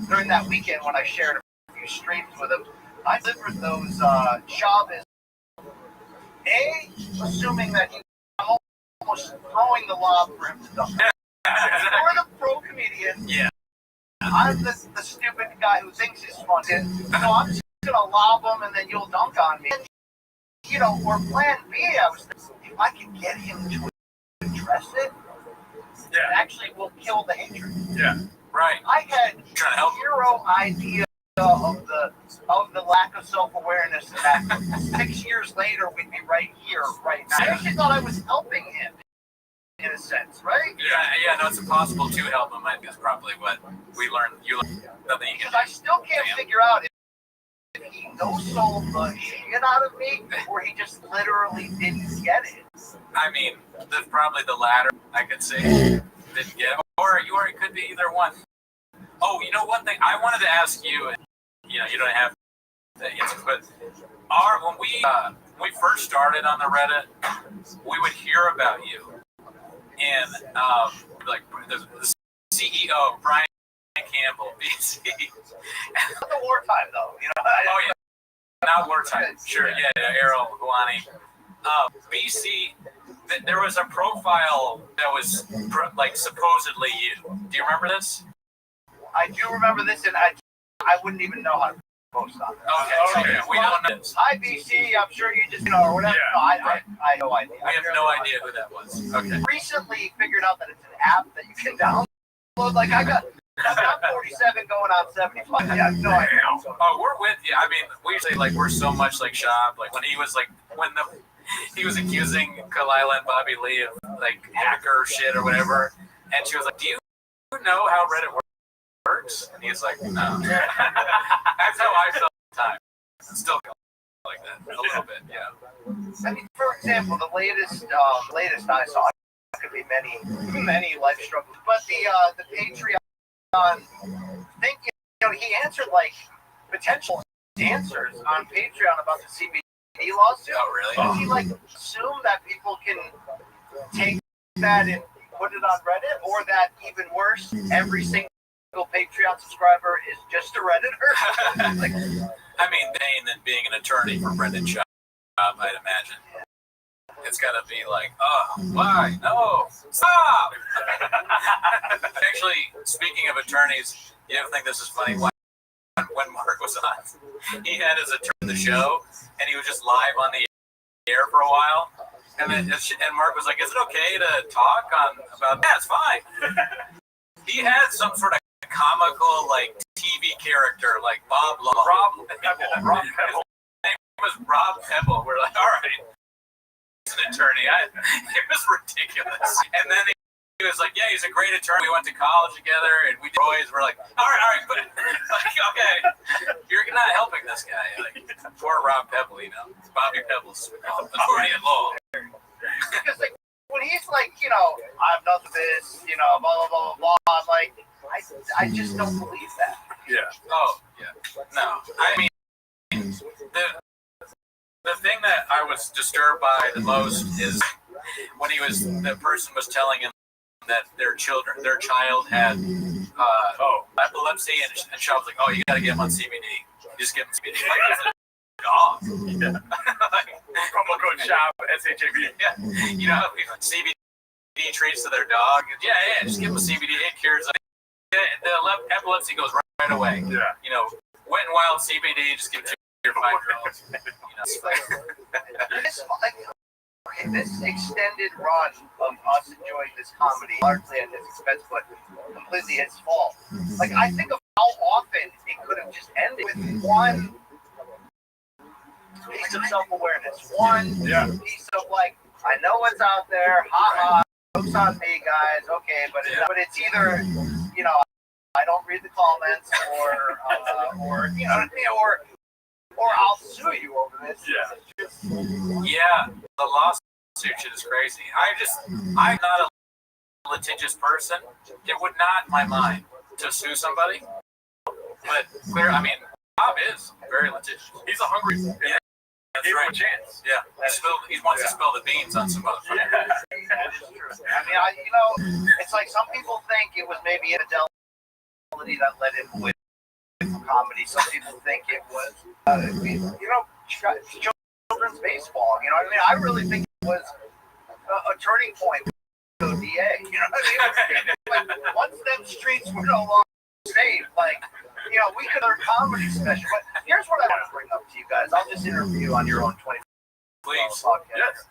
during that weekend when I shared a few streams with him. I delivered those Chavez. Assuming that I'm almost throwing the lob for him to dunk. You're the pro comedian. Yeah. I'm the stupid guy who thinks he's fun. So I'm just gonna lob him and then you'll dunk on me. Or plan B, I was thinking, if I could get him to address it, it actually will kill the hatred. Yeah, right. I had zero idea of the lack of self-awareness that 6 years later we'd be right here, right now. I actually thought I was helping him, in a sense, right? Yeah, no, it's impossible to help him. I think that's probably what we learned. Nothing you can do. Because I still can't figure out if he no-sold the shit out of me, or he just literally didn't get it. I mean, that's probably the latter, I could say. Didn't get it. Or it could be either one. Oh, one thing I wanted to ask you, and you don't have the answer, but when we first started on the Reddit, we would hear about you. And like the CEO, Brian Campbell, BC. The wartime, though, Oh yeah, not wartime. Sure, Errol Houani. BC. There was a profile that was like supposedly you. Do you remember this? I do remember this, and I wouldn't even know how to post on it. Okay. We don't know. Hi BC, I'm sure you just or whatever. Yeah. No, I have no idea. We have no idea who that was. Okay. Recently figured out that it's an app that you can download. Like I got I'm 47 going on 75. Yeah, no idea. Oh, we're with you. I mean, we say like we're so much like Shop. Like when he was he was accusing Kalila and Bobby Lee of like hacker shit or whatever, and she was like, "Do you know how Reddit works?" And he's like, "No." That's how I felt at the time. I'm still like that a little bit, yeah. I mean, for example, the latest I saw, it could be many life struggles, but the Patreon thing, he answered like potential answers on Patreon about the CBD lawsuit. Oh, really? Does he like assume that people can take that and put it on Reddit, or that even worse, every single Patreon subscriber is just a Redditor? Like, I mean, Dane then being an attorney for Brendan Schaub, I'd imagine. It's got to be like, oh, why? No, stop! Actually, speaking of attorneys, you don't think this is funny? When Mark was on, he had his attorney on the show, and he was just live on the air for a while. And Mark was like, "Is it okay to talk about?" Yeah, it's fine. He had some sort of comical, like TV character, like Rob Pebble. His name was Rob Pebble. We're like, all right, he's an attorney. It was ridiculous. And then he was like, yeah, he's a great attorney. We went to college together, and we did boys. We're like, all right, but like, okay, you're not helping this guy. Like, poor Rob Pebble, Bobby Pebble's attorney at law. because like when he's like, I'm nothing this, blah blah blah blah blah. I'm like, I just don't believe that. Yeah. Oh, yeah. No, I mean, the thing that I was disturbed by the most is when the person was telling him that their child had epilepsy, and Shop's like, oh, you got to get him on CBD. Just give him CBD. Like, it's a dog. Yeah. Promo code SHOP, SHAB. Yeah. CBD treats to their dog. Yeah, just give him a CBD. It cures it. The epilepsy goes right away. Yeah. Wet and Wild CBD, just give it to your 5-year-olds. This extended run of us enjoying this comedy largely at his expense, but completely his fault. Like, I think of how often it could have just ended with one piece of self-awareness, one piece of like, I know what's out there, haha, jokes on me, guys, okay, but it's either, I don't read the comments, or I'll sue you over this. Yeah, the lawsuit shit is crazy. I'm not a litigious person. It would not in my mind to sue somebody. But Bob is very litigious. He's a hungry. Yeah, that's Give right. him a chance. Yeah, he wants to spill the beans on some motherfucker. That is true. I mean, it's like some people think it was maybe infidelity that led him with comedy. Some people think it was, children's baseball. You know what I mean? I really think it was a turning point with ODA. You know what I mean? Like, once them streets were no longer safe, we could have a comedy special. But here's what I want to bring up to you guys. I'll just interview on your own 20 Please. podcast. Yes.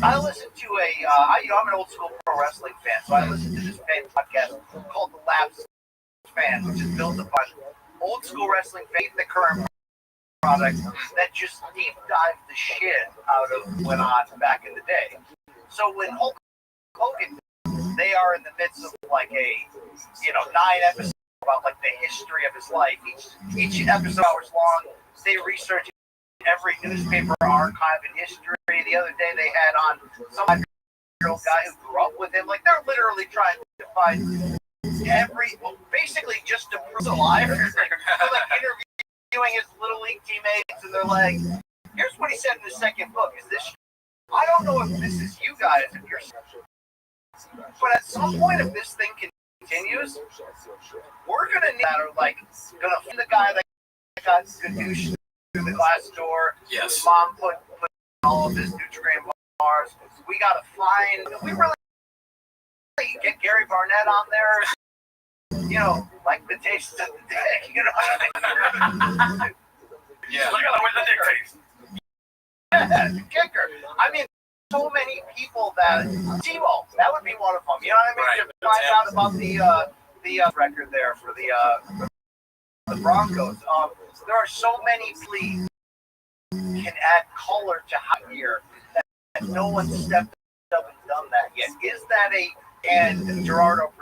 I listen to I'm an old school pro wrestling fan, so I listen to this podcast called The Lapsed Fan, which is built upon old school wrestling faith, the current product that just deep dive the shit out of went on back in the day. So when Hulk Hogan, they are in the midst of like a 9 episodes about like the history of his life. Each episode hours long. They research every newspaper archive in history. The other day they had on some 5-year-old guy who grew up with him. Like, they're literally trying to find basically just to prove alive. They're like interviewing his little league teammates, and they're like, here's what he said in the second book. Is this? I don't know if this is you guys, if you're, but at some point, if this thing continues, we're gonna need that, or like gonna find the guy that got Gadoosh through the glass door. Yes. His mom put all of his Nutrigrain bars. We gotta find. We really get Gary Barnett on there. Like the taste of the dick. Yeah. Look at the way the dick tastes. Yeah, kicker. I mean, so many people that Timo, that would be one of them. You know what I mean? Right. To find out about the the record there for the Broncos. There are so many pleas can add color to how here that no one stepped up and done that yet. Is that and Gerardo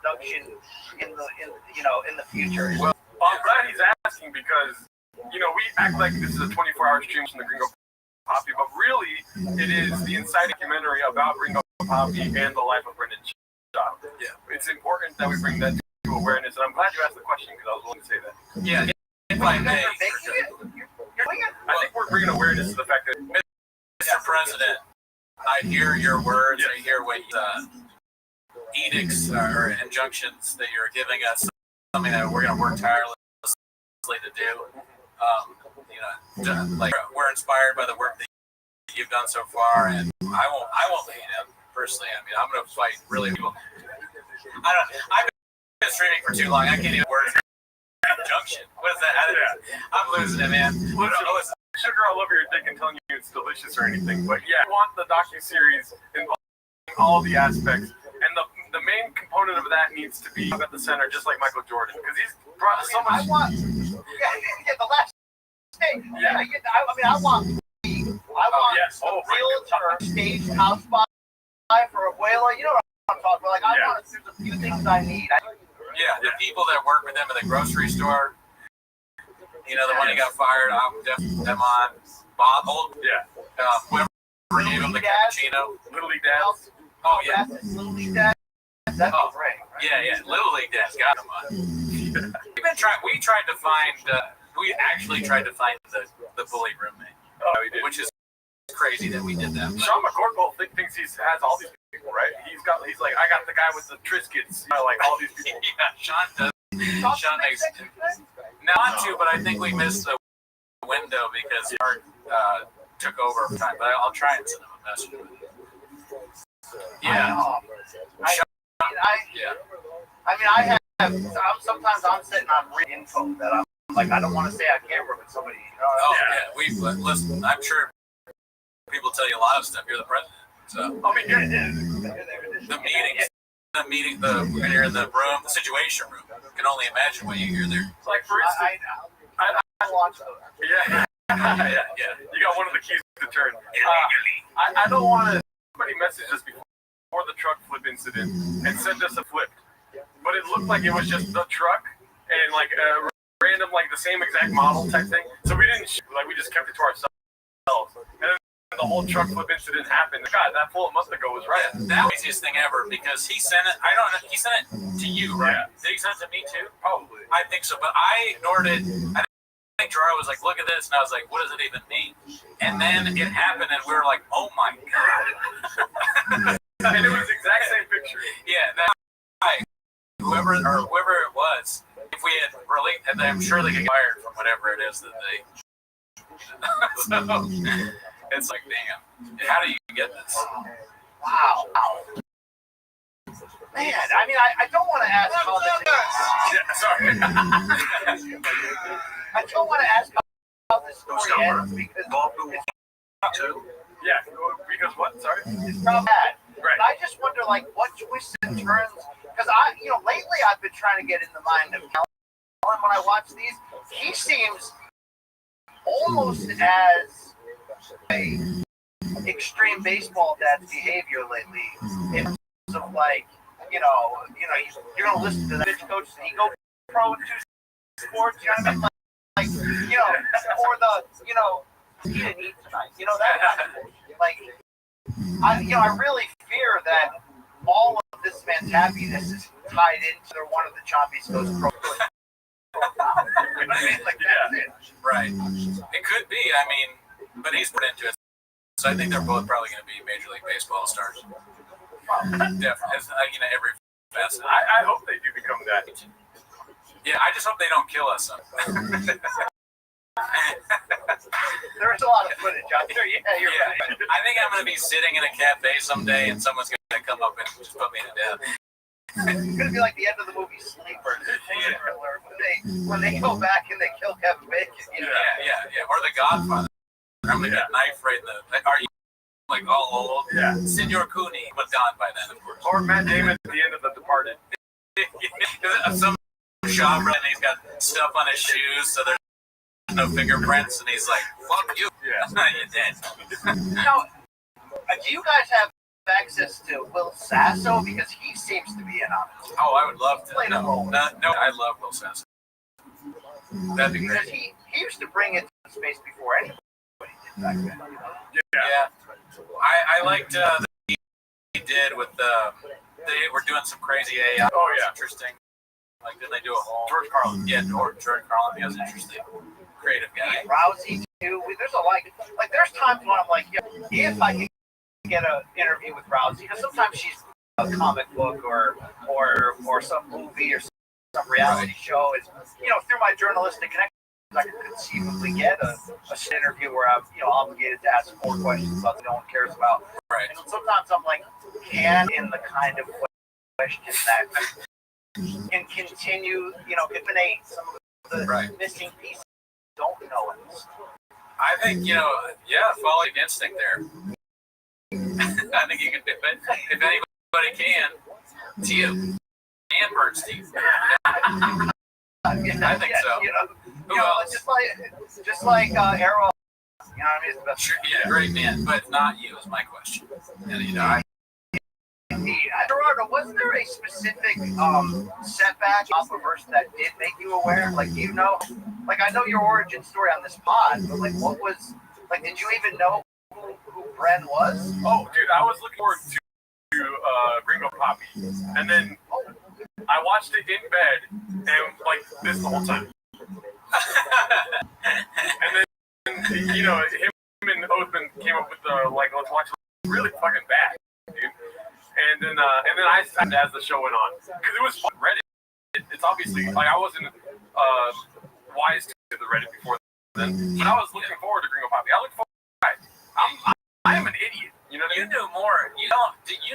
production in the future? Well, I'm glad he's asking because we act like this is a 24-hour stream from the Gringo Poppy, but really it is the inside documentary about Gringo Poppy and the life of Brendan Schaub. Yeah, it's important that we bring that to awareness, and I'm glad you asked the question because I was willing to say that. Yeah, if I may, I think we're bringing awareness to the fact that Mr. President, I hear your words. I hear what edicts or injunctions that you're giving us. Something that we're going to work tirelessly to do. We're inspired by the work that you've done so far, and I won't lead him personally. I mean, I'm going to fight really people. I've been streaming for too long. I can't even word injunction. What is that? I'm losing it, man. Listen, sugar all over your dick and telling you it's delicious or anything, but yeah, I want the docuseries involving all the aspects, and the main component of that needs to be at the center, just like Michael Jordan, because he's brought so much. The last thing. Yeah. I want a realtor staged house buy for Abuela. You know what I'm talking about? There's a few things I need. Yeah, the people that work with them in the grocery store. The one who got fired, I'm definitely them on. Bob, whoever gave him the cappuccino. Little League Dads. Oh, yeah. Little League Dads. That's great. Right? Yeah. Little League Dads got him on. We actually tried to find the bully roommate. Oh, we did. Which is crazy that we did that. Sean McCorkle thinks he has all these people, right? He's like, I got the guy with the Triscuits. Like all these people. Yeah, Sean does. Sean makes not to, but I think we missed the window because Art took over time. But I'll try and send him a message. Yeah. Sometimes I'm sitting on real info that I'm like, I don't want to say I can't work with somebody. Listen, I'm sure people tell you a lot of stuff. You're the president, so. The meeting, when you're in the room, the situation room, you can only imagine what you hear there. Like for instance, I watch those. Yeah. You got one of the keys to turn. I don't want to. Somebody messaged us before the truck flip incident and sent us a flip, but it looked like it was just the truck and like a random, like the same exact model type thing. So we didn't we just kept it to ourselves. And then the whole truck flip incident happened. God, that full a month ago was right. That was the easiest thing ever because he sent it. I don't know. He sent it to you, right? Yeah. Did he send it to me too? Probably. I think so, but I ignored it. I think Gerard was like, "Look at this," and I was like, "What does it even mean?" And then it happened, and we were like, "Oh my god!" And it was the exact same picture. Yeah, that guy, whoever it was, if we had really, and I'm sure they get fired from whatever it is that they. So it's like, damn, how do you get this? Wow. Man, I don't want to ask how this. Sorry. I don't want to ask how this story ends because because what? Sorry. It's not bad. Right. But I just wonder, what twists and turns. Because lately I've been trying to get in the mind of Kellen when I watch these. He seems almost as a extreme baseball dad's behavior lately. In terms of you're gonna listen to that bitch coach and he go pro in 2 sports. You know what I mean? Or he didn't eat tonight. That kind of bullshit. I really fear that all of this man's happiness is tied into one of the Chompies goes pro. You know what I mean? That's it. Right. It could be. But he's put into it. So I think they're both probably going to be Major League Baseball stars. Definitely. Every facet. I hope they do become that. Yeah, I just hope they don't kill us. There's a lot of footage out there. Yeah, you're right. I think I'm going to be sitting in a cafe someday and someone's going to come up and just put me to death. It's going to be like the end of the movie Sleeper. When they go back and they kill Kevin Bacon. Yeah. Or The Godfather. I'm going to get a knife right in the... Are you all old? Yeah. Senor Cooney, but gone by then, of course. Or Matt Damon at the end of The Departed. Some shopper and he's got stuff on his shoes, so there's no fingerprints, and he's like, "Fuck you, you dead." Now, do you guys have access to Will Sasso? Because he seems to be in on it. Oh, I would love to. Play the role. No, I love Will Sasso. That'd be Because great. he used to bring it to space before anybody did back then. You know? Yeah. I liked that he did with they were doing some crazy AI. Oh, yeah. Interesting. Like, did they do a whole George Carlin? Yeah, George Carlin. He was interesting, creative guy. Rousey too. There's a like there's times when I'm like, yeah, if I can get an interview with Rousey, because sometimes she's a comic book or some movie or some reality show. Is through my journalistic connections, I could conceivably get an interview where I'm obligated to ask 4 questions about that no one cares about. Right. And sometimes I'm like, in the kind of question that can continue, eliminate some of the missing pieces. Don't know it. I think follow your instinct there. I think you can do it. If anybody can, it's you and Bernstein. I think so. Who else? Just like Arrow. You know what I mean? It's the best. Sure, yeah, great man, but not you is my question. And Gerardo, was there a specific setback off a verse that did make you aware? Like, do you know? Like, I know your origin story on this pod, but like, what was? Like, did you even know who Bren was? Oh, dude, I was looking forward to Gringo Poppy, and then I watched it in bed and like this the whole time. And then him and Othman came up with the let's watch it really fucking bad, dude. And then I sat as the show went on because it was fun. Reddit. It's obviously like I wasn't wise to the Reddit before then, but I was looking forward to Gringo Poppy. I look forward to it. I am an idiot. You know what I mean? You knew more. You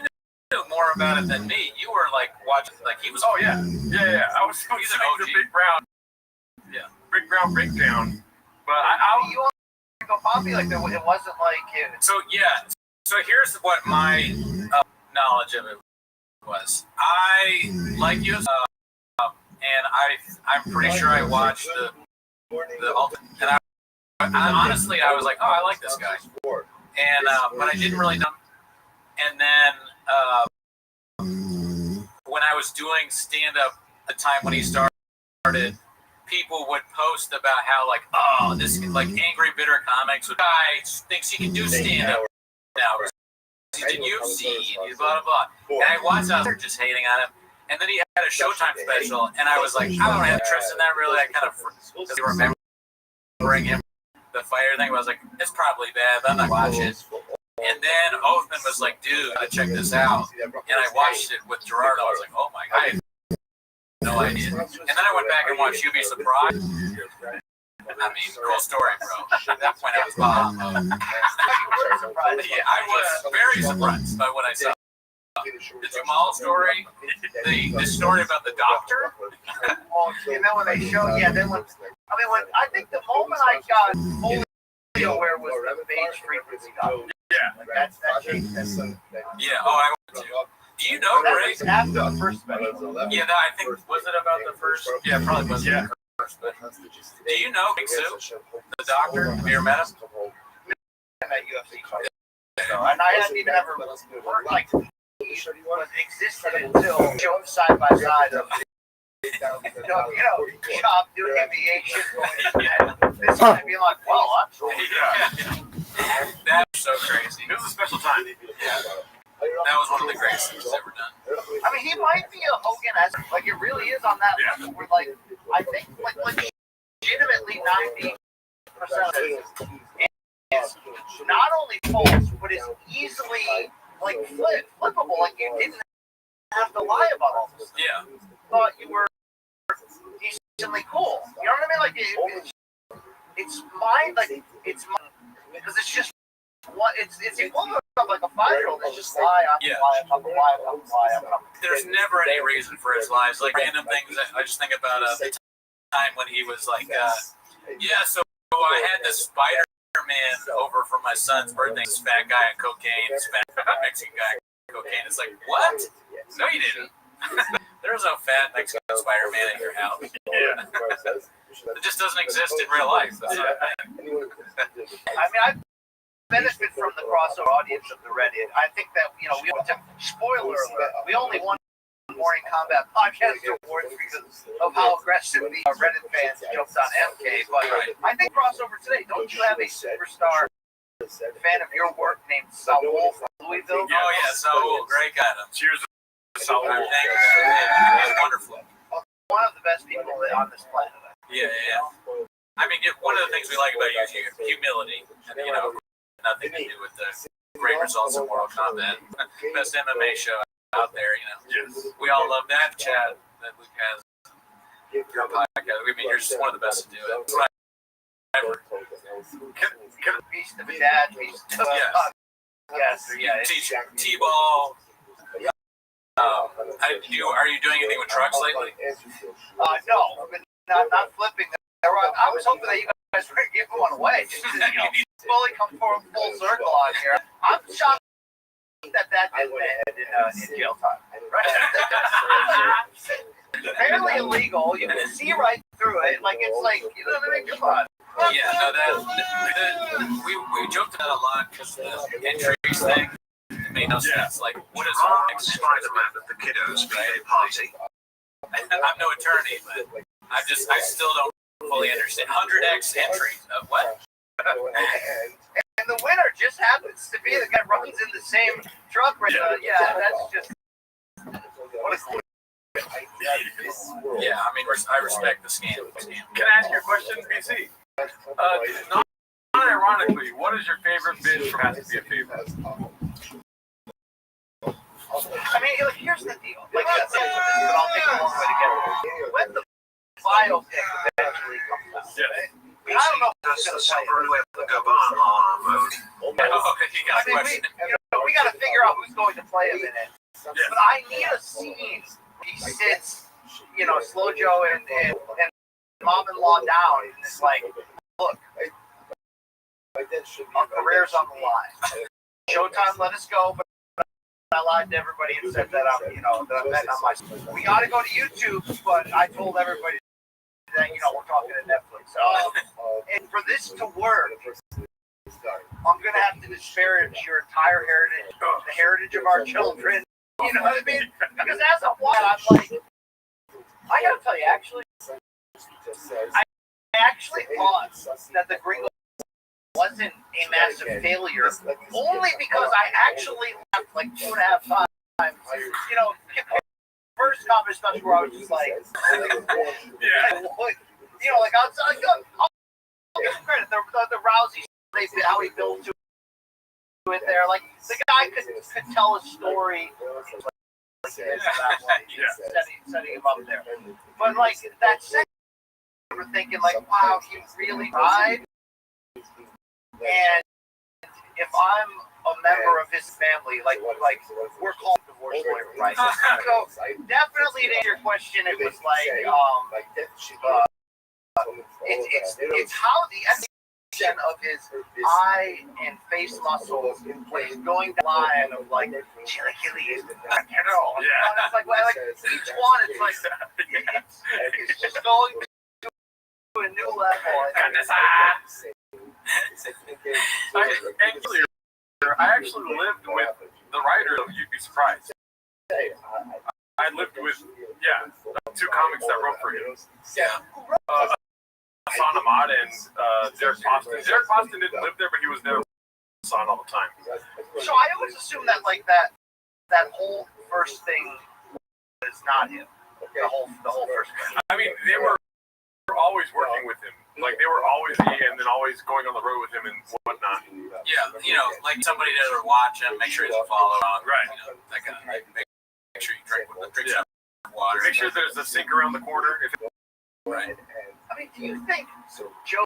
knew more about it than me. You were like watching, like he was. Oh yeah. I was He's an the OG. Big Brown. Yeah. Big Brown breakdown. But You go Poppy like that. It wasn't like it. So here's what my knowledge of it was. I like you, and I'm pretty sure I watched the ultimate, and I honestly I was like, oh, I like this guy, and but I didn't really know. And then when I was doing stand up, the time when he started, people would post about how like, oh, this like angry bitter comics, guy thinks he can do stand up now. He's in UFC and he's blah blah blah. And I watched out there just hating on him. And then he had a Showtime special, and I was like, I don't have interest in that really. I kind of remembering him, the fighter thing. I was like, it's probably bad, but I'm not watching it. And then Othman was like, dude, gotta check this out. And I watched it with Gerardo. I was like, oh my god, I have no idea. And then I went back and watched You Be Surprised. I mean, cool story, bro. At that point, I was bomb. Yeah, I was very surprised by what I saw. The Jamal story, the story about the doctor. And then when they show, when I think the moment I got fully aware was the Beige frequency doctor. yeah. Like that changed. Yeah, I went to. Do you know That Greg? was after the first special. Yeah, no, I think, was it about the first? Yeah, probably was the first. But do you know Big Sue, the doctor? Have you ever met him? At UFC fight. So, and I hadn't even ever heard like existed until showed side by side of Chop doing NBA shit going. This guy being like, well, I'm sorry. That was so crazy. It was a special time. Yeah. That was one of the greatest things he's ever done. I mean, he might be a Hogan-esque. Like, it really is on that level where, like, I think, like legitimately 90% of it is not only false, but is easily, like, flippable. Like, you didn't have to lie about all this. Yeah. Thought you were decently cool. You know what I mean? Like, it's mine, like, it's mine. Because it's just what it's equivalent of like a 5-year-old. It's just lie, lie. There's never any reason for his lies. Like random things. I just think about the time when he was like, so I had this Spider-Man over for my son's birthday. This fat guy on cocaine, this fat Mexican guy on cocaine. It's like, what? No, you didn't. There's no fat Mexican Spider-Man in your house. Yeah. It just doesn't exist in real life. That's what I mean. I mean, I benefit from the crossover audience of the Reddit. I think that, you know, we spoiler alert, we only won Morning Combat Podcast Awards because of how aggressive the Reddit fans jumped on MK. But I think crossover today, don't you have a superstar fan of your work named Saul from Louisville? Oh, yeah, Saul. Great guy. Cheers to Saul. Thank you. He's wonderful. One of the best people on this planet. Yeah. I mean, one of the things we like about you is your humility. And, you know, nothing to do with the great results in Mortal Kombat. Best MMA show out there, you know. Yes. We all love that, Chad, that Luke has your podcast. I mean, you're just one of the best to do it. That's what Beast of a dad, beast of yes, teach T-ball. Are you doing anything with trucks lately? No, not flipping. I was hoping that you guys were going to give one away. Just to, you know, fully come full circle on here. I'm shocked that didn't end in jail time. Right? Fairly illegal. You can see right through it. Like it's like, you know what I mean? Come on. Yeah, no, we joked about it a lot because the injuries thing. It made no sense. Like, what is Spider-Man at the kiddos' PA party. I'm no attorney, but I still don't fully understand. 100x entry of what? And the winner just happens to be the guy runs in the same truck. Right? That's just. What is Yeah, I mean, I respect the scam. Can I ask you a question, BC? Non-ironically, what is your favorite bitch from Has to Be a Favorite? I mean, like, here's the deal. Like, but I'll take a long way to get there. When the biopic eventually comes out, I don't know if it's going to we got to figure out who's going to play him in it. But I need a scene where he sits, you know, Slow Joe and mom-in-law down, and it's like, look, our career's on the line. Showtime let us go, but I lied to everybody and said that I'm betting on my. We got to go to YouTube, but I told everybody that we're talking to Netflix. And for this to work, I'm gonna have to disparage your entire heritage, the heritage of our children. You know what I mean? Because as a while, I'm like, I gotta tell you, actually, I actually thought that the Gringo wasn't a massive failure, only because I actually laughed like 2.5 times. You know, first comedy special where I was just like, like I'll give him credit. The Rousey, how he built to it there. Like the guy could tell a story. Setting him up there. But like that second, we're thinking like, wow, he really tried. And if I'm a member of his family, like we're called divorce lawyer, right? So definitely to your question, it was like it's how the execution of his eye and face muscles when he's going down the line of like Achilles, it's like each one, it's like it's just going to a new level. I actually lived with the writer of You'd Be Surprised. I lived with, two comics that wrote for him. Hassan Ahmad and Derek Boston. Derek Boston didn't live there, but he was there with Hassan all the time. So I always assumed that like that whole first thing was not him. The whole first thing. I mean, they were always working with him. Like they were always and then always going on the road with him and whatnot. Yeah, like somebody to watch him, make sure he's a follow on, right? That kind of thing. Make sure you drink some water. Make sure there's a sink around the corner. Right. I mean, do you think Joe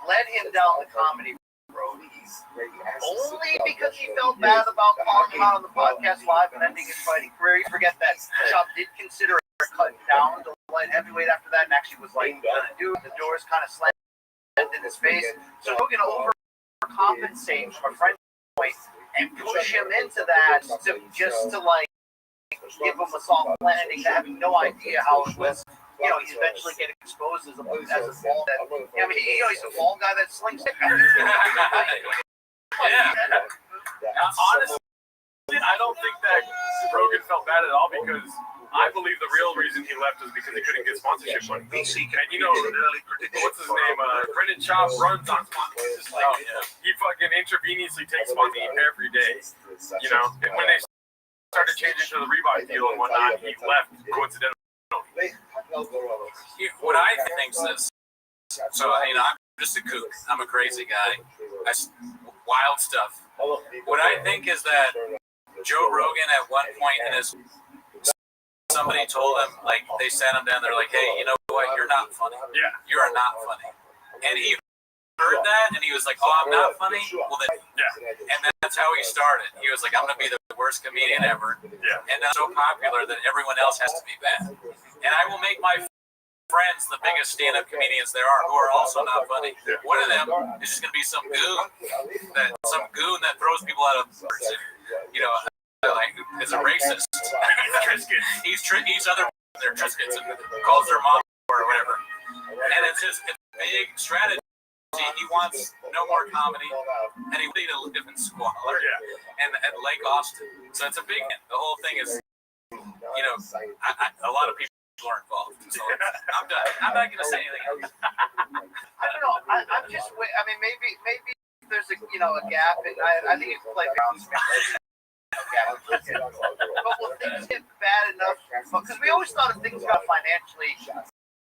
led him down the comedy road only because he felt bad about calling him out on the podcast live and ending his fighting career? You forget that Chop did consider cutting down to light heavyweight after that, and actually was like, dude, the doors kind of slammed in his face. So we're going to overcompensate from a friend point and push him into that to like give him a soft landing, having no idea how it was. You know, he's eventually getting exposed as a ball. That, I mean, you know, he's a ball guy that slings it. Honestly, I don't think that Rogan felt bad at all because I believe the real reason he left was because he couldn't get sponsorship money. And you know, what's his name? Brendan Schaub runs on sponsorships. He fucking intravenously takes money every day. You know, and when they started changing to the Reebok deal and whatnot, he left coincidentally. What I think is this. So, you know, I'm just a kook. I'm a crazy guy. Wild stuff. What I think is that Joe Rogan at one point in his, somebody told him, like, they sat him down, they're like, hey, you know what, you're not funny. Yeah. You are not funny. And he heard that, and he was like, oh, I'm not funny? Well, then, and that's how he started. He was like, I'm going to be the worst comedian ever. Yeah. And that's so popular that everyone else has to be bad. And I will make my friends the biggest stand-up comedians there are who are also not funny. One of them is just going to be some goon that throws people out of, you know, like, is a racist. He's other their Triscuits and calls their mom or whatever. And it's just a big strategy. He wants no more comedy, and he wanted to live in squalor and at Lake Austin. So it's a big. The whole thing is, you know, a lot of people are involved. So I'm done. I'm not going to say anything else. I don't know. I'm just. I mean, maybe there's a gap, and I think it's like. But will things get bad enough? Because we always thought if things got financially,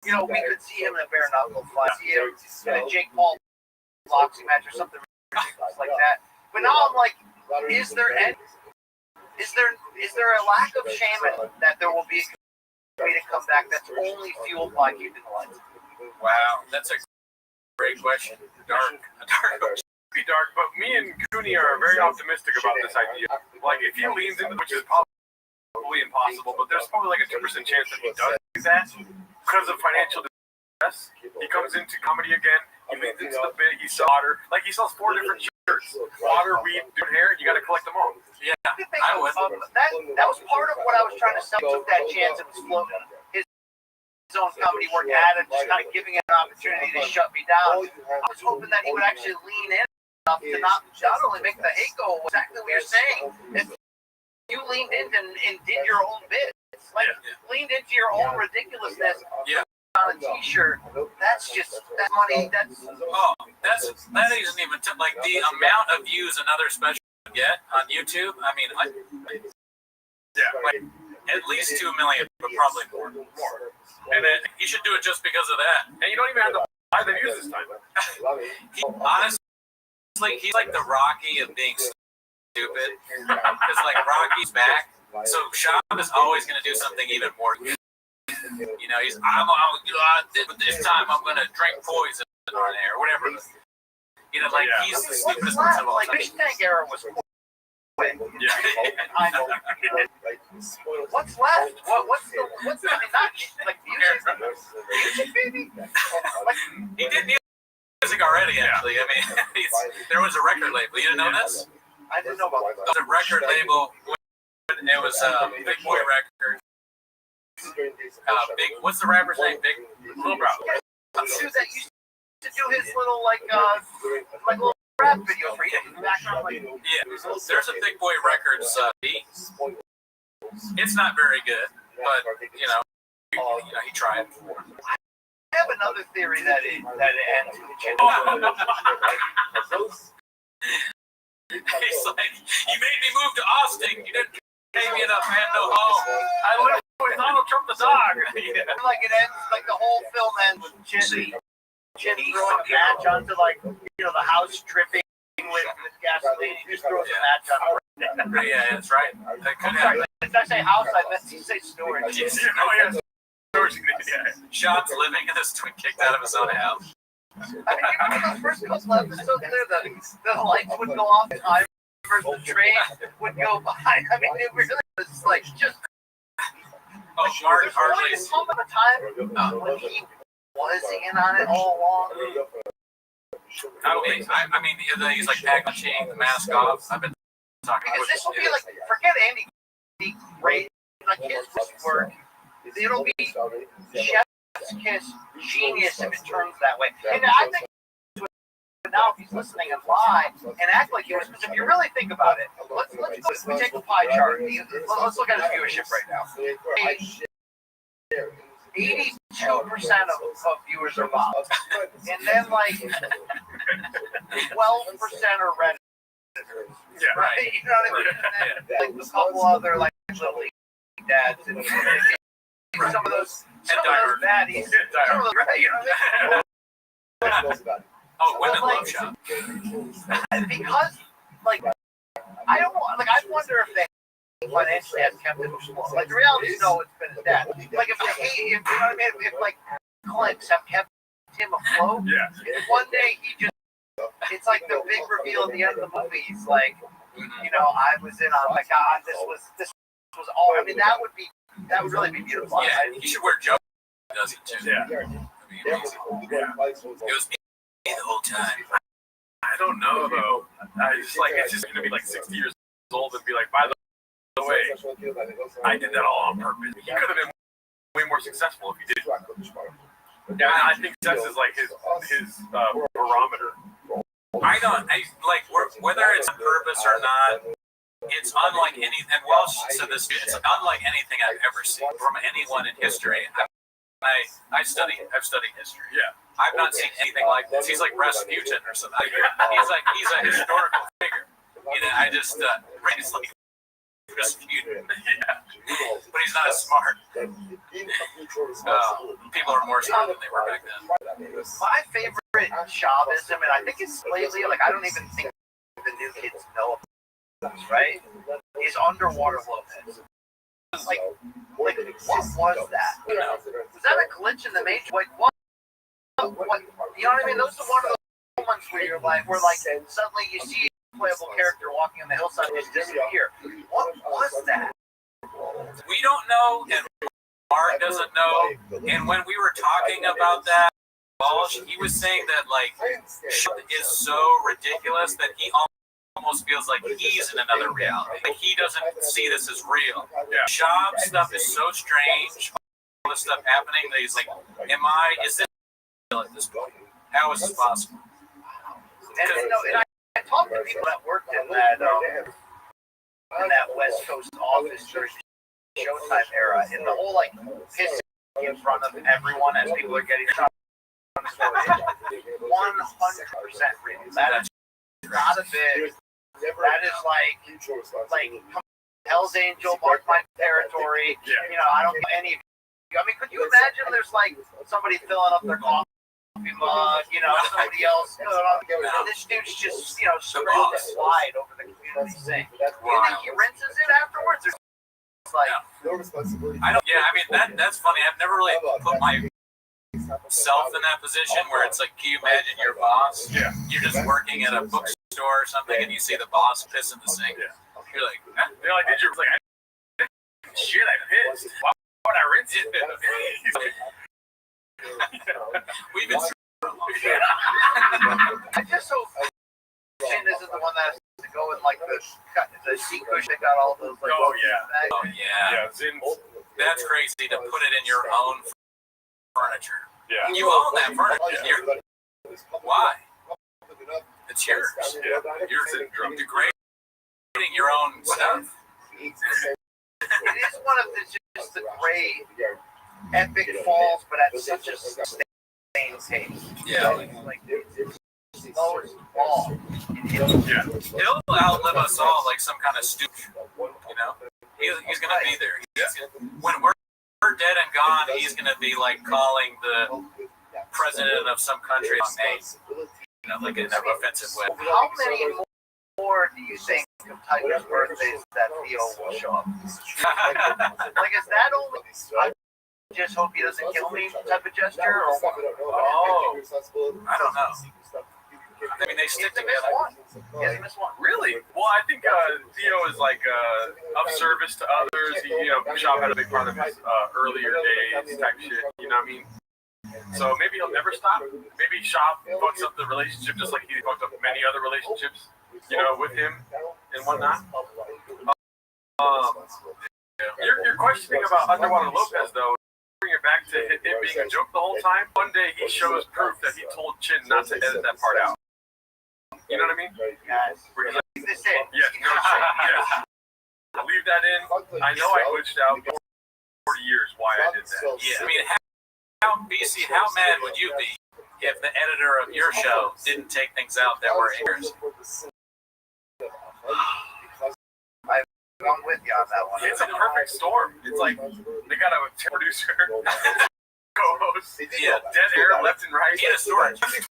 you know, we could see him in a bare knuckle fight, see him in a Jake Paul boxing match or something ridiculous like that. But now I'm like, is there a lack of shame in that there will be a comedic comeback that's only fueled by keeping the lights? Wow, that's a great question. Dark. Be dark, but me and Cooney are very optimistic about this idea. Like, if he leans into, which is probably impossible, but there's probably like a 2% chance that he does do that because of financial distress. He comes into comedy again. He leans into the bit. He sells water. Like, he sells 4 different shirts: water, weed, dude, hair. You got to collect them all. Yeah, I would. That was part of what I was trying to sell. Took that chance and was floating his own comedy work at it, just kind of giving it an opportunity to shut me down. I was hoping that he would actually lean in enough to not only make the hate go exactly what you're saying. If you leaned in and did your own bit, leaned into your own ridiculousness. Yeah. On a T-shirt, that's money. That isn't even like the amount of views another special would get on YouTube. I mean, like at least 2 million, but probably more. And then you should do it just because of that. And you don't even have to buy the views this time. Honestly, he's like the Rocky of being stupid. Because like Rocky's back, so Schaub is always going to do something even more. You know, but this time I'm going to drink poison on air, whatever. You know, like he's the stupidest person of all time. Like Fish Tank era was cool. I know. What's left? What's I mean, not like music, baby. Like, he did music already, actually. I mean, there was a record label. You didn't know this? I didn't know about that. There was a record label. It was Big Boy Records. What's the rapper's name? Big Little Bro. Dude that used to do his little like little rap videos where he in the background like. Yeah, there's a Big Boy Records beat. It's not very good, but you know, he tried. I have another theory that it ends with Jim. He's like, you made me move to Austin. You didn't pay me enough, man, no home. I live with Donald Trump the dog. Like it ends, like the whole film ends with Jim throwing a match onto the house dripping with gasoline. He just throws a match on it. Yeah, that's right. That could happen. Did I say house? I meant to say storage. Sean's living in this twin kicked out of his own house. I mean, remember those first couple episodes there, the lights would go off, the train would go by. I mean, it really was like just. Oh, Mark Hartley's. Some of the time when he was in on it all along. I mean, he's like tag-punching the mask off. I've been talking because this will be like, forget Andy, great like his work, it'll be chef's kiss genius if it turns that way. And I think now if he's listening and lie and act like he was, because if you really think about it, let's go, we take a pie chart. Let's look at his viewership right now. 82% of viewers are bots, and then like 12% are Reddit. Yeah, right. You know what I mean? And then like a couple other like little dads and some of those baddies. Some of those, right? You know what I mean? Oh, women love shop. Because like I don't like I wonder if they financially has kept him afloat. Like the reality is no, it's been his dad. Like if the hate, if you know what I mean, if like clicks have kept him afloat, if one day he just, it's like the big reveal at the end of the movie. He's like, you know, I was in on like this was all. I mean, that would really be beautiful. Yeah, he should wear Joe. Does it too? Yeah. I mean, it was me the whole time. I don't know though. It's just gonna be like 60 years old and be like, by the way, I did that all on purpose. He could have been way more successful if he did. Yeah, I think success is like his barometer. I like whether it's on purpose or not. It's unlike anything. And Welsh said this. It's unlike anything I've ever seen from anyone in history. I've studied history. Yeah. I've not seen anything like this. He's like Rasputin or something. He's a historical figure. You know, I just he's like Rasputin. Yeah. But he's not as smart. People are more smart than they were back then. My favorite Shaivism, and I think it's lately, like I don't even think the new kids know about this, right? Is Underwater Lopez. Like what was that? You know, was that a glitch in the matrix? Like what? You know what I mean? Those are one of those moments where you're like, suddenly you see a playable character walking on the hillside and just disappear. What was that? We don't know, and Mark doesn't know. And when we were talking about that, he was saying that like is so ridiculous that he almost feels like he's in another reality. Like he doesn't see this as real. Yeah. Shab stuff is so strange. All this stuff happening that he's like, is this real at this point? How is this possible? And I talked to people that worked in that West Coast office during the Showtime era, in the whole like pissing in front of everyone as people are getting shot. 100% real. That is not a bit. That is like Hell's Angel, mark my territory. Yeah. You know, I don't get any. I mean, could you imagine? There's like somebody filling up their coffee mug. You know, somebody else. And this dude's just spreading the slide over the community sink. You think he rinses it afterwards? Or it's like I don't. Yeah, I mean that's funny. I've never really put myself in that position where it's like, can you imagine your boss? Yeah. You're just working at a bookstore or something, and you see the boss piss in the sink. Yeah. You're like, huh? They're like, shit, I pissed. Why would I rinse it? We've been through a long time. I just hope this is the one that has to go with like the seat cushion that got all those. Like, Oh yeah. Oh yeah. Yeah. Zins. That's crazy to put it in your own furniture. Yeah. You own that furniture. Why? It's yours. Yeah. You're degrading your own stuff. It is one of the great epic falls, but at such a sustained pace. Yeah. Like slow as ball. Yeah. He'll outlive us all like some kind of stooge. You know? He's gonna be there. When we're dead and gone, he's gonna be like calling the president of some country on name. You know, like in an offensive way. How many more do you think of Tiger's birthdays that Theo will show up? Like, is that only? I just hope he doesn't kill me type of gesture, or what? Oh, I don't know. I mean, they stick together. He hasn't missed one. Really? Well, I think Theo is like of service to others. He, Shop had a big part of his earlier days type shit. You know what I mean? So maybe he'll never stop. Maybe Shop fucks up the relationship just like he fucked up many other relationships, with him and whatnot. You're questioning about Underwater Lopez, though, bring it back to it being a joke the whole time. One day he shows proof that he told Chin not to edit that part out. You know what I mean? Guys, Where he's like, leave this in. yeah, no shit, yes. Leave that in. I know I glitched out 40 years why I did that. Yeah, I mean, how BC, how mad would you be if the editor of your show didn't take things out that were yours? I'm with you on that one. It's a perfect storm. It's like they got a producer, co-host, Yeah. dead air left and right. In a storage in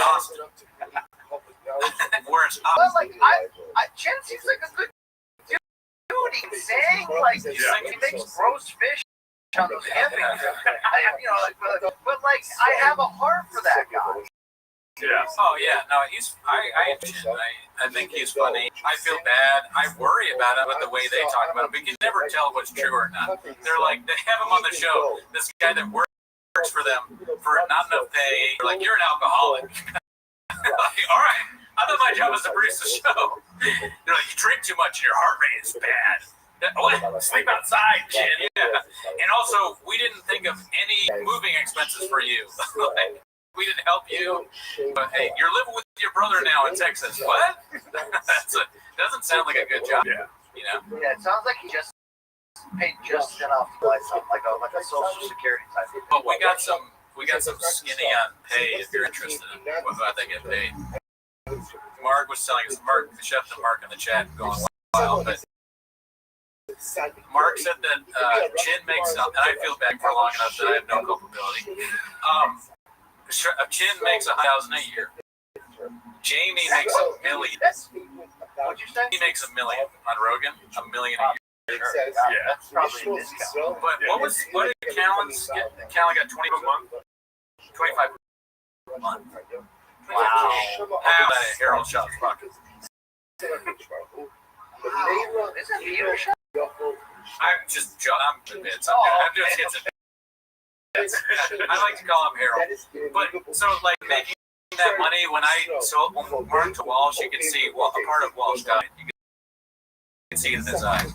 Austin, where it's But like, Chen seems like a good dude. He can sing, like, he makes roast fish on those campings. But like, I have a heart for that guy. Yeah. Oh yeah, no, I think he's funny. I feel bad. I worry about it with the way they talk about him. We can never tell what's true or not. They're like, they have him on the show. This guy that works for them for not enough pay. They're like, you're an alcoholic. Like, all right. I thought my job was to produce the show. They're like, you drink too much and your heart rate is bad. What? Sleep outside, Chin. Yeah. And also, we didn't think of any moving expenses for you. Like, we didn't help you, but hey, you're living with your brother now in Texas. What? Doesn't sound like a good job. Yeah. You know? Yeah, it sounds like he just paid just enough to buy something like a Social Security type. But we got some skinny on pay if you're interested in what they get paid. Mark was telling us, Chef and Mark in the chat going wild, but Mark said that Chin makes, and I feel bad for long enough that I have no culpability. Chin makes $1,000 a year. Jamie makes $1 million. What'd you say? He makes $1 million on Rogan, $1 million a year. Yeah. That's probably a discount. But what did Callan's get? Callan got 20 a month, 25 a month. Wow. Harold Shop's pocket. Wow. Is that you? I'm convinced. I'm just hits and I like to call him Harold. But so like making that money when Mark to Walsh, you can see a part of Walsh died. You can see it in his eyes.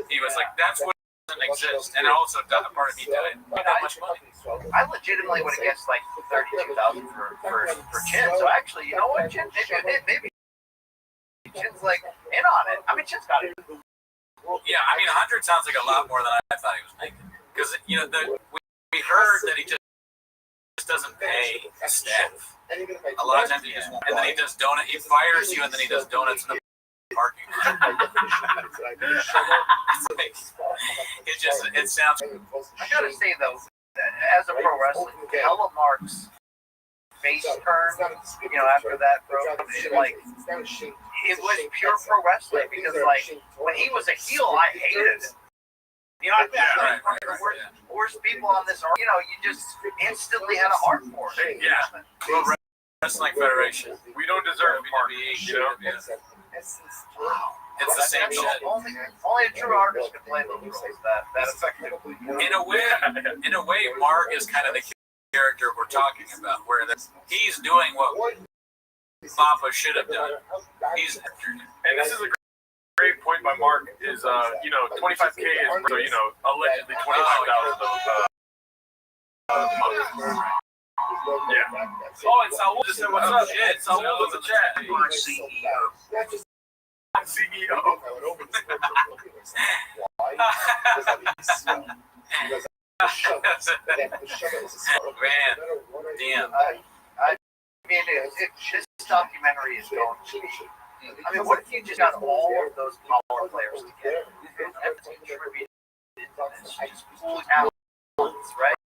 He was like, that's what doesn't exist. And also a part of me died. Not that much money. I legitimately would have guessed like 32,000 for Chin. So actually, you know what, Chin? Maybe Chin's like in on it. I mean, Chin's got it. Yeah, I mean, 100 sounds like a lot more than I thought he was making. Because we heard that he just doesn't pay staff. A lot of times he just won't. And then he does donuts. He fires you, and then he does donuts in the parking lot. It sounds. I gotta say though, as a pro wrestler, hella Mark's face turn, after that, bro, like it was pure pro wrestling because like when he was a heel, I hated it. You know, worst people on this, you just instantly had a heart for it. Yeah. World Wrestling Federation. We don't deserve Mark. It's the same shit. Only a true artist can play those roles that effectively. In a way, Mark is kind of the character we're talking about, where he's doing what Papa should have done. And this is a great point by Mark is 25K is allegedly 25,000 a month. Yeah. Oh, and Saul just said what's up? Yeah, Saul in the chat. CEO. Man, damn. I mean, this documentary is going to be. I mean, what if you just got all of those power players together? Everything contributed just cool talents, right?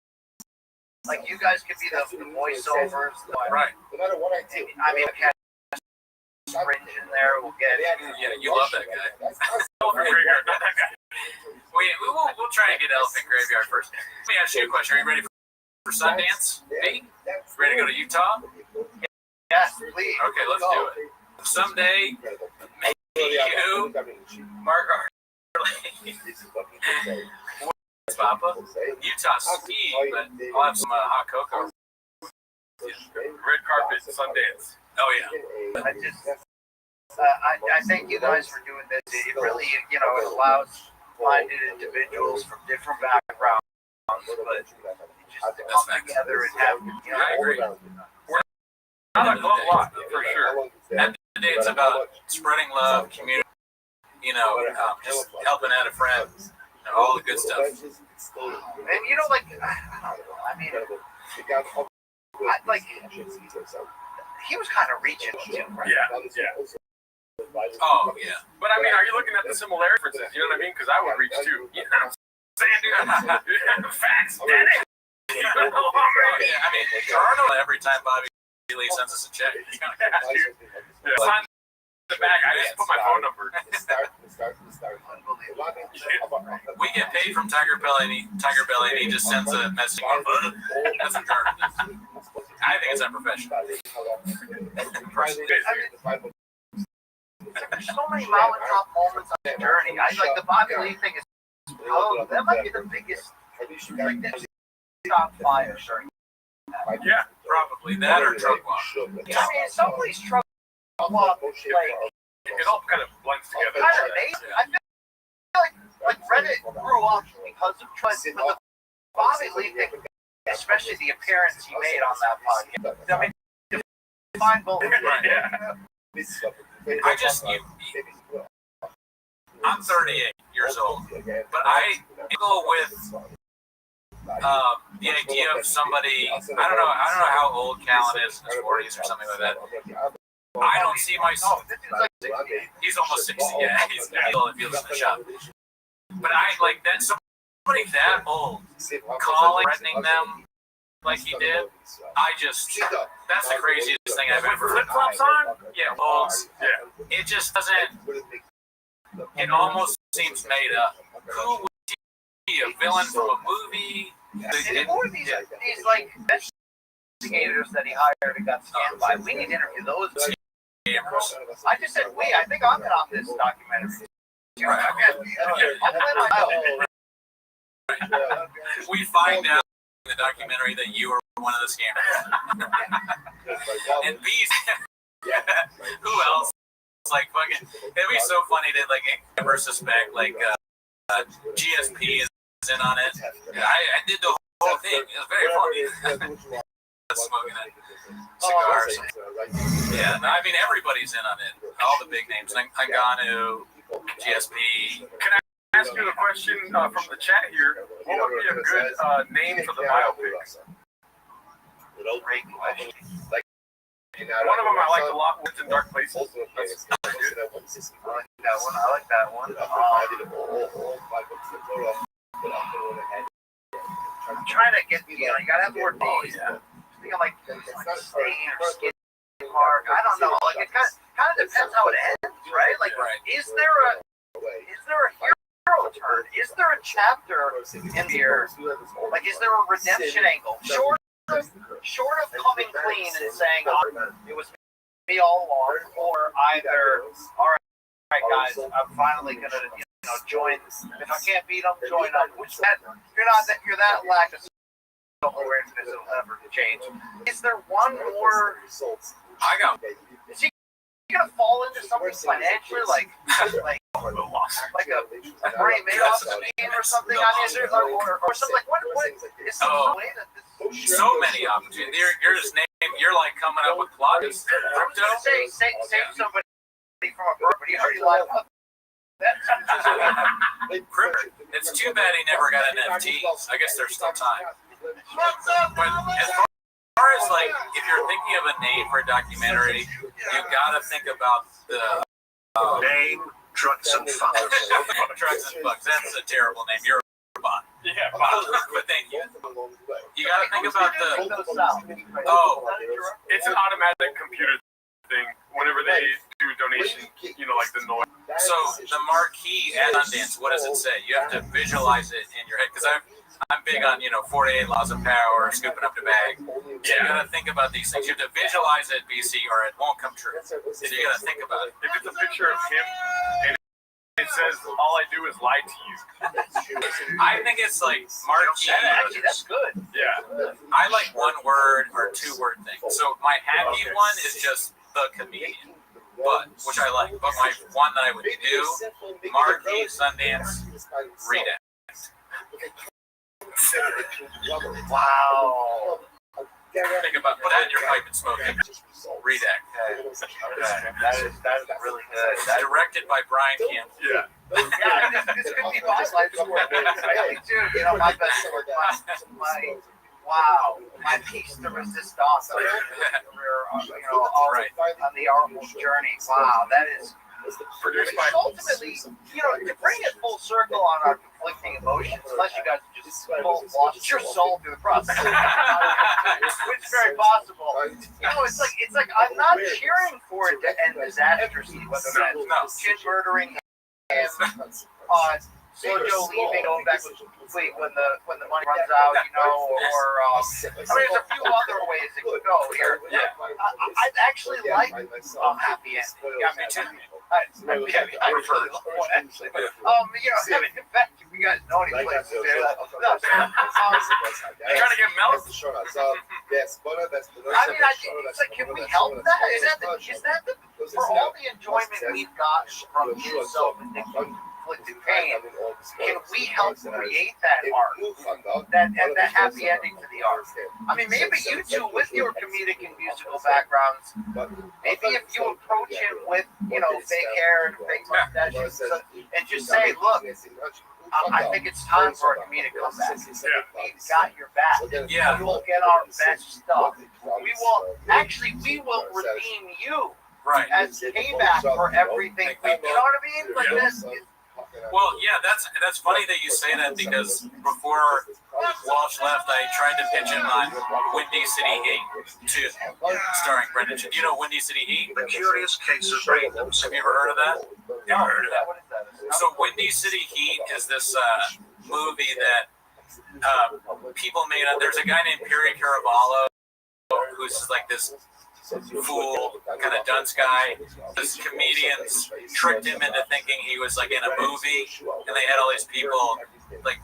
Like, you guys could be the voiceovers. Right. I mean, catch Fringe in there. We'll get it. Yeah, you love that guy. We'll try and get Elephant Graveyard first. Let me ask you a question. Are you ready for Sundance? Me? Ready to go to Utah? Yes, please. Okay, let's do it. Someday, maybe you, Mark Harley, Papa, Utah ski, but I'll have some hot cocoa. Red carpet, Sundance. Oh yeah. I thank you guys for doing this. It really, it allows like-minded individuals from different backgrounds, but just come together and have, I agree. Not a whole lot, for sure. At the day, it's about spreading love, community, just helping out a friend, all the good stuff. And like, I don't know. I mean, he was kind of reaching too, right? Yeah. Oh, yeah. But I mean, are you looking at the similar differences? You know what I mean? Because I would reach too. You know what I'm saying, dude? Facts, daddy. Yeah, I mean, Toronto, every time Bobby Lee sends us a check. Sign the bag. I just put my phone number. We get paid from Tiger Belly, and he just sends a message. That's retarded. I think it's unprofessional. There's so many mountaintop moments on the journey. I like the Bobby Lee thing is that might be the biggest, like this top 5 journey. Yeah, probably that or truck walk. I mean, some of these truck walk, it all kind of blends together. Kind of amazing. I feel like Reddit grew up because of trucks, but the Bobby Lee thing, especially the appearance he made on that podcast. I mean, define both. Yeah. I'm 38 years old, but I go with the idea of somebody. I don't know how old Callan is, in his 40s or something like that. I don't see myself. He's almost 60. Yeah, he's if you listen to the shop. But I like that somebody that old calling, threatening them like he did. That's the craziest thing I've ever heard. Flip flops on? Yeah, well, it just doesn't. It almost seems made up. Who would be a villain from a movie? And more of these like investigators that he hired and got scammed by. We need to interview those. I just said we. I think I'm in on this documentary. We find out in the documentary that you were one of the scammers. And B's, who else? Like fucking, it'd be so funny to like ever suspect like GSP is in on it. I did the whole thing. It was very funny. Smoking a cigar or something. Yeah, no, I mean everybody's in on it. All the big names, Hanganu, GSP. Can I ask you a question from the chat here? What would be a good name for the biopic? One of them I liked a lot, Woods in Dark Places. That's good. I like that one. I'm trying to get, you gotta have more names. I think I'm like Stain or Skin Mark. I don't know. Like it kind of depends how it ends, right? Like, is there a hero turn? Is there a chapter in here? Like, is there a redemption angle? Short of coming clean and saying, it was me all along, or either, all right, guys, I'm finally gonna, join. If I can't beat them, join them. Which you're that lack of self-awareness will never change. Is there one more? I got. Is he gonna fall into something financially, like a Bernie Madoff scheme or something? I mean, is there or something like what is some way that this? So many opportunities. You're just you're like coming up with plots. Crypto. Say somebody from a bird, but he already lined up. It's too bad he never got an NFTs. I guess there's still time. But as far as like, if you're thinking of a name for a documentary, you gotta think about the name Trucks and Fucks. Trucks and Fucks. That's a terrible name. You're a bot. Yeah, bot. But thank you. You gotta think about it's an automatic computer thing. Whenever they do a donation, like the noise. So the marquee at Sundance, what does it say? You have to visualize it in your head, because I'm big on 48 laws of power, scooping up the bag. So you gotta think about these things. You have to visualize it, BC, or it won't come true. So you gotta think about it. If it's a picture of him and it says all I do is lie to you, I think it's like marquee. Actually, that's good. Yeah. I like one word or 2 word things. So my happy one is just the comedian. but which I like. But my one that I would do, Marquee, Sundance, Redact. Wow. Think about put that in your pipe and smoke it. Redact. That is really good. Directed by Brian Camp. Yeah. Yeah, this could be my life's work. Really, too. You know, my best work. Wow, my piece de resistance. You know, all Right. on the artful journey. Wow, that is. Produced by Ultimately, you know, to bring it full circle on our conflicting emotions, unless you guys just lost your soul through the process, which is very possible. You know, it's like I'm not cheering for it to end disastrously, whether that's kid murdering him, Sojo leaving, going back with Fleet when the money runs out, you know, or I mean, there's a few other ways it could go here. I'd actually like happy ending. Yeah, me too. I really love one actually. You know, in fact, if you guys know any places there, trying to get melted. I mean, it's like, can we help that? Is that the for all the enjoyment we've gotten from his self-inflicted pain, can we help create that art, that happy ending to the art? I mean, maybe you two, with your comedic and musical backgrounds, maybe if you approach him with, you know, fake hair and fake mustaches, and just say, look, I think it's time for a comedic comeback. We've got your back. Yeah. We will get our best stuff. We will redeem you. Right. As payback for everything. You know what I mean? Like this. Well, yeah, that's funny that you say that because before Walsh left, I tried to pitch him on Windy City Heat 2, starring Brendan. Do you know Windy City Heat? The Curious Case of Raymond. Have you ever heard of that? Never heard of that. What is that? So Windy City Heat is this movie that people made up. There's a guy named Perry Caravallo who's like this fool, kind of dunce guy. This comedians tricked him into thinking he was like in a movie, and they had all these people, like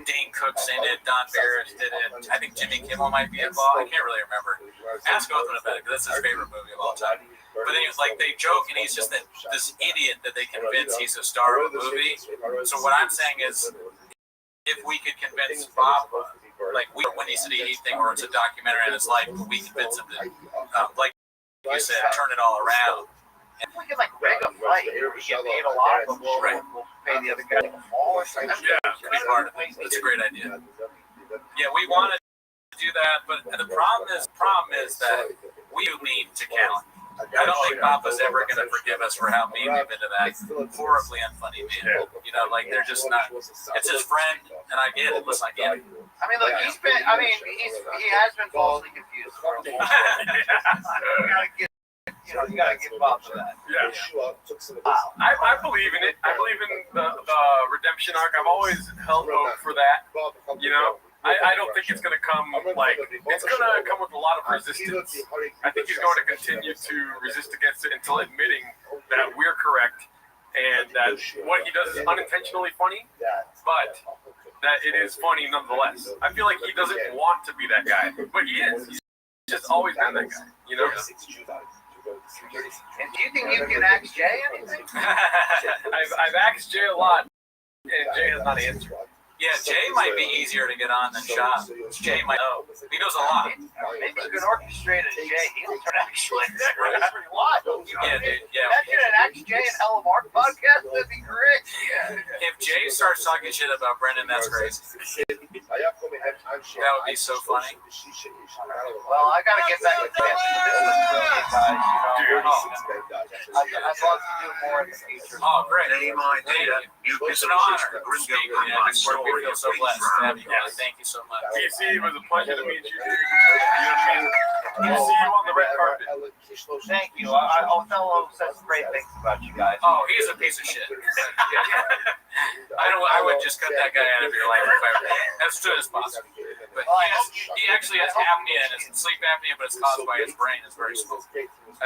Dane Cook's in it, Don Barris did it. I think Jimmy Kimmel might be involved. I can't really remember. Ask Othman about it because that's his favorite movie of all time. But then he was like, they joke, and he's just this idiot that they convince he's a star of a movie. So what I'm saying is, if we could convince Bob, like Windy City Heat thing, where it's a documentary on his life, we convince him to, like you said, turn it all around. If we can like rig a fight, we get paid a lot, but we'll pay the other guy to fall or something. Yeah, could be part of it. That's a great idea. Yeah, we want to do that, but the problem is that we mean to count. I don't think Papa's ever going to forgive us for how mean we've been to that horribly unfunny man. You know, like they're just not. It's his friend, and I get it. Listen, I get it. I mean, look, he has been falsely confused for a long time. You gotta give Bob for that. Yeah. I believe in it. I believe in the redemption arc. I've always held hope for that. You know, I don't think it's gonna come it's gonna come with a lot of resistance. I think he's going to continue to resist against it until admitting that we're correct and that what he does is unintentionally funny, but that it is funny nonetheless. I feel like he doesn't want to be that guy, but he is. He's just always been that guy, you know? And do you think you can ask Jay anything? I've asked Jay a lot, and Jay has not answered. Yeah, Jay might be easier to get on than Sean. Jay might know. He knows a lot. Maybe you can orchestrate a Jay He'll turn actually pretty live. Yeah, dude. Yeah. Imagine an Ask Jay and Hell of Art podcast. That'd be great. Yeah. If Jay starts talking shit about Brendan, that's crazy. That would be so funny. Well, I gotta get back to this. This was brilliant, guys. You know, I'd love to do more in the future. Oh, great. Name idea. It's an honor. We feel so blessed to have you guys. Thank you so much. DC, it was a pleasure to meet you. You know what I mean? We'll see you on the red carpet. Thank you. Othello says great things about you guys. Oh, he's a piece of shit. I would just cut that guy out of your life if I were as soon as possible. But he actually has apnea and it's sleep apnea, but it's caused by his brain. It's very small.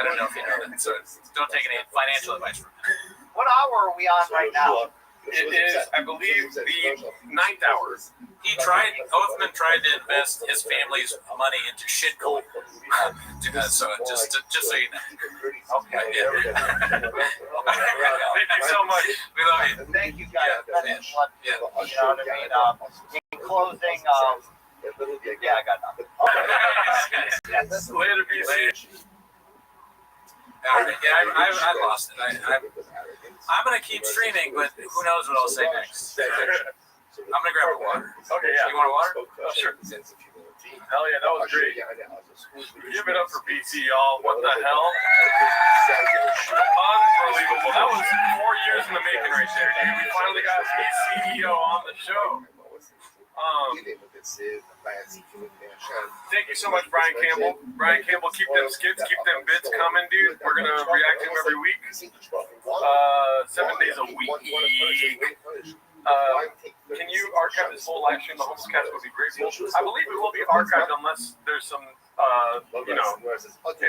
I don't know if you know that. So don't take any financial advice from him. What hour are we on right now? It is, I believe, the 9th hour. Oathman tried to invest his family's money into shitcoin. So just so you know. Okay. Thank you so much. We love you. Thank you guys. Yeah. You know what I mean? In closing, yeah, I got nothing. Later, BC. I lost it. I'm gonna keep streaming, but who knows what I'll say next. I'm gonna grab a water. Okay, yeah. You want a water? Oh, sure. Hell yeah, that was great. Give it up for BC, y'all. What the hell? Unbelievable. That was 4 years in the making right there, dude. We finally got a CEO on the show. Thank you so much, Brian Campbell. Brian Campbell, keep them skits, keep them bits coming, dude. We're gonna react to them every week. 7 days a week. Can you archive this whole live stream? The homeless cast would be grateful. I believe it will be archived unless there's some, if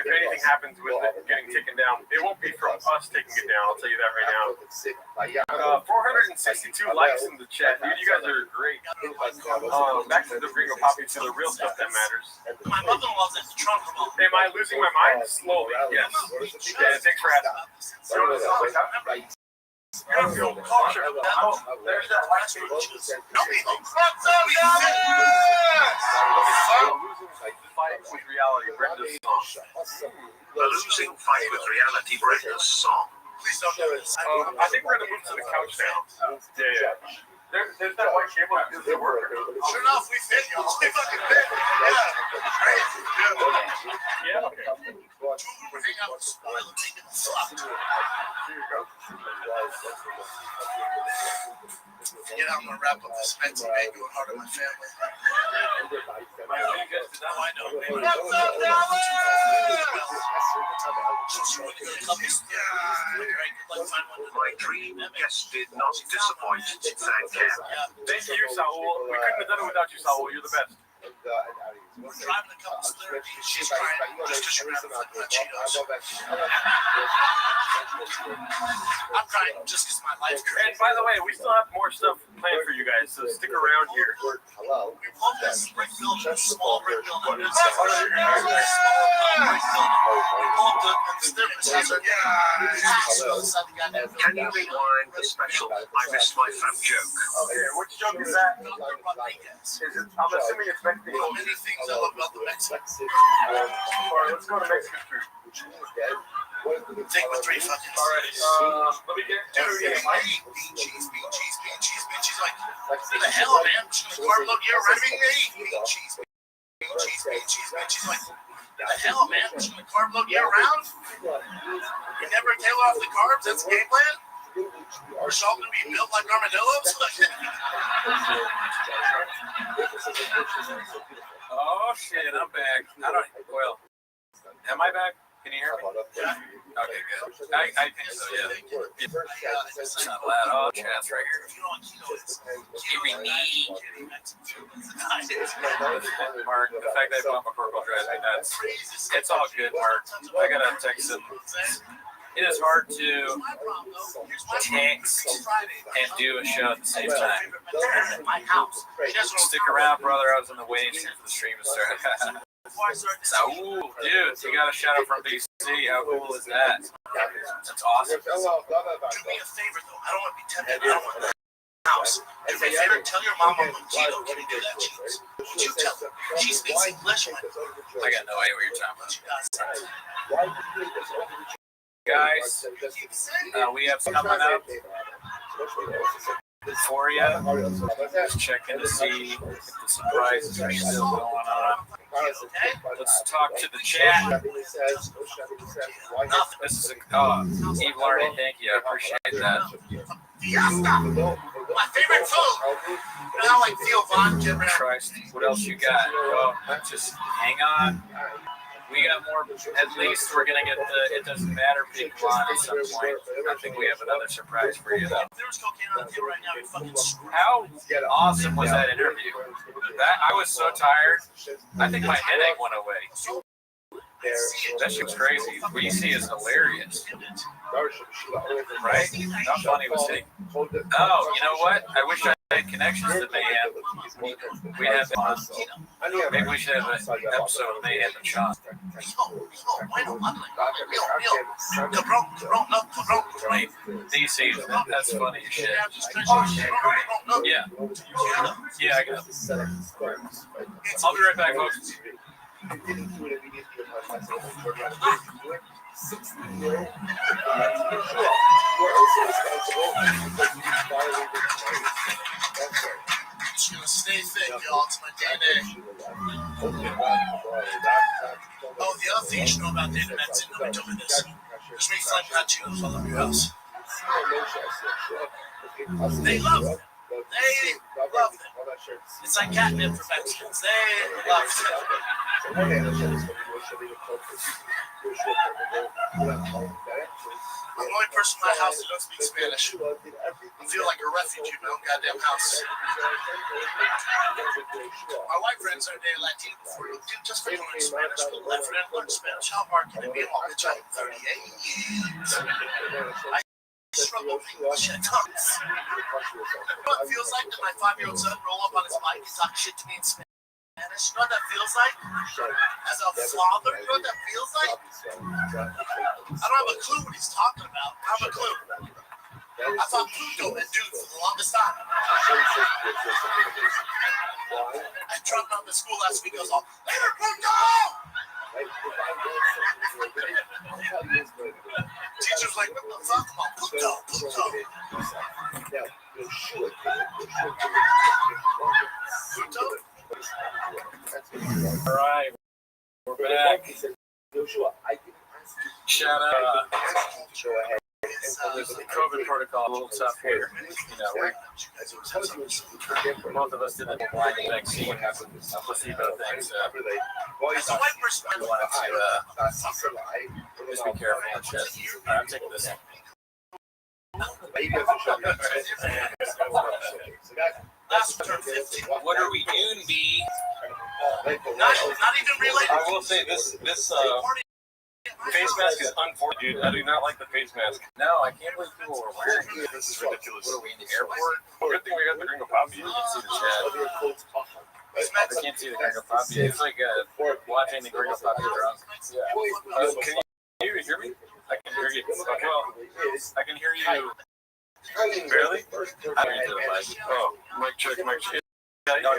anything happens with it getting taken down. It won't be from us taking it down. I'll tell you that right now. 462 likes in the chat, dude. You guys are great. Back to the Gringo Poppy, to the real stuff that matters. My mother-in-law's in the trunk. Am I losing my mind? Slowly, yes. Yeah, thanks for asking. There's that last one. Fight with reality, Brenda's song. The losing fight with reality, Brenda's song. Please don't do this. I think we're gonna move to the couch now. Yeah. There's that white cable that does the work. Sure enough, we fit. We fucking fit. Yeah. Okay. We're hanging out with spoil and taking a flop. Yeah, I'm gonna wrap up this fancy bag going hard on my family. Oh, I know. What's up, Dallas? My dream guest did not disappoint. Thank you. Thank you, Saul. We couldn't have done it without you, Saul. You're the best. We're driving a couple celebrities. She's crying just to shrimp and Cheetos. I'm crying just because my life. And by the way, we still have more stuff planned for you guys, so stick around here. We pulled this brick building, a small brick building. We Can you rewind the special I Missed My Fam joke? Okay, which joke is that? I'm assuming it's Mexican. Many things I love about the Mexicans. Alright, let's go to Mexican food. Take the 3 fucking. Alright, let me get Bean cheese. She's like, what the hell, man? She's gonna carb load year round. Bean cheese. She's like, what the hell, man? She's gonna carb load year round. You never tail off the carbs. That's the game plan. We're all gonna be built like armadillos. Oh shit, I'm back. Am I back? Can you hear me? Okay, good. I think so, yeah. It's not loud. Oh, chat's right here. Mark, the fact that I bought my purple drives me nuts. It's all good, Mark. I gotta text him. It is hard to text and do a show at the same time. Stick around, brother. I was on the waiting stream for the stream to start. Ooh, dude, you got a shout out from BC. How cool is that? That's awesome. Do me a favor, though. I don't want to be tempted. I don't want the house. Do me a favor. Tell your mom I'm on keto. Can you do that, Cheese? Would you tell her? She speaks English. I got no idea what you're talking about. Guys, we have some coming up for you. Just checking to see if the surprises are still going on. Let's talk to the chat. This is Eve Lardy, thank you. I appreciate that. My favorite food. You know how like Theo Von can Christ, what else you got? Well, just hang on. We got more. At least we're gonna get the "It Doesn't Matter" people on at some point. I think we have another surprise for you, though. How awesome was that interview? I was so tired. I think my headache went away. That shit was crazy. What you see is hilarious. Right? How funny was he? Oh, you know what? I wish I had connections to Mayhem. We have them on. Maybe we should have an episode of Mayhem and Sean. Wait, DC, that's funny as shit. Yeah. Yeah, I got it. I'll be right back, folks. Just gonna stay fit, y'all. It's my DNA. Oh, the other thing you should know about Data Mets, and nobody told me this. There's reflect tattoos all over your house. They love it. They love it. It's like catnip for Mexicans. They love it. I'm the only person in my house that doesn't speak Spanish. I feel like a refugee in my own goddamn house. My white friends are day Latino before you do just for learning Spanish, but left and learn Spanish. How hard can it be? I'm 38. I struggle with English at times. You know what it feels like to my 5-year-old son roll up on his bike and talk shit to me in Spanish? You know what that feels like? As a father, you know what that feels like? I don't have a clue what he's talking about. I have a clue. I thought Pluto meant dude for the longest time. I dropped out of school last week. I was all, later, Pluto! Teacher's like, what the fuck? I'm all, Pluto, Pluto. Pluto? All right, we're back. Shout out. The COVID protocol a little tough here. You know, both of us did the blind vaccine, placebo thing. So As a white person, I wanted to just be careful and shit. I'm taking this. What are we doing, B? not even related. I will say this face mask is unfortunate, dude. I do not like the face mask. No, I can't believe people are wearing it. This is ridiculous. What are we in the airport? Good thing we got the Gringo Poppy. You can see the chat. I can't see the Gringo Poppy. It's like watching the Gringo Poppy drunk. Yeah. Can you hear me? I can hear you. Okay. Well, I can hear you. Barely? I hear you to the mic. Oh, mic check, mic check. Yeah. Yeah.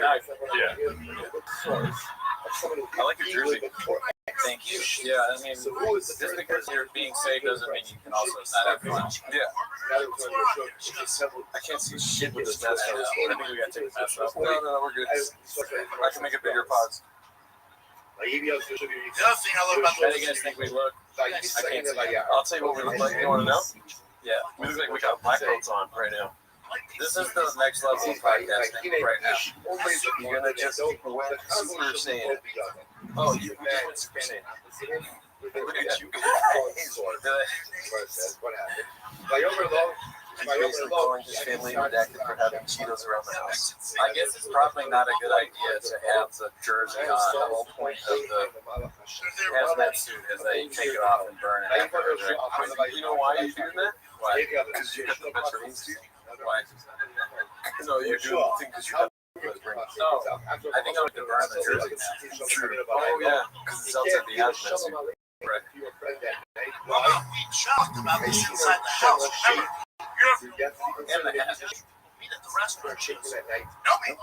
I like your jersey. Thank you. Yeah, I mean, just because you're being safe doesn't mean you can also not have fun. Yeah. I can't see shit with this mask now. I think we gotta take the mask off. No, we're good. I can make it bigger pods. The other thing I love about How do you guys think we look? I can't see. I'll tell you what we look like. You want to know? Yeah. We look like we got black belts on right now. This is the next level of podcasting right now. You're gonna just wet super saiyan. Oh, you just went spinning. Look at you. He's basically calling his family redacted for having Cheetos around the house. I guess it's probably not a good idea to have the jersey on. The whole point of the hazmat suit is that you take it off and burn it afterwards. You know why you're doing that? Why? Because you got the veterans suit. Why? No, you're doing the thing because you have. No, I think I'm going to burn the jersey now. True. Oh yeah, because it's outside the hazmat suit. Right. we talked about this inside the house. Remember, And the hat. meet at the restaurant. No, me.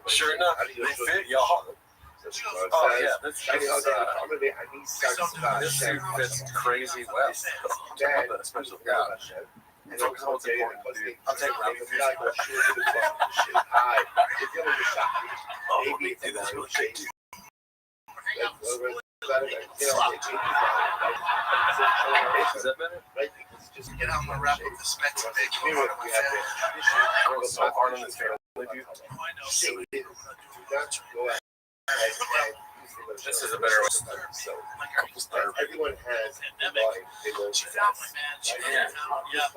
Sure enough, they fit y'all. Oh yeah, this suit fits crazy well. Special Yeah. It's always important, dude. I'll take Rabbi. Oh, me too. That's really shit. Is that better? Get out and wrap up this Mexican big. I worked so hard on this family, dude. This is a better one. So everyone has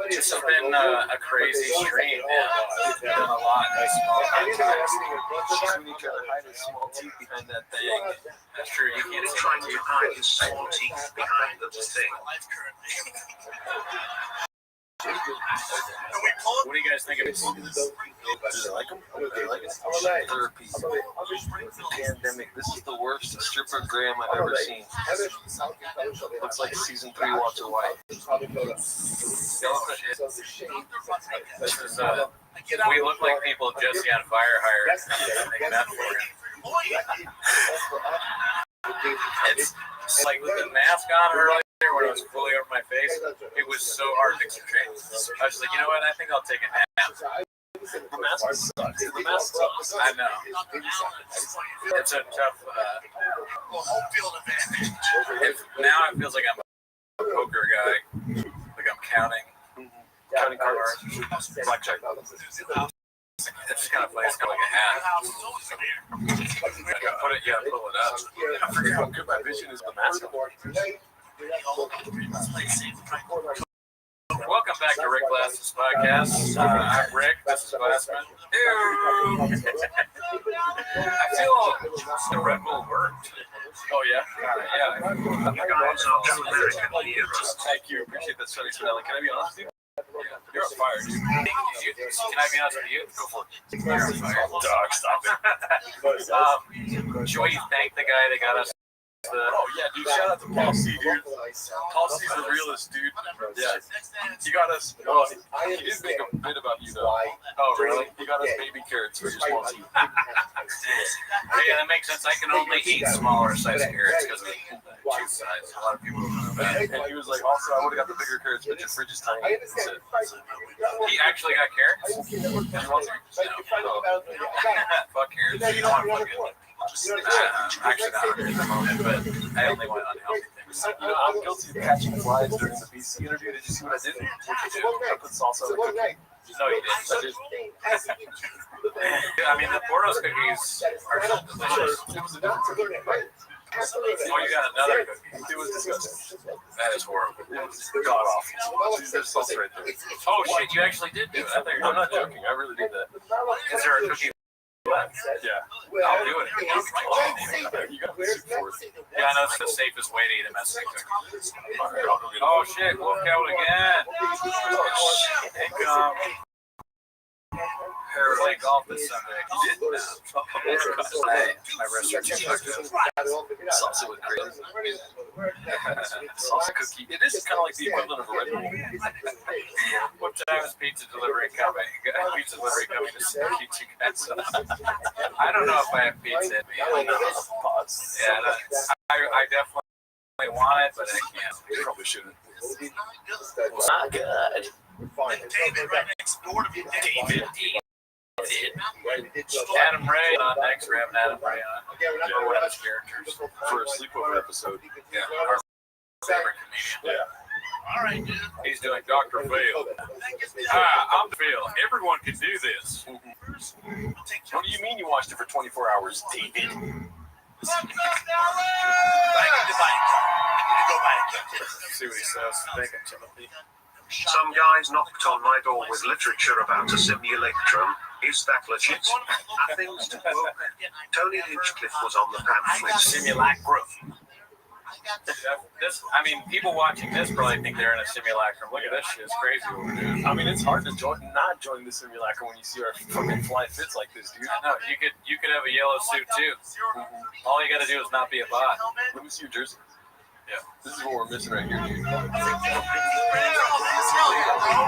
This has been a crazy stream. We've done a lot in a small amount of time. We need to hide his small teeth behind that thing. That's true. You can't see Trying my to teeth. hide his small teeth behind the thing. And we pull What do you guys think of it? Do they like them? They like it? Therapy. Pandemic. This is the worst strippogram I've ever seen. Looks like season 3 Walter White. This is we look like people Jesse on Fire hired. Making that for him. It's like with the mask on earlier when it was fully over my face, it was so hard to concentrate. I was like, you know what? I think I'll take a nap. The mask sucks. The mask sucks. I know. It's a tough. home field advantage. Now it feels like I'm a poker guy. Like I'm counting cards. Blackjack. It's just kind of funny. It's kind of like a hat. I can put it. Yeah, pull it up. I forget how good my vision is with the mask. Welcome back to Rick Glassman's podcast. I'm Rick. This is Glassman. I feel the Red Bull worked. Oh yeah, yeah. Thank you. Appreciate that study, Spinelli. Can I be honest with you? You're on fire, dude. Can I be honest with you? Go for it. You're on fire. Dog, stop it. Should we thank the guy that got us? Oh yeah, dude! Shout out to Paul C, dude. Paul C's the realest, dude. Yeah, he got us. Oh, he did make a bit about you, though. Oh, really? He got us baby carrots for your small teeth. Yeah, that makes sense. I can only eat smaller size carrots because of the tooth size. A lot of people don't know that. And he was like, also, I would have got the bigger carrots, but your fridge is tiny. He actually got carrots? No. Fuck carrots. You don't want to fucking... actually not at the moment, but I only want unhealthy things. You know, I'm guilty of catching flies during the BC interview. Did you see what I did? I put salsa on the cookie. No, you didn't. I mean, the Portos cookies are so delicious. It was a different cookie. Oh, you got another cookie. It was disgusting. That is horrible. It was god awful. There's salsa right there. Oh shit, you actually did do it. I thought you were I'm not joking. I really did that. Is there a cookie left? Yeah. I'll do it. You got soup for it. Yeah, I know it's the safest way to eat a Mexican cookie. Oh shit, wolf out again. Oh shit, Play golf this Sunday. My wrists are too fucked up. Salsa with cream. Salsa cookie. It is kind of like the equivalent of a Red Bull. What time is pizza delivery coming? Pizza delivery coming to see you guys. I don't know if I have pizza in me. Yeah, I definitely want it, but I can't. You probably shouldn't. Not good. David right next door to me. David. Adam Ray on next. We're having Adam Ray on. For one of his characters. For a sleepover episode. Yeah, our favorite comedian. Yeah. All right, dude. He's doing Dr. Phil. Hi, I'm Phil. Everyone can do this. What do you mean you watched it for 24 hours, David? See what he says. Thank you, Timothy. Some guys knocked on my door with literature about a simulacrum. Is that legit? Athens to book. Tony Hinchcliffe was on the pamphlet. Simulacrum. This, I mean, people watching this probably think they're in a simulacrum. Look at this shit. It's crazy what we're doing. I mean, it's hard to not join the simulacrum when you see our fucking fly fits like this, dude. I know. You could have a yellow suit too. All you got to do is not be a bot. Let me see your jersey. Yeah. This is what we're missing right here, dude. Oh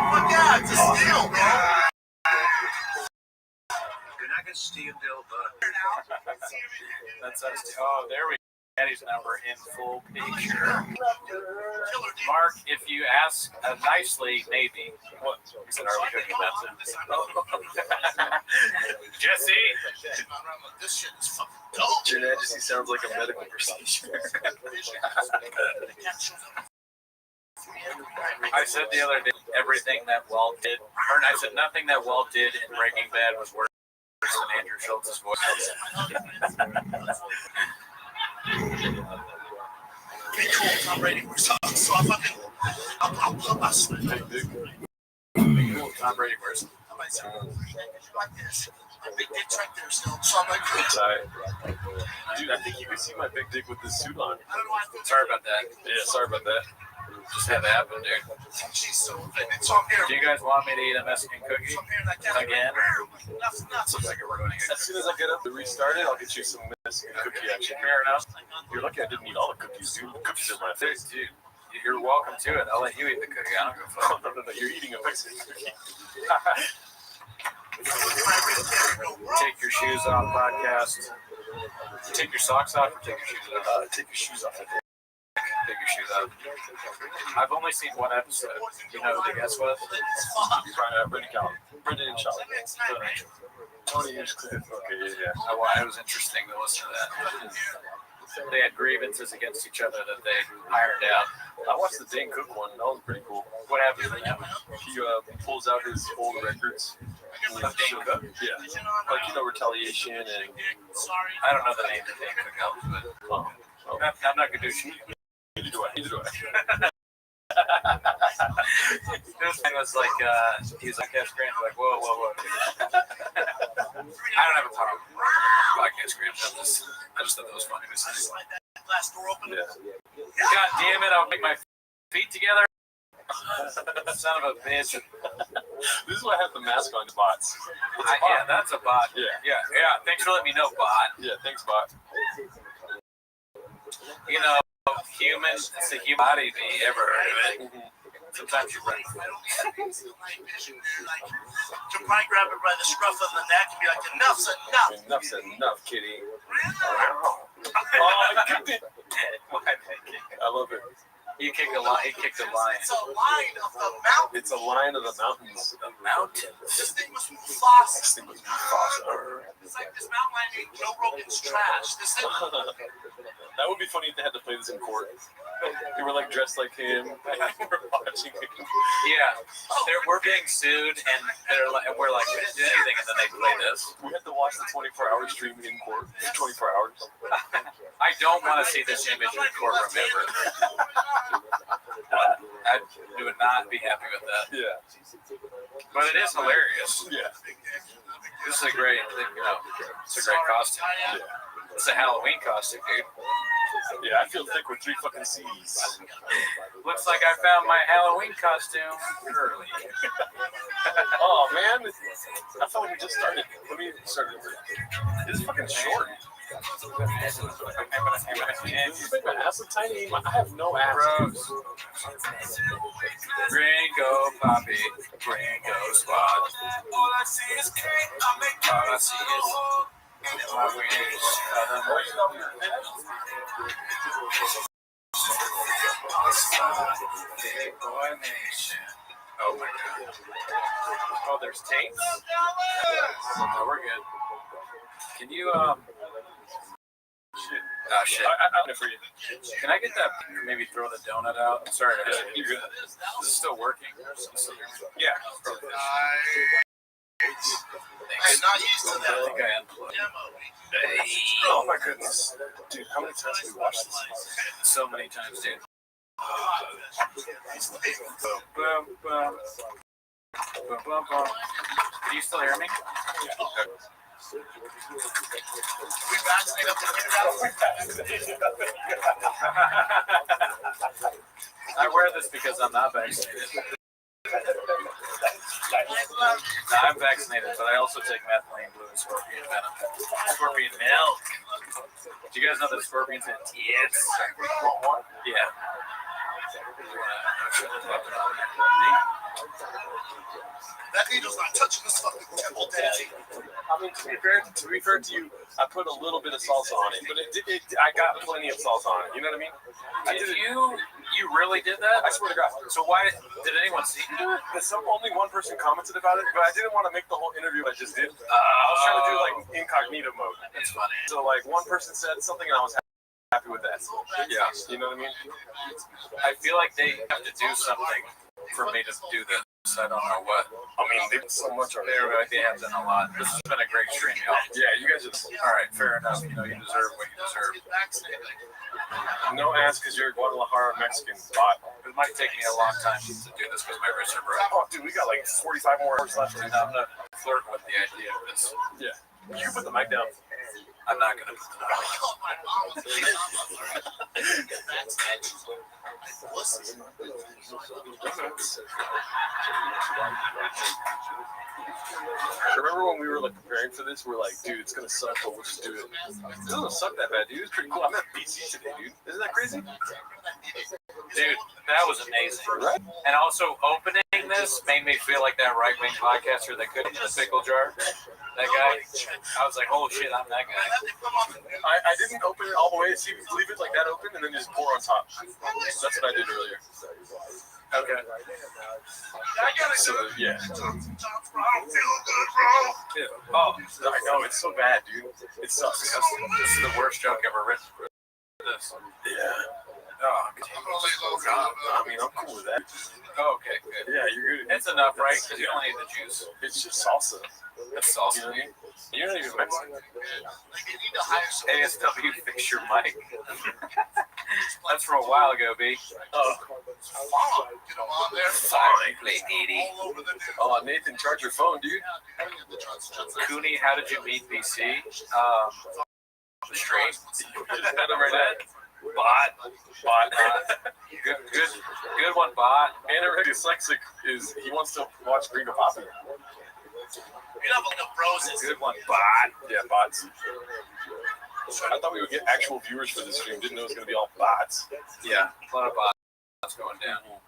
my God, it's a steal, bro. That's us. Oh, there we go. Eddie's number in full picture. Mark, if you ask nicely, maybe. What? He's an early cookie method. Jesse. This shit is fucking dope. Your Majesty sounds like a medical procedure. I said the other day, everything that Walt did, or I said nothing that Walt did in Breaking Bad was worse than Andrew Schultz's voice. Pretty cool. Tom Brady works out. So I'll put my sweat. Big dick. Tom Brady wears. I might say, like this. My big dick's right there still. So I'm like, Dude, I think you can see my big dick with this suit on. I don't know why I feel Sorry about that. Yeah, sorry about that. Just had to happen, dude. she's so offended. So I'm here. Do you guys want me to eat a Mexican cookie? So I'm here like that. Again? Nothing. Looks like we're going to As soon as I get up to restart it, I'll get you some Mexican cookie action. Fair enough. You're lucky I didn't eat all the cookies, dude. The cookies are my Dude, favorite. you're welcome to it. I'll let you eat the cookie. I don't give a fuck. No, you're eating a Mexican cookie. Take your shoes off, podcast. Take your socks off or take your shoes off? Take your shoes off. Take your shoes off. I've only seen one episode. You know who the guest was? Brendan Calvin. Brendan and Charlie. Tony Hinchcliffe. Okay, yeah. It was interesting to listen to that. They had grievances against each other that they ironed out. I watched the Dane Cook one. That was pretty cool. What happened to him? He pulls out his old records. Dane Cook? Yeah. Like, retaliation and... I don't know the name of Dane Cook album, but I'm not going to do shit. Neither do I. This thing was like, he was like, Cash Grant, like, whoa. I don't have a problem with podcast Grant. I just thought that was funny. Glass door open. Yeah. God damn it, I'll make my feet together. Son of a bitch. This is why I have the mask on, bots. Yeah, that's a bot. Yeah. Thanks for letting me know, bot. Yeah, thanks, bot. You know, it's a human body. Have you ever heard of it? Sometimes you're right. You can probably grab it by the scruff of the neck and be like, enough's enough. Enough's enough, kitty. Oh, I kicked it. I love it. He kicked a lion. It's a line of the mountain. It's a line of the mountains. The mountain. This thing was Mufasa. This thing was Mufasa. It's like this mountain lion ate Joe Rogan's trash. This thing. That would be funny if they had to play this in court. They were like dressed like him. We're watching him. Yeah, we're being sued, and we're like, we didn't do anything, and then they play this. We had to watch the 24-hour stream in court. 24 hours. I don't want to see this image in the courtroom ever. I would not be happy with that. Yeah. But it is hilarious. Yeah. This is a great, it's a great costume. Yeah. It's a Halloween costume, dude. Yeah, I feel thick with 3 fucking C's. Looks like I found my Halloween costume early. Oh, man. I thought we just started. Let me start it. This is fucking short. This is my ass is tiny. I have no ass. Gross. Gringo Poppy. Gringo Squad. All I see is cake. I make All I see is my wings. Big boy nation. Oh my god. Oh, there's tapes? No, we're good. Can you, shit. Oh, shit. I'm for you. Can I get that, maybe throw the donut out? I'm sorry. You're good. Is this still working? Yeah. I'm not used to I that. think I unplugged. Oh my goodness. Dude, how many times have we watched this? So many times, dude. Boom, boom. Boom, boom, boom. Can you still hear me? Yeah. Okay. We vaccinate up to I wear this because I'm not vaccinated. No, I'm vaccinated, but I also take methylene blue and scorpion venom. Scorpion milk. Do you guys know that scorpions have tits? Yeah. That needle's not touching this fucking temple, daddy. I mean, to be fair to you, I put a little bit of salsa on it, but I got plenty of salsa on it. You know what I mean? You really did that? I swear to God. So why did anyone see it? Only one person commented about it, but I didn't want to make the whole interview I just did. I was trying to do like incognito mode. That's funny. So like one person said something and I was happy with that. Yeah. You know what I mean? I feel like they have to do something for me to do this. I don't know what. I mean, they've done so much already. They have done a lot. This has been a great stream, y'all. Yeah, you guys are. All right, fair enough. You know, you deserve what you deserve. No ass because you're a Guadalajara Mexican bot. It might take me a long time to do this because my wrists are broken. Oh, dude, we got like 45 more hours left. And I'm not flirting with the idea of this. Yeah. You can put the mic down. I'm not going to put the mic Remember when we were like preparing for this? We're like, dude, it's gonna suck, but we'll just do it. It doesn't suck that bad, dude. It's pretty cool. I'm at BC today, dude. Isn't that crazy? Dude, that was amazing. Right? And also, opening this made me feel like that right-wing podcaster that couldn't in the pickle jar. That guy. I was like, oh shit, I'm that guy. I didn't open it all the way. See, leave it like that open and then just pour on top. That's what I did earlier. Okay. So, yeah. Yeah. Oh, I know, it's so bad, dude. It sucks. this is the worst joke ever written. This. Yeah. Oh, I mean, I'm cool with that. oh, okay, good. Yeah, you're good. It's enough, right? Because you don't need the juice. It's just salsa. That's salsa. You know what I mean? You're not even Mexican. ASW, fix your mic. That's from a while ago, B. Oh. Fine, play 80. Oh, Nathan, charge your phone, dude. Cooney, how did you meet BC? The stream. Had him right at. Bot. Good one, bot. Anorexic dyslexic is, he wants to watch Gringo Poppy. Good one, bot. Yeah, bots. I thought we would get actual viewers for this stream. Didn't know it was going to be all bots. Yeah, a lot of bots going down. I'm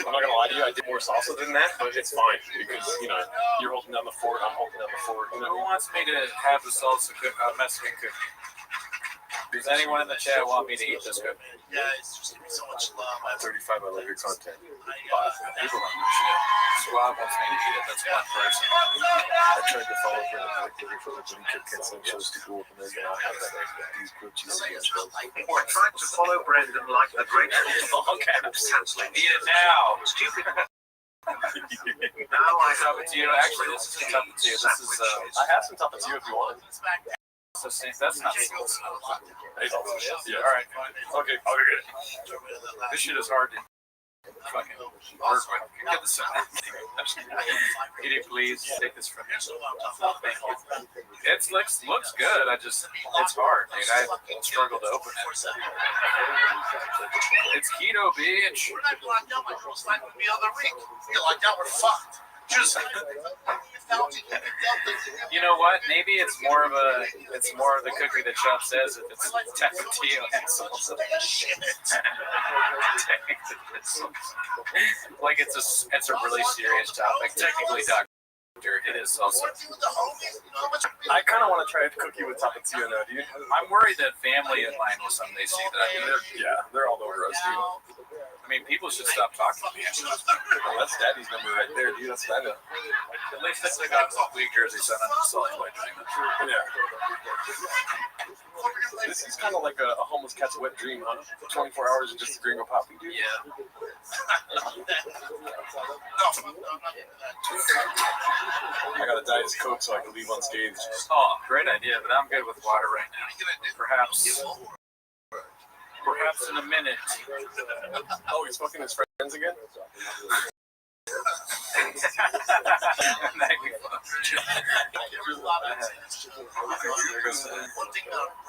not going to lie to you. I did more salsa than that, but it's fine because, you know, you're holding down the fort. I'm holding down the fort. You know? Who wants me to have the salsa Mexican cookie? Does anyone in the chat want me to eat this cookie? Guys, just give me so much love. At 35, I love your content. People don't do shit. Squad wants me to eat it. That's one person. I tried to follow Brandon actively for the Jimmy Kid canceling shows to go up and they're not have that. These grilled cheese sandwiches. Or trying to follow Brendan like a great all caps. Eat it now. Stupid. Now I have it to you. Actually, this is tough to you. This is I have some tapatio if you want. that's not salsa. Yeah. All right, fine. Okay, I'll get it. This shit is hard to fucking work with. Get this out. Can you please take this from me? Thank you. It looks good. It's hard, dude. I struggle to open it. It's keto, bitch. We're not locked out. My girl's fighting with me the other week. You're locked out. We're fucked. Just. You know what? Maybe it's more of the cookie that Chop says if it's tapatio and salsa. Like it's a really serious topic. Technically, doctor, it is salsa. I kind of want to try a cookie with tapatio now, dude. I'm worried that family of mine will someday see that I do it. They're all over us, dude. I mean, people should stop talking to me. Oh, that's Daddy's number right there, dude. That's what I know. At least I got a weak jersey, so I'm not insulted by doing that. Yeah. This is kind of like a homeless cat's wet dream, huh? 24 hours of just a Gringo Poppy, dude. Yeah. I got a Diet Coke so I can leave unscathed. Oh, great idea, but I'm good with water right now. Perhaps in a minute. Oh, he's fucking his friends again?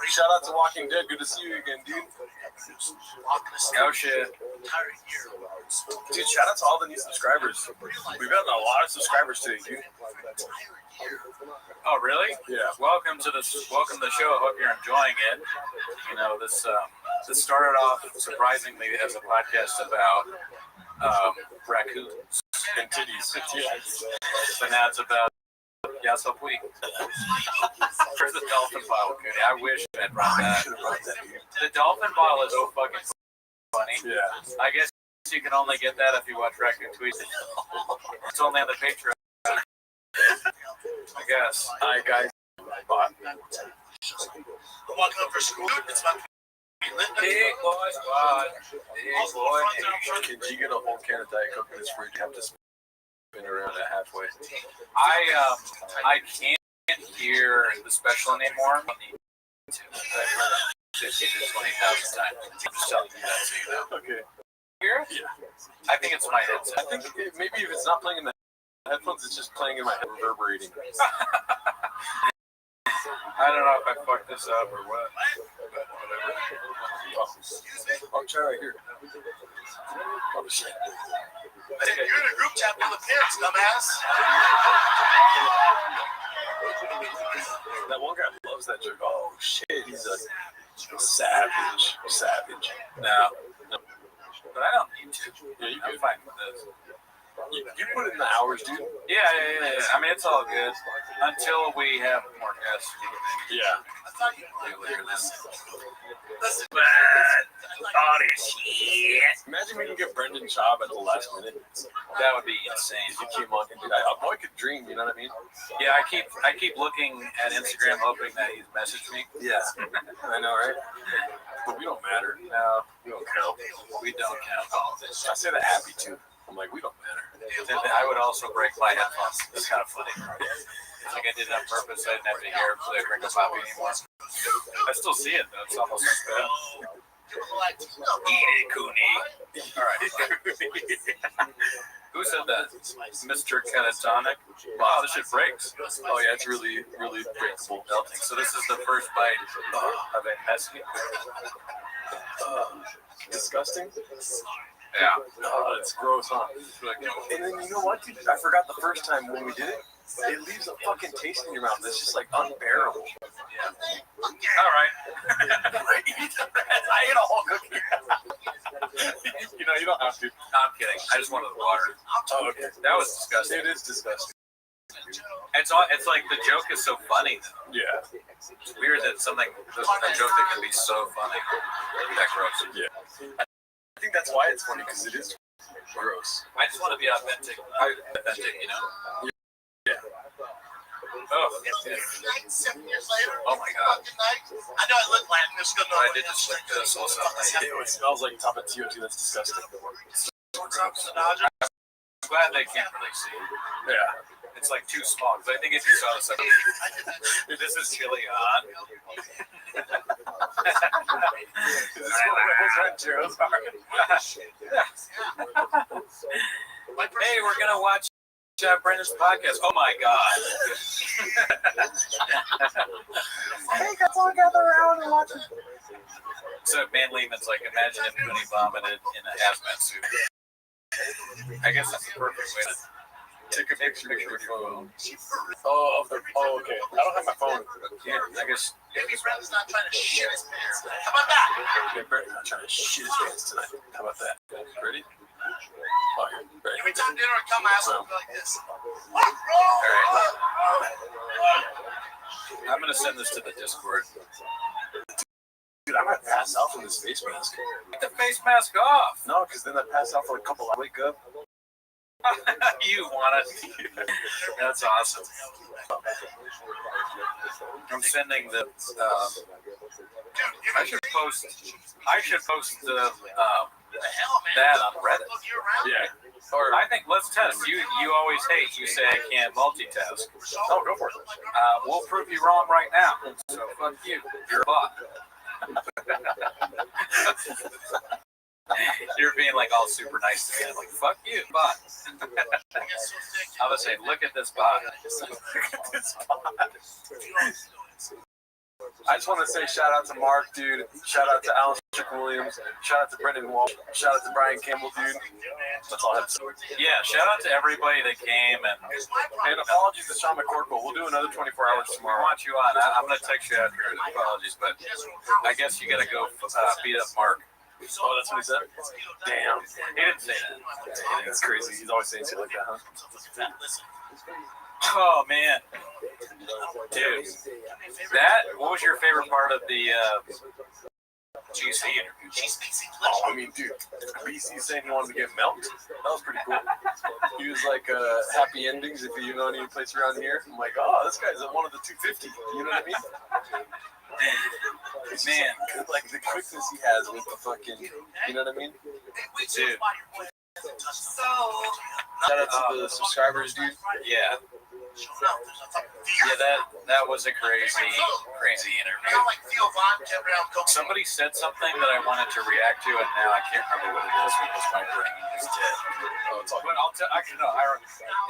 Shout out to Walking Dead. Good to see you again, dude. Oh shit. Dude, shout out to all the new subscribers. We've gotten a lot of subscribers today, dude. Oh really? Yeah. Welcome to the show. I hope you're enjoying it. You know, this started off surprisingly as a podcast about raccoons and titties. But now it's about Yasopui. Where's the dolphin bottle, Cody? I wish I'd brought that. The dolphin bottle is so fucking funny. Yeah. I guess you can only get that if you watch Raccoon Tweets. It's only on the Patreon. I guess. Hi, guys. I'm walking up for school. It's about to be Big boy squad. Big boy. Did you get a whole can of Diet Coke in this fridge? You have to spin around it halfway. I can't hear the special anymore. I need to. I've heard it 15 to 20,000 times. I'm just telling you that so you know. Okay. Hear it? Yeah. I think it's my headset. I think maybe if it's not playing in the headphones, it's just playing in my head, reverberating. I don't know if I fucked this up or what. But whatever. Oh, try right here. Oh, shit. You're in a group chat full of parents, dumbass. That one guy loves that joke. Oh, shit. He's a savage. Savage. No. But I don't need to. Yeah, you I'm could. fine with this. You put in the hours, dude. Yeah. I mean, it's all good until we have more guests. Yeah. Listen, All this shit. Imagine we can get Brendan Schaub at the last minute. That would be insane. He came on and did that. A boy could dream, you know what I mean? Yeah, I keep looking at Instagram hoping that he's messaged me. Yeah. I know, right? But we don't matter. No, We don't count. we don't count. I say that happy too. I'm like, we don't matter. Then I would also break my headphones. It's kind of funny. Like I did it on purpose. I didn't have to hear it so I drink a coffee anymore. I still see it though. It's almost as bad. Eat it, Cooney. All right. Who said that? Mr. Catatonic. Wow, this shit breaks. Oh yeah, it's really, really breakable. Melting. So this is the first bite of a messy. Disgusting. Yeah. It's gross, huh? And then you know what, dude? I forgot the first time when we did it. It leaves a fucking taste in your mouth that's just like unbearable. Yeah. All right. I ate a whole cookie. You know, you don't have to. No, I'm kidding. I just wanted the water. Oh, okay. That was disgusting. It is disgusting. It's like the joke is so funny. Yeah. It's weird that a joke that can be so funny that gross. Yeah. I think that's why it's funny, because it is gross. I just want to be authentic. You know. Yeah. Oh. 7 years later. Oh my God. I know I look Latin. Just go I did just lick this also. It smells like top of TO2. That's disgusting. I'm glad they can't really see. Yeah. It's like too small. Because I think if you saw this, this is chili on. Hey, we're gonna watch Brendan's podcast. Oh my God! Hey, guys, all gather around and watch it. So Man Lehman's like, imagine if Cooney vomited in a hazmat suit. I guess that's the perfect way to take a picture of your phone. Oh, okay. I don't have my phone. Yeah, I guess. Maybe Brendan's not trying to shit his pants. How about that? Okay, Brendan's not trying to shit his pants tonight. How about that? Ready? Oh, ready? Every time dinner would come, my ass would be like this. I'm gonna send this to the Discord. Dude, I might pass out from this face mask. Get the face mask off. No, because then I pass out for a couple. I wake up. You want it? That's awesome. I'm sending the. I should post the that on Reddit. Yeah. Or I think let's test. You always hate. You say I can't multitask. Oh, go for it. We'll prove you wrong right now. So fuck you. You're a bot. You're being like all super nice to me. I'm like, fuck you, bot. I would say, look at this bot. Look at this bot. I just want to say shout out to Mark, dude. Shout out to Alan Williams. Shout out to Brendan Walsh. Shout out to Brian Campbell, dude. That's all I have to say. Yeah, shout out to everybody that came and apologies to Sean McCorkle. We'll do another 24 hours we tomorrow. want you on. I'm gonna text you after. Apologies, but I guess you gotta go beat up Mark. Oh, that's what he said? Damn. He didn't say that. Damn, that's crazy. He's always saying shit like that, huh? Oh man, dude, what was your favorite part of the GC interview? Oh, I mean, dude, BC saying he wanted to get milked. That was pretty cool. He was like, happy endings if you know any place around here. I'm like, oh, this guy's at one of the 250. You know what I mean? Man, like the quickness he has with the fucking, you know what I mean? Dude. Shout out to the subscribers, dude. Yeah. Yeah, that was a crazy interview. Somebody said something that I wanted to react to, and now I can't remember what it is because my brain is dead. Oh, it's all good. I'll tell. Actually, no,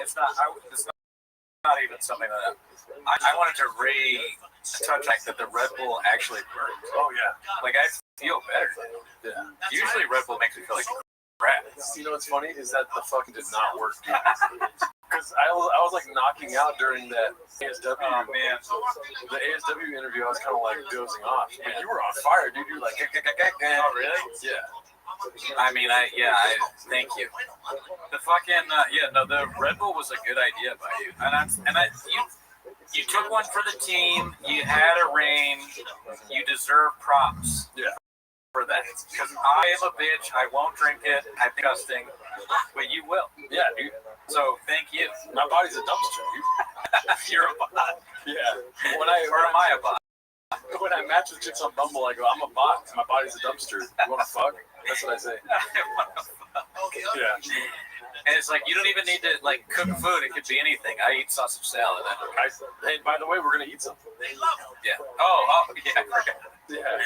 It's not even something that I wanted to touch like that the Red Bull actually worked. Oh yeah. Like I feel better. Yeah. Usually Red Bull makes me feel like crap. You know what's funny is that the fucking did not work, dude. Because I was like knocking out during that ASW. Oh man. The ASW interview, I was kind of like dozing off. But you were on fire, dude. You're like, Oh really? Yeah. I mean, thank you. The fucking the Red Bull was a good idea by you, you took one for the team. You had a range. You deserve props. Yeah. For that, because I am a bitch. I won't drink it. I'm disgusting, but you will. Yeah, dude. So thank you. My body's a dumpster, dude. You're a bot. Yeah. Or am I a bot? When I match with chicks on Bumble, I go, I'm a bot. My body's a dumpster. You want to fuck? That's what I say. Yeah. And it's like you don't even need to like cook food. It could be anything. I eat sausage salad. Hey, by the way, we're gonna eat something. Yeah. Oh yeah. Yeah.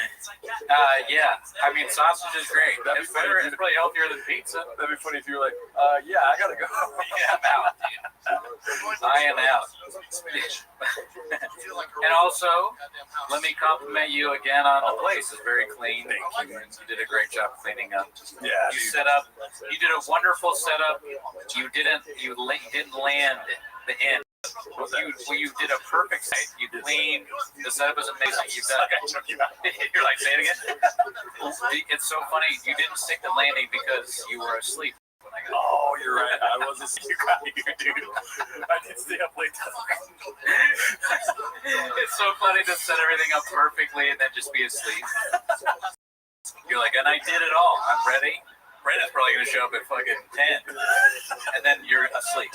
Yeah. I mean, sausage is great. It's better. It's probably healthier than pizza. That'd be funny if you were like, yeah, I gotta go. Yeah, I'm out, dude. I am out. And also, let me compliment you again on the place. It's very clean. Thank you. You did a great job cleaning up. Yeah. You set up. You did a wonderful setup. You didn't land the end. You did a perfect site. You cleaned. The setup was amazing. You've done. You're like, say it again. It's so funny. You didn't stick the landing because you were asleep. Oh, you're right. I was asleep. You dude. I did stay up late. It's so funny to set everything up perfectly and then just be asleep. You're like, and I did it all. I'm ready. Brandon's probably going to show up at fucking 10. And then you're asleep.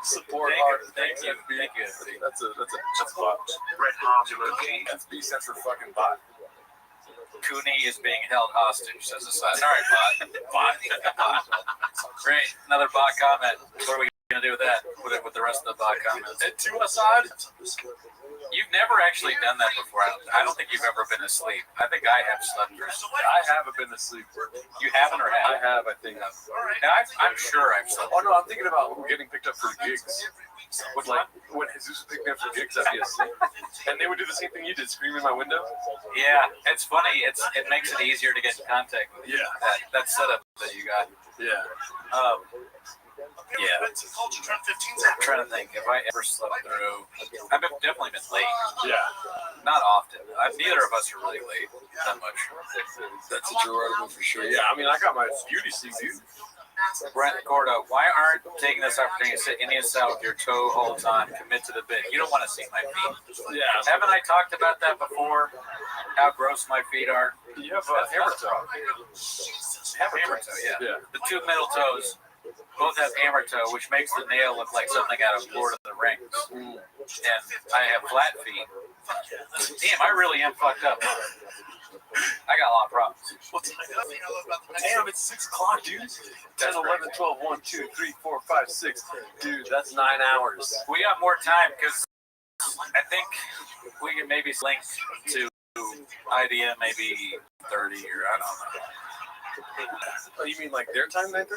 Support Thank you. That's a bot. Red hot emoji. That's B stands for fucking bot. Cooney is being held hostage, says a sign. All right, bot. Great. Another bot comment. What are we going to do with that? With the rest of the bot comments? And to Assad? You've never actually done that before. I don't think you've ever been asleep. I think I have slept through. I haven't been asleep. You haven't or have? I have, I think. And I'm sure I've slept. Oh, no, I'm thinking about getting picked up for gigs. With like, when Jesus picked me up for gigs, I'd be asleep. And they would do the same thing you did, scream in my window. Yeah, it's funny. It makes it easier to get in contact with you. Yeah. That setup that you got. Yeah. Yeah. I'm trying to think. If I ever slept through, I've definitely been late. Yeah. Not often. Neither of us are really late that much. That's a true article for sure. Yeah, I mean, I got my beauty sleep, dude. Brent Cordo, why aren't taking this opportunity to sit Indian style with your toe holds on, commit to the bit? You don't want to see my feet. Yeah. Haven't I talked about that before? How gross my feet are? You have a hammer toe. Hammer toe, yeah. Yeah. The two middle toes both have hammer toe, which makes the nail look like something out of Lord of the Rings. And I have flat feet. Damn, I really am fucked up. I got a lot of problems. Damn, it's 6 o'clock, dude. 10, 11, 12, 1, 2, 3, 4, 5, 6. Dude, that's 9 hours. We got more time because I think we can maybe link to idea maybe 30 or I don't know. Oh, you mean like their time, 9:30?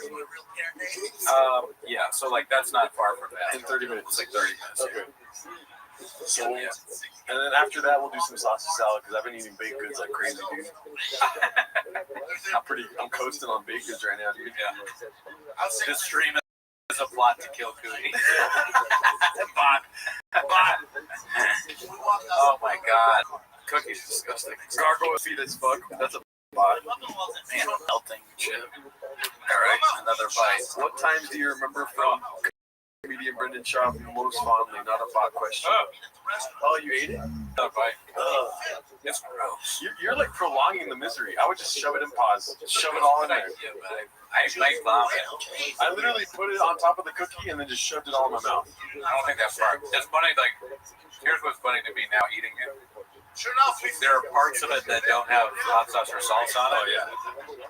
Yeah, so like that's not far from that. In 30 minutes. It's like 30 minutes. Okay. So, Yeah. and then after that, we'll do some sausage salad because I've been eating baked goods like crazy, dude. I'm coasting on baked goods right now, dude. Yeah. This stream is a plot to kill Cootie. Bot. Oh my god. Cookie's disgusting. Gargoyle feet as fuck. That's a bot. Man, melting chip. Alright, another bite. What times do you remember from comedian Brendan Schaub most fondly? Not a bot question. Oh, you ate it? No, bite. It's gross. You're like prolonging the misery. I would just shove it in pause. Just shove it all in there. Yeah, but I like vomit. I literally put it on top of the cookie and then just shoved it all in my mouth. I don't think that's far. It's funny, like, here's what's funny to me now eating it. Sure enough, There are parts of it that don't have hot sauce or salsa on it. Oh, yeah.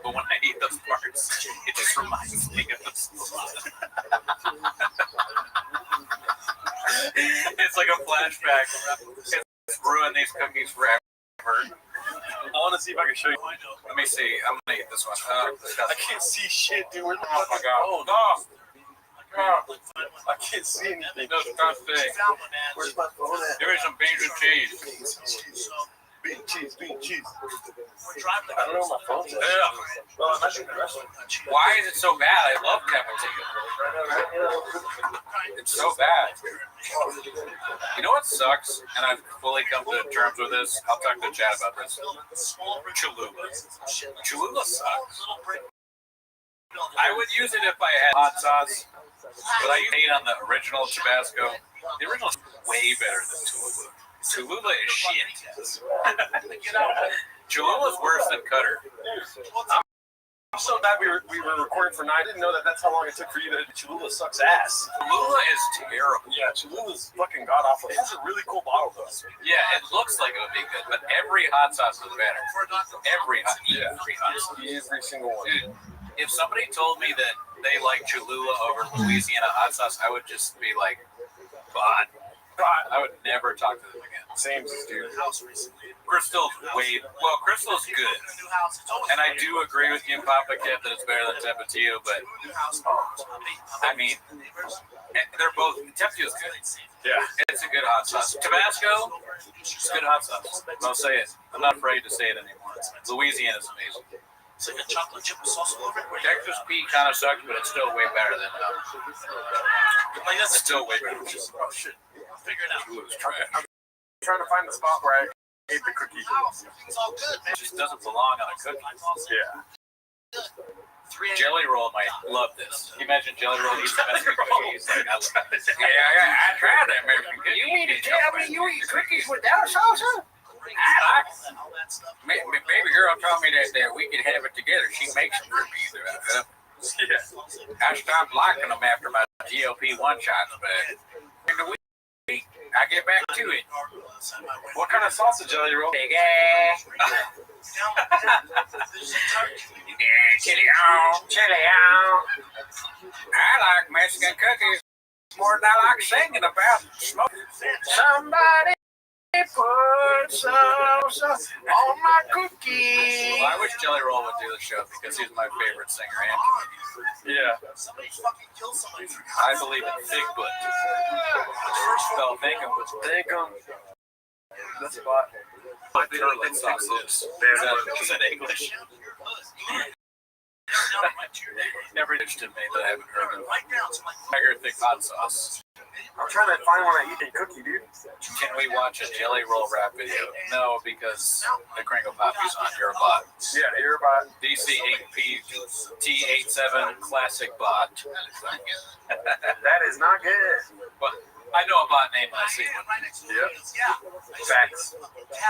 But when I eat those parts, it just reminds me of the sauce. It's like a flashback. It's ruined these cookies forever. I want to see if I can show you. Let me see. I'm gonna eat this one. I can't see shit, dude. Where the Oh fuck my god. oh, Oh, I can't see anything. disgusting. Where's my phone at? Give me some beans and cheese. Bean cheese, bean cheese. I don't know where my phone's at. Yeah. Well, I'm actually in the restaurant. Why is it so bad? I love cafeteria. It's so bad. You know what sucks? And I've fully come to terms with this. I'll talk to Chad about this. Cholula. Cholula sucks. I would use it if I had hot sauce, but I ate on the original Tabasco. The original is way better than Cholula. Cholula is shit. Cholula's worse than Cutter. I'm so glad we were recording for 9. I didn't know that's how long it took for you to Cholula sucks ass. Cholula is terrible. Yeah, Cholula's fucking god awful. It has a really cool bottle though. Yeah, it looks like it would be good, but every hot sauce is better. Every hot sauce. Every single one. Dude, if somebody told me that they like Cholula over Louisiana hot sauce, I would just be like, but I would never talk to them again. Same, dude. Crystal's Crystal's good. And I do agree with you, Papa Kid, that it's better than Tapatio, but I mean, they're both, Tapatio's good. Yeah. It's a good hot sauce. Tabasco, it's good hot sauce. I'll say it. I'm not afraid to say it anymore. Louisiana's amazing. It's like a chocolate chip with sauce all over it. Texas Pete kind of sucks, but it's still way better than Like that's still way better. Oh shit. Figure it out. It's trash. I'm trying to find the spot where I ate the cookie. It's all good, man. It just doesn't belong on a cookie. Yeah. Jelly Roll might love this. Can you imagine Jelly Roll eats Mexican cookies? Like, I tried that Mexican cookie. You mean to tell me you eat cookies without salsa? Baby girl told me that we could have it together. She makes them for me. I stopped liking them after my GLP-1 shots, but in the week, I get back to it. What kind of salsa, Jelly Roll? Big ass. Chili on. I like Mexican cookies more than I like singing about smoking. Somebody put salsa on my cookie. Well, I wish Jelly Roll would do the show because he's my favorite singer and comedian. Yeah. Somebody fucking killed somebody. I believe in Bigfoot. Spell thank him. Thank him. That's a bot. My turlet sauce is. Is that English? Every dish to me that I haven't heard of. Tiger thick hot sauce. I'm trying to find one I eat a cookie, dude. Can we watch a Jelly Roll rap video? No, because the Kringle Poppy's on your bot. Yeah, you're about DC8PT87 classic bot. that is not good. But I know a bot name when I see one. Yep. Facts.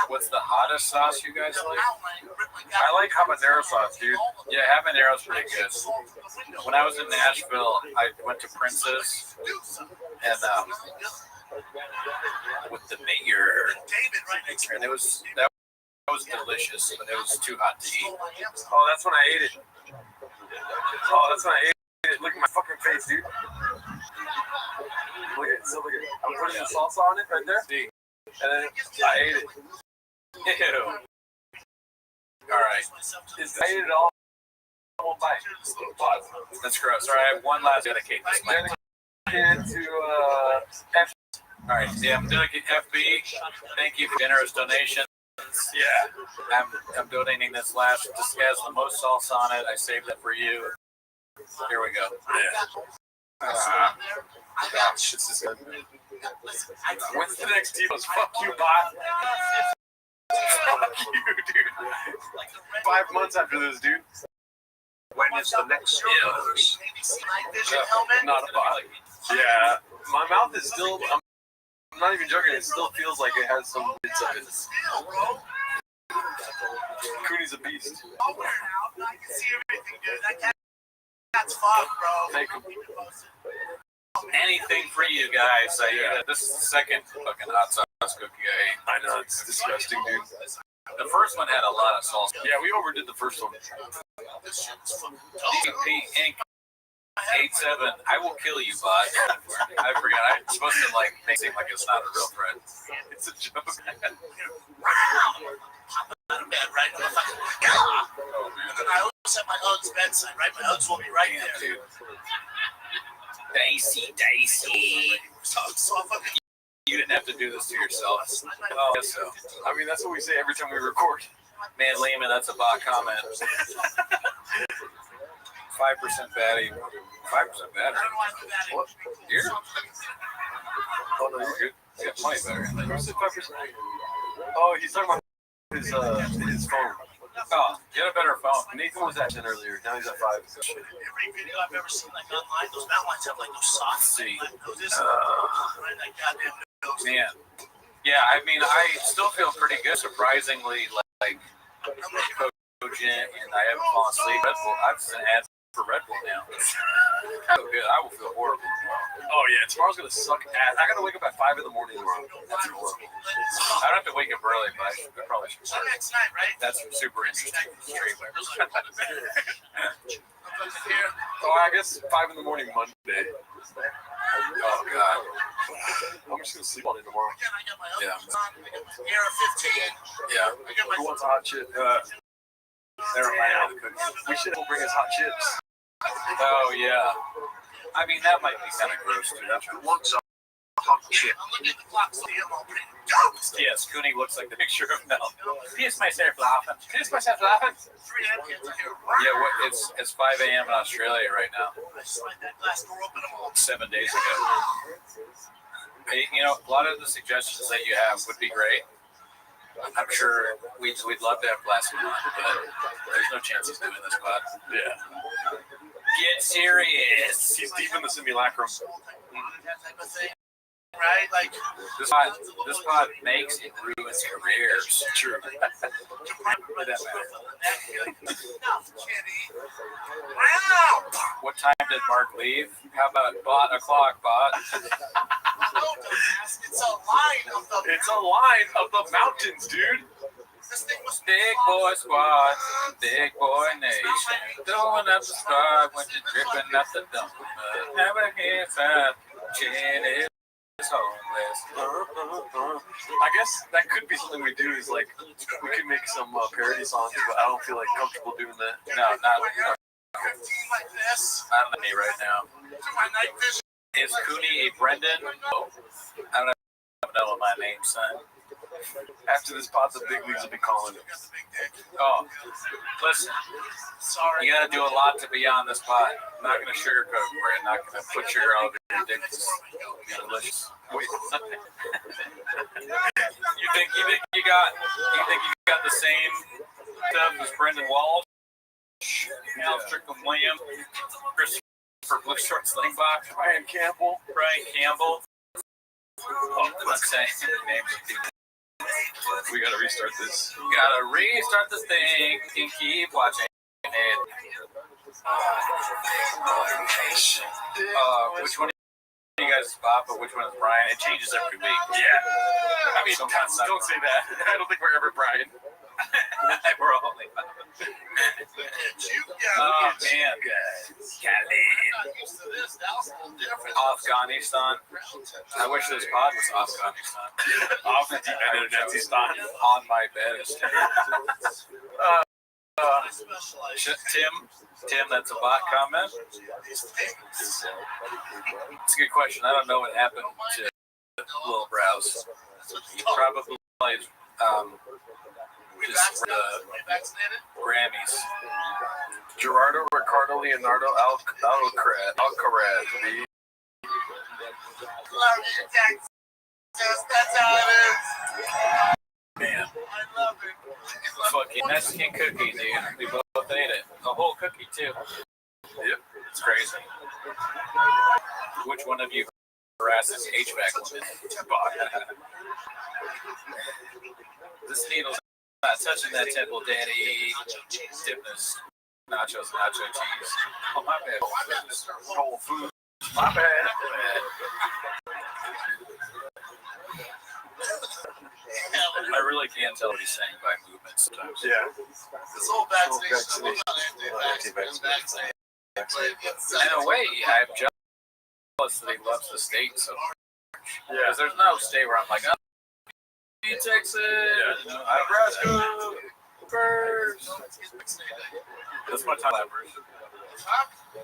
What's the hottest sauce you guys like? I like habanero sauce, dude. Yeah, habanero's pretty good. When I was in Nashville, I went to Prince's and with the mayor, and that was delicious, but it was too hot to eat. Oh, that's when I ate it. Look at my fucking face, dude. Look at it. I'm putting the salsa on it right there. See? And then I ate it. Ew. All right. I ate it all. One bite. That's gross. All right, I have one last dedicate this mic. Into F. All right, yeah, I'm dedicating FB. Thank you for generous donations. Yeah, I'm donating this last. This has the most salsa on it. I saved it for you. Here we go. Yeah. Gosh, this is good. What's the next deal? Fuck you, bot. Fuck you, dude. 5 months after this, dude. When is the next deal? Vision helmet. Not a bot. Yeah, my mouth is still. I'm not even joking. It still feels like it has some bits of it. Cooney's a beast. I'll wear it out. I can see everything, dude. That's fucked, bro. Thank you. Anything for you guys. This is the second fucking hot sauce cookie I ate. I know, it's disgusting, dude. The first one had a lot of sauce. Yeah, we overdid the first one. DP Inc. 87. I will kill you, bud. I forgot. I'm supposed to like make it seem like it's not a real threat. It's a joke. Out of bed, right? Oh man. And I always have my Uggs bedside, right? My Uggs will be right Damn, there. dude. Dicey. So I fucking You didn't have to do this to yourself. Oh, I guess so. I mean, that's what we say every time we record. Man, Lehman, that's a bot comment. 5% batty. 5% battery. I don't know why I do that. What? Here? Oh, no, you're good. You got plenty better. Where's the 5%? Oh, he's talking about his phone. Oh, get a better phone. Nathan was at 10 earlier. Now he's at 5. Every video I've ever seen, like online, those mountain lions have like those socks. See. Like, this, right? Like goddamn nose. Man. Yeah, I mean, I still feel pretty good. Surprisingly, like cogent, and I haven't fallen asleep. Red Bull. I've been ads for Red Bull now. So good. I will feel horrible. Oh, yeah. Tomorrow's going to suck ass. I got to wake up at 5 in the morning tomorrow. That's horrible. I don't have to wake up early, but I probably should. Next night, right? That's super interesting. Oh, I guess 5 in the morning Monday. Oh, God. I'm just going to sleep on it tomorrow. Again, I got my Yeah. Uggs on. I got my Era 15. Yeah. I got my Who wants a hot chip? Never mind the cookies. We should bring us hot chips. Oh, yeah. I mean, that might be kind of gross, too. What's a hot chip? I'm looking at the clock, so I'm all pretty. Yes, Cooney looks like the picture of Mel. Kiss myself laughing. Kiss myself laughing. 3 a.m. kids are here. Yeah, it's 5 a.m. in Australia right now. I slide that glass door open. I'm all 7 days ago. Hey, you know, a lot of the suggestions that you have would be great. I'm sure we'd love to have Blasphemy on, but there's no chance he's doing this pod. Yeah. Get serious. He's deep in the simulacrum. that type of thing. Right? Like, This pod makes and ruins careers. True. wow! What time did Mark leave? How about bot o'clock, bot? It's a line of the. It's a line of the mountains, dude. This thing was Big boy squad, big boy nation. Throwing up the star when you're dripping up the dump. Never gets up, chin is homeless. I guess that could be something we do. Is like we could make some parody songs, but I don't feel like comfortable doing that. No, not 15 like this. on me right now. To my night vision. Is Cooney a Brendan? Oh, I don't know what my name, son. After this pod, the big leagues will be calling. Got the big dick. Oh, listen, Sorry. you gotta do a lot to be on this pod. I'm not gonna sugarcoat it. I'm not gonna put sugar all over your dick. It's delicious. Wait. You think you got the same stuff as Brendan Walsh, Al Strickland Williams, Christopher Blue Short Slingbox, Brian Campbell. Brian Campbell. Oh, let's say names of people. We gotta restart this. Gotta restart this thing and keep watching it. Which one of you guys is Bob, but which one is Brian? It changes every week. Yeah. I mean, Sometimes don't say that. I don't think we're ever Brian. We're all only You Oh got man, not used to this. That was a little different. Afghanistan. I wish this pod was Afghanistan. Afghanistan. On my bed is I specialize. Tim, that's a bot comment. These things. It's a good question. I don't know what happened to Little Brows. That's what you call it. Probably We just vaccinated? Grammys. Gerardo Ricardo Leonardo Alcaraz. That's how it is. Man, I love it. fucking Mexican cookie, dude. We both ate it. A whole cookie too. Yep. It's crazy. Which one of you harasses HVAC women? This needle's not touching that temple, Daddy. Dipping his nachos, nacho cheese. Oh, my bad. Whole food. My bad. I really can't tell what he's saying by movement sometimes. Yeah. This whole vaccination is anti-vaccine. In a way, I'm jealous that he loves the state so much. Because there's no state where I'm like, oh, Texas, Nebraska, first. That's my time.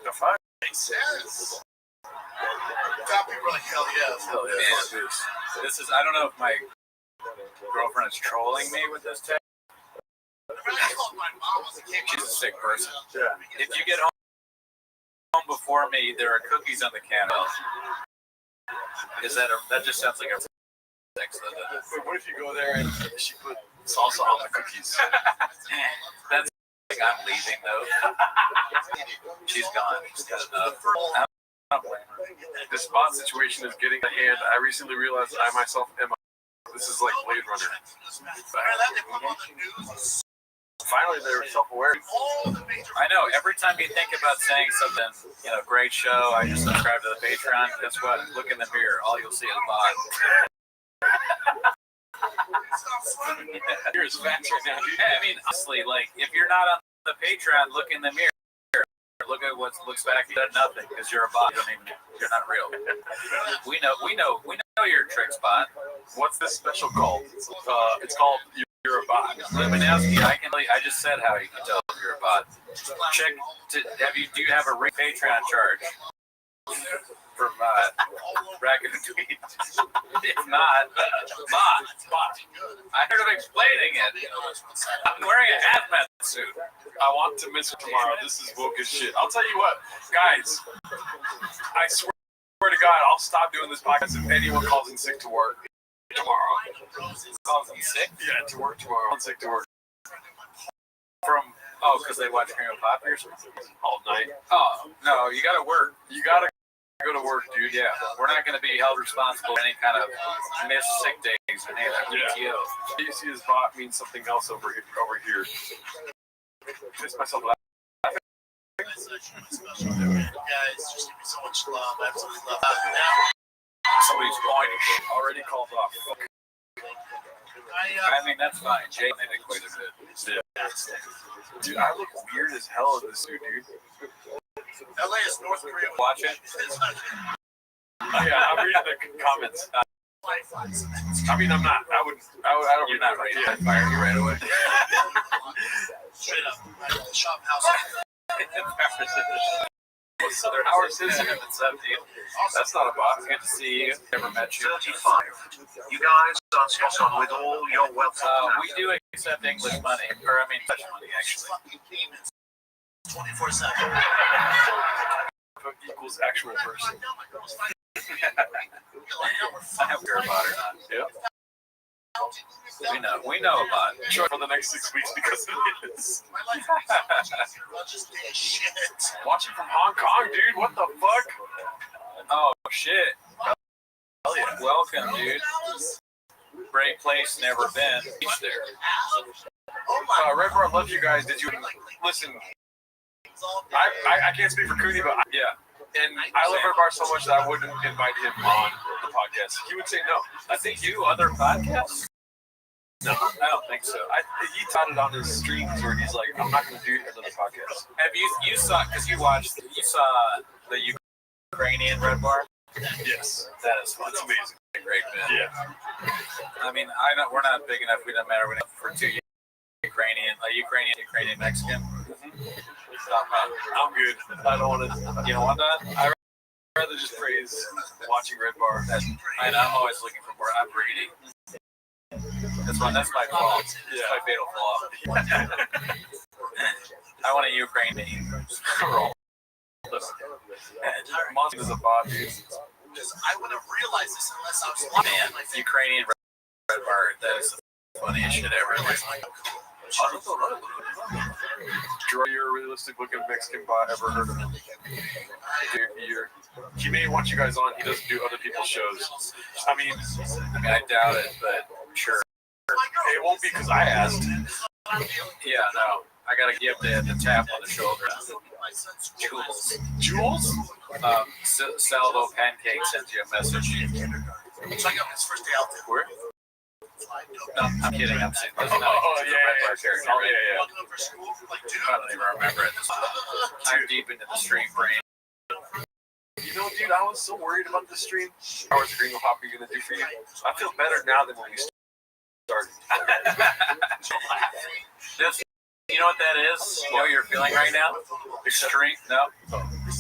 The five. Makes sense. Top people are like, hell yes. Hell yeah. This is, I don't know if my girlfriend is trolling me with this text. She's a sick person. Yeah. If you get home before me, there are cookies on the counter. Is that that just sounds like a text? But what if you go there and she put salsa on the cookies? That's like I'm leaving though. She's gone. She's got enough. The spot situation is getting a hand. I recently realized I myself am. This is like Blade Runner. Finally, they're self-aware. I know. Every time you think about saying something, great show, I just subscribe to the Patreon. Guess what? Look in the mirror. All you'll see is bot. You're as fat right now. I mean, honestly, like if you're not on the Patreon, look in the mirror. Look at what looks back. You got nothing because you're a bot. You're not real. We know your tricks, bot. What's this special called? It's called You're a Bot. Luminowski, I just said how you can tell if you're a bot. Check. Do you have a Patreon charge from Raccoon Tweet? If not, bot. I heard him explaining it. I'm wearing a hazmat suit. I want to miss it tomorrow. This is woke as shit. I'll tell you what, guys. I swear to God, I'll stop doing this podcast if anyone calls in sick to work tomorrow. Calls in sick? Yeah, to work tomorrow. I'm sick to work. Because they watch Cream of Poppy or something All night. Oh no, you gotta work. You gotta go to work, dude. Yeah, we're not gonna be held responsible for any kind of missed sick days or any of that PTO. You see his bot means something else over here. Pissed myself laughing. Guys, just give me so much love. Absolutely love that. Somebody's pointing. Already called off. I mean, that's fine. Jay made it quite a bit. Yeah. Dude, I look weird as hell in this suit, dude. LA is North Korea. Watch it. Yeah, I'm reading the comments. I mean, I'm not. I don't. You're not ready to fire you right away. Straight up. Shop house. Southern Howard Citizen at 70. That's not a bot. Good to see you. Never met you. 35. You guys are spot on with all your wealth. We do accept English money, or I mean Dutch money, actually. 24/7. Equals actual person. I have care about or not. Yep. We know about it. Sure, for the next 6 weeks because of this. My life is so much easier. I'll just pay shit. Watching from Hong Kong, dude. What the fuck? Oh shit! Hell yeah! Welcome, dude. Great place, never been. Beach there. Red Bar, love you guys. Did you listen? I can't speak for Cooney, but Yeah. and I love Red Bar so much that I wouldn't invite him on the podcast. He would say no. I think you other podcasts. No, I don't think so. He taught it on his streams where he's like, I'm not going to do another podcast. Have you saw because you saw the Ukrainian Red Bar? Yes. That is fun. That's amazing. A great bit. Yeah. I mean, we're not big enough. We don't matter. We don't for two Ukrainian Mexican. I'm good. I don't want to. You don't want that? I'd rather just praise watching Red Bar. I'm always looking for more. I'm greedy. That's my fault. Yeah. It's my fatal flaw. I want a Ukrainian. Monty is a bot, dude. Because I would have realized this unless I was watching Man, Ukrainian Red Bar. That is the funniest shit ever. You're a realistic looking Mexican bot. Ever heard of him? He may want you guys on. He doesn't do other people's shows. I mean, I doubt it, but sure. it won't be because I asked. Yeah, no. I gotta give the tap on the shoulder. Jules. Jules? Salvo Pancake sends you a message. Check out his first day out there. Where? No, I'm kidding. I'm saying this is not Oh, a yeah. character. Oh, yeah. Walking up for school, like, dude. I don't even remember it. I'm deep into the stream brain. You know, dude, I was so worried about the stream. How much Green Pop are you going to do for you? I feel better now than when we started. You know what that is? You know what you're feeling right now? Extreme, no?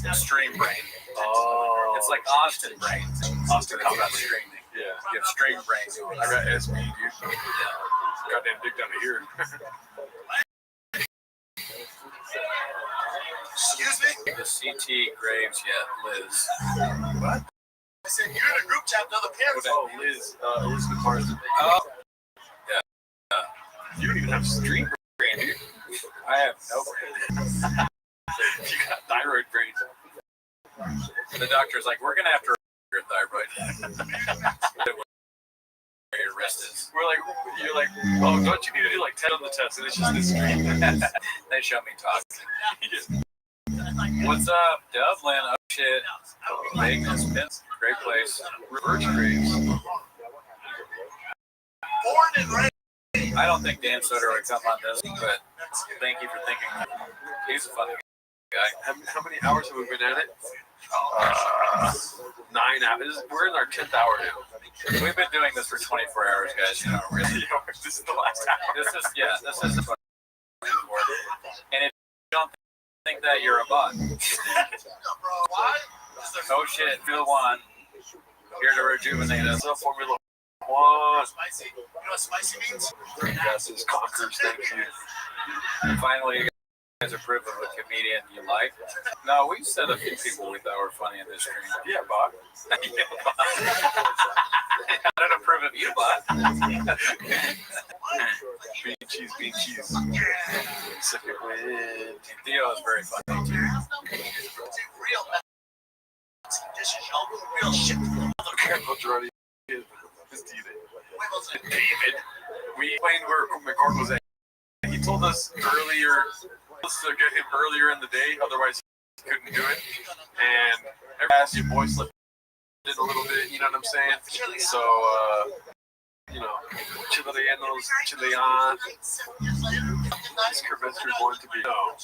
Extreme brain. Oh. It's like Austin brain. Austin comes out streaming. Yeah. You have stream brain. I got SB, dude. Goddamn dick down to here. Excuse me? The CT Graves yet, Liz. What? I said, you're in a group chat with other parents. Oh, Liz. Elizabeth Marsden. Oh. Yeah. You don't even have stream brain, dude. I have no brain. You got thyroid brain. The doctor's like, we're going to have to remove your thyroid. Where your wrist is. You're like, oh, don't you need to do like 10 on the test? And it's just this stream. They show me talking. What's up, Dublin? Oh shit. Vegas, great place. Reverse Graves. Born and raised. I don't think Dan Soder would come on this, but thank you for thinking. He's a funny guy. How many hours have we been at it? 9 hours. We're in our 10th hour now. We've been doing this for 24 hours, guys. You know, really. This is the last hour. This is the fun. And if you don't think that, you're a bot. Oh shit, Field 1. Here to rejuvenate us. What's up, Formula 1? Spicy. You know what spicy means? Yes, it's Conquers. Thank you. And finally, you guys are proof of a comedian you like. No, we said a few people we thought were funny in this stream. Yeah, Bob. I don't approve of you, bot. Bean cheese. Second win. Theo is very funny too. Real dishes, y'all. Real shit. Majority is David. We explained where McCord was at. He told us earlier to get him earlier in the day, otherwise he couldn't do it. And every asked your voice slipped in a little bit, you know what I'm saying? So, you know, Chilean. Is Kurt going to be? No.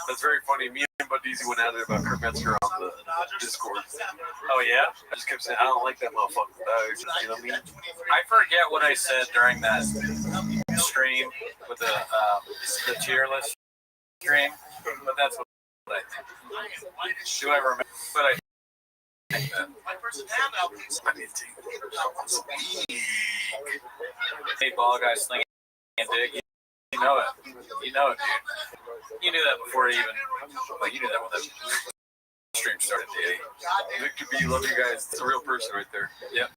That's very funny. Me and Bud Deasy went at it about Kurt Metzger on the Discord. Oh yeah? I just kept saying, I don't like that motherfucker. You know what I mean? I forget what I said during that stream with the tier list stream, but that's what I think. Do I remember? But I think that. I need to take it. Hey, ball guy slinging dick. You know it. You know it, dude. You knew that before it even. Like, you knew that when the stream started, dude. Victor B, love you guys. It's a real person right there. Yep.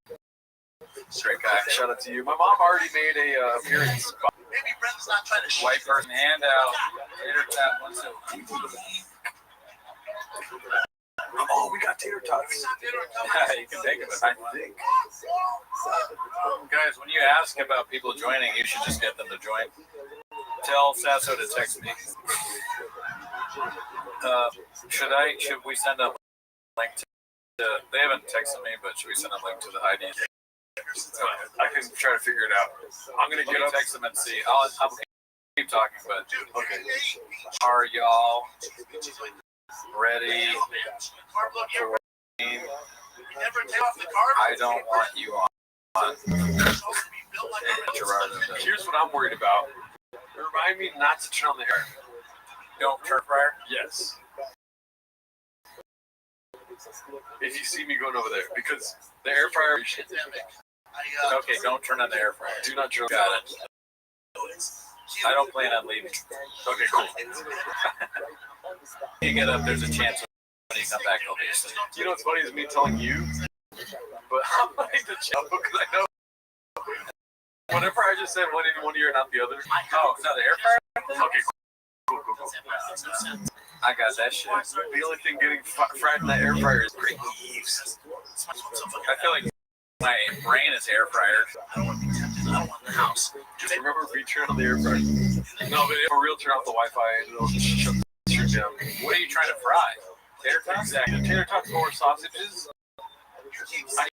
Straight guy. Shout out to you. My mom already made a appearance. Maybe Brendan's not trying to White person handout. Tater tap. What's it? Oh, we got tater tots. You can take it, but I think. Guys, when you ask about people joining, you should just get them to join. Tell Sasso to text me. Should we send a link to, they haven't texted me, but should we send a link to the ID? I can try to figure it out. I'm going to get up. Text them and see. I'll keep talking, but Okay. are y'all ready for me? I don't want you on Gerardo. Here's what I'm worried about. Remind me not to turn on the air. Don't turn fryer? Yes. If you see me going over there, because the air fryer. Okay, don't turn on the air fryer. Do not turn. Got it. I don't plan on leaving. Okay, cool. You get up, there's a chance when you come back, I'll be asleep. You know what's funny is me telling you, but I'm like the joke because I know. Whenever I just said one in one ear and not the other. Oh, no, the air fryer? Okay, I got that shit. The only thing getting fried in that air fryer is graves. I feel like my brain is air fryer. Remember if we turn on the air fryer? No, but for real, turn off the Wi-Fi and it'll shut the shit down. What are you trying to fry? Tater tots? Exactly. Tater tots or sausages. I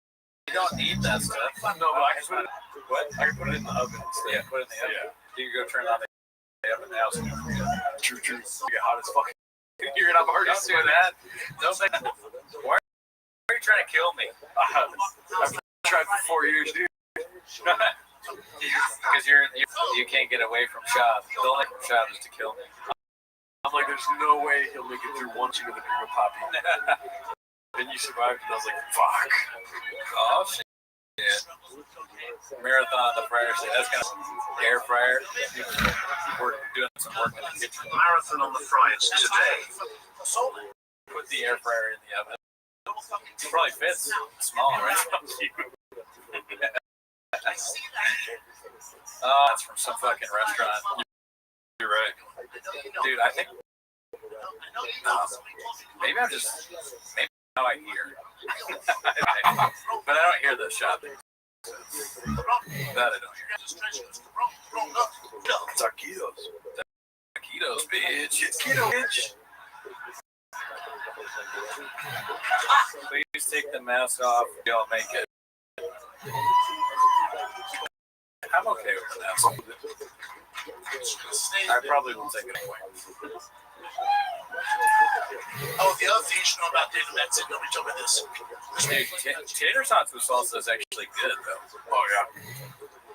don't need that stuff. No, but I can put it. What? I can put it in the oven. Yeah, put it in the oven. Yeah. You can go turn on the oven now. So True. You get hot as fuck. You're not already don't do that. Don't say that. Why are you trying to kill me? I've tried for 4 years, dude. Because you can't get away from Shab. The only from Shab is to kill me. I'm like, there's no way he'll make it through one chicken with a big of poppy. Then you survived, and I was like, fuck. Oh, shit. Marathon on the fryer station. That's kind of air fryer. We're doing some work in the kitchen. Marathon on the fryers today. Put the air fryer in the oven. It probably fits small, right? Oh, that's from some fucking restaurant. You're right. Dude, I think maybe I'm just now I hear. But I don't hear the shopping. That I don't hear. Taquitos. Taquitos, bitch. It's keto, bitch. Please take the mask off. Y'all make it. I'm okay with the mask. I probably will take it away. Oh, the other thing you should know about David, that's it. Nobody told me this. Dude, tater tots with salsa is actually good, though. Oh, yeah.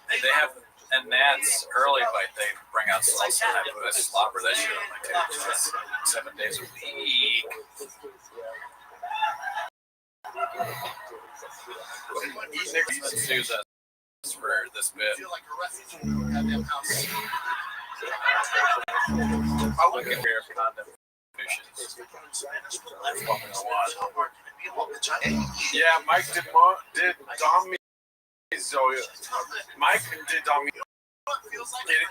They have, and that's early bite. They bring out salsa. And I put a slobber that shit on my tater tots 7 days a week. Let's use us for this bit. I look at here for condom fishes. Yeah, Mike did Dommy. So Mike did Dommy.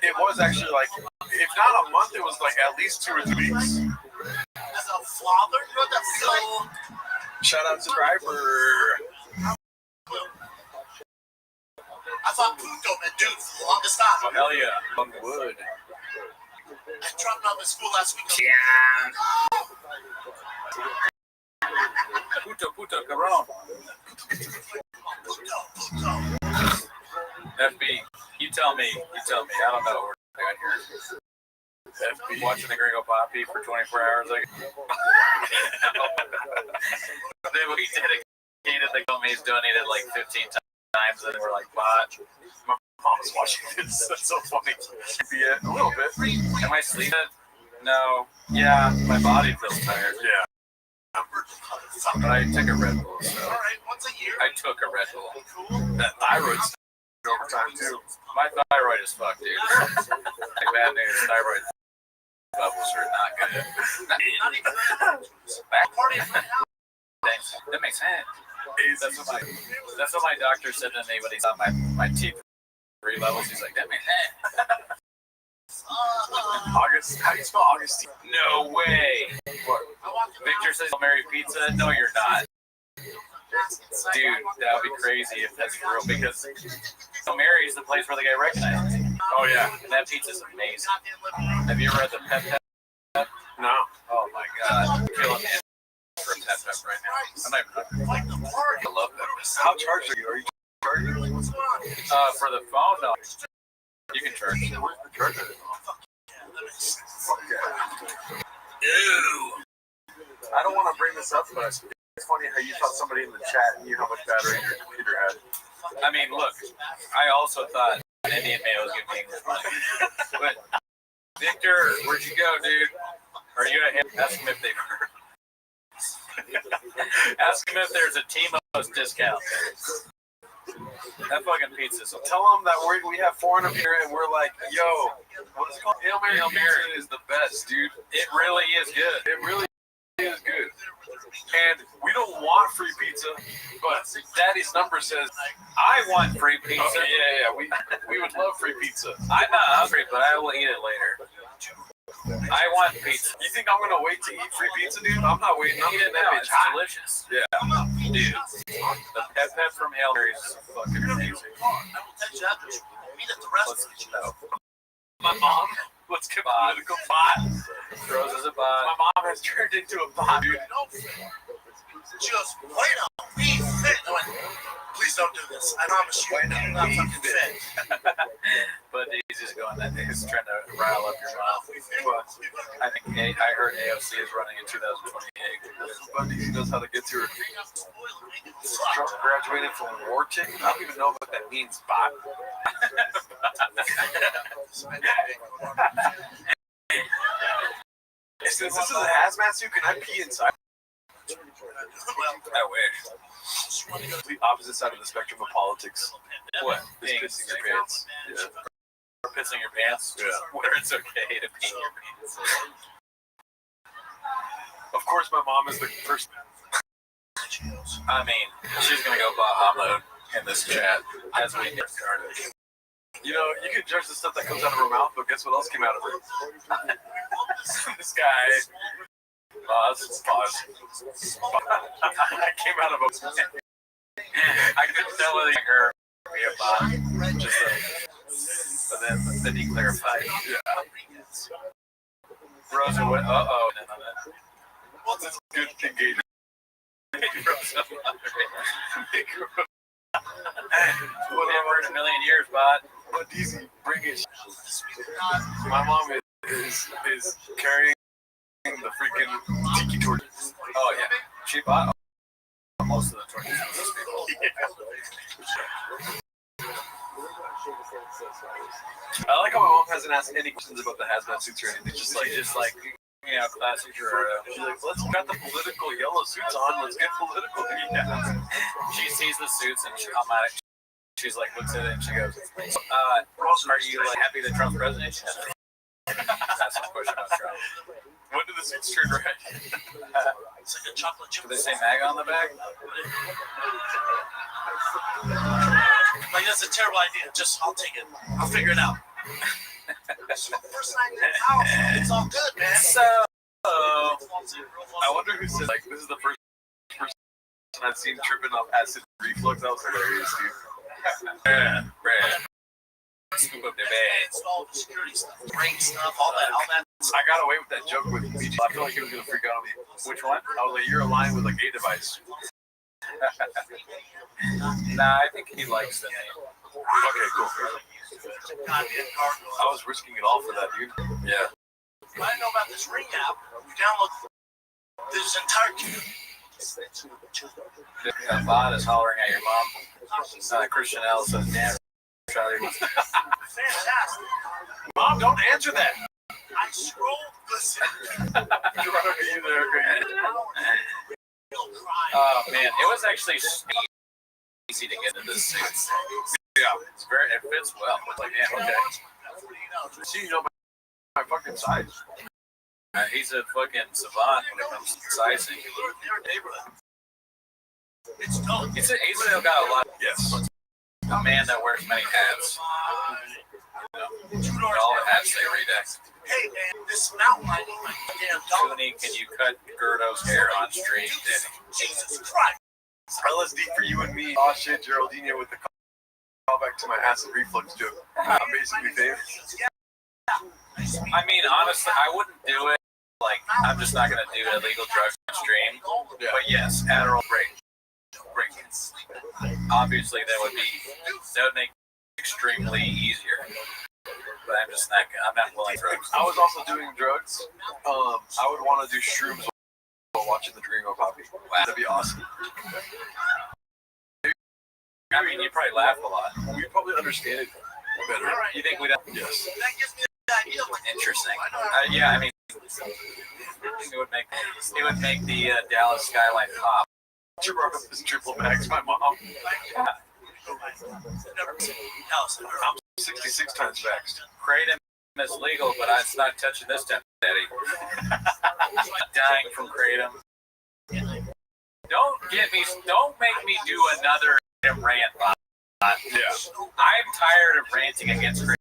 It was actually like, if not a month, it was like at least 2 or 3 weeks. As a father, you know that feeling? Shout out to Driver. I thought Puto meant dude for the longest time. Hell yeah, on wood. I dropped out of school last week. Puto, cabrón. FB, you tell me. I don't know what we're doing here. FB watching the Gringo Poppy for 24 hours. Then we dedicated the he's donated like 15 times, and we're like, bot. My mom was watching this. That's so funny. Yeah, a little bit. Am I sleeping? No. Yeah, my body feels tired. Yeah. But I took a Red Bull, so Once a year. I took a Red Bull. That thyroid's overtime too. My thyroid is fucked, dude. Bad news, thyroid bubbles are not good. Thanks. That makes sense. That's what my doctor said to me when he saw my T3 levels. He's like, that makes sense. August, how do you spell Augustine? No way. What? Victor says he'll marry pizza. No, you're not. Dude, that would be crazy if that's real, because Mary is the place where they get recognized. Oh, yeah. And that pizza's amazing. Have you ever had the Pep Pep? No. Oh my god. I'm killing it for Pep Pep right now. I'm not even hungry. I love peppers. How charged are you? Are you charging? For the phone, no. You can charge. Where's the charger? Ew. I don't want to bring this up, but it's funny how you thought somebody in the chat knew how much battery your computer had. I mean, look, I also thought Indian Mayo was going to be English money. But, Victor, where'd you go, dude? Are you at him? Ask him if they've heard. Ask him if there's a Timo's discount. That fucking pizza. So Tell them that we have 4 of here and we're like, yo, what is it called? Hail Mary pizza is the best, dude. it really is good. It really is good. And we don't want free pizza, but Daddy's number says, I want free pizza. okay, yeah, we would love free pizza. I'm not hungry, but I will eat it later. I want pizza. You think I'm gonna wait to eat free pizza, dude? I'm not waiting. I'm getting that bitch It's hot. delicious. Yeah. Dude, the pep from Hail Mary is fucking amazing. I will text you after. Meet at the restaurant. My mom, let's get political bot. Throws us a bot. My mom has turned into a bot, dude. She goes, wait up, we fit. I went, please don't do this. I promise you, you're not fucking fit. But he's just going that he's trying to rile up your mouth. But I think I heard AOC is running in 2028. But he knows how to get to her. Trump graduated from war chick. I don't even know what that means, bot. Since this is a hazmat suit, can I pee inside? I wish. The opposite side of the spectrum of politics. What? Is pissing your pants. Yeah. Or pissing your pants? Yeah. Where it's okay to pee your pants. Of course, my mom is the first. I mean, she's gonna go Baha mode in this chat as we get started. You know, you can judge the stuff that comes out of her mouth, but guess what else came out of her? This guy. Pause. I came out of a. I couldn't tell whether her be a bot. Just but then he clarified. Yeah. Rosa went, uh-oh. Well, that's good engagement. Never in a million years, bot. But easy, bring it. My mom is carrying the freaking tiki torches. Oh, yeah. She bought most of the torches from those people. I like how my mom hasn't asked any questions about the hazmat suits or anything. Just like, you know, classic She's like, let's got the political yellow suits on. Let's get political. Yeah. She sees the suits and she's like, looks at it and she goes, are you like happy that Trump's president? That's the question about Trump. When did the suits turn red? It's like a chocolate chip. Do they say MAGA on the back? Like, that's a terrible idea. Just, I'll take it. I'll figure it out. First night in the house. It's all good, man. So, I wonder who said, like, this is the first person I've seen tripping off acid reflux. That was hilarious, dude. yeah, right. Scoop up their bags. All the security stuff, brain stuff, all that. I got away with that joke with BG. I feel like he was going to freak out on me. Which one? I was like, you're aligned with a gay device. Nah, I think he likes the name. Okay, cool. Goddamn cargo. I was risking it all for that, dude. Yeah. I know about this Ring app. We download this entire community. The bot is hollering at your mom. Christian L says, damn, Charlie. Fantastic. Mom, don't answer that. I scrolled, listen. You there, okay. Oh, man, it was actually easy to get into this suit. Yeah. It fits well. Like, yeah, okay. See, you know my fucking size. He's a fucking savant when it comes to sizing. It's dope. He's got a lot. Yes. A man that wears many hats. All the hats they redact. Hey, man, this mountain lighting, my damn dog. Cooney, can you cut Gerdo's hair on stream, Danny? Jesus Christ. LSD for you and me. Oh shit, Geraldine with the callback to my acid reflux joke. I'm basically famous. I mean, honestly, I wouldn't do it. Like, I'm just not gonna do illegal drugs on stream. Yeah. But yes, Adderall break. Obviously, that would make it extremely easier. But I'm not willing to. I was also doing drugs. I would want to do shrooms while watching the Dream of Poppy. Wow, that'd be awesome. I mean, you probably laugh a lot. We'd probably understand it better. You think we'd? Yes. That gives me the idea. Interesting. Yeah, I mean, it would make the Dallas skyline pop. She brought up this triple bags, my mom. I'm 66 times vaxxed. Kratom is legal, but it's not touching this time, Daddy. Dying from Kratom. Don't make me do another rant, Bob. Yeah. I'm tired of ranting against Kratom.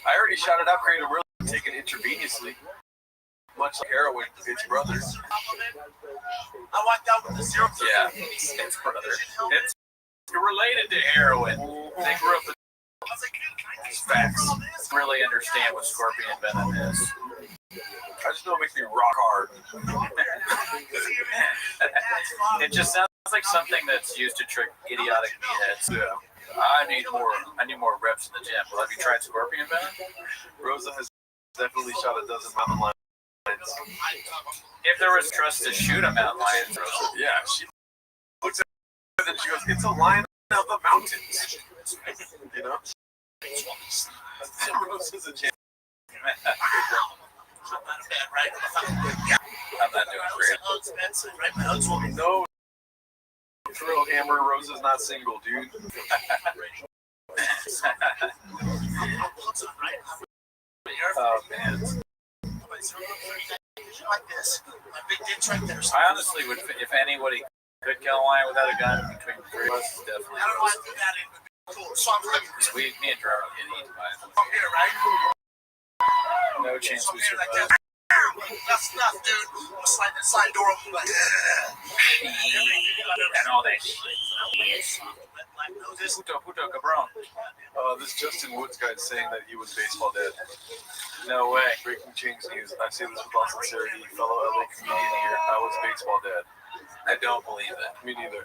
I already shouted out Kratom earlier, taken intravenously. Much like heroin, it's brother. I walked out with a 0. Yeah, it's brother. It's related to heroin. They grew up with facts. Really understand what scorpion venom is. I just know it makes me rock hard. It just sounds like something that's used to trick idiotic meatheads. Yeah. I need more reps in the gym. Well, have you tried scorpion venom? Rosa has definitely shot a dozen mountain lions. If there was trust to shoot a mountain lion, Rosa. Yeah, she looks at it and she goes, "It's a lion of the mountains." You know? Rosa's a champ. I'm not bad, right? I'm not doing great. Right, my hugs will be No drill hammer. Rosa's not single, dude. Oh man. Like this. My big dick's right there. I honestly would, if anybody could kill a lion without a gun between the three of us, it's definitely I don't know why I Rosa. do that. It would be cool. So I'm looking Because me and Trevor will get eaten by them. from here, right? No chance we Here like survive. that. That's enough, dude. I'm gonna slide that side door open like And all that shit. Puto cabron. This Justin Woods guy is saying that he was baseball dead. No way. Breaking Chains News. I say this with all sincerity, fellow LA comedian here. I was baseball dead. I don't believe it. Me neither.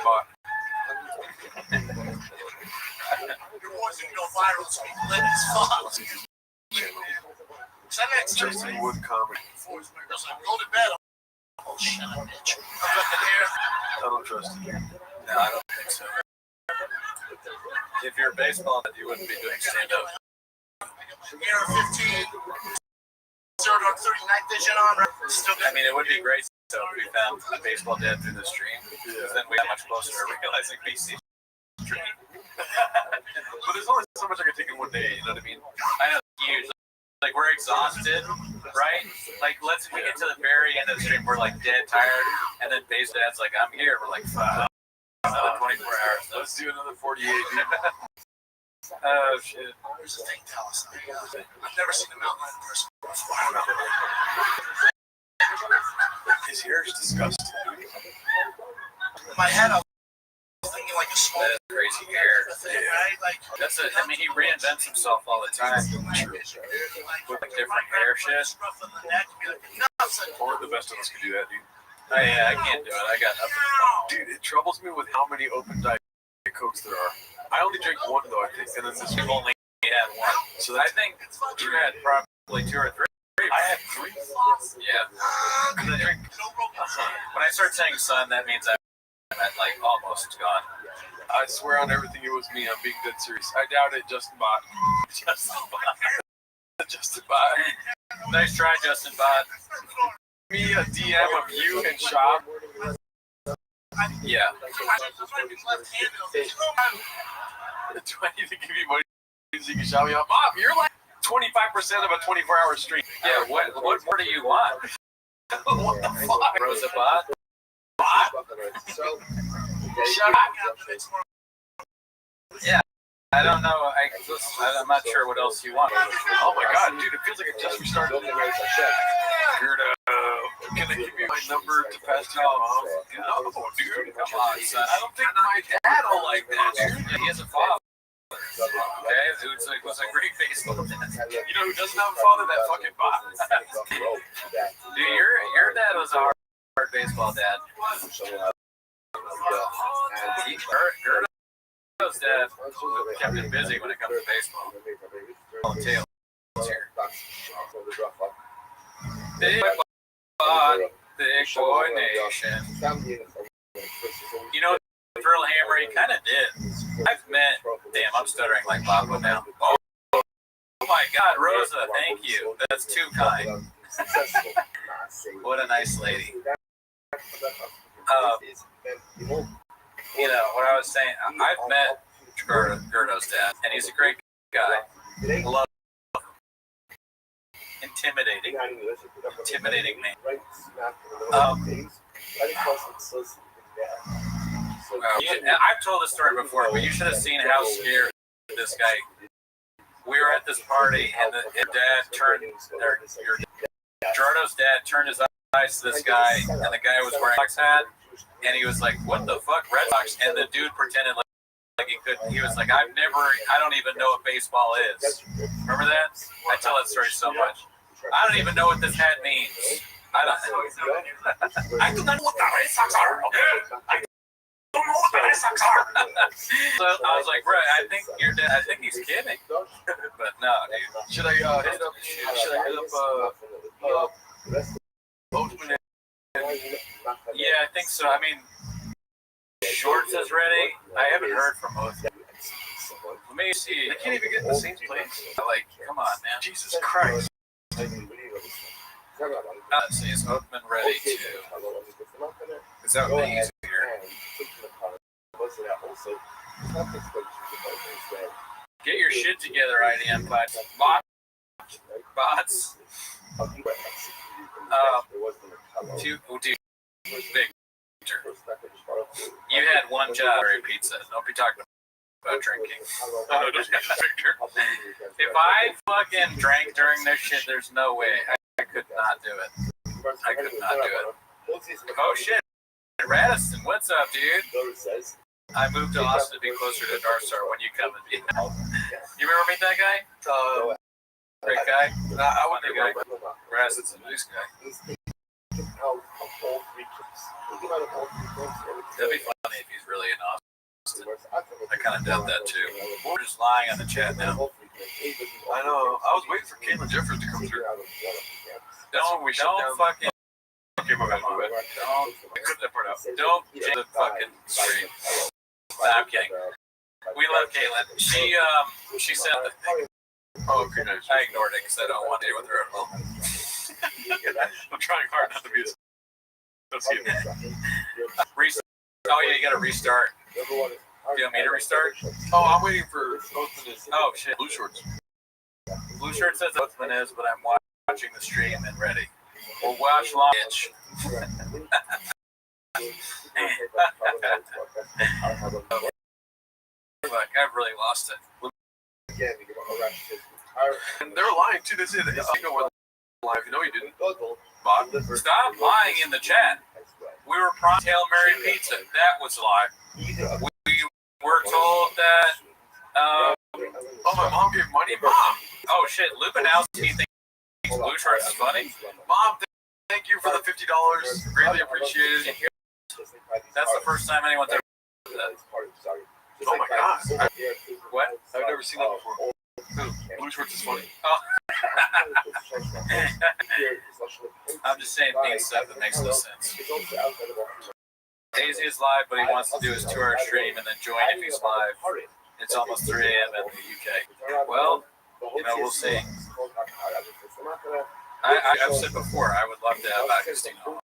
Fuck. your boys are go viral, so we lit as fuck. Justin Wood comedy. Go to bed. Oh, shut up, bitch. I'm looking here. I don't trust you. No, I don't think so. If you're a baseball, you wouldn't be doing stand-up. Here at 15. 0 to 39th vision on. Still I mean, it would be great so if we found the baseball dead through the stream, because then we'd get much closer to realizing BC stream. But there's only so much I can take in one day, you know what I mean? I know, it's huge. Like, we're exhausted, right? Like, let's we get to the very end of the stream, we're like dead tired, and then base dad's like, I'm here. We're like, fuck. Another 24 hours. Let's do another 48, dude. Oh, shit. There's a thing, Dallas. I've never seen a mountain lion in person before. His hair is disgusting. In my head, I was thinking like a small That is crazy hair. thing, right? Like, That's it. I mean, he reinvents himself all the time. With like different hair shit. Only the best of us can do that, dude. Oh, yeah, I can't do it. I got nothing. Dude, it troubles me with how many open diet Cokes there are. I only drink one though, I think, and then this We've only had one. So I that's think you had probably 2 or 3. I had 3. Yeah. Because I drink. When I start saying son, that means I'm at like almost gone. I swear on everything it was me. I'm being dead serious. I doubt it. Justin Bot. Justin Bot. Justin Bot. Nice try, Justin Bot. Me a DM of you and Shop. Yeah. Do I need to give you money so you can shout me out? Mom, you're like 25% of a 24-hour stream. Yeah, what more do you want? What the fuck? Rosa Bot? Shut up. Yeah. I don't know. I'm not sure what else you want. Oh my god, dude, it feels like I just restarted. Gerda, can I give you my number to pass to your mom? No, dude, Come on, son. I don't think my dad will like that, dude. Yeah, he has a father. Okay, who's like was a great baseball dad. You know who doesn't have a father? That fucking bot. Dude, your dad was a hard baseball dad. Gerda's dad kept him busy when it comes to baseball. Tails here. Big boy nation. You know, Drill Hammer, he kind of did. I've met. Damn, I'm stuttering like Pablo now. Oh my God, Rosa, thank you. That's too kind. What a nice lady. You know what I was saying. I've met Gerdo's dad, and he's a great guy. Love him. Intimidating man. I've told this story before, but you should have seen how scared this guy. We were at this party, and dad turned your Gerardo's dad turned his eyes to this guy, and the guy was wearing a Sox hat, and he was like, "What the fuck, Red Sox?" And the dude pretended like he couldn't. He was like, I don't even know what baseball is. Remember that? I tell that story so much. I don't even know what this hat means. I don't know. I do not know what the Red Sox are. Okay? I don't know what the Red Sox are. So I was like, bro, I think your dad. I think he's kidding. But no, dude. Should I hit up Boatman? Yeah, I think so. I mean, Shorts is ready. I haven't heard from both. Let me see. They can't even get in the same place. Like, come on, man. Jesus Christ. Let's see, is Oatman ready too? Is that way easier? Get your shit together, IDM bots. Bots. Dude, Victor. You had one job, pizza. Don't be talking about drinking. Victor. If I fucking drank during this shit, there's no way. I could not do it. I could not do it. Oh shit. Radisson, what's up, dude? I moved to Austin to be closer to Dark Star when you come and be. You remember meet that guy? Great guy? I want the guy. Radisson's a nice guy. That'd be funny if he's really in Austin. I kind of doubt that too. We're just lying on the chat now. I know. I was waiting for Caitlin Jeffers to come through. Don't fucking. Okay, my bad. Don't cut that part out. Don't change the fucking stream. Nah, I'm kidding. We love Caitlin. She sent the thing. Oh, okay, nice. I ignored it because I don't want to deal with her at all. I'm trying hard not to be. Oh yeah, you gotta restart. Do you want me to restart? Oh, I'm waiting for Oathman. Oh shit. Blue Shorts. Blue shirt says Oathman is, but I'm watching the stream and ready. We'll watch long bitch. Fuck, I've really lost it. And they're lying too. They say that Ego was live. No, he didn't. Bob, stop lying in the chat. We were promised Hail Mary pizza. That was a lie. We were told that. Oh, my mom gave money. Mom. Oh shit, Lubinowski thinks Blue Shorts is funny. Mom, thank you for the $50. Greatly appreciated. That's the first time anyone's ever done that. Oh my god. What? I've never seen that before. Blue Shorts is funny. Oh. I'm just saying being stuff that makes no sense. Daisy is live, but he wants to do his 2-hour stream and then join if he's live. It's almost 3 a.m. in the UK. Well, we'll see. I've said before, I would love to have Agostino on.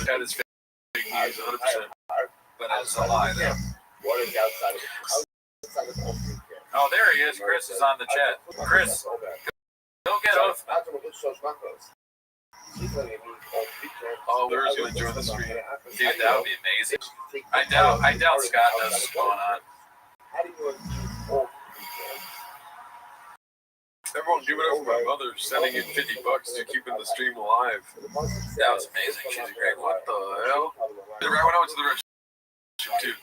That is fake news, 100%. But it's a lie, though. Oh, there he is. Chris is on the chat. Chris, go get Oathman. Oh, there's going to join the stream. Dude, that would be amazing. I doubt Scott knows what's going on. Everyone give it up for my mother sending in $50 to keeping the stream alive. That was amazing. She's a great one. What the hell? Right when I went to the restroom, too.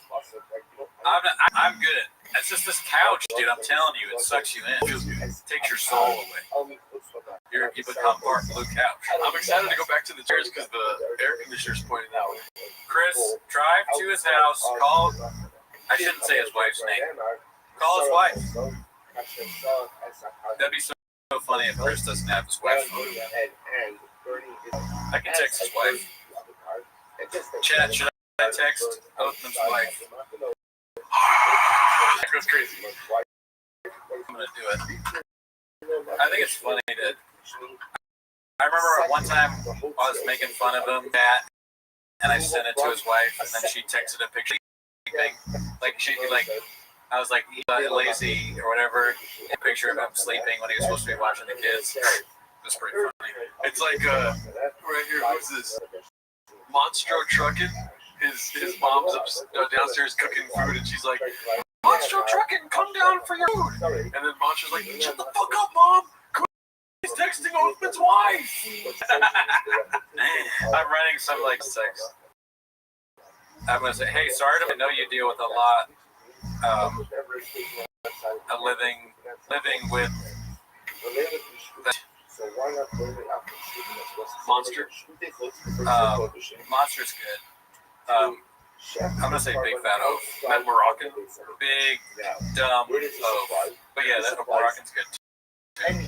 I'm good. It's just this couch, dude. I'm telling you, it sucks you in. It takes your soul away. You become part blue couch. I'm excited to go back to the chairs because the air conditioner's pointing that way. Chris, drive to his house. Call. I shouldn't say his wife's name. Call his wife. That'd be so funny if Chris doesn't have his wife's phone. I can text his wife. Chat, should I text Oathman's wife? That goes crazy. I'm gonna do it. I think it's funny that I remember at one time I was making fun of him, Matt, and I sent it to his wife, and then she texted a picture. I was like, lazy or whatever, a picture of him sleeping when he was supposed to be watching the kids. It was pretty funny. It's like right here. Who's this? Monstro Truckin'. His mom's downstairs cooking food, and she's like, Monstro Truckin', come down for your food. And then Monstro's like, shut the fuck up, Mom. He's texting Othman's wife. I'm writing some like sex. I'm gonna say, hey, sorry, I know you deal with a lot. Living with Monster. Monster's good. I'm gonna say big fat oaf. That Moroccan. Big dumb oaf. But yeah, that Moroccan's good too.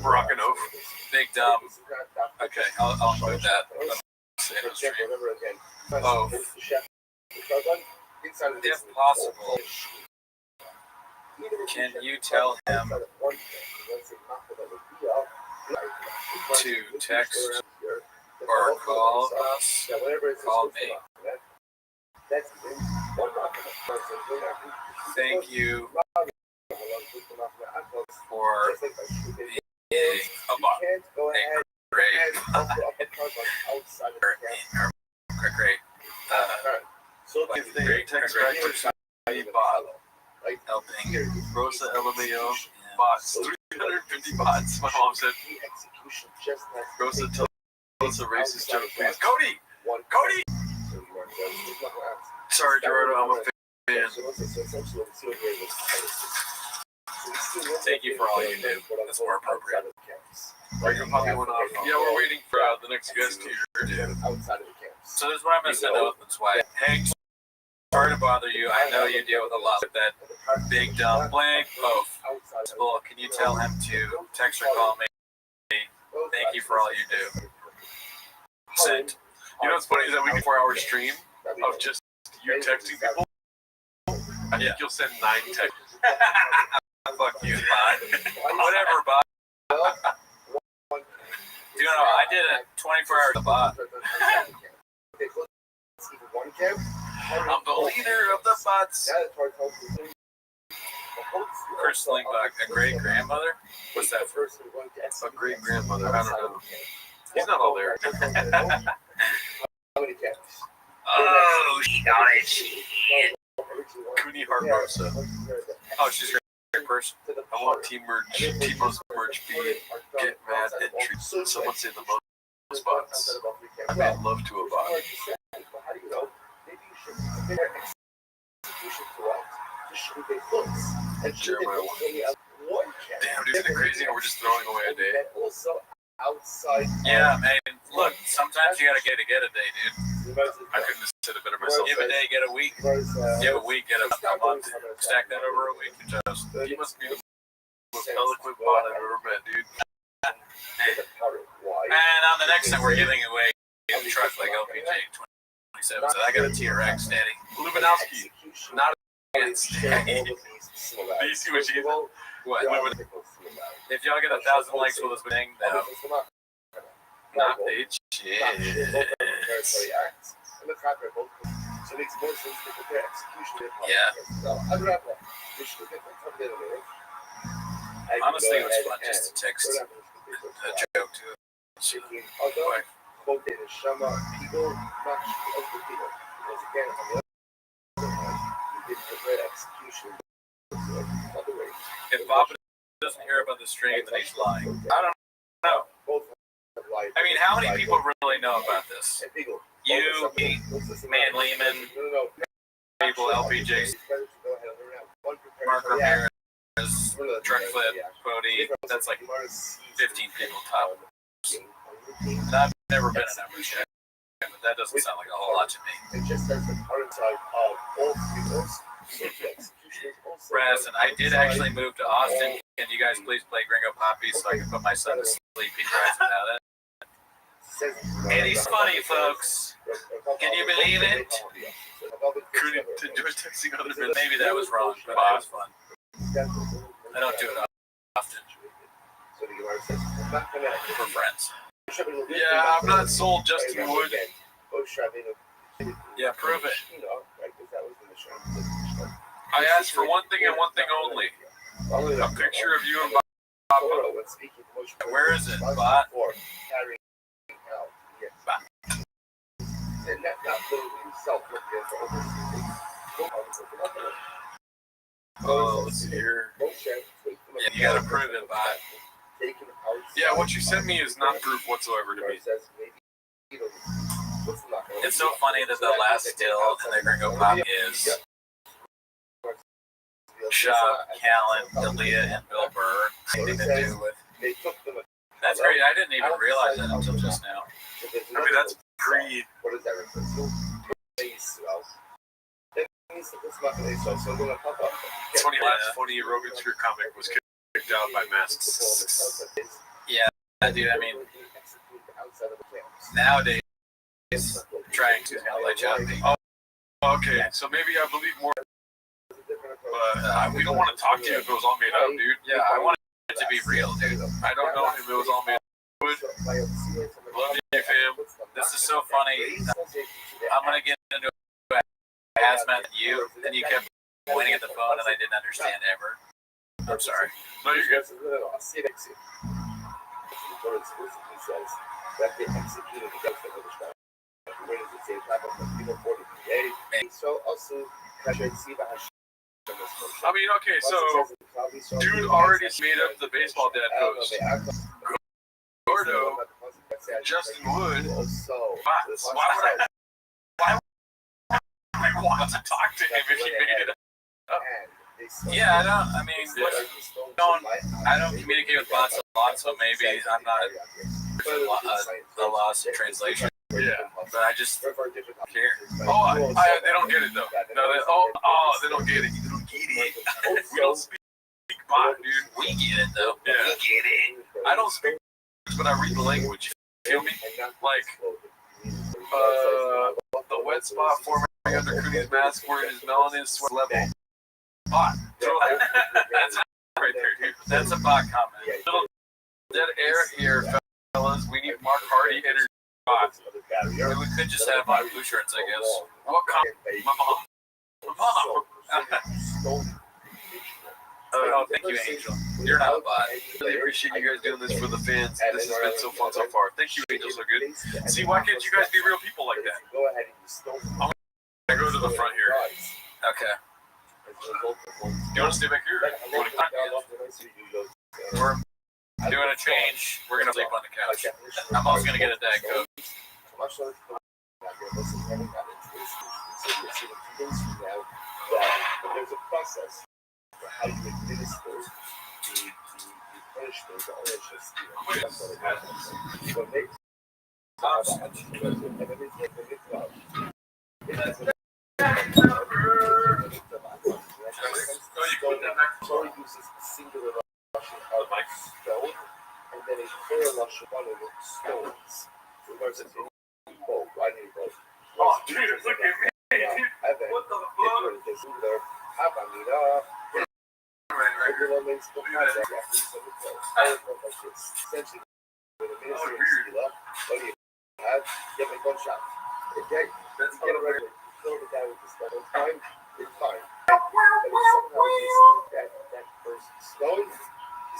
Moroccan oaf. Big dumb. Okay, I'll include that. Oaf. If possible, can you tell him to text or call us? Call me. Thank you for being a great text writers. Helping Rosa LMAO bots, 350 bots. My mom said, Rosa, tell us a racist joke, please. Cody! Sorry, Gerardo, I'm a fan. Thank you for all you do. That's more appropriate. Yeah, we're waiting for the next guest here. So this is what I'm going to send out. That's why. Hey, sorry to bother you. I know you deal with a lot with that big dumb blank oaf. Well, can you tell him to text or call me? Thank you for all you do. Sent. You know what's funny is that we do 4-hour stream of just you texting people. I think you'll send 9 texts. Fuck you, bot. Whatever, bot. You know, I did a 24-hour bot. I'm the leader of the bots. First link back, a great grandmother? What's that for? A great grandmother, I don't know. He's not all there. Oh, she got it. Shit. Cooney Harbosa. Oh, she's a great person. I want team merch. T-Most merch be get mad and treat someone say the most spots. I made love to a bot. Jeremiah 1. Damn, dude, isn't it crazy how we're just throwing away a day? Yeah, man. Look, sometimes you gotta get a day, dude. I couldn't have said it better myself. Give a day, get a week. Give a week, get a month. Stack that over a week. You must be the most eloquent bot I've ever met, dude. And on the next time, we're giving away a truck like LPJ 27. So I got a TRX, Daddy. Lubinowski, not against Daddy. Do you see what you get? What? If y'all get 1,000 likes for this thing, no. Not bitch. Shit. Yeah. Honestly, it was fun just to text a joke to If Bob doesn't hear about the string, then he's lying. I don't know. I mean, how many people really know about this? You, me, Man Lehman, people, LPJ, Mark Ramirez, Truck Flip, Cody. That's like 15 people top. And I've never been a number check, but that doesn't sound like a whole lot to me. Brazen, I did actually move to Austin. Can you guys please play Gringo Poppy so I can put my son to sleep? He cries about it. And he's funny, folks. Can you believe it? Couldn't enjoy texting other men. Maybe that was wrong, but it was fun. I don't do it often. We're friends. Yeah, I'm not sold. Justin Wood. Yeah, prove it. I asked for one thing and one thing only. A picture of you and Papa. Where is it, Bot? Oh, let's see here. Yeah, you gotta prove it, Bot. Yeah, what you sent me is not proof whatsoever to me. It's so funny that the last still in the Gringo Pop is Shop, Callan, Dalia, and Bill Burr. Anything to do with. That's great. I didn't even realize that until just now. I mean, that's pre. What is that reference to? Last funny Rogan Screw comic was kicked out by masks. Yeah, dude. I mean, nowadays, trying to let you out. Oh, okay, so maybe I believe more. But we don't want to talk to you if it was all made up, dude. Yeah, I want it to be real, dude. I don't know if it was all made up. Love you, fam. This is so funny. I'm gonna get into hazmat with you, and you kept pointing at the phone, and I didn't understand ever. I'm sorry. No, you're good. I mean, okay, so dude already made up the baseball dad post. Gordo, Justin Wood. Why would I want to talk to him if he made it up? Yeah, I don't communicate with bots a lot, so maybe I'm not the lost in translation. Yeah, but I just care. Oh, they don't get it though. No, they don't get it. They don't get it. We don't speak bot, dude. We get it though. Yeah. We get it. I don't speak, but I read the language. Feel me? Like, the wet spot forming under Cooney's mask where his melanin is sweat level. Bot. That's right there, dude. That's a bot comment. Little dead air here, fellas. We need Mark Hardy energy. We could just have my blue shirts, I guess. What comment? My mom. Oh, thank you, Angel. You're not a bot. Really appreciate you guys doing this for the fans. This has been so fun so far. Thank you, Angel. So good. See, why can't you guys be real people like that? I'm gonna go to the front here. Okay. You want to stay back here? We're doing a change. We're gonna sleep on the couch. I'm also gonna get a Diet Coke. There's a process for how you administer the punishment or just what makes uses singular Russian stone and then a plural Russian one of stones. So there's a both, right? Oh, dude, look at me. What the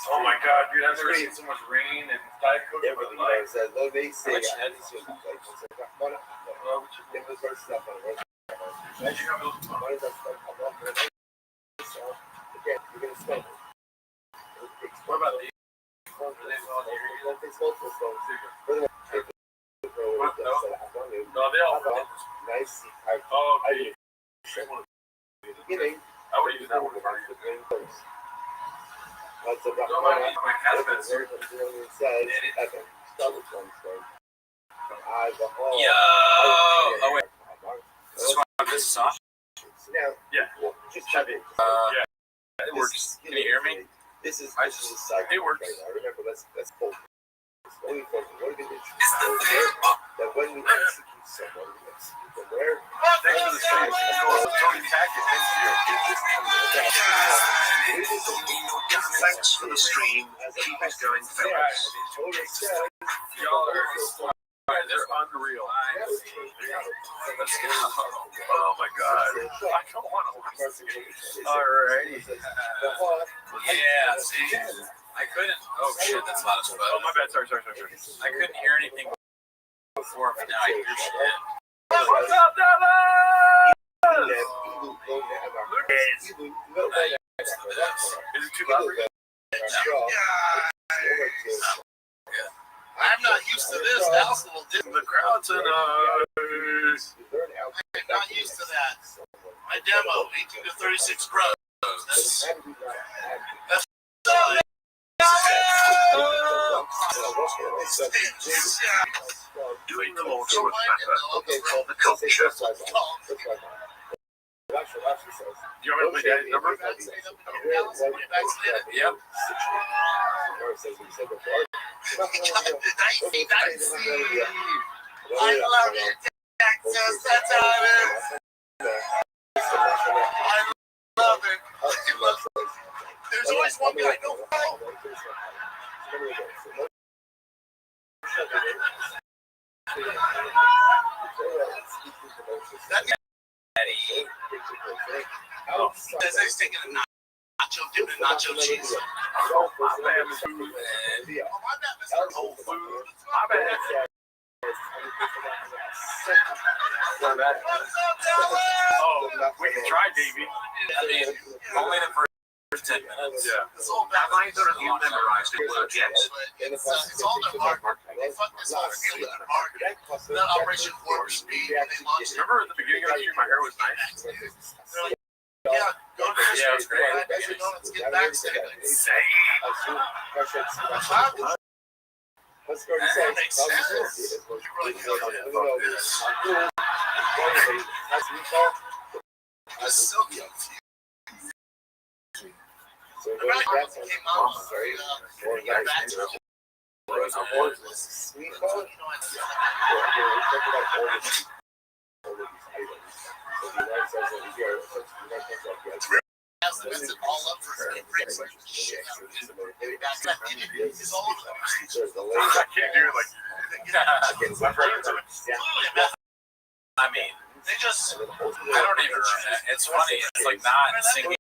Oh my god, dude, I've never seen so much rain and Diet Coke in my life. What about these? No, they all nice. Oh, okay. I would use that one for you. My hazmat suit. Yo! Oh, wait. Is this one this soft? Yeah. Yeah. It works. Can you hear me? This is it works. I remember that's both. Only for what it is that when we execute someone, we execute them where. Thanks for the stream. Tony Tackett, thanks to you. Thanks for the stream. Keep it going, fellas. Y'all are they're unreal. Let's go. Oh my god. I don't want to watch this again. Alrighty. Yeah, see? I couldn't. Oh shit, that's loud as fuck. Oh my bad, sorry. I couldn't hear anything before, but now I hear shit. What's up, Dallas? Look at Is it too loud for you? No. I'm not used to this. The house a little different. The crowd tonight. I'm not used to that. My demo, 18 to 36 grows. That's Doing the Lord's work better. The culture. Do you want me to play Daddy's number? Yep. I love it, Texas. That's how it is. I love it. There's always one guy. No, he's taking a nacho dip and nacho cheese. Oh, my bad, Mr. Food. Whole food. My bad. Oh, we can try, Davey. I mean, only the first 10 minutes. Yeah. It's all about You memorized it. Well, yes. it's all their marketing. They fucked this whole field with their marketing. That Operation Warp Speed, when they launched it. Remember at the beginning of the stream, my hair was nice? They're like, yeah, go to the Yeah, it was great. Let's get backstage. That makes sense. You really killed it. I'm still confused. The Rabbi Rothschild came out with the back to That's all up for shit. He's all over the I can't do it like I mean, They just. I don't even. It's funny. It's like not singing in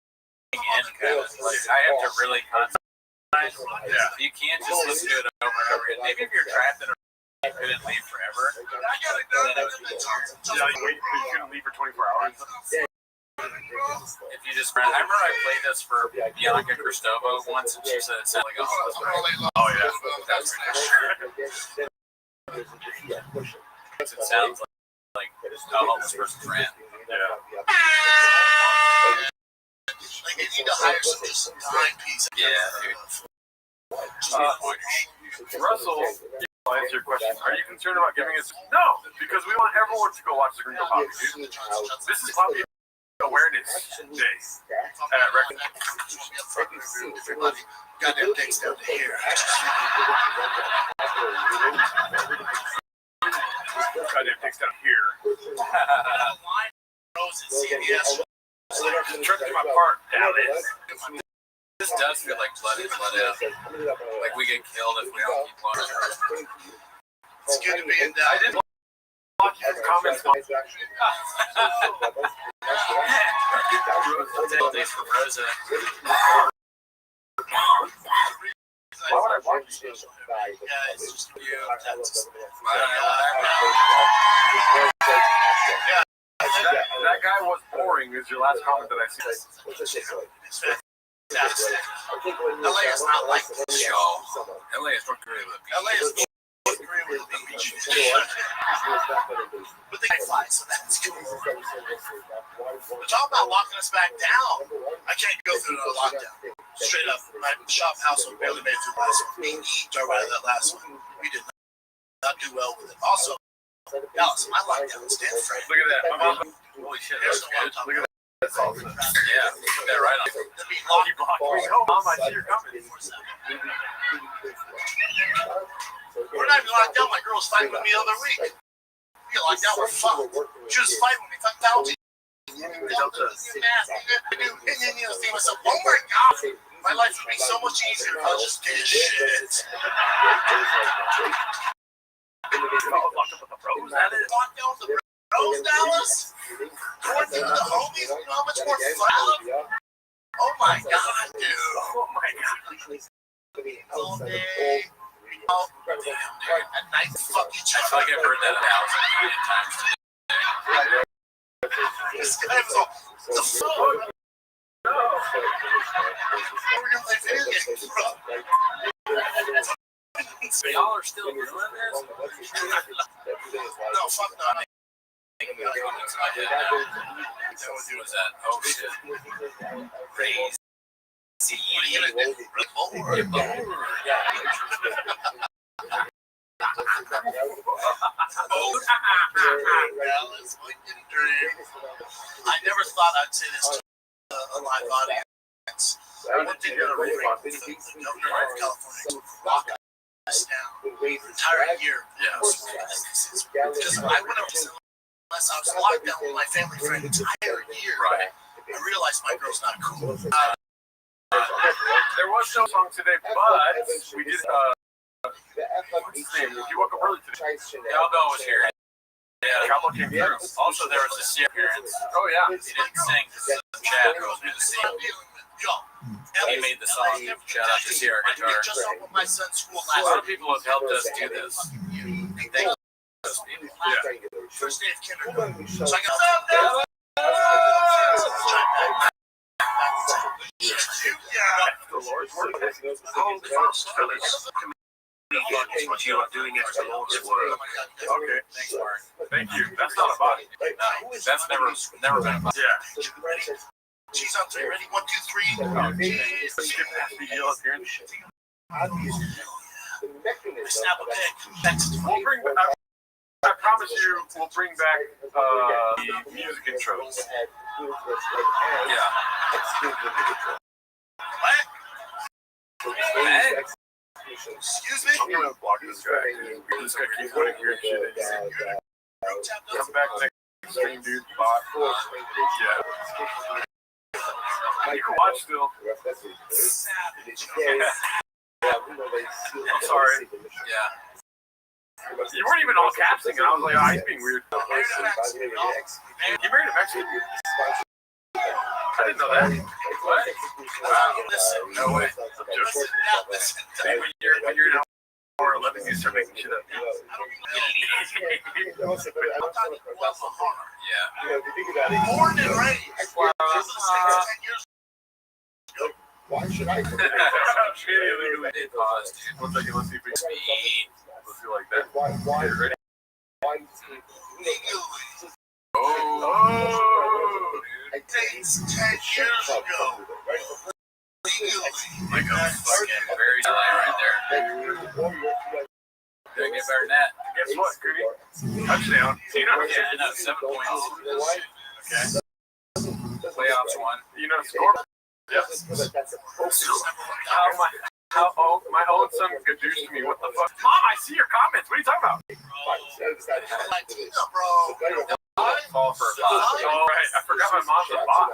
kind of. Like, I have to really concentrate. Yeah. You can't just listen to it over and over again. Maybe if you're trapped in a you couldn't leave forever. Yeah, you couldn't leave for 24 hours. If you just, I remember I played this for Bianca Cristovo once, and she said it sounded like a homeless person. Oh, yeah. That's for sure. It sounds like a homeless person's rant. Yeah. Like they need to hire some timepiece. Yeah, dude. Russell, I'll answer your question. Are you concerned about giving us? No, because we want everyone to go watch the Gringo Poppy, dude. This is Poppy Awareness Day. Goddamn dicks down to here. Goddamn dicks down here. Trip to my park, Dallas. This does feel like blood is let out. Like we get killed if we don't keep watching. It's good to be in I didn't watch your comments. Days for Rosa. Why would I watch this? Yeah, it's just you. That guy was boring is your last comment that I see. It's fantastic. LA is not like this show. LA is North Korea with a LA is North Korea with a beach. But they fly, so that's cool. But talk about locking us back down. I can't go through the lockdown. Straight up, my shop house was barely made through last one. Started right that last one. We did not do well with it. Also, Dallas, my lockdown is damn frank. Look at that. My mom. Holy shit, that's good. Look at that. That's awesome. Yeah, they're right on. You blocked me. Oh, Mom, I see you're coming. We're not even locked down. My girl was fighting with me the other week. We get locked down, we're fucked. She was fighting with me. Fuck down. Myself, oh my god, my life would be so much easier if I just did shit. Locked up with the pros, that is. Locked down with the bros, Dallas? Quarantine with the homies? You know how much more fun? Oh my god, dude. Oh my god. All day. Oh, damn, dude. At night, fuck each I feel like I've heard that 1,000 million times today. This guy was all, the fuck? No. We're gonna play video games, bro. Y'all are still doing this? No, fuck no. What was that? Oh shit. Crazy. What are you gonna do? I never thought I'd say this to a live audience. One thing that I really want the governor of California to lock us down for an entire year. Because I went up to unless I was locked down with my family for an entire year. Right. I realized my girl's not cool. There was no song today, but we did. What's his name? He woke up early today. Calvo was here. Yeah. Calvo came through. Also, there was a Sierra appearance. Oh yeah. He didn't sing because the chat goes me to sing. He made the song. Shout out to Sierra Guitar. Just opened my son's school A lot last of people have helped us do this. Thank those people. first day of kindergarten. So I got The Lord's work. Hold fast, fellas. What you are doing is the Lord's work. Okay. Thanks, Mark. Thank you. That's not a body. No, that's never been a Yeah. cheese on three. Ready? 1, 2, 3. Skip past the yellow appearance. Snap a pic. That's We'll bring back. I promise you, we'll bring back the music intros. Yeah. Excuse me? I'm gonna block this guy. This guy keeps putting weird shit in. Come back next stream, dude. Bot. Yeah. You can watch still. I'm sorry. Yeah. You weren't even all capsing, and I was like, oh, he's being weird. You married a Mexican? I didn't know that. What? Listen. No way. Listen. When you're in hour 11, you start making shit up. Yeah. Born and raised. Wow. 10 years Why should I? They paused. One second, let's see if we can. Let's do like that. Why? Okay, ready? Oh. It takes 10 years ago. Like a fucking very line right there. Did I get better than that? Guess what, Goody? Touchdown. You know, Yeah, no, 7 points. okay. Playoffs won. You know, score. Yes. My own son gadoosh to me. What the fuck? Mom, I see your comments. What are you talking about? Fall for a bot. Oh, right. I forgot my mom's a bot.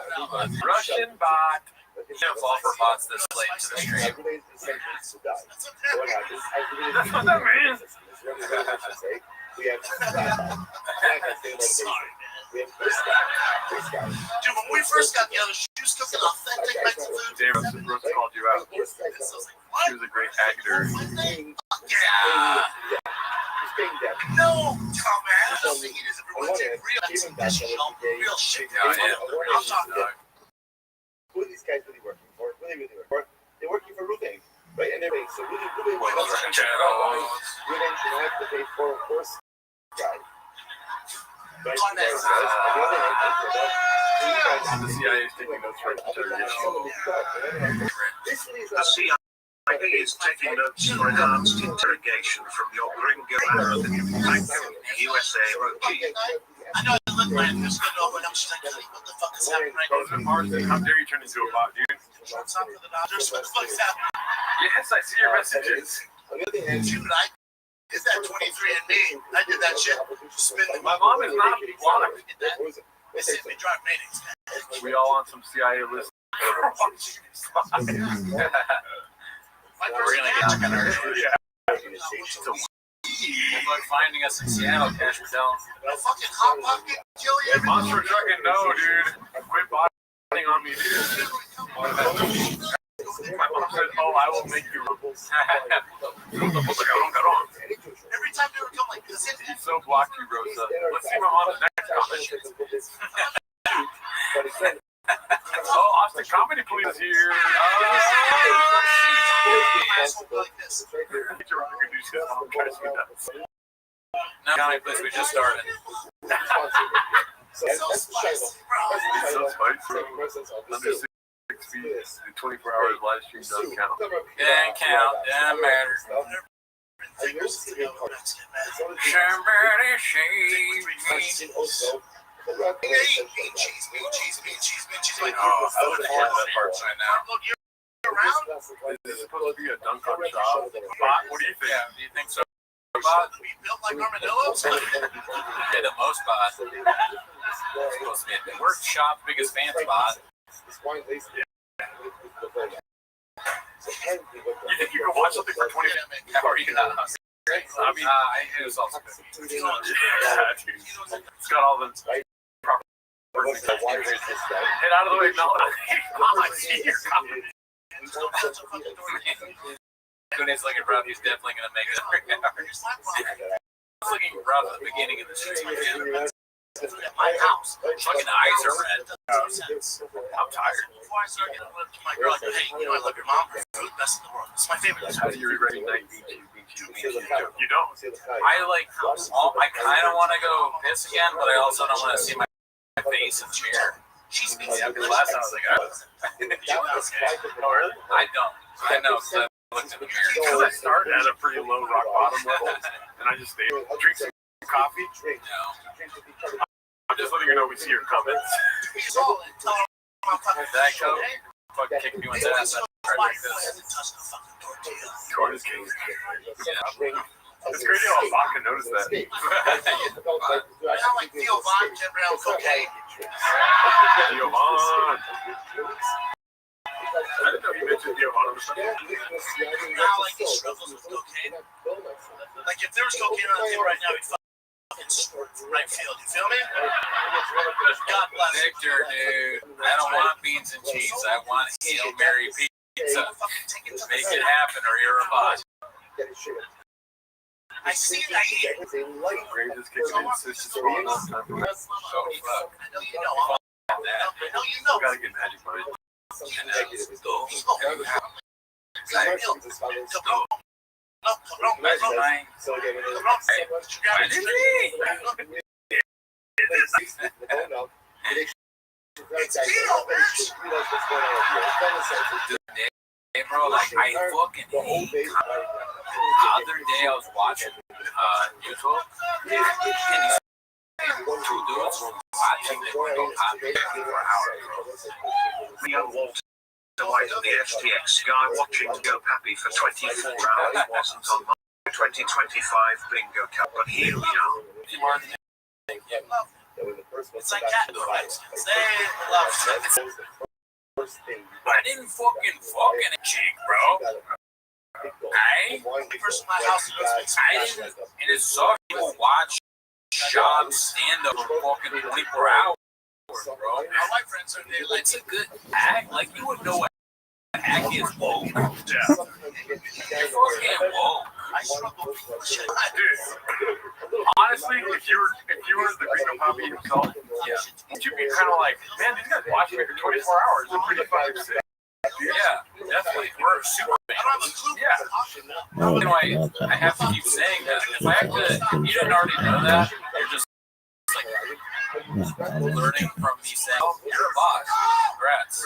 Russian bot. You can't fall for bots this late to the stream. That's what that means. Dude, when we first got together, she was cooking authentic Mexican food. Dave Rose called you out. She was a great actor. Yeah. No, dumbass. I think it is everyone did real shit. Yeah, yeah. I'm talking. Who are these guys really working for? Really work. They're working for roofing, right? And they're paying. So really Well, Ruth should have to pay for a course guy. Right? The CIA is taking notes for interrogation. The CIA is taking notes for enhanced interrogation from your gringo USA rookie. I know I look like this good over, and I'm just like, what the fuck is happening right Rosen Marsden, how dare you turn into a bot, dude? What's up for the Dodgers? What the fuck's happening? Yes, I see your messages. Dude, is that 23andMe? I did that shit. My mom is not blocked. They said we drive meetings. We all on some CIA list. We're gonna get to Yeah. Good luck finding us in Seattle, Cash Patel. No fucking hot pocket kill you every Monster trucking, no, dude. Quit botting on me, dude. My mom said, oh, I will make you rebels. every time they were coming like this. So blocked you, Rosa. Let's see my mom's next comment. Oh, Austin Comedy Police is here. Like this. Now, county place we just started. So spicy, bro. It's so spicy. Under 6 feet in 24 hours live stream doesn't count. Didn't count, didn't matter. Fingers to go. That's it, man. Somebody shave me. Mean cheese. Like, Oh, I would have had that part right now. look, you're around. Is this supposed to be a dunk on shop? Bot, what do you think? Yeah, do you think so? Bot? We built like armadillos. Yeah, the most bot. It's supposed to be a workshop, biggest fan spot. You think you can watch something for 20 minutes? How are you not? I mean, it was also good. Yeah, dude. It's got all the proper words. Get out of the way, no. I see your comment. Kune's looking rough. He's definitely going to make it. He's looking rough at the beginning of the stream again. My house. Fucking eyes are red. I'm tired. Before I start getting lip to my girl, like, hey, you know, I love your mom. Food, best in the world. It's my favorite. How do you regret night You don't. I like. I kind of want to go piss again, but I also don't want to see my face in the mirror. She speaks Yeah, because last time I was like, you okay? Oh, really? I don't. I know because I looked in the mirror. Because I started at a pretty low rock bottom level, and I just stayed. Drink some coffee. No. I'm just letting you know we see your comments. She's all in. Tell her I'm fucking That short, coat eh? fucking kicked me with ass. I tried like this. Corn is king. Yeah. It's crazy how vodka noticed that. I don't like Theo Von jumping around cocaine. Theo Von. I didn't know he mentioned Theo Von on the show. Now, like, he struggles with cocaine. Like, if there was cocaine on the table right now, he'd fucking score right field. You feel me? God bless him. Victor, dude. I don't want beans and cheese. I want Hail Mary pizza. Make it happen or you're a boss. I see it, I eat it. Ray just kicked in, sis just falling off. So fuck. I know you know. I know you know. Gotta get magic money. That's mine. Hey, bro, like, I fucking hate the other day I was watching YouTube, and these two dudes were watching the window hopping for hours. Young Walter White of the FTX guy watching Go Pappy for 24 hours wasn't on my 2025 bingo cup, but here we are. It's like cat fights. They love it. I didn't fucking a chick, bro. I First in my house, didn't, and it sucks. People watch Shab stand up for fucking 24 hours, bro. my white friends are there. Like, It's a good act. Like, you would know what act is woke. Yeah. You're fucking woke. I struggle with this shit. Dude, honestly, if you were the Gringo Poppy himself, would you be kind of like, man, these guys watch me for 24 hours. They're pretty fucking sick. Yeah, definitely. We're super I don't have a clue. Yeah. You know, I have to keep saying that. If I have to, you didn't already know that. You're just like learning from me saying, oh, you're a boss. Congrats.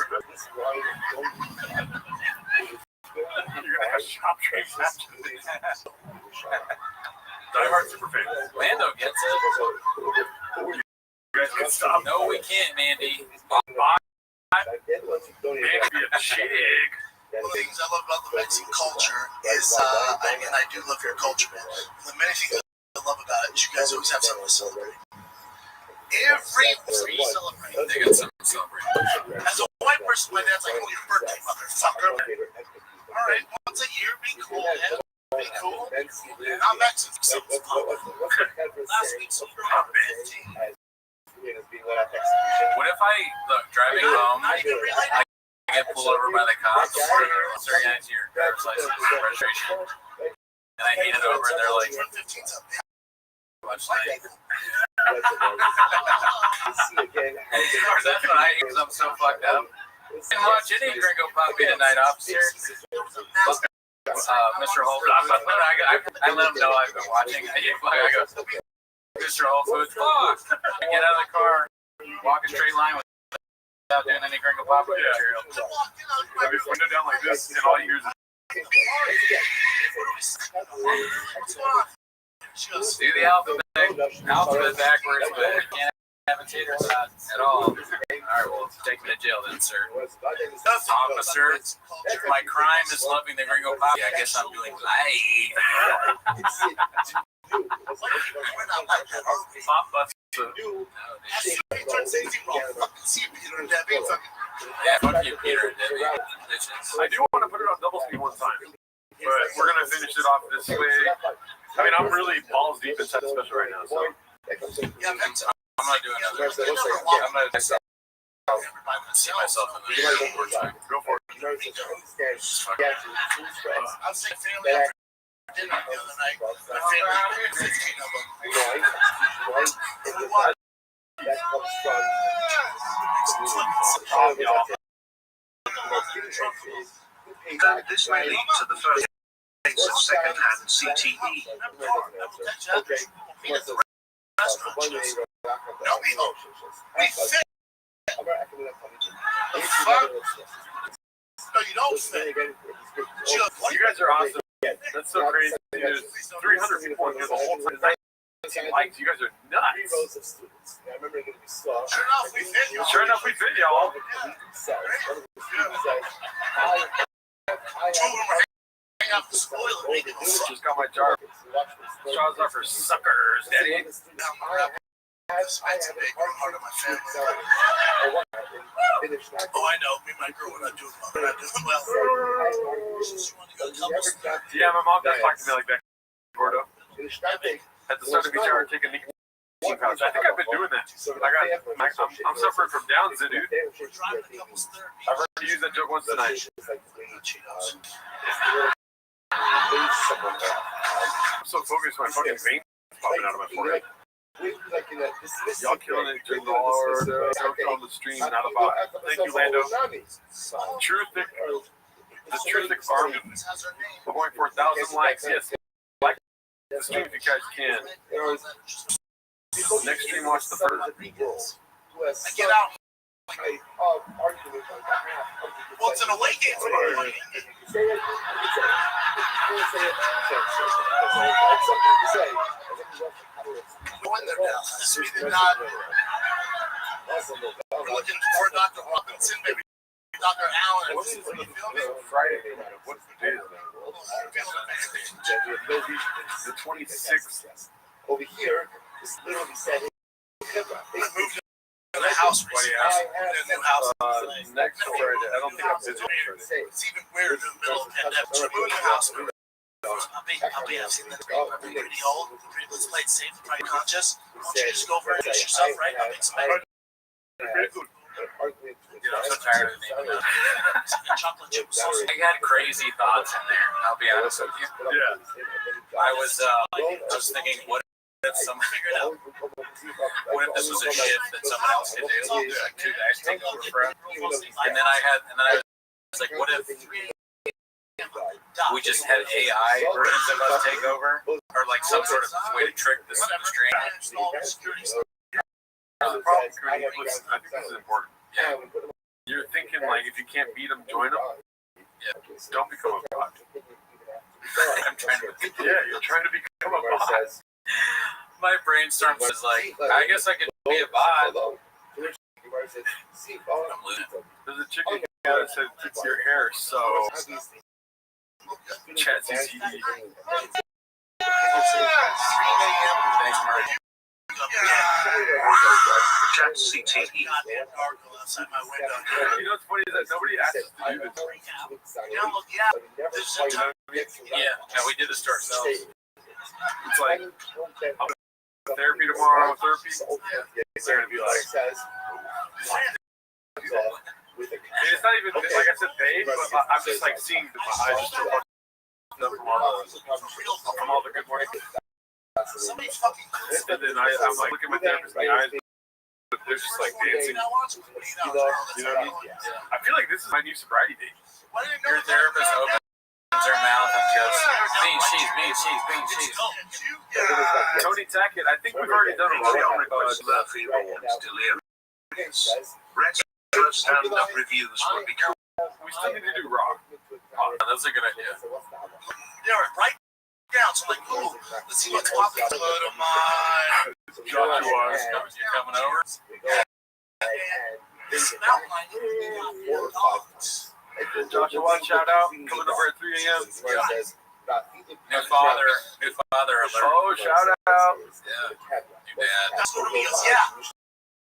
You're gonna have shop dreams after this. Die Hard super fan. Lando gets it. You guys can stop. No, we can't, Mandy. Man, be a chick. One of the things I love about the Mexican culture is, and I do love your culture, man. The many things I love about it is you guys always have something to celebrate. Every week you celebrate. They got something to celebrate. As a white person, my dad's like, oh, your birthday, motherfucker. All right, once a year, be cool, man. Be cool. I'm Mexican, so it's public. Last week, so I'm 15. What if I, look, driving home, I get pulled over by the cops, staring at your driver's license registration, and I hand it over, and they're like, much like, that's what I, because I'm so fucked up. I didn't watch any Gringo Poppy tonight, officer. Mr. Whole Foods. I let him know I've been watching. I go, Mr. Whole Foods, fuck! I get out of the car, walk a straight line without doing any Gringo Papa material. Have your window down like this, and all you hear is do the alphabet backwards, but I can't have a tater tot at all. All right, well, take me to jail then, sir. Officer, if my crime is loving the Gringo Papa, I guess I'm doing life. Yeah, fuck you, Peter and Debbie. I do want to put it on double speed one time, but we're going to finish it off this way. I mean, I'm really balls deep inside the special right now, so. I'm going to do another. I'm going to see myself in the video one more time. Go for it. I was saying family after dinner the other night. My family, 15 of them. This may lead to the first case of second-hand CTE. No, you don't fit. You guys are awesome. That's so crazy. There's 300 people in here the whole time. 19 likes. You guys are nuts. Sure enough, we fit, y'all. Two of them are hanging out the spoiler. Just got my jar. Straws are for suckers, daddy. That's a big part of my family. Oh, I know. Me and my girl, we're not doing well. She wanted to go to couples. Yeah, my mom does talk to me like that. Gordo. At the start of each hour, take a nicotine pouch. I think I've been doing that. I'm suffering from Down syndrome, dude. I've heard you use that joke once tonight. I'm so focused, my fucking veins popping out of my forehead. Y'all killing it, Jim Lord, on the stream and out about. Thank you, Lando. The Truthic Army. We're going for 1,000 likes. Yes, like the stream if you guys can. Next stream, watch the first. Get out. Well, it's an away game tomorrow. We win there now. We did not. We're looking for Dr. Robinson, maybe Dr. Allen. You feel me? Friday. What's the date of that? The 26th. Over here, it's literally said. We moved to the house recently. A new house. Next Friday. I don't think I'm busy on Friday. It's even weirder in the middle of the pandemic. We moved the house. I've seen that pretty old. Let's play it safe, probably conscious. Why don't you just go over and fix yourself, right? I'll make some eggs. Dude, I'm so tired of it. Chocolate chip sauce. I had crazy thoughts in there. I'll be honest with you. Yeah. I was thinking, what if someone figured out? What if this was a shift that someone else could do? Like two guys take over for us. And then I was like, what if we just had AI versions of us take over, or like some sort of way to trick the stream? The problem, listen, I think this is important. Yeah. You're thinking like if you can't beat them, join them. Yeah. Don't become a bot. I'm trying to. Yeah, you're trying to become a bot. My brainstorm was like, I guess I could be a bot. I'm losing. There's a chicken that said it's your hair, so chat CTE. Thanks, Marty. Chat CTE. Goddamn gargoyle outside my window. You know what's funny is that nobody asked us to do this. Yeah, we did this to ourselves. It's like therapy tomorrow, therapy. They're gonna be like, and it's not even like I said, they, but I'm just like seeing my eyes just from all the good morning. Somebody fucking. And then I'm like looking at my therapist in the eyes, but they're just like dancing. You know what I mean? I feel like this is my new sobriety date. Your therapist opened opens her mouth and goes, bean cheese, bean cheese, bean cheese. Tony Tackett, I think we've already done a round Request Murphy warns delirious. Retro stand-up reviews would be cool. We still need to do Raw. Oh, that's a good idea. They're right down. So I'm like, ooh, let's see what's popping. Blood of mine. Joshua, You coming over? This mountain line is Joshua, shout out. Coming over at 3 a.m. New father alert. Oh, shout out. Yeah. New dad. That's what he goes, yeah.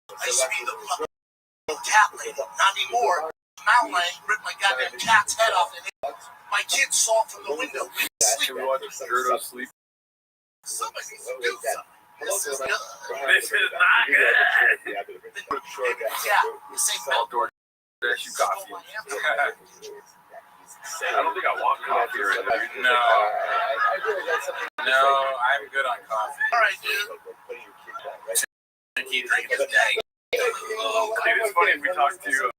I used to be the fucking cat lady. Not anymore. Mountain lion ripped my goddamn cat's head off, and my kids saw it from the window. We Should we watch Gerdo sleep? Somebody needs to do something. This is good. This is not good. Yeah, the same Outdoor dash you coffee. I don't think I want coffee right now. No, I'm good on coffee. All right, dude. Keep drinking this day. Dude, it's funny if we talk to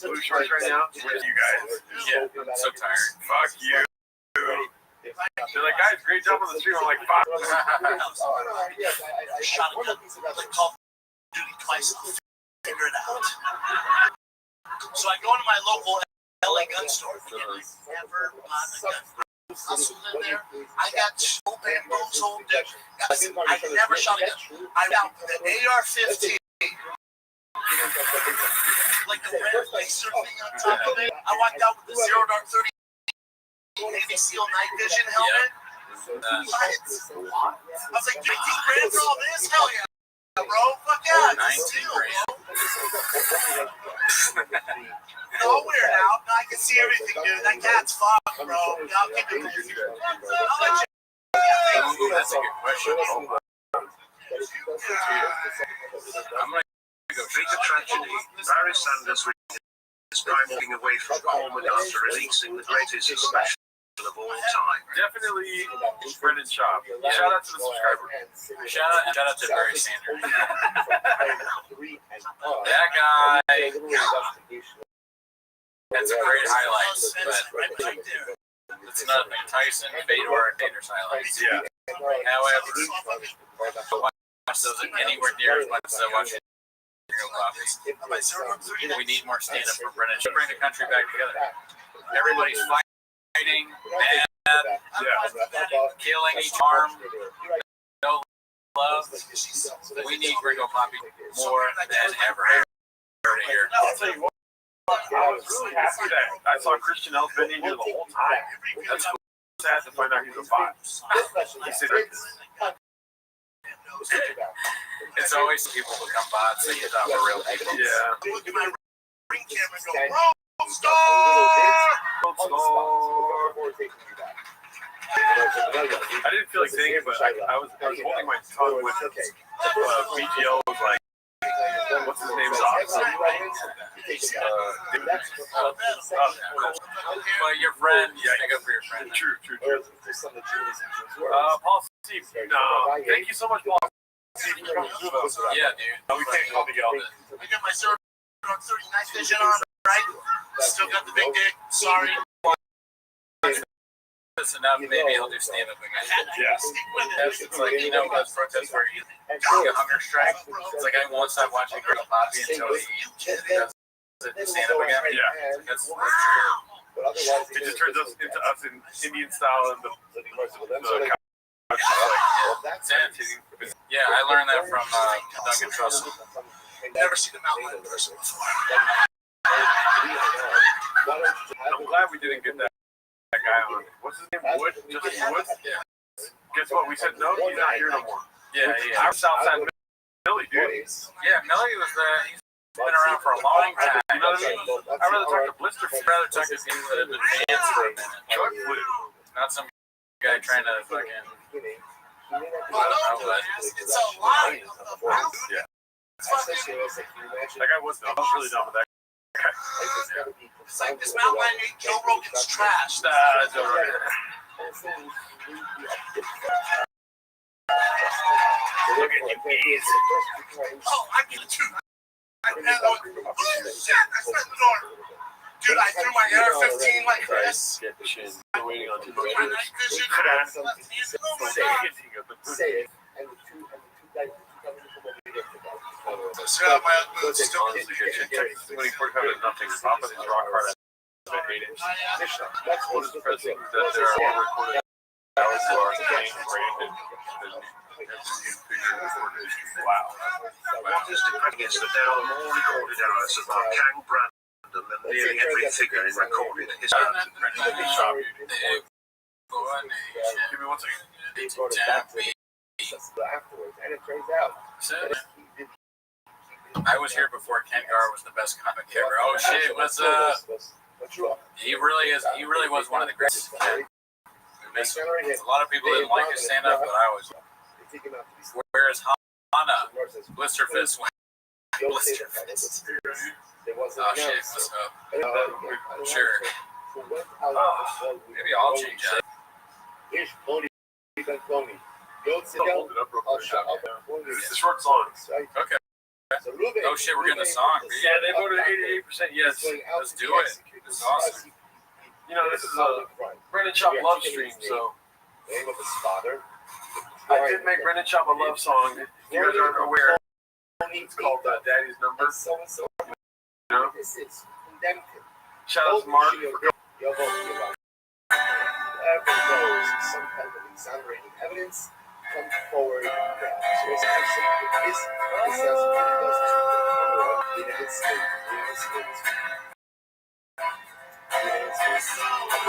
Blue Shorts right now. What are you guys? Yeah, I'm so tired. Fuck you. They're like, guys, great job on the stream. I'm like, fuck. Shot a gun. Like Call of Duty twice. I'll figure it out. So I go into my local LA gun store. Never bought a gun. Hustled in there. I got so bamboozled. I never shot a gun. I got the AR-15. Like the red laser thing on top of it. I walked out with the Zero Dark 30 Navy SEAL night vision helmet. I was like, 19 grand for all this? Hell yeah, bro. Fuck yeah. 19 grand. All weird out. Now I can see everything, dude. That cat's fucked, bro. I'll keep it moving. I'll let you. Ooh, that's a good question. I'm gonna go Bigger tragedy. Barry Sanders is driving away from Coleman after releasing the greatest special of all time. Definitely Brendan Shaw. Shout out to the subscriber. Shout out to Barry Sanders. That guy. That's a great highlight, but it's not Tyson, Fedor, and Vader's highlights. Yeah. However, I watch those anywhere near as much as I watch Real Coffee. We need more stand-up for Brennan. Should bring the country back together. Everybody's fighting, mad, killing each arm, no love. We need Gringo Poppy more than ever. Here. I'll tell you what. I was really happy that I saw Christian L's been in here the whole time. That's cool. Sad to find out he's a bot. It's always people become bots that you thought were real people. Yeah. Look at my ring camera and go, Rothschild! I didn't feel like saying it, but I was holding my tongue when BGL was like, what's his name? But your friend, you stick up for your friend. True. Paul Steve, no. Thank you so much, Paul Steve, for coming through those. Yeah, dude. We can't call Miguel. I got my Zero Dark 30 night vision on, right? Still got the big dick. Sorry. That's enough. Maybe he'll do stand up again. Yeah. It's like, you know, that's where you take a hunger strike. It's like I won't stop watching Gringo Poppy until he does stand up again. Yeah. That's true. It just turns us into us in Indian style and the Yeah, I learned that from Duncan Trussell. Never seen a mountain lion person before. I'm glad we didn't get that guy on. What's his name? Wood? Justin Wood? Yeah. Guess what? We said no, he's not here no more. Yeah. Our Southside Millie, dude. Yeah, Millie was he's been around for a long time. You know what I mean? I'd rather talk to Blister. I'd rather talk to people that have been fans for a minute. Chuck Flynn. Not some guy trying to fucking. I don't know, but It's a lie. Yeah. That guy was really dumb with that. It's like this mountain lion ate Joe Rogan's trash. Joe Rogan. Look at you, bees. Oh, I get it too. Oh, shit, I shut the door. Dude, I threw my AR-15 like this. Get the shit. Waiting on two My night vision. Say it, and the two guys come over here together. Set up my boots. Still honestly good shit. 2045 is nothing. Top of these rock hard at 8 inches. That's What is the pressing that there are all recorded hours for our thing branded. Wow. Just the credit is that there are more recorded hours of our Kang Brandon than nearly every figure in recorded history. Give me 1 second. They brought it back to afterwards, and it turns out I was here before Ken Gar was the best comic ever. Oh shit, what's he really was one of the greatest. A lot of people didn't like his stand up, but I was. Where's Hana? Blister Fist. Blister Fist. Oh shit, let's go. Sure. Maybe I'll change that. Hold it up real quick. It's a short song. Okay. Oh shit, we're getting a song. Yeah, they voted 88% yes. Let's do it. This is awesome. You know, this is a Brendan Chop love stream, so name of his father. I did make Brendan Chop a love song. If you guys aren't aware, it's called Daddy's Number. You know? This is condemned. Shout out to Mark. Whoever knows some kind of exonerating evidence, come forward. So it's this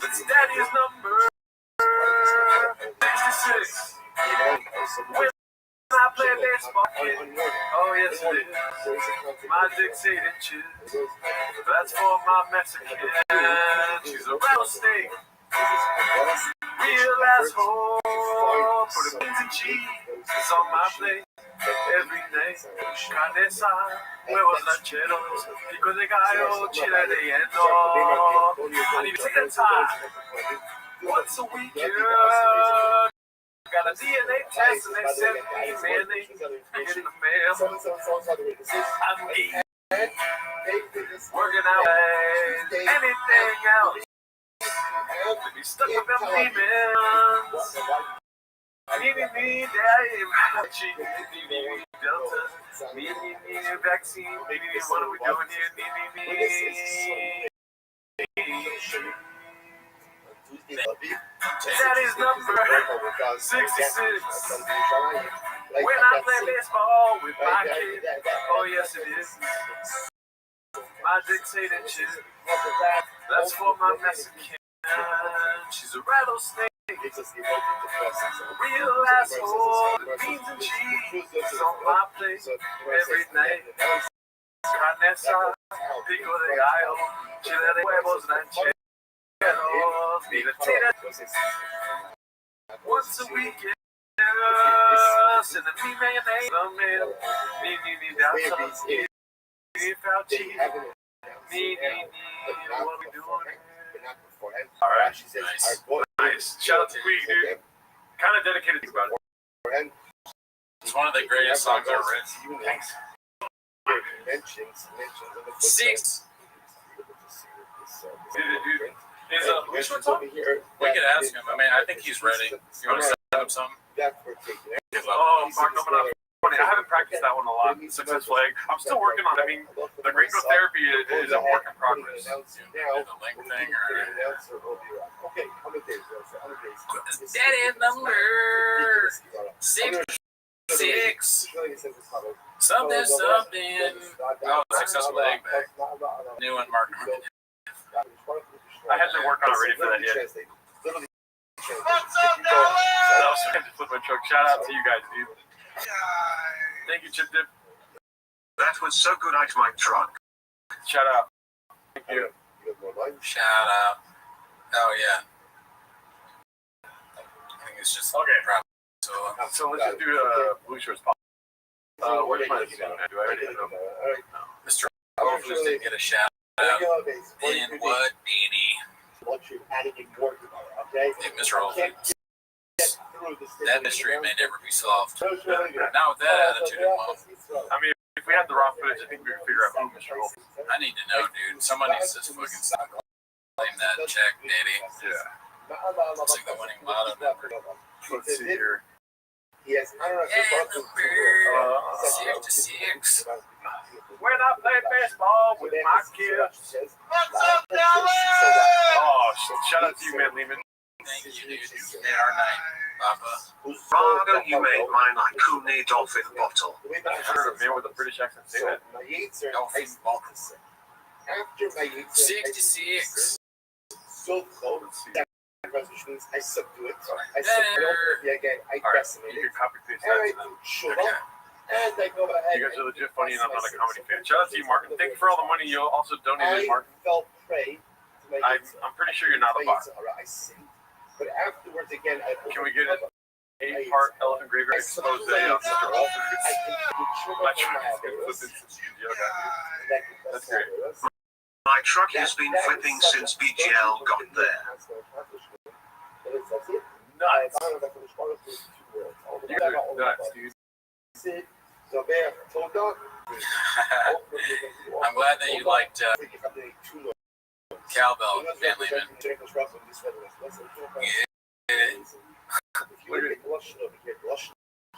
It's Daddy's Number 66. When I play baseball, oh yes it is. My dick's 8 inches. That's for my Mexican. She's a rattlesnake. Real asshole. Put a beans and cheese on my plate every day. Carne asada, huevos rancheros, pico de gallo, chile relleno. I need to take a time once a week. Got a DNA test and they sent me mayonnaise in the mail. I'm eating, working out, anything else. To be stuck with them demons. Me, damn. Me, Delta. Me, vaccine. What are we doing here? Daddy's number 66. When I play baseball with my kid. Oh, yes, it is. My dick's 8 inches. That's for my Mexican. She's a rattlesnake. Real asshole. Beans and cheese on my plate every night. Carne asada, pico de gallo, chile de huevos rancheros. Once a week, send me mayonnaise, what are we doing? Alright, nice. Shout out to Queen, dude. Kind of dedicated to about it. It's one of the greatest songs ever written. Thanks. Six. Dude. Which one's on? We could ask him. I mean, I think he's ready. You want to set up something? Oh, Mark, no, but I haven't practiced that one a lot. Success flag. I'm still working on it. I mean, the Ringo therapy is a work in progress. The link thing or That is number 66. Something. Oh, successful egg bag. New one, Mark. I had to work on it ready for that yet. What's up, Noah? I just flipped my truck. Shout out to you guys, dude. Thank you, Chip Dip. That was so good at my truck. Shout out. Thank you. Shout out. Oh, yeah. I think it's just okay. So let's just do Blue Shirts pop. Where's my do I already know? Mr. Hopefully didn't get a shout out. In what, Beanie? Hey, Mr. Hopefully. That mystery may never be solved. Not with that attitude in mind. I mean, if we we had the raw footage, I think we could figure out who Mr. Wolf is. I need to know, dude. Someone needs to fucking stop claim that check, Daddy. Yeah. It's like the winning lotto number. Let's see here. Yes, I don't know if Yeah, it's number 6 to 6. When I play baseball with my kids. What's up, Dallas? Oh, shout out to you, man, Lehman. Thank you, dude. AR9, Papa. Father, you made mine like Cooney dolphin bottle. I've heard a man with a British accent say that. My Yates are Dolphin bottle. after my Yates 66. so close. Let's see. That means I subdue it. I subdue it. Again, I Alright, decimate you it. can copy paste And I that. do shut up. And I go ahead. You guys are legit funny, and I'm not a comedy fan. Shout out to you, Martin. Thank you for all the money you also donated, I Martin. fell prey to my I'm pretty sure you're not a bot. I see. But afterwards, again, I Can we get an 8-part elephant graveyard expose on Mr. Wolf? My truck has been flipping since BGL got here. That's great. My truck has been flipping since BGL got there. Nuts. You're nuts, dude. I'm glad that you liked Cowbell, Van Lehman.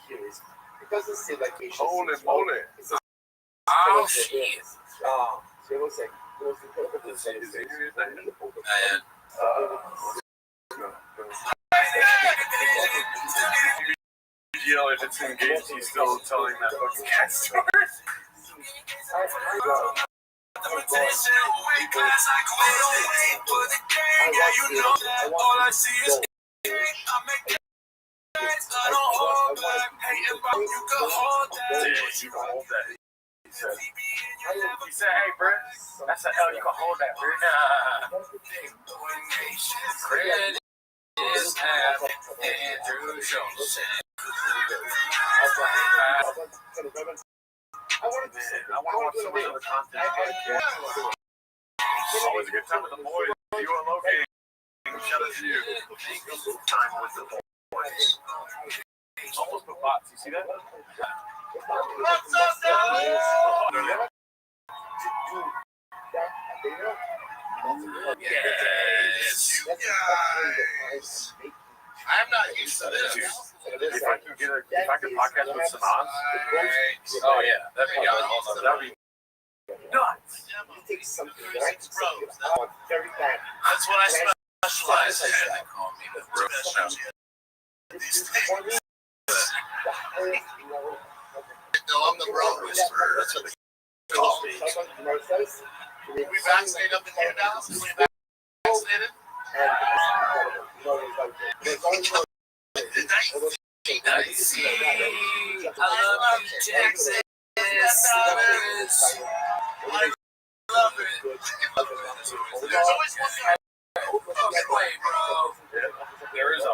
It doesn't seem like we should. Holy moly. Oh, shit. So it looks like Is it here? BGL, if it's engaged, he's still telling that fucking cat story. You can hold that. He said, hey, bro, that's an L, you can hold that, bro. Credit is half Andrew Schultz. I want to watch some other content. Always a good time with the boys. You are located. Shout out to you. Time with the boys. Almost put bots. You see that? What's up, Dallas? Yes. You guys. I'm not used to this. If I can podcast with Sanaz, Oh, yeah. That'd be on a whole nother that'd be nuts. You take something that I can say out very bad. That's what I specialize in. They call me the bro. These things. No, I'm the bro whisperer. That's what they call me. We vaccinated up in here, Dallas? We vaccinated? Nice. I love you, Texas. I love it. There's always one guy. Wait, bro. There is a.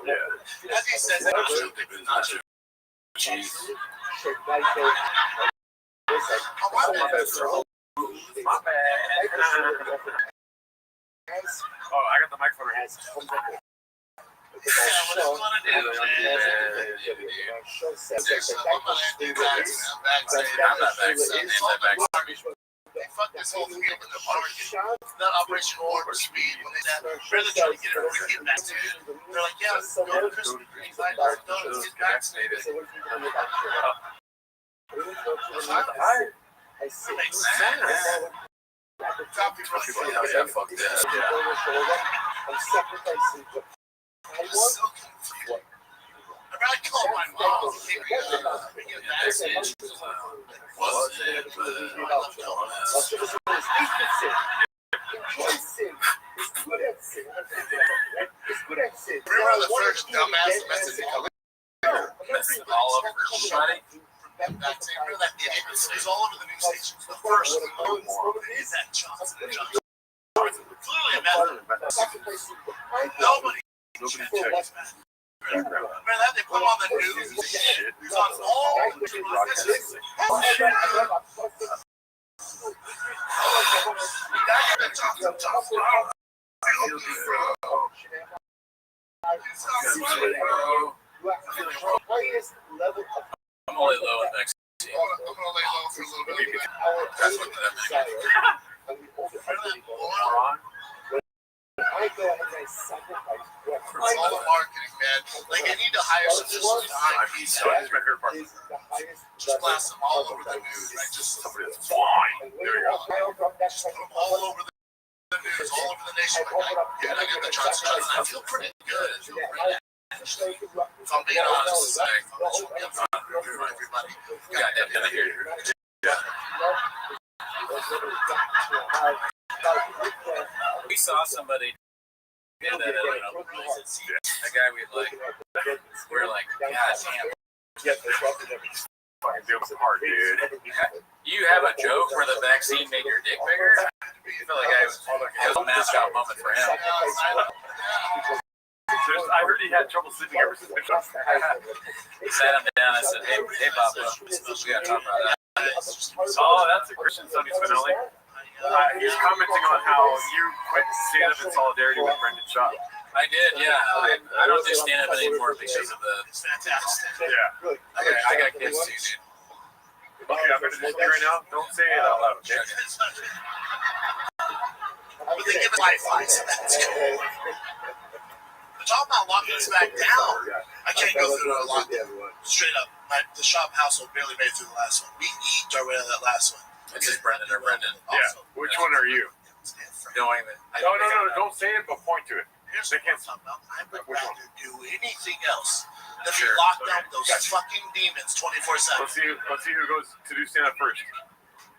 Yeah. As he says, I'm not sure. Cheese. My bad. Oh, I got the microphone right here. Fuck this whole thing up in the market. That Operation Warp Speed, when they said, we're really trying to get everybody vaccinated. They're like, yeah, go to Christmas trees, I don't get vaccinated. Makes sense. Top people are like, Yeah, fuck that. I'm sacrificing the so confused. I gotta call my mom. Get vaccinated. What's it? I love telling us. Remember the first dumbass message that come Messing all over everybody. vaccine? Remember that idiot? It was all over the news stations. The first one is that Johnson & Johnson. Clearly a method. Nobody checks. Remember that? They put him on the news. It was on all the news. Johnson & Johnson. feel good, bro. I'm only low with vaccine. I'm gonna lay low for a little bit. That's what that It's all the marketing, man. Like, they need to hire some just behind these guys. Just blast them all over the news. Like, just Somebody that's fine. There you go. just put them all over the news, all over the nation. Like, I got the Johnson Johnson. I feel pretty good. I feel great. If I'm being honest, it's like, I'm not trying to be upfront for everybody. got that in here. We saw somebody did that at a guy we like. We're like, God damn. Fucking doing some hard, dude. You have a joke where the vaccine made your dick bigger? I feel like it was a mascot moment for him. I heard he had trouble sleeping ever since. Sat him down and said, hey, Papa, we gotta talk about that. Oh, that's a Christian Sonny Spinelli. He's commenting on how you quit stand-up in solidarity with Brendan Shaw. I did, yeah. I don't do stand-up anymore because of the... It's fantastic. Yeah. I got kids too, dude. Okay, I'm going to do something right now. Don't say it out loud, okay? But they give it Wi-Fi, so that's cool. But talk about locking us back down. I can't go through a lockdown. Straight up. The shop household barely made it through the last one. We eat our way out of that last one. It's just Brendan or Brendan. Yeah. Which one are you? Don't even... No. Don't say it, but point to it. Here's what I'm talking about. I would Which rather do anything else than be Sure. locked down with those fucking demons 24/7. Let's see who goes to do stand-up first.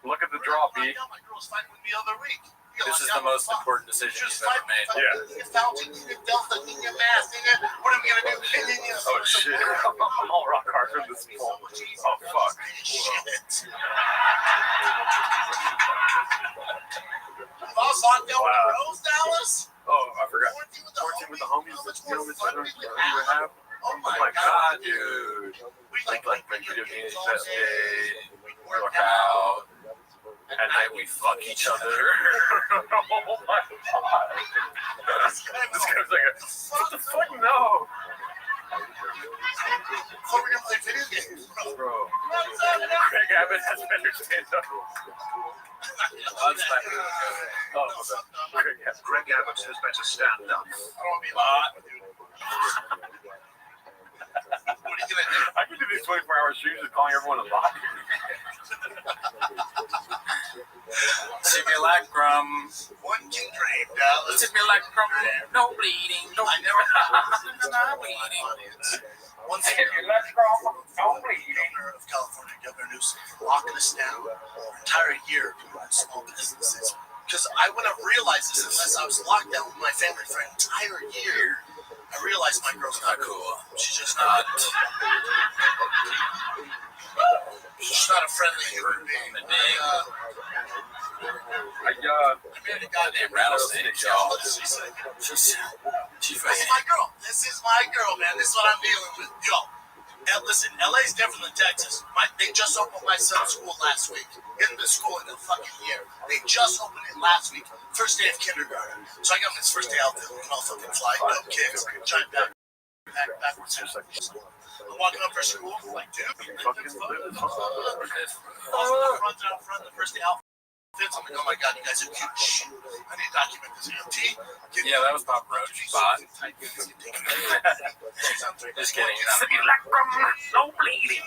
Look at the draw, B. My girl was fighting with me the other week. This is the most important decision you've ever made. Yeah. What are we gonna do? Oh shit! I'm all rock hard from this fall. Oh fuck! Shit. Boss locked down with the Rose, Dallas. Oh, I forgot. Quarantine with the homies. You know how much fun we would have? Oh my god, dude! We Like video games all day, work out. and then we fuck each other. Oh my god! This guy's like, what the fuck? No, So we're gonna play video games, bro. Greg Abbott has better stand-up. Greg Abbott has better stand up. I don't want to be loud, dude. What are you gonna do? I can do these 24-hour streams of calling everyone a bot. Simulacrum. One can dream, Dallas. Simulacrum. No bleeding. No bleeding. Once again, Governor of California, Governor Newsom, locking us down for an entire year doing small businesses. Because I wouldn't have realized this unless I was locked down with my family for an entire year. I realized my girl's not cool. She's just not. She's not a friendly human being. I made a goddamn rattlesnake, y'all. She's this is my girl. This is my girl, man. This is what I'm dealing with. Yo, listen, LA's different than Texas. They just opened my son's school last week. He hasn't been to school in a fucking year. They just opened it last week. First day of kindergarten. So I got him his first day out there. We can all fucking fly. No kids. Giant backwards. I'm walking up for school. I'm like, dude, runs out front the first day out. I'm like, oh my god, you guys are cute. Shh. I need to document this. Yeah, that was Pop Roach. Bot. Just kidding. No bleeding.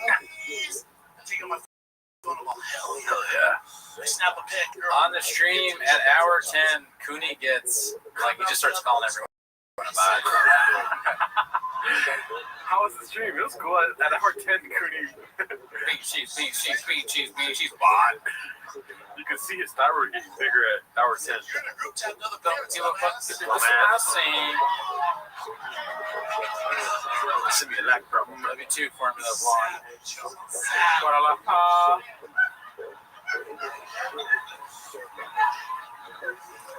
Taking my phone. I'm all, hell yeah. I snap a pic. On the stream at hour 10, Cooney gets, like, he just starts calling everyone a bot. How was the stream? It was cool. At hour 10, Cooney. Bean cheese, bot. You could see his thyroid getting bigger at hour 10. You're in a group chat with other Don't parents. give a fuck. This is passing. Simulacrum. W2 Formula 1. Guadalajara.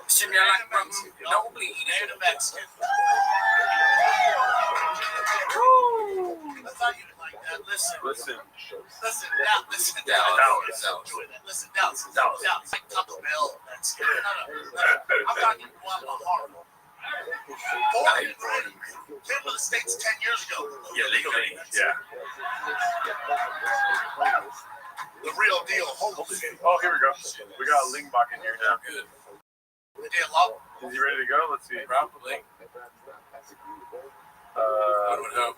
Simulacrum. No bleeding. And a Mexican. I thought you'd like that. Listen, Dallas. Listen, Dallas. Like Taco Bell. I'm talking Guadalajara. Right. Came to the States 10 years ago. Yeah, legally. Yeah. The real deal. Holy shit. Oh, here we go. We got a Lingbach in here now. Good. The damn love. Is he ready to go? Let's see. Probably. One would hope.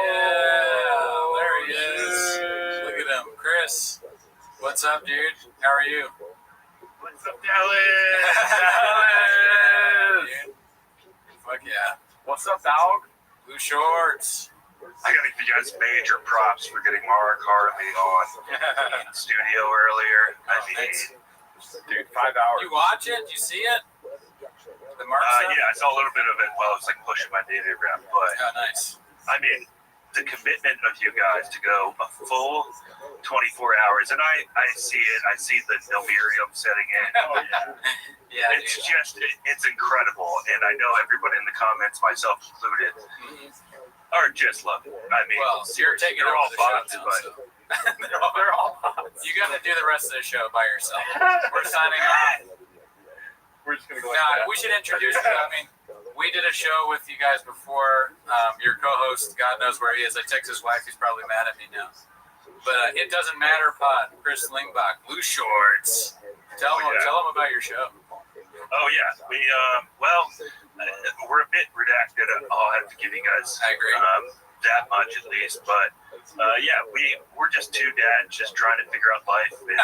Yeah, there he is. Look at him. Chris, what's up, dude? How are you? What's up, Dallas? Dude. Fuck yeah. What's up, dog? Blue shorts. I gotta give you guys major props for getting Mark Harley on the studio earlier. I mean, Dude, 5 hours. You watch it? You see it? The Mark stuff? yeah, I saw a little bit of it while I was like pushing my data around, but Oh, nice. I mean, the commitment of you guys to go a full 24 hours, and I see it. I see the delirium setting in. Oh, yeah. Yeah, It's dude. just, it's incredible, and I know everybody in the comments, myself included, Mhm. are just loving it. I mean, Well, you're taking they're over all the show bots, now, but so. They're all bots. You got to do the rest of the show by yourself. We're signing off. We're just going to go like Nah, that. we should introduce you. I mean, we did a show with you guys before. Your co-host, God knows where he is. I text his wife. He's probably mad at me now. But it doesn't matter, Pod. Chris Lingbach, Blue Shorts. Tell him about your show. oh yeah, we we're a bit redacted. I'll have to give you guys I agree. that much at least, but yeah, we're just two dads just trying to figure out life, and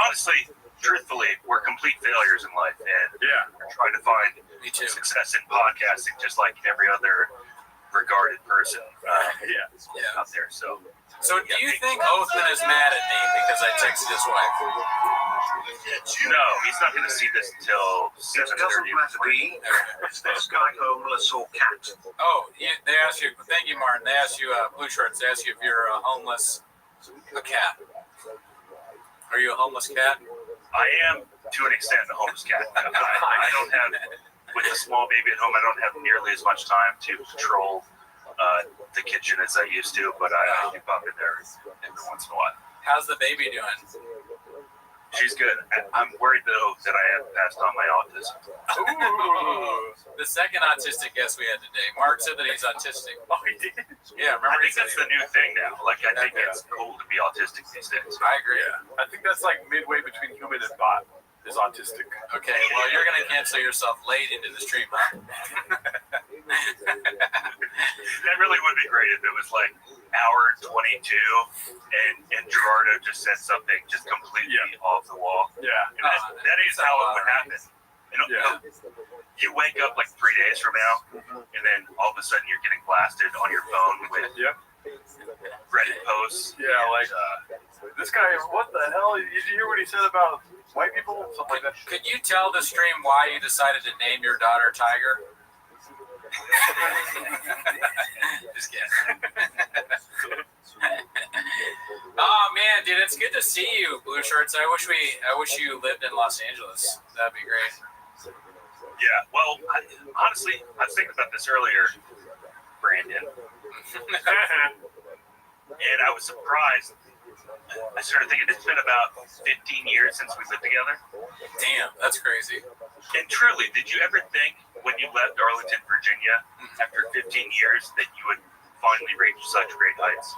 honestly, truthfully, we're complete failures in life, and Yeah. we're trying to find Me too. success in podcasting, just like every other regarded person Yeah. Yeah. out there. So So do you think Othman is mad at me because I texted his wife? no, he's not going to see this until It 7:30. doesn't matter, B. Is this guy homeless or cat? Oh, they asked you. Thank you, Martin. They asked you, Blue Shorts. They asked you if you're homeless, a cat. Are you a homeless cat? I am, to an extent, a homeless cat. I don't have, with a small baby at home, I don't have nearly as much time to control the kitchen as I used to, but I do pop in there every once in a while. How's the baby doing? She's good. I'm worried, though, that I have passed on my autism. Ooh, the second autistic guest we had today. Mark said that he's autistic. Oh, he did? Yeah, I remember he think said that's the new thing now. Like, I think it's cool to be autistic these days. I agree. I think that's like midway between human and bot is autistic. Okay, well, you're going to cancel yourself late into the stream, huh? That really would be great if it was like hour 22 and Gerardo just said something just completely off the wall. Yeah. And that is how it would happen. You wake up like 3 days from now, and then all of a sudden you're getting blasted on your phone with Reddit posts. Yeah, like this guy, what the hell? Did you hear what he said about white people? Something like that. Could you tell the stream why you decided to name your daughter Tiger? Just kidding. Oh man, dude, it's good to see you, Blue Shirts. I wish you lived in Los Angeles. That'd be great. Yeah, well, honestly, I was thinking about this earlier, Brandon, and I was surprised. I started thinking it's been about 15 years since we lived together. Damn, that's crazy. And truly, did you ever think when you left Arlington, Virginia, after 15 years, that you would finally reach such great heights?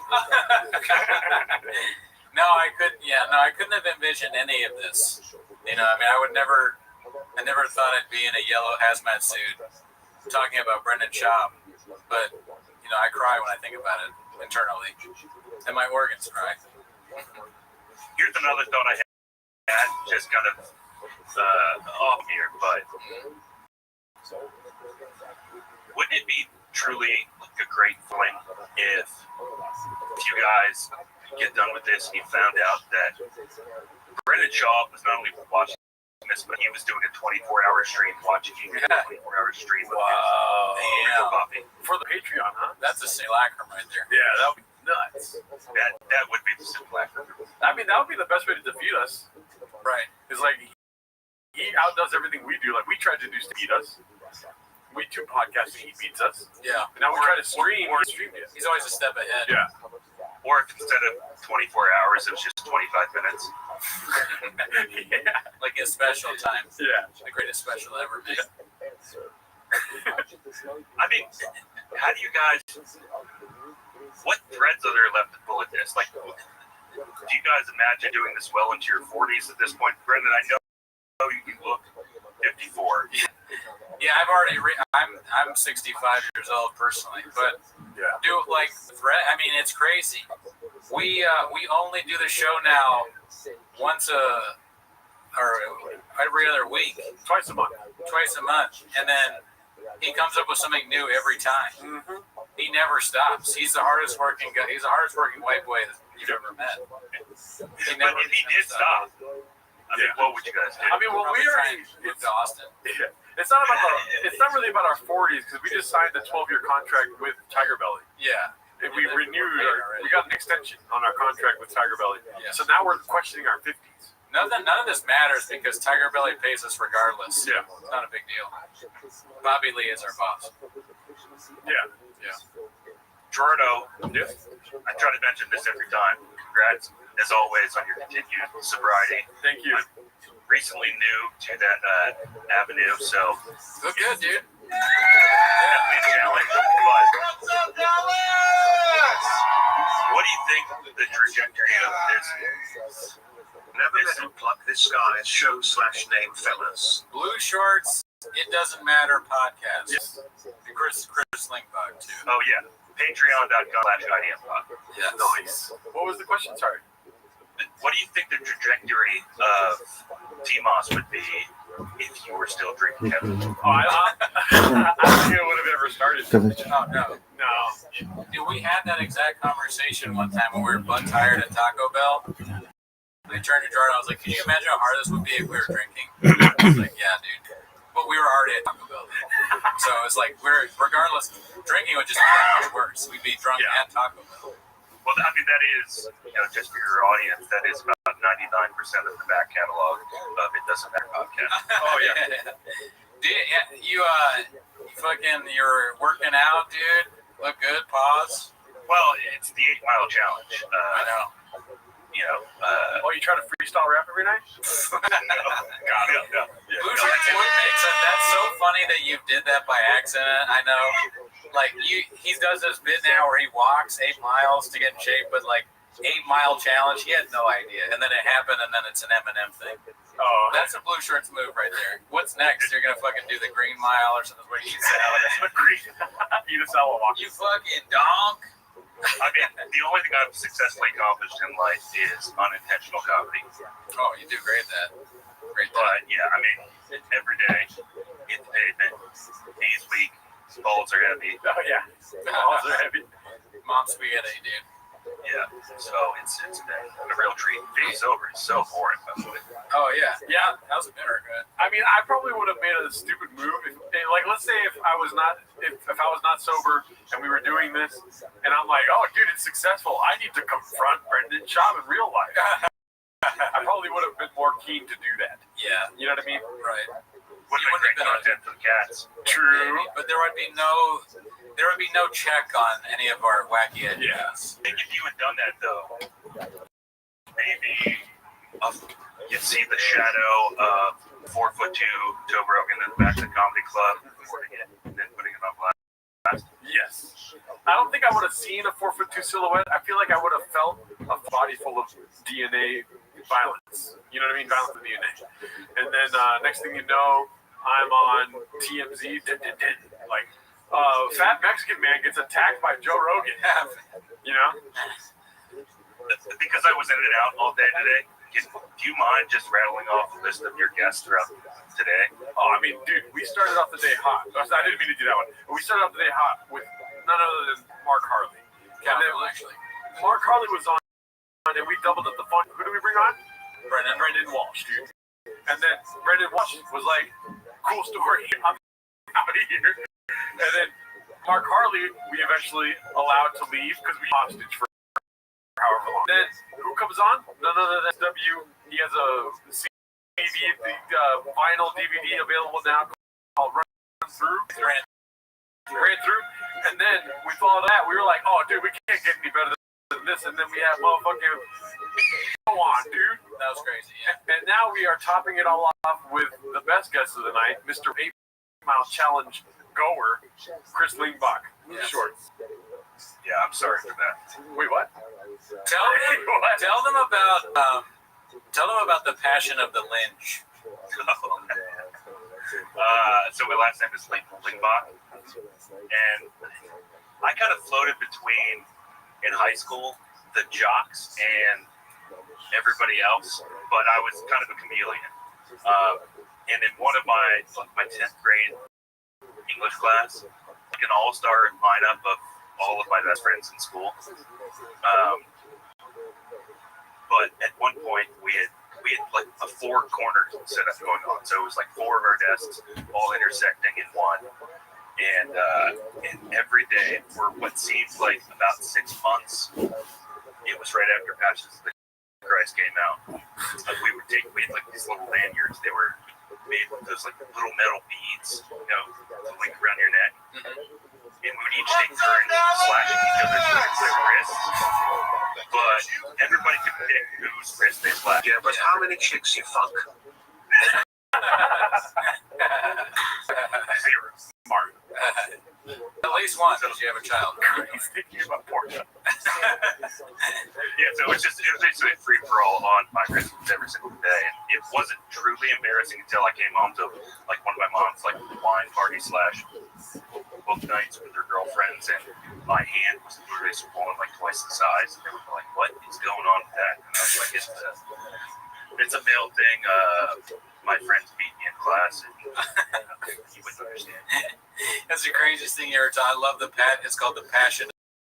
No, I couldn't. Yeah, no, I couldn't have envisioned any of this. You know, I mean, I never thought I'd be in a yellow hazmat suit talking about Brendan Schaub. But you know, I cry when I think about it internally, and my organs cry. Here's another thought I had, just kind of off here, but wouldn't it be truly like a great feeling if you guys get done with this and you found out that Brendan Schaub was not only watching this, but he was doing a 24-hour stream watching you, 24-hour stream of Wow. Bobby. For the Patreon, huh? That's a simulacrum right there. Yeah, that would be nuts. That would be the simulacrum. I mean, that would be the best way to defeat us. Right. It's like he outdoes everything we do. Like we tried to do to beat us. We do podcasting, he beats us. Yeah. And now we try to stream. He's always a step ahead. Yeah. Or if instead of 24 hours, it was just 25 minutes. Like a special time. Yeah. The greatest special ever made. I mean, how do you guys? What threads are there left to pull at this? Like, do you guys imagine doing this well into your 40s at this point? Brendan, I know you can look 54. Yeah, I've already. I'm 65 years old personally, but do like I mean, it's crazy. We only do the show now once or every other week, Twice a month, and then he comes up with something new every time. Mm-hmm. He never stops. He's the hardest working guy. He's the hardest working white boy that you've ever met. But if he did stop, I mean, what would you guys do? I mean, well, we already moved to Austin. Yeah. It's not really about our 40s because we just signed a 12-year contract with Tiger Belly. Yeah. And we renewed. We got an extension on our contract with Tiger Belly. Yeah. So now we're questioning our 50s. None of this matters because Tiger Belly pays us regardless. Yeah. It's not a big deal. Bobby Lee is our boss. Yeah. Jordo, Yes. I try to mention this every time. Congrats, as always, on your continued sobriety. Thank you. I'm recently new to that avenue, so Look good, dude. definitely a challenge. But what do you think the trajectory of this is? Never let him pluck this guy's show/name, fellas. Blue Shorts, It Doesn't Matter podcast. Yes. The Chris Lingbug, too. Oh, yeah. Patreon.com/IDMPod. Yeah. Nice. What was the question? Sorry. What do you think the trajectory of T-Moss would be if you were still drinking heavily? Oh, I don't think it would have ever started. Oh, no. No. Dude, we had that exact conversation one time when we were butt tired at Taco Bell. I turned to Jordan. I was like, "Can you imagine how hard this would be if we were drinking?" I was like, "Yeah, dude." But we were already at Taco Bell, so it's like regardless, drinking would just be that much worse. We'd be drunk at Taco Bell. Well, I mean, that is, just for your audience, that is about 99% of the back catalog of It Doesn't Matter podcast. Oh yeah. Dude, you're working out, dude. Look good. Pause. Well, it's the 8 Mile Challenge. I know. You try to freestyle rap every night? No. Blue Shirts would make sense. That's so funny that you did that by accident. I know. Like, he does this bit now where he walks 8 miles to get in shape, but like 8 Mile Challenge, he had no idea. And then it happened, and then it's an Eminem thing. Oh, that's a Blue Shirts move right there. What's next? You're going to fucking do the Green Mile or something where you eat salad. Eat a salad walk. You fucking donk. I mean, the only thing I've successfully accomplished in life is unintentional comedy. Oh, you do great at that. But, yeah, I mean, every day, hit the pavement, knees weak, balls are heavy. Oh, yeah. Balls are heavy. Mom spaghetti, dude. Yeah, so it's been a real treat. Being sober is so boring, by the way. Oh, yeah. Yeah, that was a better good. I mean, I probably would have made a stupid move. Like, let's say if I was not sober and we were doing this, and I'm like, oh, dude, it's successful. I need to confront Brendan Schaub in real life. I probably would have been more keen to do that. Yeah. You know what I mean? Right. Wouldn't have been content for the cats. True. But there would be no check on any of our wacky ideas. Yeah. I think if you had done that, though, maybe you'd see the shadow of 4'2" Joe Rogan in the back of the comedy club, recording it and then putting it on blast. Yes. I don't think I would have seen a 4'2" silhouette. I feel like I would have felt a body full of DNA violence. You know what I mean? Violence of DNA. And then next thing you know, I'm on TMZ. Like, fat Mexican man gets attacked by Joe Rogan. You know? Because I was in and out all day today, do you mind just rattling off a list of your guests throughout today? Oh, I mean, dude, we started off the day hot. I didn't mean to do that one. But we started off the day hot with none other than Mark Harley. And then, actually. Mark Harley was on, and we doubled up the fun. Who did we bring on? Brendan Walsh, dude. And then Brendan Walsh was like, cool story, I'm out of here. And then Mark Harley, we eventually allowed to leave because we hostage for however long. Then who comes on? None other than W. He has a CD, vinyl DVD available now called Run Through. Ran through. And then we followed that. We were like, oh, dude, we can't get any better and this, and then we have motherfucking. Go on, dude. That was crazy. Yeah. And now we are topping it all off with the best guest of the night, Mr. 8-Mile Challenge goer, Chris Lingbach. Yes. Short. Yeah, I'm sorry for that. Wait, what? Tell them about the passion of the lynch. So my last name is Lingbach, and I kind of floated between, in high school, the jocks and everybody else, but I was kind of a chameleon. And in one of my 10th grade English class, like an all-star lineup of all of my best friends in school. But at one point, we had like a 4-corner setup going on. So it was like 4 of our desks all intersecting in one. And every day for what seemed like about 6 months, it was right after Passions of the Christ came out. We had like these little lanyards. They were made with those like little metal beads, to link around your neck. And we would each take turns slashing each other's wrists. But everybody could pick whose wrist they slashed. Yeah, but how many chicks you fuck? 0. Smart. At least once, because you have a child. He's thinking about Portia. Yeah, so it was basically a free for all on my wrist every single day. And it wasn't truly embarrassing until I came home to like one of my mom's like wine party / book nights with her girlfriends, and my hand was literally swollen like twice the size. And they were like, "What is going on with that?" And I was like, "It's a male thing. My friends beat me in class, and you wouldn't understand." That's the craziest thing you ever taught. I love the it's called the passion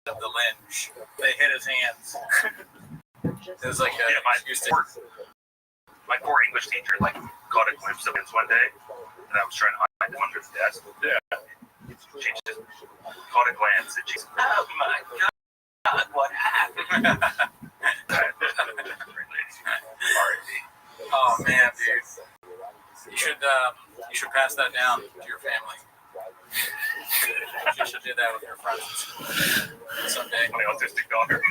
of the lynch. They hit his hands. It was like my poor English teacher like caught a glimpse of it one day, and I was trying to hide them under the desk. Yeah. She just caught a glance, and she said, "Oh my God, what happened?" Oh man, dude. You should pass that down to your family. You should do that with your friends someday. My autistic daughter.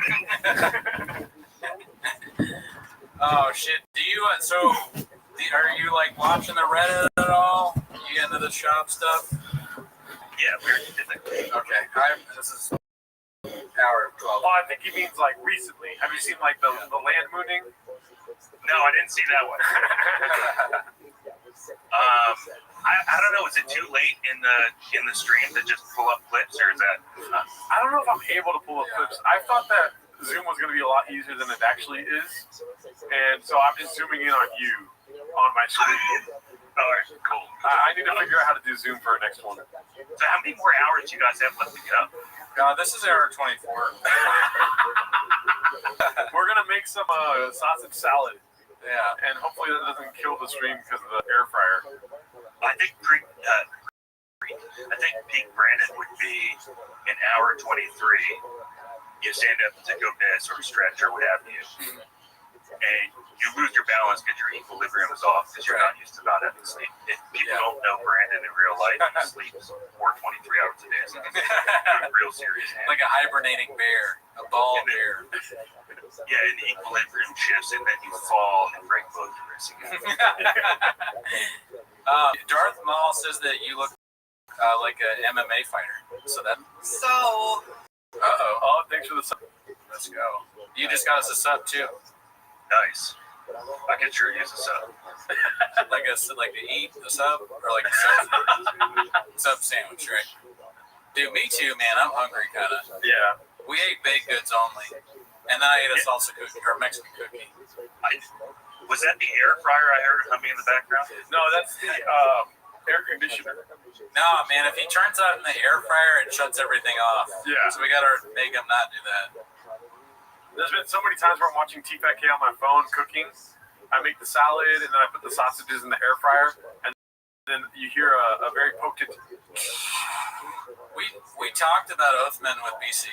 Oh shit! Do you are you like watching the Reddit at all? You into the shop stuff? Yeah, we're Okay. This is hour 12. Oh, I think he means like recently. Have you seen like the land mooning? No, I didn't see that one. I don't know. Is it too late in the stream to just pull up clips, or is that? I don't know if I'm able to pull up clips. I thought that Zoom was going to be a lot easier than it actually is, and so I'm just zooming in on you on my screen. All right, cool. I need to figure out how to do Zoom for our next one. So how many more hours do you guys have left to go? This is hour 24. We're gonna make some sausage salad. Yeah. And hopefully that doesn't kill the stream because of the air fryer. I think peak Brandon would be an hour 23. You stand up to go piss or stretch or what have you, and you lose your balance because your equilibrium is off because you're not used to not having sleep. If people don't know Brandon in real life, he sleeps 23 hours a day. So it's real serious. Like a hibernating bear, a ball bear. Yeah, and the equilibrium shifts, and then you fall and break both your wrists again. Darth Maul says that you look like an MMA fighter. So that. Oh, thanks for the sub. Let's go. You just got us a sub too. Nice. I could sure use a sub. like to eat a sub or like a sub sandwich, right? Dude, me too, man. I'm hungry, kind of. Yeah. We ate baked goods only, and then I ate a salsa cookie or Mexican cookie. Was that the air fryer I heard humming in the background? No, that's the air conditioner. No, man. If he turns out in the air fryer, it shuts everything off. Yeah. So we gotta make him not do that. There's been so many times where I'm watching TFAK on my phone cooking. I make the salad, and then I put the sausages in the air fryer, and then you hear a very potent. We talked about Oathman with BC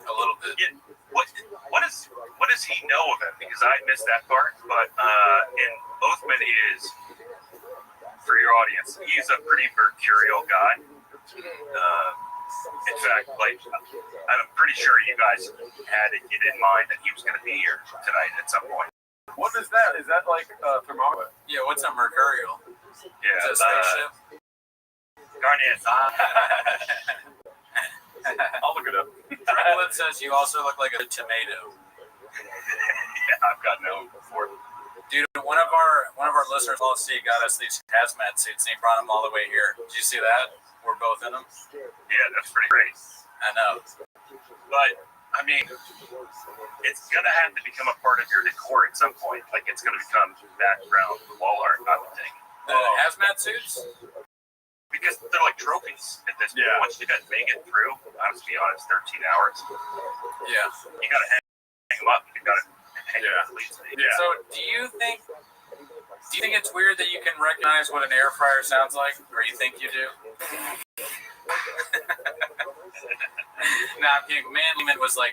a little bit. Yeah. What does he know of him? Because I missed that part. But and Oathman is, for your audience, he's a pretty mercurial guy. In fact, like, I'm pretty sure you guys had it in mind that he was going to be here tonight at some point. What is that? Is that like a thermometer? Yeah, what's a Mercurial? Yeah, Is that a spaceship? Garnet. I'll look it up. Triplett says you also look like a tomato. Yeah, I've got no before. Dude, one of our listeners, Lucy, got us these hazmat suits, and he brought them all the way here. Did you see that? We're both in them. Yeah, that's pretty great. I know. But I mean, it's gonna have to become a part of your decor at some point. Like, it's gonna become background wall art, I would think. The hazmat suits? Because they're like trophies at this point. Once you guys make it through, let's be honest, 13 hours. Yeah. You gotta hang them up. You gotta hang them at least. Yeah. So, do you think it's weird that you can recognize what an air fryer sounds like, or you think you do? Nah, I'm kidding. Manlyman was like,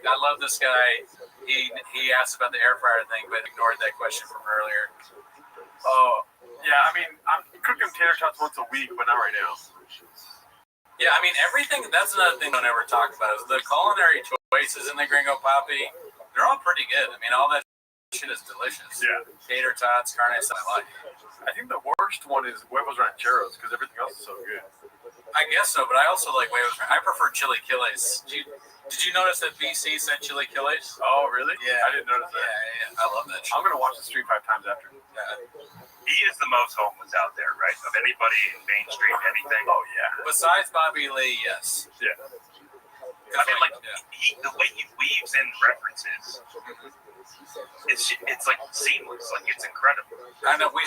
I love this guy. He asked about the air fryer thing, but ignored that question from earlier. Oh, yeah. I mean, I'm cooking tater tots once a week, but not right now. Yeah, I mean, everything, that's another thing don't ever talk about is the culinary choices in the Gringo Papi, they're all pretty good. I mean, all that shit is delicious. Yeah. Tater tots, carne asada, I like. I think the worst one is huevos rancheros because everything else is so good. I guess so, but I also like huevos. I prefer chili chiles. Did you notice that BC said chili chiles? Oh, really? Yeah. I didn't notice that. Yeah. I love that shit. I'm going to watch the stream 5 times after. Yeah. He is the most homeless out there, right? Of anybody in mainstream anything. Oh, yeah. Besides Bobby Lee, yes. Yeah. I mean, like, the way he weaves in references, it's like seamless. Like, it's incredible. I know we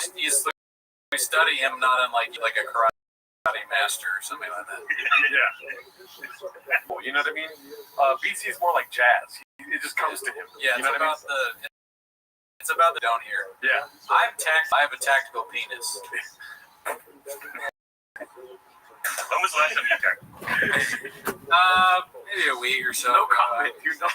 study him not unlike like a karate master or something like that. Yeah. You know what I mean? BC is more like jazz. It just comes to him. Yeah, you know what I mean? It's about the down here. Yeah. I have a tactical penis. When was the last time you checked? Maybe a week or so. No comment. You know.